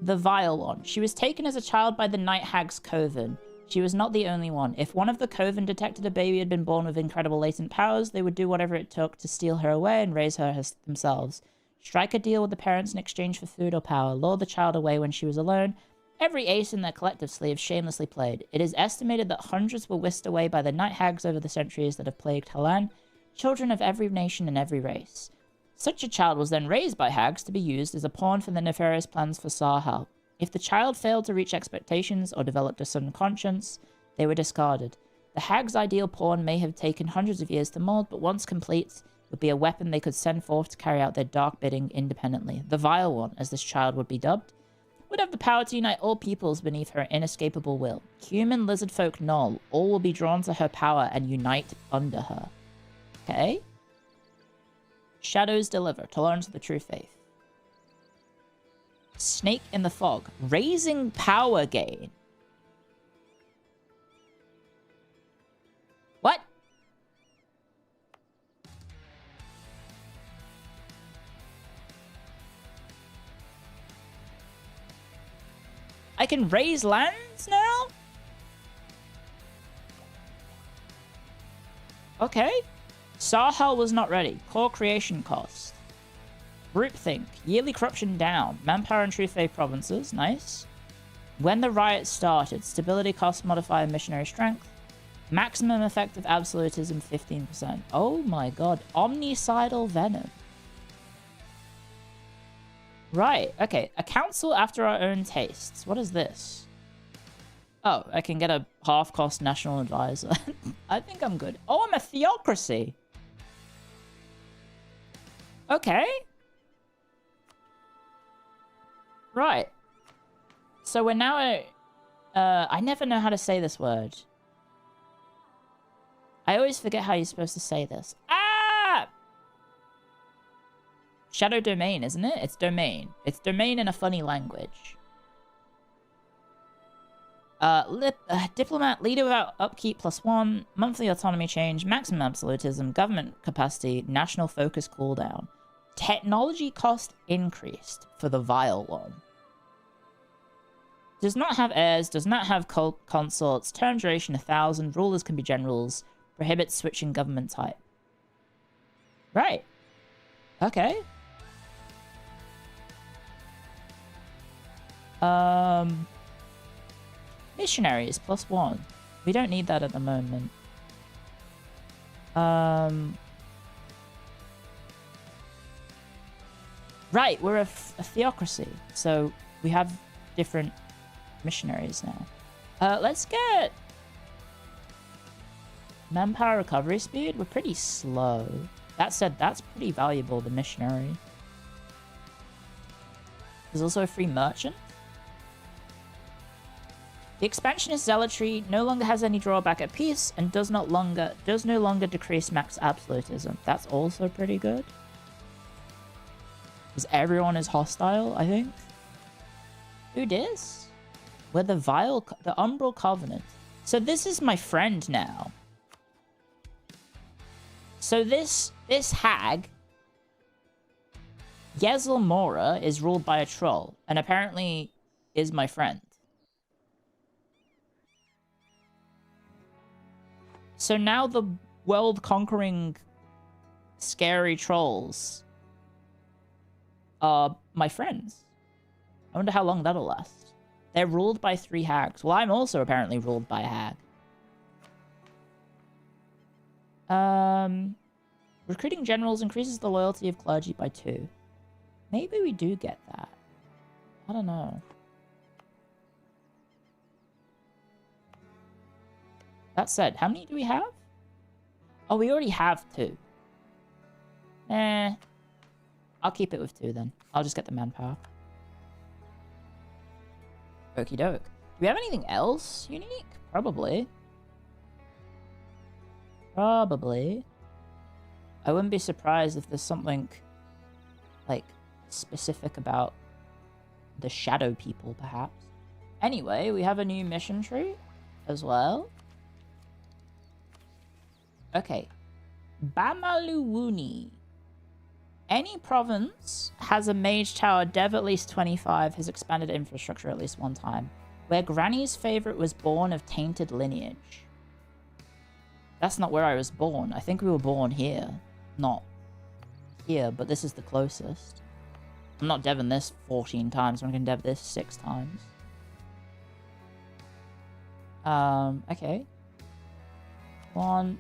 The vile one. She was taken as a child by the Night Hag's coven. She was not the only one. If one of the coven detected a baby had been born with incredible latent powers, they would do whatever it took to steal her away and raise her themselves. Strike a deal with the parents in exchange for food or power. Lure the child away when she was alone. Every ace in their collective sleeve shamelessly played. It is estimated that hundreds were whisked away by the Night Hags over the centuries that have plagued Halan, children of every nation and every race. Such a child was then raised by hags to be used as a pawn for the nefarious plans for Sahel. If the child failed to reach expectations or developed a sudden conscience, they were discarded. The hag's ideal pawn may have taken hundreds of years to mold, but once complete, would be a weapon they could send forth to carry out their dark bidding independently. The Vile One, as this child would be dubbed, would have the power to unite all peoples beneath her inescapable will. Human, lizard folk, null, all will be drawn to her power and unite under her. Okay? Shadows deliver, to learn to the true faith. Snake in the fog, raising power gain. What? I can raise lands now? Okay. Sahel was not ready. Core creation cost. Groupthink. Yearly corruption down. Manpower and True Faith provinces. Nice. When the riot started. Stability cost modifier missionary strength. Maximum effective absolutism 15%. Oh my god. Omnicidal venom. Right. Okay. A council after our own tastes. What is this? Oh, I can get a half-cost national advisor. I think I'm good. Oh, I'm a theocracy. Okay. Right. So we're now a... I never know how to say this word. I always forget how you're supposed to say this. Ah! Shadow domain, isn't it? It's domain. It's domain in a funny language. Diplomat, leader without upkeep +1, monthly autonomy change, maximum absolutism, government capacity, national focus cooldown. Technology cost increased for the Vile One. Does not have heirs, does not have consorts, term duration 1,000, rulers can be generals, prohibits switching government type. Right. Okay. Missionaries +1. We don't need that at the moment. Right, we're a theocracy, so we have different missionaries now. Let's get manpower recovery speed. We're pretty slow. That said, that's pretty valuable, the missionary. There's also a free merchant. The expansionist zealotry no longer has any drawback at peace and does no longer decrease max absolutism. That's also pretty good. Because everyone is hostile, I think. Who dis? We're the Umbral Covenant. So this is my friend now. So this hag, Yezel Mora, is ruled by a troll, and apparently is my friend. So now the world-conquering, scary trolls are my friends. I wonder how long that'll last. They're ruled by 3 hags. Well, I'm also apparently ruled by a hag. Recruiting generals increases the loyalty of clergy by 2. Maybe we do get that. I don't know. That said, how many do we have? Oh, we already have 2. I'll keep it with 2 then. I'll just get the manpower. Okie doke. Do we have anything else unique? Probably. Probably. I wouldn't be surprised if there's something, like, specific about the shadow people, perhaps. Anyway, we have a new mission tree as well. Okay. Bamaluwuni. Any province has a mage tower dev at least 25 has expanded infrastructure at least one time. Where Granny's favorite was born of tainted lineage. That's not where I was born. I think we were born here. Not here, but this is the closest. I'm not deving this 14 times. I'm going to dev this 6 times. Okay. 1,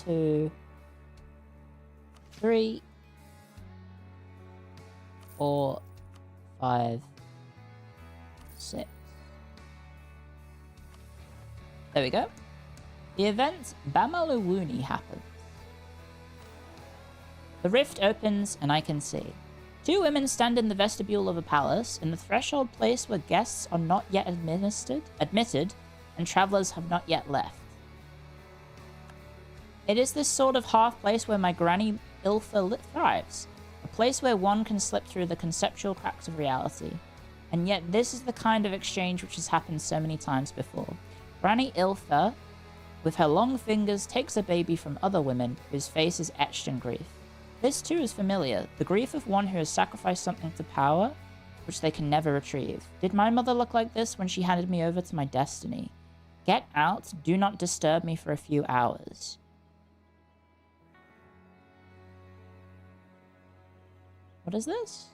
2, 3, 4, 5, 6. There we go. The event Bamaluwuni happens. The rift opens and I can see. 2 women stand in the vestibule of a palace, in the threshold place where guests are not yet admitted, and travelers have not yet left. It is this sort of half place where my granny Ilfa thrives. A place where one can slip through the conceptual cracks of reality. And yet this is the kind of exchange which has happened so many times before. Granny Ilfa, with her long fingers, takes a baby from other women whose face is etched in grief. This too is familiar, the grief of one who has sacrificed something to power, which they can never retrieve. Did my mother look like this when she handed me over to my destiny? Get out, do not disturb me for a few hours. What is this?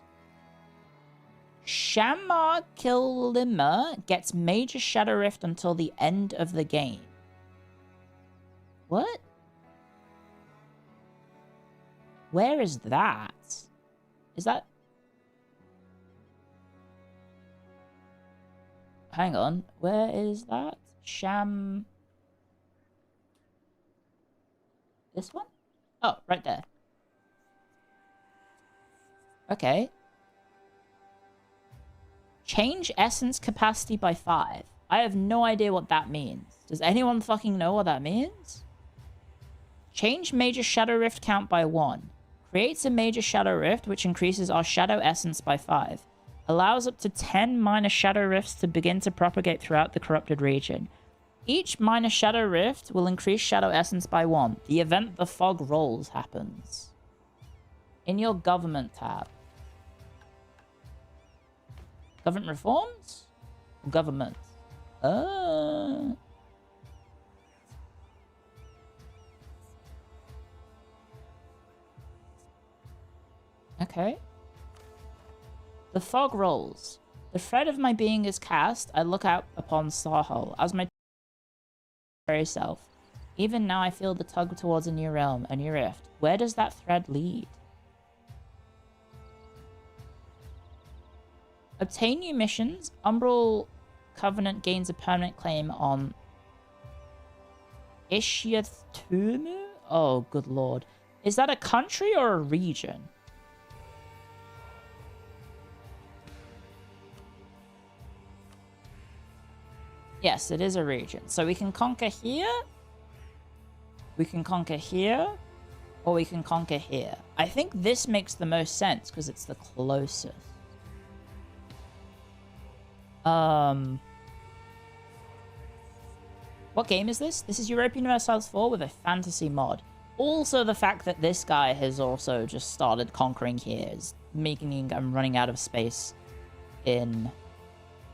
Shammar Killimmer gets major Shadow Rift until the end of the game. What? Where is that? Is that... Hang on. Where is that? This one? Oh, right there. Okay. Change essence capacity by 5. I have no idea what that means. Does anyone fucking know what that means? Change major shadow rift count by 1. Creates a major shadow rift, which increases our shadow essence by 5. Allows up to 10 minor shadow rifts to begin to propagate throughout the corrupted region. Each minor shadow rift will increase shadow essence by 1. The event the fog rolls happens. In your government tab. Government reforms? Government. Okay. The fog rolls. The thread of my being is cast. I look out upon Starhole as my very self. Even now I feel the tug towards a new realm, a new rift. Where does that thread lead? Obtain new missions. Umbral Covenant gains a permanent claim on Ishiathumu? Oh, good lord. Is that a country or a region? Yes, it is a region. So we can conquer here. We can conquer here. Or we can conquer here. I think this makes the most sense because it's the closest. What game is this? This is European Universalis 4 with a fantasy mod. Also, the fact that this guy has also just started conquering here is making I'm running out of space in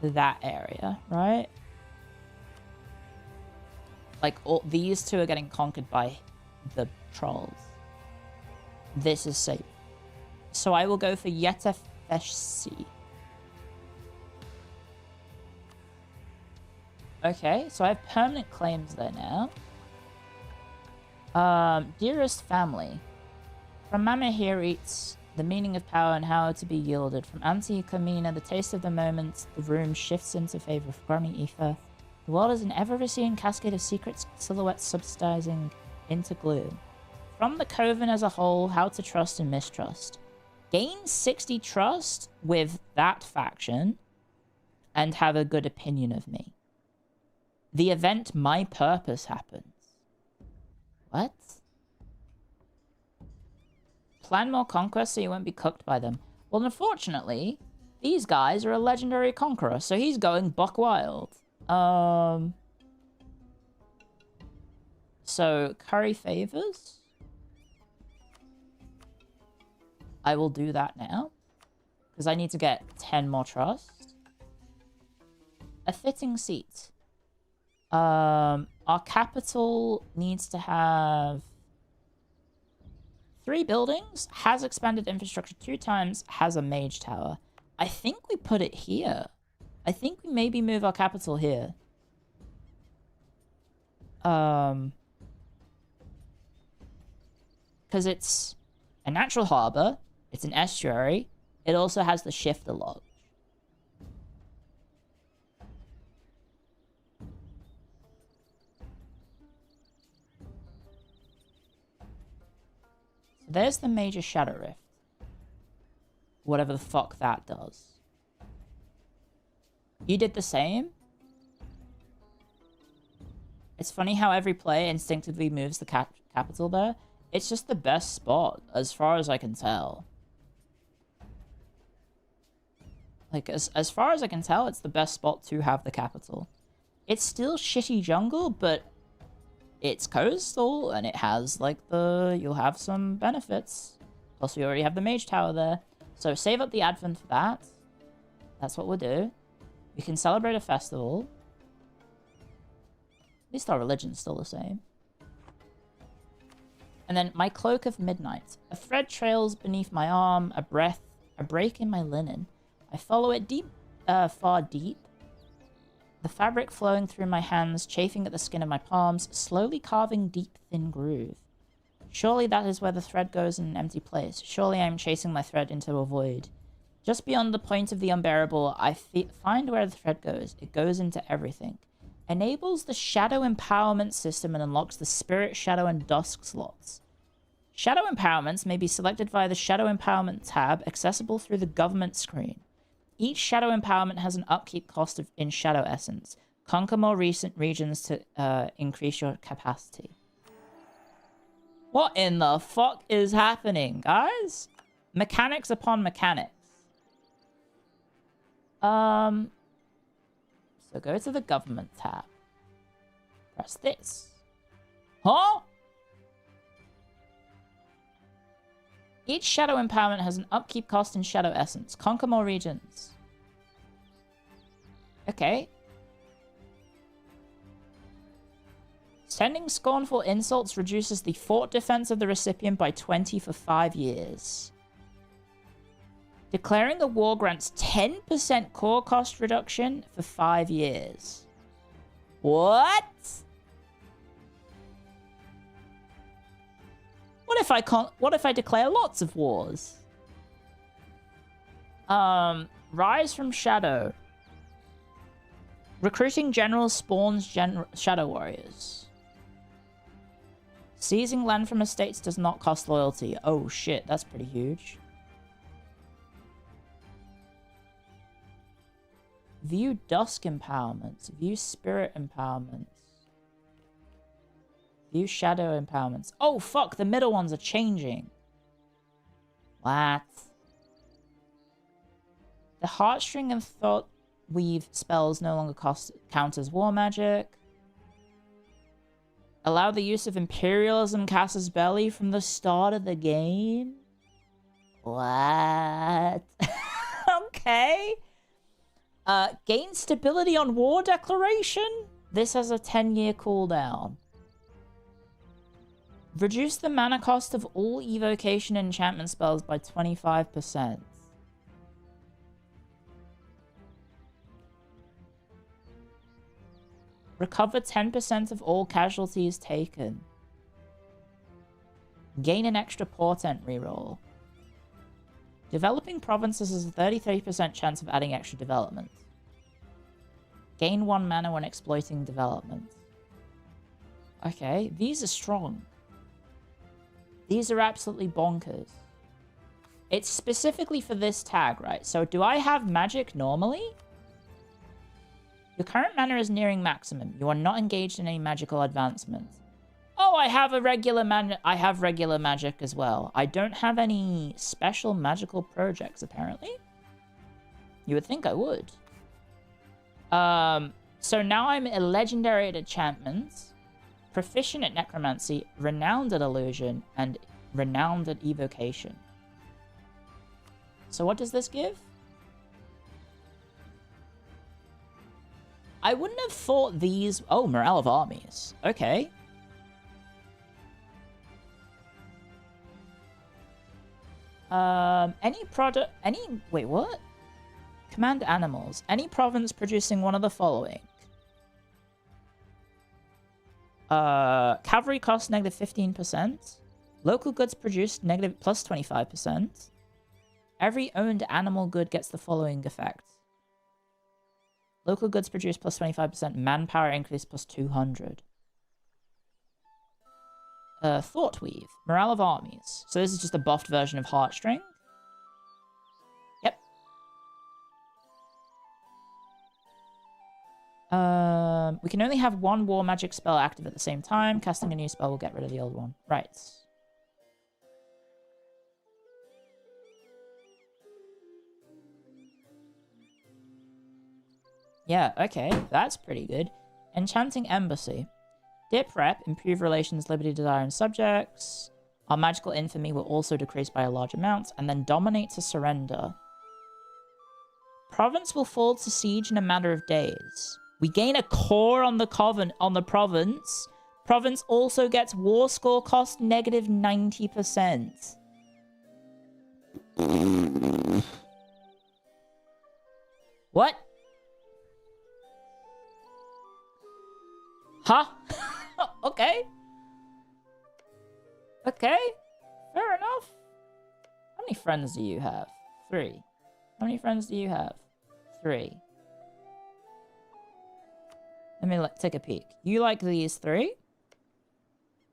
that area, right? Like, these two are getting conquered by the trolls. This is safe. So I will go for Yetefeshi. Okay, so I have permanent claims there now. Dearest family. From Mama here eats The meaning of power and how to be yielded. From anti-Kamina, the taste of the moment, the room shifts into favor of grimy ether. The world is an ever-receding cascade of secret silhouettes subsidizing into gloom. From the Coven as a whole, how to trust and mistrust. Gain 60 trust with that faction and have a good opinion of me. The event My Purpose happens. What? Plan more conquests so you won't be cooked by them. Well, unfortunately, these guys are a legendary conqueror, so he's going buck wild. So, curry favors. I will do that now. Because I need to get 10 more trust. A fitting seat. Our capital needs to have 3 buildings, has expanded infrastructure 2 times, has a mage tower. I think we put it here. I think we maybe move our capital here. Because it's a natural harbor, it's an estuary, it also has the shifter lodge. There's the major shadow rift. Whatever the fuck that does. You did the same? It's funny how every player instinctively moves the capital there. It's just the best spot, as far as I can tell. Like, as far as I can tell, it's the best spot to have the capital. It's still shitty jungle, but it's coastal, and it has, like, you'll have some benefits. Plus, we already have the mage tower there. So, save up the advent for that. That's what we'll do. We can celebrate a festival. At least our religion's still the same. And then, my cloak of midnight. A thread trails beneath my arm, a break in my linen. I follow it far deep. The fabric flowing through my hands, chafing at the skin of my palms, slowly carving deep, thin groove. Surely that is where the thread goes in an empty place. Surely I am chasing my thread into a void. Just beyond the point of the unbearable, I find where the thread goes. It goes into everything. Enables the Shadow Empowerment system and unlocks the Spirit, Shadow, and Dusk slots. Shadow Empowerments may be selected via the Shadow Empowerment tab, accessible through the government screen. Each Shadow Empowerment has an upkeep cost in Shadow Essence. Conquer more recent regions to increase your capacity. What in the fuck is happening, guys? Mechanics upon mechanics. So go to the government tab. Press this. Huh? Each Shadow Empowerment has an upkeep cost in Shadow Essence. Conquer more regions. Okay. Sending scornful insults reduces the fort defense of the recipient by 20 for 5 years. Declaring a war grants 10% core cost reduction for 5 years. What? What if I declare lots of wars? Rise from Shadow. Recruiting generals spawns Shadow Warriors. Seizing land from estates does not cost loyalty. Oh shit, that's pretty huge. View Dusk Empowerments. View Spirit Empowerments. View Shadow Empowerments. Oh fuck, the middle ones are changing. What? The Heartstring and Thought Weave spells no longer count as war magic. Allow the use of Imperialism Casus Belli from the start of the game? What? Okay. Gain stability on war declaration? This has a 10-year cooldown. Reduce the mana cost of all evocation and enchantment spells by 25%. Recover 10% of all casualties taken. Gain an extra portent reroll. Developing provinces has a 33% chance of adding extra development. Gain 1 mana when exploiting development. Okay, these are strong. These are absolutely bonkers. It's specifically for this tag, right? So do I have magic normally? Your current mana is nearing maximum. You are not engaged in any magical advancement. Oh, I have a regular mana. I have regular magic as well. I don't have any special magical projects, apparently. You would think I would. So now I'm a legendary at enchantments, proficient at necromancy, renowned at illusion, and renowned at evocation. So what does this give? I wouldn't have thought these... Oh, morale of armies. Okay. Wait, what? Command animals. Any province producing one of the following. Cavalry cost negative 15%. Local goods produced negative plus 25%. Every owned animal good gets the following effect. Local goods produced plus 25%. Manpower increase plus 200. Thought Weave. Morale of armies. So this is just a buffed version of Heartstring. Yep. We can only have one war magic spell active at the same time. Casting a new spell will get rid of the old one. Right. Yeah, okay. That's pretty good. Enchanting Embassy. Dip Rep, improve relations, liberty, desire, and subjects. Our magical infamy will also decrease by a large amount. And then dominate to surrender. Province will fall to siege in a matter of days. We gain a core on the province. Province also gets war score cost negative 90%. What? Huh? Okay. Okay. Fair enough. How many friends do you have? 3. How many friends do you have? 3. Let me take a peek. You like these 3?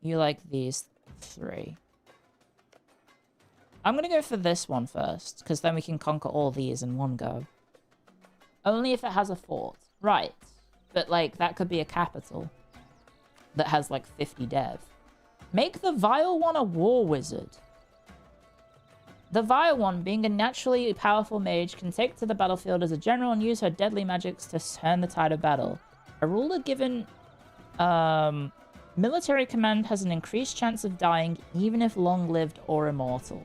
You like these 3. I'm gonna go for this one first, because then we can conquer all these in one go. Only if it has a fort. Right. But, like, that could be a capital that has, like, 50 dev. Make the Vile One a war wizard. The Vile One, being a naturally powerful mage, can take to the battlefield as a general and use her deadly magics to turn the tide of battle. A ruler given military command has an increased chance of dying, even if long-lived or immortal.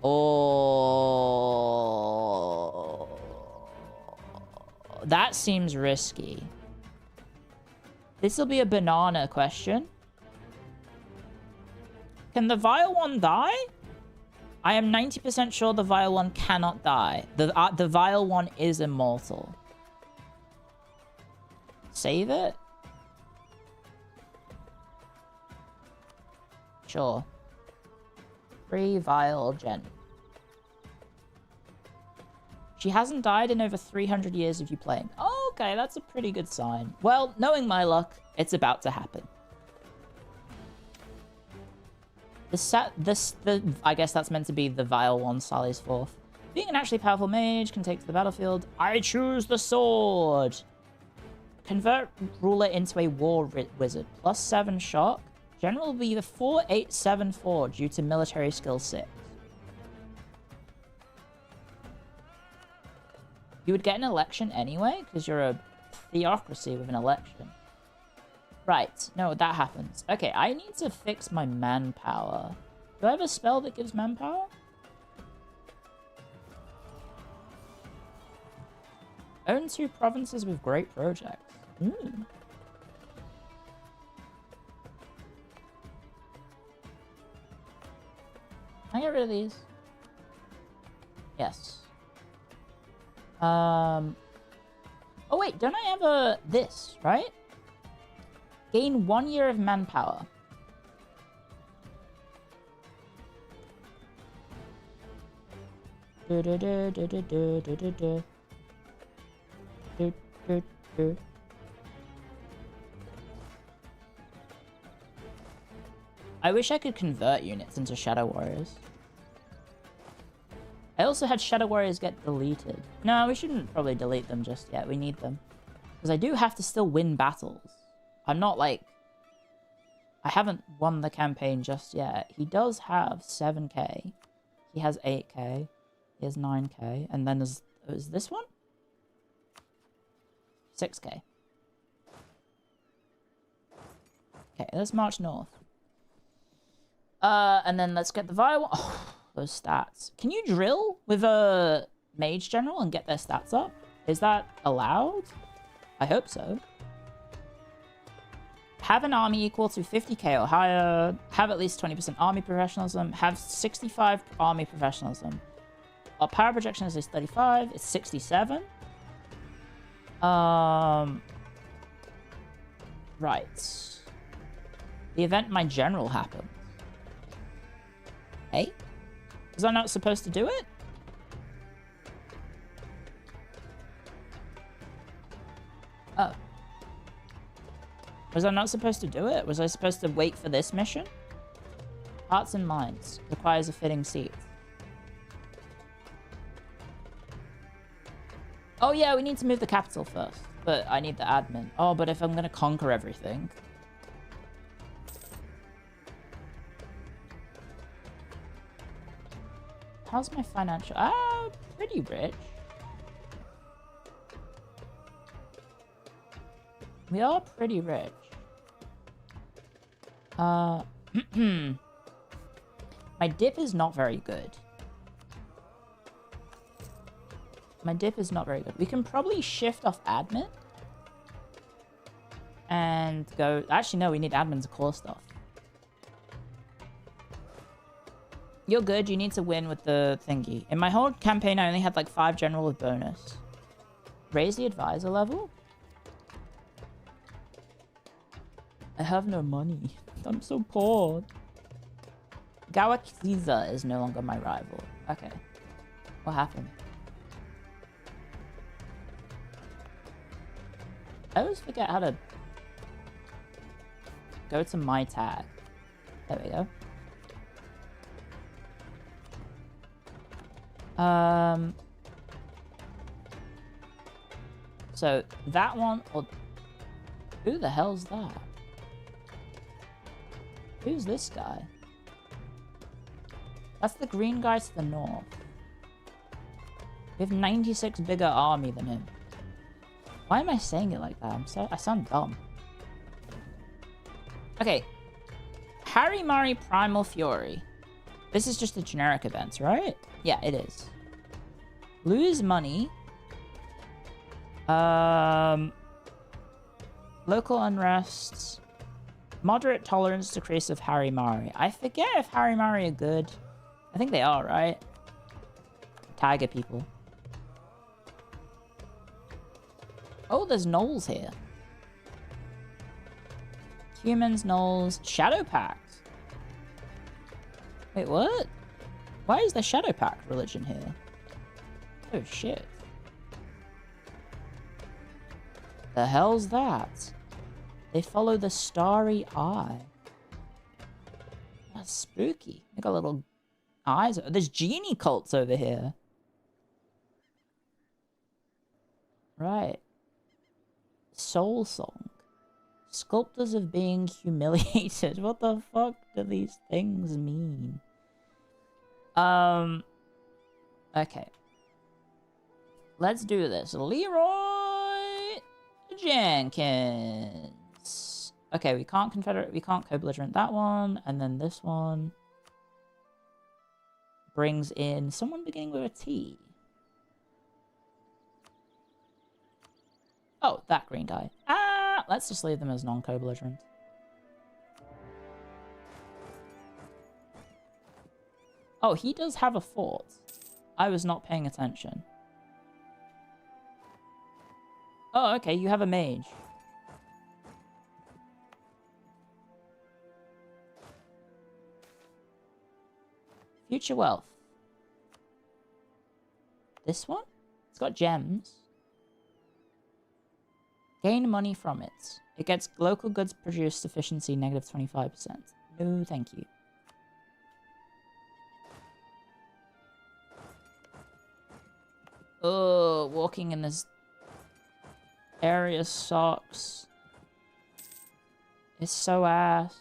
Oh, that seems risky. This will be a banana question. Can the Vile One die? I am 90% sure the Vile One cannot die. The Vile One is immortal. Save it? Sure. Free Vile Gen. She hasn't died in over 300 years of you playing. Oh, okay, that's a pretty good sign. Well, knowing my luck, it's about to happen. I guess that's meant to be the Vile One, Sally's 4th. Being an actually powerful mage can take to the battlefield. I choose the sword. Convert ruler into a war wizard. Plus 7 shock. General will be the 4874 due to military skill 6. You would get an election anyway, because you're a theocracy with an election. Right. No, that happens. Okay, I need to fix my manpower. Do I have a spell that gives manpower? Own 2 provinces with great projects. Can I get rid of these? Yes. Oh wait, don't I have this, right? Gain 1 year of manpower. Do, do, do, do, do, do, do, do, do. Do, do, do. I wish I could convert units into Shadow Warriors. I also had Shadow Warriors get deleted. No, we shouldn't probably delete them just yet. We need them. Because I do have to still win battles. I'm not like... I haven't won the campaign just yet. He does have 7k. He has 8k. He has 9k. And then there's... Is this one? 6k. Okay, let's march north. And then let's get the Vile one. Oh, those stats. Can you drill with a Mage General and get their stats up? Is that allowed? I hope so. Have an army equal to 50k or higher. Have at least 20% army professionalism. Have 65 army professionalism. Our power projection is 35. It's 67. Right. The event my general happened. Hey? Was I not supposed to do it? Oh. Was I not supposed to do it? Was I supposed to wait for this mission? Hearts and Minds. Requires a fitting seat. Oh yeah, we need to move the capital first. But I need the admin. Oh, but if I'm gonna conquer everything... How's my financial... Ah, pretty rich. We are pretty rich. My dip is not very good. My dip is not very good. We can probably shift off admin. And go... Actually, no, we need admin to core stuff. You're good. You need to win with the thingy. In my whole campaign, I only had like 5 general with bonus. Raise the advisor level? I have no money. I'm so poor. Gawakiza is no longer my rival. Okay. What happened? I always forget how to go to my tag. There we go. So that one, or who the hell's that? Who's this guy? That's the green guy to the north. We have 96 bigger army than him. Why am I saying it like that? I sound dumb. Okay. Harry Murray Primal Fury. This is just the generic events, right? Yeah, it is. Lose money. Local unrests. Moderate tolerance decrease of Harry Murray. I forget if Harry Murray are good. I think they are, right? Tiger people. Oh, there's gnolls here. Humans, gnolls, Shadow Pact. Wait, what? Why is there Shadow Pact religion here? Oh, shit. The hell's that? They follow the starry eye. That's spooky. They got little eyes. There's genie cults over here. Right. Soul Song. Sculptors of being humiliated. What the fuck do these things mean? Okay. Let's do this. Leroy Jenkins. Okay, we can't confederate, we can't co-belligerent that one, and then this one brings in someone beginning with a T. Oh, that green guy. Ah, let's just leave them as non-co-belligerent. Oh, he does have a fort. I was not paying attention. Oh, okay, you have a mage. Future wealth. This one? It's got gems. Gain money from it. It gets local goods produced efficiency negative 25%. No, thank you. Oh, walking in this area sucks. It's so ass.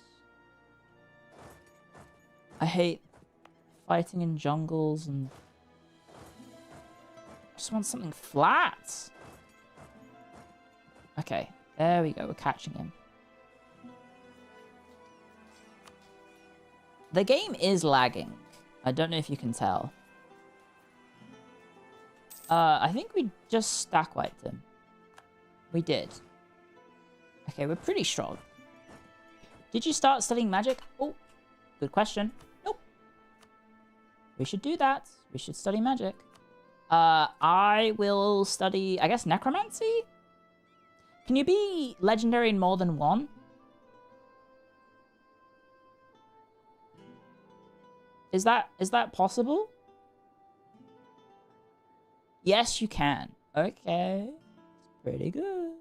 I hate fighting in jungles and I just want something flat. Okay, there we go. We're catching him. The game is lagging. I don't know if you can tell. I think we just stack wiped him. We did. Okay, we're pretty strong. Did you start studying magic? Oh, good question. Nope. We should do that. We should study magic. I will study, I guess, necromancy? Can you be legendary in more than one? Is that possible? Yes, you can. Okay. Pretty good.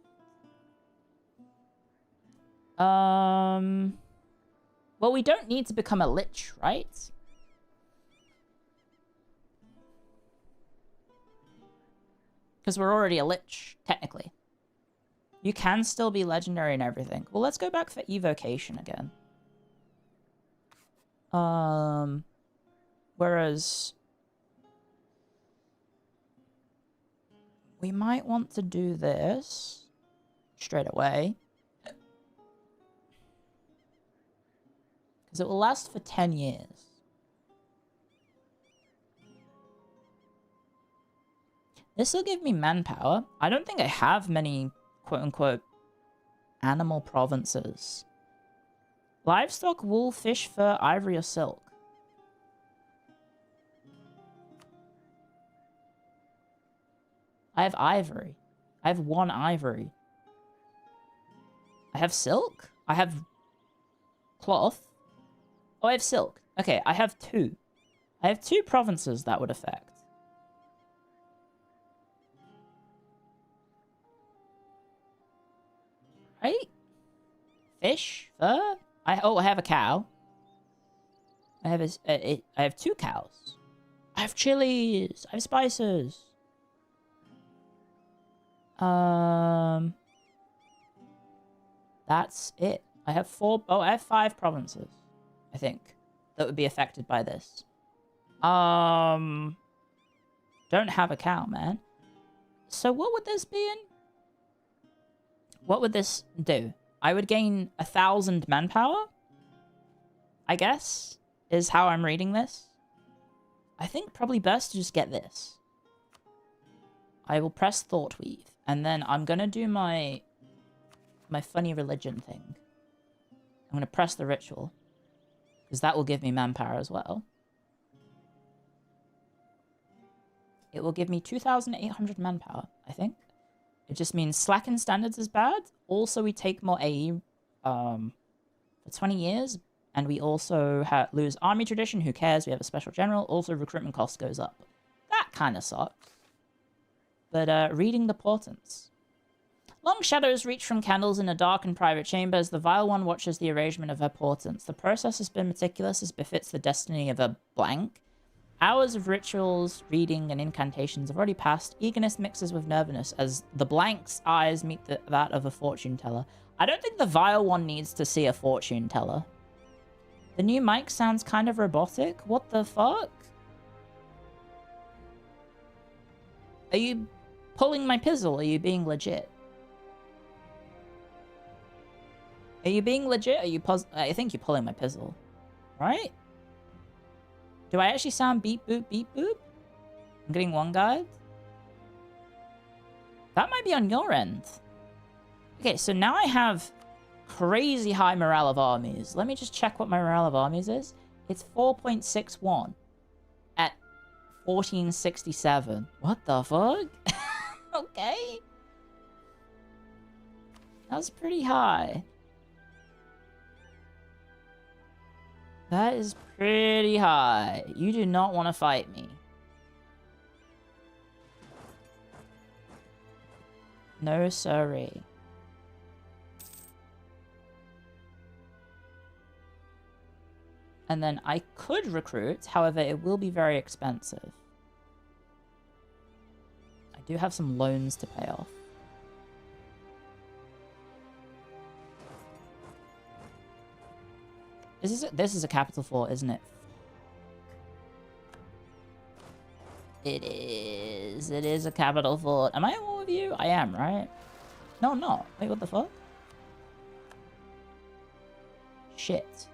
Well, we don't need to become a lich, right? Because we're already a lich, technically. You can still be legendary and everything. Well, let's go back for evocation again. Whereas we might want to do this straight away. Because it will last for 10 years. This will give me manpower. I don't think I have many quote-unquote animal provinces. Livestock, wool, fish, fur, ivory, or silk. I have ivory. I have 1 ivory. I have silk? I have cloth. Oh, I have silk. Okay, I have 2. I have 2 provinces that would affect. Right? Fish? Fur? I have a cow. I have 2 cows. I have chilies. I have spices. That's it. I have 4. Oh, I have 5 provinces. I think that would be affected by this. Don't have a cow, man. So what would this be in? What would this do? I would gain 1,000 manpower, I guess, is how I'm reading this. I think probably best to just get this. I will press Thought Weave, and then I'm gonna do my funny religion thing. I'm gonna press the ritual, because that will give me manpower as well. It will give me 2,800 manpower, I think. It just means slacken standards is bad. Also, we take more AE for 20 years. And we also lose army tradition. Who cares? We have a special general. Also, recruitment cost goes up. That kind of sucks. But reading the portents. Long shadows reach from candles in a dark and private chamber as the vile one watches the arrangement of her portents. The process has been meticulous as befits the destiny of a blank. Hours of rituals, reading, and incantations have already passed. Eagerness mixes with nervousness as the blank's eyes meet that of a fortune teller. I don't think the vile one needs to see a fortune teller. The new mic sounds kind of robotic. What the fuck? Are you pulling my pizzle? Are you being legit? Are you being legit? Are you I think you're pulling my pizzle. Right? Do I actually sound beep boop beep boop? I'm getting one guide. That might be on your end. Okay, so now I have crazy high morale of armies. Let me just check what my morale of armies is. It's 4.61 at 1467. What the fuck? Okay. That's pretty high. That is pretty high. You do not want to fight me. No sorry. And then I could recruit, however, it will be very expensive. I do have some loans to pay off. This is a capital fort, isn't it? It is. It is a capital fort. Am I at war with you? I am, right? No, I'm not. Wait, what the fuck? Shit.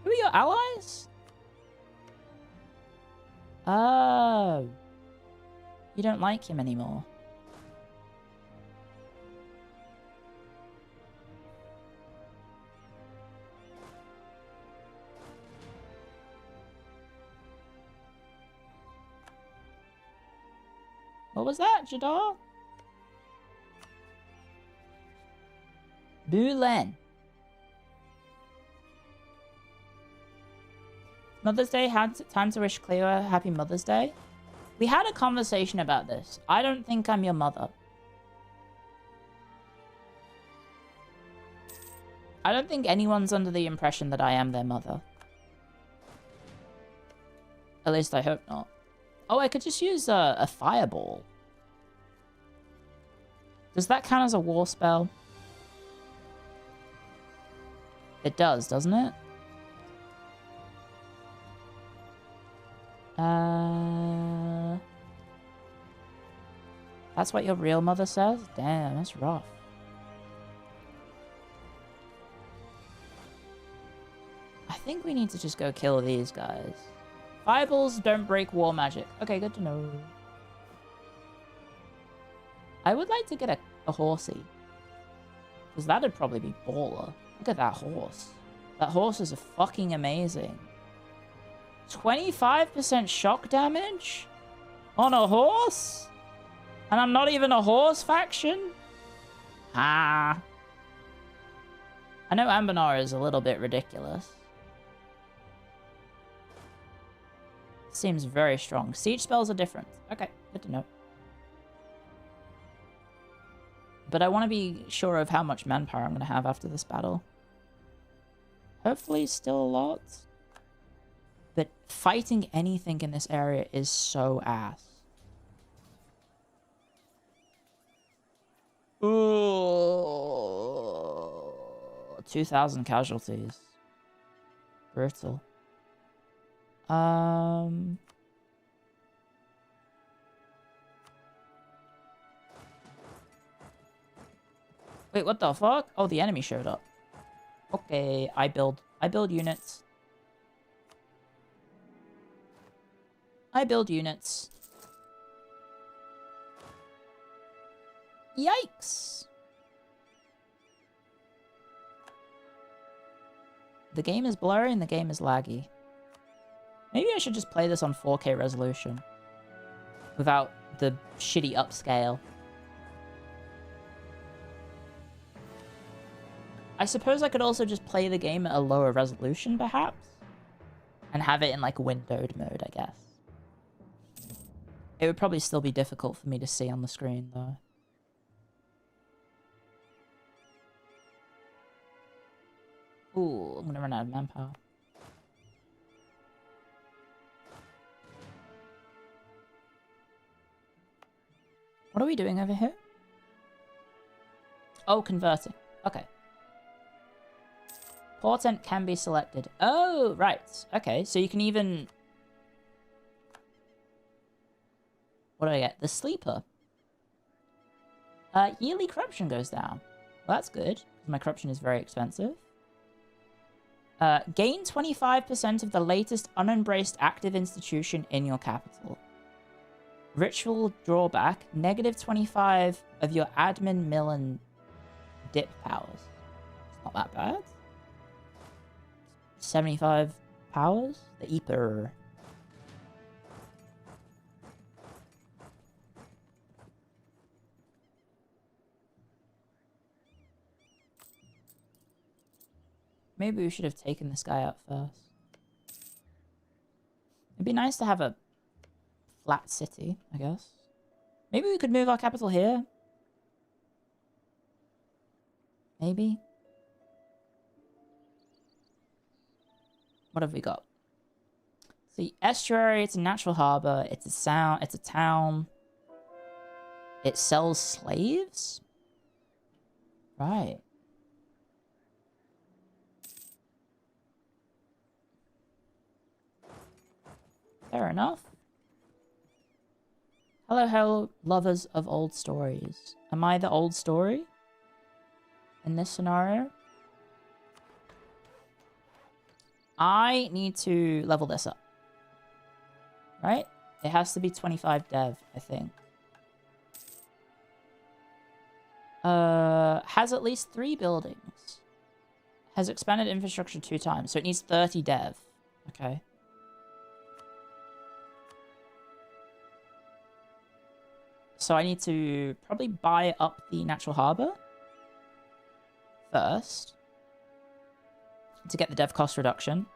Who are your allies? Oh. You don't like him anymore. What was that, Jadar? Bulen. Mother's Day, time to wish Clio a happy Mother's Day. We had a conversation about this. I don't think I'm your mother. I don't think anyone's under the impression that I am their mother. At least I hope not. Oh, I could just use a fireball. Does that count as a war spell? It does, doesn't it? That's what your real mother says? Damn, that's rough. I think we need to just go kill these guys. Fireballs don't break war magic. Okay, good to know. I would like to get a horsey. Because that'd probably be baller. Look at that horse. That horse is fucking amazing. 25% shock damage? On a horse? And I'm not even a horse faction? Ah. I know Anbennar is a little bit ridiculous. Seems very strong. Siege spells are different. Okay, good to know. But I want to be sure of how much manpower I'm going to have after this battle. Hopefully still a lot. But fighting anything in this area is so ass. Ooh. 2,000 casualties. Brutal. Wait, what the fuck? Oh, the enemy showed up. Okay, I build units. I build units. Yikes! The game is blurry and the game is laggy. Maybe I should just play this on 4K resolution. Without the shitty upscale. I suppose I could also just play the game at a lower resolution, perhaps? And have it in, like, windowed mode, I guess. It would probably still be difficult for me to see on the screen, though. Ooh, I'm gonna run out of manpower. What are we doing over here? Oh, converting. Okay. Portent can be selected. Oh, right. Okay, so you can even... What do I get? The Sleeper. Yearly corruption goes down. Well, that's good. My corruption is very expensive. Gain 25% of the latest unembraced active institution in your capital. Ritual drawback. Negative 25 of your admin, mill, and dip powers. It's not that bad. 75 powers? The Eepy. Maybe we should have taken this guy out first. It'd be nice to have a flat city, I guess. Maybe we could move our capital here. Maybe. What have we got? See, estuary, it's a natural harbor, it's a town. It sells slaves? Right. Fair enough. Hello, hello, lovers of old stories. Am I the old story? In this scenario? I need to level this up. Right? It has to be 25 dev, I think. Has at least 3 buildings. Has expanded infrastructure 2 times, so it needs 30 dev. Okay. So I need to probably buy up the natural harbor first to get the dev cost reduction.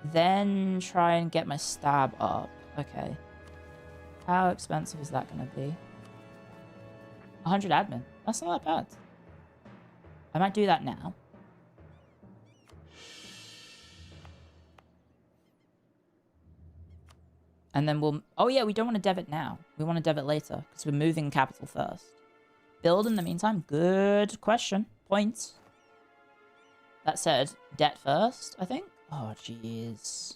Then try and get my stab up. Okay. How expensive is that going to be? 100 admin. That's not that bad. I might do that now. And then we'll... Oh yeah, we don't want to dev it now. We want to dev it later, because we're moving capital first. Build in the meantime? Good question. Points. That said, debt first, I think? Oh, jeez.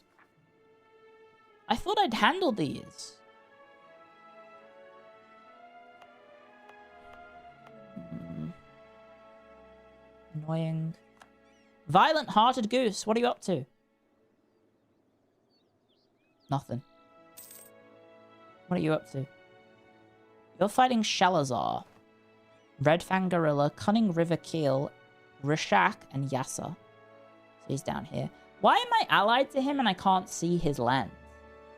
I thought I'd handle these. Annoying. Violent-hearted goose, what are you up to? Nothing. What are you up to? You're fighting Shalazar, Redfang Gorilla, Cunning River Keel, Rishak, and Yasser. So he's down here. Why am I allied to him and I can't see his land?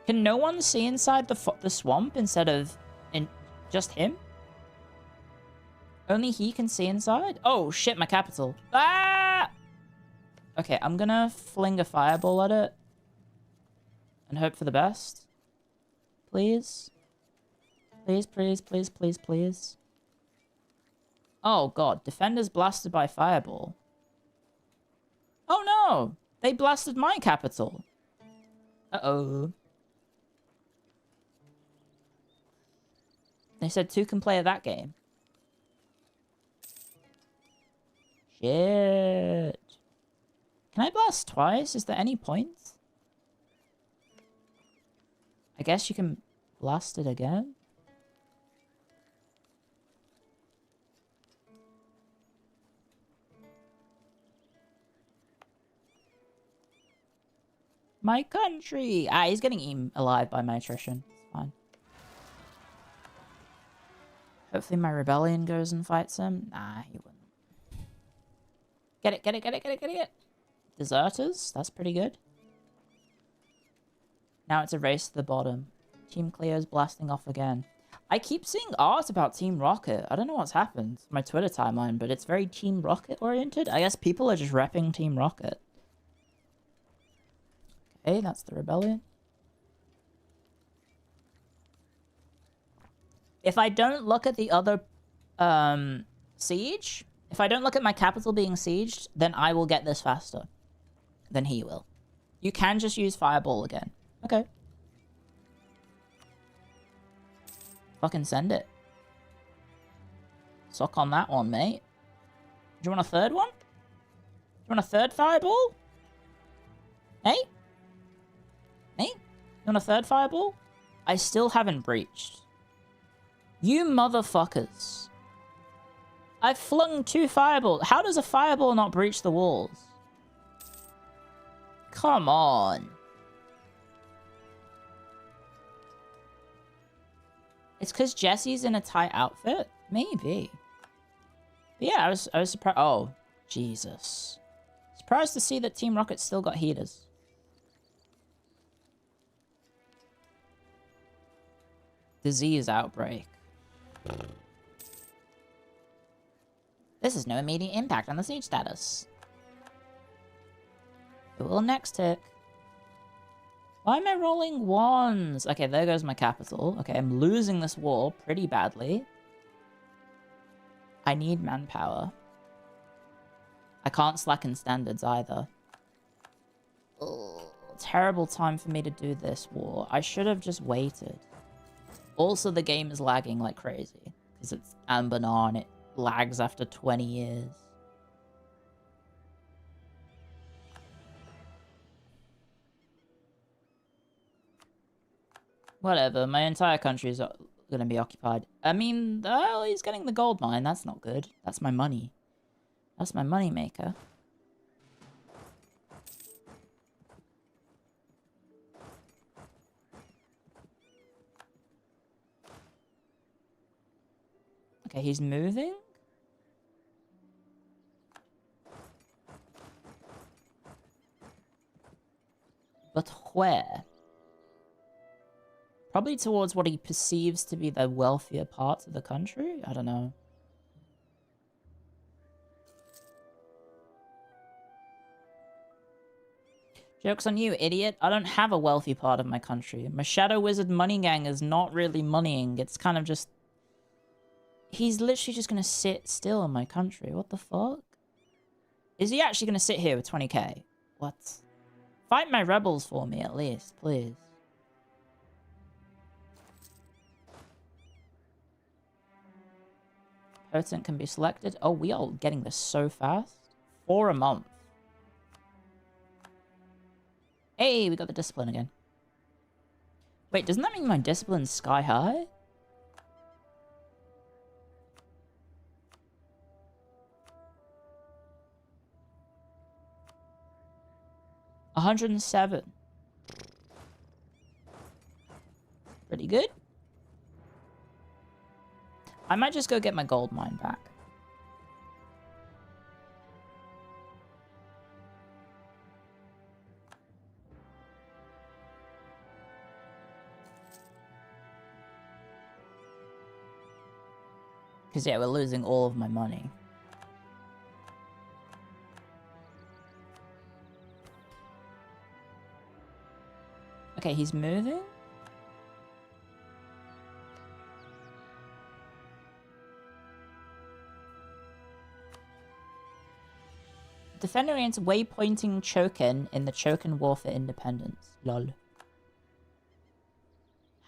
Can no one see inside the swamp instead of just him? Only he can see inside? Oh shit, my capital. Ah! Okay, I'm gonna fling a fireball at it. And hope for the best. Please. Please, please, please, please, please. Oh god, defenders blasted by fireball. Oh no! They blasted my capital. Uh-oh. They said 2 can play at that game. Shit. Can I blast twice? Is there any point? I guess you can blast it again. My country! Ah, he's getting eaten alive by my attrition. It's fine. Hopefully my rebellion goes and fights him. Nah, he wouldn't. Get it, get it, get it, get it, get it! Deserters? That's pretty good. Now it's a race to the bottom. Team Clio's blasting off again. I keep seeing art about Team Rocket. I don't know what's happened to my Twitter timeline, but it's very Team Rocket oriented. I guess people are just repping Team Rocket. Okay, that's the rebellion. If I don't look at the other siege, if I don't look at my capital being sieged, then I will get this faster than he will. You can just use fireball again. Okay. Fucking send it. Suck on that one, mate. Do you want a third one? Do you want a third fireball? Hey? Hey? You want a third fireball? I still haven't breached. You motherfuckers. I've flung 2 fireballs. How does a fireball not breach the walls? Come on. It's because Jesse's in a tight outfit? Maybe. But yeah, I was surprised. Oh, Jesus. Surprised to see that Team Rocket still got heaters. Disease outbreak. This has no immediate impact on the siege status. It will next tick. Why am I rolling ones? Okay, there goes my capital. Okay, I'm losing this war pretty badly. I need manpower. I can't slacken standards either. Ugh, terrible time for me to do this war. I should have just waited. Also, the game is lagging like crazy. Because it's Anbennar and it lags after 20 years. Whatever, my entire country is going to be occupied. I mean, oh, he's getting the gold mine. That's not good. That's my money. That's my money maker. Okay, he's moving. But where? Probably towards what he perceives to be the wealthier parts of the country? I don't know. Joke's on you, idiot. I don't have a wealthy part of my country. My Shadow Wizard money gang is not really moneying. It's kind of just... He's literally just gonna sit still in my country. What the fuck? Is he actually gonna sit here with 20k? What? Fight my rebels for me, at least, please. Potent can be selected. Oh, we are getting this so fast. 4 a month. Hey, we got the discipline again. Wait, doesn't that mean my discipline's sky high? $107. Pretty good. I might just go get my gold mine back. Because, yeah, we're losing all of my money. Okay, he's moving. Defending against waypointing Chokin in the Chokin War for Independence. Lol.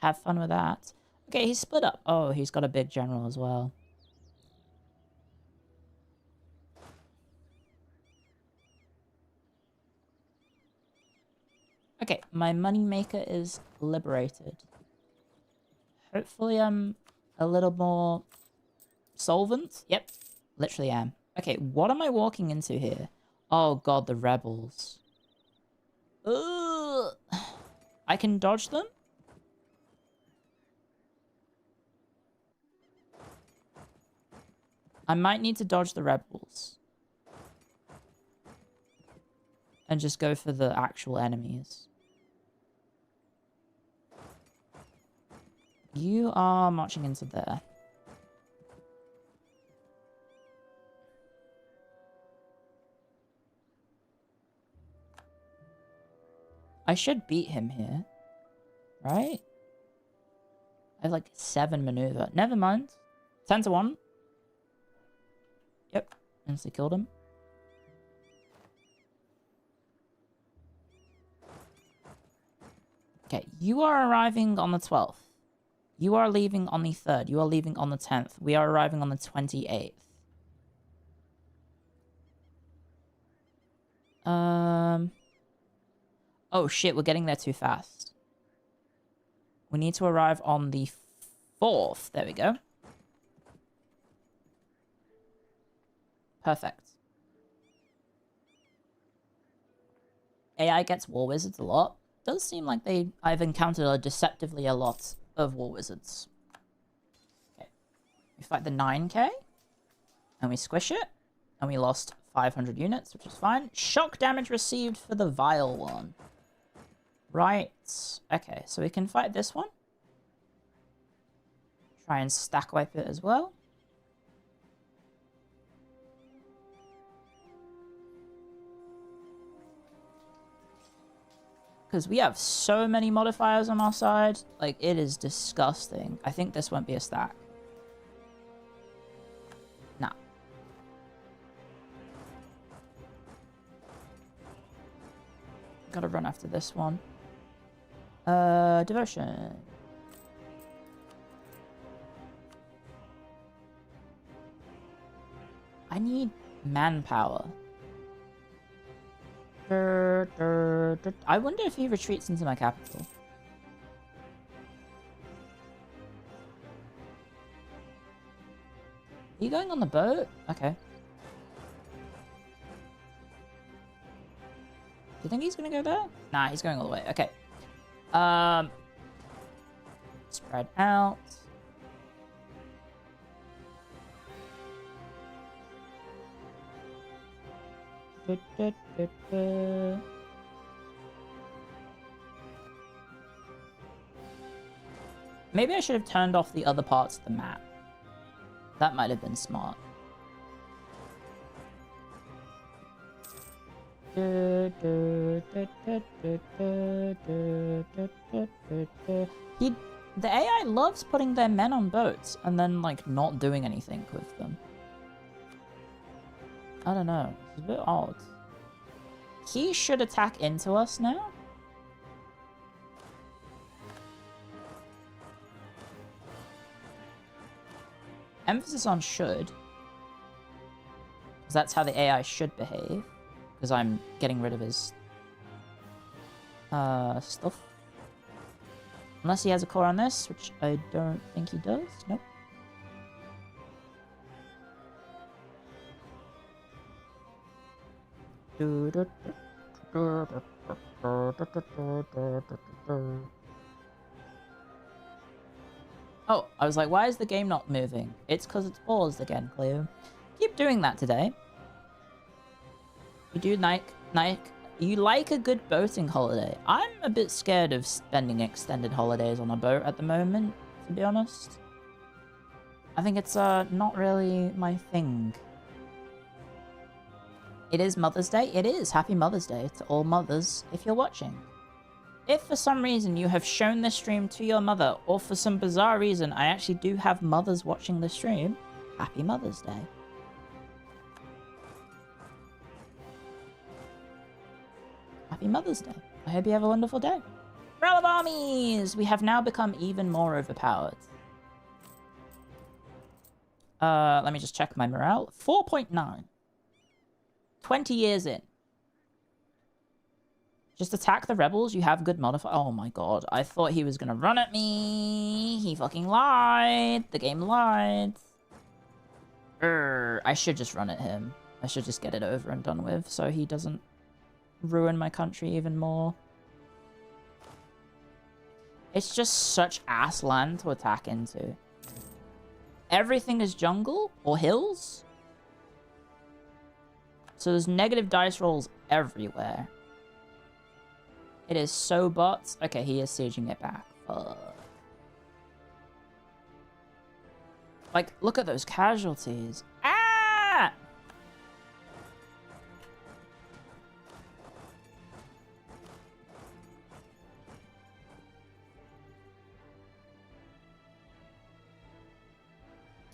Have fun with that. Okay, he's split up. Oh, he's got a big general as well. Okay, my moneymaker is liberated. Hopefully I'm a little more solvent. Yep, literally am. Okay, what am I walking into here? Oh god, the rebels. Ugh. I can dodge them? I might need to dodge the rebels. And just go for the actual enemies. You are marching into there. I should beat him here. Right? I have like 7 maneuver. Never mind. 10 to 1. Yep. Instantly killed him. Okay, you are arriving on the 12th. You are leaving on the 3rd. You are leaving on the 10th. We are arriving on the 28th. Oh shit, we're getting there too fast. We need to arrive on the 4th. There we go. Perfect. AI gets war wizards a lot. Does seem like I've encountered deceptively a lot of war wizards. Okay. We fight the 9k. And we squish it. And we lost 500 units, which is fine. Shock damage received for the vile one. Right. Okay, so we can fight this one. Try and stack wipe it as well. Because we have so many modifiers on our side. Like, it is disgusting. I think this won't be a stack. Nah. Gotta run after this one. Devotion. I need manpower. I wonder if he retreats into my capital. Are you going on the boat? Okay. Do you think he's gonna go there? Nah, he's going all the way. Okay. Spread out. Maybe I should have turned off the other parts of the map. That might have been smart. The AI loves putting their men on boats and then, like, not doing anything with them. I don't know. It's a bit odd. He should attack into us now. Emphasis on should. Because that's how the AI should behave. Because I'm getting rid of his stuff. Unless he has a core on this, which I don't think he does. Nope. Oh, I was like, why is the game not moving? It's because it's paused again, Clio. Keep doing that today. You do you like a good boating holiday. I'm a bit scared of spending extended holidays on a boat at the moment, to be honest. I think it's not really my thing. It is Mother's Day. It is. Happy Mother's Day to all mothers if you're watching. If for some reason you have shown this stream to your mother, or for some bizarre reason I actually do have mothers watching the stream, Happy Mother's Day. Happy Mother's Day. I hope you have a wonderful day. Roll of armies! We have now become even more overpowered. Let me just check my morale. 4.9. 20 years in. Just attack the rebels. You have good modifier. Oh my god. I thought he was gonna run at me. He fucking lied. The game lied. I should just run at him. I should just get it over and done with so he doesn't ruin my country even more. It's just such ass land to attack into. Everything is jungle or hills. So there's negative dice rolls everywhere. It is so bots. Okay, he is sieging it back. Fuck. Like, look at those casualties. Ah!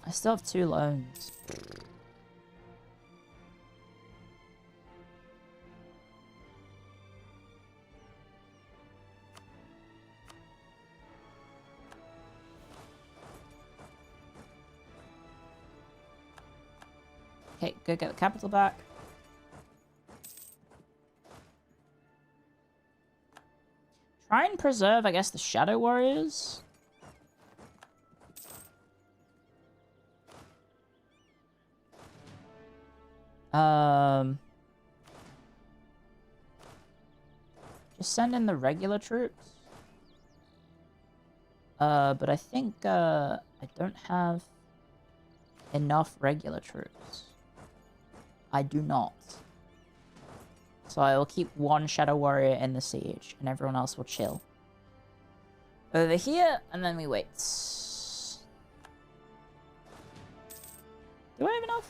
I still have 2 loans. Okay, go get the capital back. Try and preserve, I guess, the Shadow Warriors. Just send in the regular troops. But I think, I don't have enough regular troops. I do not. So I will keep 1 Shadow Warrior in the siege, and everyone else will chill. Over here, and then we wait. Do I have enough?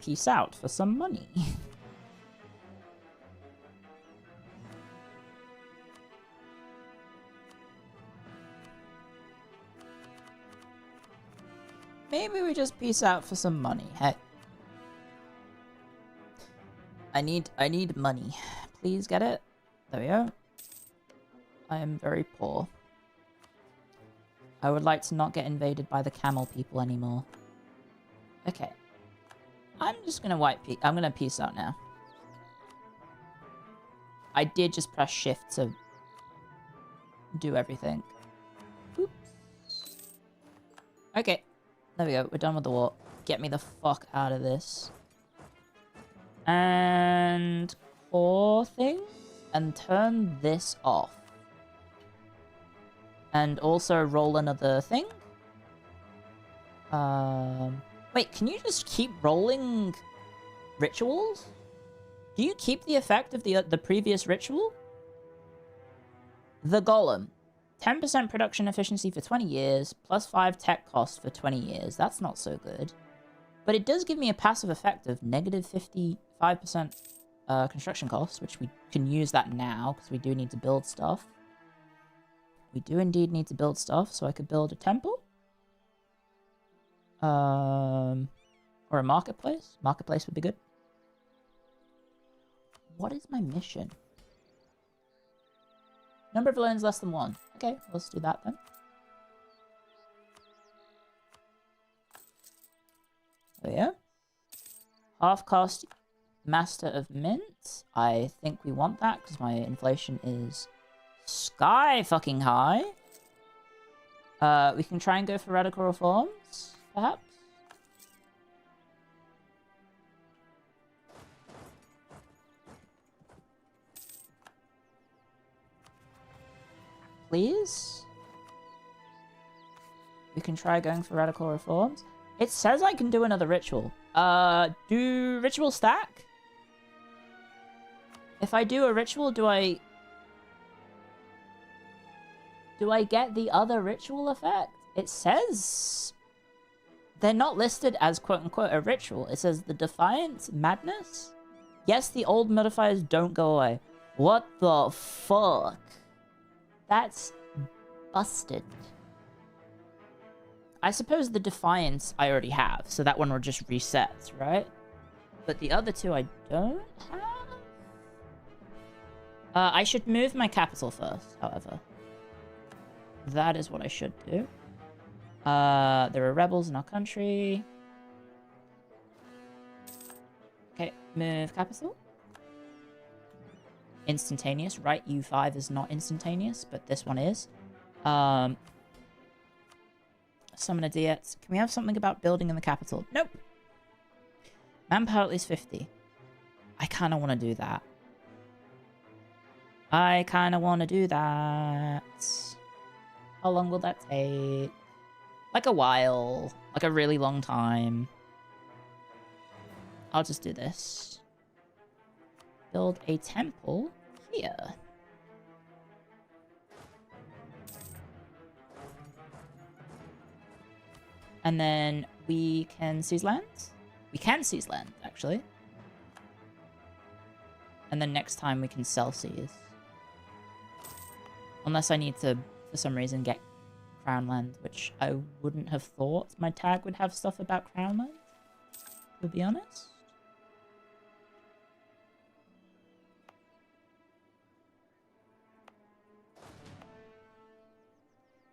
peace out for some money. Maybe we just peace out for some money. Hey. I need money. Please get it. There we go. I am very poor. I would like to not get invaded by the camel people anymore. Okay. I'm just gonna I'm gonna peace out now. I did just press shift to do everything. Oops. Okay. There we go. We're done with the war. Get me the fuck out of this. And core thing. And turn this off. And also roll another thing. Wait, can you just keep rolling rituals? Do you keep the effect of the previous ritual? The Golem. 10% production efficiency for 20 years, plus 5 tech cost for 20 years. That's not so good. But it does give me a passive effect of negative 55% construction cost, which we can use that now, because we do need to build stuff. We do indeed need to build stuff, so I could build a temple. Or a marketplace. Marketplace would be good. What is my mission? Number of loans less than 1. Okay, let's do that then. Oh yeah. Half cost Master of Mint. I think we want that because my inflation is sky fucking high. We can try and go for radical reforms, perhaps. Please? We can try going for radical reforms. It says I can do another ritual. Do ritual stack? If I do a ritual, do I get the other ritual effect? It says they're not listed as quote-unquote a ritual. It says the Defiant Madness. Yes, the old modifiers don't go away. What the fuck? That's busted. I suppose the Defiance I already have, so that one will just reset, right? But the other two I don't have? I should move my capital first, however. That is what I should do. There are rebels in our country. Okay, move capital. Instantaneous, right? U5 is not instantaneous, but this one is. Summon a Diet. Can we have something about building in the capital? Nope. Manpower at least 50. I kind of want to do that. I kind of want to do that. How long will that take? Like a while. Like a really long time. I'll just do this. Build a temple here. And then we can seize land. We can seize land, actually. And then next time we can sell seize. Unless I need to, for some reason, get crown land, which I wouldn't have thought my tag would have stuff about crown land, to be honest.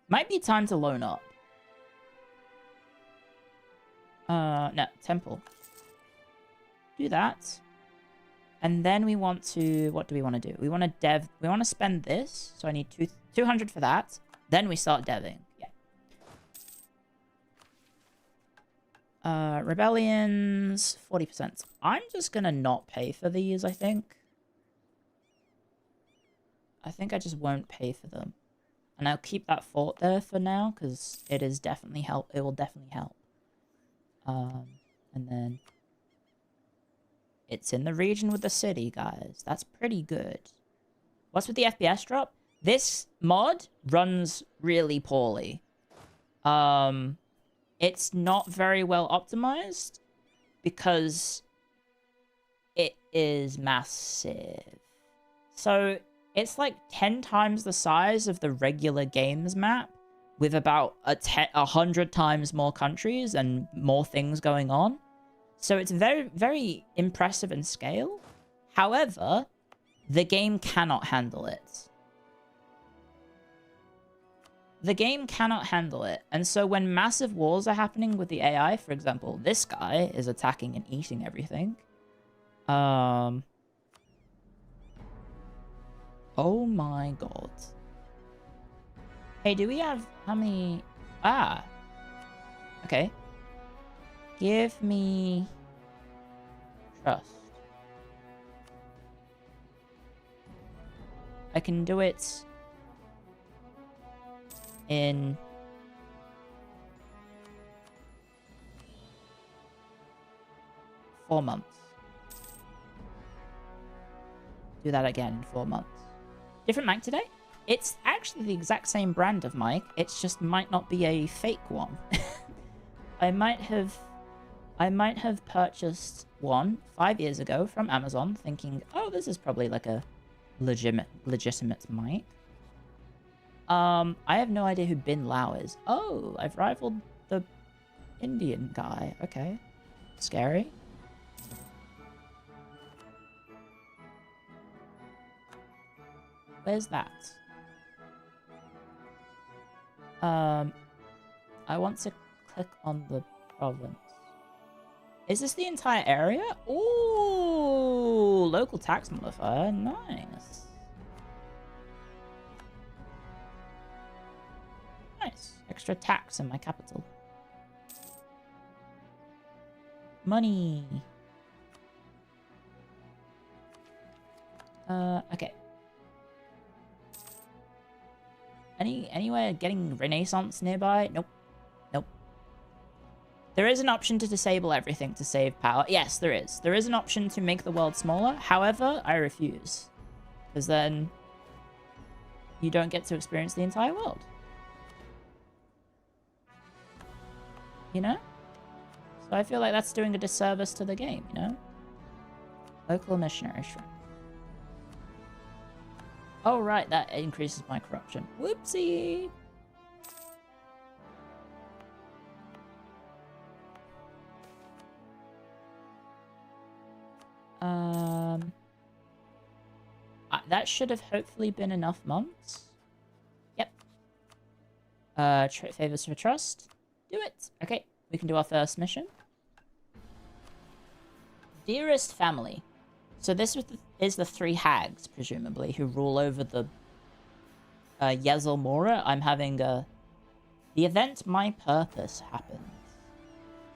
Might be time to loan up. No, temple. Do that. And then we want to, what do we want to do? We want to spend this. So I need 200 for that. Then we start deving. Yeah. Rebellions, 40%. I'm just going to not pay for these, I think. I think I just won't pay for them. And I'll keep that fort there for now, because it is definitely help. It will definitely help. And then it's in the region with the city, guys. That's pretty good. What's with the FPS drop? This mod runs really poorly. It's not very well optimized because it is massive. So it's like 10 times the size of the regular games map, with about 100 times more countries and more things going on. So it's very, very impressive in scale. However, the game cannot handle it. The game cannot handle it. And so when massive wars are happening with the AI, for example, this guy is attacking and eating everything. Oh my god. Hey, do we have how many? Ah. Okay. Give me trust. I can do it in four months. Do that again in 4 months. Different mic today? It's actually the exact same brand of mic. It's just might not be a fake one. I might have purchased one 5 years ago from Amazon, thinking, oh, this is probably like a legitimate mic. I have no idea who Bin Lao is. Oh, I've rivaled the Indian guy. Okay. Scary. Where's that? I want to click on the province. Is this the entire area? Ooh, local tax modifier. Nice. Nice. Extra tax in my capital. Money. Okay. Anywhere getting Renaissance nearby? Nope. Nope. There is an option to disable everything to save power. Yes, there is. There is an option to make the world smaller. However, I refuse. Because then you don't get to experience the entire world. You know? So I feel like that's doing a disservice to the game, you know? Local missionary shrine. Oh, right, that increases my corruption. Whoopsie! That should have hopefully been enough months. Yep. Favors for trust. Do it. Okay, we can do our first mission. Dearest family. So this is the three hags, presumably, who rule over the Yezel Mora. I'm having the event My Purpose happens.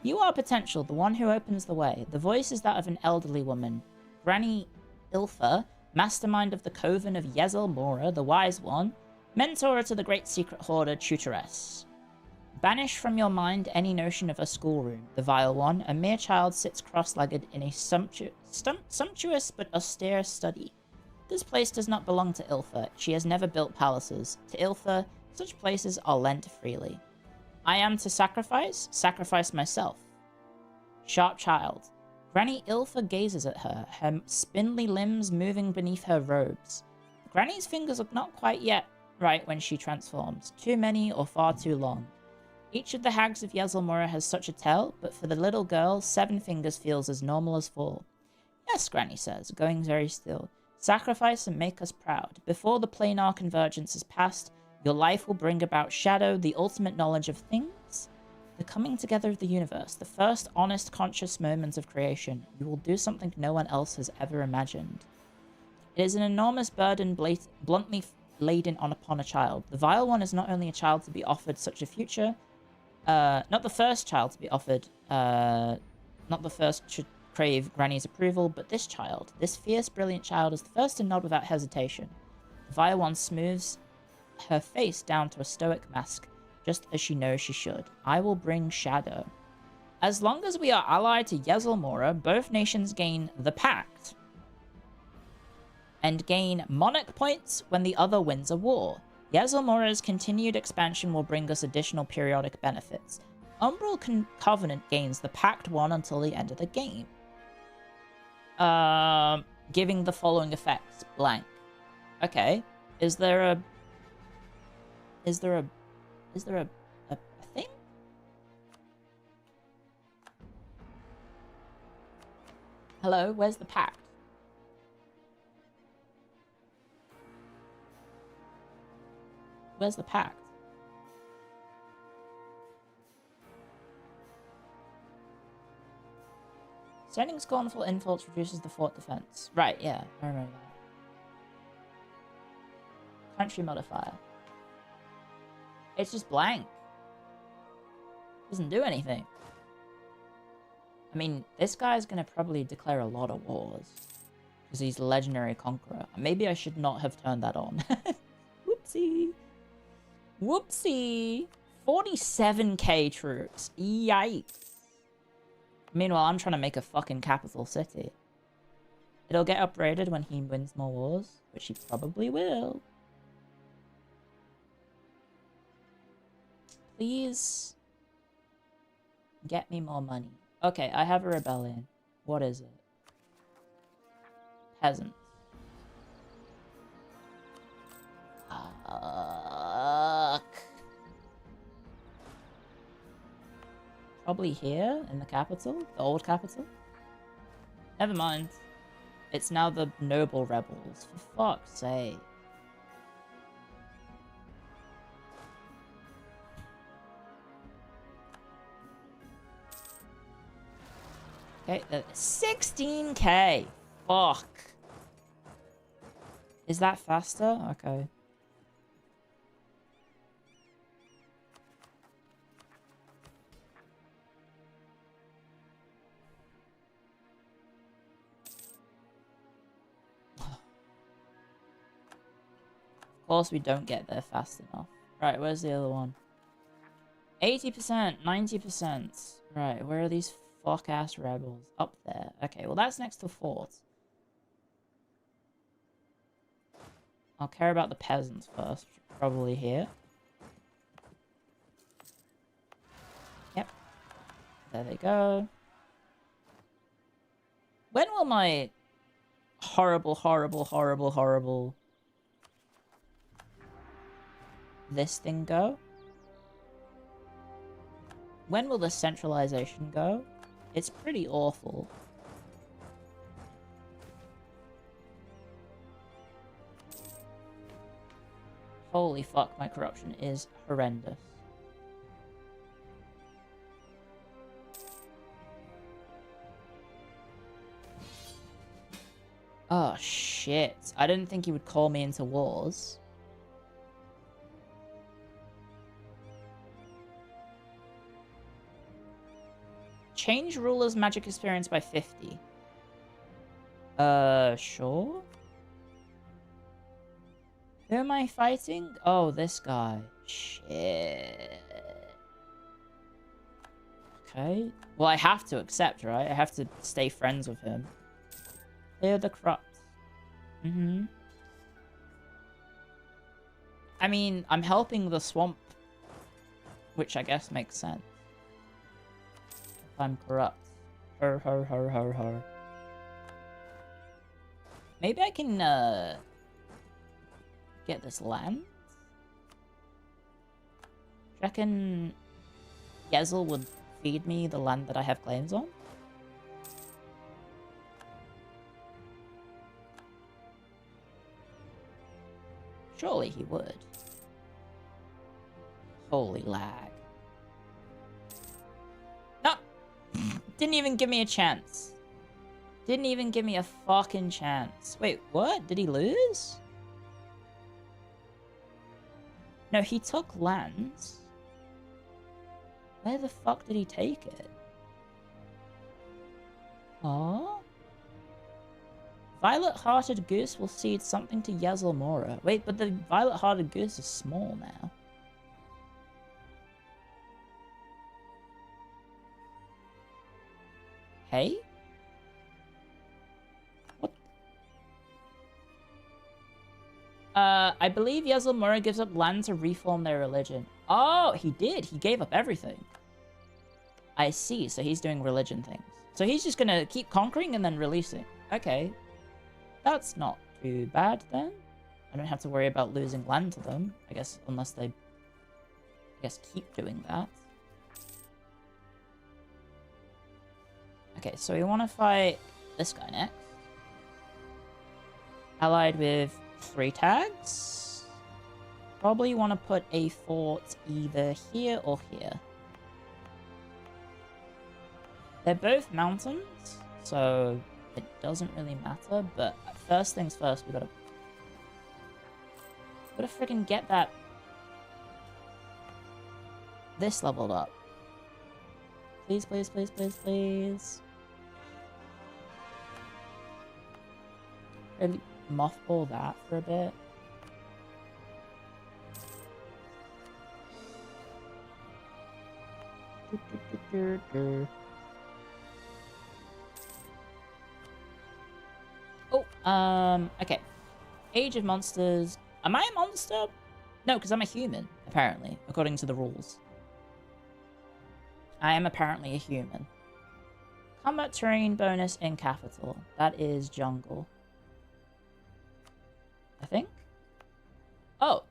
You are potential, the one who opens the way. The voice is that of an elderly woman. Granny Ilfa, mastermind of the Coven of Yezel Mora, the Wise One, mentor to the Great Secret Hoarder, tutoress. Banish from your mind any notion of a schoolroom. The Vile One, a mere child, sits cross-legged in a sumptuous but austere study. This place does not belong to Ilfa. She has never built palaces. To Ilfa, such places are lent freely. I am to sacrifice myself. Sharp child. Granny Ilfa gazes at her, her spindly limbs moving beneath her robes. Granny's fingers are not quite yet right when she transforms. Too many or far too long. Each of the hags of Yezel Mora has such a tell, but for the little girl, 7 fingers feels as normal as 4. Yes, Granny says, going very still. Sacrifice and make us proud. Before the planar convergence is past, your life will bring about shadow, the ultimate knowledge of things. The coming together of the universe, the first honest, conscious moments of creation. You will do something no one else has ever imagined. It is an enormous burden bluntly laden upon a child. The Vile One is not only a child to be offered such a future, not the first child to be offered, not the first to crave Granny's approval, but this child, this fierce, brilliant child, is the first to nod without hesitation. The Vile One smooths her face down to a stoic mask, just as she knows she should. I will bring shadow. As long as we are allied to Yezel Mora, both nations gain the Pact, and gain monarch points when the other wins a war. Yezel Mora's continued expansion will bring us additional periodic benefits. Umbral Covenant gains the Pact 1 until the end of the game. Giving the following effects. Blank. Okay. Is there a thing? Hello, where's the Pact? Where's the Pact? Sending scornful insults reduces the fort defense. Right, yeah, I remember that. Country modifier. It's just blank. Doesn't do anything. I mean, this guy's gonna probably declare a lot of wars. Because he's Legendary Conqueror. Maybe I should not have turned that on. Whoopsie. Whoopsie. 47k troops. Yikes. Meanwhile, I'm trying to make a fucking capital city. It'll get upgraded when he wins more wars, which he probably will. Please get me more money. Okay, I have a rebellion. What is it? Peasants. Fuck. Probably here, in the capital? The old capital? Never mind. It's now the noble rebels, for fuck's sake. Okay, 16k! Fuck. Is that faster? Okay. Of course we don't get there fast enough. Right, where's the other one? 80%, 90%. Right, where are these fuck-ass rebels? Up there. Okay, well that's next to fort. I'll care about the peasants first. Probably here. Yep. There they go. When will my horrible this thing go? When will the centralization go? It's pretty awful. Holy fuck, my corruption is horrendous. Oh shit. I didn't think he would call me into wars. Change ruler's magic experience by 50. Sure. Who am I fighting? Oh, this guy. Shit. Okay. Well, I have to accept, right? I have to stay friends with him. Clear the corrupt. Mm-hmm. I mean, I'm helping the swamp. Which I guess makes sense. If I'm corrupt. Her. Maybe I can, get this land? Do you reckon Yezel would feed me the land that I have claims on? Surely he would. Holy lag. No! Didn't even give me a chance. Didn't even give me a fucking chance. Wait, what? Did he lose? No, he took lands. Where the fuck did he take it? Aww. Violet-Hearted Goose will cede something to Yezel Mora. Wait, but the Violet-Hearted Goose is small now. Hey? What? I believe Yezel Mora gives up land to reform their religion. Oh, he did. He gave up everything. I see, so he's doing religion things. So he's just gonna keep conquering and then releasing. Okay. That's not too bad then. I don't have to worry about losing land to them, I guess, unless they, keep doing that. Okay, so we want to fight this guy next. Allied with 3 tags. Probably want to put a fort either here or here. They're both mountains, so it doesn't really matter, but first things first, we gotta freaking get this leveled up. Please, please, please, please, please. Maybe mothball that for a bit. Oh, okay. Age of Monsters. Am I a monster? No, because I'm a human, apparently, according to the rules. I am apparently a human. Combat terrain bonus in capital. That is jungle. I think. Oh,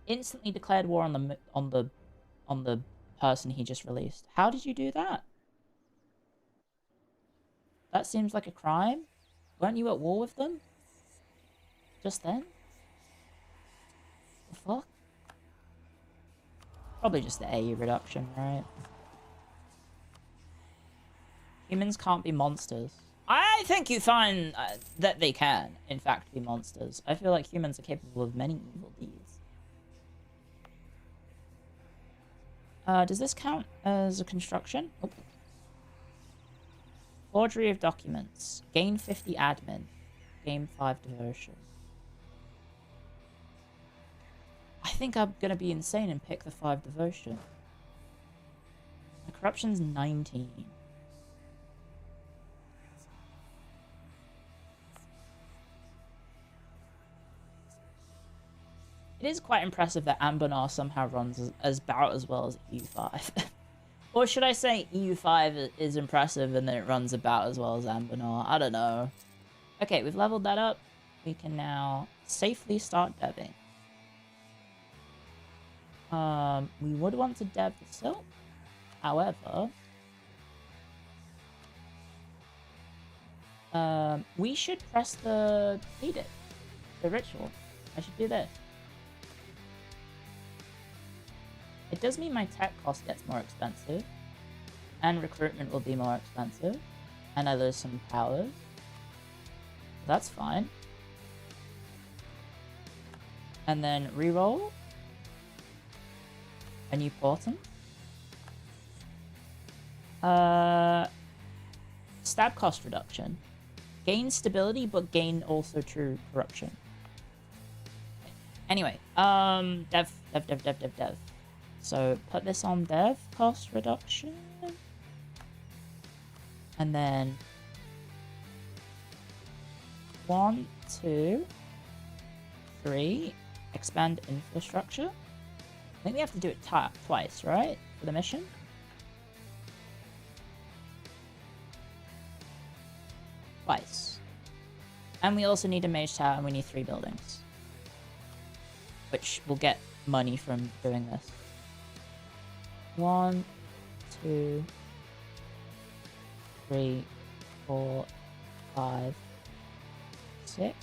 instantly declared war on the person he just released. How did you do that? That seems like a crime. Weren't you at war with them? Just then? The fuck? Probably just the AU reduction, right? Humans can't be monsters. I think you find that they can, in fact, be monsters. I feel like humans are capable of many evil deeds. Does this count as a construction? Oh. Forgery of documents. Gain 50 admin. Gain 5 devotion. I think I'm gonna be insane and pick the 5 devotion. The corruption's 19. It is quite impressive that Anbennar somehow runs about as well as EU5. Or should I say EU5 is impressive and then it runs about as well as Anbennar? I don't know. Okay, we've leveled that up. We can now safely start deving. We would want to dev the silk. However, we should press the edict, the ritual. I should do this. It does mean my tech cost gets more expensive, and recruitment will be more expensive, and I lose some powers. That's fine. And then reroll a new portent. Stab cost reduction. Gain stability, but gain also true corruption. Anyway, dev. So put this on dev cost reduction. And then 1, 2, 3, expand infrastructure. I think we have to do it twice, right? For the mission. Twice. And we also need a mage tower and we need 3 buildings. Which will get money from doing this. 1, 2, 3, 4, 5, 6.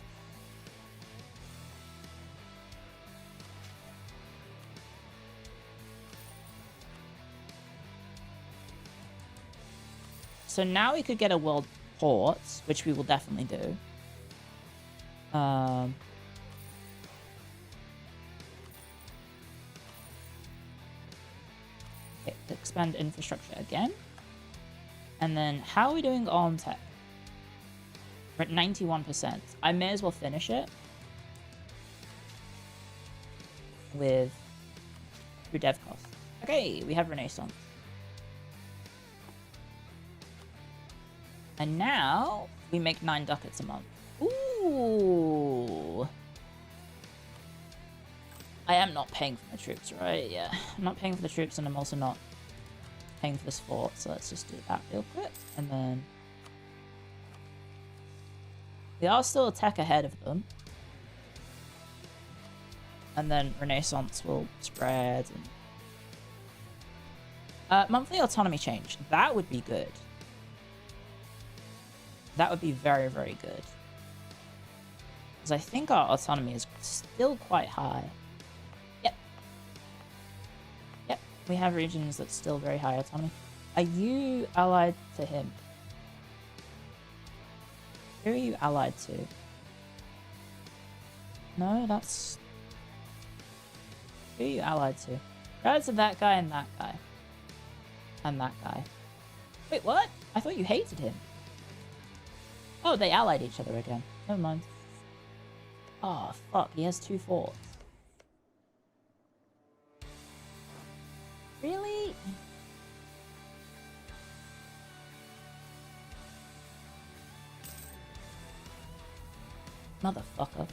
So now we could get a world port, which we will definitely do. Okay, expand infrastructure again. And then, how are we doing on tech? We're at 91%. I may as well finish it with through dev costs. Okay, we have Renaissance. And now we make 9 ducats a month. Ooh. I am not paying for my troops, right? Yeah. I'm not paying for the troops and I'm also not paying for this fort, so let's just do that real quick. And then... we are still a tech ahead of them. And then Renaissance will spread. And... monthly autonomy change. That would be good. That would be very, very good. Because I think our autonomy is still quite high. Yep. Yep. We have regions that's still very high autonomy. Are you allied to him? Who are you allied to? No, that's... who are you allied to? Allied to that guy and that guy. And that guy. Wait, what? I thought you hated him. Oh, they allied each other again. Never mind. Oh, fuck. He has 2 forts. Really? Motherfucker.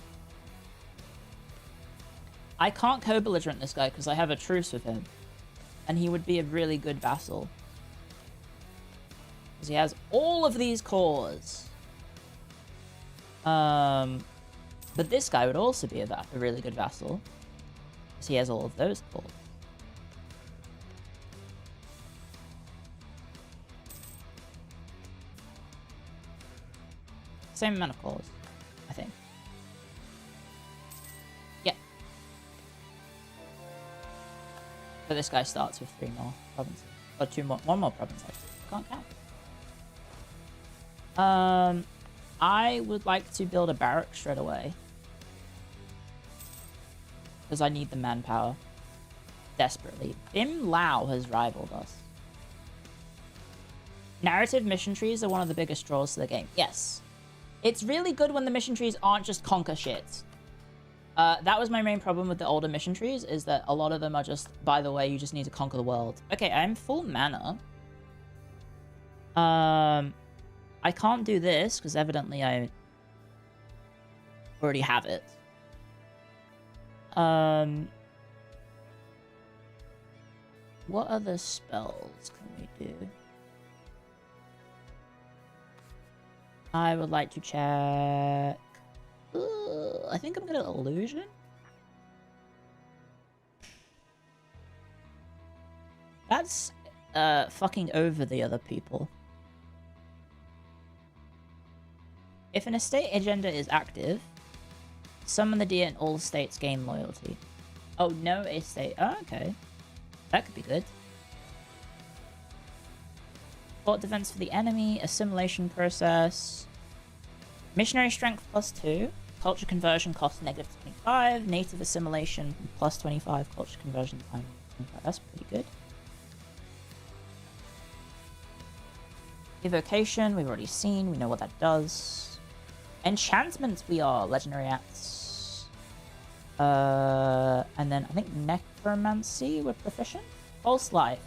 I can't co-belligerent this guy because I have a truce with him. And he would be a really good vassal. Because he has all of these cores. But this guy would also be a really good vassal. Because he has all of those cores. Same amount of cores, I think. Yeah. But this guy starts with 3 more provinces. Or 2 more, 1 more province actually. Can't count. I would like to build a barrack straight away. Because I need the manpower. Desperately. Bim Lao has rivaled us. Narrative mission trees are one of the biggest draws to the game. Yes. It's really good when the mission trees aren't just conquer shit. That was my main problem with the older mission trees, is that a lot of them are just, by the way, you just need to conquer the world. Okay, I'm full mana. I can't do this, because evidently I already have it. What other spells can we do? I would like to check... I think I'm gonna illusion? That's fucking over the other people. If an estate agenda is active, summon the deer and all states gain loyalty. Oh, no estate. Oh, okay. That could be good. Fort defense for the enemy, assimilation process, missionary strength +2, culture conversion cost -25, native assimilation +25, culture conversion time -25. That's pretty good. Evocation, we've already seen, we know what that does. Enchantments, we are legendary acts. And then I think necromancy, we're proficient. False life.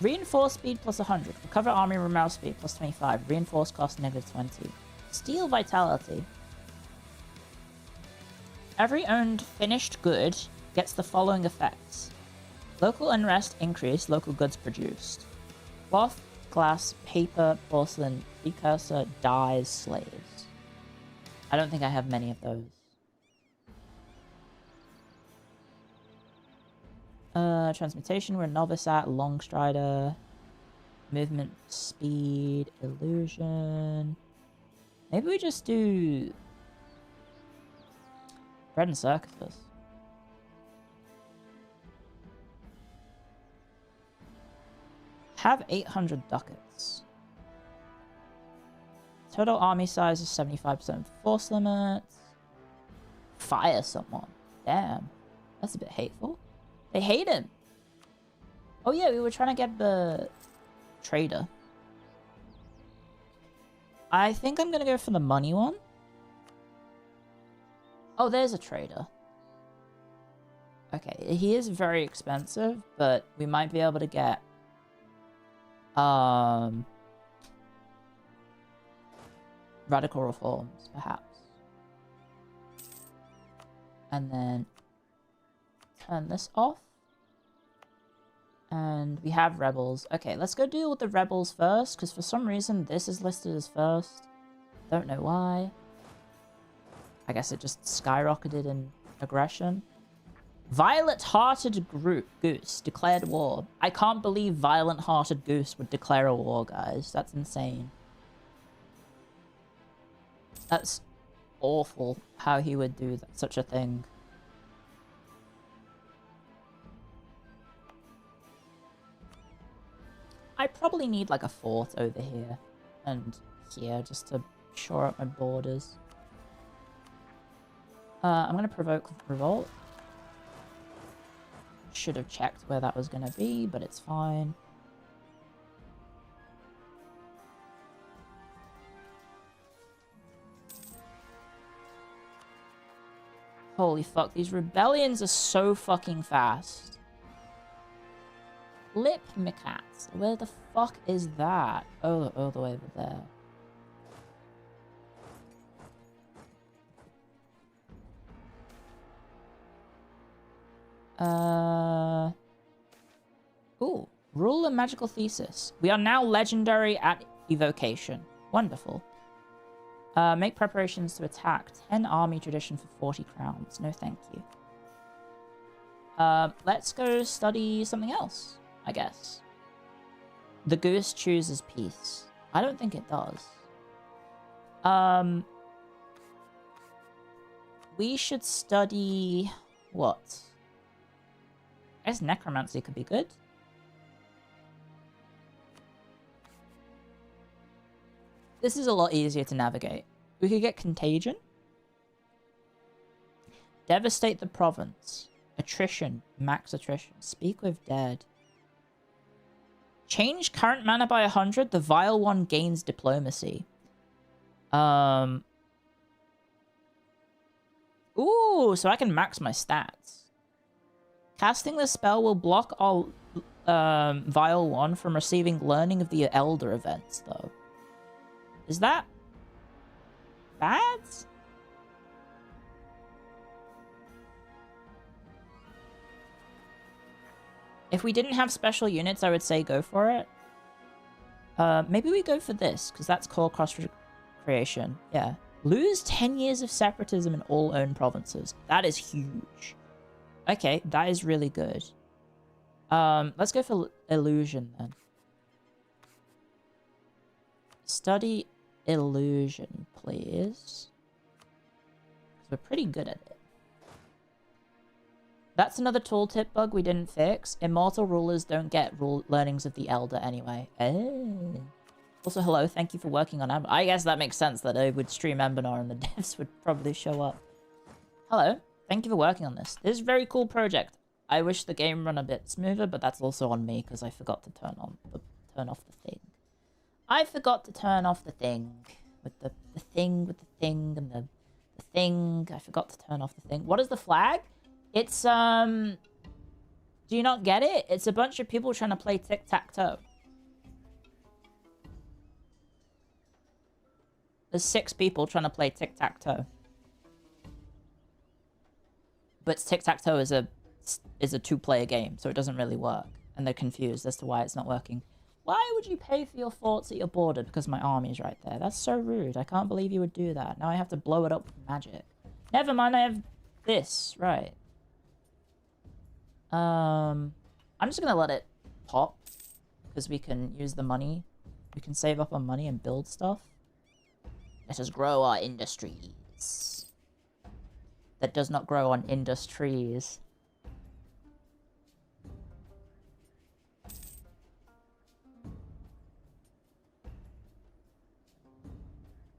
Reinforce speed +100. Recover army morale speed +25. Reinforce cost -20. Steel vitality. Every owned finished good gets the following effects. Local unrest increase, local goods produced. Cloth, glass, paper, porcelain, precursor, dyes, slaves. I don't think I have many of those. Transmutation, we're novice at, long strider, movement speed, illusion. Maybe we just do bread and circuses. Have 800 ducats. Total army size is 75% force limit. Fire someone. Damn. That's a bit hateful. They hate him. Oh yeah, we were trying to get the trader. I think I'm gonna go for the money one. Oh, there's a trader. Okay, he is very expensive, but we might be able to get radical reforms, perhaps. And then turn this off. And we have rebels. Okay, let's go deal with the rebels first, because for some reason this is listed as first. Don't know why. I guess it just skyrocketed in aggression. Violet-hearted goose declared war. I can't believe violent-hearted goose would declare a war, guys. That's insane. That's awful how he would do that, such a thing. I probably need like a fort over here and here just to shore up my borders. I'm going to provoke revolt. Should have checked where that was going to be, but it's fine. Holy fuck, these rebellions are so fucking fast. Lip Micats. Where the fuck is that? Oh, all the way over there. Ooh. Rule and magical thesis. We are now legendary at evocation. Wonderful. Make preparations to attack. 10 army tradition for 40 crowns. No thank you. Let's go study something else, I guess. The goose chooses peace. I don't think it does. We should study... what? I guess necromancy could be good. This is a lot easier to navigate. We could get contagion. Devastate the province. Attrition. Max attrition. Speak with dead. Change current mana by 100. The vile one gains diplomacy. Ooh, so I can max my stats. Casting the spell will block our vile one from receiving learning of the elder events, though. Is that bad? If we didn't have special units, I would say go for it. Maybe we go for this, because that's core cross creation. Yeah. Lose 10 years of separatism in all owned provinces. That is huge. Okay, that is really good. Let's go for illusion, then. Study illusion, please. We're pretty good at it. That's another tooltip bug we didn't fix. Immortal rulers don't get learnings of the Elder anyway. Oh. Also, hello, thank you for working on Anbennar. I guess that makes sense that I would stream Anbennar and the devs would probably show up. Hello, thank you for working on this. This is a very cool project. I wish the game run a bit smoother, but that's also on me because I forgot to turn off the thing. I forgot to turn off the thing. With the thing and the thing. I forgot to turn off the thing. What is the flag? It's, do you not get it? It's a bunch of people trying to play tic-tac-toe. There's 6 people trying to play tic-tac-toe. But tic-tac-toe is a 2-player game, so it doesn't really work. And they're confused as to why it's not working. Why would you pay for your forts at your border? Because my army's right there. That's so rude. I can't believe you would do that. Now I have to blow it up with magic. Never mind, I have this. Right. I'm just gonna let it pop. Because we can use the money. We can save up on money and build stuff. Let us grow our industries. That does not grow on industries.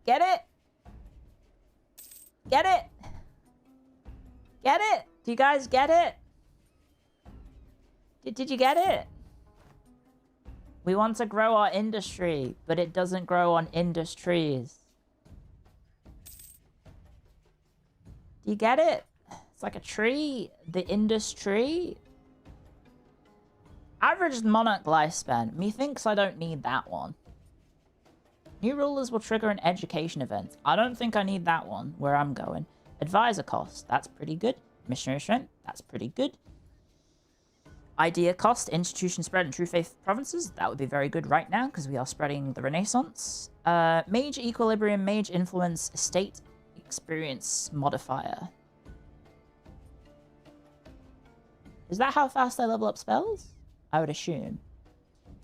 Get it? Get it? Get it? Do you guys get it? Did you get it? We want to grow our industry, but it doesn't grow on industries. Do you get it? It's like a tree. The industry. Average monarch lifespan. Methinks I don't need that one. New rulers will trigger an education event. I don't think I need that one, where I'm going. Advisor cost. That's pretty good. Missionary strength. That's pretty good. Idea cost, institution spread, and true faith provinces. That would be very good right now because we are spreading the Renaissance. Mage equilibrium, mage influence, estate experience modifier. Is that how fast I level up spells? I would assume.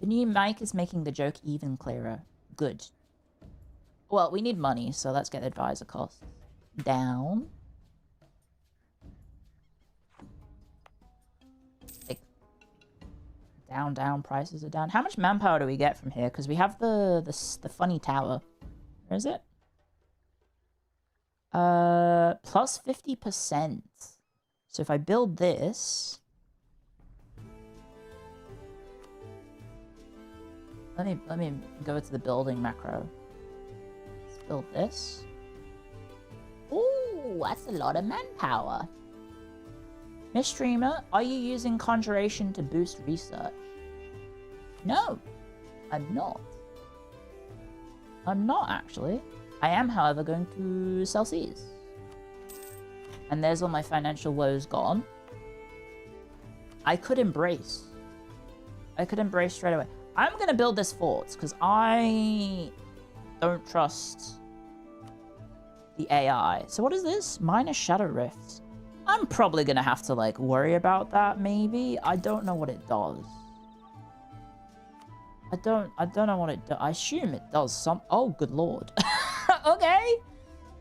The new mic is making the joke even clearer. Good. Well, we need money, so let's get advisor costs down. Like, down, prices are down. How much manpower do we get from here? Because we have the funny tower. Where is it? Plus 50%. So if I build this... Let me go to the building macro. Let's build this. Ooh, that's a lot of manpower. Miss Streamer, are you using conjuration to boost research? No, I'm not. I'm not, actually. I am, however, going to sell seas. And there's all my financial woes gone. I could embrace. I could embrace straight away. I'm going to build this fort, because I don't trust the AI. So what is this? Minor Shadow Rifts. I'm probably going to have to, like, worry about that, maybe. I don't know what it does. I don't know what it does. I assume it does some... Oh, good lord. Okay.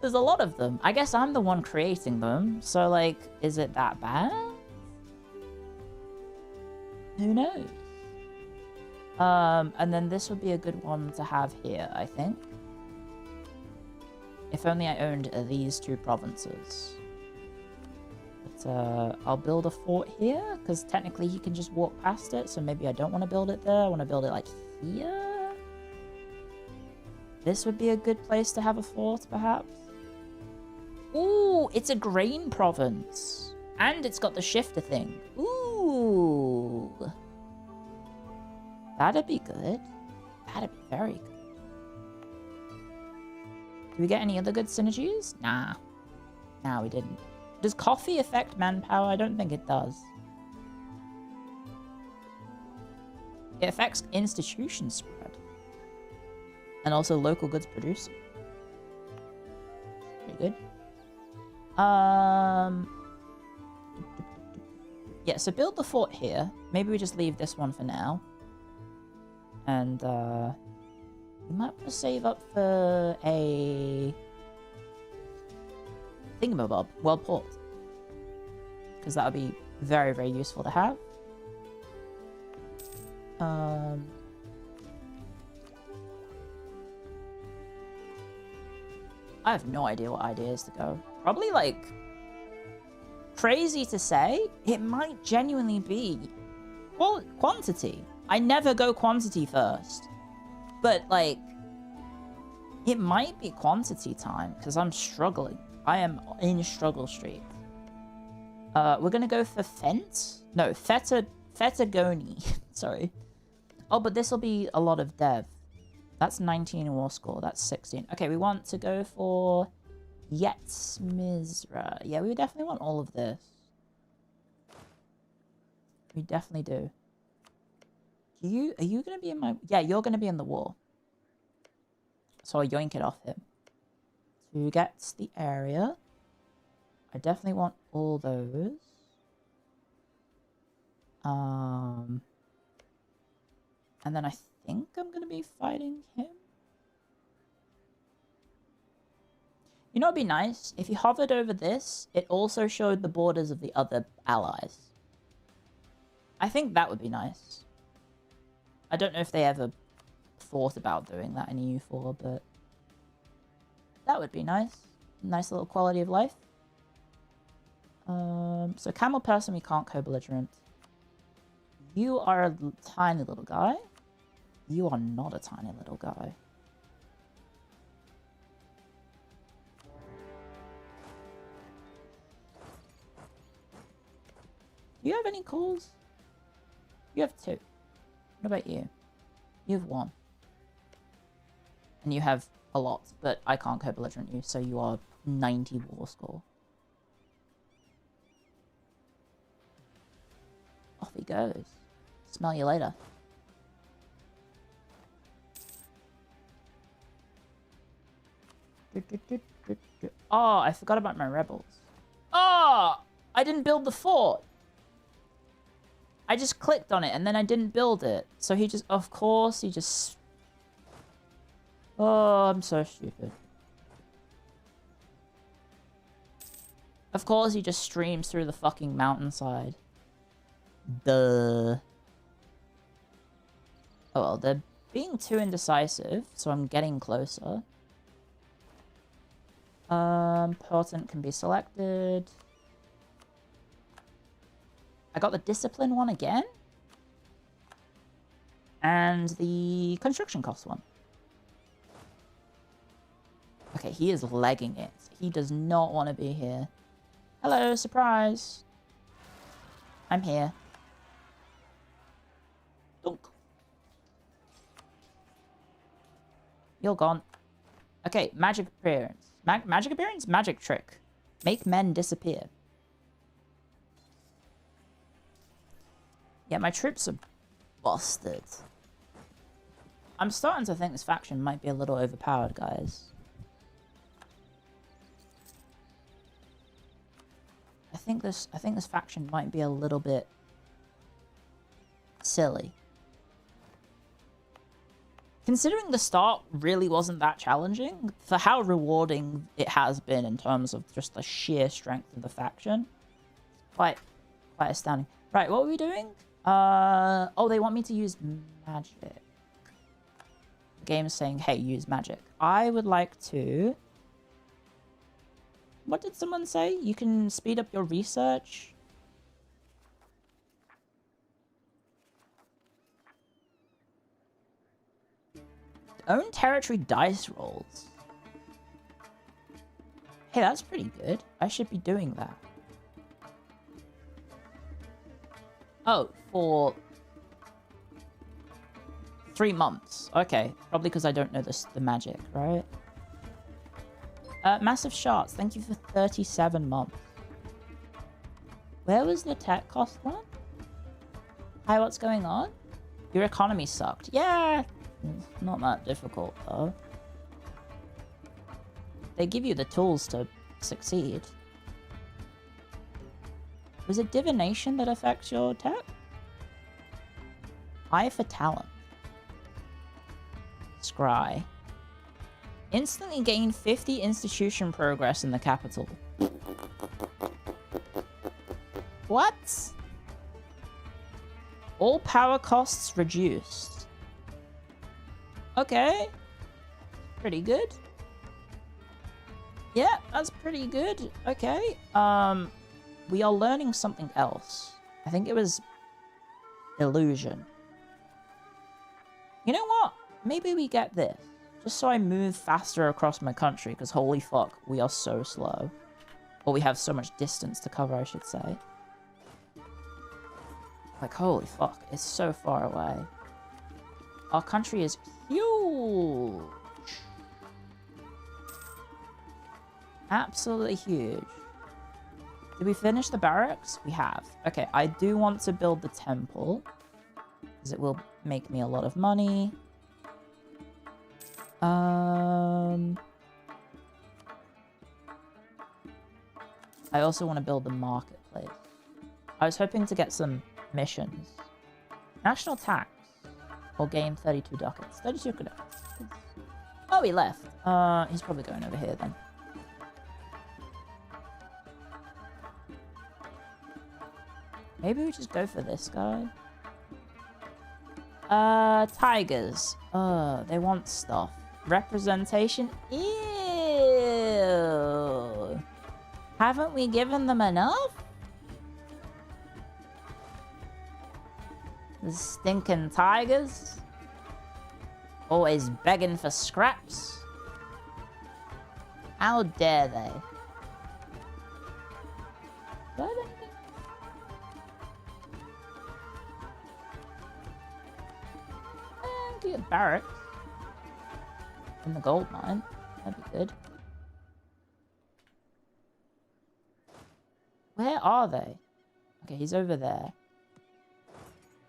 There's a lot of them. I guess I'm the one creating them. So, like, is it that bad? Who knows? And then this would be a good one to have here, I think. If only I owned these two provinces. But, I'll build a fort here, because technically he can just walk past it, so maybe I don't want to build it there. I want to build it, like, here? This would be a good place to have a fort, perhaps? Ooh, it's a grain province. And it's got the shifter thing. Ooh. That'd be good. That'd be very good. Do we get any other good synergies? Nah. Nah, we didn't. Does coffee affect manpower? I don't think it does. It affects institution spread. And also local goods producing. Pretty good. Yeah, so build the fort here. Maybe we just leave this one for now. And, we might want to save up for a thingamabob, world port. Because that would be very, very useful to have. I have no idea what ideas to go. Probably, like, crazy to say, it might genuinely be quantity. I never go quantity first. But, like, it might be quantity time, because I'm struggling. I am in struggle streak. We're gonna go for Fent? No, Fetagoni. Sorry. Oh, but this will be a lot of dev. That's 19 war score. That's 16. Okay, we want to go for Yetzmizra. Yeah, we definitely want all of this. We definitely do. Are you going to be in my... Yeah, you're going to be in the war. So I'll yoink it off him. To get the area. I definitely want all those. And then I think I'm going to be fighting him. You know, it'd be nice if you hovered over this, it also showed the borders of the other allies. I think that would be nice. I don't know if they ever thought about doing that in EU4, but that would be nice. Nice little quality of life. So camel person, we can't co-belligerent. You are a tiny little guy. You are not a tiny little guy. Do you have any calls? You have 2. What about you? You have 1. And you have a lot, but I can't co-belligerent you, so you are 90 war score. Oh, he goes. Smell you later. Oh, I forgot about my rebels. Oh, I didn't build the fort. I just clicked on it and then I didn't build it. So he just, of course, he just... Oh, I'm so stupid. Of course, he just streams through the fucking mountainside. Duh. Oh, well, they're being too indecisive, so I'm getting closer. Portent can be selected. I got the discipline one again. And the construction cost one. Okay, he is legging it. He does not want to be here. Hello, surprise. I'm here. Dunk. You're gone. Okay, magic appearance. Magic appearance? Magic trick. Make men disappear. Yeah, my troops are busted. I'm starting to think this faction might be a little overpowered, guys. I think this faction might be a little bit silly. Considering the start really wasn't that challenging, for how rewarding it has been in terms of just the sheer strength of the faction, quite astounding. Right, what were we doing? Oh, they want me to use magic. The game is saying, hey, use magic. I would like to... What did someone say? You can speed up your research? Own territory dice rolls. Hey, that's pretty good. I should be doing that. Oh, for 3 months. Okay, probably because I don't know the magic, right? Massive shards. Thank you for 37 months. Where was the tech cost one? Hi, what's going on? Your economy sucked. Yeah, it's not that difficult though. They give you the tools to succeed. Was it divination that affects your tech? Eye for talent. Scry. Instantly gain 50 institution progress in the capital. What? All power costs reduced. Okay. Pretty good. Yeah, that's pretty good. Okay. We are learning something else. I think it was illusion. You know what? Maybe we get this. Just so I move faster across my country, because holy fuck, we are so slow. Or we have so much distance to cover, I should say. Like, holy fuck, it's so far away. Our country is huge. Absolutely huge. Did we finish the barracks? We have. Okay, I do want to build the temple, because it will make me a lot of money. I also want to build the marketplace. I was hoping to get some missions. National tax. Or gain 32 ducats. 32 ducats. Oh, he left. He's probably going over here then. Maybe we just go for this guy. Tigers. They want stuff. Representation? Ew. Haven't we given them enough? The stinking tigers. Always begging for scraps. How dare they? Do I have anything? Get barracks. In the gold mine. That'd be good. Where are they? Okay, he's over there.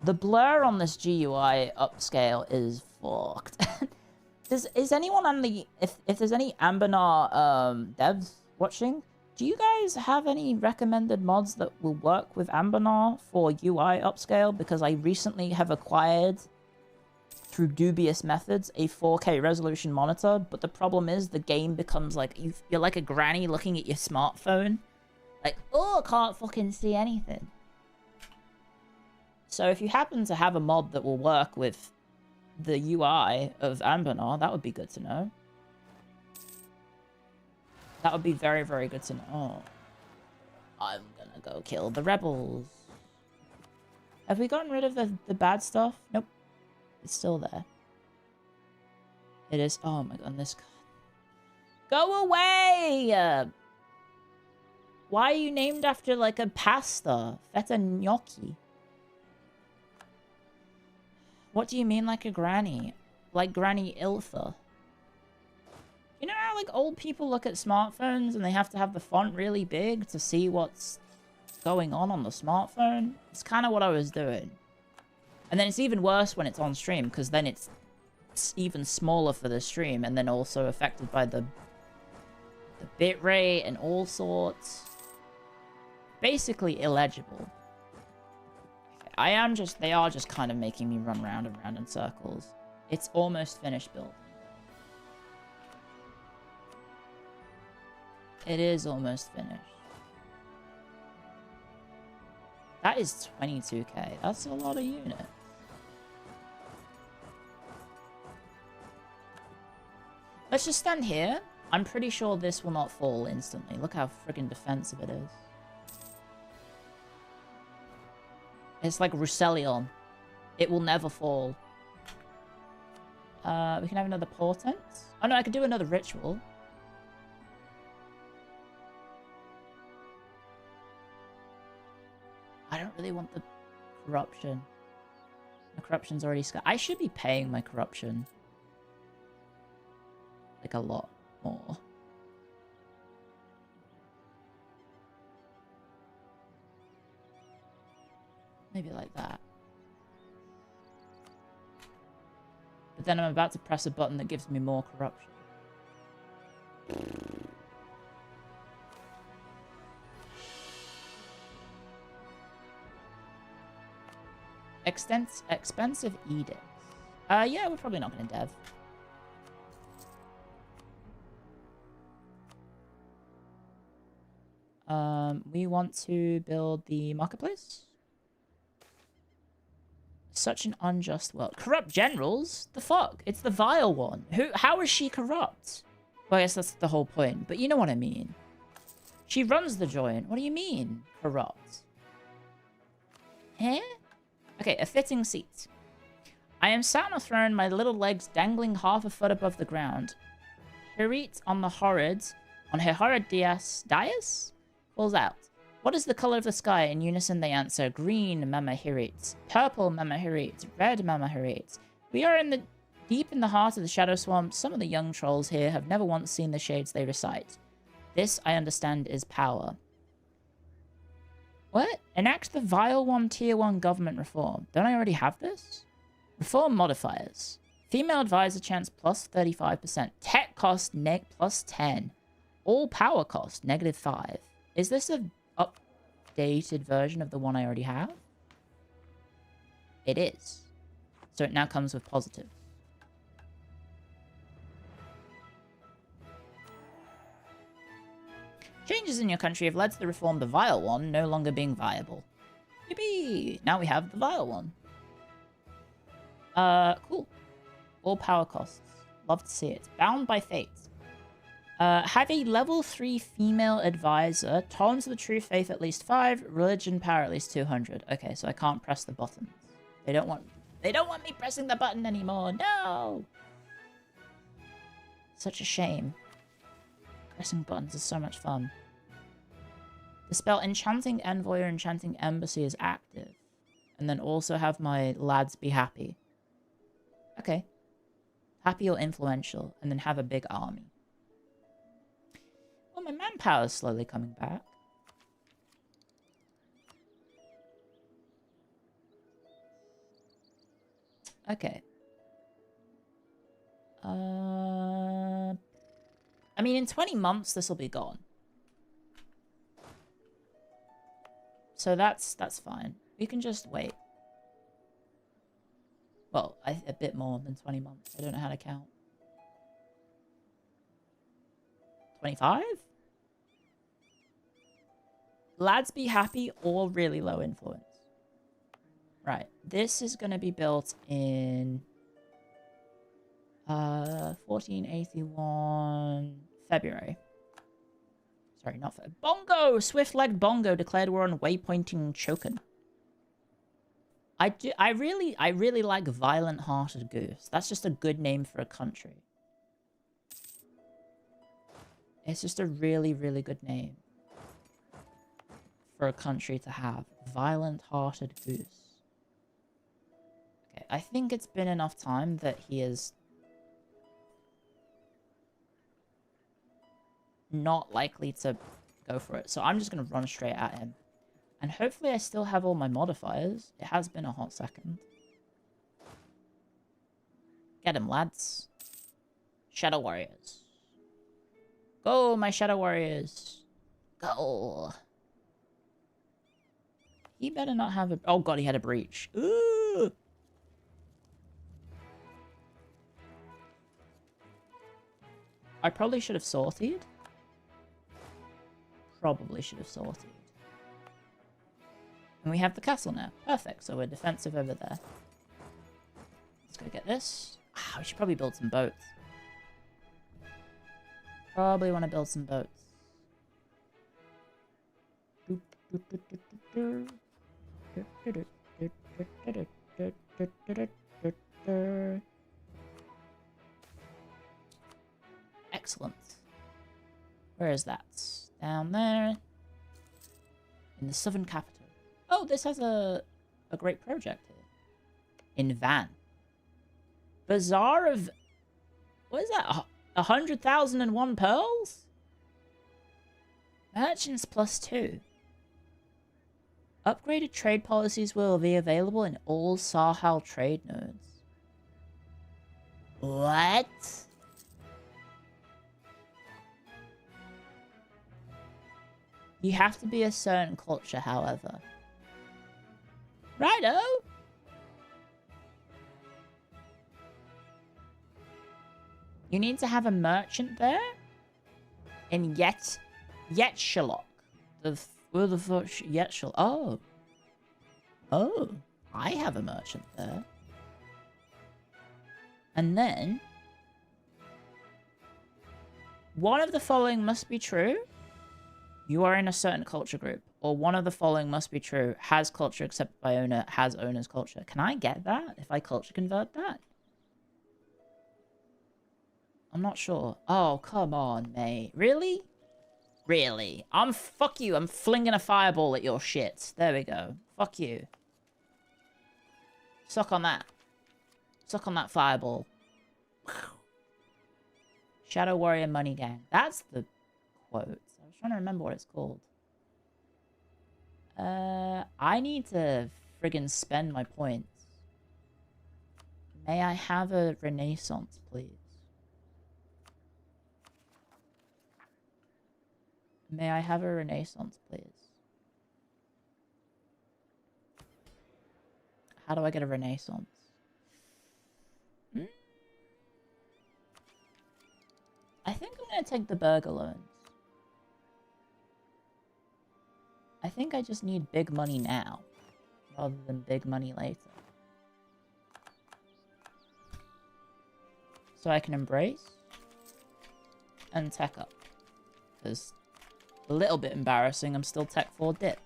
The blur on this GUI upscale is fucked. Is anyone on the... If there's any Anbennar devs watching, do you guys have any recommended mods that will work with Anbennar for UI upscale? Because I recently have acquired, through dubious methods, a 4K resolution monitor, but the problem is the game becomes like... You're like a granny looking at your smartphone. Like, oh, can't fucking see anything. So if you happen to have a mod that will work with the UI of Anbennar, that would be good to know. That would be very, very good to know. Oh, I'm gonna go kill the rebels. Have we gotten rid of the bad stuff? Nope. It's still there. It is... Oh my goodness. Go away! Why are you named after, like, a pasta? Feta gnocchi. What do you mean, like a granny? Like Granny Iltha? You know how, like, old people look at smartphones and they have to have the font really big to see what's going on the smartphone? It's kind of what I was doing. And then it's even worse when it's on stream, because then it's even smaller for the stream, and then also affected by the bitrate and all sorts. Basically illegible. They are just kind of making me run round and round in circles. It's almost finished build. It is almost finished. That is 22k. That's a lot of units. Let's just stand here. I'm pretty sure this will not fall instantly. Look how friggin' defensive it is. It's like Rousselion. It will never fall. We can have another portent. Oh no, I could do another ritual. I don't really want the corruption. The corruption's already scarred. I should be paying my corruption. Like a lot more. Maybe like that. But then I'm about to press a button that gives me more corruption. Expensive edicts. Yeah, we're probably not going to dev. We want to build the marketplace. Such an unjust world. Corrupt generals? The fuck? It's the vile one. How is she corrupt? Well, I guess that's the whole point, but you know what I mean. She runs the joint. What do you mean, corrupt? Eh? Okay, a fitting seat. I am sat on a throne, my little legs dangling half a foot above the ground. Hirit on her horrid dais calls out. What is the color of the sky? In unison they answer, green, Mama Hirit. Purple, Mama Hirit. Red, Mama Hirit. We are deep in the heart of the Shadow Swamp. Some of the young trolls here have never once seen the shades they recite. This, I understand, is power. What? Enact the Vile One Tier 1 government reform. Don't I already have this? Reform modifiers. Female advisor chance plus 35%. Tech cost plus 10. All power cost -5. Is this a updated version of the one I already have? It is. So it now comes with positive. Changes in your country have led to the reform of the Vile One no longer being viable. Yippee! Now we have the Vile One. Cool. All power costs. Love to see it. Bound by fate. Have a level 3 female advisor. Tolerance of the true faith at least 5. Religion power at least 200. Okay, so I can't press the buttons. They don't want me pressing the button anymore. No! Such a shame. Pressing buttons is so much fun. The spell Enchanting Envoy or Enchanting Embassy is active. And then also have my lads be happy. Okay. Happy or influential. And then have a big army. Well, my manpower is slowly coming back. Okay. I mean, in 20 months, this will be gone. So that's fine. We can just wait. Well, a bit more than 20 months. I don't know how to count. 25? Lads be happy or really low influence. Right. This is going to be built in 1481 February. Sorry, not February. Bongo! Swift-legged Bongo declared war on waypointing Chokin. I really like Violent-Hearted Goose. That's just a good name for a country. It's just a really, really good name for a country to have. Violent-Hearted Goose. Okay, I think it's been enough time that he is not likely to go for it. So I'm just going to run straight at him. And hopefully I still have all my modifiers. It has been a hot second. Get him, lads. Shadow Warriors. Go, my Shadow Warriors. Go. He better not have a... Oh god, he had a breach. Ooh. I probably should have sorted. Probably should have sorted. And we have the castle now. Perfect. So we're defensive over there. Let's go get this. Ah, we should probably build some boats. Probably want to build some boats. Excellent. Where is that? Down there. In the southern capital. Oh, this has a great project here. In Van. Bazaar of... What is that? 100,001 pearls? Merchants +2. Upgraded trade policies will be available in all Sahel trade nodes. What? You have to be a certain culture, however. Righto! You need to have a merchant there? In Yetchalok. Where the fuck? Yetchalok. Oh. Oh. I have a merchant there. And then... one of the following must be true. You are in a certain culture group. Or one of the following must be true. Has culture accepted by owner. Has owner's culture. Can I get that? If I culture convert that? I'm not sure. Oh, come on, mate. Really? Really? Fuck you. I'm flinging a fireball at your shit. There we go. Fuck you. Suck on that. Suck on that fireball. Shadow Warrior Money Gang. That's the quote. I was trying to remember what it's called. I need to friggin' spend my points. May I have a Renaissance, please? May I have a Renaissance, please? How do I get a Renaissance? I think I'm going to take the burger loans. I think I just need big money now, rather than big money later. So I can embrace and tech up. Because a little bit embarrassing, I'm still tech 4 dip.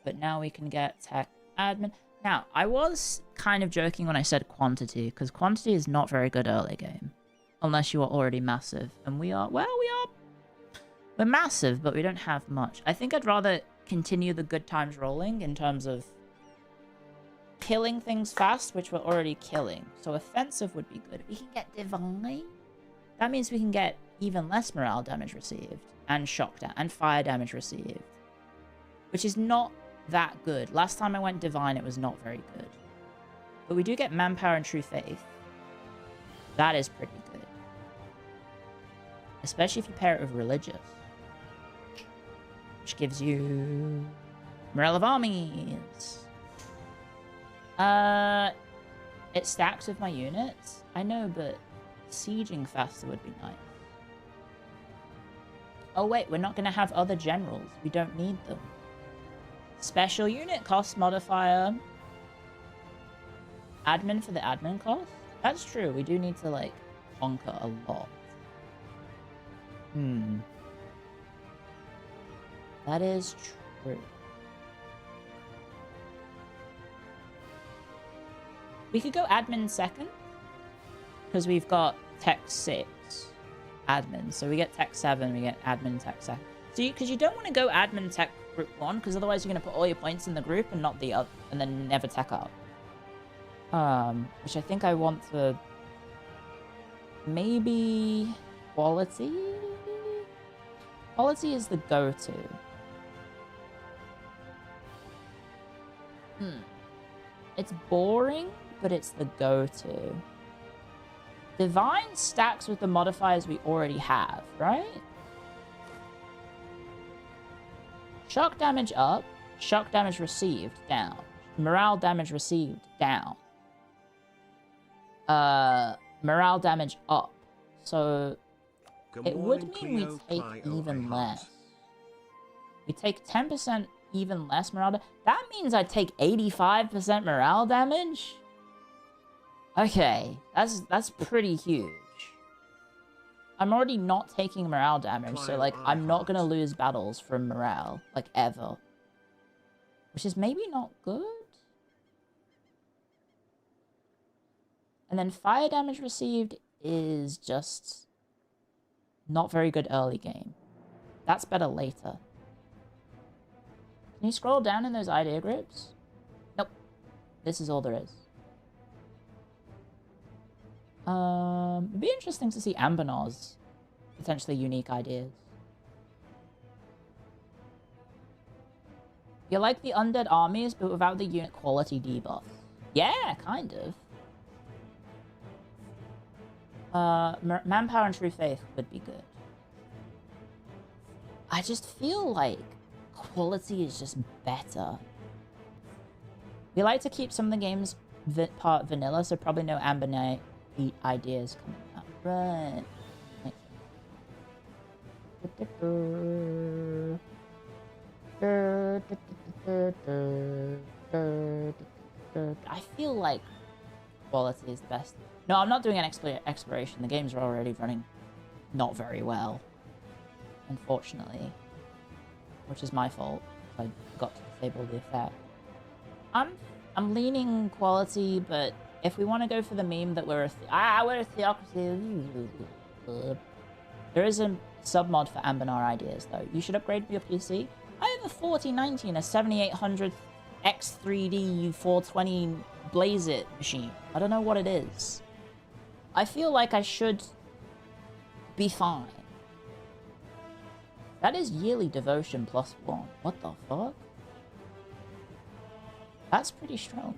But now we can get tech admin. Now, I was kind of joking when I said quantity, because quantity is not very good early game. Unless you are already massive. And we are, well, we're massive, but we don't have much. I think I'd rather continue the good times rolling in terms of killing things fast, which we're already killing. So offensive would be good. We can get divine. That means we can get even less morale damage received, and shock and fire damage received, which is not that good. Last time I went divine, it was not very good. But we do get manpower and true faith. That is pretty good. Especially if you pair it with religious. Which gives you morale of armies. It stacks with my units. I know, but sieging faster would be nice. Oh wait, we're not going to have other generals. We don't need them. Special unit cost modifier. Admin for the admin cost? That's true. We do need to, like, conquer a lot. That is true. We could go admin second. Because we've got tech 6 admin. So we get tech 7, we get admin tech 7. So because you don't want to go admin tech group 1, because otherwise you're going to put all your points in the group and not the other, and then never tech up. Which I think I want to maybe quality. Quality is the go-to. It's boring, but it's the go-to. Divine stacks with the modifiers we already have, right? Shock damage up, shock damage received down, morale damage received down. Morale damage up. So it would mean we take even less. We take 10% even less morale. That means I take 85% morale damage? Okay, that's pretty huge. I'm already not taking morale damage, so, like, I'm not gonna lose battles from morale, like, ever. Which is maybe not good? And then fire damage received is just not very good early game. That's better later. Can you scroll down in those idea groups? Nope. This is all there is. It'd be interesting to see Anbennar's potentially unique ideas. You like the undead armies, but without the unit quality debuff. Yeah, kind of. Manpower and true faith would be good. I just feel like quality is just better. We like to keep some of the games part vanilla, so probably no Anbennar ideas coming up. Right. I feel like quality is the best. No, I'm not doing an exploration. The games are already running not very well, unfortunately. Which is my fault. I got to disable the effect. I'm leaning quality, but if we want to go for the meme that we're a theocracy. There is a submod for Anbennar ideas, though. You should upgrade your PC. I have a 4090 and a 7800 X3D 420 Blaze It machine. I don't know what it is. I feel like I should be fine. That is yearly devotion +1. What the fuck? That's pretty strong.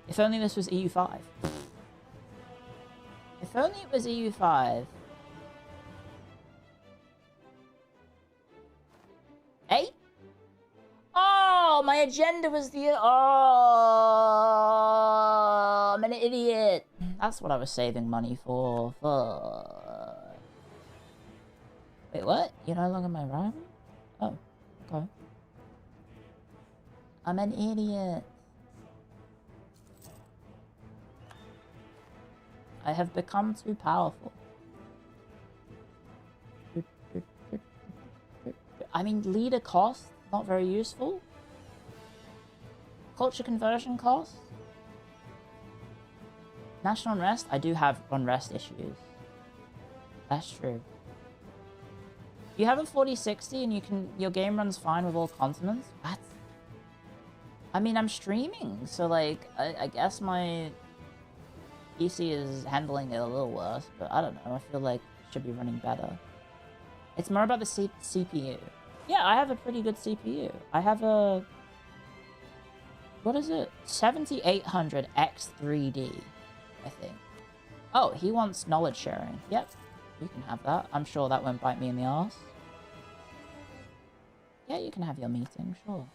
If only this was EU5. If only it was EU5. Hey? Oh, my agenda was the... Oh, I'm an idiot. That's what I was saving money for. Fuck. Wait, what? You're no longer my rival? Oh, okay. I'm an idiot. I have become too powerful. I mean, leader cost, not very useful. Culture conversion cost. National unrest, I do have unrest issues. That's true. You have a 4060 and your game runs fine with all continents? What? I mean, I'm streaming, so, like, I guess my PC is handling it a little worse, but I don't know. I feel like it should be running better. It's more about the CPU. Yeah, I have a pretty good CPU. I have a What is it? 7800 X3D, I think. Oh, he wants knowledge sharing. Yep, you can have that. I'm sure that won't bite me in the arse. Yeah, you can have your meeting, sure.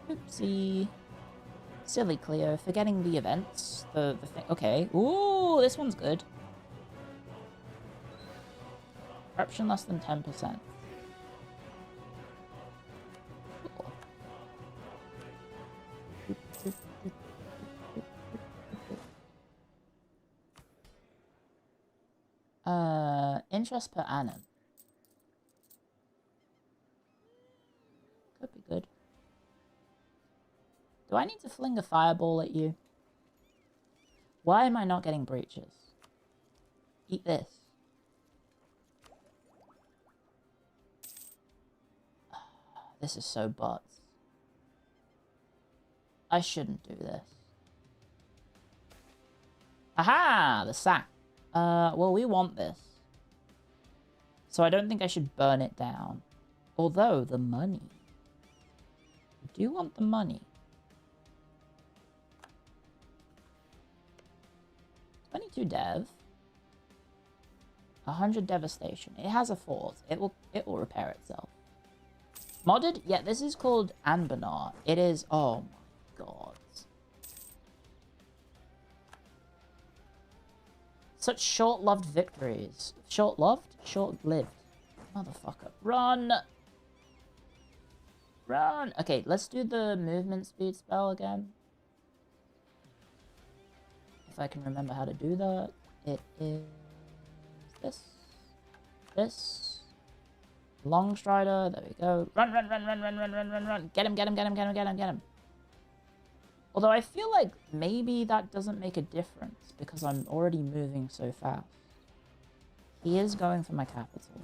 Oopsie. Silly Clio, forgetting the events. The thing. Okay. Ooh, this one's good. Corruption less than 10%. Interest per annum. Could be good. Do I need to fling a fireball at you? Why am I not getting breaches? Eat this. This is so butts. I shouldn't do this. Aha! The sack. Well, we want this. So I don't think I should burn it down. Although, the money. I do want the money. 22 dev. 100 devastation. It has a fort. It will repair itself. Modded? Yeah, this is called Anbennar. It is... Oh my god. Such short-loved victories. Short-loved? Short-lived. Motherfucker. Run! Run! Okay, let's do the movement speed spell again. If I can remember how to do that. It is... this. This. Long strider. There we go. Run, run, run, run, run, run, run, run, run. Get him, get him, get him, get him, get him, get him. Although I feel like maybe that doesn't make a difference because I'm already moving so fast. He is going for my capital.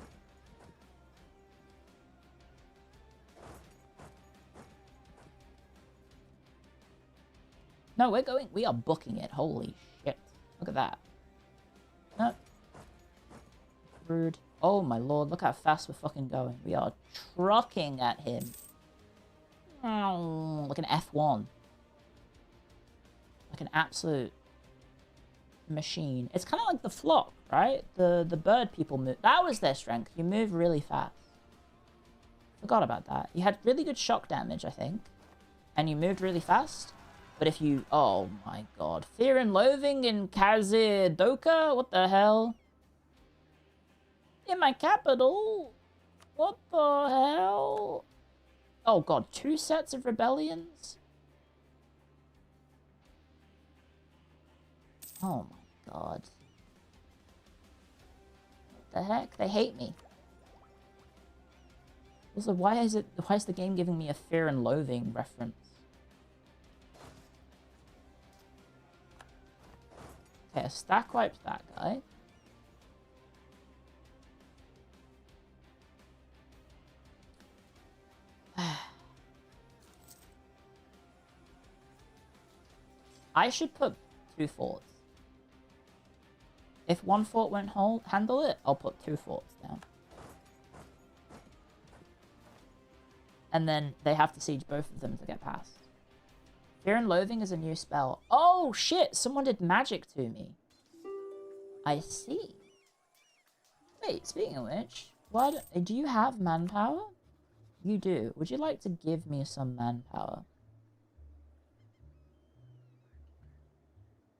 No, we are booking it. Holy shit. Look at that. No. Rude. Oh my lord, look how fast we're fucking going. We are trucking at him. Like an F1. Like an absolute machine. It's kind of like the flock, right? The bird people move. That was their strength. You move really fast. Forgot about that. You had really good shock damage, I think. And you moved really fast. But if you... Oh my god. Fear and Loathing in Kazidoka? What the hell? In my capital? What the hell? Oh god, 2 sets of rebellions? Oh my god. What the heck? They hate me. Also, why is the game giving me a Fear and Loathing reference? Okay, a stack wipes that guy. I should put 2 forts. If 1 fort won't handle it, I'll put 2 forts down. And then they have to siege both of them to get past. Fear and Loathing is a new spell. Oh shit, someone did magic to me. I see. Wait, speaking of which, do you have manpower? You do. Would you like to give me some manpower?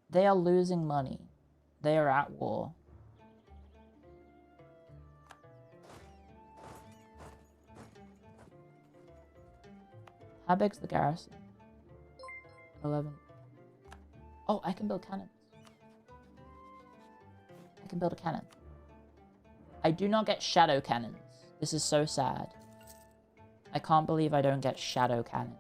They are losing money. They are at war. How big's the garrison? 11. Oh, I can build cannons. I can build a cannon. I do not get shadow cannons. This is so sad. I can't believe I don't get shadow cannons.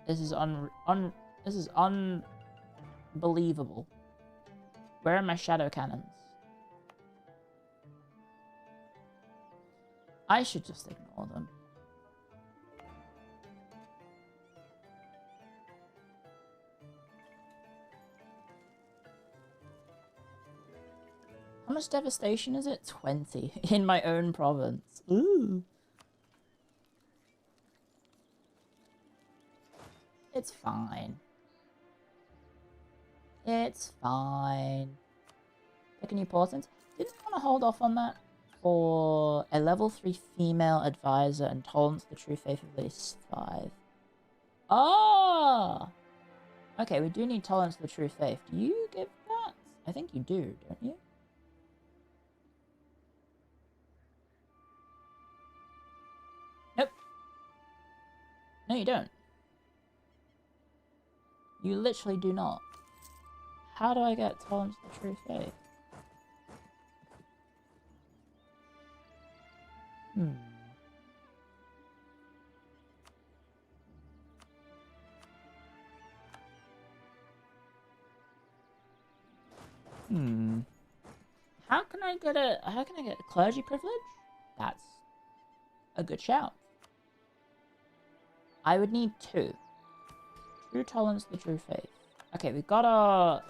This is this is unbelievable. Where are my shadow cannons? I should just ignore them. How How much devastation is it? 20 in my own province. Ooh. It's fine. It's fine. Pick a new portent. Didn't want to hold off on that for a level 3 female advisor and tolerance the true faith of at least 5. Ah! Okay, we do need tolerance to the true faith. Do you give that? I think you do, don't you? Nope. No, you don't. You literally do not. How do I get tolerance to the true faith? How can I get a clergy privilege? That's a good shout. I would need 2. True tolerance to the true faith. Okay, we've got our...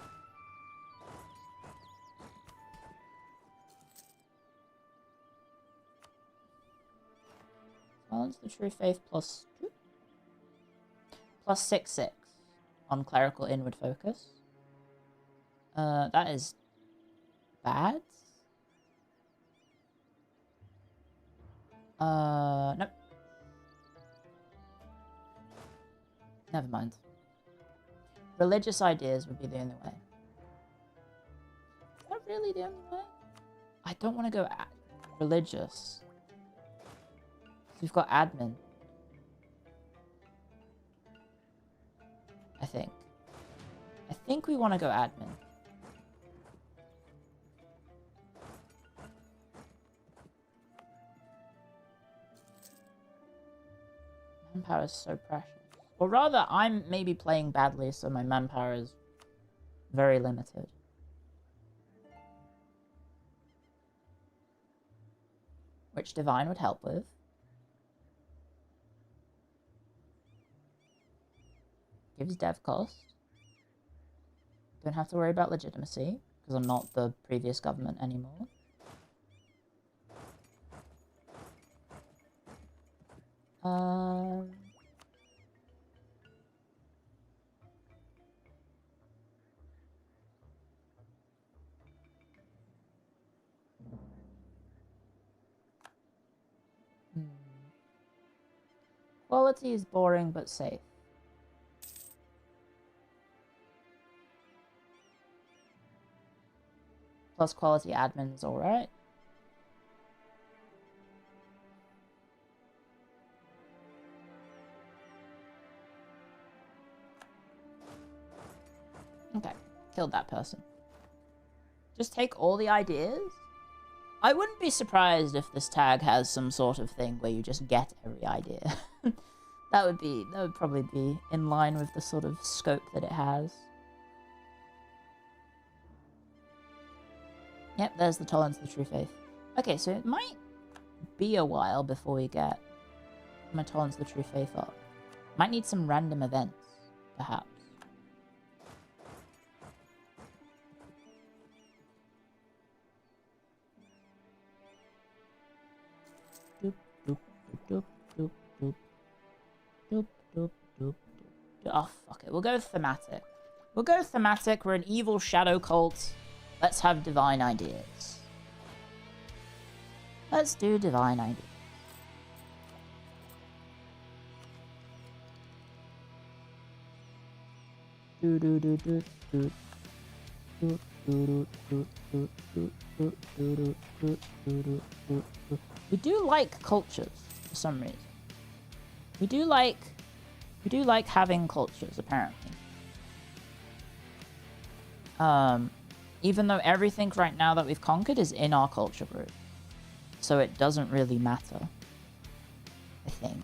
Tolerance to the true faith plus 2? Plus 6/6 on clerical inward focus. That is bad. Nope. Never mind. Religious ideas would be the only way. Is that really the only way? I don't want to go religious. We've got admin. I think we want to go admin. Manpower is so precious. Or rather, I'm maybe playing badly, so my manpower is very limited. Which Divine would help with. Gives dev cost. Don't have to worry about legitimacy, because I'm not the previous government anymore. Quality is boring but safe. Plus quality admin is alright. Okay, killed that person. Just take all the ideas? I wouldn't be surprised if this tag has some sort of thing where you just get every idea. That would probably be in line with the sort of scope that it has. Yep, there's the tolerance of the true faith. Okay, so it might be a while before we get my tolerance of the true faith up. Might need some random events, perhaps. Doop, doop, doop, doop, doop, doop, doop, doop, doop. Oh, fuck it. We'll go thematic. We'll go thematic. We're an evil shadow cult. Let's have divine ideas. Let's do divine ideas. Do do do do do. We do like cultures for some reason. We do like having cultures, apparently. Even though everything right now that we've conquered is in our culture group. So it doesn't really matter, I think.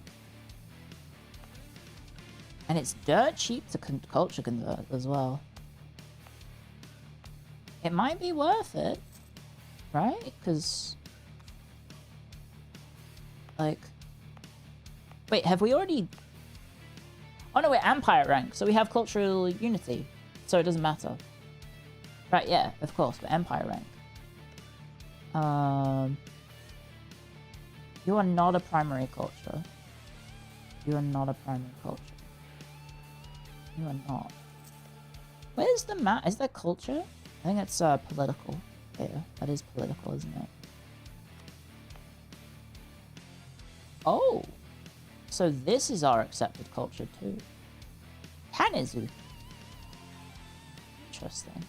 And it's dirt cheap to culture convert as well. It might be worth it, right? Because, like... Wait, have we already... Oh no, we're Empire rank, so we have cultural unity. So it doesn't matter. Right, yeah, of course, we're Empire rank. You are not a primary culture. You are not a primary culture. You are not. Where's the map? Is that culture? I think it's political. Yeah, that is political, isn't it? Oh! So this is our accepted culture too. Hanizu. Interesting.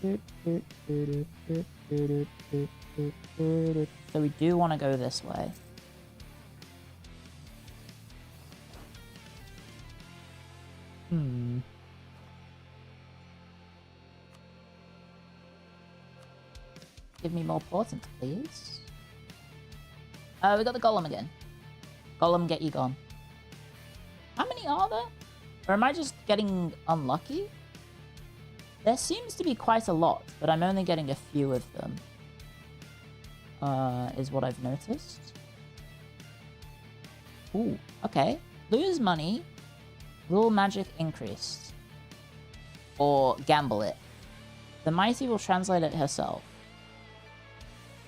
So we do want to go this way. Give me more portents, please. We got the golem again. Golem, get you gone. How many are there? Or am I just getting unlucky? There seems to be quite a lot, but I'm only getting a few of them. Is what I've noticed. Ooh, okay. Lose money. Rule magic increased. Or gamble it. The mighty will translate it herself.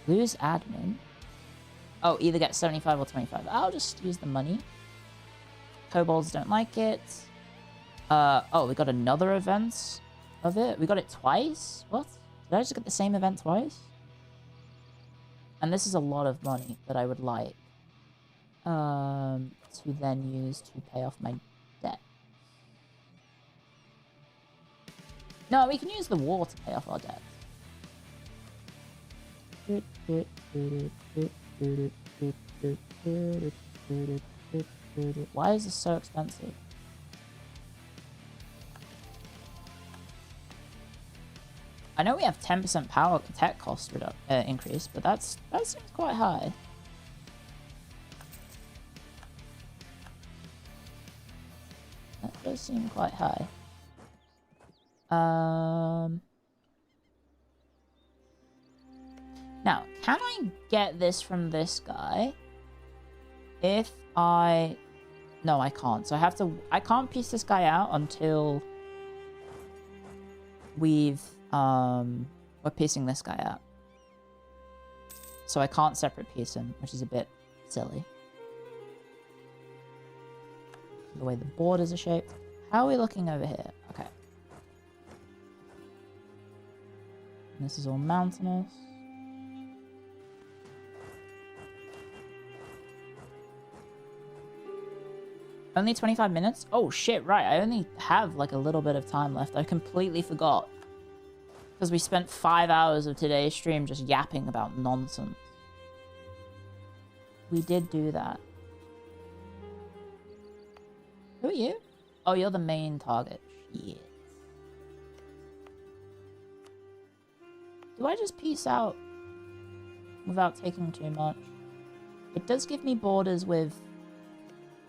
Lose admin. Oh, either get 75 or 25. I'll just use the money. Kobolds don't like it. Oh, we got another event of it. We got it twice? What? Did I just get the same event twice? And this is a lot of money that I would like to then use to pay off my debt. No, we can use the war to pay off our debt. Why is this so expensive? I know we have 10% power tech cost increase, but that seems quite high. That does seem quite high. Now, can I get this from this guy? If I... No, I can't. So I can't piece this guy out until we're piecing this guy out. So I can't separate piece him, which is a bit silly. The way the borders are shaped. How are we looking over here? Okay. And this is all mountainous. Only 25 minutes? Oh shit, right. I only have like a little bit of time left. I completely forgot. Because we spent 5 hours of today's stream just yapping about nonsense. We did do that. Who are you? Oh, you're the main target. Shit. Do I just peace out without taking too much? It does give me borders with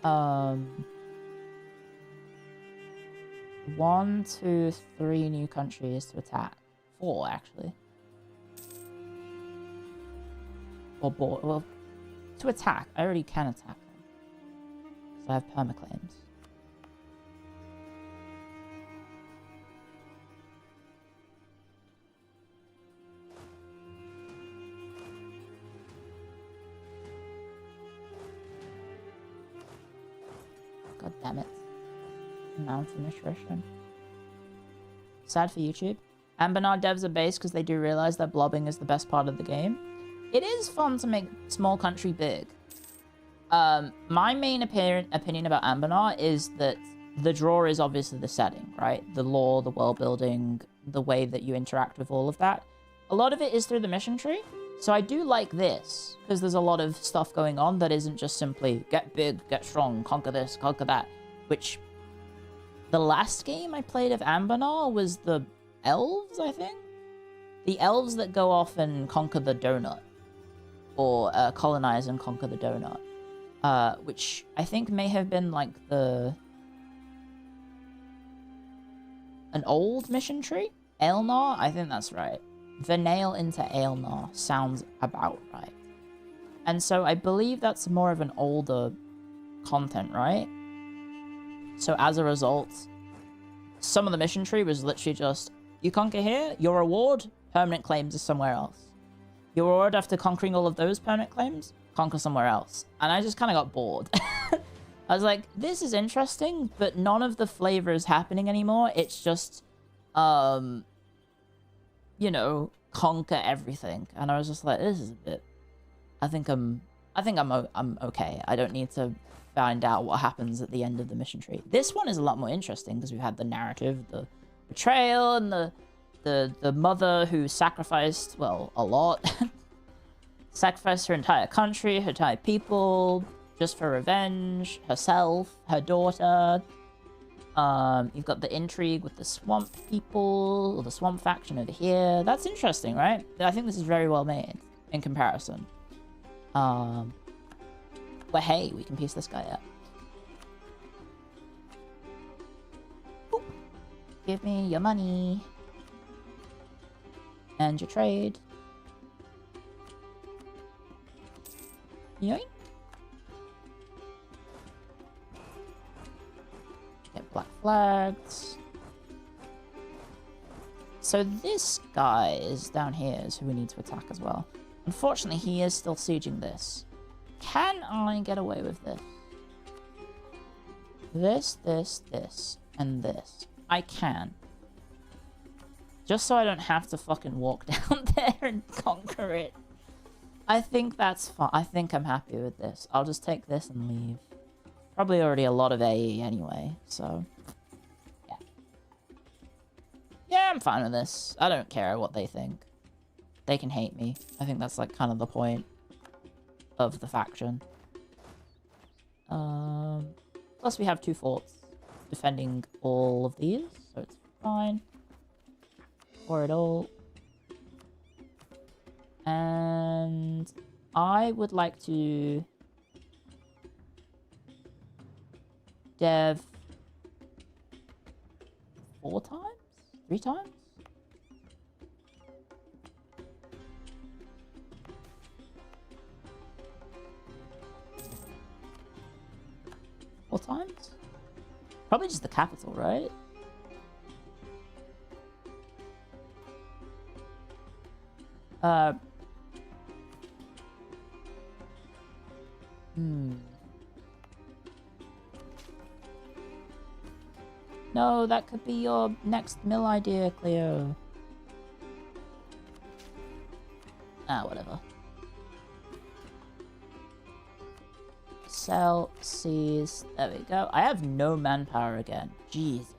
1, 2, 3 new countries to attack. 4 actually. Or well, to attack. I already can attack them. So I have permaclaims. God damn it. Mountain attrition. Sad for YouTube. Anbennar devs are based because they do realize that blobbing is the best part of the game. It is fun to make small country big. My main opinion about Anbennar is that the draw is obviously the setting, right? The lore, the world building, the way that you interact with all of that. A lot of it is through the mission tree. So I do like this, because there's a lot of stuff going on that isn't just simply get big, get strong, conquer this, conquer that. Which, the last game I played of Anbennar was the elves, I think? The elves that go off and conquer the donut. Or colonize and conquer the donut. Which I think may have been like an old mission tree? Aelnar? I think that's right. Venail into Aelnar sounds about right. And so I believe that's more of an older content, right? So as a result, some of the mission tree was literally just, you conquer here, your reward, permanent claims is somewhere else. You're rewarded after conquering all of those permanent claims. Conquer somewhere else. And I just kind of got bored. I was like, this is interesting, but none of the flavor is happening anymore. It's just, you know, conquer everything. And I was just like, this is a bit... I think I'm okay. I don't need to find out what happens at the end of the mission tree. This one is a lot more interesting because we've had the narrative, the betrayal, and the mother who sacrificed, well, a lot. Sacrificed her entire country, her entire people, just for revenge, herself, her daughter. You've got the intrigue with the swamp people, or the swamp faction over here. That's interesting, right? I think this is very well made in comparison. But hey, we can piece this guy up. Oop. Give me your money. And your trade. Yoink. Get black flags. So this guy is down here is who we need to attack as well. Unfortunately, he is still sieging this. Can I get away with this? This, and this. I can. Just so I don't have to fucking walk down there and conquer it. I think that's fine. I think I'm happy with this. I'll just take this and leave. Probably already a lot of AE anyway, so... yeah. Yeah, I'm fine with this. I don't care what they think. They can hate me. I think that's like kind of the point of the faction. Plus we have 2 forts defending all of these, so it's fine. For it all. And I would like to dev 4 times? 3 times? Four times? Probably just the capital, right? No, that could be your next mill idea, Clio. Ah, whatever. Sell, seize. There we go. I have no manpower again. Jesus.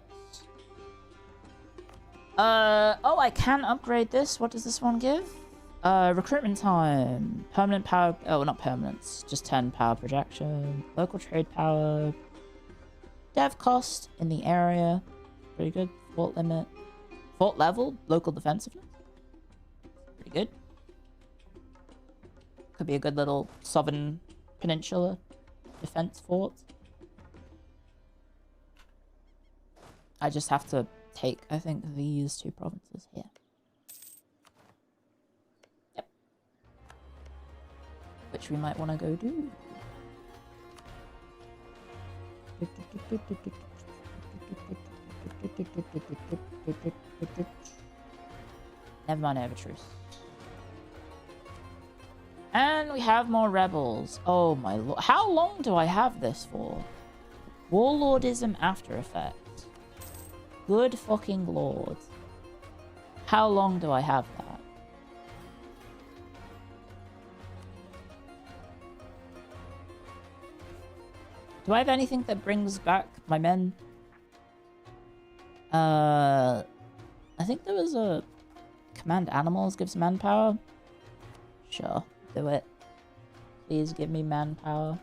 Oh, I can upgrade this. What does this one give? Recruitment time. Permanent power. Oh, not permanent. Just 10 power projection. Local trade power. Dev cost in the area. Pretty good. Fort limit. Fort level. Local defensiveness. Pretty good. Could be a good little Southern Peninsula defense fort. I just have to take, I think, these 2 provinces here. Yep. Which we might want to go do. Never mind, I have a truce. And we have more rebels. Oh my lord. How long do I have this for? Warlordism After Effects. Good fucking lord. How long do I have that? Do I have anything that brings back my men? I think there was a command animals gives manpower. Sure, do it. Please give me manpower.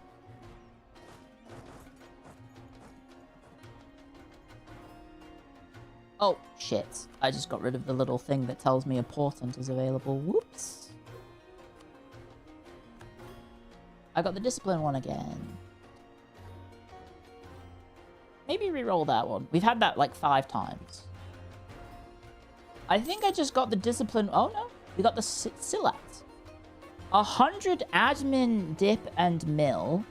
Oh, shit. I just got rid of the little thing that tells me a portent is available. Whoops. I got the discipline one again. Maybe re-roll that one. We've had that like 5 times. I think I just got the discipline. Oh no, we got the Silat. 100 admin, dip, and mill.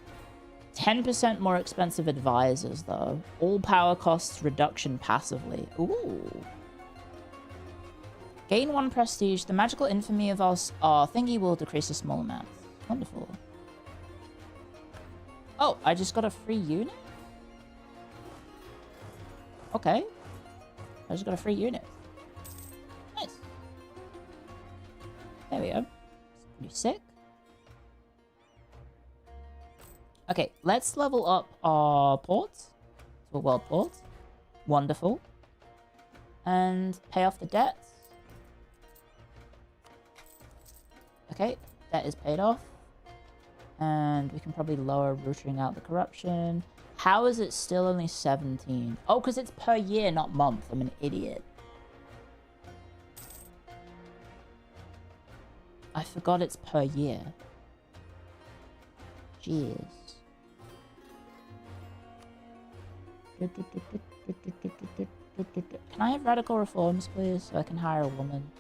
10% more expensive advisors though. All power costs reduction passively. Ooh. Gain 1 prestige. The magical infamy of our thingy will decrease a small amount. Wonderful. Oh, I just got a free unit? Okay. I just got a free unit. Nice. There we go. Pretty sick. Okay, let's level up our ports to a world port. Wonderful. And pay off the debts. Okay, that is paid off. And we can probably lower rooting out the corruption. How is it still only 17? Oh, because it's per year, not month. I'm an idiot. I forgot it's per year. Jeez. Can I have radical reforms, please, so I can hire a woman?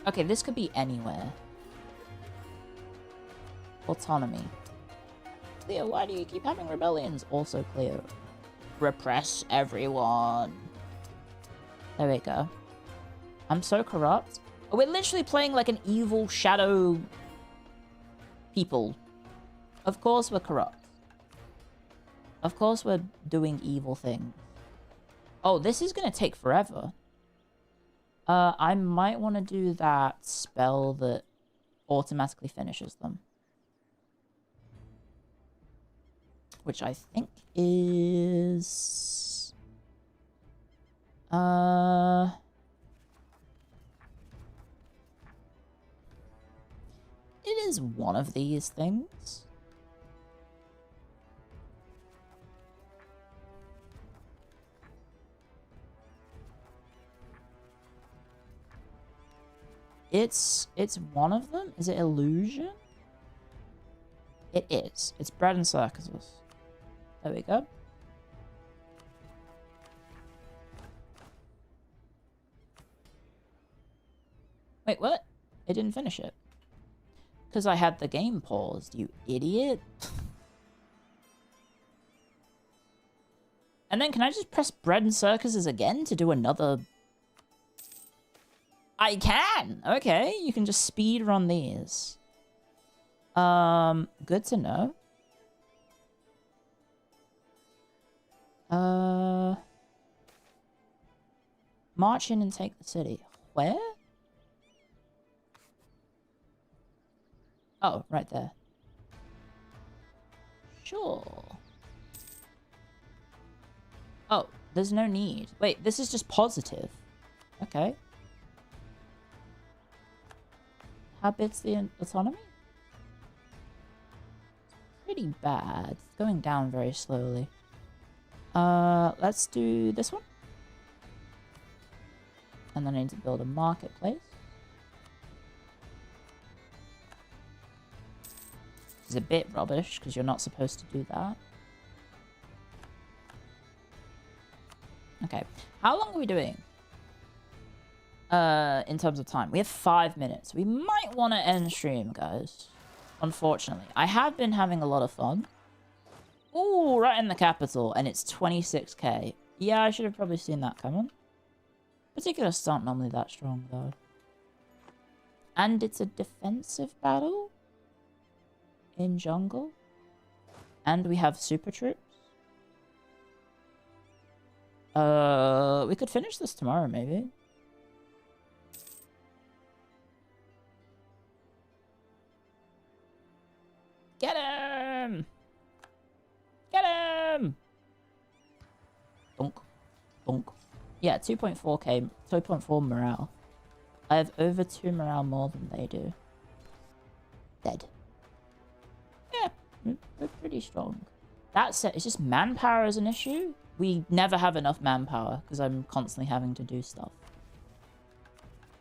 Okay, this could be anywhere. Autonomy. Clio, why do you keep having rebellions? Also, Clio. Repress everyone. There we go. I'm so corrupt. Oh, we're literally playing like an evil shadow people. Of course we're corrupt. Of course we're doing evil things. Oh, this is gonna take forever. I might want to do that spell that automatically finishes them. Which I think is... It is one of these things. It's one of them? Is it illusion? It is. It's bread and circuses. There we go. Wait, what? It didn't finish it. Because I had the game paused, you idiot. And then can I just press bread and circuses again to do another... I can! Okay, you can just speed run these. Good to know. March in and take the city. Where? Oh, right there. Sure. Oh, there's no need. Wait, this is just positive. Okay. How big's the autonomy? It's pretty bad. It's going down very slowly. Let's do this one. And then I need to build a marketplace. Which is a bit rubbish, because you're not supposed to do that. Okay. How long are we doing? In terms of time. We have 5 minutes. We might want to end stream, guys. Unfortunately. I have been having a lot of fun. Ooh, right in the capital. And it's 26k. Yeah, I should have probably seen that coming. Particulars aren't normally that strong, though. And it's a defensive battle. In jungle. And we have super troops. We could finish this tomorrow, maybe. Get him! Get him! Bonk. Bonk. Yeah, 2.4k, 2.4 morale. I have over 2 morale more than they do. Dead. Yeah, we're pretty strong. That said, it's just manpower is an issue. We never have enough manpower because I'm constantly having to do stuff.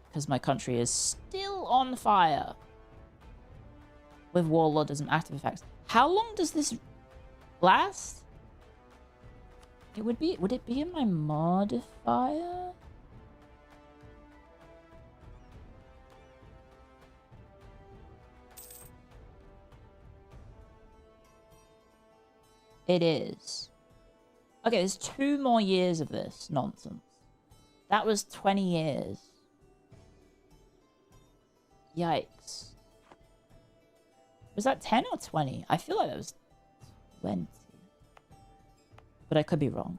Because my country is still on fire. With warlordism active effects. How long does this last? It would it be in my modifier? It is. Okay, there's 2 more years of this nonsense. That was 20 years. Yikes. Was that 10 or 20? I feel like that was 20. But I could be wrong.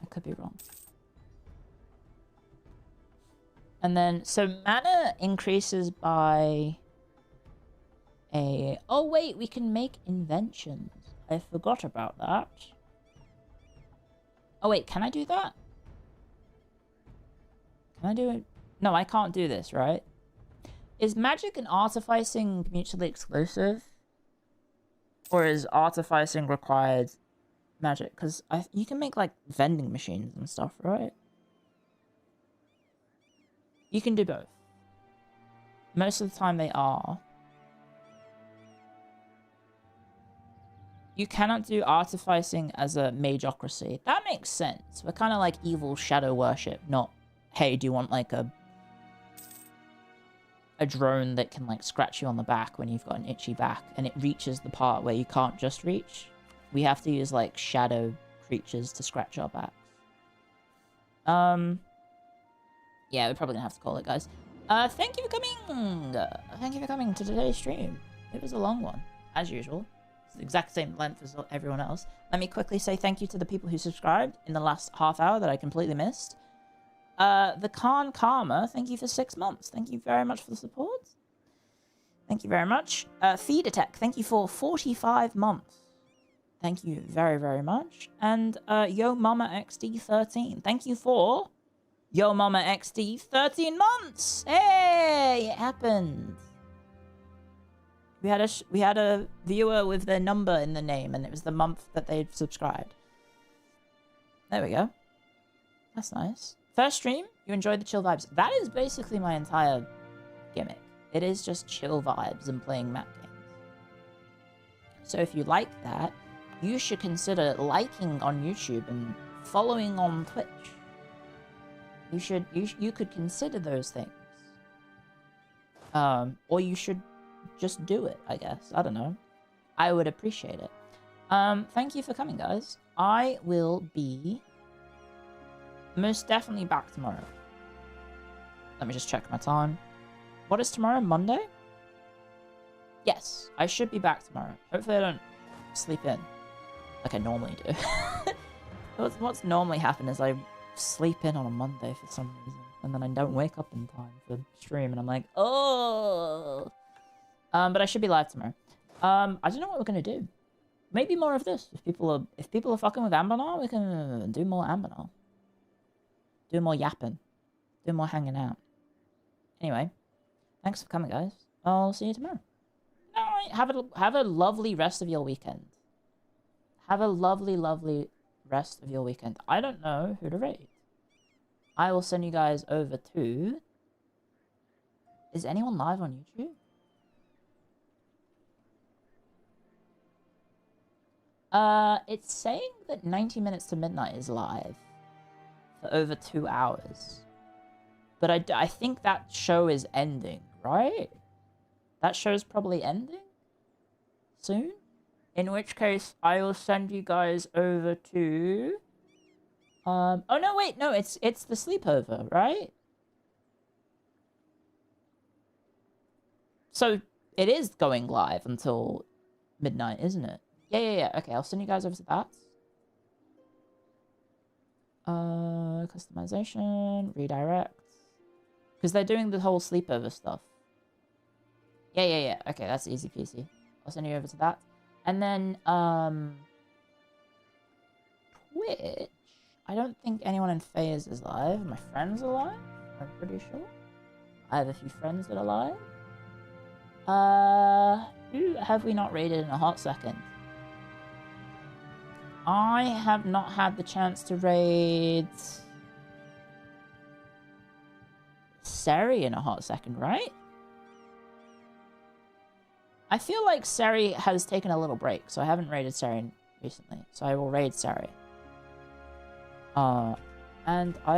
I could be wrong. And then, so mana increases by a... Oh, wait, we can make inventions. I forgot about that. Oh, wait, can I do that? Can I do it? No, I can't do this, right? Is magic and artificing mutually exclusive? Or is artificing required magic? Because you can make, like, vending machines and stuff, right? You can do both. Most of the time they are. You cannot do artificing as a mageocracy. That makes sense. We're kind of like evil shadow worship, not, hey, do you want like a drone that can like scratch you on the back when you've got an itchy back and it reaches the part where you can't just reach. We have to use like shadow creatures to scratch our backs. Yeah, we're probably gonna have to call it, guys. Thank you for coming! Thank you for coming to today's stream. It was a long one, as usual. It's the exact same length as everyone else. Let me quickly say thank you to the people who subscribed in the last half hour that I completely missed. The Khan Karma, thank you for 6 months. Thank you very much for the support. Thank you very much. Feedertech, thank you for 45 months. Thank you very, very much. And Yo Mama XD13, thank you for Yo Mama XD 13 months. Hey, it happened. We had a viewer with their number in the name, and it was the month that they'd subscribed. There we go. That's nice. First stream, you enjoyed the chill vibes. That is basically my entire gimmick. It is just chill vibes and playing map games. So if you like that, you should consider liking on YouTube and following on Twitch. You could consider those things. Or you should just do it, I guess. I don't know. I would appreciate it. Thank you for coming, guys. I will be most definitely back tomorrow. Let me just check my time. What is tomorrow? Monday? Yes, I should be back tomorrow. Hopefully I don't sleep in like I normally do. What's normally happen is I sleep in on a Monday for some reason, and then I don't wake up in time for stream, and I'm like, oh. But I should be live tomorrow. I don't know what we're gonna do. Maybe more of this. If people are fucking with Anbennar, we can do more Anbennar. Do more yapping. Do more hanging out. Anyway, thanks for coming, guys. I'll see you tomorrow. Alright, have a lovely rest of your weekend. Have a lovely, lovely rest of your weekend. I don't know who to raid. I will send you guys over to... Is anyone live on YouTube? It's saying that 90 Minutes to Midnight is live for over 2 hours. But I think that show is ending, right? That show's probably ending soon? In which case, I will send you guys over to... Oh, no, wait, no, it's the sleepover, right? So, it is going live until midnight, isn't it? Yeah. Okay, I'll send you guys over to that. Customization, redirect. Because they're doing the whole sleepover stuff. Yeah. Okay, that's easy peasy. I'll send you over to that. And then, Twitch. I don't think anyone in FaZe is live. My friends are live, I'm pretty sure. I have a few friends that are live. Who have we not raided in a hot second? I have not had the chance to raid Sari in a hot second, right? I feel like Sari has taken a little break, so I haven't raided Sari recently. So I will raid Sari. And I